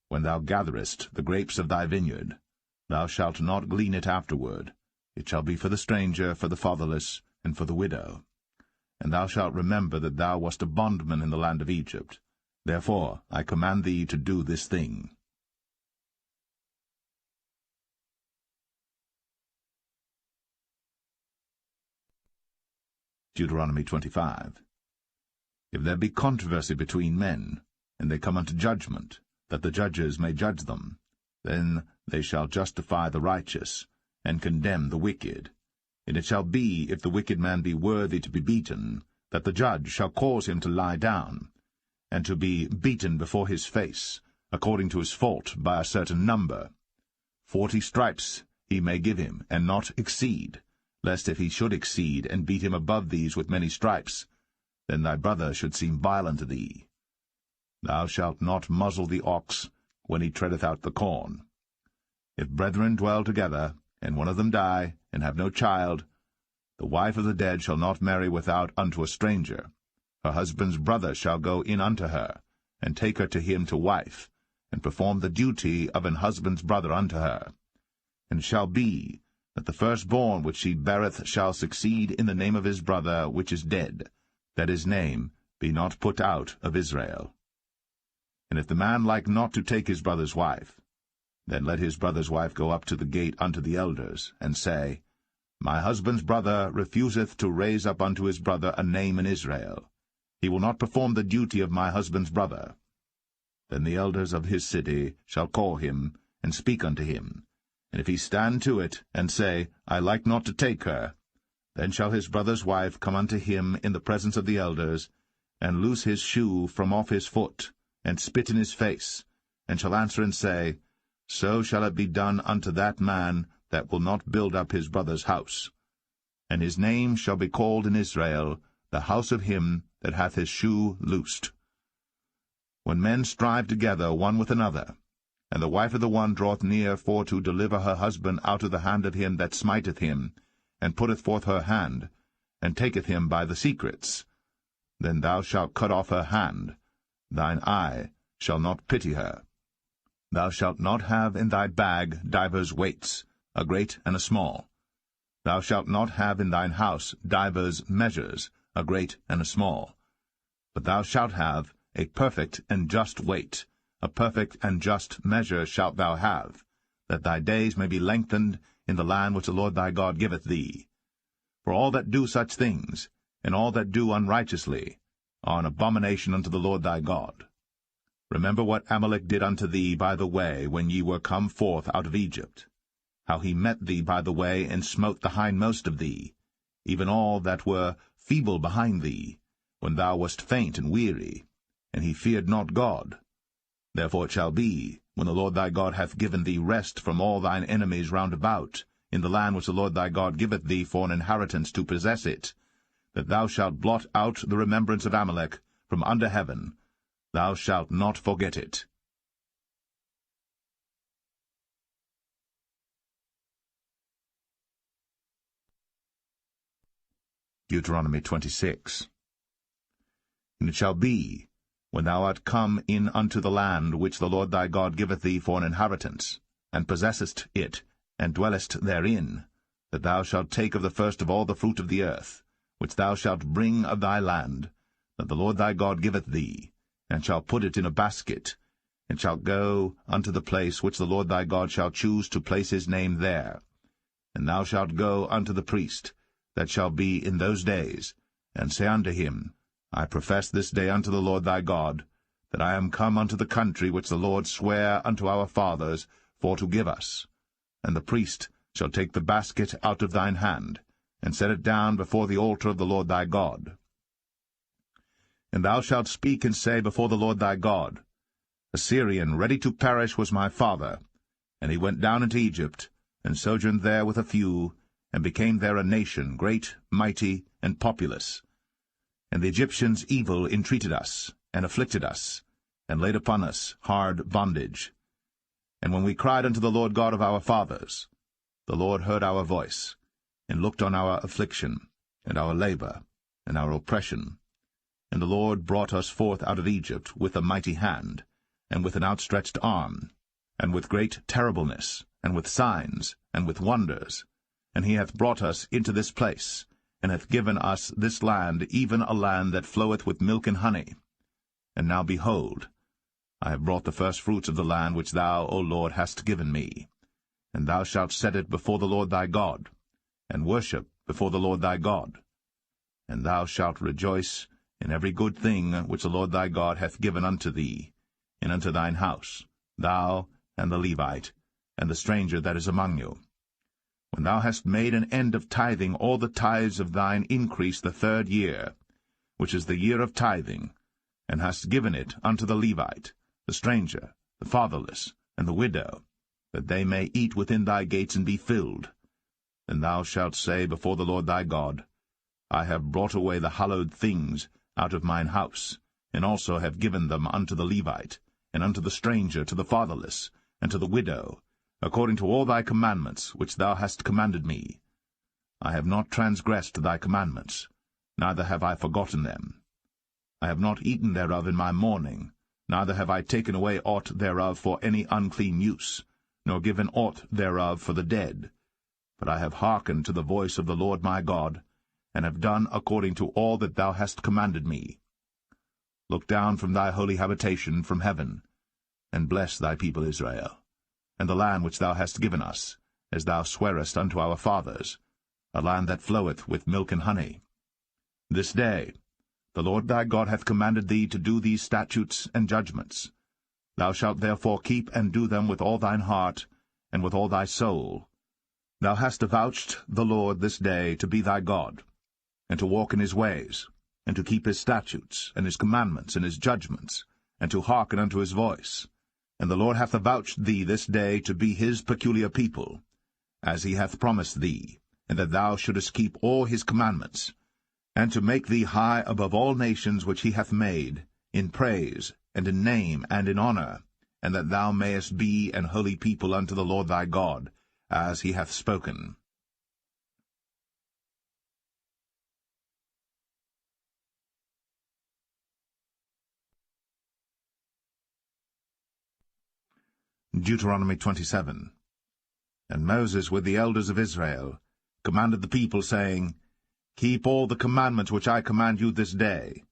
When thou gatherest the grapes of thy vineyard, thou shalt not glean it afterward. It shall be for the stranger, for the fatherless, and for the widow. And thou shalt remember that thou wast a bondman in the land of Egypt. Therefore I command thee to do this thing. Deuteronomy 25. If there be controversy between men, and they come unto judgment, that the judges may judge them, then they shall justify the righteous, and condemn the wicked. And it shall be, if the wicked man be worthy to be beaten, that the judge shall cause him to lie down, and to be beaten before his face, according to his fault, by a certain number. 40 stripes he may give him, and not exceed, lest if he should exceed, and beat him above these with many stripes, then thy brother should seem vile unto thee. Thou shalt not muzzle the ox when he treadeth out the corn. If brethren dwell together, and one of them die, and have no child, the wife of the dead shall not marry without unto a stranger. Her husband's brother shall go in unto her, and take her to him to wife, and perform the duty of an husband's brother unto her. And it shall be, that the firstborn which she beareth shall succeed in the name of his brother which is dead, that his name be not put out of Israel. And if the man like not to take his brother's wife, then let his brother's wife go up to the gate unto the elders, and say, My husband's brother refuseth to raise up unto his brother a name in Israel. He will not perform the duty of my husband's brother. Then the elders of his city shall call him, and speak unto him. And if he stand to it, and say, I like not to take her, then shall his brother's wife come unto him in the presence of the elders, and loose his shoe from off his foot, and spit in his face, and shall answer and say, So shall it be done unto that man that will not build up his brother's house. And his name shall be called in Israel, the house of him that hath his shoe loosed. When men strive together one with another, and the wife of the one draweth near for to deliver her husband out of the hand of him that smiteth him, and putteth forth her hand, and taketh him by the secrets, then thou shalt cut off her hand. Thine eye shall not pity her. Thou shalt not have in thy bag divers weights, a great and a small. Thou shalt not have in thine house divers measures, a great and a small. But thou shalt have a perfect and just weight, a perfect and just measure shalt thou have, that thy days may be lengthened in the land which the Lord thy God giveth thee. For all that do such things, and all that do unrighteously, are an abomination unto the Lord thy God. Remember what Amalek did unto thee by the way when ye were come forth out of Egypt, how he met thee by the way, and smote the hindmost of thee, even all that were feeble behind thee, when thou wast faint and weary, and he feared not God. Therefore it shall be, when the Lord thy God hath given thee rest from all thine enemies round about, in the land which the Lord thy God giveth thee for an inheritance to possess it, that thou shalt blot out the remembrance of Amalek from under heaven. Thou shalt not forget it. Deuteronomy 26. And it shall be, when thou art come in unto the land which the Lord thy God giveth thee for an inheritance, and possessest it, and dwellest therein, that thou shalt take of the first of all the fruit of the earth, which thou shalt bring of thy land, that the Lord thy God giveth thee, and shalt put it in a basket, and shalt go unto the place which the Lord thy God shall choose to place his name there. And thou shalt go unto the priest that shall be in those days, and say unto him, I profess this day unto the Lord thy God, that I am come unto the country which the Lord sware unto our fathers for to give us. And the priest shall take the basket out of thine hand, and set it down before the altar of the Lord thy God. And thou shalt speak and say before the Lord thy God, A Syrian ready to perish was my father, and he went down into Egypt, and sojourned there with a few, and became there a nation, great, mighty, and populous. And the Egyptians evil entreated us, and afflicted us, and laid upon us hard bondage. And when we cried unto the Lord God of our fathers, the Lord heard our voice, and looked on our affliction, and our labor, and our oppression. And the Lord brought us forth out of Egypt with a mighty hand, and with an outstretched arm, and with great terribleness, and with signs, and with wonders. And he hath brought us into this place, and hath given us this land, even a land that floweth with milk and honey. And now behold, I have brought the firstfruits of the land which thou, O Lord, hast given me. And thou shalt set it before the Lord thy God, and worship before the Lord thy God. And thou shalt rejoice in every good thing which the Lord thy God hath given unto thee, and unto thine house, thou, and the Levite, and the stranger that is among you. When thou hast made an end of tithing all the tithes of thine increase the 3rd year, which is the year of tithing, and hast given it unto the Levite, the stranger, the fatherless, and the widow, that they may eat within thy gates and be filled, then thou shalt say before the Lord thy God, I have brought away the hallowed things out of mine house, and also have given them unto the Levite, and unto the stranger, to the fatherless, and to the widow, according to all thy commandments which thou hast commanded me. I have not transgressed thy commandments, neither have I forgotten them. I have not eaten thereof in my mourning, neither have I taken away aught thereof for any unclean use, nor given aught thereof for the dead. But I have hearkened to the voice of the Lord my God, and have done according to all that thou hast commanded me. Look down from thy holy habitation from heaven, and bless thy people Israel, and the land which thou hast given us, as thou swarest unto our fathers, a land that floweth with milk and honey. This day the Lord thy God hath commanded thee to do these statutes and judgments. Thou shalt therefore keep and do them with all thine heart, and with all thy soul. Thou hast avouched the Lord this day to be thy God, and to walk in his ways, and to keep his statutes, and his commandments, and his judgments, and to hearken unto his voice. And the Lord hath avouched thee this day to be his peculiar people, as he hath promised thee, and that thou shouldest keep all his commandments, and to make thee high above all nations which he hath made, in praise, and in name, and in honor, and that thou mayest be an holy people unto the Lord thy God, as he hath spoken. Deuteronomy 27. And Moses with the elders of Israel commanded the people, saying, Keep all the commandments which I command you this day.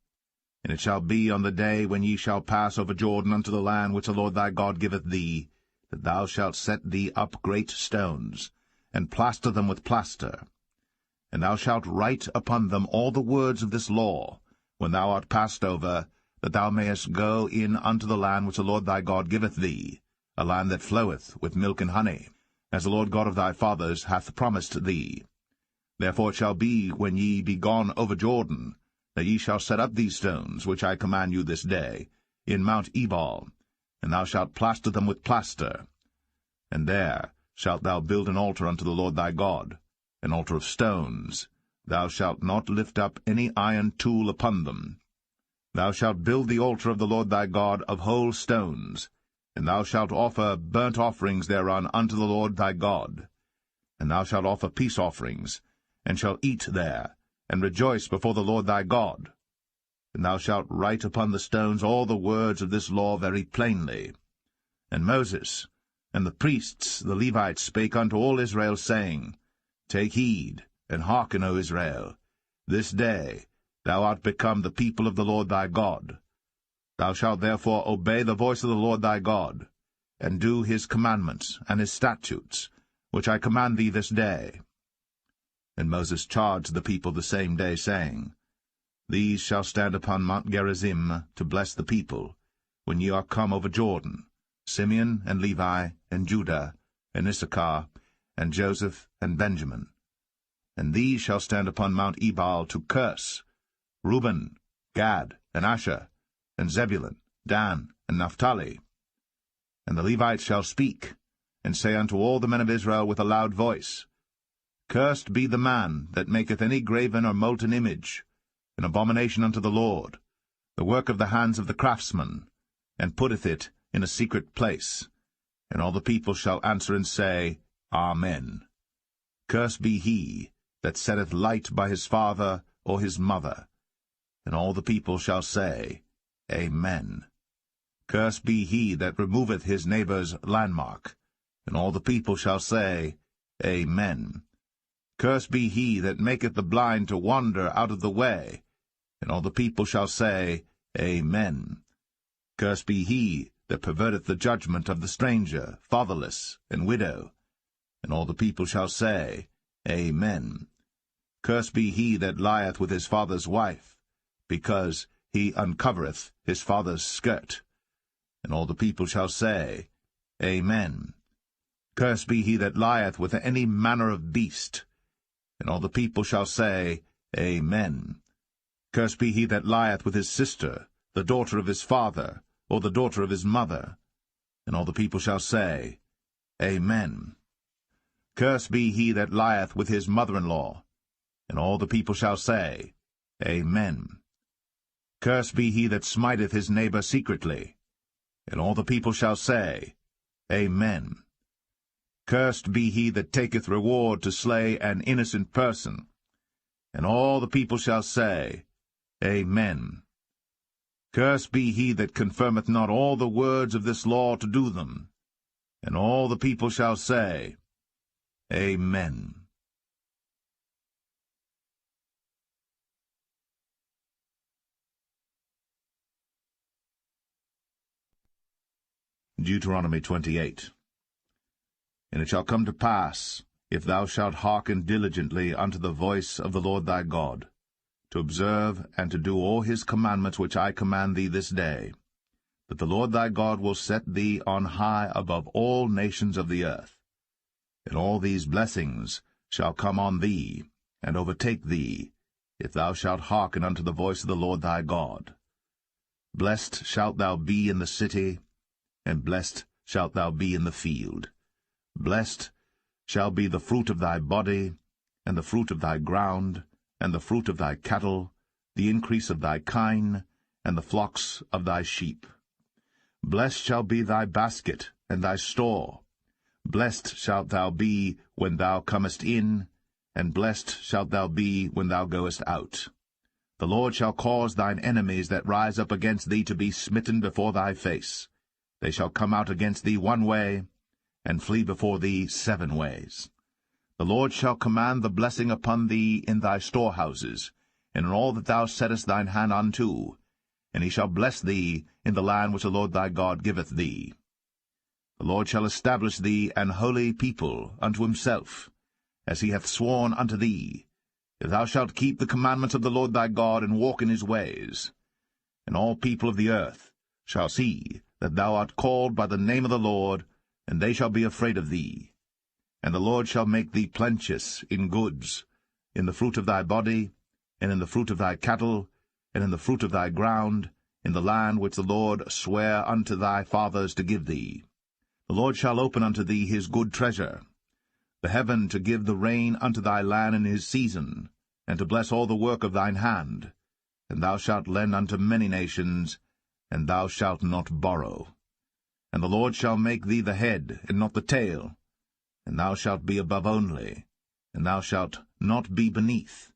And it shall be on the day when ye shall pass over Jordan unto the land which the Lord thy God giveth thee, that thou shalt set thee up great stones, and plaster them with plaster. And thou shalt write upon them all the words of this law, when thou art passed over, that thou mayest go in unto the land which the Lord thy God giveth thee, a land that floweth with milk and honey, as the Lord God of thy fathers hath promised thee. Therefore it shall be, when ye be gone over Jordan, that ye shall set up these stones, which I command you this day, in Mount Ebal, and thou shalt plaster them with plaster. And there shalt thou build an altar unto the Lord thy God, an altar of stones. Thou shalt not lift up any iron tool upon them. Thou shalt build the altar of the Lord thy God of whole stones, and thou shalt offer burnt offerings thereon unto the Lord thy God. And thou shalt offer peace offerings, and shalt eat there, and rejoice before the Lord thy God. And thou shalt write upon the stones all the words of this law very plainly. And Moses and the priests the Levites spake unto all Israel, saying, Take heed, and hearken, O Israel. This day thou art become the people of the Lord thy God. Thou shalt therefore obey the voice of the Lord thy God, and do his commandments and his statutes, which I command thee this day. And Moses charged the people the same day, saying, These shall stand upon Mount Gerizim to bless the people, when ye are come over Jordan, Simeon and Levi and Judah and Issachar and Joseph and Benjamin. And these shall stand upon Mount Ebal to curse, Reuben, Gad, and Asher, and Zebulun, Dan, and Naphtali. And the Levites shall speak, and say unto all the men of Israel with a loud voice, Cursed be the man that maketh any graven or molten image, an abomination unto the Lord, the work of the hands of the craftsman, and putteth it in a secret place. And all the people shall answer and say, Amen. Cursed be he that setteth light by his father or his mother. And all the people shall say, Amen. Cursed be he that removeth his neighbour's landmark. And all the people shall say, Amen. Cursed be he that maketh the blind to wander out of the way. And all the people shall say, Amen. Cursed be he that perverteth the judgment of the stranger, fatherless, and widow. And all the people shall say, Amen. Cursed be he that lieth with his father's wife, because he uncovereth his father's skirt. And all the people shall say, Amen. Cursed be he that lieth with any manner of beast. And all the people shall say, Amen. Cursed be he that lieth with his sister, the daughter of his father, or the daughter of his mother. And all the people shall say, Amen. Cursed be he that lieth with his mother-in-law. And all the people shall say, Amen. Cursed be he that smiteth his neighbor secretly. And all the people shall say, Amen. Cursed be he that taketh reward to slay an innocent person. And all the people shall say, Amen. Cursed be he that confirmeth not all the words of this law to do them. And all the people shall say, Amen. Deuteronomy 28. And it shall come to pass, if thou shalt hearken diligently unto the voice of the Lord thy God, to observe and to do all his commandments which I command thee this day, that the Lord thy God will set thee on high above all nations of the earth. And all these blessings shall come on thee, and overtake thee, if thou shalt hearken unto the voice of the Lord thy God. Blessed shalt thou be in the city, and blessed shalt thou be in the field. Blessed shall be the fruit of thy body, and the fruit of thy ground, and the fruit of thy cattle, the increase of thy kine, and the flocks of thy sheep. Blessed shall be thy basket, and thy store. Blessed shalt thou be when thou comest in, and blessed shalt thou be when thou goest out. The Lord shall cause thine enemies that rise up against thee to be smitten before thy face. They shall come out against thee one way, and flee before thee 7 ways. The Lord shall command the blessing upon thee in thy storehouses, and in all that thou settest thine hand unto, and he shall bless thee in the land which the Lord thy God giveth thee. The Lord shall establish thee an holy people unto himself, as he hath sworn unto thee, if thou shalt keep the commandments of the Lord thy God, and walk in his ways. And all people of the earth shall see that thou art called by the name of the Lord, and they shall be afraid of thee. And the Lord shall make thee plenteous in goods, in the fruit of thy body, and in the fruit of thy cattle, and in the fruit of thy ground, in the land which the Lord sware unto thy fathers to give thee. The Lord shall open unto thee his good treasure, the heaven to give the rain unto thy land in his season, and to bless all the work of thine hand. And thou shalt lend unto many nations, and thou shalt not borrow. And the Lord shall make thee the head, and not the tail, and thou shalt be above only, and thou shalt not be beneath,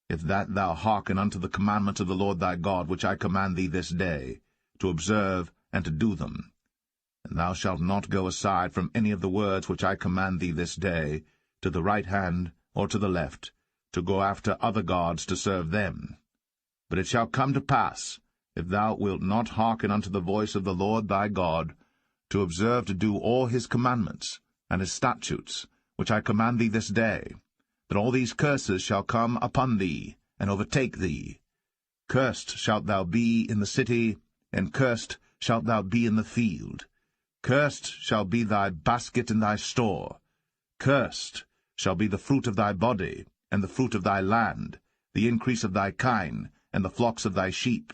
if that thou hearken unto the commandments of the Lord thy God, which I command thee this day, to observe and to do them. And thou shalt not go aside from any of the words which I command thee this day, to the right hand or to the left, to go after other gods to serve them. But it shall come to pass, if thou wilt not hearken unto the voice of the Lord thy God, to observe to do all his commandments and his statutes, which I command thee this day, that all these curses shall come upon thee, and overtake thee. Cursed shalt thou be in the city, and cursed shalt thou be in the field. Cursed shall be thy basket and thy store. Cursed shall be the fruit of thy body, and the fruit of thy land, the increase of thy kine, and the flocks of thy sheep.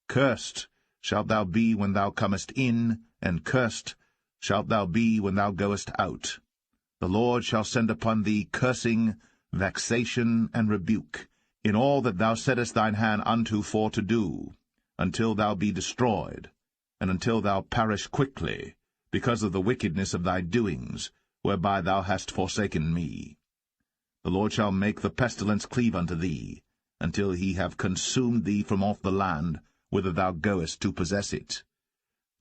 Cursed shalt thou be when thou comest in, and cursed shalt thou be when thou goest out. The Lord shall send upon thee cursing, vexation, and rebuke, in all that thou settest thine hand unto for to do, until thou be destroyed, and until thou perish quickly, because of the wickedness of thy doings, whereby thou hast forsaken me. The Lord shall make the pestilence cleave unto thee, until he have consumed thee from off the land, whither thou goest to possess it.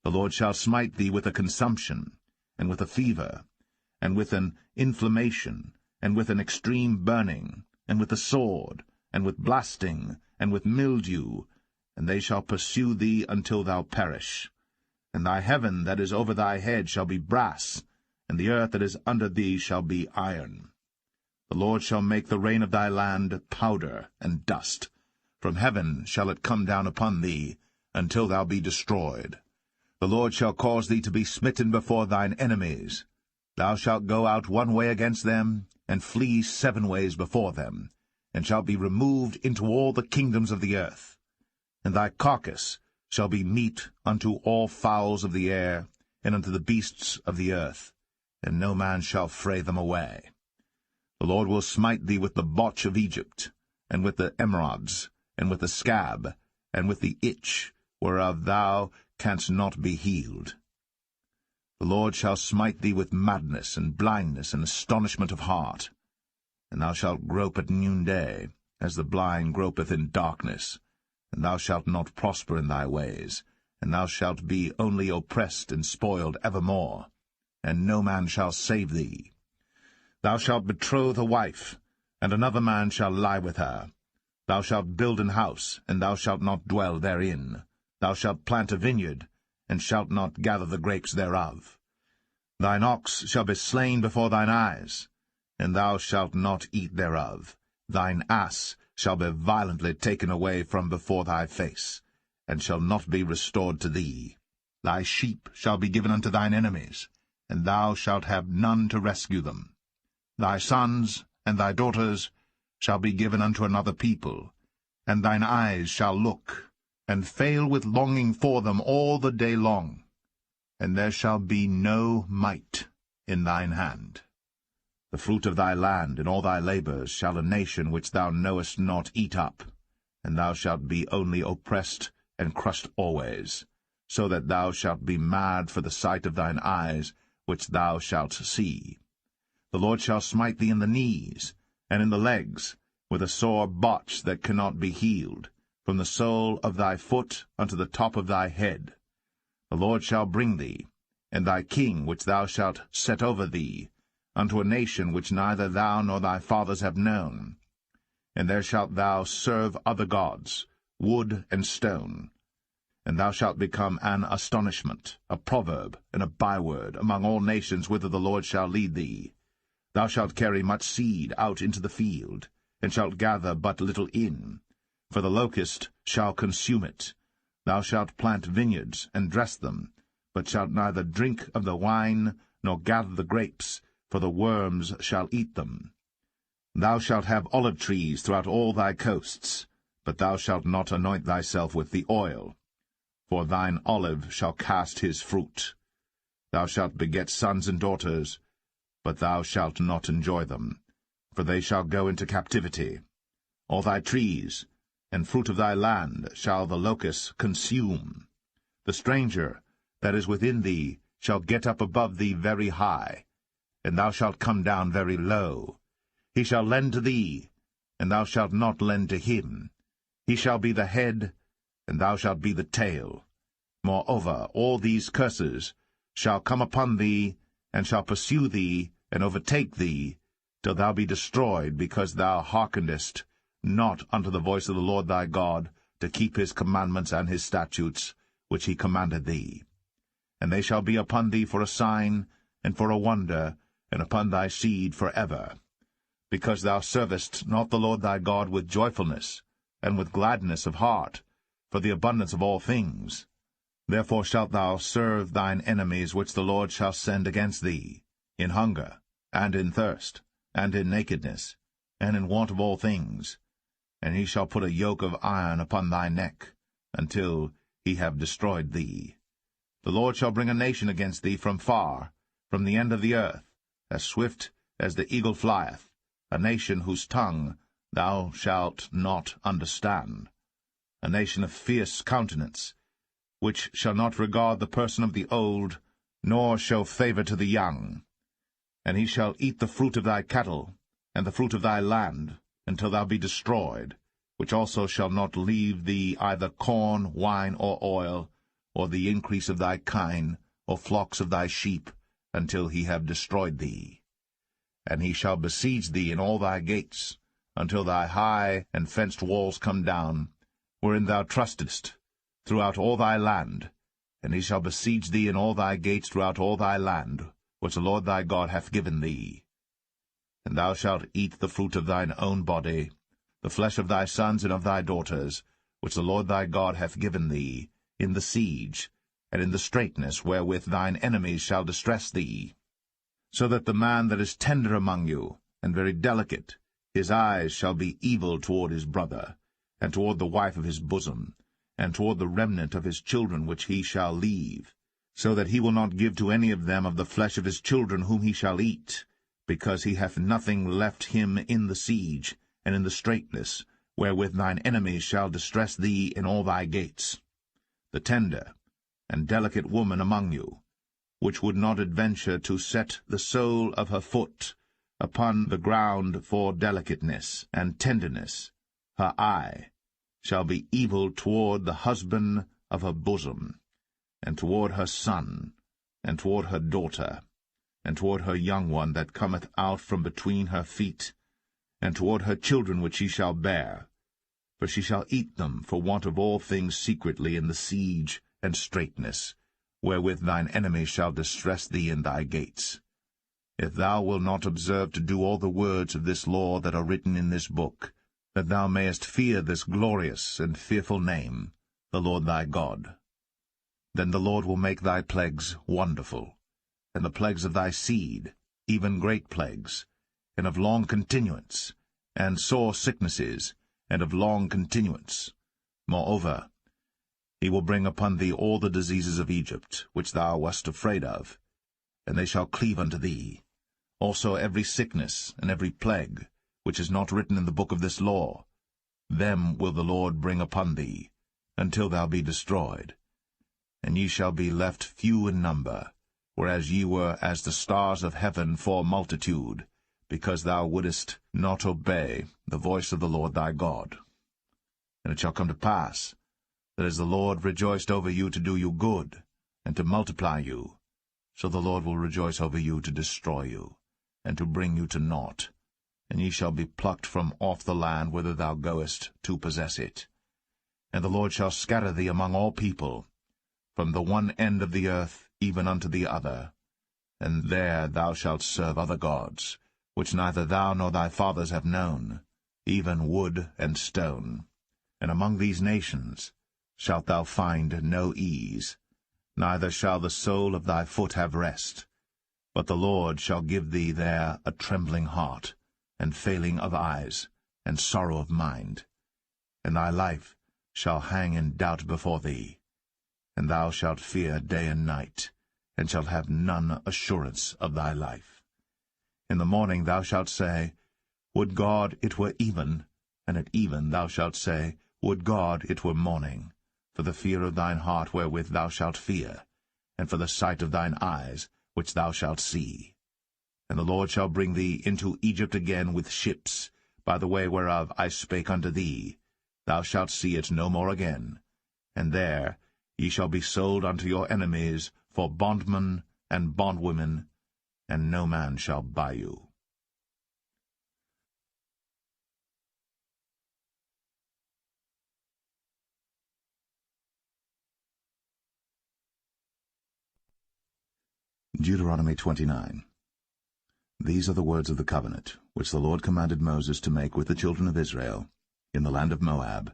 The Lord shall smite thee with a consumption, and with a fever, and with an inflammation, and with an extreme burning, and with a sword, and with blasting, and with mildew, and they shall pursue thee until thou perish. And thy heaven that is over thy head shall be brass, and the earth that is under thee shall be iron. The Lord shall make the rain of thy land powder and dust. From heaven shall it come down upon thee, until thou be destroyed. The Lord shall cause thee to be smitten before thine enemies. Thou shalt go out one way against them, and flee 7 ways before them, and shalt be removed into all the kingdoms of the earth. And thy carcass shall be meat unto all fowls of the air, and unto the beasts of the earth, and no man shall fray them away. The Lord will smite thee with the botch of Egypt, and with the emerods, and with the scab, and with the itch, whereof thou canst not be healed. The Lord shall smite thee with madness, and blindness, and astonishment of heart. And thou shalt grope at noonday, as the blind gropeth in darkness, and thou shalt not prosper in thy ways, and thou shalt be only oppressed and spoiled evermore, and no man shall save thee. Thou shalt betroth a wife, and another man shall lie with her. Thou shalt build an house, and thou shalt not dwell therein. Thou shalt plant a vineyard, and shalt not gather the grapes thereof. Thine ox shall be slain before thine eyes, and thou shalt not eat thereof. Thine ass shall be violently taken away from before thy face, and shall not be restored to thee. Thy sheep shall be given unto thine enemies, and thou shalt have none to rescue them. Thy sons and thy daughters shall be given unto another people, and thine eyes shall look, and fail with longing for them all the day long, and there shall be no might in thine hand. The fruit of thy land and all thy labours shall a nation which thou knowest not eat up, and thou shalt be only oppressed and crushed always, so that thou shalt be mad for the sight of thine eyes, which thou shalt see. The Lord shall smite thee in the knees, and in the legs, with a sore botch that cannot be healed, from the sole of thy foot unto the top of thy head. The Lord shall bring thee, and thy king which thou shalt set over thee, unto a nation which neither thou nor thy fathers have known. And there shalt thou serve other gods, wood and stone. And thou shalt become an astonishment, a proverb, and a byword among all nations whither the Lord shall lead thee. Thou shalt carry much seed out into the field, and shalt gather but little in, for the locust shall consume it. Thou shalt plant vineyards, and dress them, but shalt neither drink of the wine, nor gather the grapes, for the worms shall eat them. Thou shalt have olive trees throughout all thy coasts, but thou shalt not anoint thyself with the oil, for thine olive shall cast his fruit. Thou shalt beget sons and daughters, but thou shalt not enjoy them, for they shall go into captivity. All thy trees and fruit of thy land shall the locusts consume. The stranger that is within thee shall get up above thee very high, and thou shalt come down very low. He shall lend to thee, and thou shalt not lend to him. He shall be the head, and thou shalt be the tail. Moreover, all these curses shall come upon thee, and shall pursue thee, and overtake thee, till thou be destroyed, because thou hearkenest not unto the voice of the Lord thy God, to keep his commandments and his statutes, which he commanded thee. And they shall be upon thee for a sign, and for a wonder, and upon thy seed for ever. Because thou servest not the Lord thy God with joyfulness, and with gladness of heart, for the abundance of all things. Therefore shalt thou serve thine enemies which the Lord shall send against thee, in hunger, and in thirst, and in nakedness, and in want of all things. And he shall put a yoke of iron upon thy neck, until he have destroyed thee. The Lord shall bring a nation against thee from far, from the end of the earth, as swift as the eagle flieth, a nation whose tongue thou shalt not understand, a nation of fierce countenance, which shall not regard the person of the old, nor show favour to the young. And he shall eat the fruit of thy cattle, and the fruit of thy land, until thou be destroyed, which also shall not leave thee either corn, wine, or oil, or the increase of thy kine, or flocks of thy sheep, until he have destroyed thee. And he shall besiege thee in all thy gates, until thy high and fenced walls come down, wherein thou trustest, throughout all thy land. And he shall besiege thee in all thy gates throughout all thy land, which the Lord thy God hath given thee. And thou shalt eat the fruit of thine own body, the flesh of thy sons and of thy daughters, which the Lord thy God hath given thee, in the siege, and in the straitness wherewith thine enemies shall distress thee. So that the man that is tender among you, and very delicate, his eyes shall be evil toward his brother, and toward the wife of his bosom, and toward the remnant of his children which he shall leave, so that he will not give to any of them of the flesh of his children whom he shall eat, because he hath nothing left him in the siege, and in the straitness, wherewith thine enemies shall distress thee in all thy gates. The tender and delicate woman among you, which would not adventure to set the sole of her foot upon the ground for delicateness and tenderness, her eye shall be evil toward the husband of her bosom, and toward her son, and toward her daughter, and toward her young one that cometh out from between her feet, and toward her children which she shall bear. For she shall eat them for want of all things secretly in the siege and straitness, wherewith thine enemies shall distress thee in thy gates. If thou wilt not observe to do all the words of this law that are written in this book, that thou mayest fear this glorious and fearful name, the Lord thy God, then the Lord will make thy plagues wonderful, and the plagues of thy seed, even great plagues, and of long continuance, and sore sicknesses, and of long continuance. Moreover, he will bring upon thee all the diseases of Egypt, which thou wast afraid of, and they shall cleave unto thee. Also every sickness and every plague, which is not written in the book of this law, them will the Lord bring upon thee, until thou be destroyed. And ye shall be left few in number, whereas ye were as the stars of heaven for multitude, because thou wouldest not obey the voice of the Lord thy God. And it shall come to pass, that as the Lord rejoiced over you to do you good, and to multiply you, so the Lord will rejoice over you to destroy you, and to bring you to naught. And ye shall be plucked from off the land whither thou goest to possess it. And the Lord shall scatter thee among all people, from the one end of the earth even unto the other. And there thou shalt serve other gods, which neither thou nor thy fathers have known, even wood and stone. And among these nations shalt thou find no ease, neither shall the sole of thy foot have rest. But the Lord shall give thee there a trembling heart, and failing of eyes, and sorrow of mind. And thy life shall hang in doubt before thee, and thou shalt fear day and night, and shalt have none assurance of thy life. In the morning thou shalt say, Would God it were even, and at even thou shalt say, Would God it were morning, for the fear of thine heart wherewith thou shalt fear, and for the sight of thine eyes which thou shalt see. And the Lord shall bring thee into Egypt again with ships, by the way whereof I spake unto thee. Thou shalt see it no more again. And there ye shall be sold unto your enemies for bondmen and bondwomen, and no man shall buy you. Deuteronomy 29. These are the words of the covenant, which the Lord commanded Moses to make with the children of Israel, in the land of Moab,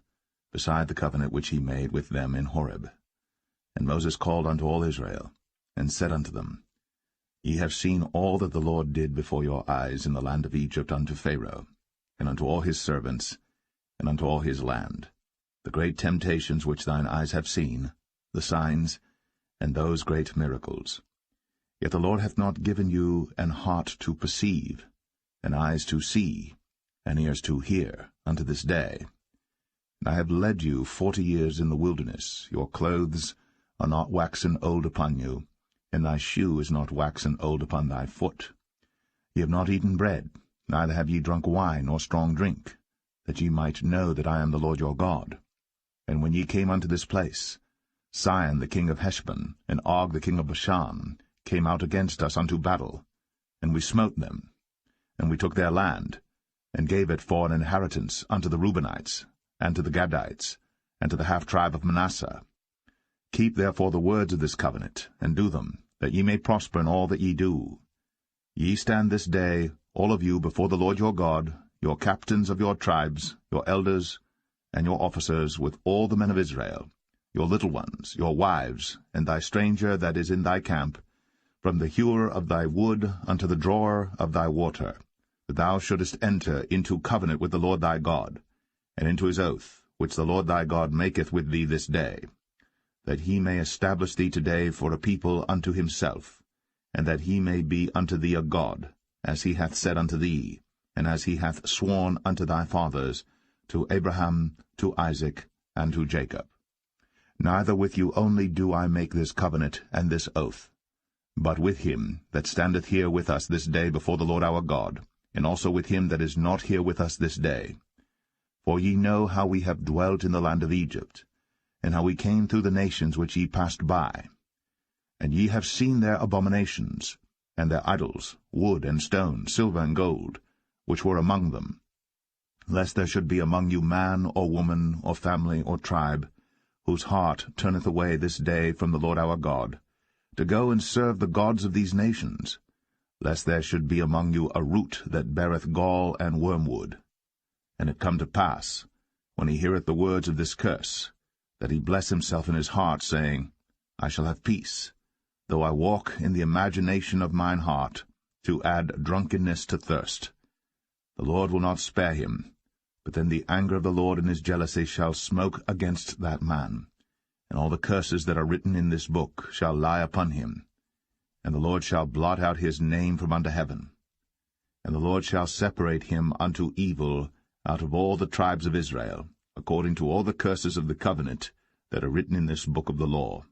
beside the covenant which he made with them in Horeb. And Moses called unto all Israel, and said unto them, Ye have seen all that the Lord did before your eyes in the land of Egypt unto Pharaoh, and unto all his servants, and unto all his land, the great temptations which thine eyes have seen, the signs, and those great miracles. Yet the Lord hath not given you an heart to perceive, and eyes to see, and ears to hear, unto this day. And I have led you 40 years in the wilderness. Your clothes are not waxen old upon you, and thy shoe is not waxen old upon thy foot. Ye have not eaten bread, neither have ye drunk wine or strong drink, that ye might know that I am the Lord your God. And when ye came unto this place, Sihon the king of Heshbon, and Og the king of Bashan, came out against us unto battle, and we smote them. And we took their land, and gave it for an inheritance unto the Reubenites, and to the Gadites, and to the half-tribe of Manasseh. Keep therefore the words of this covenant, and do them, that ye may prosper in all that ye do. Ye stand this day, all of you, before the Lord your God, your captains of your tribes, your elders, and your officers, with all the men of Israel, your little ones, your wives, and thy stranger that is in thy camp, from the hewer of thy wood unto the drawer of thy water, that thou shouldest enter into covenant with the Lord thy God, and into his oath, which the Lord thy God maketh with thee this day, that he may establish thee today for a people unto himself, and that he may be unto thee a God, as he hath said unto thee, and as he hath sworn unto thy fathers, to Abraham, to Isaac, and to Jacob. Neither with you only do I make this covenant and this oath, but with him that standeth here with us this day before the Lord our God, and also with him that is not here with us this day. For ye know how we have dwelt in the land of Egypt, and how we came through the nations which ye passed by. And ye have seen their abominations, and their idols, wood and stone, silver and gold, which were among them, lest there should be among you man or woman or family or tribe, whose heart turneth away this day from the Lord our God, to go and serve the gods of these nations, lest there should be among you a root that beareth gall and wormwood. And it come to pass, when he heareth the words of this curse, that he bless himself in his heart, saying, I shall have peace, though I walk in the imagination of mine heart, to add drunkenness to thirst. The Lord will not spare him, but then the anger of the Lord in his jealousy shall smoke against that man, and all the curses that are written in this book shall lie upon him. And the Lord shall blot out his name from under heaven. And the Lord shall separate him unto evil out of all the tribes of Israel, according to all the curses of the covenant that are written in this book of the law,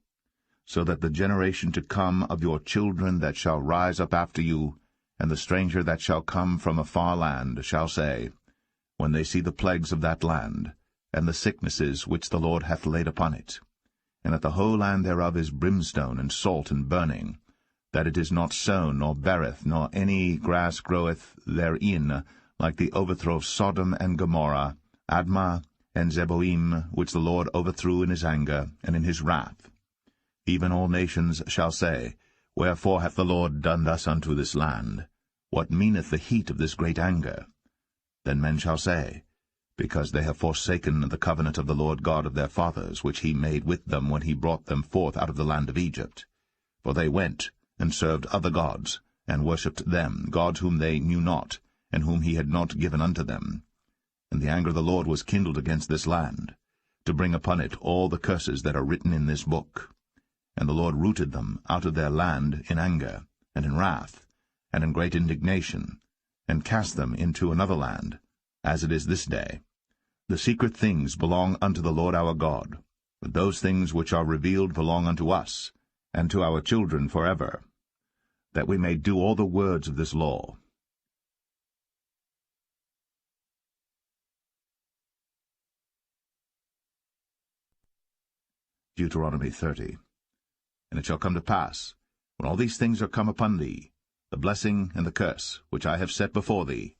so that the generation to come of your children that shall rise up after you, and the stranger that shall come from a far land, shall say, when they see the plagues of that land, and the sicknesses which the Lord hath laid upon it, and that the whole land thereof is brimstone and salt and burning, that it is not sown, nor beareth, nor any grass groweth therein, like the overthrow of Sodom and Gomorrah, Admah, and Zeboim, which the Lord overthrew in his anger and in his wrath. Even all nations shall say, Wherefore hath the Lord done thus unto this land? What meaneth the heat of this great anger? Then men shall say, Because they have forsaken the covenant of the Lord God of their fathers, which he made with them when he brought them forth out of the land of Egypt. For they went and served other gods, and worshipped them, gods whom they knew not, and whom he had not given unto them. And the anger of the Lord was kindled against this land, to bring upon it all the curses that are written in this book. And the Lord rooted them out of their land in anger, and in wrath, and in great indignation, and cast them into another land, as it is this day. The secret things belong unto the Lord our God, but those things which are revealed belong unto us, and to our children forever, that we may do all the words of this law. Deuteronomy 30. And it shall come to pass, when all these things are come upon thee, the blessing and the curse, which I have set before thee,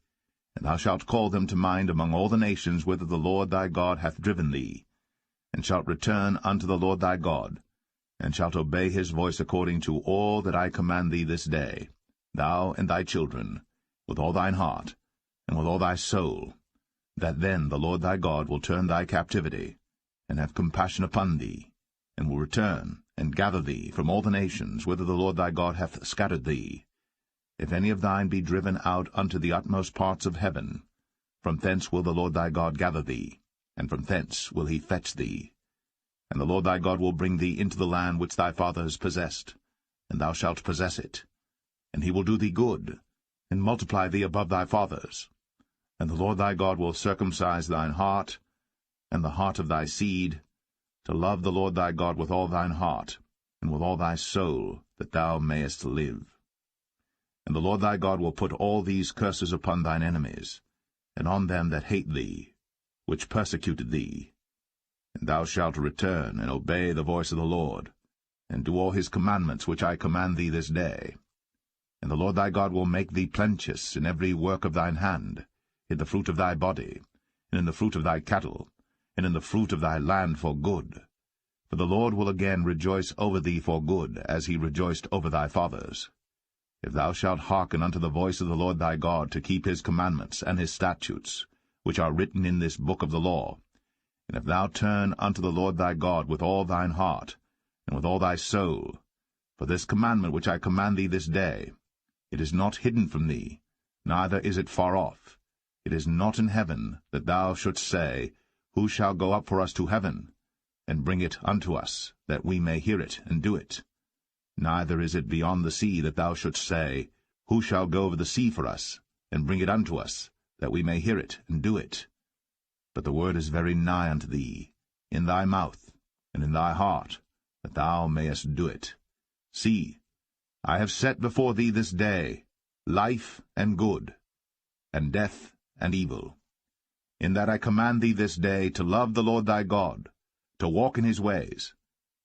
and thou shalt call them to mind among all the nations whither the Lord thy God hath driven thee, and shalt return unto the Lord thy God, and shalt obey his voice according to all that I command thee this day, thou and thy children, with all thine heart, and with all thy soul, that then the Lord thy God will turn thy captivity, and have compassion upon thee, and will return and gather thee from all the nations whither the Lord thy God hath scattered thee. If any of thine be driven out unto the utmost parts of heaven, from thence will the Lord thy God gather thee, and from thence will he fetch thee. And the Lord thy God will bring thee into the land which thy fathers possessed, and thou shalt possess it. And he will do thee good, and multiply thee above thy fathers. And the Lord thy God will circumcise thine heart, and the heart of thy seed, to love the Lord thy God with all thine heart, and with all thy soul, that thou mayest live. And the Lord thy God will put all these curses upon thine enemies, and on them that hate thee, which persecuted thee. And thou shalt return and obey the voice of the Lord, and do all his commandments which I command thee this day. And the Lord thy God will make thee plenteous in every work of thine hand, in the fruit of thy body, and in the fruit of thy cattle, and in the fruit of thy land for good. For the Lord will again rejoice over thee for good, as he rejoiced over thy fathers. If thou shalt hearken unto the voice of the Lord thy God, to keep his commandments and his statutes, which are written in this book of the law, and if thou turn unto the Lord thy God with all thine heart, and with all thy soul, for this commandment which I command thee this day, it is not hidden from thee, neither is it far off. It is not in heaven, that thou shouldst say, Who shall go up for us to heaven, and bring it unto us, that we may hear it and do it? Neither is it beyond the sea, that thou shouldst say, Who shall go over the sea for us, and bring it unto us, that we may hear it and do it? But the word is very nigh unto thee, in thy mouth, and in thy heart, that thou mayest do it. See, I have set before thee this day life and good, and death and evil. In that I command thee this day to love the Lord thy God, to walk in his ways,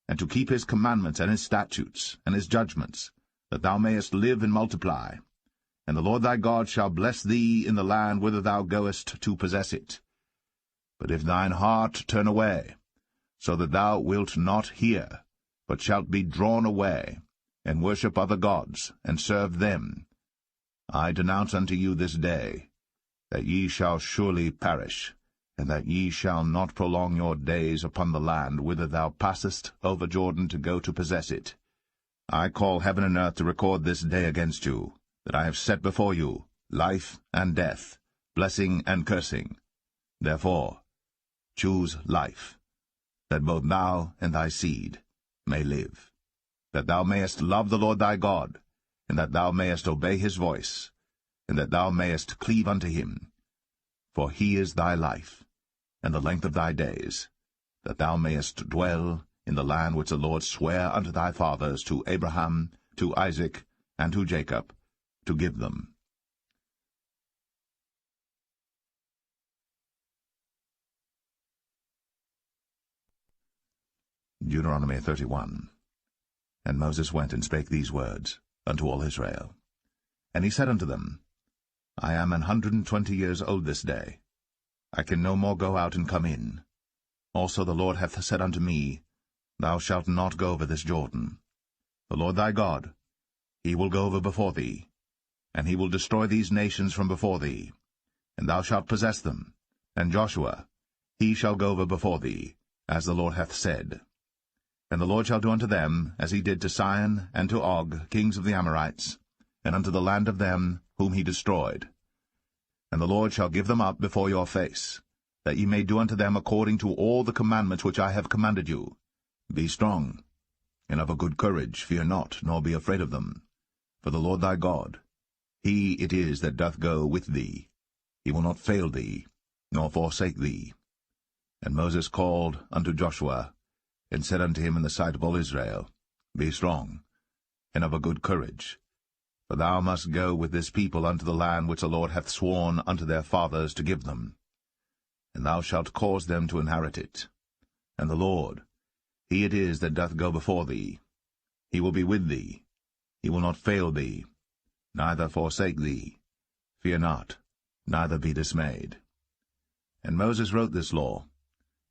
and to keep his commandments and his statutes and his judgments, that thou mayest live and multiply. And the Lord thy God shall bless thee in the land whither thou goest to possess it. But if thine heart turn away, so that thou wilt not hear, but shalt be drawn away, and worship other gods, and serve them, I denounce unto you this day, that ye shall surely perish, and that ye shall not prolong your days upon the land whither thou passest over Jordan to go to possess it. I call heaven and earth to record this day against you, that I have set before you life and death, blessing and cursing. Therefore choose life, that both thou and thy seed may live, that thou mayest love the Lord thy God, and that thou mayest obey his voice, and that thou mayest cleave unto him. For he is thy life, and the length of thy days, that thou mayest dwell in the land which the Lord sware unto thy fathers, to Abraham, to Isaac, and to Jacob, to give them. Deuteronomy 31. And Moses went and spake these words unto all Israel. And he said unto them, I am 120 years old this day. I can no more go out and come in. Also the Lord hath said unto me, Thou shalt not go over this Jordan. The Lord thy God, he will go over before thee, and he will destroy these nations from before thee. and thou shalt possess them. And Joshua, he shall go over before thee, as the Lord hath said. And the Lord shall do unto them as he did to Sihon and to Og, kings of the Amorites, and unto the land of them whom he destroyed. And the Lord shall give them up before your face, that ye may do unto them according to all the commandments which I have commanded you. Be strong, and of a good courage, fear not, nor be afraid of them. For the Lord thy God, he it is that doth go with thee. He will not fail thee, nor forsake thee. And Moses called unto Joshua, and said unto him in the sight of all Israel, Be strong, and of a good courage, for thou must go with this people unto the land which the Lord hath sworn unto their fathers to give them. And thou shalt cause them to inherit it. And the Lord, he it is that doth go before thee. He will be with thee. He will not fail thee, neither forsake thee. Fear not, neither be dismayed. And Moses wrote this law,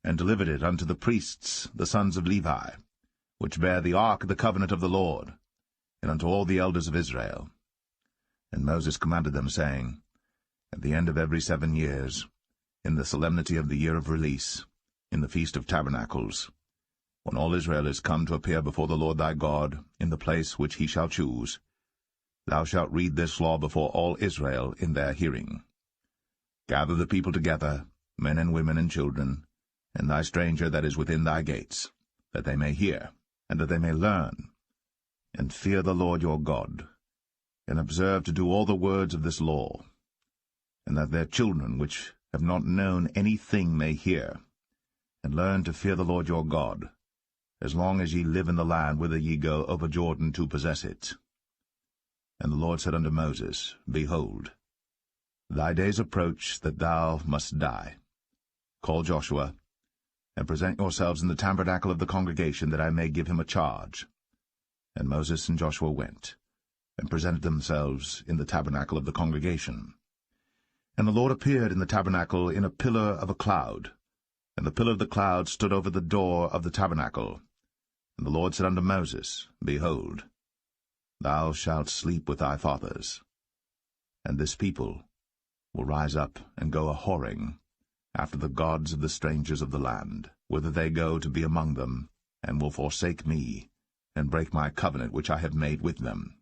and delivered it unto the priests, the sons of Levi, which bear the ark of the covenant of the Lord, and unto all the elders of Israel. And Moses commanded them, saying, At the end of every 7 years, in the solemnity of the year of release, in the Feast of Tabernacles, when all Israel is come to appear before the Lord thy God, in the place which he shall choose, thou shalt read this law before all Israel in their hearing. Gather the people together, men and women and children, and thy stranger that is within thy gates, that they may hear, and that they may learn, and fear the Lord your God, and observe to do all the words of this law, and that their children which have not known any thing may hear, and learn to fear the Lord your God, as long as ye live in the land whither ye go over Jordan to possess it. And the Lord said unto Moses, Behold, thy days approach that thou must die. Call Joshua, and present yourselves in the tabernacle of the congregation, that I may give him a charge. And Moses and Joshua went, and presented themselves in the tabernacle of the congregation. And the Lord appeared in the tabernacle in a pillar of a cloud, and the pillar of the cloud stood over the door of the tabernacle. And the Lord said unto Moses, Behold, thou shalt sleep with thy fathers, and this people will rise up and go a-whoring after the gods of the strangers of the land, whither they go to be among them, and will forsake me, and break my covenant which I have made with them.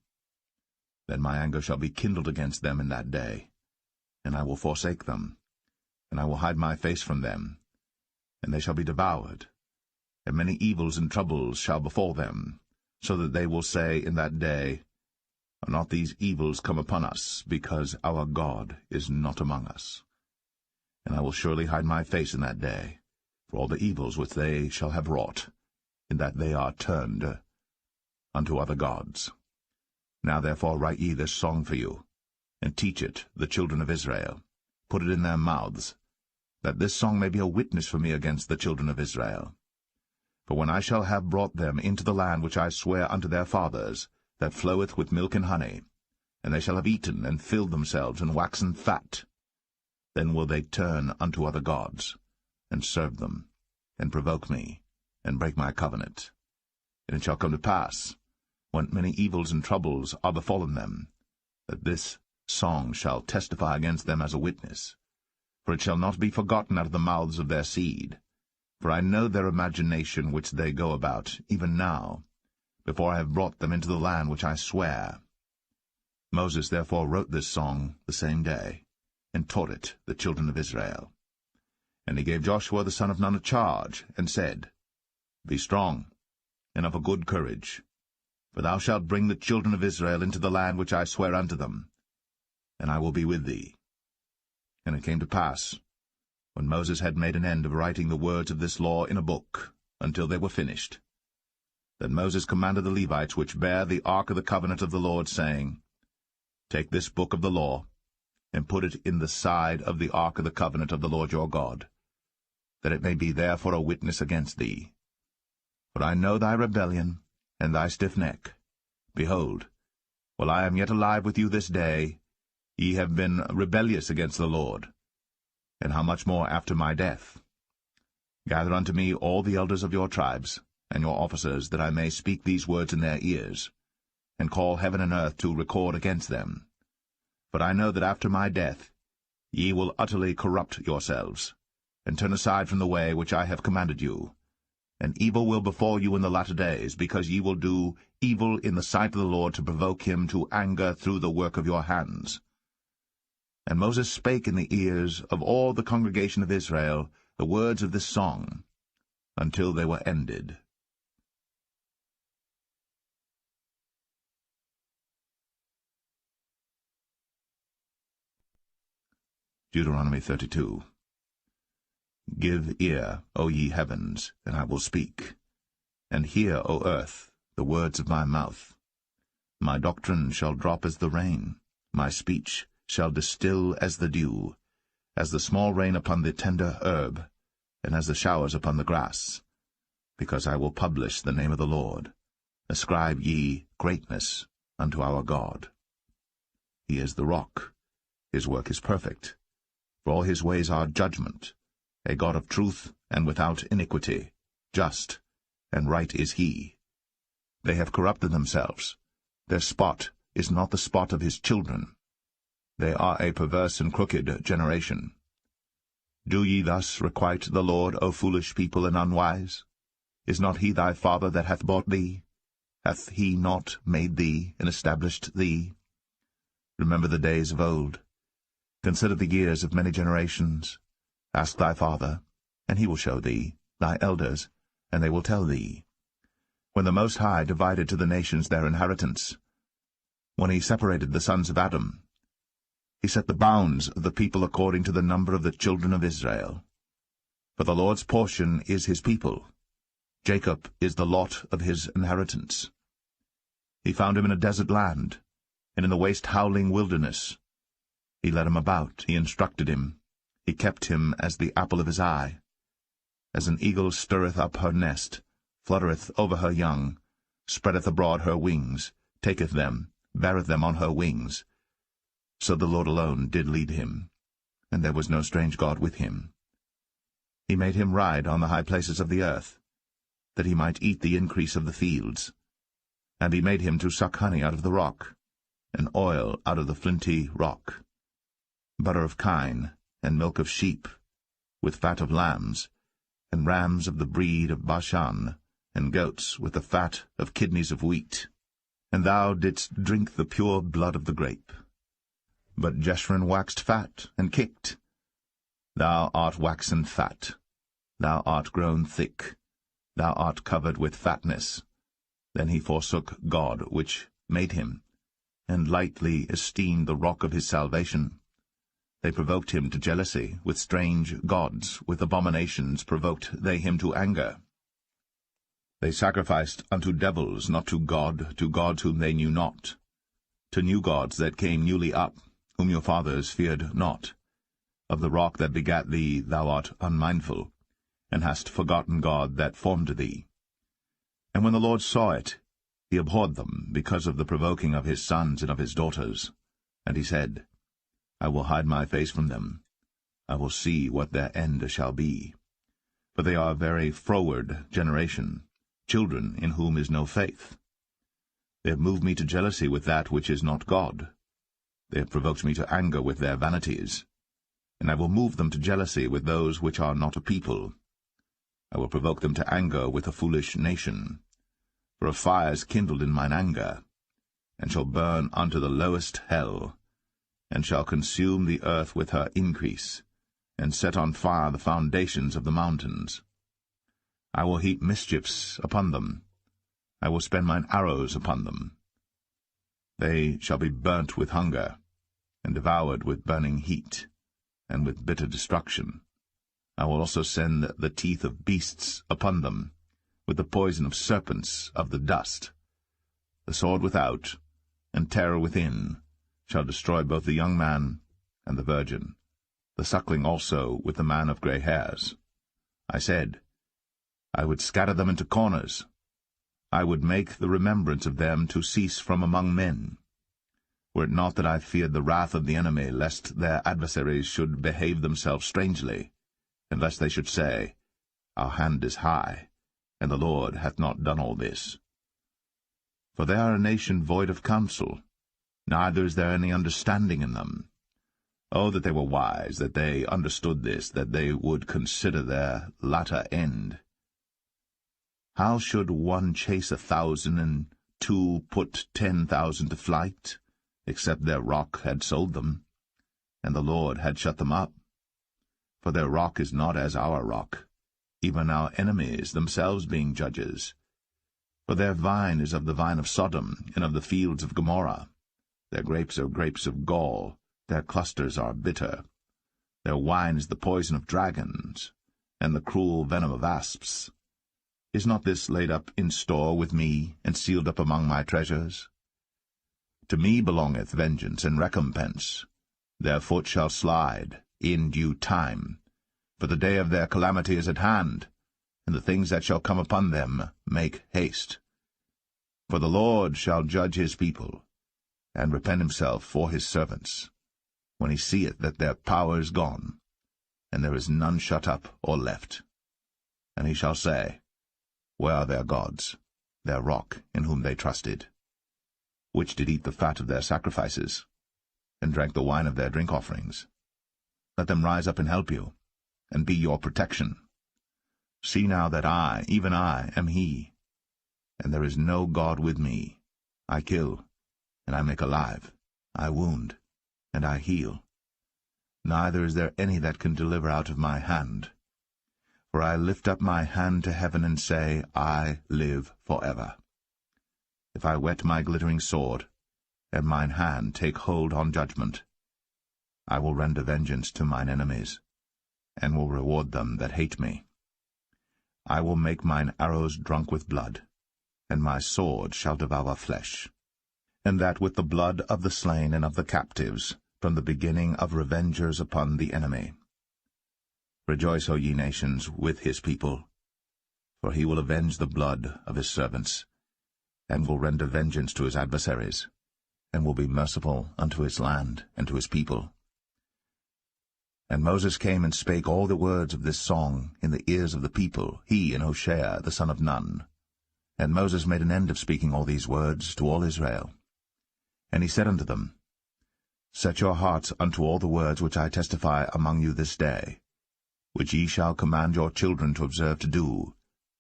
Then my anger shall be kindled against them in that day, and I will forsake them, and I will hide my face from them, and they shall be devoured, and many evils and troubles shall befall them, so that they will say in that day, Are not these evils come upon us, because our God is not among us? And I will surely hide my face in that day, for all the evils which they shall have wrought, in that they are turned unto other gods. Now therefore write ye this song for you, and teach it the children of Israel. Put it in their mouths, that this song may be a witness for me against the children of Israel. For when I shall have brought them into the land which I swear unto their fathers, that floweth with milk and honey, and they shall have eaten and filled themselves and waxen fat, then will they turn unto other gods, and serve them, and provoke me, and break my covenant. And it shall come to pass, when many evils and troubles are befallen them, that this song shall testify against them as a witness. For it shall not be forgotten out of the mouths of their seed. For I know their imagination which they go about, even now, before I have brought them into the land which I swear. Moses therefore wrote this song the same day, and taught it the children of Israel. And he gave Joshua the son of Nun a charge, and said, Be strong, and of a good courage, for thou shalt bring the children of Israel into the land which I swear unto them, and I will be with thee. And it came to pass, when Moses had made an end of writing the words of this law in a book, until they were finished, that Moses commanded the Levites which bear the ark of the covenant of the Lord, saying, Take this book of the law, and put it in the side of the ark of the covenant of the Lord your God, that it may be there for a witness against thee. For I know thy rebellion, and thy stiff neck. Behold, while I am yet alive with you this day, ye have been rebellious against the Lord. And how much more after my death? Gather unto me all the elders of your tribes, and your officers, that I may speak these words in their ears, and call heaven and earth to record against them. For I know that after my death Ye will utterly corrupt yourselves, and turn aside from the way which I have commanded you. And evil will befall you in the latter days, because ye will do evil in the sight of the Lord, to provoke him to anger through the work of your hands. And Moses spake in the ears of all the congregation of Israel the words of this song, until they were ended. Deuteronomy 32. Give ear, O ye heavens, and I will speak, and hear, O earth, the words of my mouth. My doctrine shall drop as the rain, my speech shall distill as the dew, as the small rain upon the tender herb, and as the showers upon the grass. Because I will publish the name of the Lord. Ascribe ye greatness unto our God. He is the rock, his work is perfect, for all his ways are judgment, a God of truth and without iniquity, just and right is he. They have corrupted themselves, their spot is not the spot of his children. They are a perverse and crooked generation. Do ye thus requite the Lord, O foolish people and unwise? Is not he thy father that hath bought thee? Hath he not made thee and established thee? Remember the days of old. Consider the years of many generations. Ask thy father, and he will show thee, thy elders, and they will tell thee. When the Most High divided to the nations their inheritance, when he separated the sons of Adam, he set the bounds of the people according to the number of the children of Israel. For the Lord's portion is his people. Jacob is the lot of his inheritance. He found him in a desert land, and in the waste howling wilderness. He led him about, he instructed him, he kept him as the apple of his eye. As an eagle stirreth up her nest, fluttereth over her young, spreadeth abroad her wings, taketh them, beareth them on her wings. So the Lord alone did lead him, and there was no strange God with him. He made him ride on the high places of the earth, that he might eat the increase of the fields. And he made him to suck honey out of the rock, and oil out of the flinty rock, butter of kine, and milk of sheep, with fat of lambs, and rams of the breed of Bashan, and goats with the fat of kidneys of wheat. And thou didst drink the pure blood of the grape. But Jeshurun waxed fat, and kicked. Thou art waxen fat, thou art grown thick, thou art covered with fatness. Then he forsook God which made him, and lightly esteemed the rock of his salvation. They provoked him to jealousy, with strange gods, with abominations provoked they him to anger. They sacrificed unto devils, not to gods whom they knew not, to new gods that came newly up, whom your fathers feared not. Of the rock that begat thee thou art unmindful, and hast forgotten God that formed thee. And when the Lord saw it, he abhorred them, because of the provoking of his sons and of his daughters. And he said, I will hide my face from them. I will see what their end shall be. For they are a very froward generation, children in whom is no faith. They have moved me to jealousy with that which is not God. They have provoked me to anger with their vanities. And I will move them to jealousy with those which are not a people. I will provoke them to anger with a foolish nation. For a fire is kindled in mine anger, and shall burn unto the lowest hell, and shall consume the earth with her increase, and set on fire the foundations of the mountains. I will heap mischiefs upon them. I will spend mine arrows upon them. They shall be burnt with hunger, and devoured with burning heat, and with bitter destruction. I will also send the teeth of beasts upon them, with the poison of serpents of the dust. The sword without, and terror within, shall destroy both the young man and the virgin, the suckling also with the man of grey hairs. I said, I would scatter them into corners. I would make the remembrance of them to cease from among men. Were it not that I feared the wrath of the enemy, lest their adversaries should behave themselves strangely, and lest they should say, Our hand is high, and the Lord hath not done all this. For they are a nation void of counsel, neither is there any understanding in them. Oh, that they were wise, that they understood this, that they would consider their latter end. How should one chase 1,000, and 2 put 10,000 to flight, except their rock had sold them, and the Lord had shut them up? For their rock is not as our rock, even our enemies themselves being judges. For their vine is of the vine of Sodom, and of the fields of Gomorrah. Their grapes are grapes of gall, their clusters are bitter. Their wine is the poison of dragons, and the cruel venom of asps. Is not this laid up in store with me, and sealed up among my treasures? To me belongeth vengeance and recompense. Their foot shall slide in due time. For the day of their calamity is at hand, and the things that shall come upon them make haste. For the Lord shall judge his people, and repent himself for his servants, when he seeth that their power is gone, and there is none shut up or left. And he shall say, Where are their gods, their rock, in whom they trusted, which did eat the fat of their sacrifices, and drank the wine of their drink offerings? Let them rise up and help you, and be your protection. See now that I, even I, am he, and there is no God with me. I kill, and I make alive. I wound, and I heal. Neither is there any that can deliver out of my hand. For I lift up my hand to heaven and say, I live forever. If I whet my glittering sword, and mine hand take hold on judgment, I will render vengeance to mine enemies, and will reward them that hate me. I will make mine arrows drunk with blood, and my sword shall devour flesh, and that with the blood of the slain and of the captives, from the beginning of revengers upon the enemy. Rejoice, O ye nations, with his people, for he will avenge the blood of his servants, and will render vengeance to his adversaries, and will be merciful unto his land and to his people. And Moses came and spake all the words of this song in the ears of the people, he and Hoshea the son of Nun. And Moses made an end of speaking all these words to all Israel. And he said unto them, Set your hearts unto all the words which I testify among you this day, which ye shall command your children to observe to do,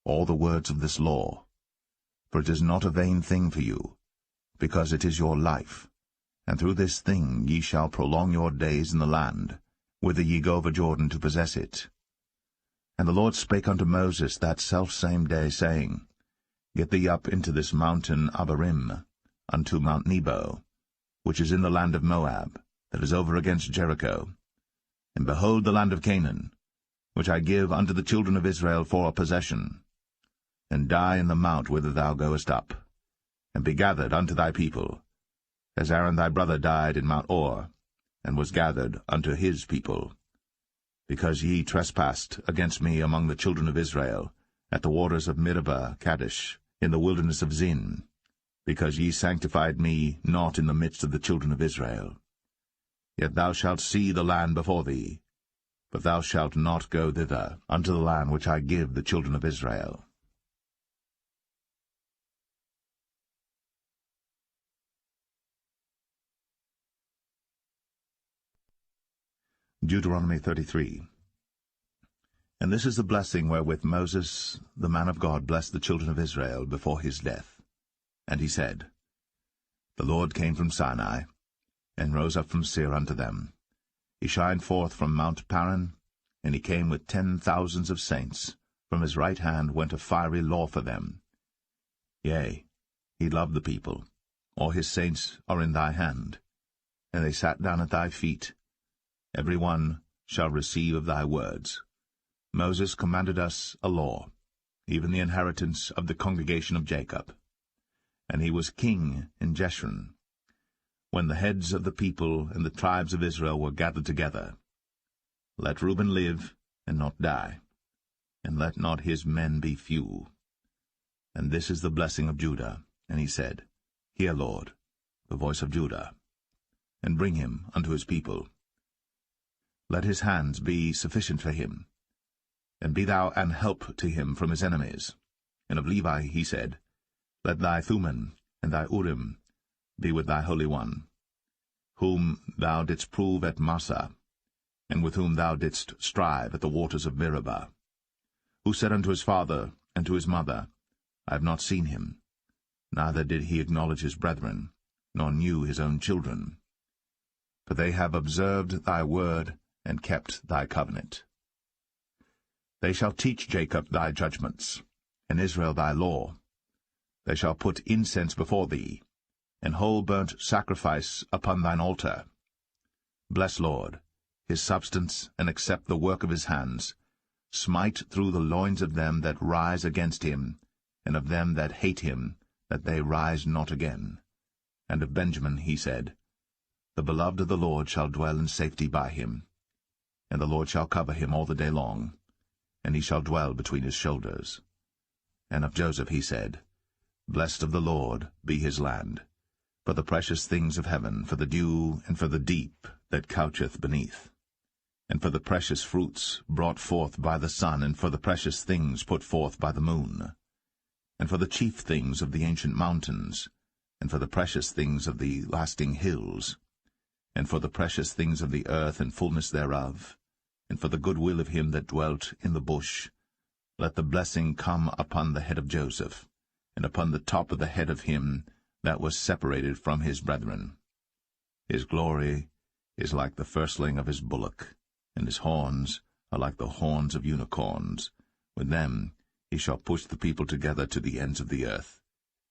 all the words of this law. For it is not a vain thing for you, because it is your life, and through this thing ye shall prolong your days in the land, whither ye go over Jordan to possess it. And the Lord spake unto Moses that selfsame day, saying, Get thee up into this mountain Abarim, unto Mount Nebo, which is in the land of Moab, that is over against Jericho, and behold the land of Canaan, which I give unto the children of Israel for a possession, and die in the mount whither thou goest up, and be gathered unto thy people, as Aaron thy brother died in Mount Or, and was gathered unto his people, because ye trespassed against me among the children of Israel, at the waters of Meribah Kadesh, in the wilderness of Zin, because ye sanctified me not in the midst of the children of Israel. Yet thou shalt see the land before thee, but thou shalt not go thither, unto the land which I give the children of Israel. Deuteronomy 33. And this is the blessing wherewith Moses, the man of God, blessed the children of Israel before his death. And he said, The Lord came from Sinai, and rose up from Seir unto them. He shined forth from Mount Paran, and he came with 10,000s of saints. From his right hand went a fiery law for them. Yea, he loved the people. All his saints are in thy hand, and they sat down at thy feet. Every one shall receive of thy words. Moses commanded us a law, even the inheritance of the congregation of Jacob. And he was king in Jeshurun, when the heads of the people and the tribes of Israel were gathered together. Let Reuben live, and not die, and let not his men be few. And this is the blessing of Judah. And he said, Hear, Lord, the voice of Judah, and bring him unto his people. Let his hands be sufficient for him, and be thou an help to him from his enemies. And of Levi he said, Let thy Thummim and thy Urim be with thy Holy One, whom thou didst prove at Massa, and with whom thou didst strive at the waters of Meribah, who said unto his father and to his mother, I have not seen him, neither did he acknowledge his brethren, nor knew his own children. For they have observed thy word, and kept thy covenant. They shall teach Jacob thy judgments, and Israel thy law. They shall put incense before thee, and whole burnt sacrifice upon thine altar. Bless, Lord, his substance, and accept the work of his hands. Smite through the loins of them that rise against him, and of them that hate him, that they rise not again. And of Benjamin he said, The beloved of the Lord shall dwell in safety by him, and the Lord shall cover him all the day long, and he shall dwell between his shoulders. And of Joseph he said, Blessed of the Lord be his land, for the precious things of heaven, for the dew, and for the deep that coucheth beneath, and for the precious fruits brought forth by the sun, and for the precious things put forth by the moon, and for the chief things of the ancient mountains, and for the precious things of the lasting hills, and for the precious things of the earth and fullness thereof, and for the goodwill of him that dwelt in the bush. Let the blessing come upon the head of Joseph, and upon the top of the head of him that was separated from his brethren. His glory is like the firstling of his bullock, and his horns are like the horns of unicorns. With them he shall push the people together to the ends of the earth.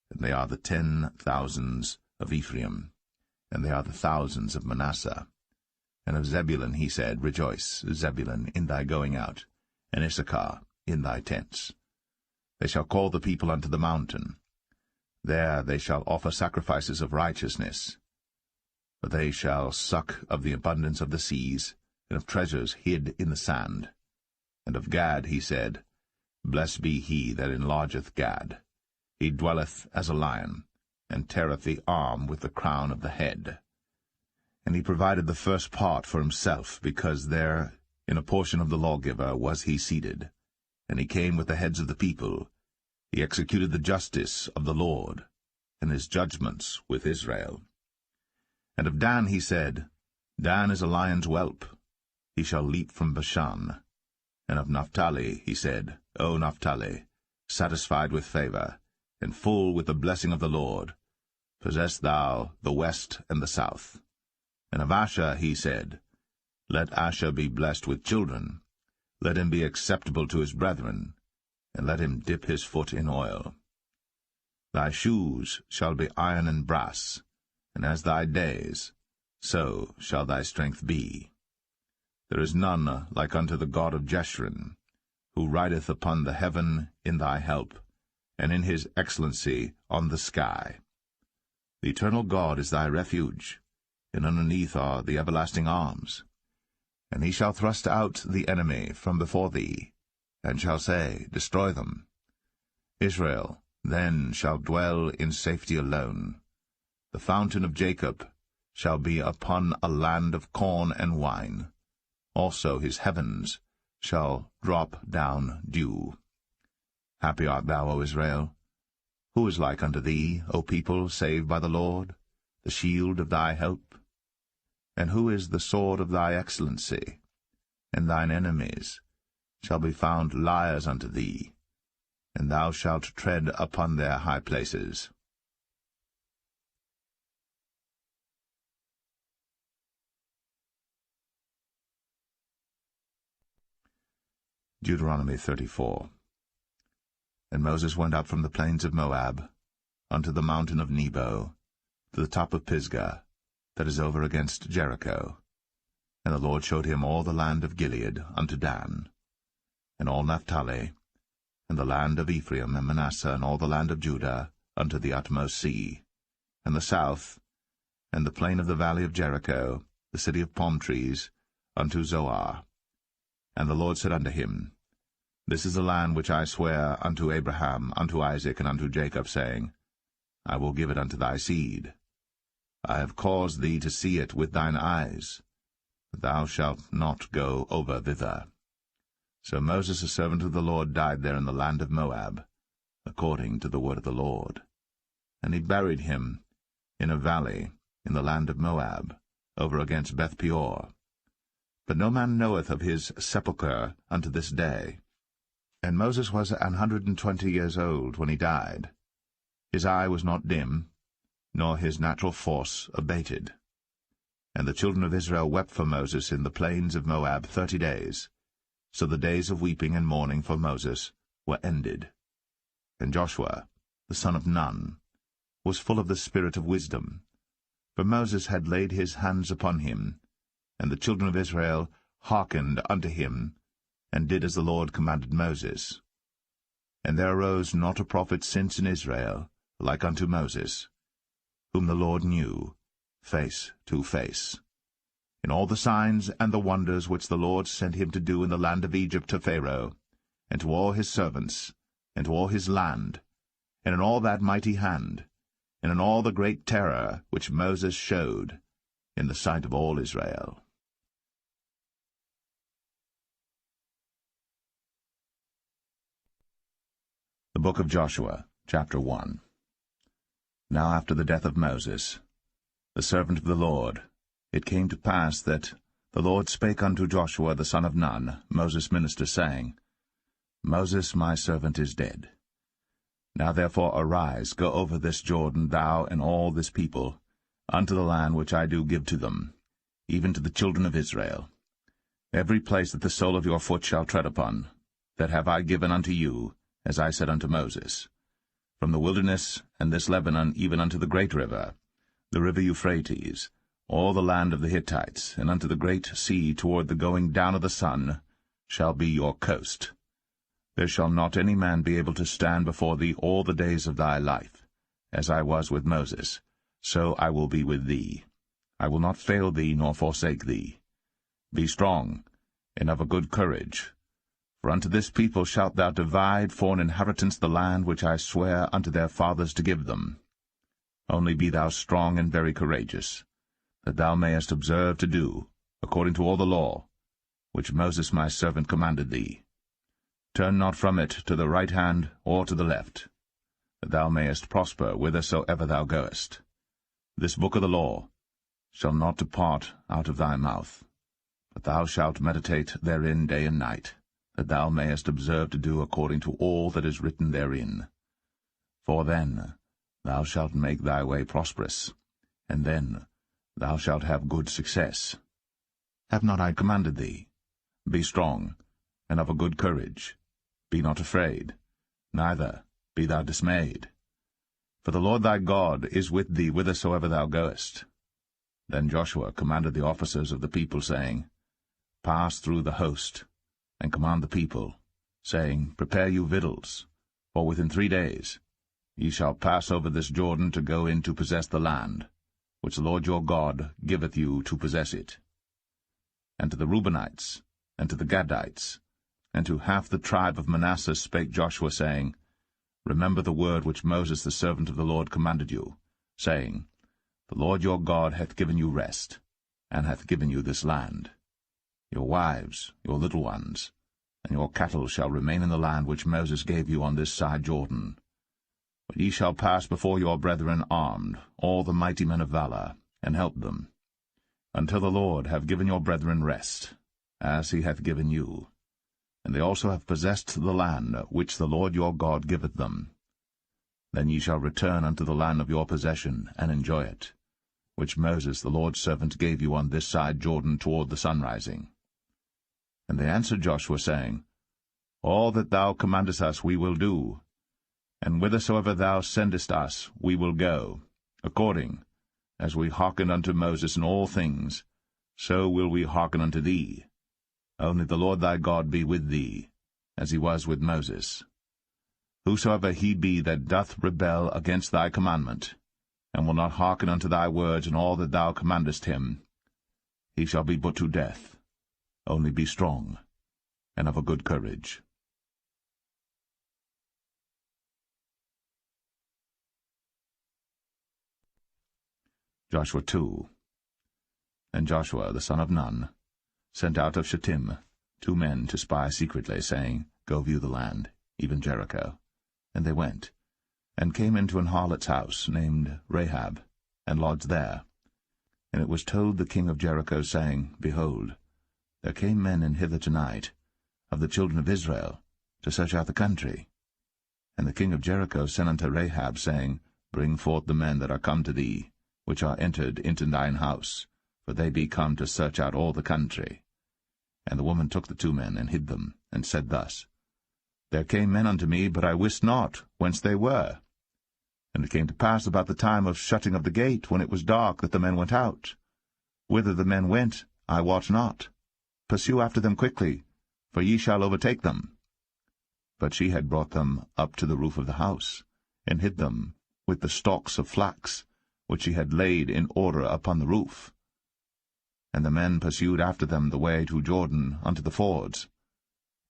And they are the 10,000s of Ephraim, and they are the thousands of Manasseh. And of Zebulun he said, Rejoice, Zebulun, in thy going out, and Issachar in thy tents. They shall call the people unto the mountain. There they shall offer sacrifices of righteousness. For they shall suck of the abundance of the seas, and of treasures hid in the sand. And of Gad he said, Blessed be he that enlargeth Gad. He dwelleth as a lion, and teareth the arm with the crown of the head. And he provided the first part for himself, because there in a portion of the lawgiver was he seated. And he came with the heads of the people. He executed the justice of the Lord, and his judgments with Israel. And of Dan he said, Dan is a lion's whelp. He shall leap from Bashan. And of Naphtali he said, O Naphtali, satisfied with favor, and full with the blessing of the Lord, possess thou the west and the south. And of Asher he said, Let Asher be blessed with children. Let him be acceptable to his brethren, and let him dip his foot in oil. Thy shoes shall be iron and brass, and as thy days, so shall thy strength be. There is none like unto the God of Jeshurun, who rideth upon the heaven in thy help, and in his excellency on the sky. The eternal God is thy refuge, and underneath are the everlasting arms. And he shall thrust out the enemy from before thee, and shall say, Destroy them. Israel then shall dwell in safety alone. The fountain of Jacob shall be upon a land of corn and wine. Also his heavens shall drop down dew. Happy art thou, O Israel! Who is like unto thee, O people saved by the Lord, the shield of thy help? And who is the sword of thy excellency? And thine enemies shall be found liars unto thee, and thou shalt tread upon their high places. Deuteronomy 34. And Moses went up from the plains of Moab unto the mountain of Nebo, to the top of Pisgah, that is over against Jericho. And the Lord showed him all the land of Gilead unto Dan, and all Naphtali, and the land of Ephraim and Manasseh, and all the land of Judah, unto the utmost sea, and the south, and the plain of the valley of Jericho, the city of palm trees, unto Zoar. And the Lord said unto him, This is the land which I swear unto Abraham, unto Isaac, and unto Jacob, saying, I will give it unto thy seed. I have caused thee to see it with thine eyes, but thou shalt not go over thither. So Moses, a servant of the Lord, died there in the land of Moab, according to the word of the Lord. And he buried him in a valley in the land of Moab, over against Beth-peor. But no man knoweth of his sepulchre unto this day. And Moses was 120 years old when he died. His eye was not dim, nor his natural force abated. And the children of Israel wept for Moses in the plains of Moab 30 days. So the days of weeping and mourning for Moses were ended. And Joshua, the son of Nun, was full of the spirit of wisdom, for Moses had laid his hands upon him, and the children of Israel hearkened unto him, and did as the Lord commanded Moses. And there arose not a prophet since in Israel, like unto Moses, whom the Lord knew, face to face. In all the signs and the wonders which the Lord sent him to do in the land of Egypt to Pharaoh, and to all his servants, and to all his land, and in all that mighty hand, and in all the great terror which Moses showed in the sight of all Israel. The book of Joshua, chapter 1. Now after the death of Moses, the servant of the Lord, it came to pass that the Lord spake unto Joshua the son of Nun, Moses' minister, saying, Moses my servant is dead. Now therefore arise, go over this Jordan, thou and all this people, unto the land which I do give to them, even to the children of Israel. Every place that the sole of your foot shall tread upon, that have I given unto you, as I said unto Moses, from the wilderness and this Lebanon even unto the great river, the river Euphrates, all the land of the Hittites, and unto the great sea toward the going down of the sun, shall be your coast. There shall not any man be able to stand before thee all the days of thy life. As I was with Moses, so I will be with thee. I will not fail thee nor forsake thee. Be strong, and of a good courage. For unto this people shalt thou divide for an inheritance the land which I swear unto their fathers to give them. Only be thou strong and very courageous, that thou mayest observe to do, according to all the law, which Moses my servant commanded thee. Turn not from it to the right hand or to the left, that thou mayest prosper whithersoever thou goest. This book of the law shall not depart out of thy mouth, but thou shalt meditate therein day and night, that thou mayest observe to do according to all that is written therein. For then thou shalt make thy way prosperous, and then thou shalt have good success. Have not I commanded thee? Be strong, and of a good courage. Be not afraid, neither be thou dismayed. For the Lord thy God is with thee whithersoever thou goest. Then Joshua commanded the officers of the people, saying, Pass through the host, and command the people, saying, Prepare you victuals, for within 3 days ye shall pass over this Jordan to go in to possess the land, which the Lord your God giveth you to possess it. And to the Reubenites, and to the Gadites, and to half the tribe of Manasseh spake Joshua, saying, Remember the word which Moses the servant of the Lord commanded you, saying, The Lord your God hath given you rest, and hath given you this land. Your wives, your little ones, and your cattle shall remain in the land which Moses gave you on this side Jordan. But ye shall pass before your brethren armed, all the mighty men of valor, and help them, until the Lord have given your brethren rest, as he hath given you. And they also have possessed the land which the Lord your God giveth them. Then ye shall return unto the land of your possession, and enjoy it, which Moses the Lord's servant gave you on this side Jordan toward the sunrising. And they answered Joshua, saying, All that thou commandest us we will do, and whithersoever thou sendest us we will go, according as we hearkened unto Moses in all things, so will we hearken unto thee. Only the Lord thy God be with thee, as he was with Moses. Whosoever he be that doth rebel against thy commandment, and will not hearken unto thy words in all that thou commandest him, he shall be put to death. Only be strong, and of a good courage. Joshua 2. And Joshua the son of Nun sent out of Shittim 2 men to spy secretly, saying, Go view the land, even Jericho. And they went, and came into an harlot's house, named Rahab, and lodged there. And it was told the king of Jericho, saying, Behold, there came men in hither tonight, of the children of Israel, to search out the country. And the king of Jericho sent unto Rahab, saying, Bring forth the men that are come to thee, which are entered into thine house, for they be come to search out all the country. And the woman took the 2 men, and hid them, and said thus, There came men unto me, but I wist not whence they were. And it came to pass about the time of shutting of the gate, when it was dark, that the men went out. Whither the men went, I wot not. Pursue after them quickly, for ye shall overtake them. But she had brought them up to the roof of the house, and hid them with the stalks of flax, which she had laid in order upon the roof. And the men pursued after them the way to Jordan unto the fords.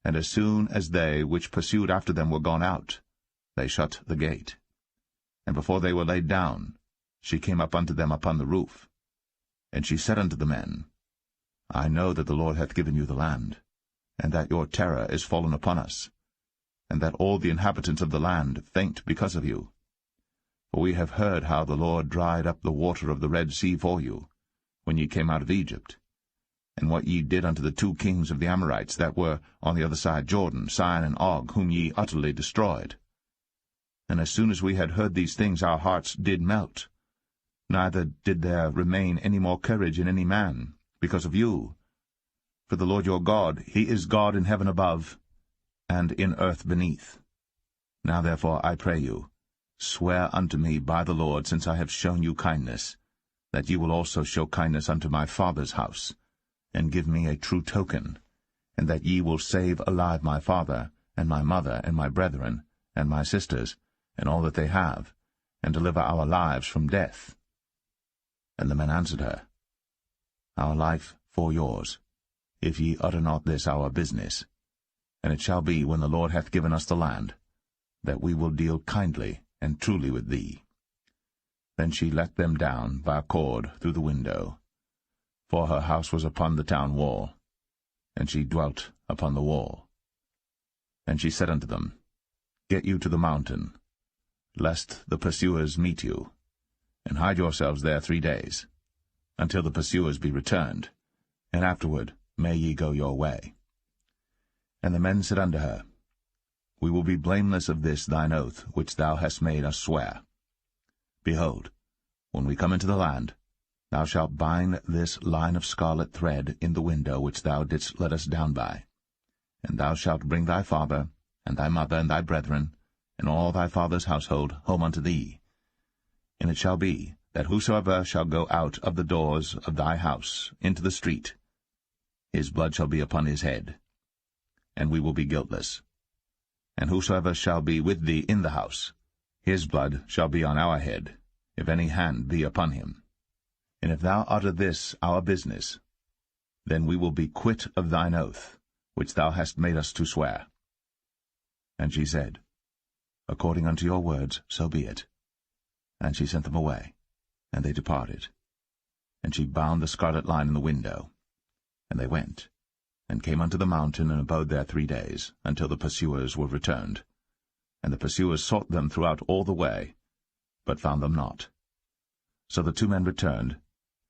And as soon as they which pursued after them were gone out, they shut the gate. And before they were laid down, she came up unto them upon the roof. And she said unto the men, I know that the Lord hath given you the land, and that your terror is fallen upon us, and that all the inhabitants of the land faint because of you. For we have heard how the Lord dried up the water of the Red Sea for you, when ye came out of Egypt, and what ye did unto the 2 kings of the Amorites that were on the other side Jordan, Sihon and Og, whom ye utterly destroyed. And as soon as we had heard these things, our hearts did melt. Neither did there remain any more courage in any man, because of you. For the Lord your God, he is God in heaven above, and in earth beneath. Now therefore, I pray you, swear unto me by the Lord, since I have shown you kindness, that ye will also show kindness unto my father's house, and give me a true token, and that ye will save alive my father, and my mother, and my brethren, and my sisters, and all that they have, and deliver our lives from death. And the men answered her, Our life for yours, if ye utter not this our business. And it shall be, when the Lord hath given us the land, that we will deal kindly and truly with thee. Then she let them down by a cord through the window, for her house was upon the town wall, and she dwelt upon the wall. And she said unto them, Get you to the mountain, lest the pursuers meet you, and hide yourselves there 3 days, until the pursuers be returned, and afterward may ye go your way. And the men said unto her, We will be blameless of this thine oath, which thou hast made us swear. Behold, when we come into the land, thou shalt bind this line of scarlet thread in the window which thou didst let us down by. And thou shalt bring thy father, and thy mother, and thy brethren, and all thy father's household home unto thee. And it shall be, that whosoever shall go out of the doors of thy house into the street, his blood shall be upon his head, and we will be guiltless. And whosoever shall be with thee in the house, his blood shall be on our head, if any hand be upon him. And if thou utter this our business, then we will be quit of thine oath, which thou hast made us to swear. And she said, According unto your words, so be it. And she sent them away, and they departed. And she bound the scarlet line in the window. And they went, and came unto the mountain, and abode there 3 days, until the pursuers were returned. And the pursuers sought them throughout all the way, but found them not. So the 2 men returned,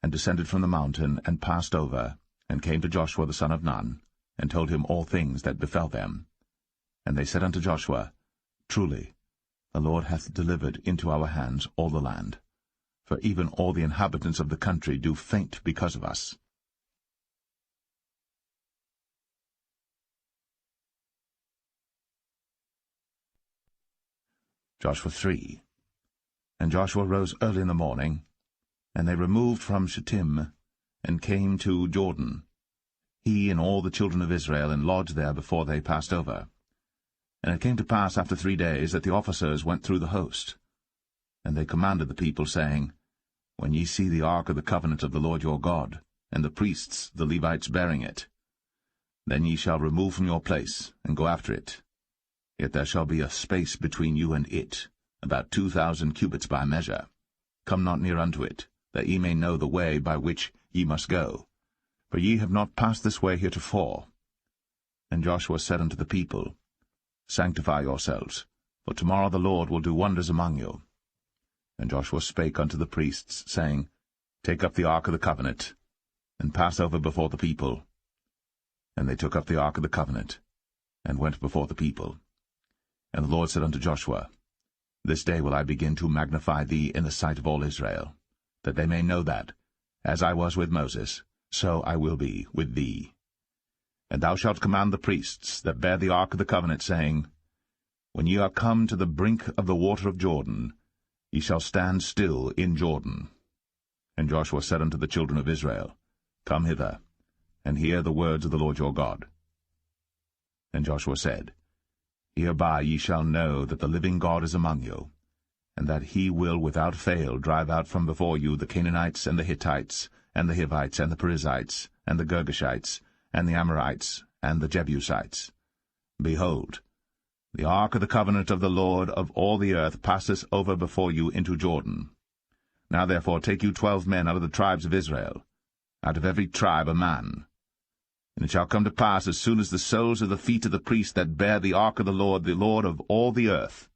and descended from the mountain, and passed over, and came to Joshua the son of Nun, and told him all things that befell them. And they said unto Joshua, Truly, the Lord hath delivered into our hands all the land, for even all the inhabitants of the country do faint because of us. Joshua 3. And Joshua rose early in the morning, and they removed from Shittim, and came to Jordan, he and all the children of Israel, and lodged there before they passed over. And it came to pass after 3 days that the officers went through the host. And they commanded the people, saying, When ye see the ark of the covenant of the Lord your God, and the priests the Levites bearing it, then ye shall remove from your place, and go after it. Yet there shall be a space between you and it, about 2,000 cubits by measure. Come not near unto it, that ye may know the way by which ye must go. For ye have not passed this way heretofore. And Joshua said unto the people, Sanctify yourselves, for tomorrow the Lord will do wonders among you. And Joshua spake unto the priests, saying, Take up the ark of the covenant, and pass over before the people. And they took up the ark of the covenant, and went before the people. And the Lord said unto Joshua, This day will I begin to magnify thee in the sight of all Israel, that they may know that, as I was with Moses, so I will be with thee. And thou shalt command the priests that bear the ark of the covenant, saying, When ye are come to the brink of the water of Jordan, ye shall stand still in Jordan. And Joshua said unto the children of Israel, Come hither, and hear the words of the Lord your God. And Joshua said, Hereby ye shall know that the living God is among you, and that he will without fail drive out from before you the Canaanites, and the Hittites, and the Hivites, and the Perizzites, and the Girgashites, and the Amorites, and the Jebusites. Behold, the ark of the covenant of the Lord of all the earth passeth over before you into Jordan. Now therefore take you 12 men out of the tribes of Israel, out of every tribe a man. And it shall come to pass, as soon as the soles of the feet of the priests that bear the ark of the Lord of all the earth,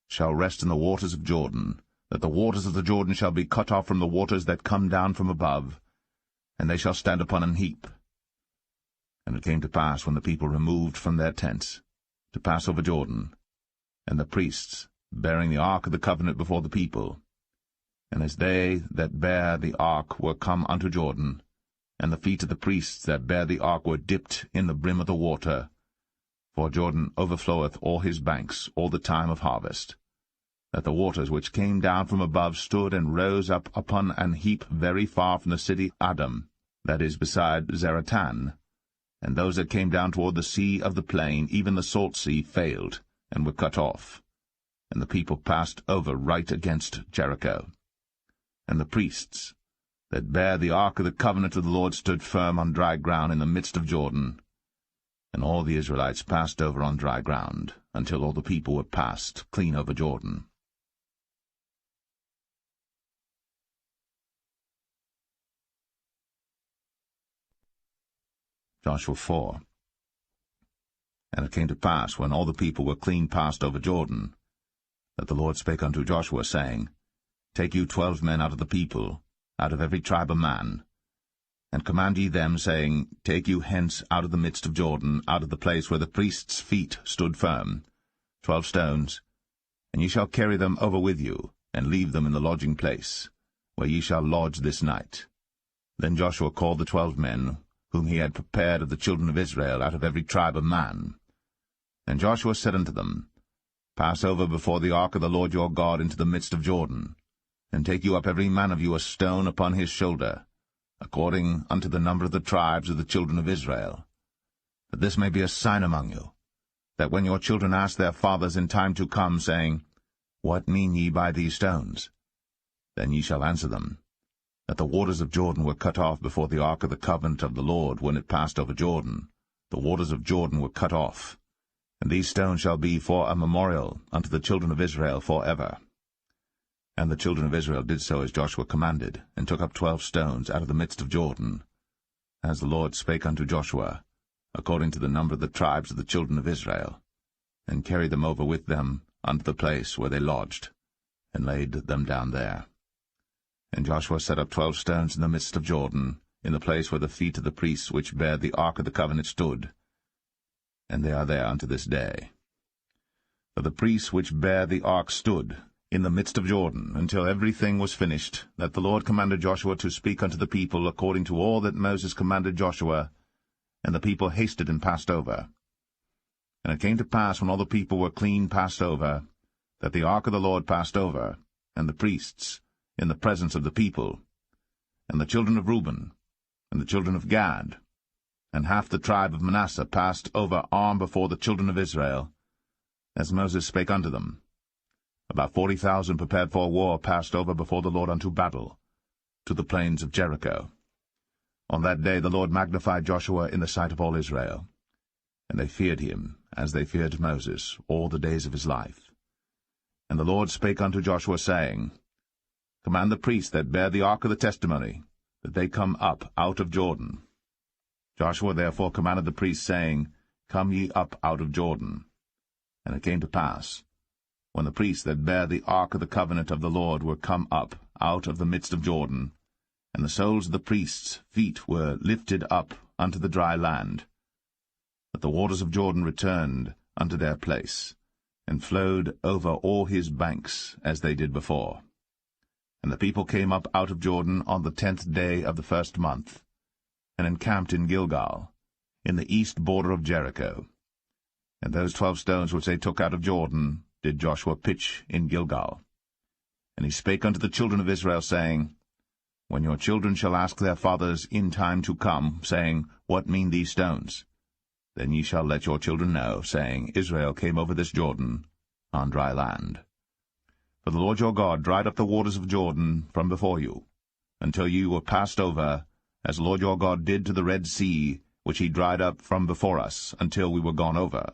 shall rest in the waters of Jordan, that the waters of the Jordan shall be cut off from the waters that come down from above, and they shall stand upon an heap. And it came to pass, when the people removed from their tents, to pass over Jordan, and the priests, bearing the ark of the covenant before the people, and as they that bear the ark were come unto Jordan, and the feet of the priests that bear the ark were dipped in the brim of the water, for Jordan overfloweth all his banks all the time of harvest, that the waters which came down from above stood and rose up upon an heap very far from the city Adam, that is beside Zaratan, and those that came down toward the sea of the plain, even the salt sea, failed, and were cut off, and the people passed over right against Jericho. And the priests that bear the ark of the covenant of the Lord stood firm on dry ground in the midst of Jordan, and all the Israelites passed over on dry ground, until all the people were passed clean over Jordan. Joshua 4. And it came to pass, when all the people were clean passed over Jordan, that the Lord spake unto Joshua, saying, Take you 12 men out of the people, out of every tribe a man, and command ye them, saying, Take you hence out of the midst of Jordan, out of the place where the priests' feet stood firm, 12 stones, and ye shall carry them over with you, and leave them in the lodging place, where ye shall lodge this night. Then Joshua called the 12 men, whom he had prepared of the children of Israel, out of every tribe a man. And Joshua said unto them, Pass over before the ark of the Lord your God into the midst of Jordan, and take you up every man of you a stone upon his shoulder, according unto the number of the tribes of the children of Israel, that this may be a sign among you, that when your children ask their fathers in time to come, saying, What mean ye by these stones? Then ye shall answer them, that the waters of Jordan were cut off before the ark of the covenant of the Lord when it passed over Jordan. The waters of Jordan were cut off, and these stones shall be for a memorial unto the children of Israel for ever. And the children of Israel did so as Joshua commanded, and took up 12 stones out of the midst of Jordan, as the Lord spake unto Joshua, according to the number of the tribes of the children of Israel, and carried them over with them unto the place where they lodged, and laid them down there. And Joshua set up 12 stones in the midst of Jordan, in the place where the feet of the priests which bear the ark of the covenant stood, and they are there unto this day. For the priests which bear the ark stood in the midst of Jordan, until everything was finished, that the Lord commanded Joshua to speak unto the people according to all that Moses commanded Joshua, and the people hasted and passed over. And it came to pass, when all the people were clean passed over, that the ark of the Lord passed over, and the priests, in the presence of the people, and the children of Reuben, and the children of Gad, and half the tribe of Manasseh passed over armed before the children of Israel, as Moses spake unto them. About 40,000 prepared for war passed over before the Lord unto battle, to the plains of Jericho. On that day the Lord magnified Joshua in the sight of all Israel, and they feared him, as they feared Moses, all the days of his life. And the Lord spake unto Joshua, saying, Command the priests that bear the ark of the testimony, that they come up out of Jordan. Joshua therefore commanded the priests, saying, Come ye up out of Jordan. And it came to pass, when the priests that bear the ark of the covenant of the Lord were come up out of the midst of Jordan, and the soles of the priests' feet were lifted up unto the dry land. But the waters of Jordan returned unto their place, and flowed over all his banks as they did before. And the people came up out of Jordan on the 10th day of the 1st month, and encamped in Gilgal, in the east border of Jericho. And those 12 stones which they took out of Jordan did Joshua pitch in Gilgal. And he spake unto the children of Israel, saying, When your children shall ask their fathers in time to come, saying, What mean these stones? Then ye shall let your children know, saying, Israel came over this Jordan on dry land. For the Lord your God dried up the waters of Jordan from before you, until you were passed over, as the Lord your God did to the Red Sea, which he dried up from before us, until we were gone over,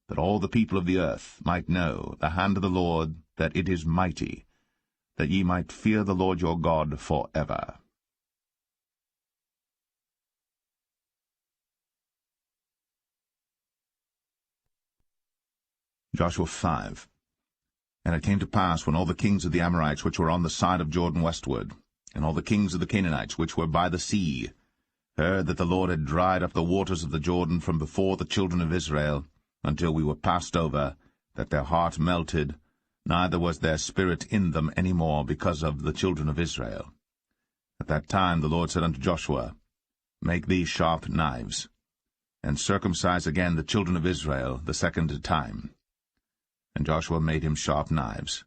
that all the people of the earth might know the hand of the Lord, that it is mighty, that ye might fear the Lord your God for ever. Joshua 5. And it came to pass, when all the kings of the Amorites which were on the side of Jordan westward, and all the kings of the Canaanites which were by the sea, heard that the Lord had dried up the waters of the Jordan from before the children of Israel, until we were passed over, that their heart melted, neither was their spirit in them any more because of the children of Israel. At that time the Lord said unto Joshua, Make thee sharp knives, and circumcise again the children of Israel the second time. And Joshua made him sharp knives,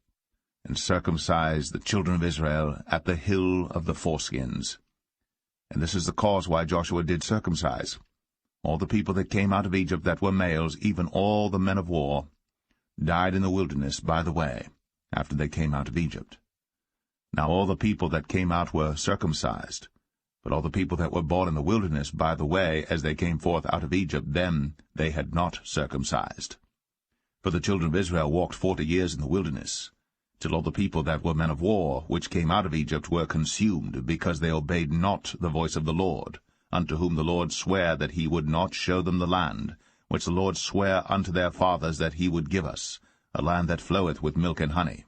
and circumcised the children of Israel at the hill of the foreskins. And this is the cause why Joshua did circumcise all the people that came out of Egypt that were males, even all the men of war, died in the wilderness by the way, after they came out of Egypt. Now all the people that came out were circumcised, but all the people that were born in the wilderness by the way, as they came forth out of Egypt, them they had not circumcised. For the children of Israel walked 40 years in the wilderness, till all the people that were men of war, which came out of Egypt, were consumed, because they obeyed not the voice of the Lord, unto whom the Lord sware that he would not show them the land, which the Lord sware unto their fathers that he would give us, a land that floweth with milk and honey.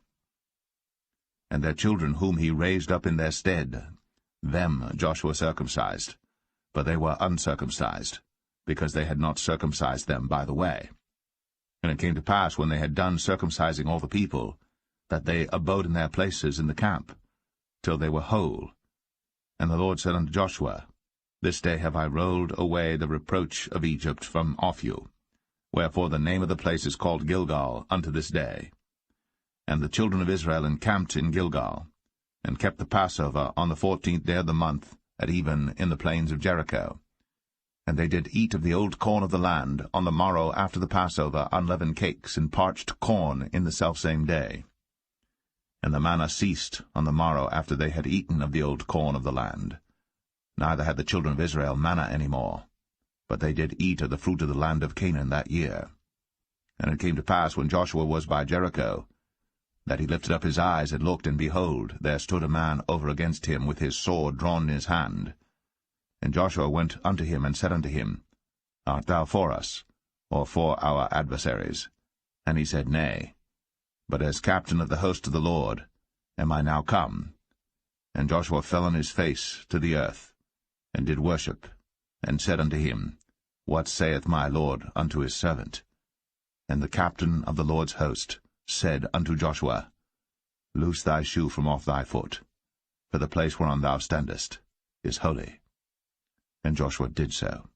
And their children whom he raised up in their stead, them Joshua circumcised, but they were uncircumcised, because they had not circumcised them by the way. And it came to pass, when they had done circumcising all the people, that they abode in their places in the camp, till they were whole. And the Lord said unto Joshua, This day have I rolled away the reproach of Egypt from off you. Wherefore the name of the place is called Gilgal unto this day. And the children of Israel encamped in Gilgal, and kept the Passover on the 14th day of the month, at even in the plains of Jericho. And they did eat of the old corn of the land on the morrow after the Passover, unleavened cakes and parched corn in the selfsame day. And the manna ceased on the morrow after they had eaten of the old corn of the land. Neither had the children of Israel manna any more, but they did eat of the fruit of the land of Canaan that year. And it came to pass, when Joshua was by Jericho, that he lifted up his eyes and looked, and behold, there stood a man over against him with his sword drawn in his hand. And Joshua went unto him, and said unto him, Art thou for us, or for our adversaries? And he said, Nay, but as captain of the host of the Lord am I now come. And Joshua fell on his face to the earth, and did worship, and said unto him, What saith my Lord unto his servant? And the captain of the Lord's host said unto Joshua, Loose thy shoe from off thy foot, for the place whereon thou standest is holy. And Joshua did so.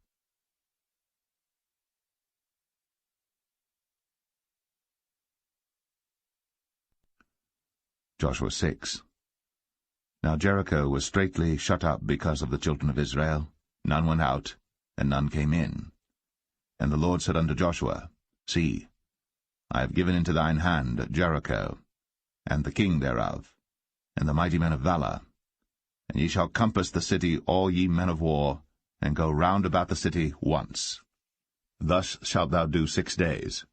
Joshua 6. Now Jericho was straitly shut up because of the children of Israel. None went out, and none came in. And the Lord said unto Joshua, See, I have given into thine hand Jericho, and the king thereof, and the mighty men of valor. And ye shall compass the city, all ye men of war, and go round about the city once. Thus shalt thou do 6 days.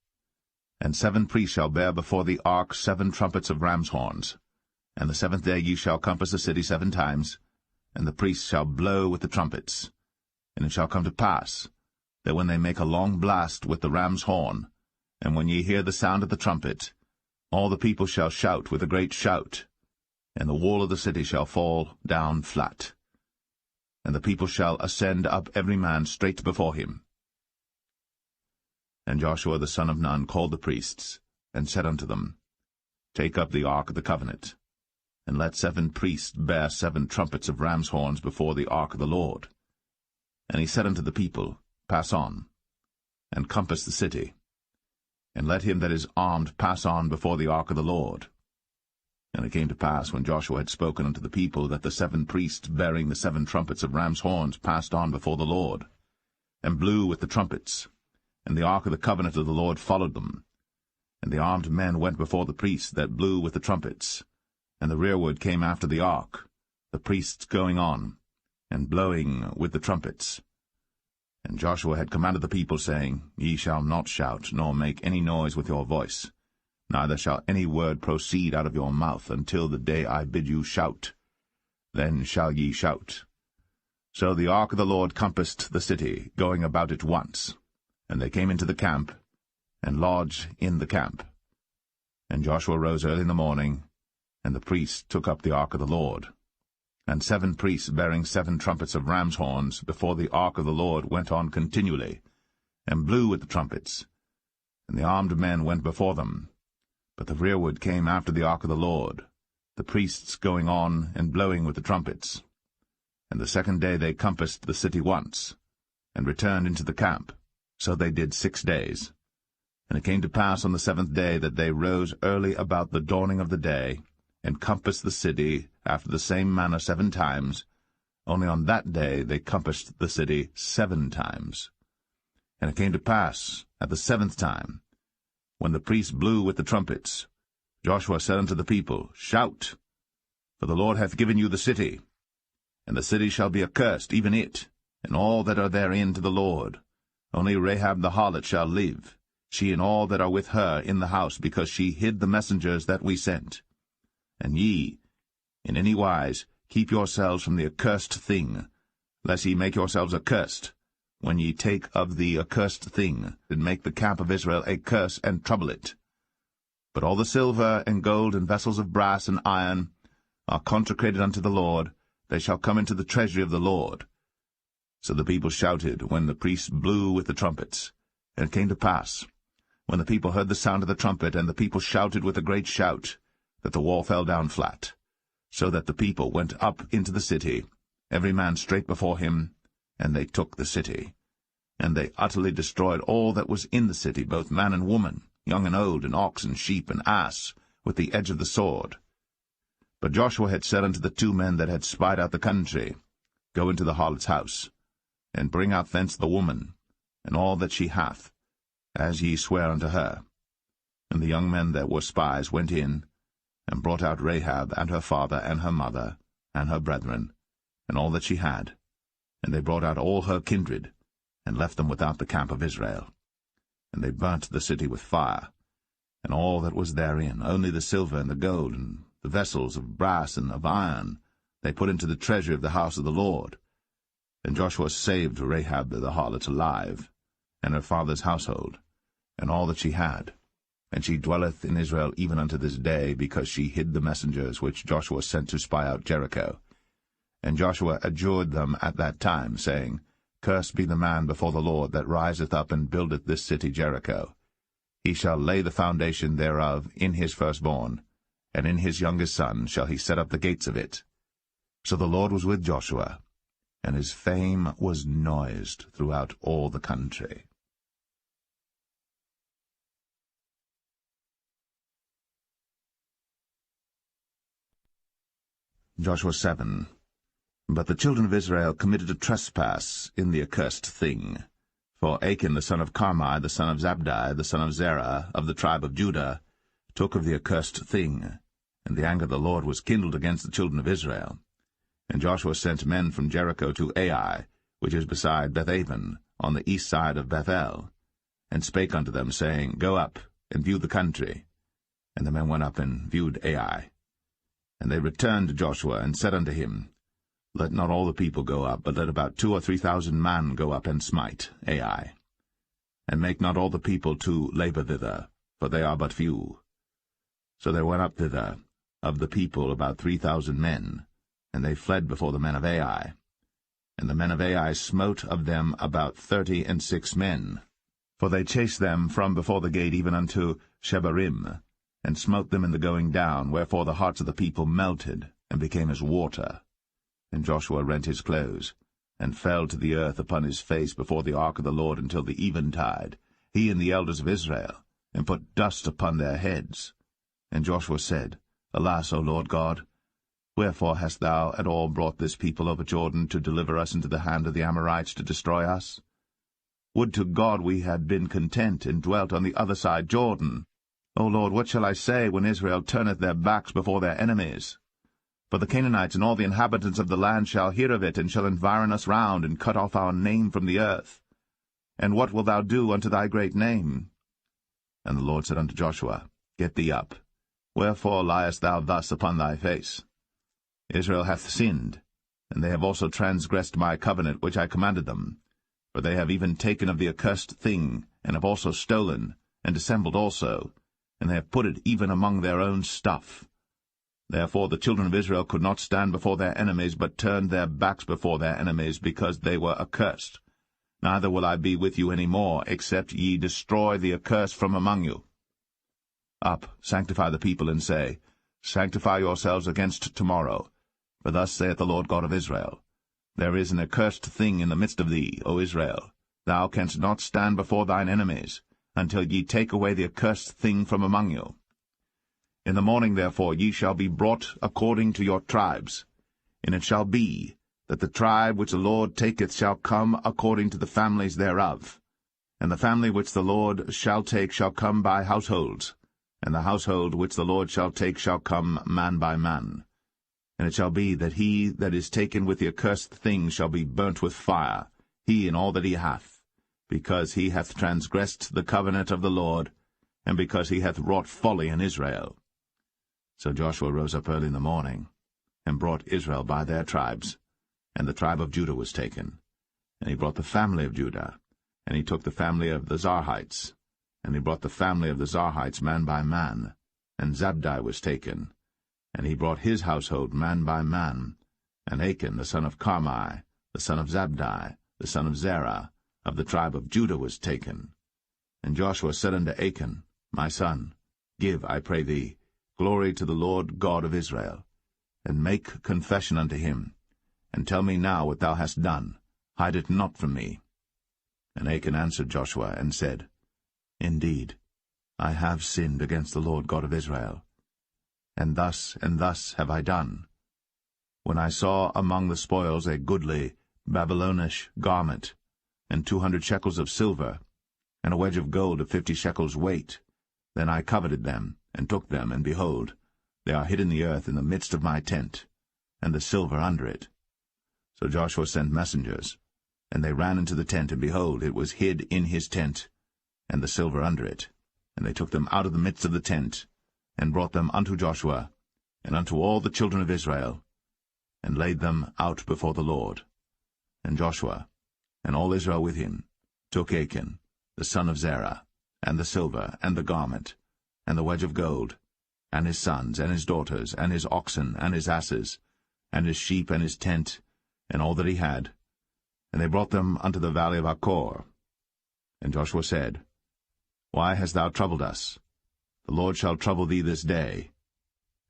And 7 priests shall bear before the ark 7 trumpets of ram's horns. And the 7th day ye shall compass the city 7 times, and the priests shall blow with the trumpets. And it shall come to pass, that when they make a long blast with the ram's horn, and when ye hear the sound of the trumpet, all the people shall shout with a great shout. and the wall of the city shall fall down flat. And the people shall ascend up every man straight before him. And Joshua the son of Nun called the priests, and said unto them, Take up the ark of the covenant, and let 7 priests bear 7 trumpets of ram's horns before the ark of the Lord. And he said unto the people, Pass on, and compass the city, and let him that is armed pass on before the ark of the Lord. And it came to pass, when Joshua had spoken unto the people, that the 7 priests bearing the 7 trumpets of ram's horns passed on before the Lord, and blew with the trumpets, and the ark of the covenant of the Lord followed them. And the armed men went before the priests that blew with the trumpets, and the rearward came after the ark, the priests going on, and blowing with the trumpets. And Joshua had commanded the people, saying, Ye shall not shout, nor make any noise with your voice, neither shall any word proceed out of your mouth until the day I bid you shout. Then shall ye shout. So the ark of the Lord compassed the city, going about it once. And they came into the camp, and lodged in the camp. And Joshua rose early in the morning, and the priests took up the ark of the Lord. And 7 priests bearing 7 trumpets of ram's horns before the ark of the Lord went on continually, and blew with the trumpets. And the armed men went before them. But the rearward came after the ark of the Lord, the priests going on and blowing with the trumpets. And the 2nd day they compassed the city once, and returned into the camp. So they did 6 days. And it came to pass on the 7th day that they rose early about the dawning of the day, and compassed the city after the same manner 7 times. Only on that day they compassed the city 7 times. And it came to pass at the 7th time, when the priests blew with the trumpets, Joshua said unto the people, Shout, for the Lord hath given you the city. And the city shall be accursed, even it, and all that are therein to the Lord. Only Rahab the harlot shall live, she and all that are with her in the house, because she hid the messengers that we sent. And ye, in any wise, keep yourselves from the accursed thing, lest ye make yourselves accursed, when ye take of the accursed thing, and make the camp of Israel a curse, and trouble it. But all the silver and gold and vessels of brass and iron are consecrated unto the Lord, they shall come into the treasury of the Lord. So the people shouted when the priests blew with the trumpets. And it came to pass, when the people heard the sound of the trumpet, and the people shouted with a great shout, that the wall fell down flat, so that the people went up into the city, every man straight before him, and they took the city. And they utterly destroyed all that was in the city, both man and woman, young and old, and ox and sheep and ass, with the edge of the sword. But Joshua had said unto the 2 men that had spied out the country, Go into the harlot's house, and bring out thence the woman, and all that she hath, as ye swear unto her. And the young men that were spies went in, and brought out Rahab, and her father, and her mother, and her brethren, and all that she had. And they brought out all her kindred, and left them without the camp of Israel. And they burnt the city with fire, and all that was therein, only the silver and the gold, and the vessels of brass and of iron, they put into the treasury of the house of the Lord. And Joshua saved Rahab the harlot alive, and her father's household, and all that she had. And she dwelleth in Israel even unto this day, because she hid the messengers which Joshua sent to spy out Jericho. And Joshua adjured them at that time, saying, Cursed be the man before the Lord that riseth up and buildeth this city Jericho. He shall lay the foundation thereof in his firstborn, and in his youngest son shall he set up the gates of it. So the Lord was with Joshua, and his fame was noised throughout all the country. Joshua 7. But the children of Israel committed a trespass in the accursed thing. For Achan the son of Carmi, the son of Zabdi, the son of Zerah, of the tribe of Judah, took of the accursed thing, and the anger of the Lord was kindled against the children of Israel. And Joshua sent men from Jericho to Ai, which is beside Bethaven, on the east side of Bethel, and spake unto them, saying, Go up, and view the country. And the men went up and viewed Ai. And they returned to Joshua, and said unto him, Let not all the people go up, but let about 2,000 or 3,000 men go up and smite Ai. And make not all the people to labor thither, for they are but few. So they went up thither, of the people about 3,000 men, and they fled before the men of Ai. And the men of Ai smote of them about 36 men. For they chased them from before the gate even unto Shebarim, and smote them in the going down, wherefore the hearts of the people melted, and became as water. And Joshua rent his clothes, and fell to the earth upon his face before the ark of the Lord until the eventide, he and the elders of Israel, and put dust upon their heads. And Joshua said, Alas, O Lord God, wherefore hast thou at all brought this people over Jordan to deliver us into the hand of the Amorites to destroy us? Would to God we had been content and dwelt on the other side Jordan. O Lord, what shall I say when Israel turneth their backs before their enemies? For the Canaanites and all the inhabitants of the land shall hear of it, and shall environ us round, and cut off our name from the earth. And what wilt thou do unto thy great name? And the Lord said unto Joshua, Get thee up. Wherefore liest thou thus upon thy face? Israel hath sinned, and they have also transgressed my covenant which I commanded them. For they have even taken of the accursed thing, and have also stolen, and dissembled also, and they have put it even among their own stuff. Therefore the children of Israel could not stand before their enemies, but turned their backs before their enemies, because they were accursed. Neither will I be with you any more, except ye destroy the accursed from among you. Up, sanctify the people, and say, Sanctify yourselves against tomorrow. For thus saith the Lord God of Israel, There is an accursed thing in the midst of thee, O Israel. Thou canst not stand before thine enemies, until ye take away the accursed thing from among you. In the morning, therefore, ye shall be brought according to your tribes. And it shall be, that the tribe which the Lord taketh shall come according to the families thereof. And the family which the Lord shall take shall come by households, and the household which the Lord shall take shall come man by man. And it shall be that he that is taken with the accursed thing shall be burnt with fire, he and all that he hath, because he hath transgressed the covenant of the Lord, and because he hath wrought folly in Israel. So Joshua rose up early in the morning, and brought Israel by their tribes, and the tribe of Judah was taken. And he brought the family of Judah, and he took the family of the Zarhites, and he brought the family of the Zarhites man by man, and Zabdi was taken, and he brought his household man by man, and Achan the son of Carmi, the son of Zabdi, the son of Zerah, of the tribe of Judah was taken. And Joshua said unto Achan, My son, give, I pray thee, glory to the Lord God of Israel, and make confession unto him, and tell me now what thou hast done, hide it not from me. And Achan answered Joshua, and said, Indeed, I have sinned against the Lord God of Israel, and thus have I done. When I saw among the spoils a goodly Babylonish garment, and 200 shekels of silver, and a wedge of gold of 50 shekels weight, then I coveted them, and took them, and behold, they are hid in the earth in the midst of my tent, and the silver under it. So Joshua sent messengers, and they ran into the tent, and behold, it was hid in his tent, and the silver under it. And they took them out of the midst of the tent, and brought them unto Joshua, and unto all the children of Israel, and laid them out before the Lord. And Joshua, and all Israel with him, took Achan, the son of Zerah, and the silver, and the garment, and the wedge of gold, and his sons, and his daughters, and his oxen, and his asses, and his sheep, and his tent, and all that he had. And they brought them unto the valley of Achor. And Joshua said, Why hast thou troubled us? The Lord shall trouble thee this day.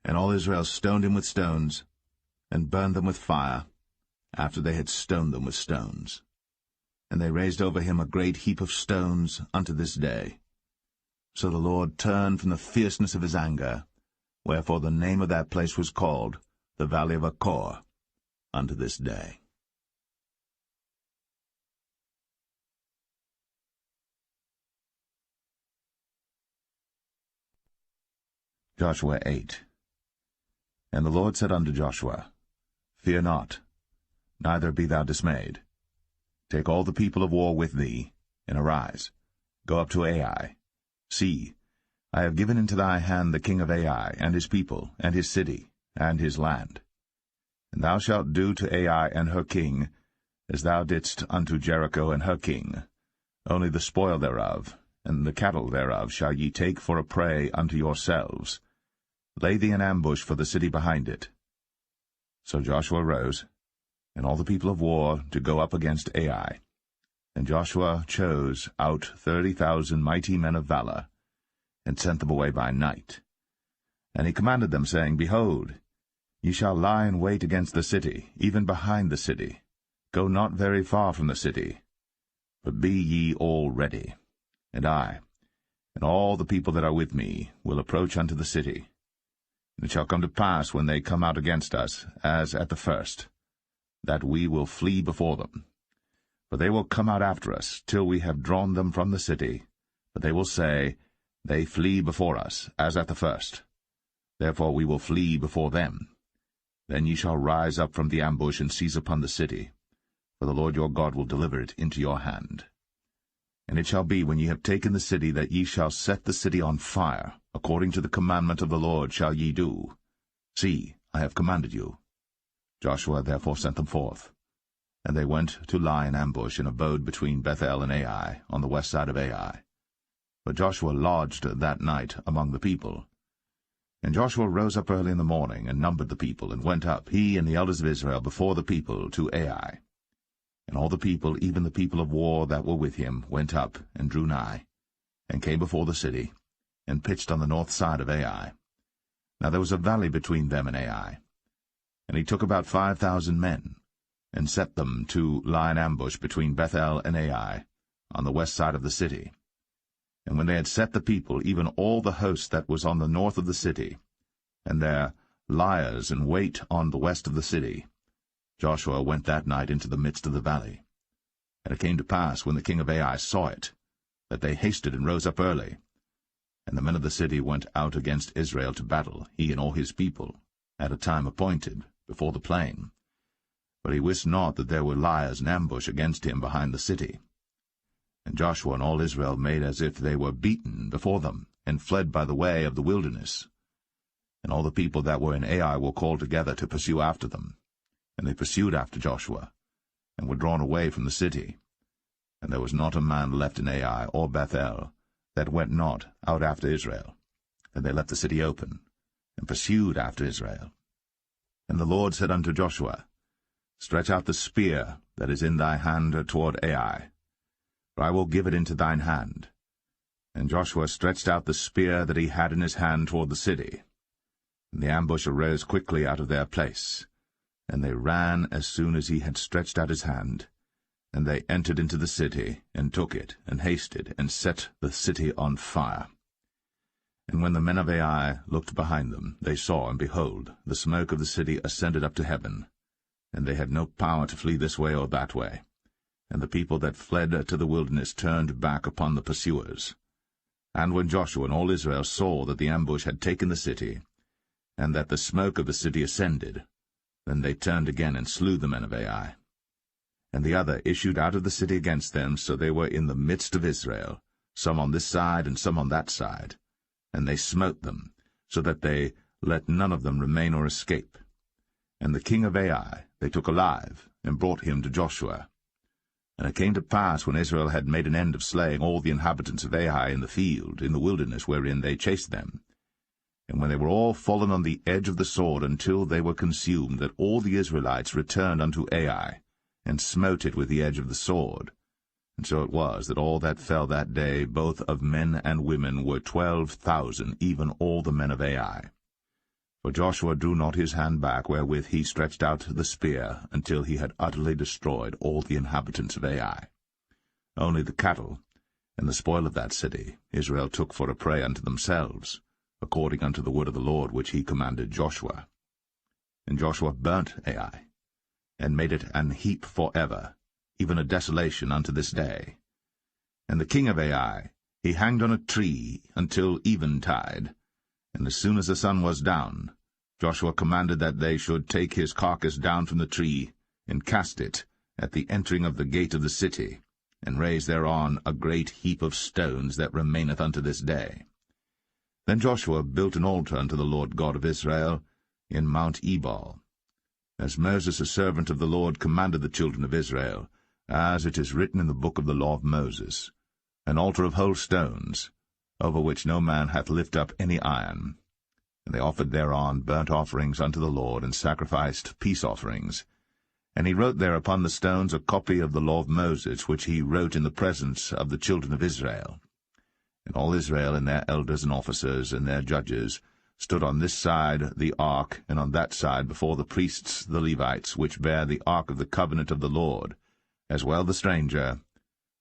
And all Israel stoned him with stones, and burned them with fire, after they had stoned them with stones. And they raised over him a great heap of stones unto this day. So the Lord turned from the fierceness of his anger, wherefore the name of that place was called the Valley of Achor unto this day. Joshua 8. And the Lord said unto Joshua, Fear not, neither be thou dismayed. Take all the people of war with thee, and arise, go up to Ai. See, I have given into thy hand the king of Ai, and his people, and his city, and his land. And thou shalt do to Ai and her king, as thou didst unto Jericho and her king. Only the spoil thereof, and the cattle thereof shall ye take for a prey unto yourselves. Lay thee an ambush for the city behind it. So Joshua rose, and all the people of war, to go up against Ai. And Joshua chose out 30,000 mighty men of valor, and sent them away by night. And he commanded them, saying, Behold, ye shall lie in wait against the city, even behind the city. Go not very far from the city, but be ye all ready. And I, and all the people that are with me, will approach unto the city. And it shall come to pass, when they come out against us, as at the first, that we will flee before them. For they will come out after us, till we have drawn them from the city. But they will say, They flee before us, as at the first. Therefore we will flee before them. Then ye shall rise up from the ambush, and seize upon the city, for the Lord your God will deliver it into your hand. And it shall be, when ye have taken the city, that ye shall set the city on fire, according to the commandment of the Lord shall ye do. See, I have commanded you. Joshua therefore sent them forth. And they went to lie in ambush, and abode between Bethel and Ai, on the west side of Ai. But Joshua lodged that night among the people. And Joshua rose up early in the morning, and numbered the people, and went up, he and the elders of Israel, before the people to Ai. And all the people, even the people of war that were with him, went up, and drew nigh, and came before the city, and pitched on the north side of Ai. Now there was a valley between them and Ai. And he took about 5,000 men, and set them to lie in ambush between Bethel and Ai, on the west side of the city. And when they had set the people, even all the host that was on the north of the city, and their liers in wait on the west of the city, Joshua went that night into the midst of the valley. And it came to pass, when the king of Ai saw it, that they hasted and rose up early. And the men of the city went out against Israel to battle, he and all his people, at a time appointed, before the plain. But he wist not that there were liers in ambush against him behind the city. And Joshua and all Israel made as if they were beaten before them, and fled by the way of the wilderness. And all the people that were in Ai were called together to pursue after them. And they pursued after Joshua, and were drawn away from the city. And there was not a man left in Ai or Bethel that went not out after Israel. And they left the city open, and pursued after Israel. And the Lord said unto Joshua, Stretch out the spear that is in thy hand toward Ai, for I will give it into thine hand. And Joshua stretched out the spear that he had in his hand toward the city. And the ambush arose quickly out of their place. And they ran as soon as he had stretched out his hand. And they entered into the city, and took it, and hasted, and set the city on fire. And when the men of Ai looked behind them, they saw, and behold, the smoke of the city ascended up to heaven. And they had no power to flee this way or that way. And the people that fled to the wilderness turned back upon the pursuers. And when Joshua and all Israel saw that the ambush had taken the city, and that the smoke of the city ascended, then they turned again and slew the men of Ai. And the other issued out of the city against them, so they were in the midst of Israel, some on this side and some on that side. And they smote them, so that they let none of them remain or escape. And the king of Ai they took alive, and brought him to Joshua. And it came to pass, when Israel had made an end of slaying all the inhabitants of Ai in the field, in the wilderness wherein they chased them, and when they were all fallen on the edge of the sword until they were consumed, that all the Israelites returned unto Ai, and smote it with the edge of the sword. And so it was, that all that fell that day, both of men and women, were 12,000, even all the men of Ai. For Joshua drew not his hand back, wherewith he stretched out the spear, until he had utterly destroyed all the inhabitants of Ai. Only the cattle and the spoil of that city Israel took for a prey unto themselves, according unto the word of the Lord which he commanded Joshua. And Joshua burnt Ai, and made it an heap for ever, even a desolation unto this day. And the king of Ai he hanged on a tree until eventide, and as soon as the sun was down, Joshua commanded that they should take his carcass down from the tree, and cast it at the entering of the gate of the city, and raise thereon a great heap of stones that remaineth unto this day. Then Joshua built an altar unto the Lord God of Israel in Mount Ebal, as Moses, a servant of the Lord, commanded the children of Israel, as it is written in the book of the law of Moses, an altar of whole stones, over which no man hath lift up any iron. And they offered thereon burnt offerings unto the Lord, and sacrificed peace offerings. And he wrote there upon the stones a copy of the law of Moses, which he wrote in the presence of the children of Israel. And all Israel, and their elders and officers, and their judges, stood on this side the ark, and on that side before the priests the Levites, which bear the ark of the covenant of the Lord, as well the stranger,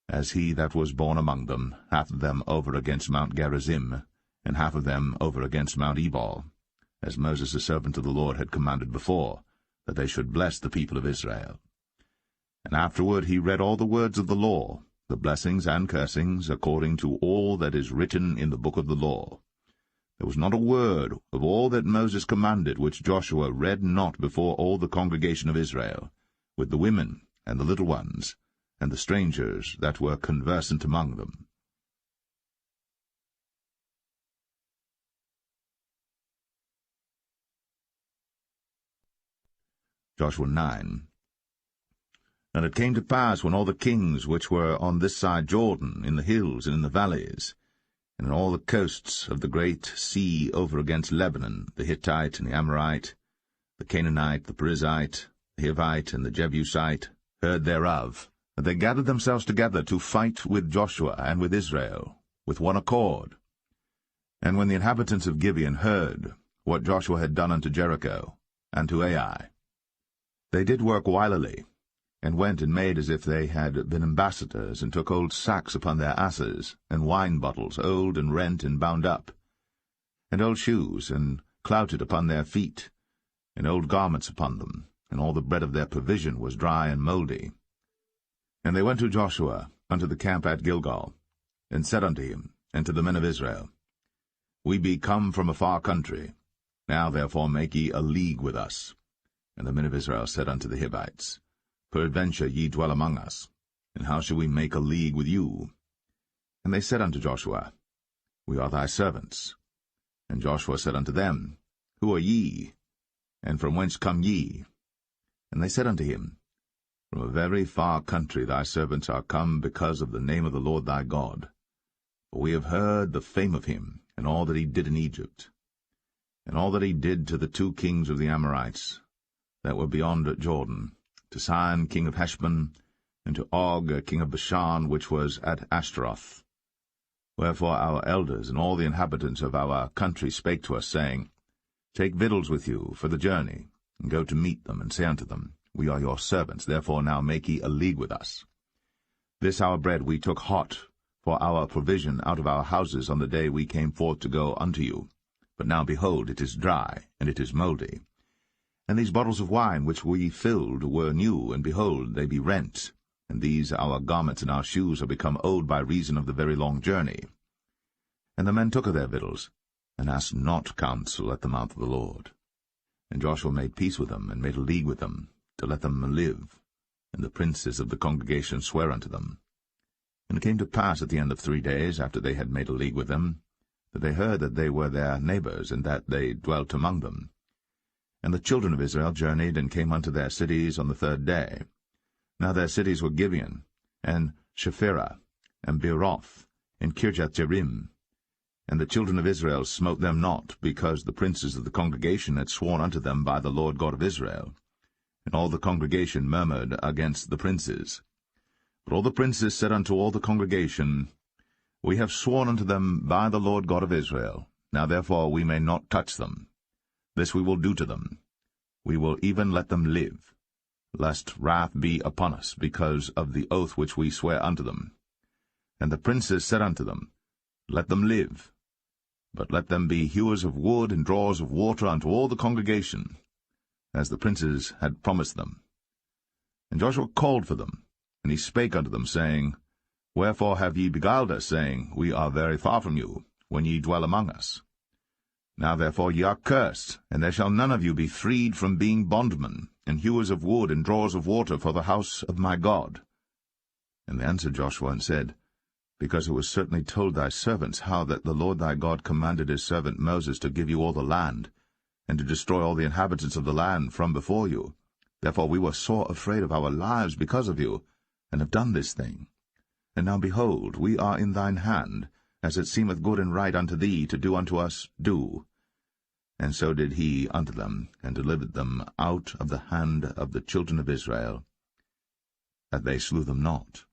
as he that was born among them, half of them over against Mount Gerizim, and half of them over against Mount Ebal, as Moses the servant of the Lord had commanded before, that they should bless the people of Israel. And afterward he read all the words of the law, the blessings and cursings, according to all that is written in the book of the law. There was not a word of all that Moses commanded which Joshua read not before all the congregation of Israel, with the women and the little ones, and the strangers that were conversant among them. Joshua 9. And it came to pass, when all the kings which were on this side Jordan, in the hills and in the valleys, and in all the coasts of the great sea over against Lebanon, the Hittite and the Amorite, the Canaanite, the Perizzite, the Hivite, and the Jebusite, heard thereof, that they gathered themselves together to fight with Joshua and with Israel, with one accord. And when the inhabitants of Gibeon heard what Joshua had done unto Jericho, and to Ai, they did work wilily, and went and made as if they had been ambassadors, and took old sacks upon their asses, and wine bottles, old and rent and bound up, and old shoes, and clouted upon their feet, and old garments upon them, and all the bread of their provision was dry and mouldy. And they went to Joshua unto the camp at Gilgal, and said unto him, and to the men of Israel, We be come from a far country. Now therefore make ye a league with us. And the men of Israel said unto the Hivites, Peradventure ye dwell among us, and how shall we make a league with you? And they said unto Joshua, We are thy servants. And Joshua said unto them, Who are ye? And from whence come ye? And they said unto him, From a very far country thy servants are come, because of the name of the Lord thy God. For we have heard the fame of him, and all that he did in Egypt, and all that he did to the 2 kings of the Amorites, that were beyond Jordan, to Sihon king of Heshbon, and to Og king of Bashan, which was at Ashtaroth. Wherefore our elders and all the inhabitants of our country spake to us, saying, Take victuals with you for the journey, and go to meet them, and say unto them, We are your servants, therefore now make ye a league with us. This our bread we took hot for our provision out of our houses on the day we came forth to go unto you. But now, behold, it is dry, and it is mouldy. And these bottles of wine which we filled were new, and behold, they be rent. And these our garments and our shoes are become old by reason of the very long journey. And the men took of their victuals, and asked not counsel at the mouth of the Lord. And Joshua made peace with them, and made a league with them, to let them live. And the princes of the congregation sware unto them. And it came to pass at the end of 3 days, after they had made a league with them, that they heard that they were their neighbors, and that they dwelt among them. And the children of Israel journeyed, and came unto their cities on the 3rd day. Now their cities were Gibeon, and Shephirah, and Beeroth, and Kirjath-jearim. And the children of Israel smote them not, because the princes of the congregation had sworn unto them by the Lord God of Israel. And all the congregation murmured against the princes. But all the princes said unto all the congregation, We have sworn unto them by the Lord God of Israel. Now therefore we may not touch them. This we will do to them. We will even let them live, lest wrath be upon us, because of the oath which we swear unto them. And the princes said unto them, Let them live, but let them be hewers of wood and drawers of water unto all the congregation, as the princes had promised them. And Joshua called for them, and he spake unto them, saying, Wherefore have ye beguiled us, saying, We are very far from you, when ye dwell among us? Now therefore ye are cursed, and there shall none of you be freed from being bondmen, and hewers of wood and drawers of water for the house of my God. And they answered Joshua and said, Because it was certainly told thy servants how that the Lord thy God commanded his servant Moses to give you all the land, and to destroy all the inhabitants of the land from before you. Therefore we were sore afraid of our lives because of you, and have done this thing. And now, behold, we are in thine hand, as it seemeth good and right unto thee to do unto us, do. And so did he unto them, and delivered them out of the hand of the children of Israel, that they slew them not.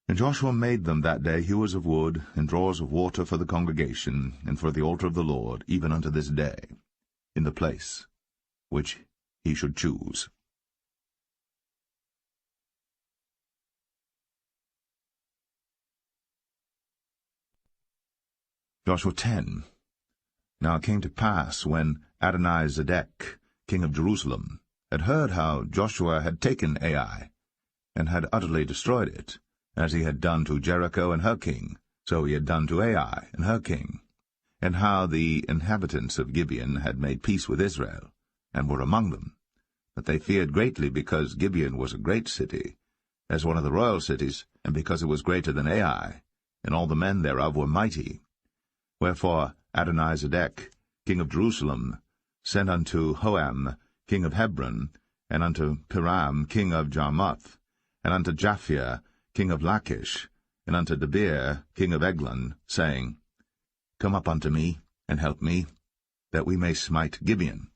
And Joshua made them that day hewers of wood, and drawers of water for the congregation, and for the altar of the Lord, even unto this day, in the place which he should choose. Joshua 10. Now it came to pass, when Adonizedek, king of Jerusalem, had heard how Joshua had taken Ai, and had utterly destroyed it, as he had done to Jericho and her king, so he had done to Ai and her king, and how the inhabitants of Gibeon had made peace with Israel, and were among them, that they feared greatly, because Gibeon was a great city, as one of the royal cities, and because it was greater than Ai, and all the men thereof were mighty. Wherefore Adonizedek, king of Jerusalem, sent unto Hoam, king of Hebron, and unto Piram, king of Jarmuth, and unto Japhia, king of Lachish, and unto Debir, king of Eglon, saying, Come up unto me, and help me, that we may smite Gibeon,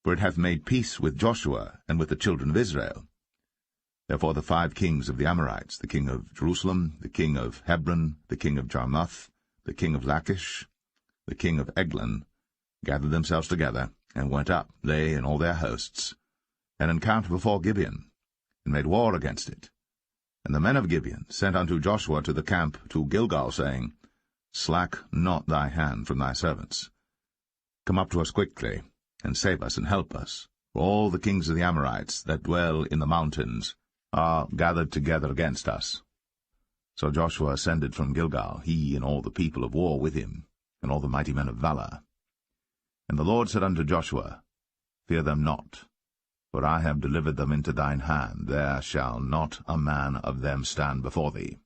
for it hath made peace with Joshua and with the children of Israel. Therefore the 5 kings of the Amorites, the king of Jerusalem, the king of Hebron, the king of Jarmuth, the king of Lachish, the king of Eglon, gathered themselves together, and went up, they and all their hosts, and encamped before Gibeon, and made war against it. And the men of Gibeon sent unto Joshua to the camp to Gilgal, saying, Slack not thy hand from thy servants. Come up to us quickly, and save us and help us, for all the kings of the Amorites that dwell in the mountains are gathered together against us. So Joshua ascended from Gilgal, he and all the people of war with him, and all the mighty men of valor. And the Lord said unto Joshua, Fear them not, for I have delivered them into thine hand. There shall not a man of them stand before thee.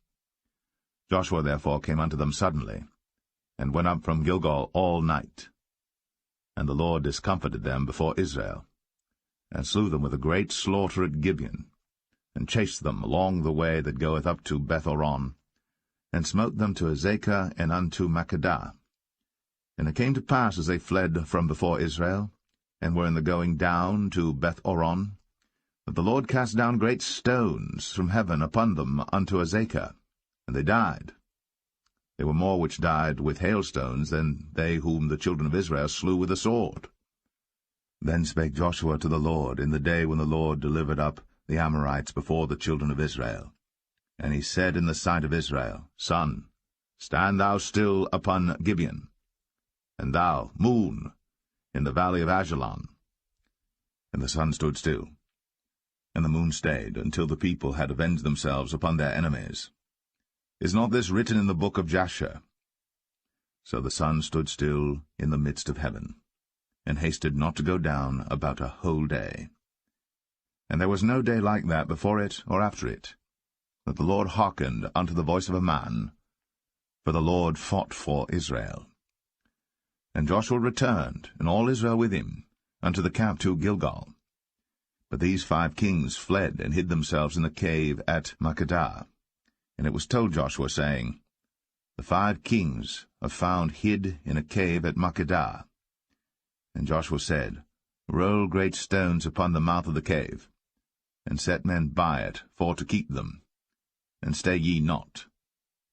Joshua therefore came unto them suddenly, and went up from Gilgal all night. And the Lord discomfited them before Israel, and slew them with a great slaughter at Gibeon, and chased them along the way that goeth up to Beth-horon, and smote them to Azekah and unto Makkedah. And it came to pass, as they fled from before Israel, and were in the going down to Beth-horon, that the Lord cast down great stones from heaven upon them unto Azekah, and they died. There were more which died with hailstones than they whom the children of Israel slew with the sword. Then spake Joshua to the Lord in the day when the Lord delivered up the Amorites before the children of Israel. And he said in the sight of Israel, Sun, stand thou still upon Gibeon, and thou, moon, in the valley of Ajalon. And the sun stood still, and the moon stayed, until the people had avenged themselves upon their enemies. Is not this written in the book of Jasher? So the sun stood still in the midst of heaven, and hasted not to go down about a whole day. And there was no day like that before it or after it, that the Lord hearkened unto the voice of a man, for the Lord fought for Israel. And Joshua returned, and all Israel with him, unto the camp to Gilgal. But these 5 kings fled, and hid themselves in the cave at Makkedah. And it was told Joshua, saying, The 5 kings are found hid in a cave at Makkedah. And Joshua said, Roll great stones upon the mouth of the cave, and set men by it for to keep them. And stay ye not,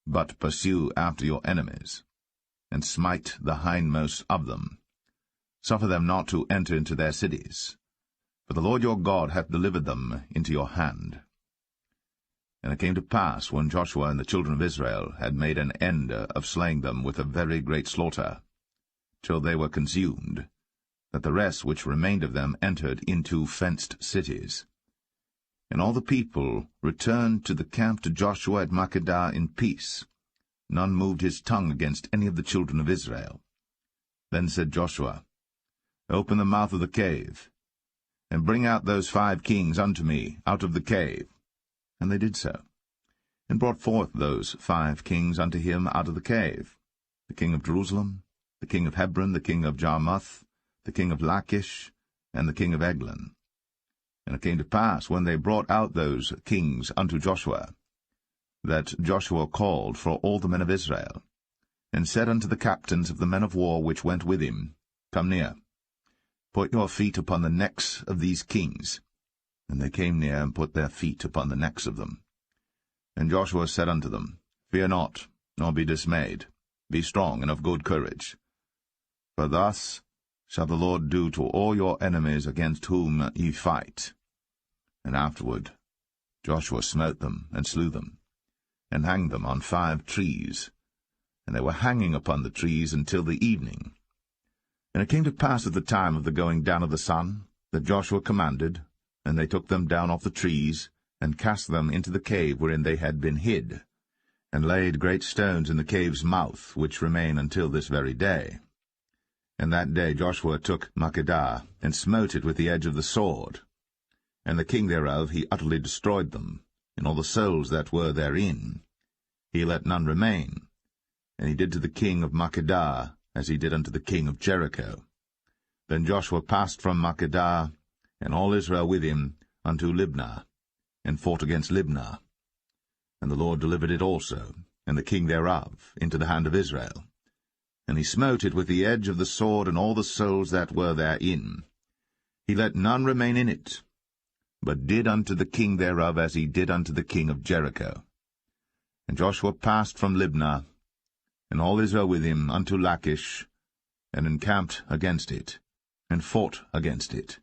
but pursue after your enemies, and smite the hindmost of them. Suffer them not to enter into their cities, for the Lord your God hath delivered them into your hand. And it came to pass, when Joshua and the children of Israel had made an end of slaying them with a very great slaughter, till they were consumed, that the rest which remained of them entered into fenced cities. And all the people returned to the camp to Joshua at Makkedah in peace. None moved his tongue against any of the children of Israel. Then said Joshua, Open the mouth of the cave, and bring out those 5 kings unto me out of the cave. And they did so, and brought forth those 5 kings unto him out of the cave, the king of Jerusalem, the king of Hebron, the king of Jarmuth, the king of Lachish, and the king of Eglon. And it came to pass, when they brought out those kings unto Joshua, that Joshua called for all the men of Israel, and said unto the captains of the men of war which went with him, come near. Put your feet upon the necks of these kings. And they came near, and put their feet upon the necks of them. And Joshua said unto them, Fear not, nor be dismayed. Be strong and of good courage. For thus shall the Lord do to all your enemies against whom ye fight. And afterward Joshua smote them, and slew them, and hanged them on 5 trees. And they were hanging upon the trees until the evening. And it came to pass at the time of the going down of the sun, that Joshua commanded, and they took them down off the trees, and cast them into the cave wherein they had been hid, and laid great stones in the cave's mouth, which remain until this very day. And that day Joshua took Makkedah, and smote it with the edge of the sword. And the king thereof he utterly destroyed them, and all the souls that were therein. He let none remain. And he did to the king of Makkedah as he did unto the king of Jericho. Then Joshua passed from Makkedah, and all Israel with him, unto Libnah, and fought against Libnah. And the Lord delivered it also, and the king thereof, into the hand of Israel. And he smote it with the edge of the sword, and all the souls that were therein. He let none remain in it, but did unto the king thereof as he did unto the king of Jericho. And Joshua passed from Libnah, and all Israel with him, unto Lachish, and encamped against it, and fought against it.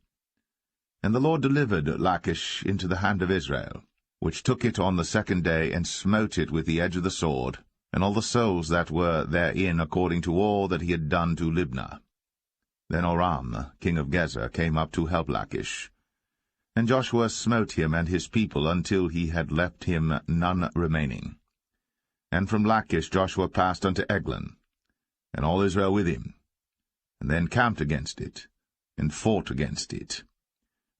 And the Lord delivered Lachish into the hand of Israel, which took it on the 2nd day, and smote it with the edge of the sword, and all the souls that were therein, according to all that he had done to Libnah. Then Oram, king of Gezer, came up to help Lachish. And Joshua smote him and his people until he had left him none remaining. And from Lachish Joshua passed unto Eglon, and all Israel with him, and they encamped against it, and fought against it.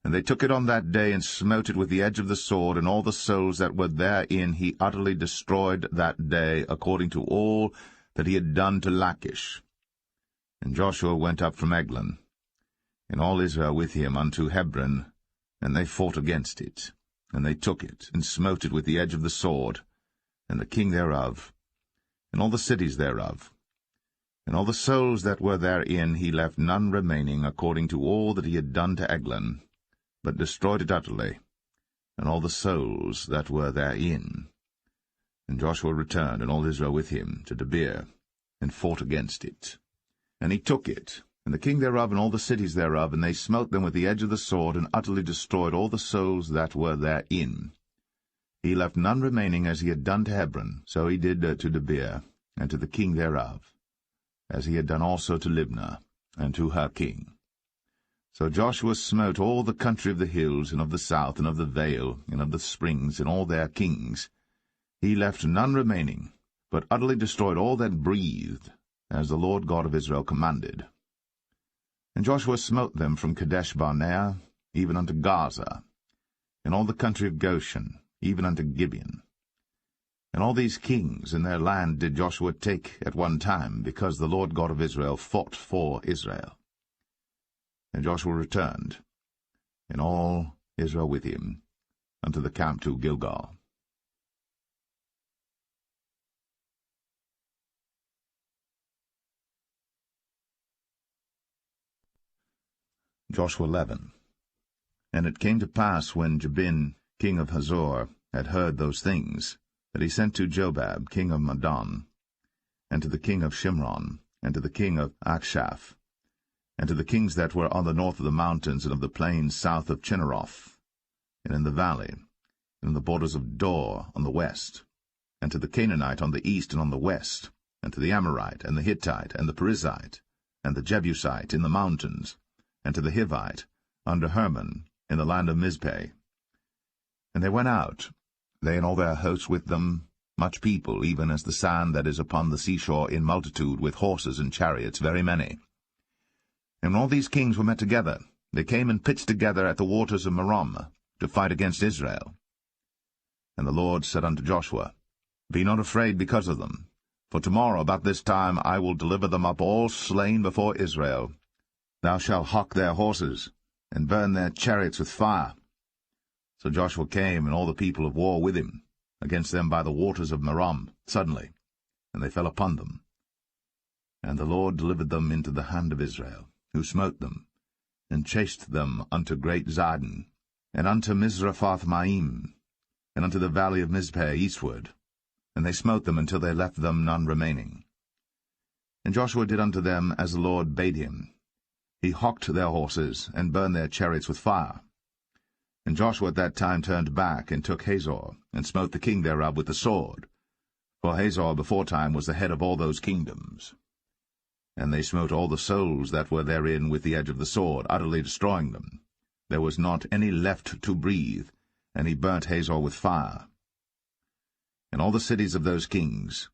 And they took it on that day, and smote it with the edge of the sword, and all the souls that were therein he utterly destroyed that day, according to all that he had done to Lachish. And Joshua went up from Eglon, and all Israel with him, unto Hebron, and they fought against it. And they took it, and smote it with the edge of the sword, and the king thereof, and all the cities thereof. And all the souls that were therein he left none remaining, according to all that he had done to Eglon, but destroyed it utterly, and all the souls that were therein. And Joshua returned, and all Israel with him, to Debir, and fought against it. And he took it, and the king thereof, and all the cities thereof, and they smote them with the edge of the sword, and utterly destroyed all the souls that were therein. He left none remaining, as he had done to Hebron, so he did to Debir, and to the king thereof, as he had done also to Libnah, and to her king. So Joshua smote all the country of the hills, and of the south, and of the vale, and of the springs, and all their kings. He left none remaining, but utterly destroyed all that breathed, as the Lord God of Israel commanded. And Joshua smote them from Kadesh-barnea, even unto Gaza, and all the country of Goshen, even unto Gibeon. And all these kings and their land did Joshua take at one time, because the Lord God of Israel fought for Israel. And Joshua returned, and all Israel with him, unto the camp to Gilgal. Joshua 11. And it came to pass, when Jabin, king of Hazor, had heard those things, that he sent to Jobab, king of Madon, and to the king of Shimron, and to the king of Achshaph, and to the kings that were on the north of the mountains, and of the plains south of Chinneroth, and in the valley, and in the borders of Dor on the west, and to the Canaanite on the east and on the west, and to the Amorite, and the Hittite, and the Perizzite, and the Jebusite in the mountains, and to the Hivite, under Hermon, in the land of Mizpeh. And they went out, they and all their hosts with them, much people, even as the sand that is upon the seashore in multitude, with horses and chariots, very many. And when all these kings were met together, they came and pitched together at the waters of Merom, to fight against Israel. And the Lord said unto Joshua, Be not afraid because of them, for tomorrow about this time I will deliver them up all slain before Israel. Thou shalt hock their horses, and burn their chariots with fire. So Joshua came, and all the people of war with him, against them by the waters of Merom, suddenly, and they fell upon them. And the Lord delivered them into the hand of Israel, who smote them, and chased them unto great Zidon, and unto Mizraphoth-maim, and unto the valley of Mizpeh eastward, and they smote them until they left them none remaining. And Joshua did unto them as the Lord bade him. He hocked their horses, and burned their chariots with fire. And Joshua at that time turned back, and took Hazor, and smote the king thereof with the sword. For Hazor beforetime was the head of all those kingdoms. And they smote all the souls that were therein with the edge of the sword, utterly destroying them. There was not any left to breathe, and he burnt Hazor with fire. And all the cities of those kings,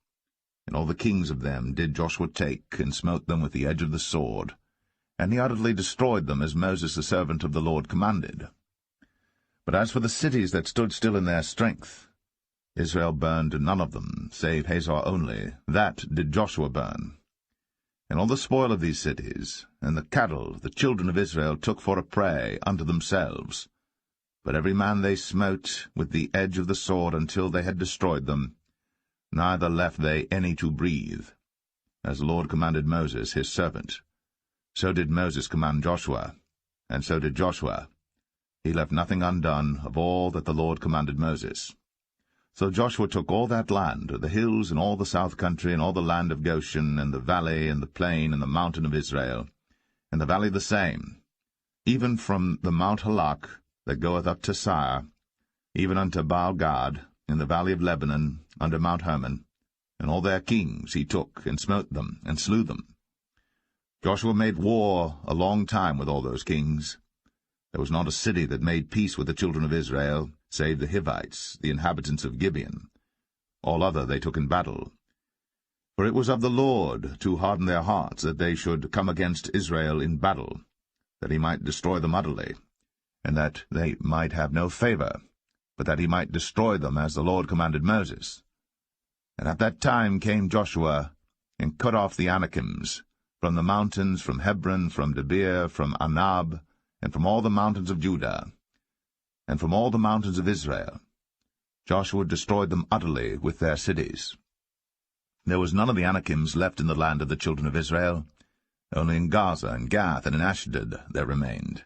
and all the kings of them did Joshua take, and smote them with the edge of the sword, and he utterly destroyed them, as Moses the servant of the Lord commanded. But as for the cities that stood still in their strength, Israel burned none of them, save Hazor only. That did Joshua burn. And all the spoil of these cities, and the cattle, the children of Israel took for a prey unto themselves. But every man they smote with the edge of the sword until they had destroyed them, neither left they any to breathe. As the Lord commanded Moses his servant, so did Moses command Joshua, and so did Joshua. He left nothing undone of all that the Lord commanded Moses. So Joshua took all that land, the hills, and all the south country, and all the land of Goshen, and the valley, and the plain, and the mountain of Israel, and the valley the same, even from the Mount Halak that goeth up to Sire, even unto Baal-gad, in the valley of Lebanon, under Mount Hermon, and all their kings he took, and smote them, and slew them. Joshua made war a long time with all those kings. There was not a city that made peace with the children of Israel, save the Hivites, the inhabitants of Gibeon. All other they took in battle. For it was of the Lord to harden their hearts, that they should come against Israel in battle, that he might destroy them utterly, and that they might have no favor, but that he might destroy them, as the Lord commanded Moses. And at that time came Joshua, and cut off the Anakims, from the mountains, from Hebron, from Debir, from Anab, and from all the mountains of Judah, and from all the mountains of Israel. Joshua destroyed them utterly with their cities. There was none of the Anakims left in the land of the children of Israel. Only in Gaza, and Gath, and in Ashdod there remained.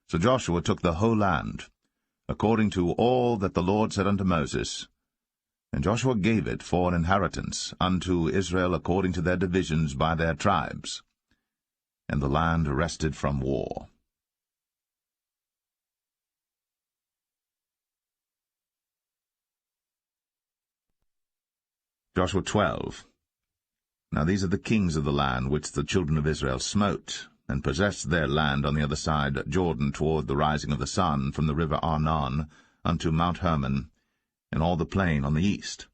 So Joshua took the whole land, according to all that the Lord said unto Moses, and Joshua gave it for an inheritance unto Israel according to their divisions by their tribes. And the land rested from war. Joshua 12. Now these are the kings of the land which the children of Israel smote, and possessed their land on the other side Jordan toward the rising of the sun, from the river Arnon unto Mount Hermon, and all the plain on the east.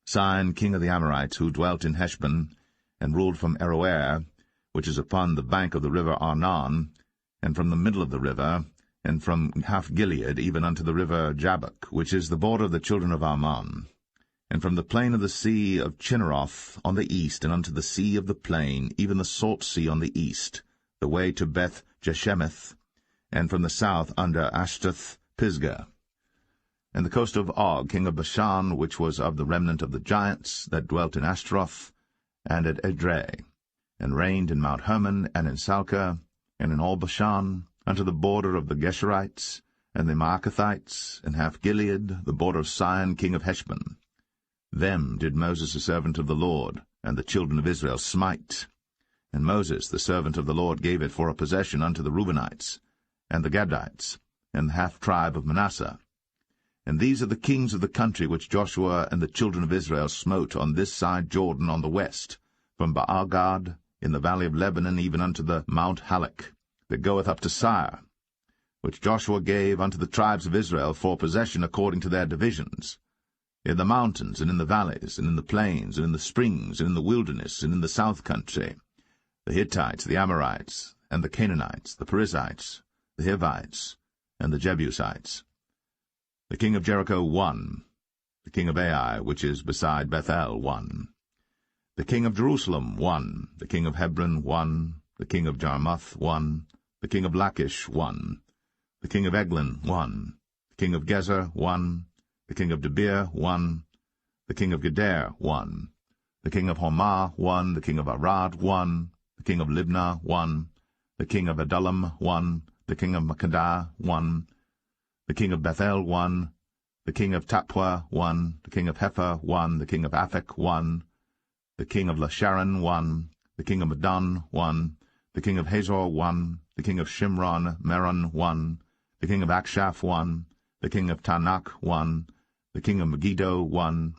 Sihon king of the Amorites, who dwelt in Heshbon, and ruled from Aroer, which is upon the bank of the river Arnon, and from the middle of the river, and from half Gilead even unto the river Jabbok, which is the border of the children of Ammon, and from the plain of the sea of Chinneroth on the east, and unto the sea of the plain, even the salt sea on the east, the way to Beth Jeshemeth, and from the south under Ashtath Pisgah, and the coast of Og, king of Bashan, which was of the remnant of the giants that dwelt in Ashtaroth, and at Edrei, and reigned in Mount Hermon, and in Salcah, and in all Bashan, unto the border of the Geshurites, and the Maacathites, and half Gilead, the border of Sihon king of Heshbon. Them did Moses the servant of the Lord, and the children of Israel smite. And Moses the servant of the Lord gave it for a possession unto the Reubenites, and the Gadites, and the half tribe of Manasseh. And these are the kings of the country which Joshua and the children of Israel smote on this side Jordan on the west, from Baal-gad in the valley of Lebanon even unto the Mount Halak, that goeth up to Sire, which Joshua gave unto the tribes of Israel for possession according to their divisions, in the mountains, and in the valleys, and in the plains, and in the springs, and in the wilderness, and in the south country, the Hittites, the Amorites, and the Canaanites, the Perizzites, the Hivites, and the Jebusites. The king of Jericho won, the king of Ai, which is beside Bethel, won. The king of Jerusalem won, the king of Hebron won, the king of Jarmuth won, the king of Lachish won, the king of Eglon won, the king of Gezer won, the king of Debir won, the king of Geder won, the king of Hormah won, the king of Arad won, the king of Libnah won, the king of Adullam, 1, the king of Makkedah, 1, the king of Bethel, 1, the king of Tappuah, 1, the king of Hepher, 1, the king of Aphek, 1, the king of Lasharon, 1, the king of Madon, 1, the king of Hazor, 1, the king of Shimron, Meron, 1, the king of Akshaph, 1, the king of Tanakh, 1, the king of Megiddo, 1,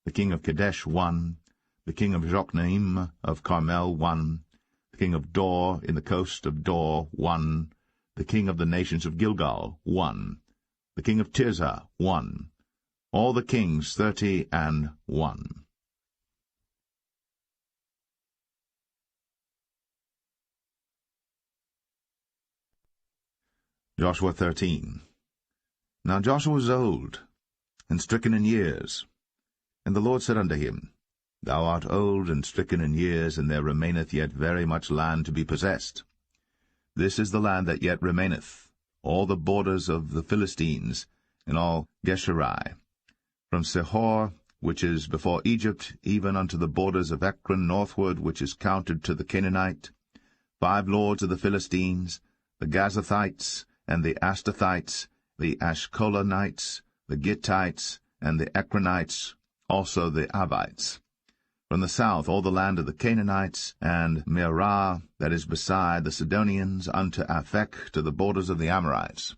the king of Kadesh, 1, the king of Jokneam of Carmel, 1, the king of Dor in the coast of Dor, 1, the king of the nations of Gilgal, 1, the king of Tirzah, 1, all the kings 30 and 1. Joshua 13. Now Joshua was old, and stricken in years. And the Lord said unto him, Thou art old and stricken in years, and there remaineth yet very much land to be possessed. This is the land that yet remaineth, all the borders of the Philistines, and all Geshuri, from Sihor, which is before Egypt, even unto the borders of Ekron northward, which is counted to the Canaanite, 5 lords of the Philistines, the Gazathites, and the Astathites, the Ashkolanites, the Gittites, and the Ekronites, also the Avites. From the south all the land of the Canaanites, and Mearah, that is beside the Sidonians, unto Aphek, to the borders of the Amorites,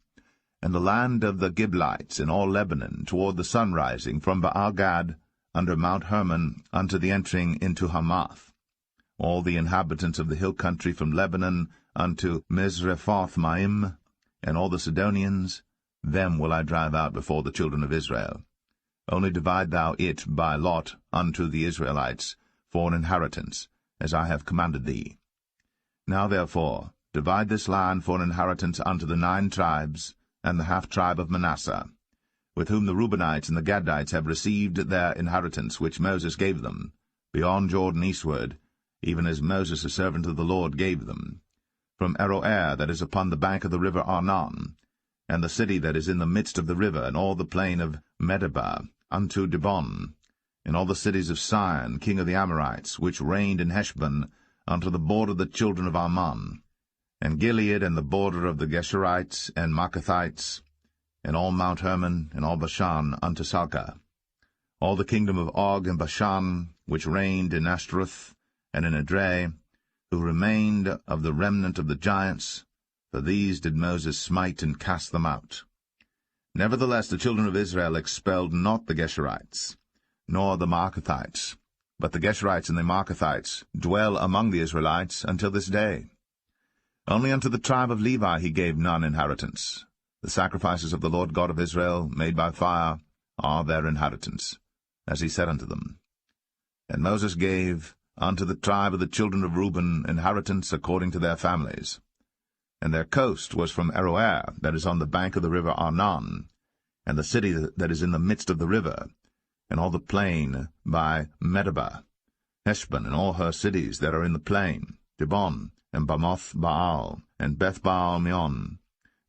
and the land of the Giblites, in all Lebanon, toward the sunrising, from Baal-Gad, under Mount Hermon, unto the entering into Hamath. All the inhabitants of the hill country from Lebanon unto Misrephoth-Maim, and all the Sidonians, them will I drive out before the children of Israel. Only divide thou it by lot unto the Israelites for an inheritance, as I have commanded thee. Now therefore divide this land for an inheritance unto the 9 tribes, and the half-tribe of Manasseh, with whom the Reubenites and the Gadites have received their inheritance which Moses gave them, beyond Jordan eastward, even as Moses the servant of the Lord gave them, from Aroer that is upon the bank of the river Arnon, and the city that is in the midst of the river, and all the plain of Medeba, unto Dibon, and all the cities of Sihon, king of the Amorites, which reigned in Heshbon, unto the border of the children of Ammon, and Gilead, and the border of the Geshurites and Maacathites, and all Mount Hermon, and all Bashan, unto Salcah, all the kingdom of Og and Bashan, which reigned in Ashtaroth and in Edrei, who remained of the remnant of the giants, for these did Moses smite and cast them out. Nevertheless the children of Israel expelled not the Geshurites, nor the Maacathites, but the Geshurites and the Maacathites dwell among the Israelites until this day. Only unto the tribe of Levi he gave none inheritance. The sacrifices of the Lord God of Israel, made by fire, are their inheritance, as he said unto them. And Moses gave unto the tribe of the children of Reuben inheritance according to their families. And their coast was from Aroer, that is on the bank of the river Arnon, and the city that is in the midst of the river, and all the plain by Medeba, Heshbon, and all her cities that are in the plain, Dibon, and Bamoth Baal, and Beth-Baal-meon,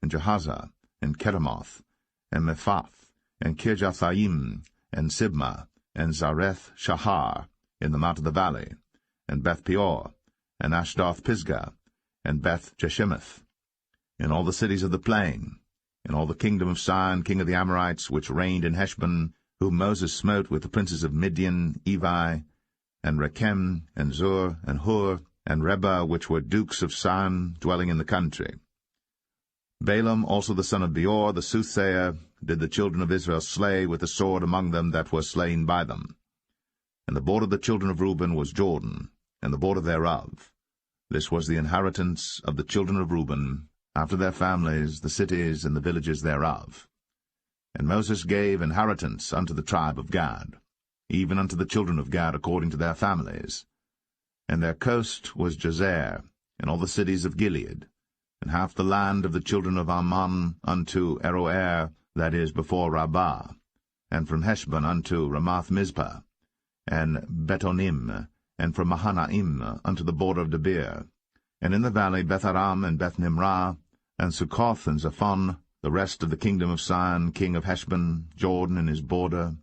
and Jahaza, and Kedemoth, and Mephath, and Kirjathaim, and Sibmah, and Zareth Shahar, in the mount of the valley, and Beth-peor, and Ashdoth-Pisgah, and Beth-Jeshimoth, in all the cities of the plain, in all the kingdom of Sihon, king of the Amorites, which reigned in Heshbon, whom Moses smote with the princes of Midian, Evi, and Rechem, and Zur, and Hur, and Reba, which were dukes of Sihon, dwelling in the country. Balaam also the son of Beor, the soothsayer, did the children of Israel slay with the sword among them that were slain by them. And the border of the children of Reuben was Jordan, and the border thereof. This was the inheritance of the children of Reuben, after their families, the cities and the villages thereof. And Moses gave inheritance unto the tribe of Gad, even unto the children of Gad according to their families. And their coast was Jazer, and all the cities of Gilead, and half the land of the children of Ammon unto Aroer, that is before Rabbah, and from Heshbon unto Ramath-Mizpah, and Betonim, and from Mahanaim unto the border of Debir, and in the valley Beth-aram and Beth-nimrah, and Succoth and Zaphon, the rest of the kingdom of Sihon, king of Heshbon, Jordan and his border,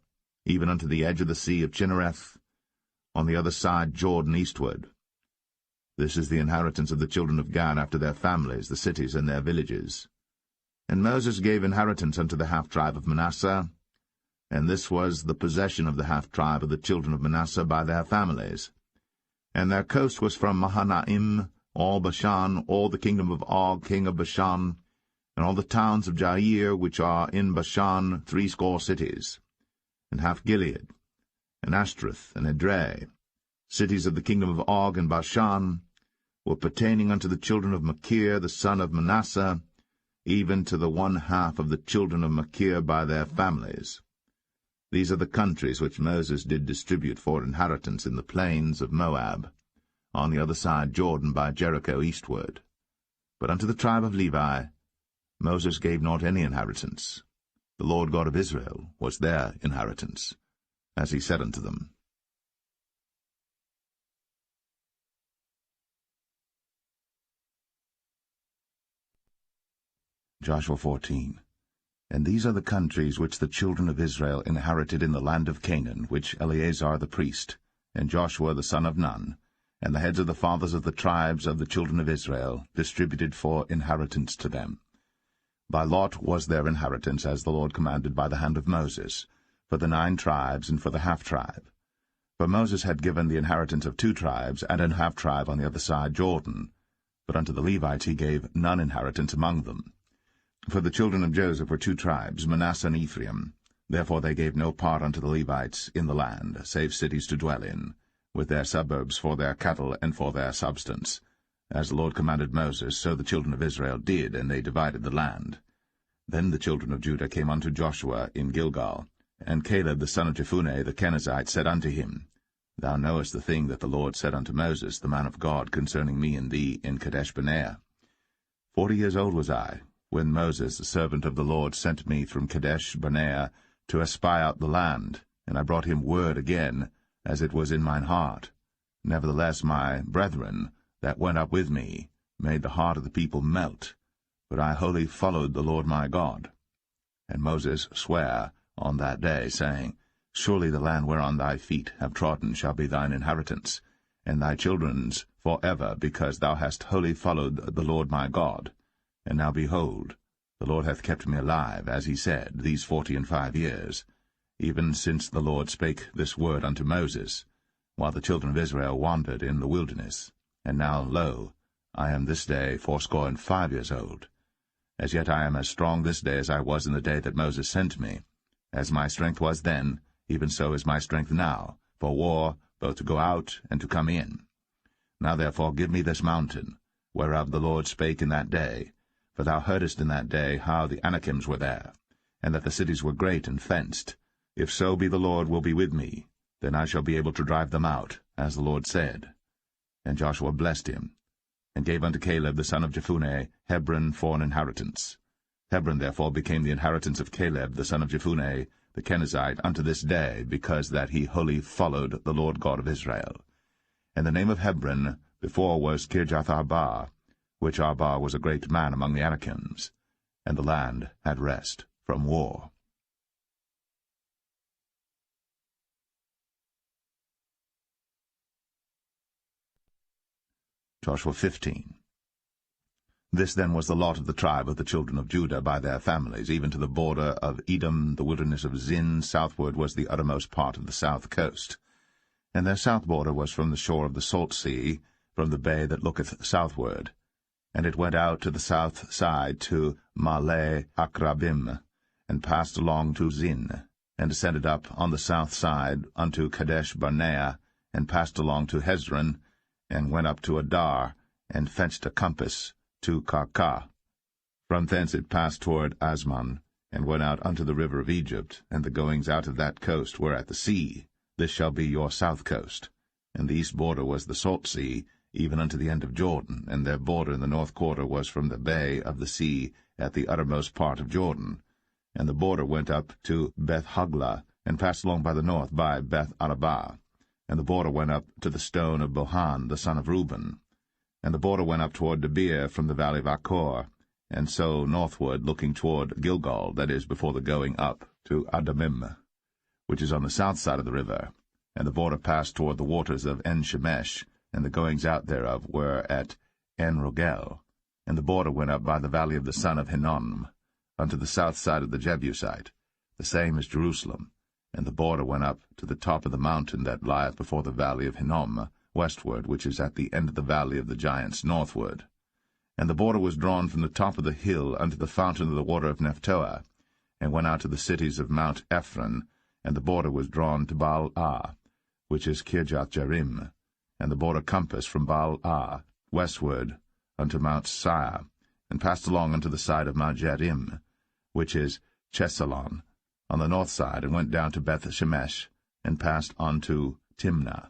even unto the edge of the sea of Chinnereth, on the other side Jordan eastward. This is the inheritance of the children of Gad after their families, the cities and their villages. And Moses gave inheritance unto the half-tribe of Manasseh, and this was the possession of the half-tribe of the children of Manasseh by their families. And their coast was from Mahanaim, all Bashan, all the kingdom of Og, king of Bashan, and all the towns of Jair, which are in Bashan, 80 cities, and half Gilead, and Ashtaroth, and Edrei, cities of the kingdom of Og and Bashan, were pertaining unto the children of Machir, the son of Manasseh, even to the 1/2 of the children of Machir by their families. These are the countries which Moses did distribute for inheritance in the plains of Moab, on the other side Jordan by Jericho eastward. But unto the tribe of Levi Moses gave not any inheritance. The Lord God of Israel was their inheritance, as he said unto them. Joshua 14. And these are the countries which the children of Israel inherited in the land of Canaan, which Eleazar the priest, and Joshua the son of Nun, and the heads of the fathers of the tribes of the children of Israel, distributed for inheritance to them. By lot was their inheritance, as the Lord commanded by the hand of Moses, for the 9 tribes and for the half-tribe. For Moses had given the inheritance of 2 tribes and an half-tribe on the other side Jordan, but unto the Levites he gave none inheritance among them. For the children of Joseph were 2 tribes, Manasseh and Ephraim. Therefore they gave no part unto the Levites in the land, save cities to dwell in, with their suburbs for their cattle and for their substance. As the Lord commanded Moses, so the children of Israel did, and they divided the land. Then the children of Judah came unto Joshua in Gilgal, and Caleb the son of Jephunneh the Kenizzite said unto him, Thou knowest the thing that the Lord said unto Moses, the man of God, concerning me and thee in Kadesh-barnea. 40 years old was I, when Moses, the servant of the Lord, sent me from Kadesh-barnea to espy out the land, and I brought him word again, as it was in mine heart. Nevertheless my brethren that went up with me made the heart of the people melt, but I wholly followed the Lord my God. And Moses sware on that day, saying, Surely the land whereon thy feet have trodden shall be thine inheritance, and thy children's for ever, because thou hast wholly followed the Lord my God. And now behold, the Lord hath kept me alive, as he said, these 45 years, even since the Lord spake this word unto Moses, while the children of Israel wandered in the wilderness. And now, lo, I am this day 85 years old. As yet I am as strong this day as I was in the day that Moses sent me. As my strength was then, even so is my strength now, for war, both to go out and to come in. Now therefore give me this mountain, whereof the Lord spake in that day. For thou heardest in that day how the Anakims were there, and that the cities were great and fenced. If so be the Lord will be with me, then I shall be able to drive them out, as the Lord said. And Joshua blessed him, and gave unto Caleb the son of Jephunneh Hebron for an inheritance. Hebron therefore became the inheritance of Caleb the son of Jephunneh the Kenizzite unto this day, because that he wholly followed the Lord God of Israel. And the name of Hebron before was Kirjath-Arba, which Arba was a great man among the Anakims, and the land had rest from war. Joshua 15. This then was the lot of the tribe of the children of Judah by their families, even to the border of Edom, the wilderness of Zin. Southward was the uttermost part of the south coast. And their south border was from the shore of the salt sea, from the bay that looketh southward. And it went out to the south side to Male Akrabim, and passed along to Zin, and ascended up on the south side unto Kadesh-barnea, and passed along to Hezron, and went up to Adar, and fetched a compass to Karkah. From thence it passed toward Asmon, and went out unto the river of Egypt, and the goings out of that coast were at the sea. This shall be your south coast. And the east border was the salt sea, even unto the end of Jordan, and their border in the north quarter was from the bay of the sea at the uttermost part of Jordan. And the border went up to Beth-hoglah, and passed along by the north by Beth-arabah. And the border went up to the stone of Bohan, the son of Reuben. And the border went up toward Debir from the valley of Achor, and so northward, looking toward Gilgal, that is, before the going up to Adamim, which is on the south side of the river. And the border passed toward the waters of En-Shemesh, and the goings out thereof were at En-Rogel, and the border went up by the valley of the son of Hinnom, unto the south side of the Jebusite, the same as Jerusalem, and the border went up to the top of the mountain that lieth before the valley of Hinnom, westward, which is at the end of the valley of the giants northward. And the border was drawn from the top of the hill unto the fountain of the water of Nephtoah, and went out to the cities of Mount Ephron, and the border was drawn to Baal-ah, which is Kirjath-jearim, and the border compassed from Baal-ah westward unto Mount Seir, and passed along unto the side of Mount Jearim, which is Chesalon, on the north side, and went down to Beth-Shemesh, and passed on to Timnah.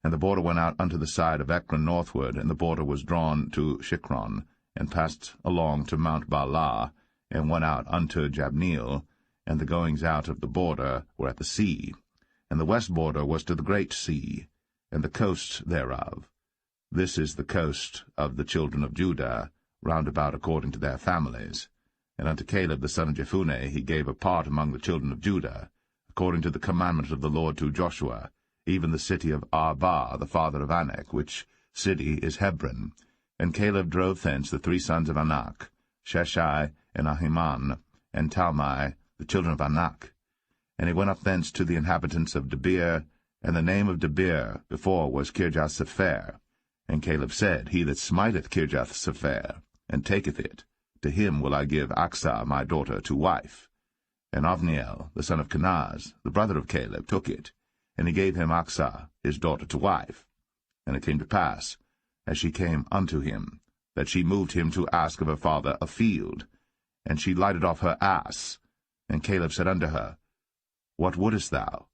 And the border went out unto the side of Ekron northward, and the border was drawn to Shikron, and passed along to Mount Baalah, and went out unto Jabneel, and the goings out of the border were at the sea. And the west border was to the great sea, and the coast thereof. This is the coast of the children of Judah, round about according to their families. And unto Caleb the son of Jephunneh he gave a part among the children of Judah, according to the commandment of the Lord to Joshua, even the city of Arba, the father of Anak, which city is Hebron. And Caleb drove thence the 3 sons of Anak, Sheshai, and Ahiman, and Talmai, the children of Anak. And he went up thence to the inhabitants of Debir, and the name of Debir before was Kirjath-Sepher. And Caleb said, He that smiteth Kirjath-Sepher, and taketh it, to him will I give Achsah my daughter to wife. And Othniel, the son of Kenaz, the brother of Caleb, took it, and he gave him Achsah his daughter to wife. And it came to pass, as she came unto him, that she moved him to ask of her father a field. And she lighted off her ass. And Caleb said unto her, What wouldest thou?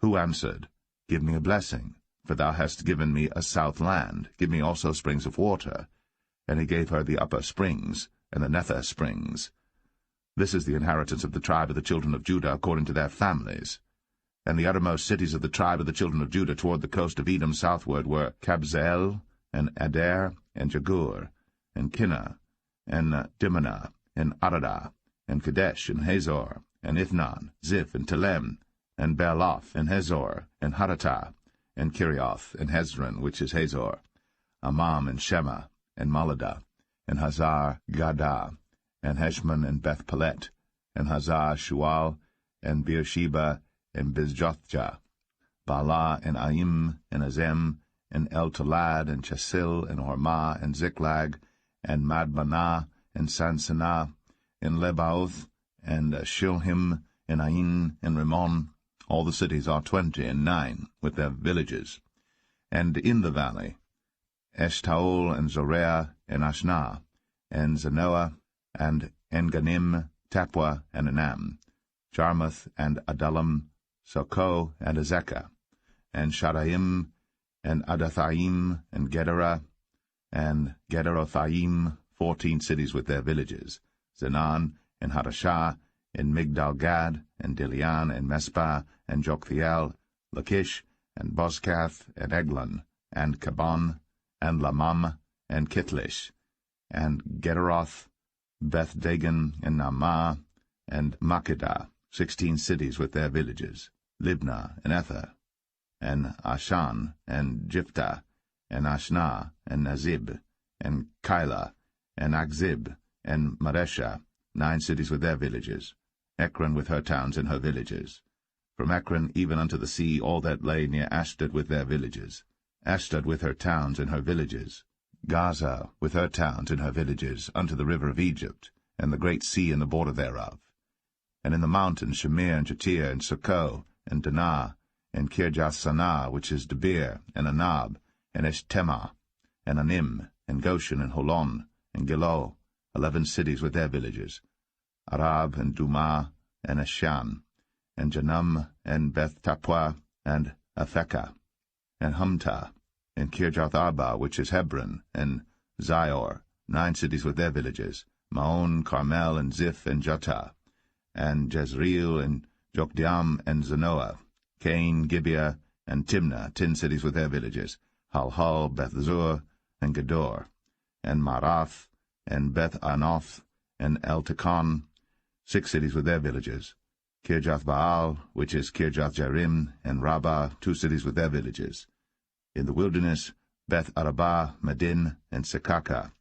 Who answered, Give me a blessing, for thou hast given me a south land, give me also springs of water. And he gave her the upper springs, and the nether springs. This is the inheritance of the tribe of the children of Judah according to their families. And the uttermost cities of the tribe of the children of Judah toward the coast of Edom southward were Kabzeel, and Adair, and Jagur, and Kinnah, and Dimnah, and Aradah, and Kadesh, and Hazor, and Ithnan, Ziph, and Telem, and Bealoth, and Hazor, and Haratah, and Kirioth, and Hezron, which is Hazor, Amam, and Shema, and Maladah, and Hazar-Gadah, and Heshmon, and Beth Paulett, and Hazar-Shual, and Beersheba, and Bizjothjah, Baalah, and Aim, and Azem, and El-Tolad, and Chesil, and Hormah, and Ziklag, and Madmanah, and Sansanah, and Lebaoth, and Shilhim, and Ain, and Rimmon. All the cities are 29, with their villages. And in the valley, Eshtaol, and Zoreah, and Ashnah, and Zanoah, and Enganim, Tapua, and Anam, Jarmuth, and Adullam, Sokoh, and Azekah, and Shadaim, and Adathaim, and Gederah, and Gederothaim, 14 cities with their villages, Zenan, and Hadashah, and Migdal-Gad, and Dilian, and Mespah, and Joktheel, Lachish, and Bozkath, and Eglon, and Kabon, and Lamam, and Kitlish, and Gederoth, Beth-Dagon, and Naamah, and Makkedah, 16 cities with their villages, Libnah, and Ether, and Ashan, and Jiphthah, and Ashnah, and Nazib, and Keilah, and Akzib, and Maresha, 9 cities with their villages, Ekron with her towns and her villages. From Ekron even unto the sea all that lay near Ashdod with their villages, Ashdod with her towns and her villages, Gaza with her towns and her villages, unto the river of Egypt, and the great sea and the border thereof. And in the mountains Shamir, and Jatir, and Succoth, and Danah, and Kirjath-Sanah, which is Debir, and Anab, and Eshtema, and Anim, and Goshen, and Holon, and Gilo, 11 cities with their villages, Arab, and Dumah, and Eshan, and Janum, and Beth-Tapua, and Aphekah, and Humtah, and Kirjath-Arba, which is Hebron, and Zior, 9 cities with their villages, Maon, Carmel, and Ziph, and Juttah, and Jezreel, and Jokdeam, and Zanoah, Cain, Gibeah, and Timnah, 10 cities with their villages, Halhal, Beth-zur, and Gedor, and Marath, and Beth-Anoth, and El-Tekon, 6 cities with their villages, Kirjath-Baal, which is Kirjath-Jearim, and Rabbah, 2 cities with their villages. In the wilderness, Beth-arabah, Medin, and Sekaka,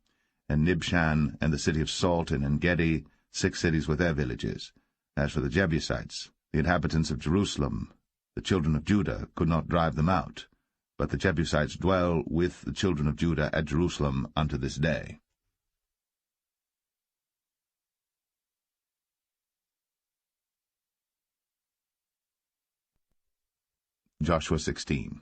and Nibshan, and the city of Salt, and En-gedi, 6 cities with their villages. As for the Jebusites, the inhabitants of Jerusalem, the children of Judah could not drive them out, but the Jebusites dwell with the children of Judah at Jerusalem unto this day. Joshua 16.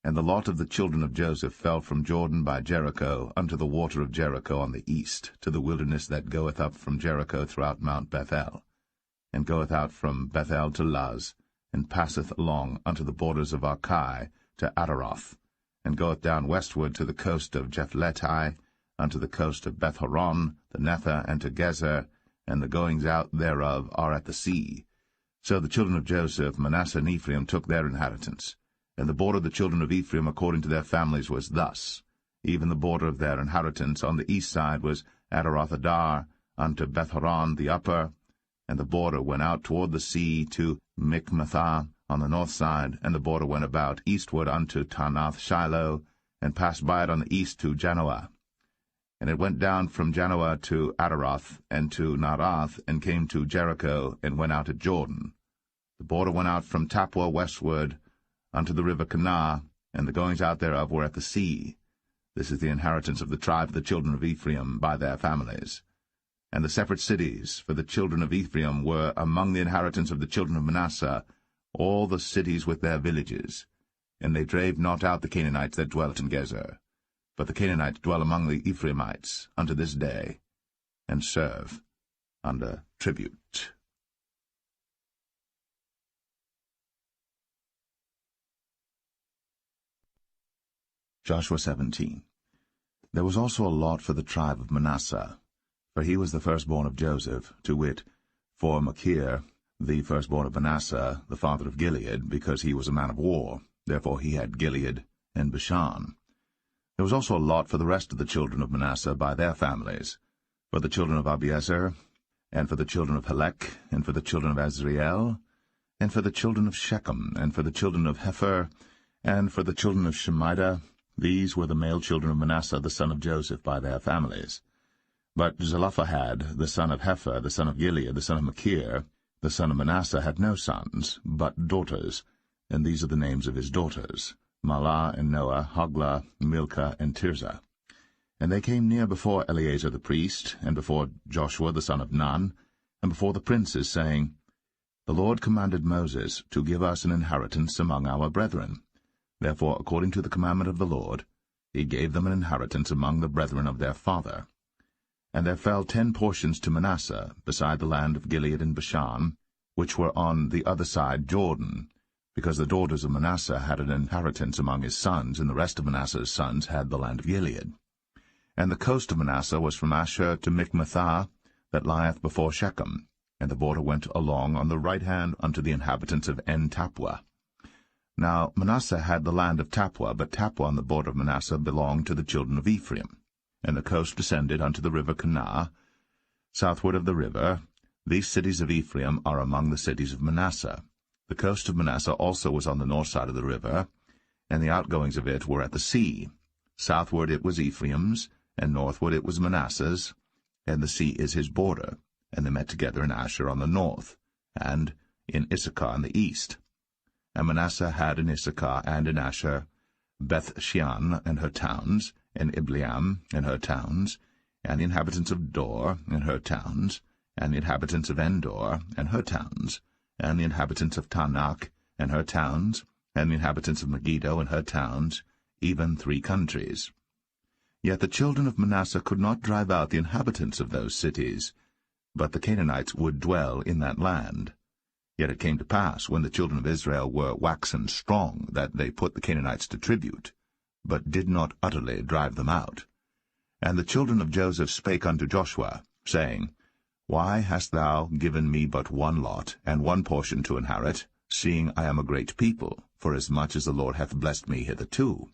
And the lot of the children of Joseph fell from Jordan by Jericho unto the water of Jericho on the east, to the wilderness that goeth up from Jericho throughout Mount Bethel, and goeth out from Bethel to Luz, and passeth along unto the borders of Archi to Ataroth, and goeth down westward to the coast of Japhleti, unto the coast of Bethhoron, the Nether, and to Gezer, and the goings out thereof are at the sea. So the children of Joseph, Manasseh, and Ephraim took their inheritance. And the border of the children of Ephraim according to their families was thus. Even the border of their inheritance on the east side was Ataroth-adar unto Bethhoron the upper, and the border went out toward the sea to Michmethah on the north side, and the border went about eastward unto Taanath-shiloh, and passed by it on the east to Janoah. And it went down from Janoah to Ataroth, and to Naarath, and came to Jericho, and went out at Jordan. The border went out from Tappuah westward unto the river Kanah, and the goings out thereof were at the sea. This is the inheritance of the tribe of the children of Ephraim by their families. And the separate cities for the children of Ephraim were among the inheritance of the children of Manasseh, all the cities with their villages. And they drave not out the Canaanites that dwelt in Gezer. But the Canaanites dwell among the Ephraimites unto this day, and serve under tribute. Joshua 17. There was also a lot for the tribe of Manasseh, for he was the firstborn of Joseph, to wit, for Machir, the firstborn of Manasseh, the father of Gilead, because he was a man of war. Therefore he had Gilead and Bashan. There was also a lot for the rest of the children of Manasseh by their families, for the children of Abiezer, and for the children of Helek, and for the children of Azriel, and for the children of Shechem, and for the children of Hepher, and for the children of Shemida. These were the male children of Manasseh the son of Joseph by their families. But Zelophehad, the son of Hepher, the son of Gilead, the son of Machir, the son of Manasseh, had no sons, but daughters, and these are the names of his daughters, Mahlah and Noah, Hoglah, Milcah, and Tirzah. And they came near before Eleazar the priest, and before Joshua the son of Nun, and before the princes, saying, The Lord commanded Moses to give us an inheritance among our brethren. Therefore, according to the commandment of the Lord, he gave them an inheritance among the brethren of their father. And there fell 10 portions to Manasseh, beside the land of Gilead and Bashan, which were on the other side Jordan, because the daughters of Manasseh had an inheritance among his sons, and the rest of Manasseh's sons had the land of Gilead. And the coast of Manasseh was from Asher to Michmethah, that lieth before Shechem, and the border went along on the right hand unto the inhabitants of En-tappuah. Now Manasseh had the land of Tappuah, but Tappuah on the border of Manasseh belonged to the children of Ephraim. And the coast descended unto the river Kanah, southward of the river. These cities of Ephraim are among the cities of Manasseh. The coast of Manasseh also was on the north side of the river, and the outgoings of it were at the sea. Southward it was Ephraim's, and northward it was Manasseh's, and the sea is his border. And they met together in Asher on the north, and in Issachar on the east. And Manasseh had in Issachar and in Asher Beth-shean and her towns, and Ibleam and her towns, and the inhabitants of Dor and her towns, and the inhabitants of Endor and her towns, and the inhabitants of Taanach and her towns, and the inhabitants of Megiddo and her towns, even 3 countries. Yet the children of Manasseh could not drive out the inhabitants of those cities, but the Canaanites would dwell in that land. Yet it came to pass, when the children of Israel were waxen strong, that they put the Canaanites to tribute, but did not utterly drive them out. And the children of Joseph spake unto Joshua, saying, Why hast thou given me but one lot, and one portion to inherit, seeing I am a great people, forasmuch as the Lord hath blessed me hitherto?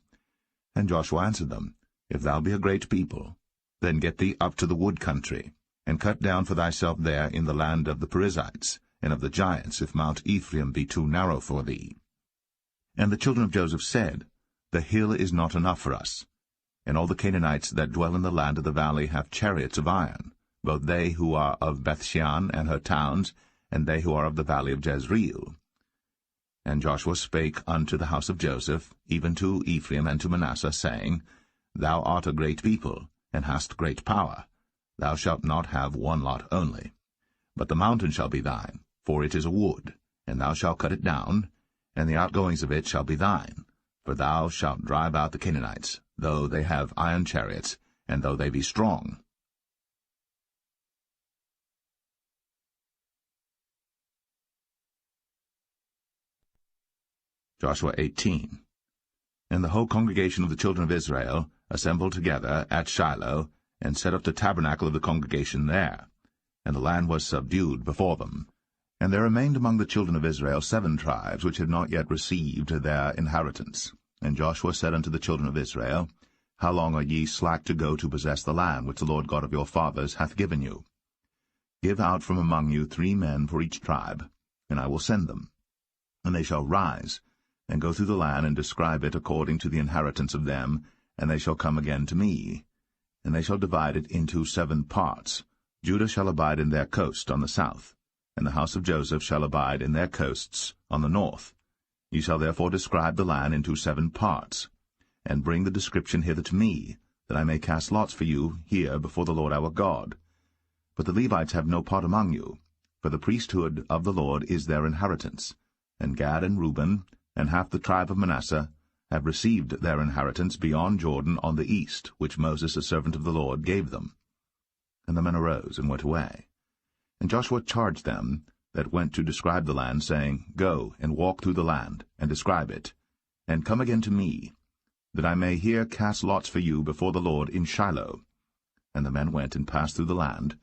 And Joshua answered them, If thou be a great people, then get thee up to the wood country, and cut down for thyself there in the land of the Perizzites, and of the giants, if Mount Ephraim be too narrow for thee. And the children of Joseph said, The hill is not enough for us. And all the Canaanites that dwell in the land of the valley have chariots of iron, both they who are of Bethshean and her towns, and they who are of the valley of Jezreel. And Joshua spake unto the house of Joseph, even to Ephraim and to Manasseh, saying, Thou art a great people, and hast great power. Thou shalt not have one lot only. But the mountain shall be thine, for it is a wood, and thou shalt cut it down, and the outgoings of it shall be thine. For thou shalt drive out the Canaanites, though they have iron chariots, and though they be strong. Joshua 18. And the whole congregation of the children of Israel assembled together at Shiloh, and set up the tabernacle of the congregation there. And the land was subdued before them. And there remained among the children of Israel 7 tribes, which had not yet received their inheritance. And Joshua said unto the children of Israel, How long are ye slack to go to possess the land which the Lord God of your fathers hath given you? Give out from among you 3 men for each tribe, and I will send them. And they shall rise, and go through the land, and describe it according to the inheritance of them, and they shall come again to me. And they shall divide it into 7 parts. Judah shall abide in their coast on the south, and the house of Joseph shall abide in their coasts on the north. Ye shall therefore describe the land into 7 parts, and bring the description hither to me, that I may cast lots for you here before the Lord our God. But the Levites have no part among you, for the priesthood of the Lord is their inheritance. And Gad and Reuben, and half the tribe of Manasseh, have received their inheritance beyond Jordan on the east, which Moses, a servant of the Lord, gave them. And the men arose and went away. And Joshua charged them that went to describe the land, saying, Go and walk through the land, and describe it, and come again to me, that I may here cast lots for you before the Lord in Shiloh. And the men went and passed through the land,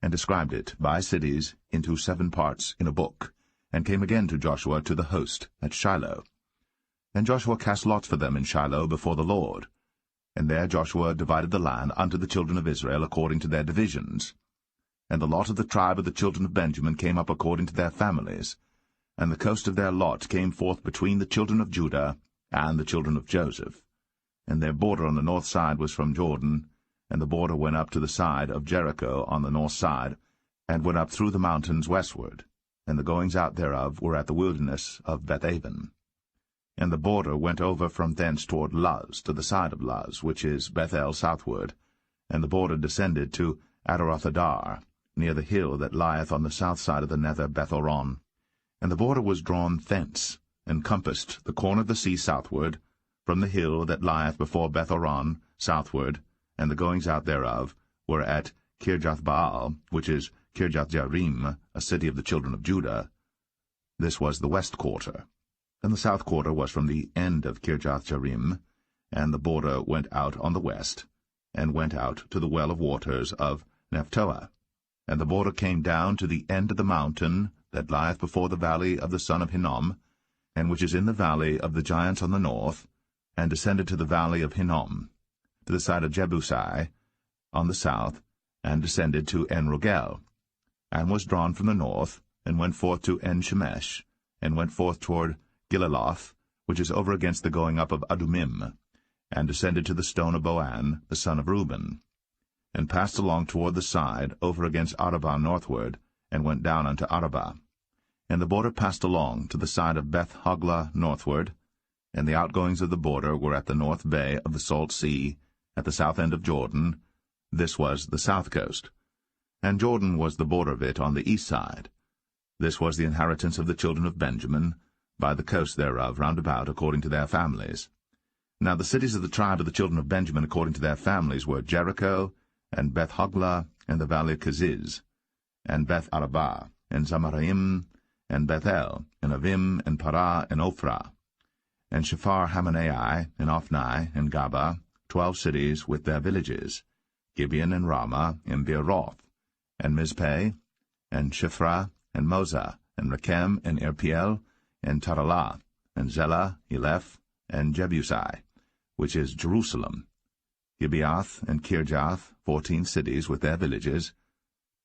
and described it by cities into 7 parts in a book, and came again to Joshua to the host at Shiloh. And Joshua cast lots for them in Shiloh before the Lord. And there Joshua divided the land unto the children of Israel according to their divisions. And the lot of the tribe of the children of Benjamin came up according to their families, and the coast of their lot came forth between the children of Judah and the children of Joseph. And their border on the north side was from Jordan, and the border went up to the side of Jericho on the north side, and went up through the mountains westward, and the goings out thereof were at the wilderness of Bethaven. And the border went over from thence toward Luz, to the side of Luz, which is Bethel southward, and the border descended to Adarothadar, near the hill that lieth on the south side of the nether Bethoron. And the border was drawn thence, and compassed the corner of the sea southward, from the hill that lieth before Bethoron southward, and the goings out thereof were at Kirjathbaal, which is Kirjathjearim, a city of the children of Judah. This was the west quarter. And the south quarter was from the end of Kirjathjearim, and the border went out on the west, and went out to the well of waters of Nephtoah. And the border came down to the end of the mountain that lieth before the valley of the son of Hinnom, and which is in the valley of the giants on the north, and descended to the valley of Hinnom, to the side of Jebusai on the south, and descended to En-Rogel, and was drawn from the north, and went forth to En-Shemesh, and went forth toward Gilaloth, which is over against the going up of Adumim, and descended to the stone of Boan, the son of Reuben, and passed along toward the side, over against Arabah northward, and went down unto Arabah. And the border passed along to the side of Beth-Hoglah northward, and the outgoings of the border were at the north bay of the Salt Sea, at the south end of Jordan. This was the south coast. And Jordan was the border of it on the east side. This was the inheritance of the children of Benjamin, by the coast thereof round about, according to their families. Now the cities of the tribe of the children of Benjamin according to their families were Jericho, and Beth-Hoglah, and the valley of Keziz, and Beth-Arabah, and Zamaraim, and Bethel, and Avim, and Parah, and Ophrah, and Shephar-Hamanai, and Ophni, and Gaba, 12 cities with their villages, Gibeon, and Ramah, and Beeroth, and Mizpeh, and Shiphrah, and Moza, and Rechem, and Irpiel, and Taralah, and Zelah, Eleph, and Jebusai, which is Jerusalem, Gibeath, and Kirjath, 14 cities with their villages.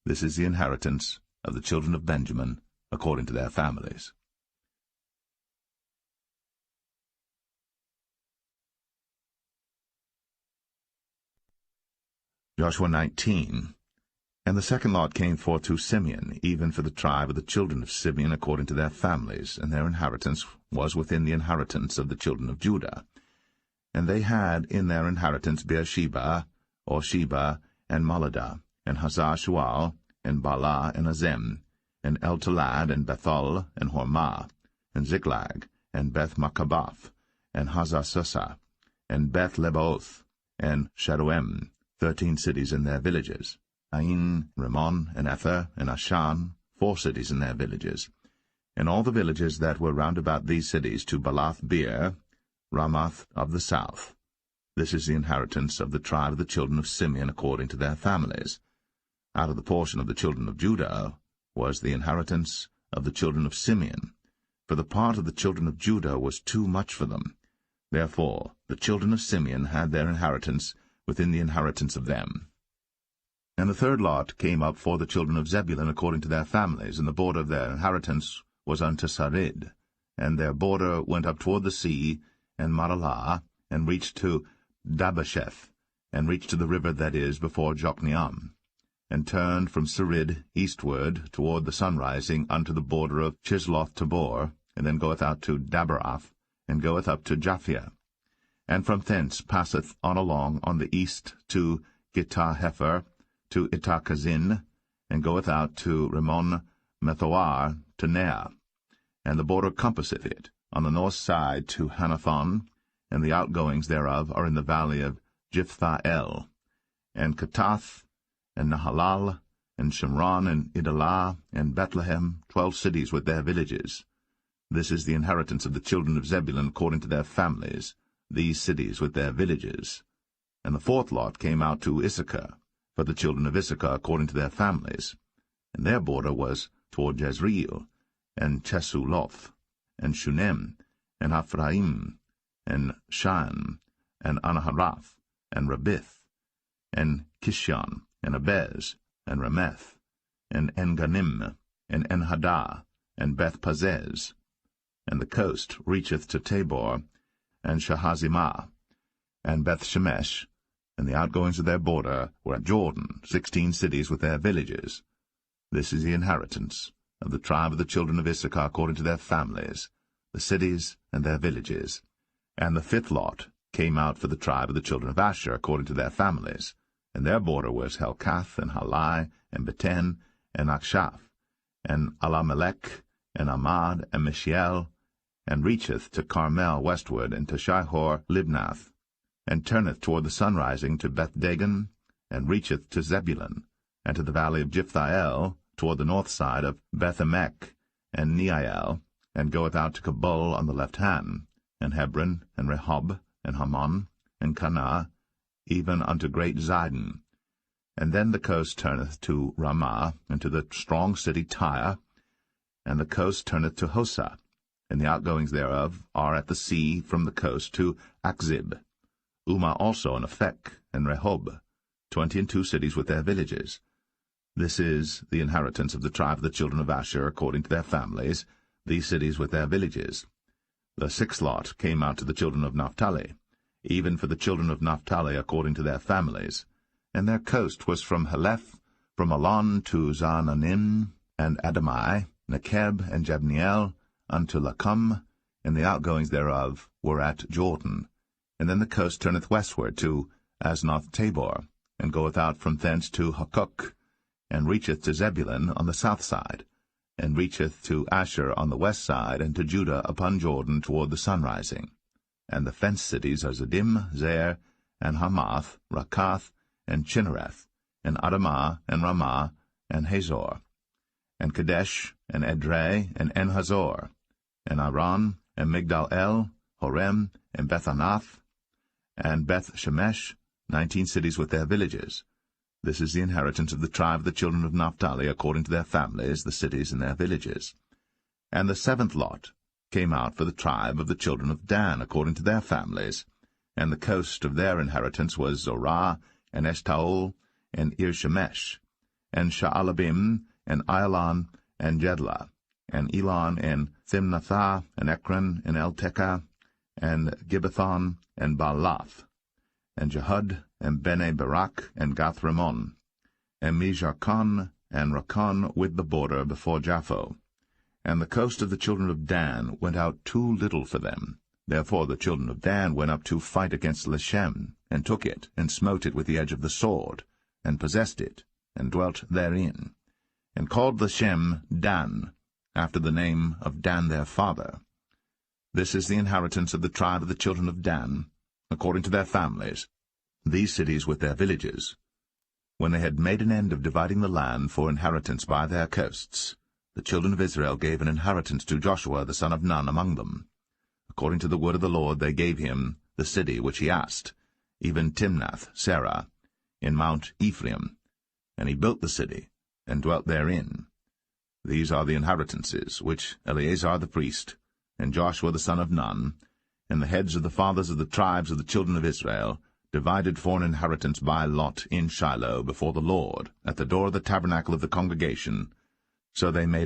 This is the inheritance of the children of Benjamin, according to their families. Joshua 19. And the second lot came forth to Simeon, even for the tribe of the children of Simeon according to their families, and their inheritance was within the inheritance of the children of Judah. And they had in their inheritance Beersheba, or Sheba, and Moladah, and Hazar-Shual, and Bala, and Azem, and El-Talad, and Bethel, and Hormah, and Ziklag, and Beth-Makabath, and Hazar-Susa, and Beth-Lebaoth, and Sharuem, 13 cities and their villages, Ain, Rimmon, and Ether, and Ashan, 4 cities and their villages, and all the villages that were round about these cities to Balath-beer, Ramath of the south. This is the inheritance of the tribe of the children of Simeon according to their families. Out of the portion of the children of Judah was the inheritance of the children of Simeon, for the part of the children of Judah was too much for them. Therefore the children of Simeon had their inheritance within the inheritance of them. And the third lot came up for the children of Zebulun according to their families, and the border of their inheritance was unto Sarid, and their border went up toward the sea, and Maralah, and reached to Dabasheth, and reached to the river that is before Jokneam, and turned from Sarid eastward toward the sunrising unto the border of Chisloth-Tabor, and then goeth out to Daberath, and goeth up to Japhia, and from thence passeth on along on the east to Gittah-Hefer, to Ittah-Kazin, and goeth out to Rimmon-Methoar, to Nea, and the border compasseth it, on the north side to Hanathon, and the outgoings thereof are in the valley of Jiphthah-El, and Katath, and Nahalal, and Shimron, and Idalah, and Bethlehem, 12 cities with their villages. This is the inheritance of the children of Zebulun according to their families, these cities with their villages. And the fourth lot came out to Issachar, for the children of Issachar according to their families, and their border was toward Jezreel, and Chesuloth, and Shunem, and Ephraim, and Shan, and Anaharath, and Rabith, and Kishon, and Abez, and Rameth, and Enganim, and Enhadah, and Beth-Pazez. And the coast reacheth to Tabor, and Shahazimah, and Beth-Shemesh, and the outgoings of their border were at Jordan, 16 cities with their villages. This is the inheritance of the tribe of the children of Issachar according to their families, the cities and their villages. And the fifth lot came out for the tribe of the children of Asher according to their families, and their border was Helkath, and Halai, and Beten, and Akshaph, and Alamelech, and Amad, and Mishiel, and reacheth to Carmel westward, and to Shihor-Libnath, and turneth toward the sunrising to Beth-Dagon, and reacheth to Zebulun, and to the valley of Jiphthah-El, toward the north side of Beth-Emek, and Neiel, and goeth out to Kabul on the left hand, and Hebron, and Rehob, and Hammon, and Cana, even unto great Zidon. And then the coast turneth to Ramah, and to the strong city Tyre, and the coast turneth to Hosa, and the outgoings thereof are at the sea from the coast to Akzib, Umah also, and Aphek, and Rehob, 22 cities with their villages. This is the inheritance of the tribe of the children of Asher according to their families, these cities with their villages. The sixth lot came out to the children of Naphtali, even for the children of Naphtali according to their families, and their coast was from Heleph, from Alon to Zaananim, and Adamai, Nekeb, and Jabneel, unto Lacum, and the outgoings thereof were at Jordan. And then the coast turneth westward to Aznoth-Tabor, and goeth out from thence to Hukok, and reacheth to Zebulun on the south side, and reacheth to Asher on the west side, and to Judah upon Jordan toward the sunrising. And the fenced cities are Ziddim, Zer, and Hamath, Rakath, and Chinnereth, and Adamah, and Ramah, and Hazor, and Kadesh, and Edrei, and En-Hazor, and Aran, and Migdal-El, Horem, and Bethanath, and Beth-Shemesh, 19 cities with their villages. This is the inheritance of the tribe of the children of Naphtali according to their families, the cities and their villages. And the seventh lot came out for the tribe of the children of Dan according to their families, and the coast of their inheritance was Zorah, and Eshtaol, and Ir-Shemesh, and Sha'alabim, and Ailan, and Jedlah, and Elon, and Thimnathah, and Ekron, and Eltekah, and Gibbethon, and Baalath. and Jehud, and Bene Barak, and Gath-Rimmon, and Mejarkon, and Rakkon with the border before Japho. And the coast of the children of Dan went out too little for them. Therefore the children of Dan went up to fight against Leshem, and took it, and smote it with the edge of the sword, and possessed it, and dwelt therein, and called Leshem Dan, after the name of Dan their father. This is the inheritance of the tribe of the children of Dan, according to their families, these cities with their villages. When they had made an end of dividing the land for inheritance by their coasts, the children of Israel gave an inheritance to Joshua the son of Nun among them. According to the word of the Lord they gave him the city which he asked, even Timnath-Serah, in Mount Ephraim. And he built the city, and dwelt therein. These are the inheritances which Eleazar the priest, and Joshua the son of Nun, and the heads of the fathers of the tribes of the children of Israel, divided for an inheritance by lot in Shiloh before the Lord, at the door of the tabernacle of the congregation. So they made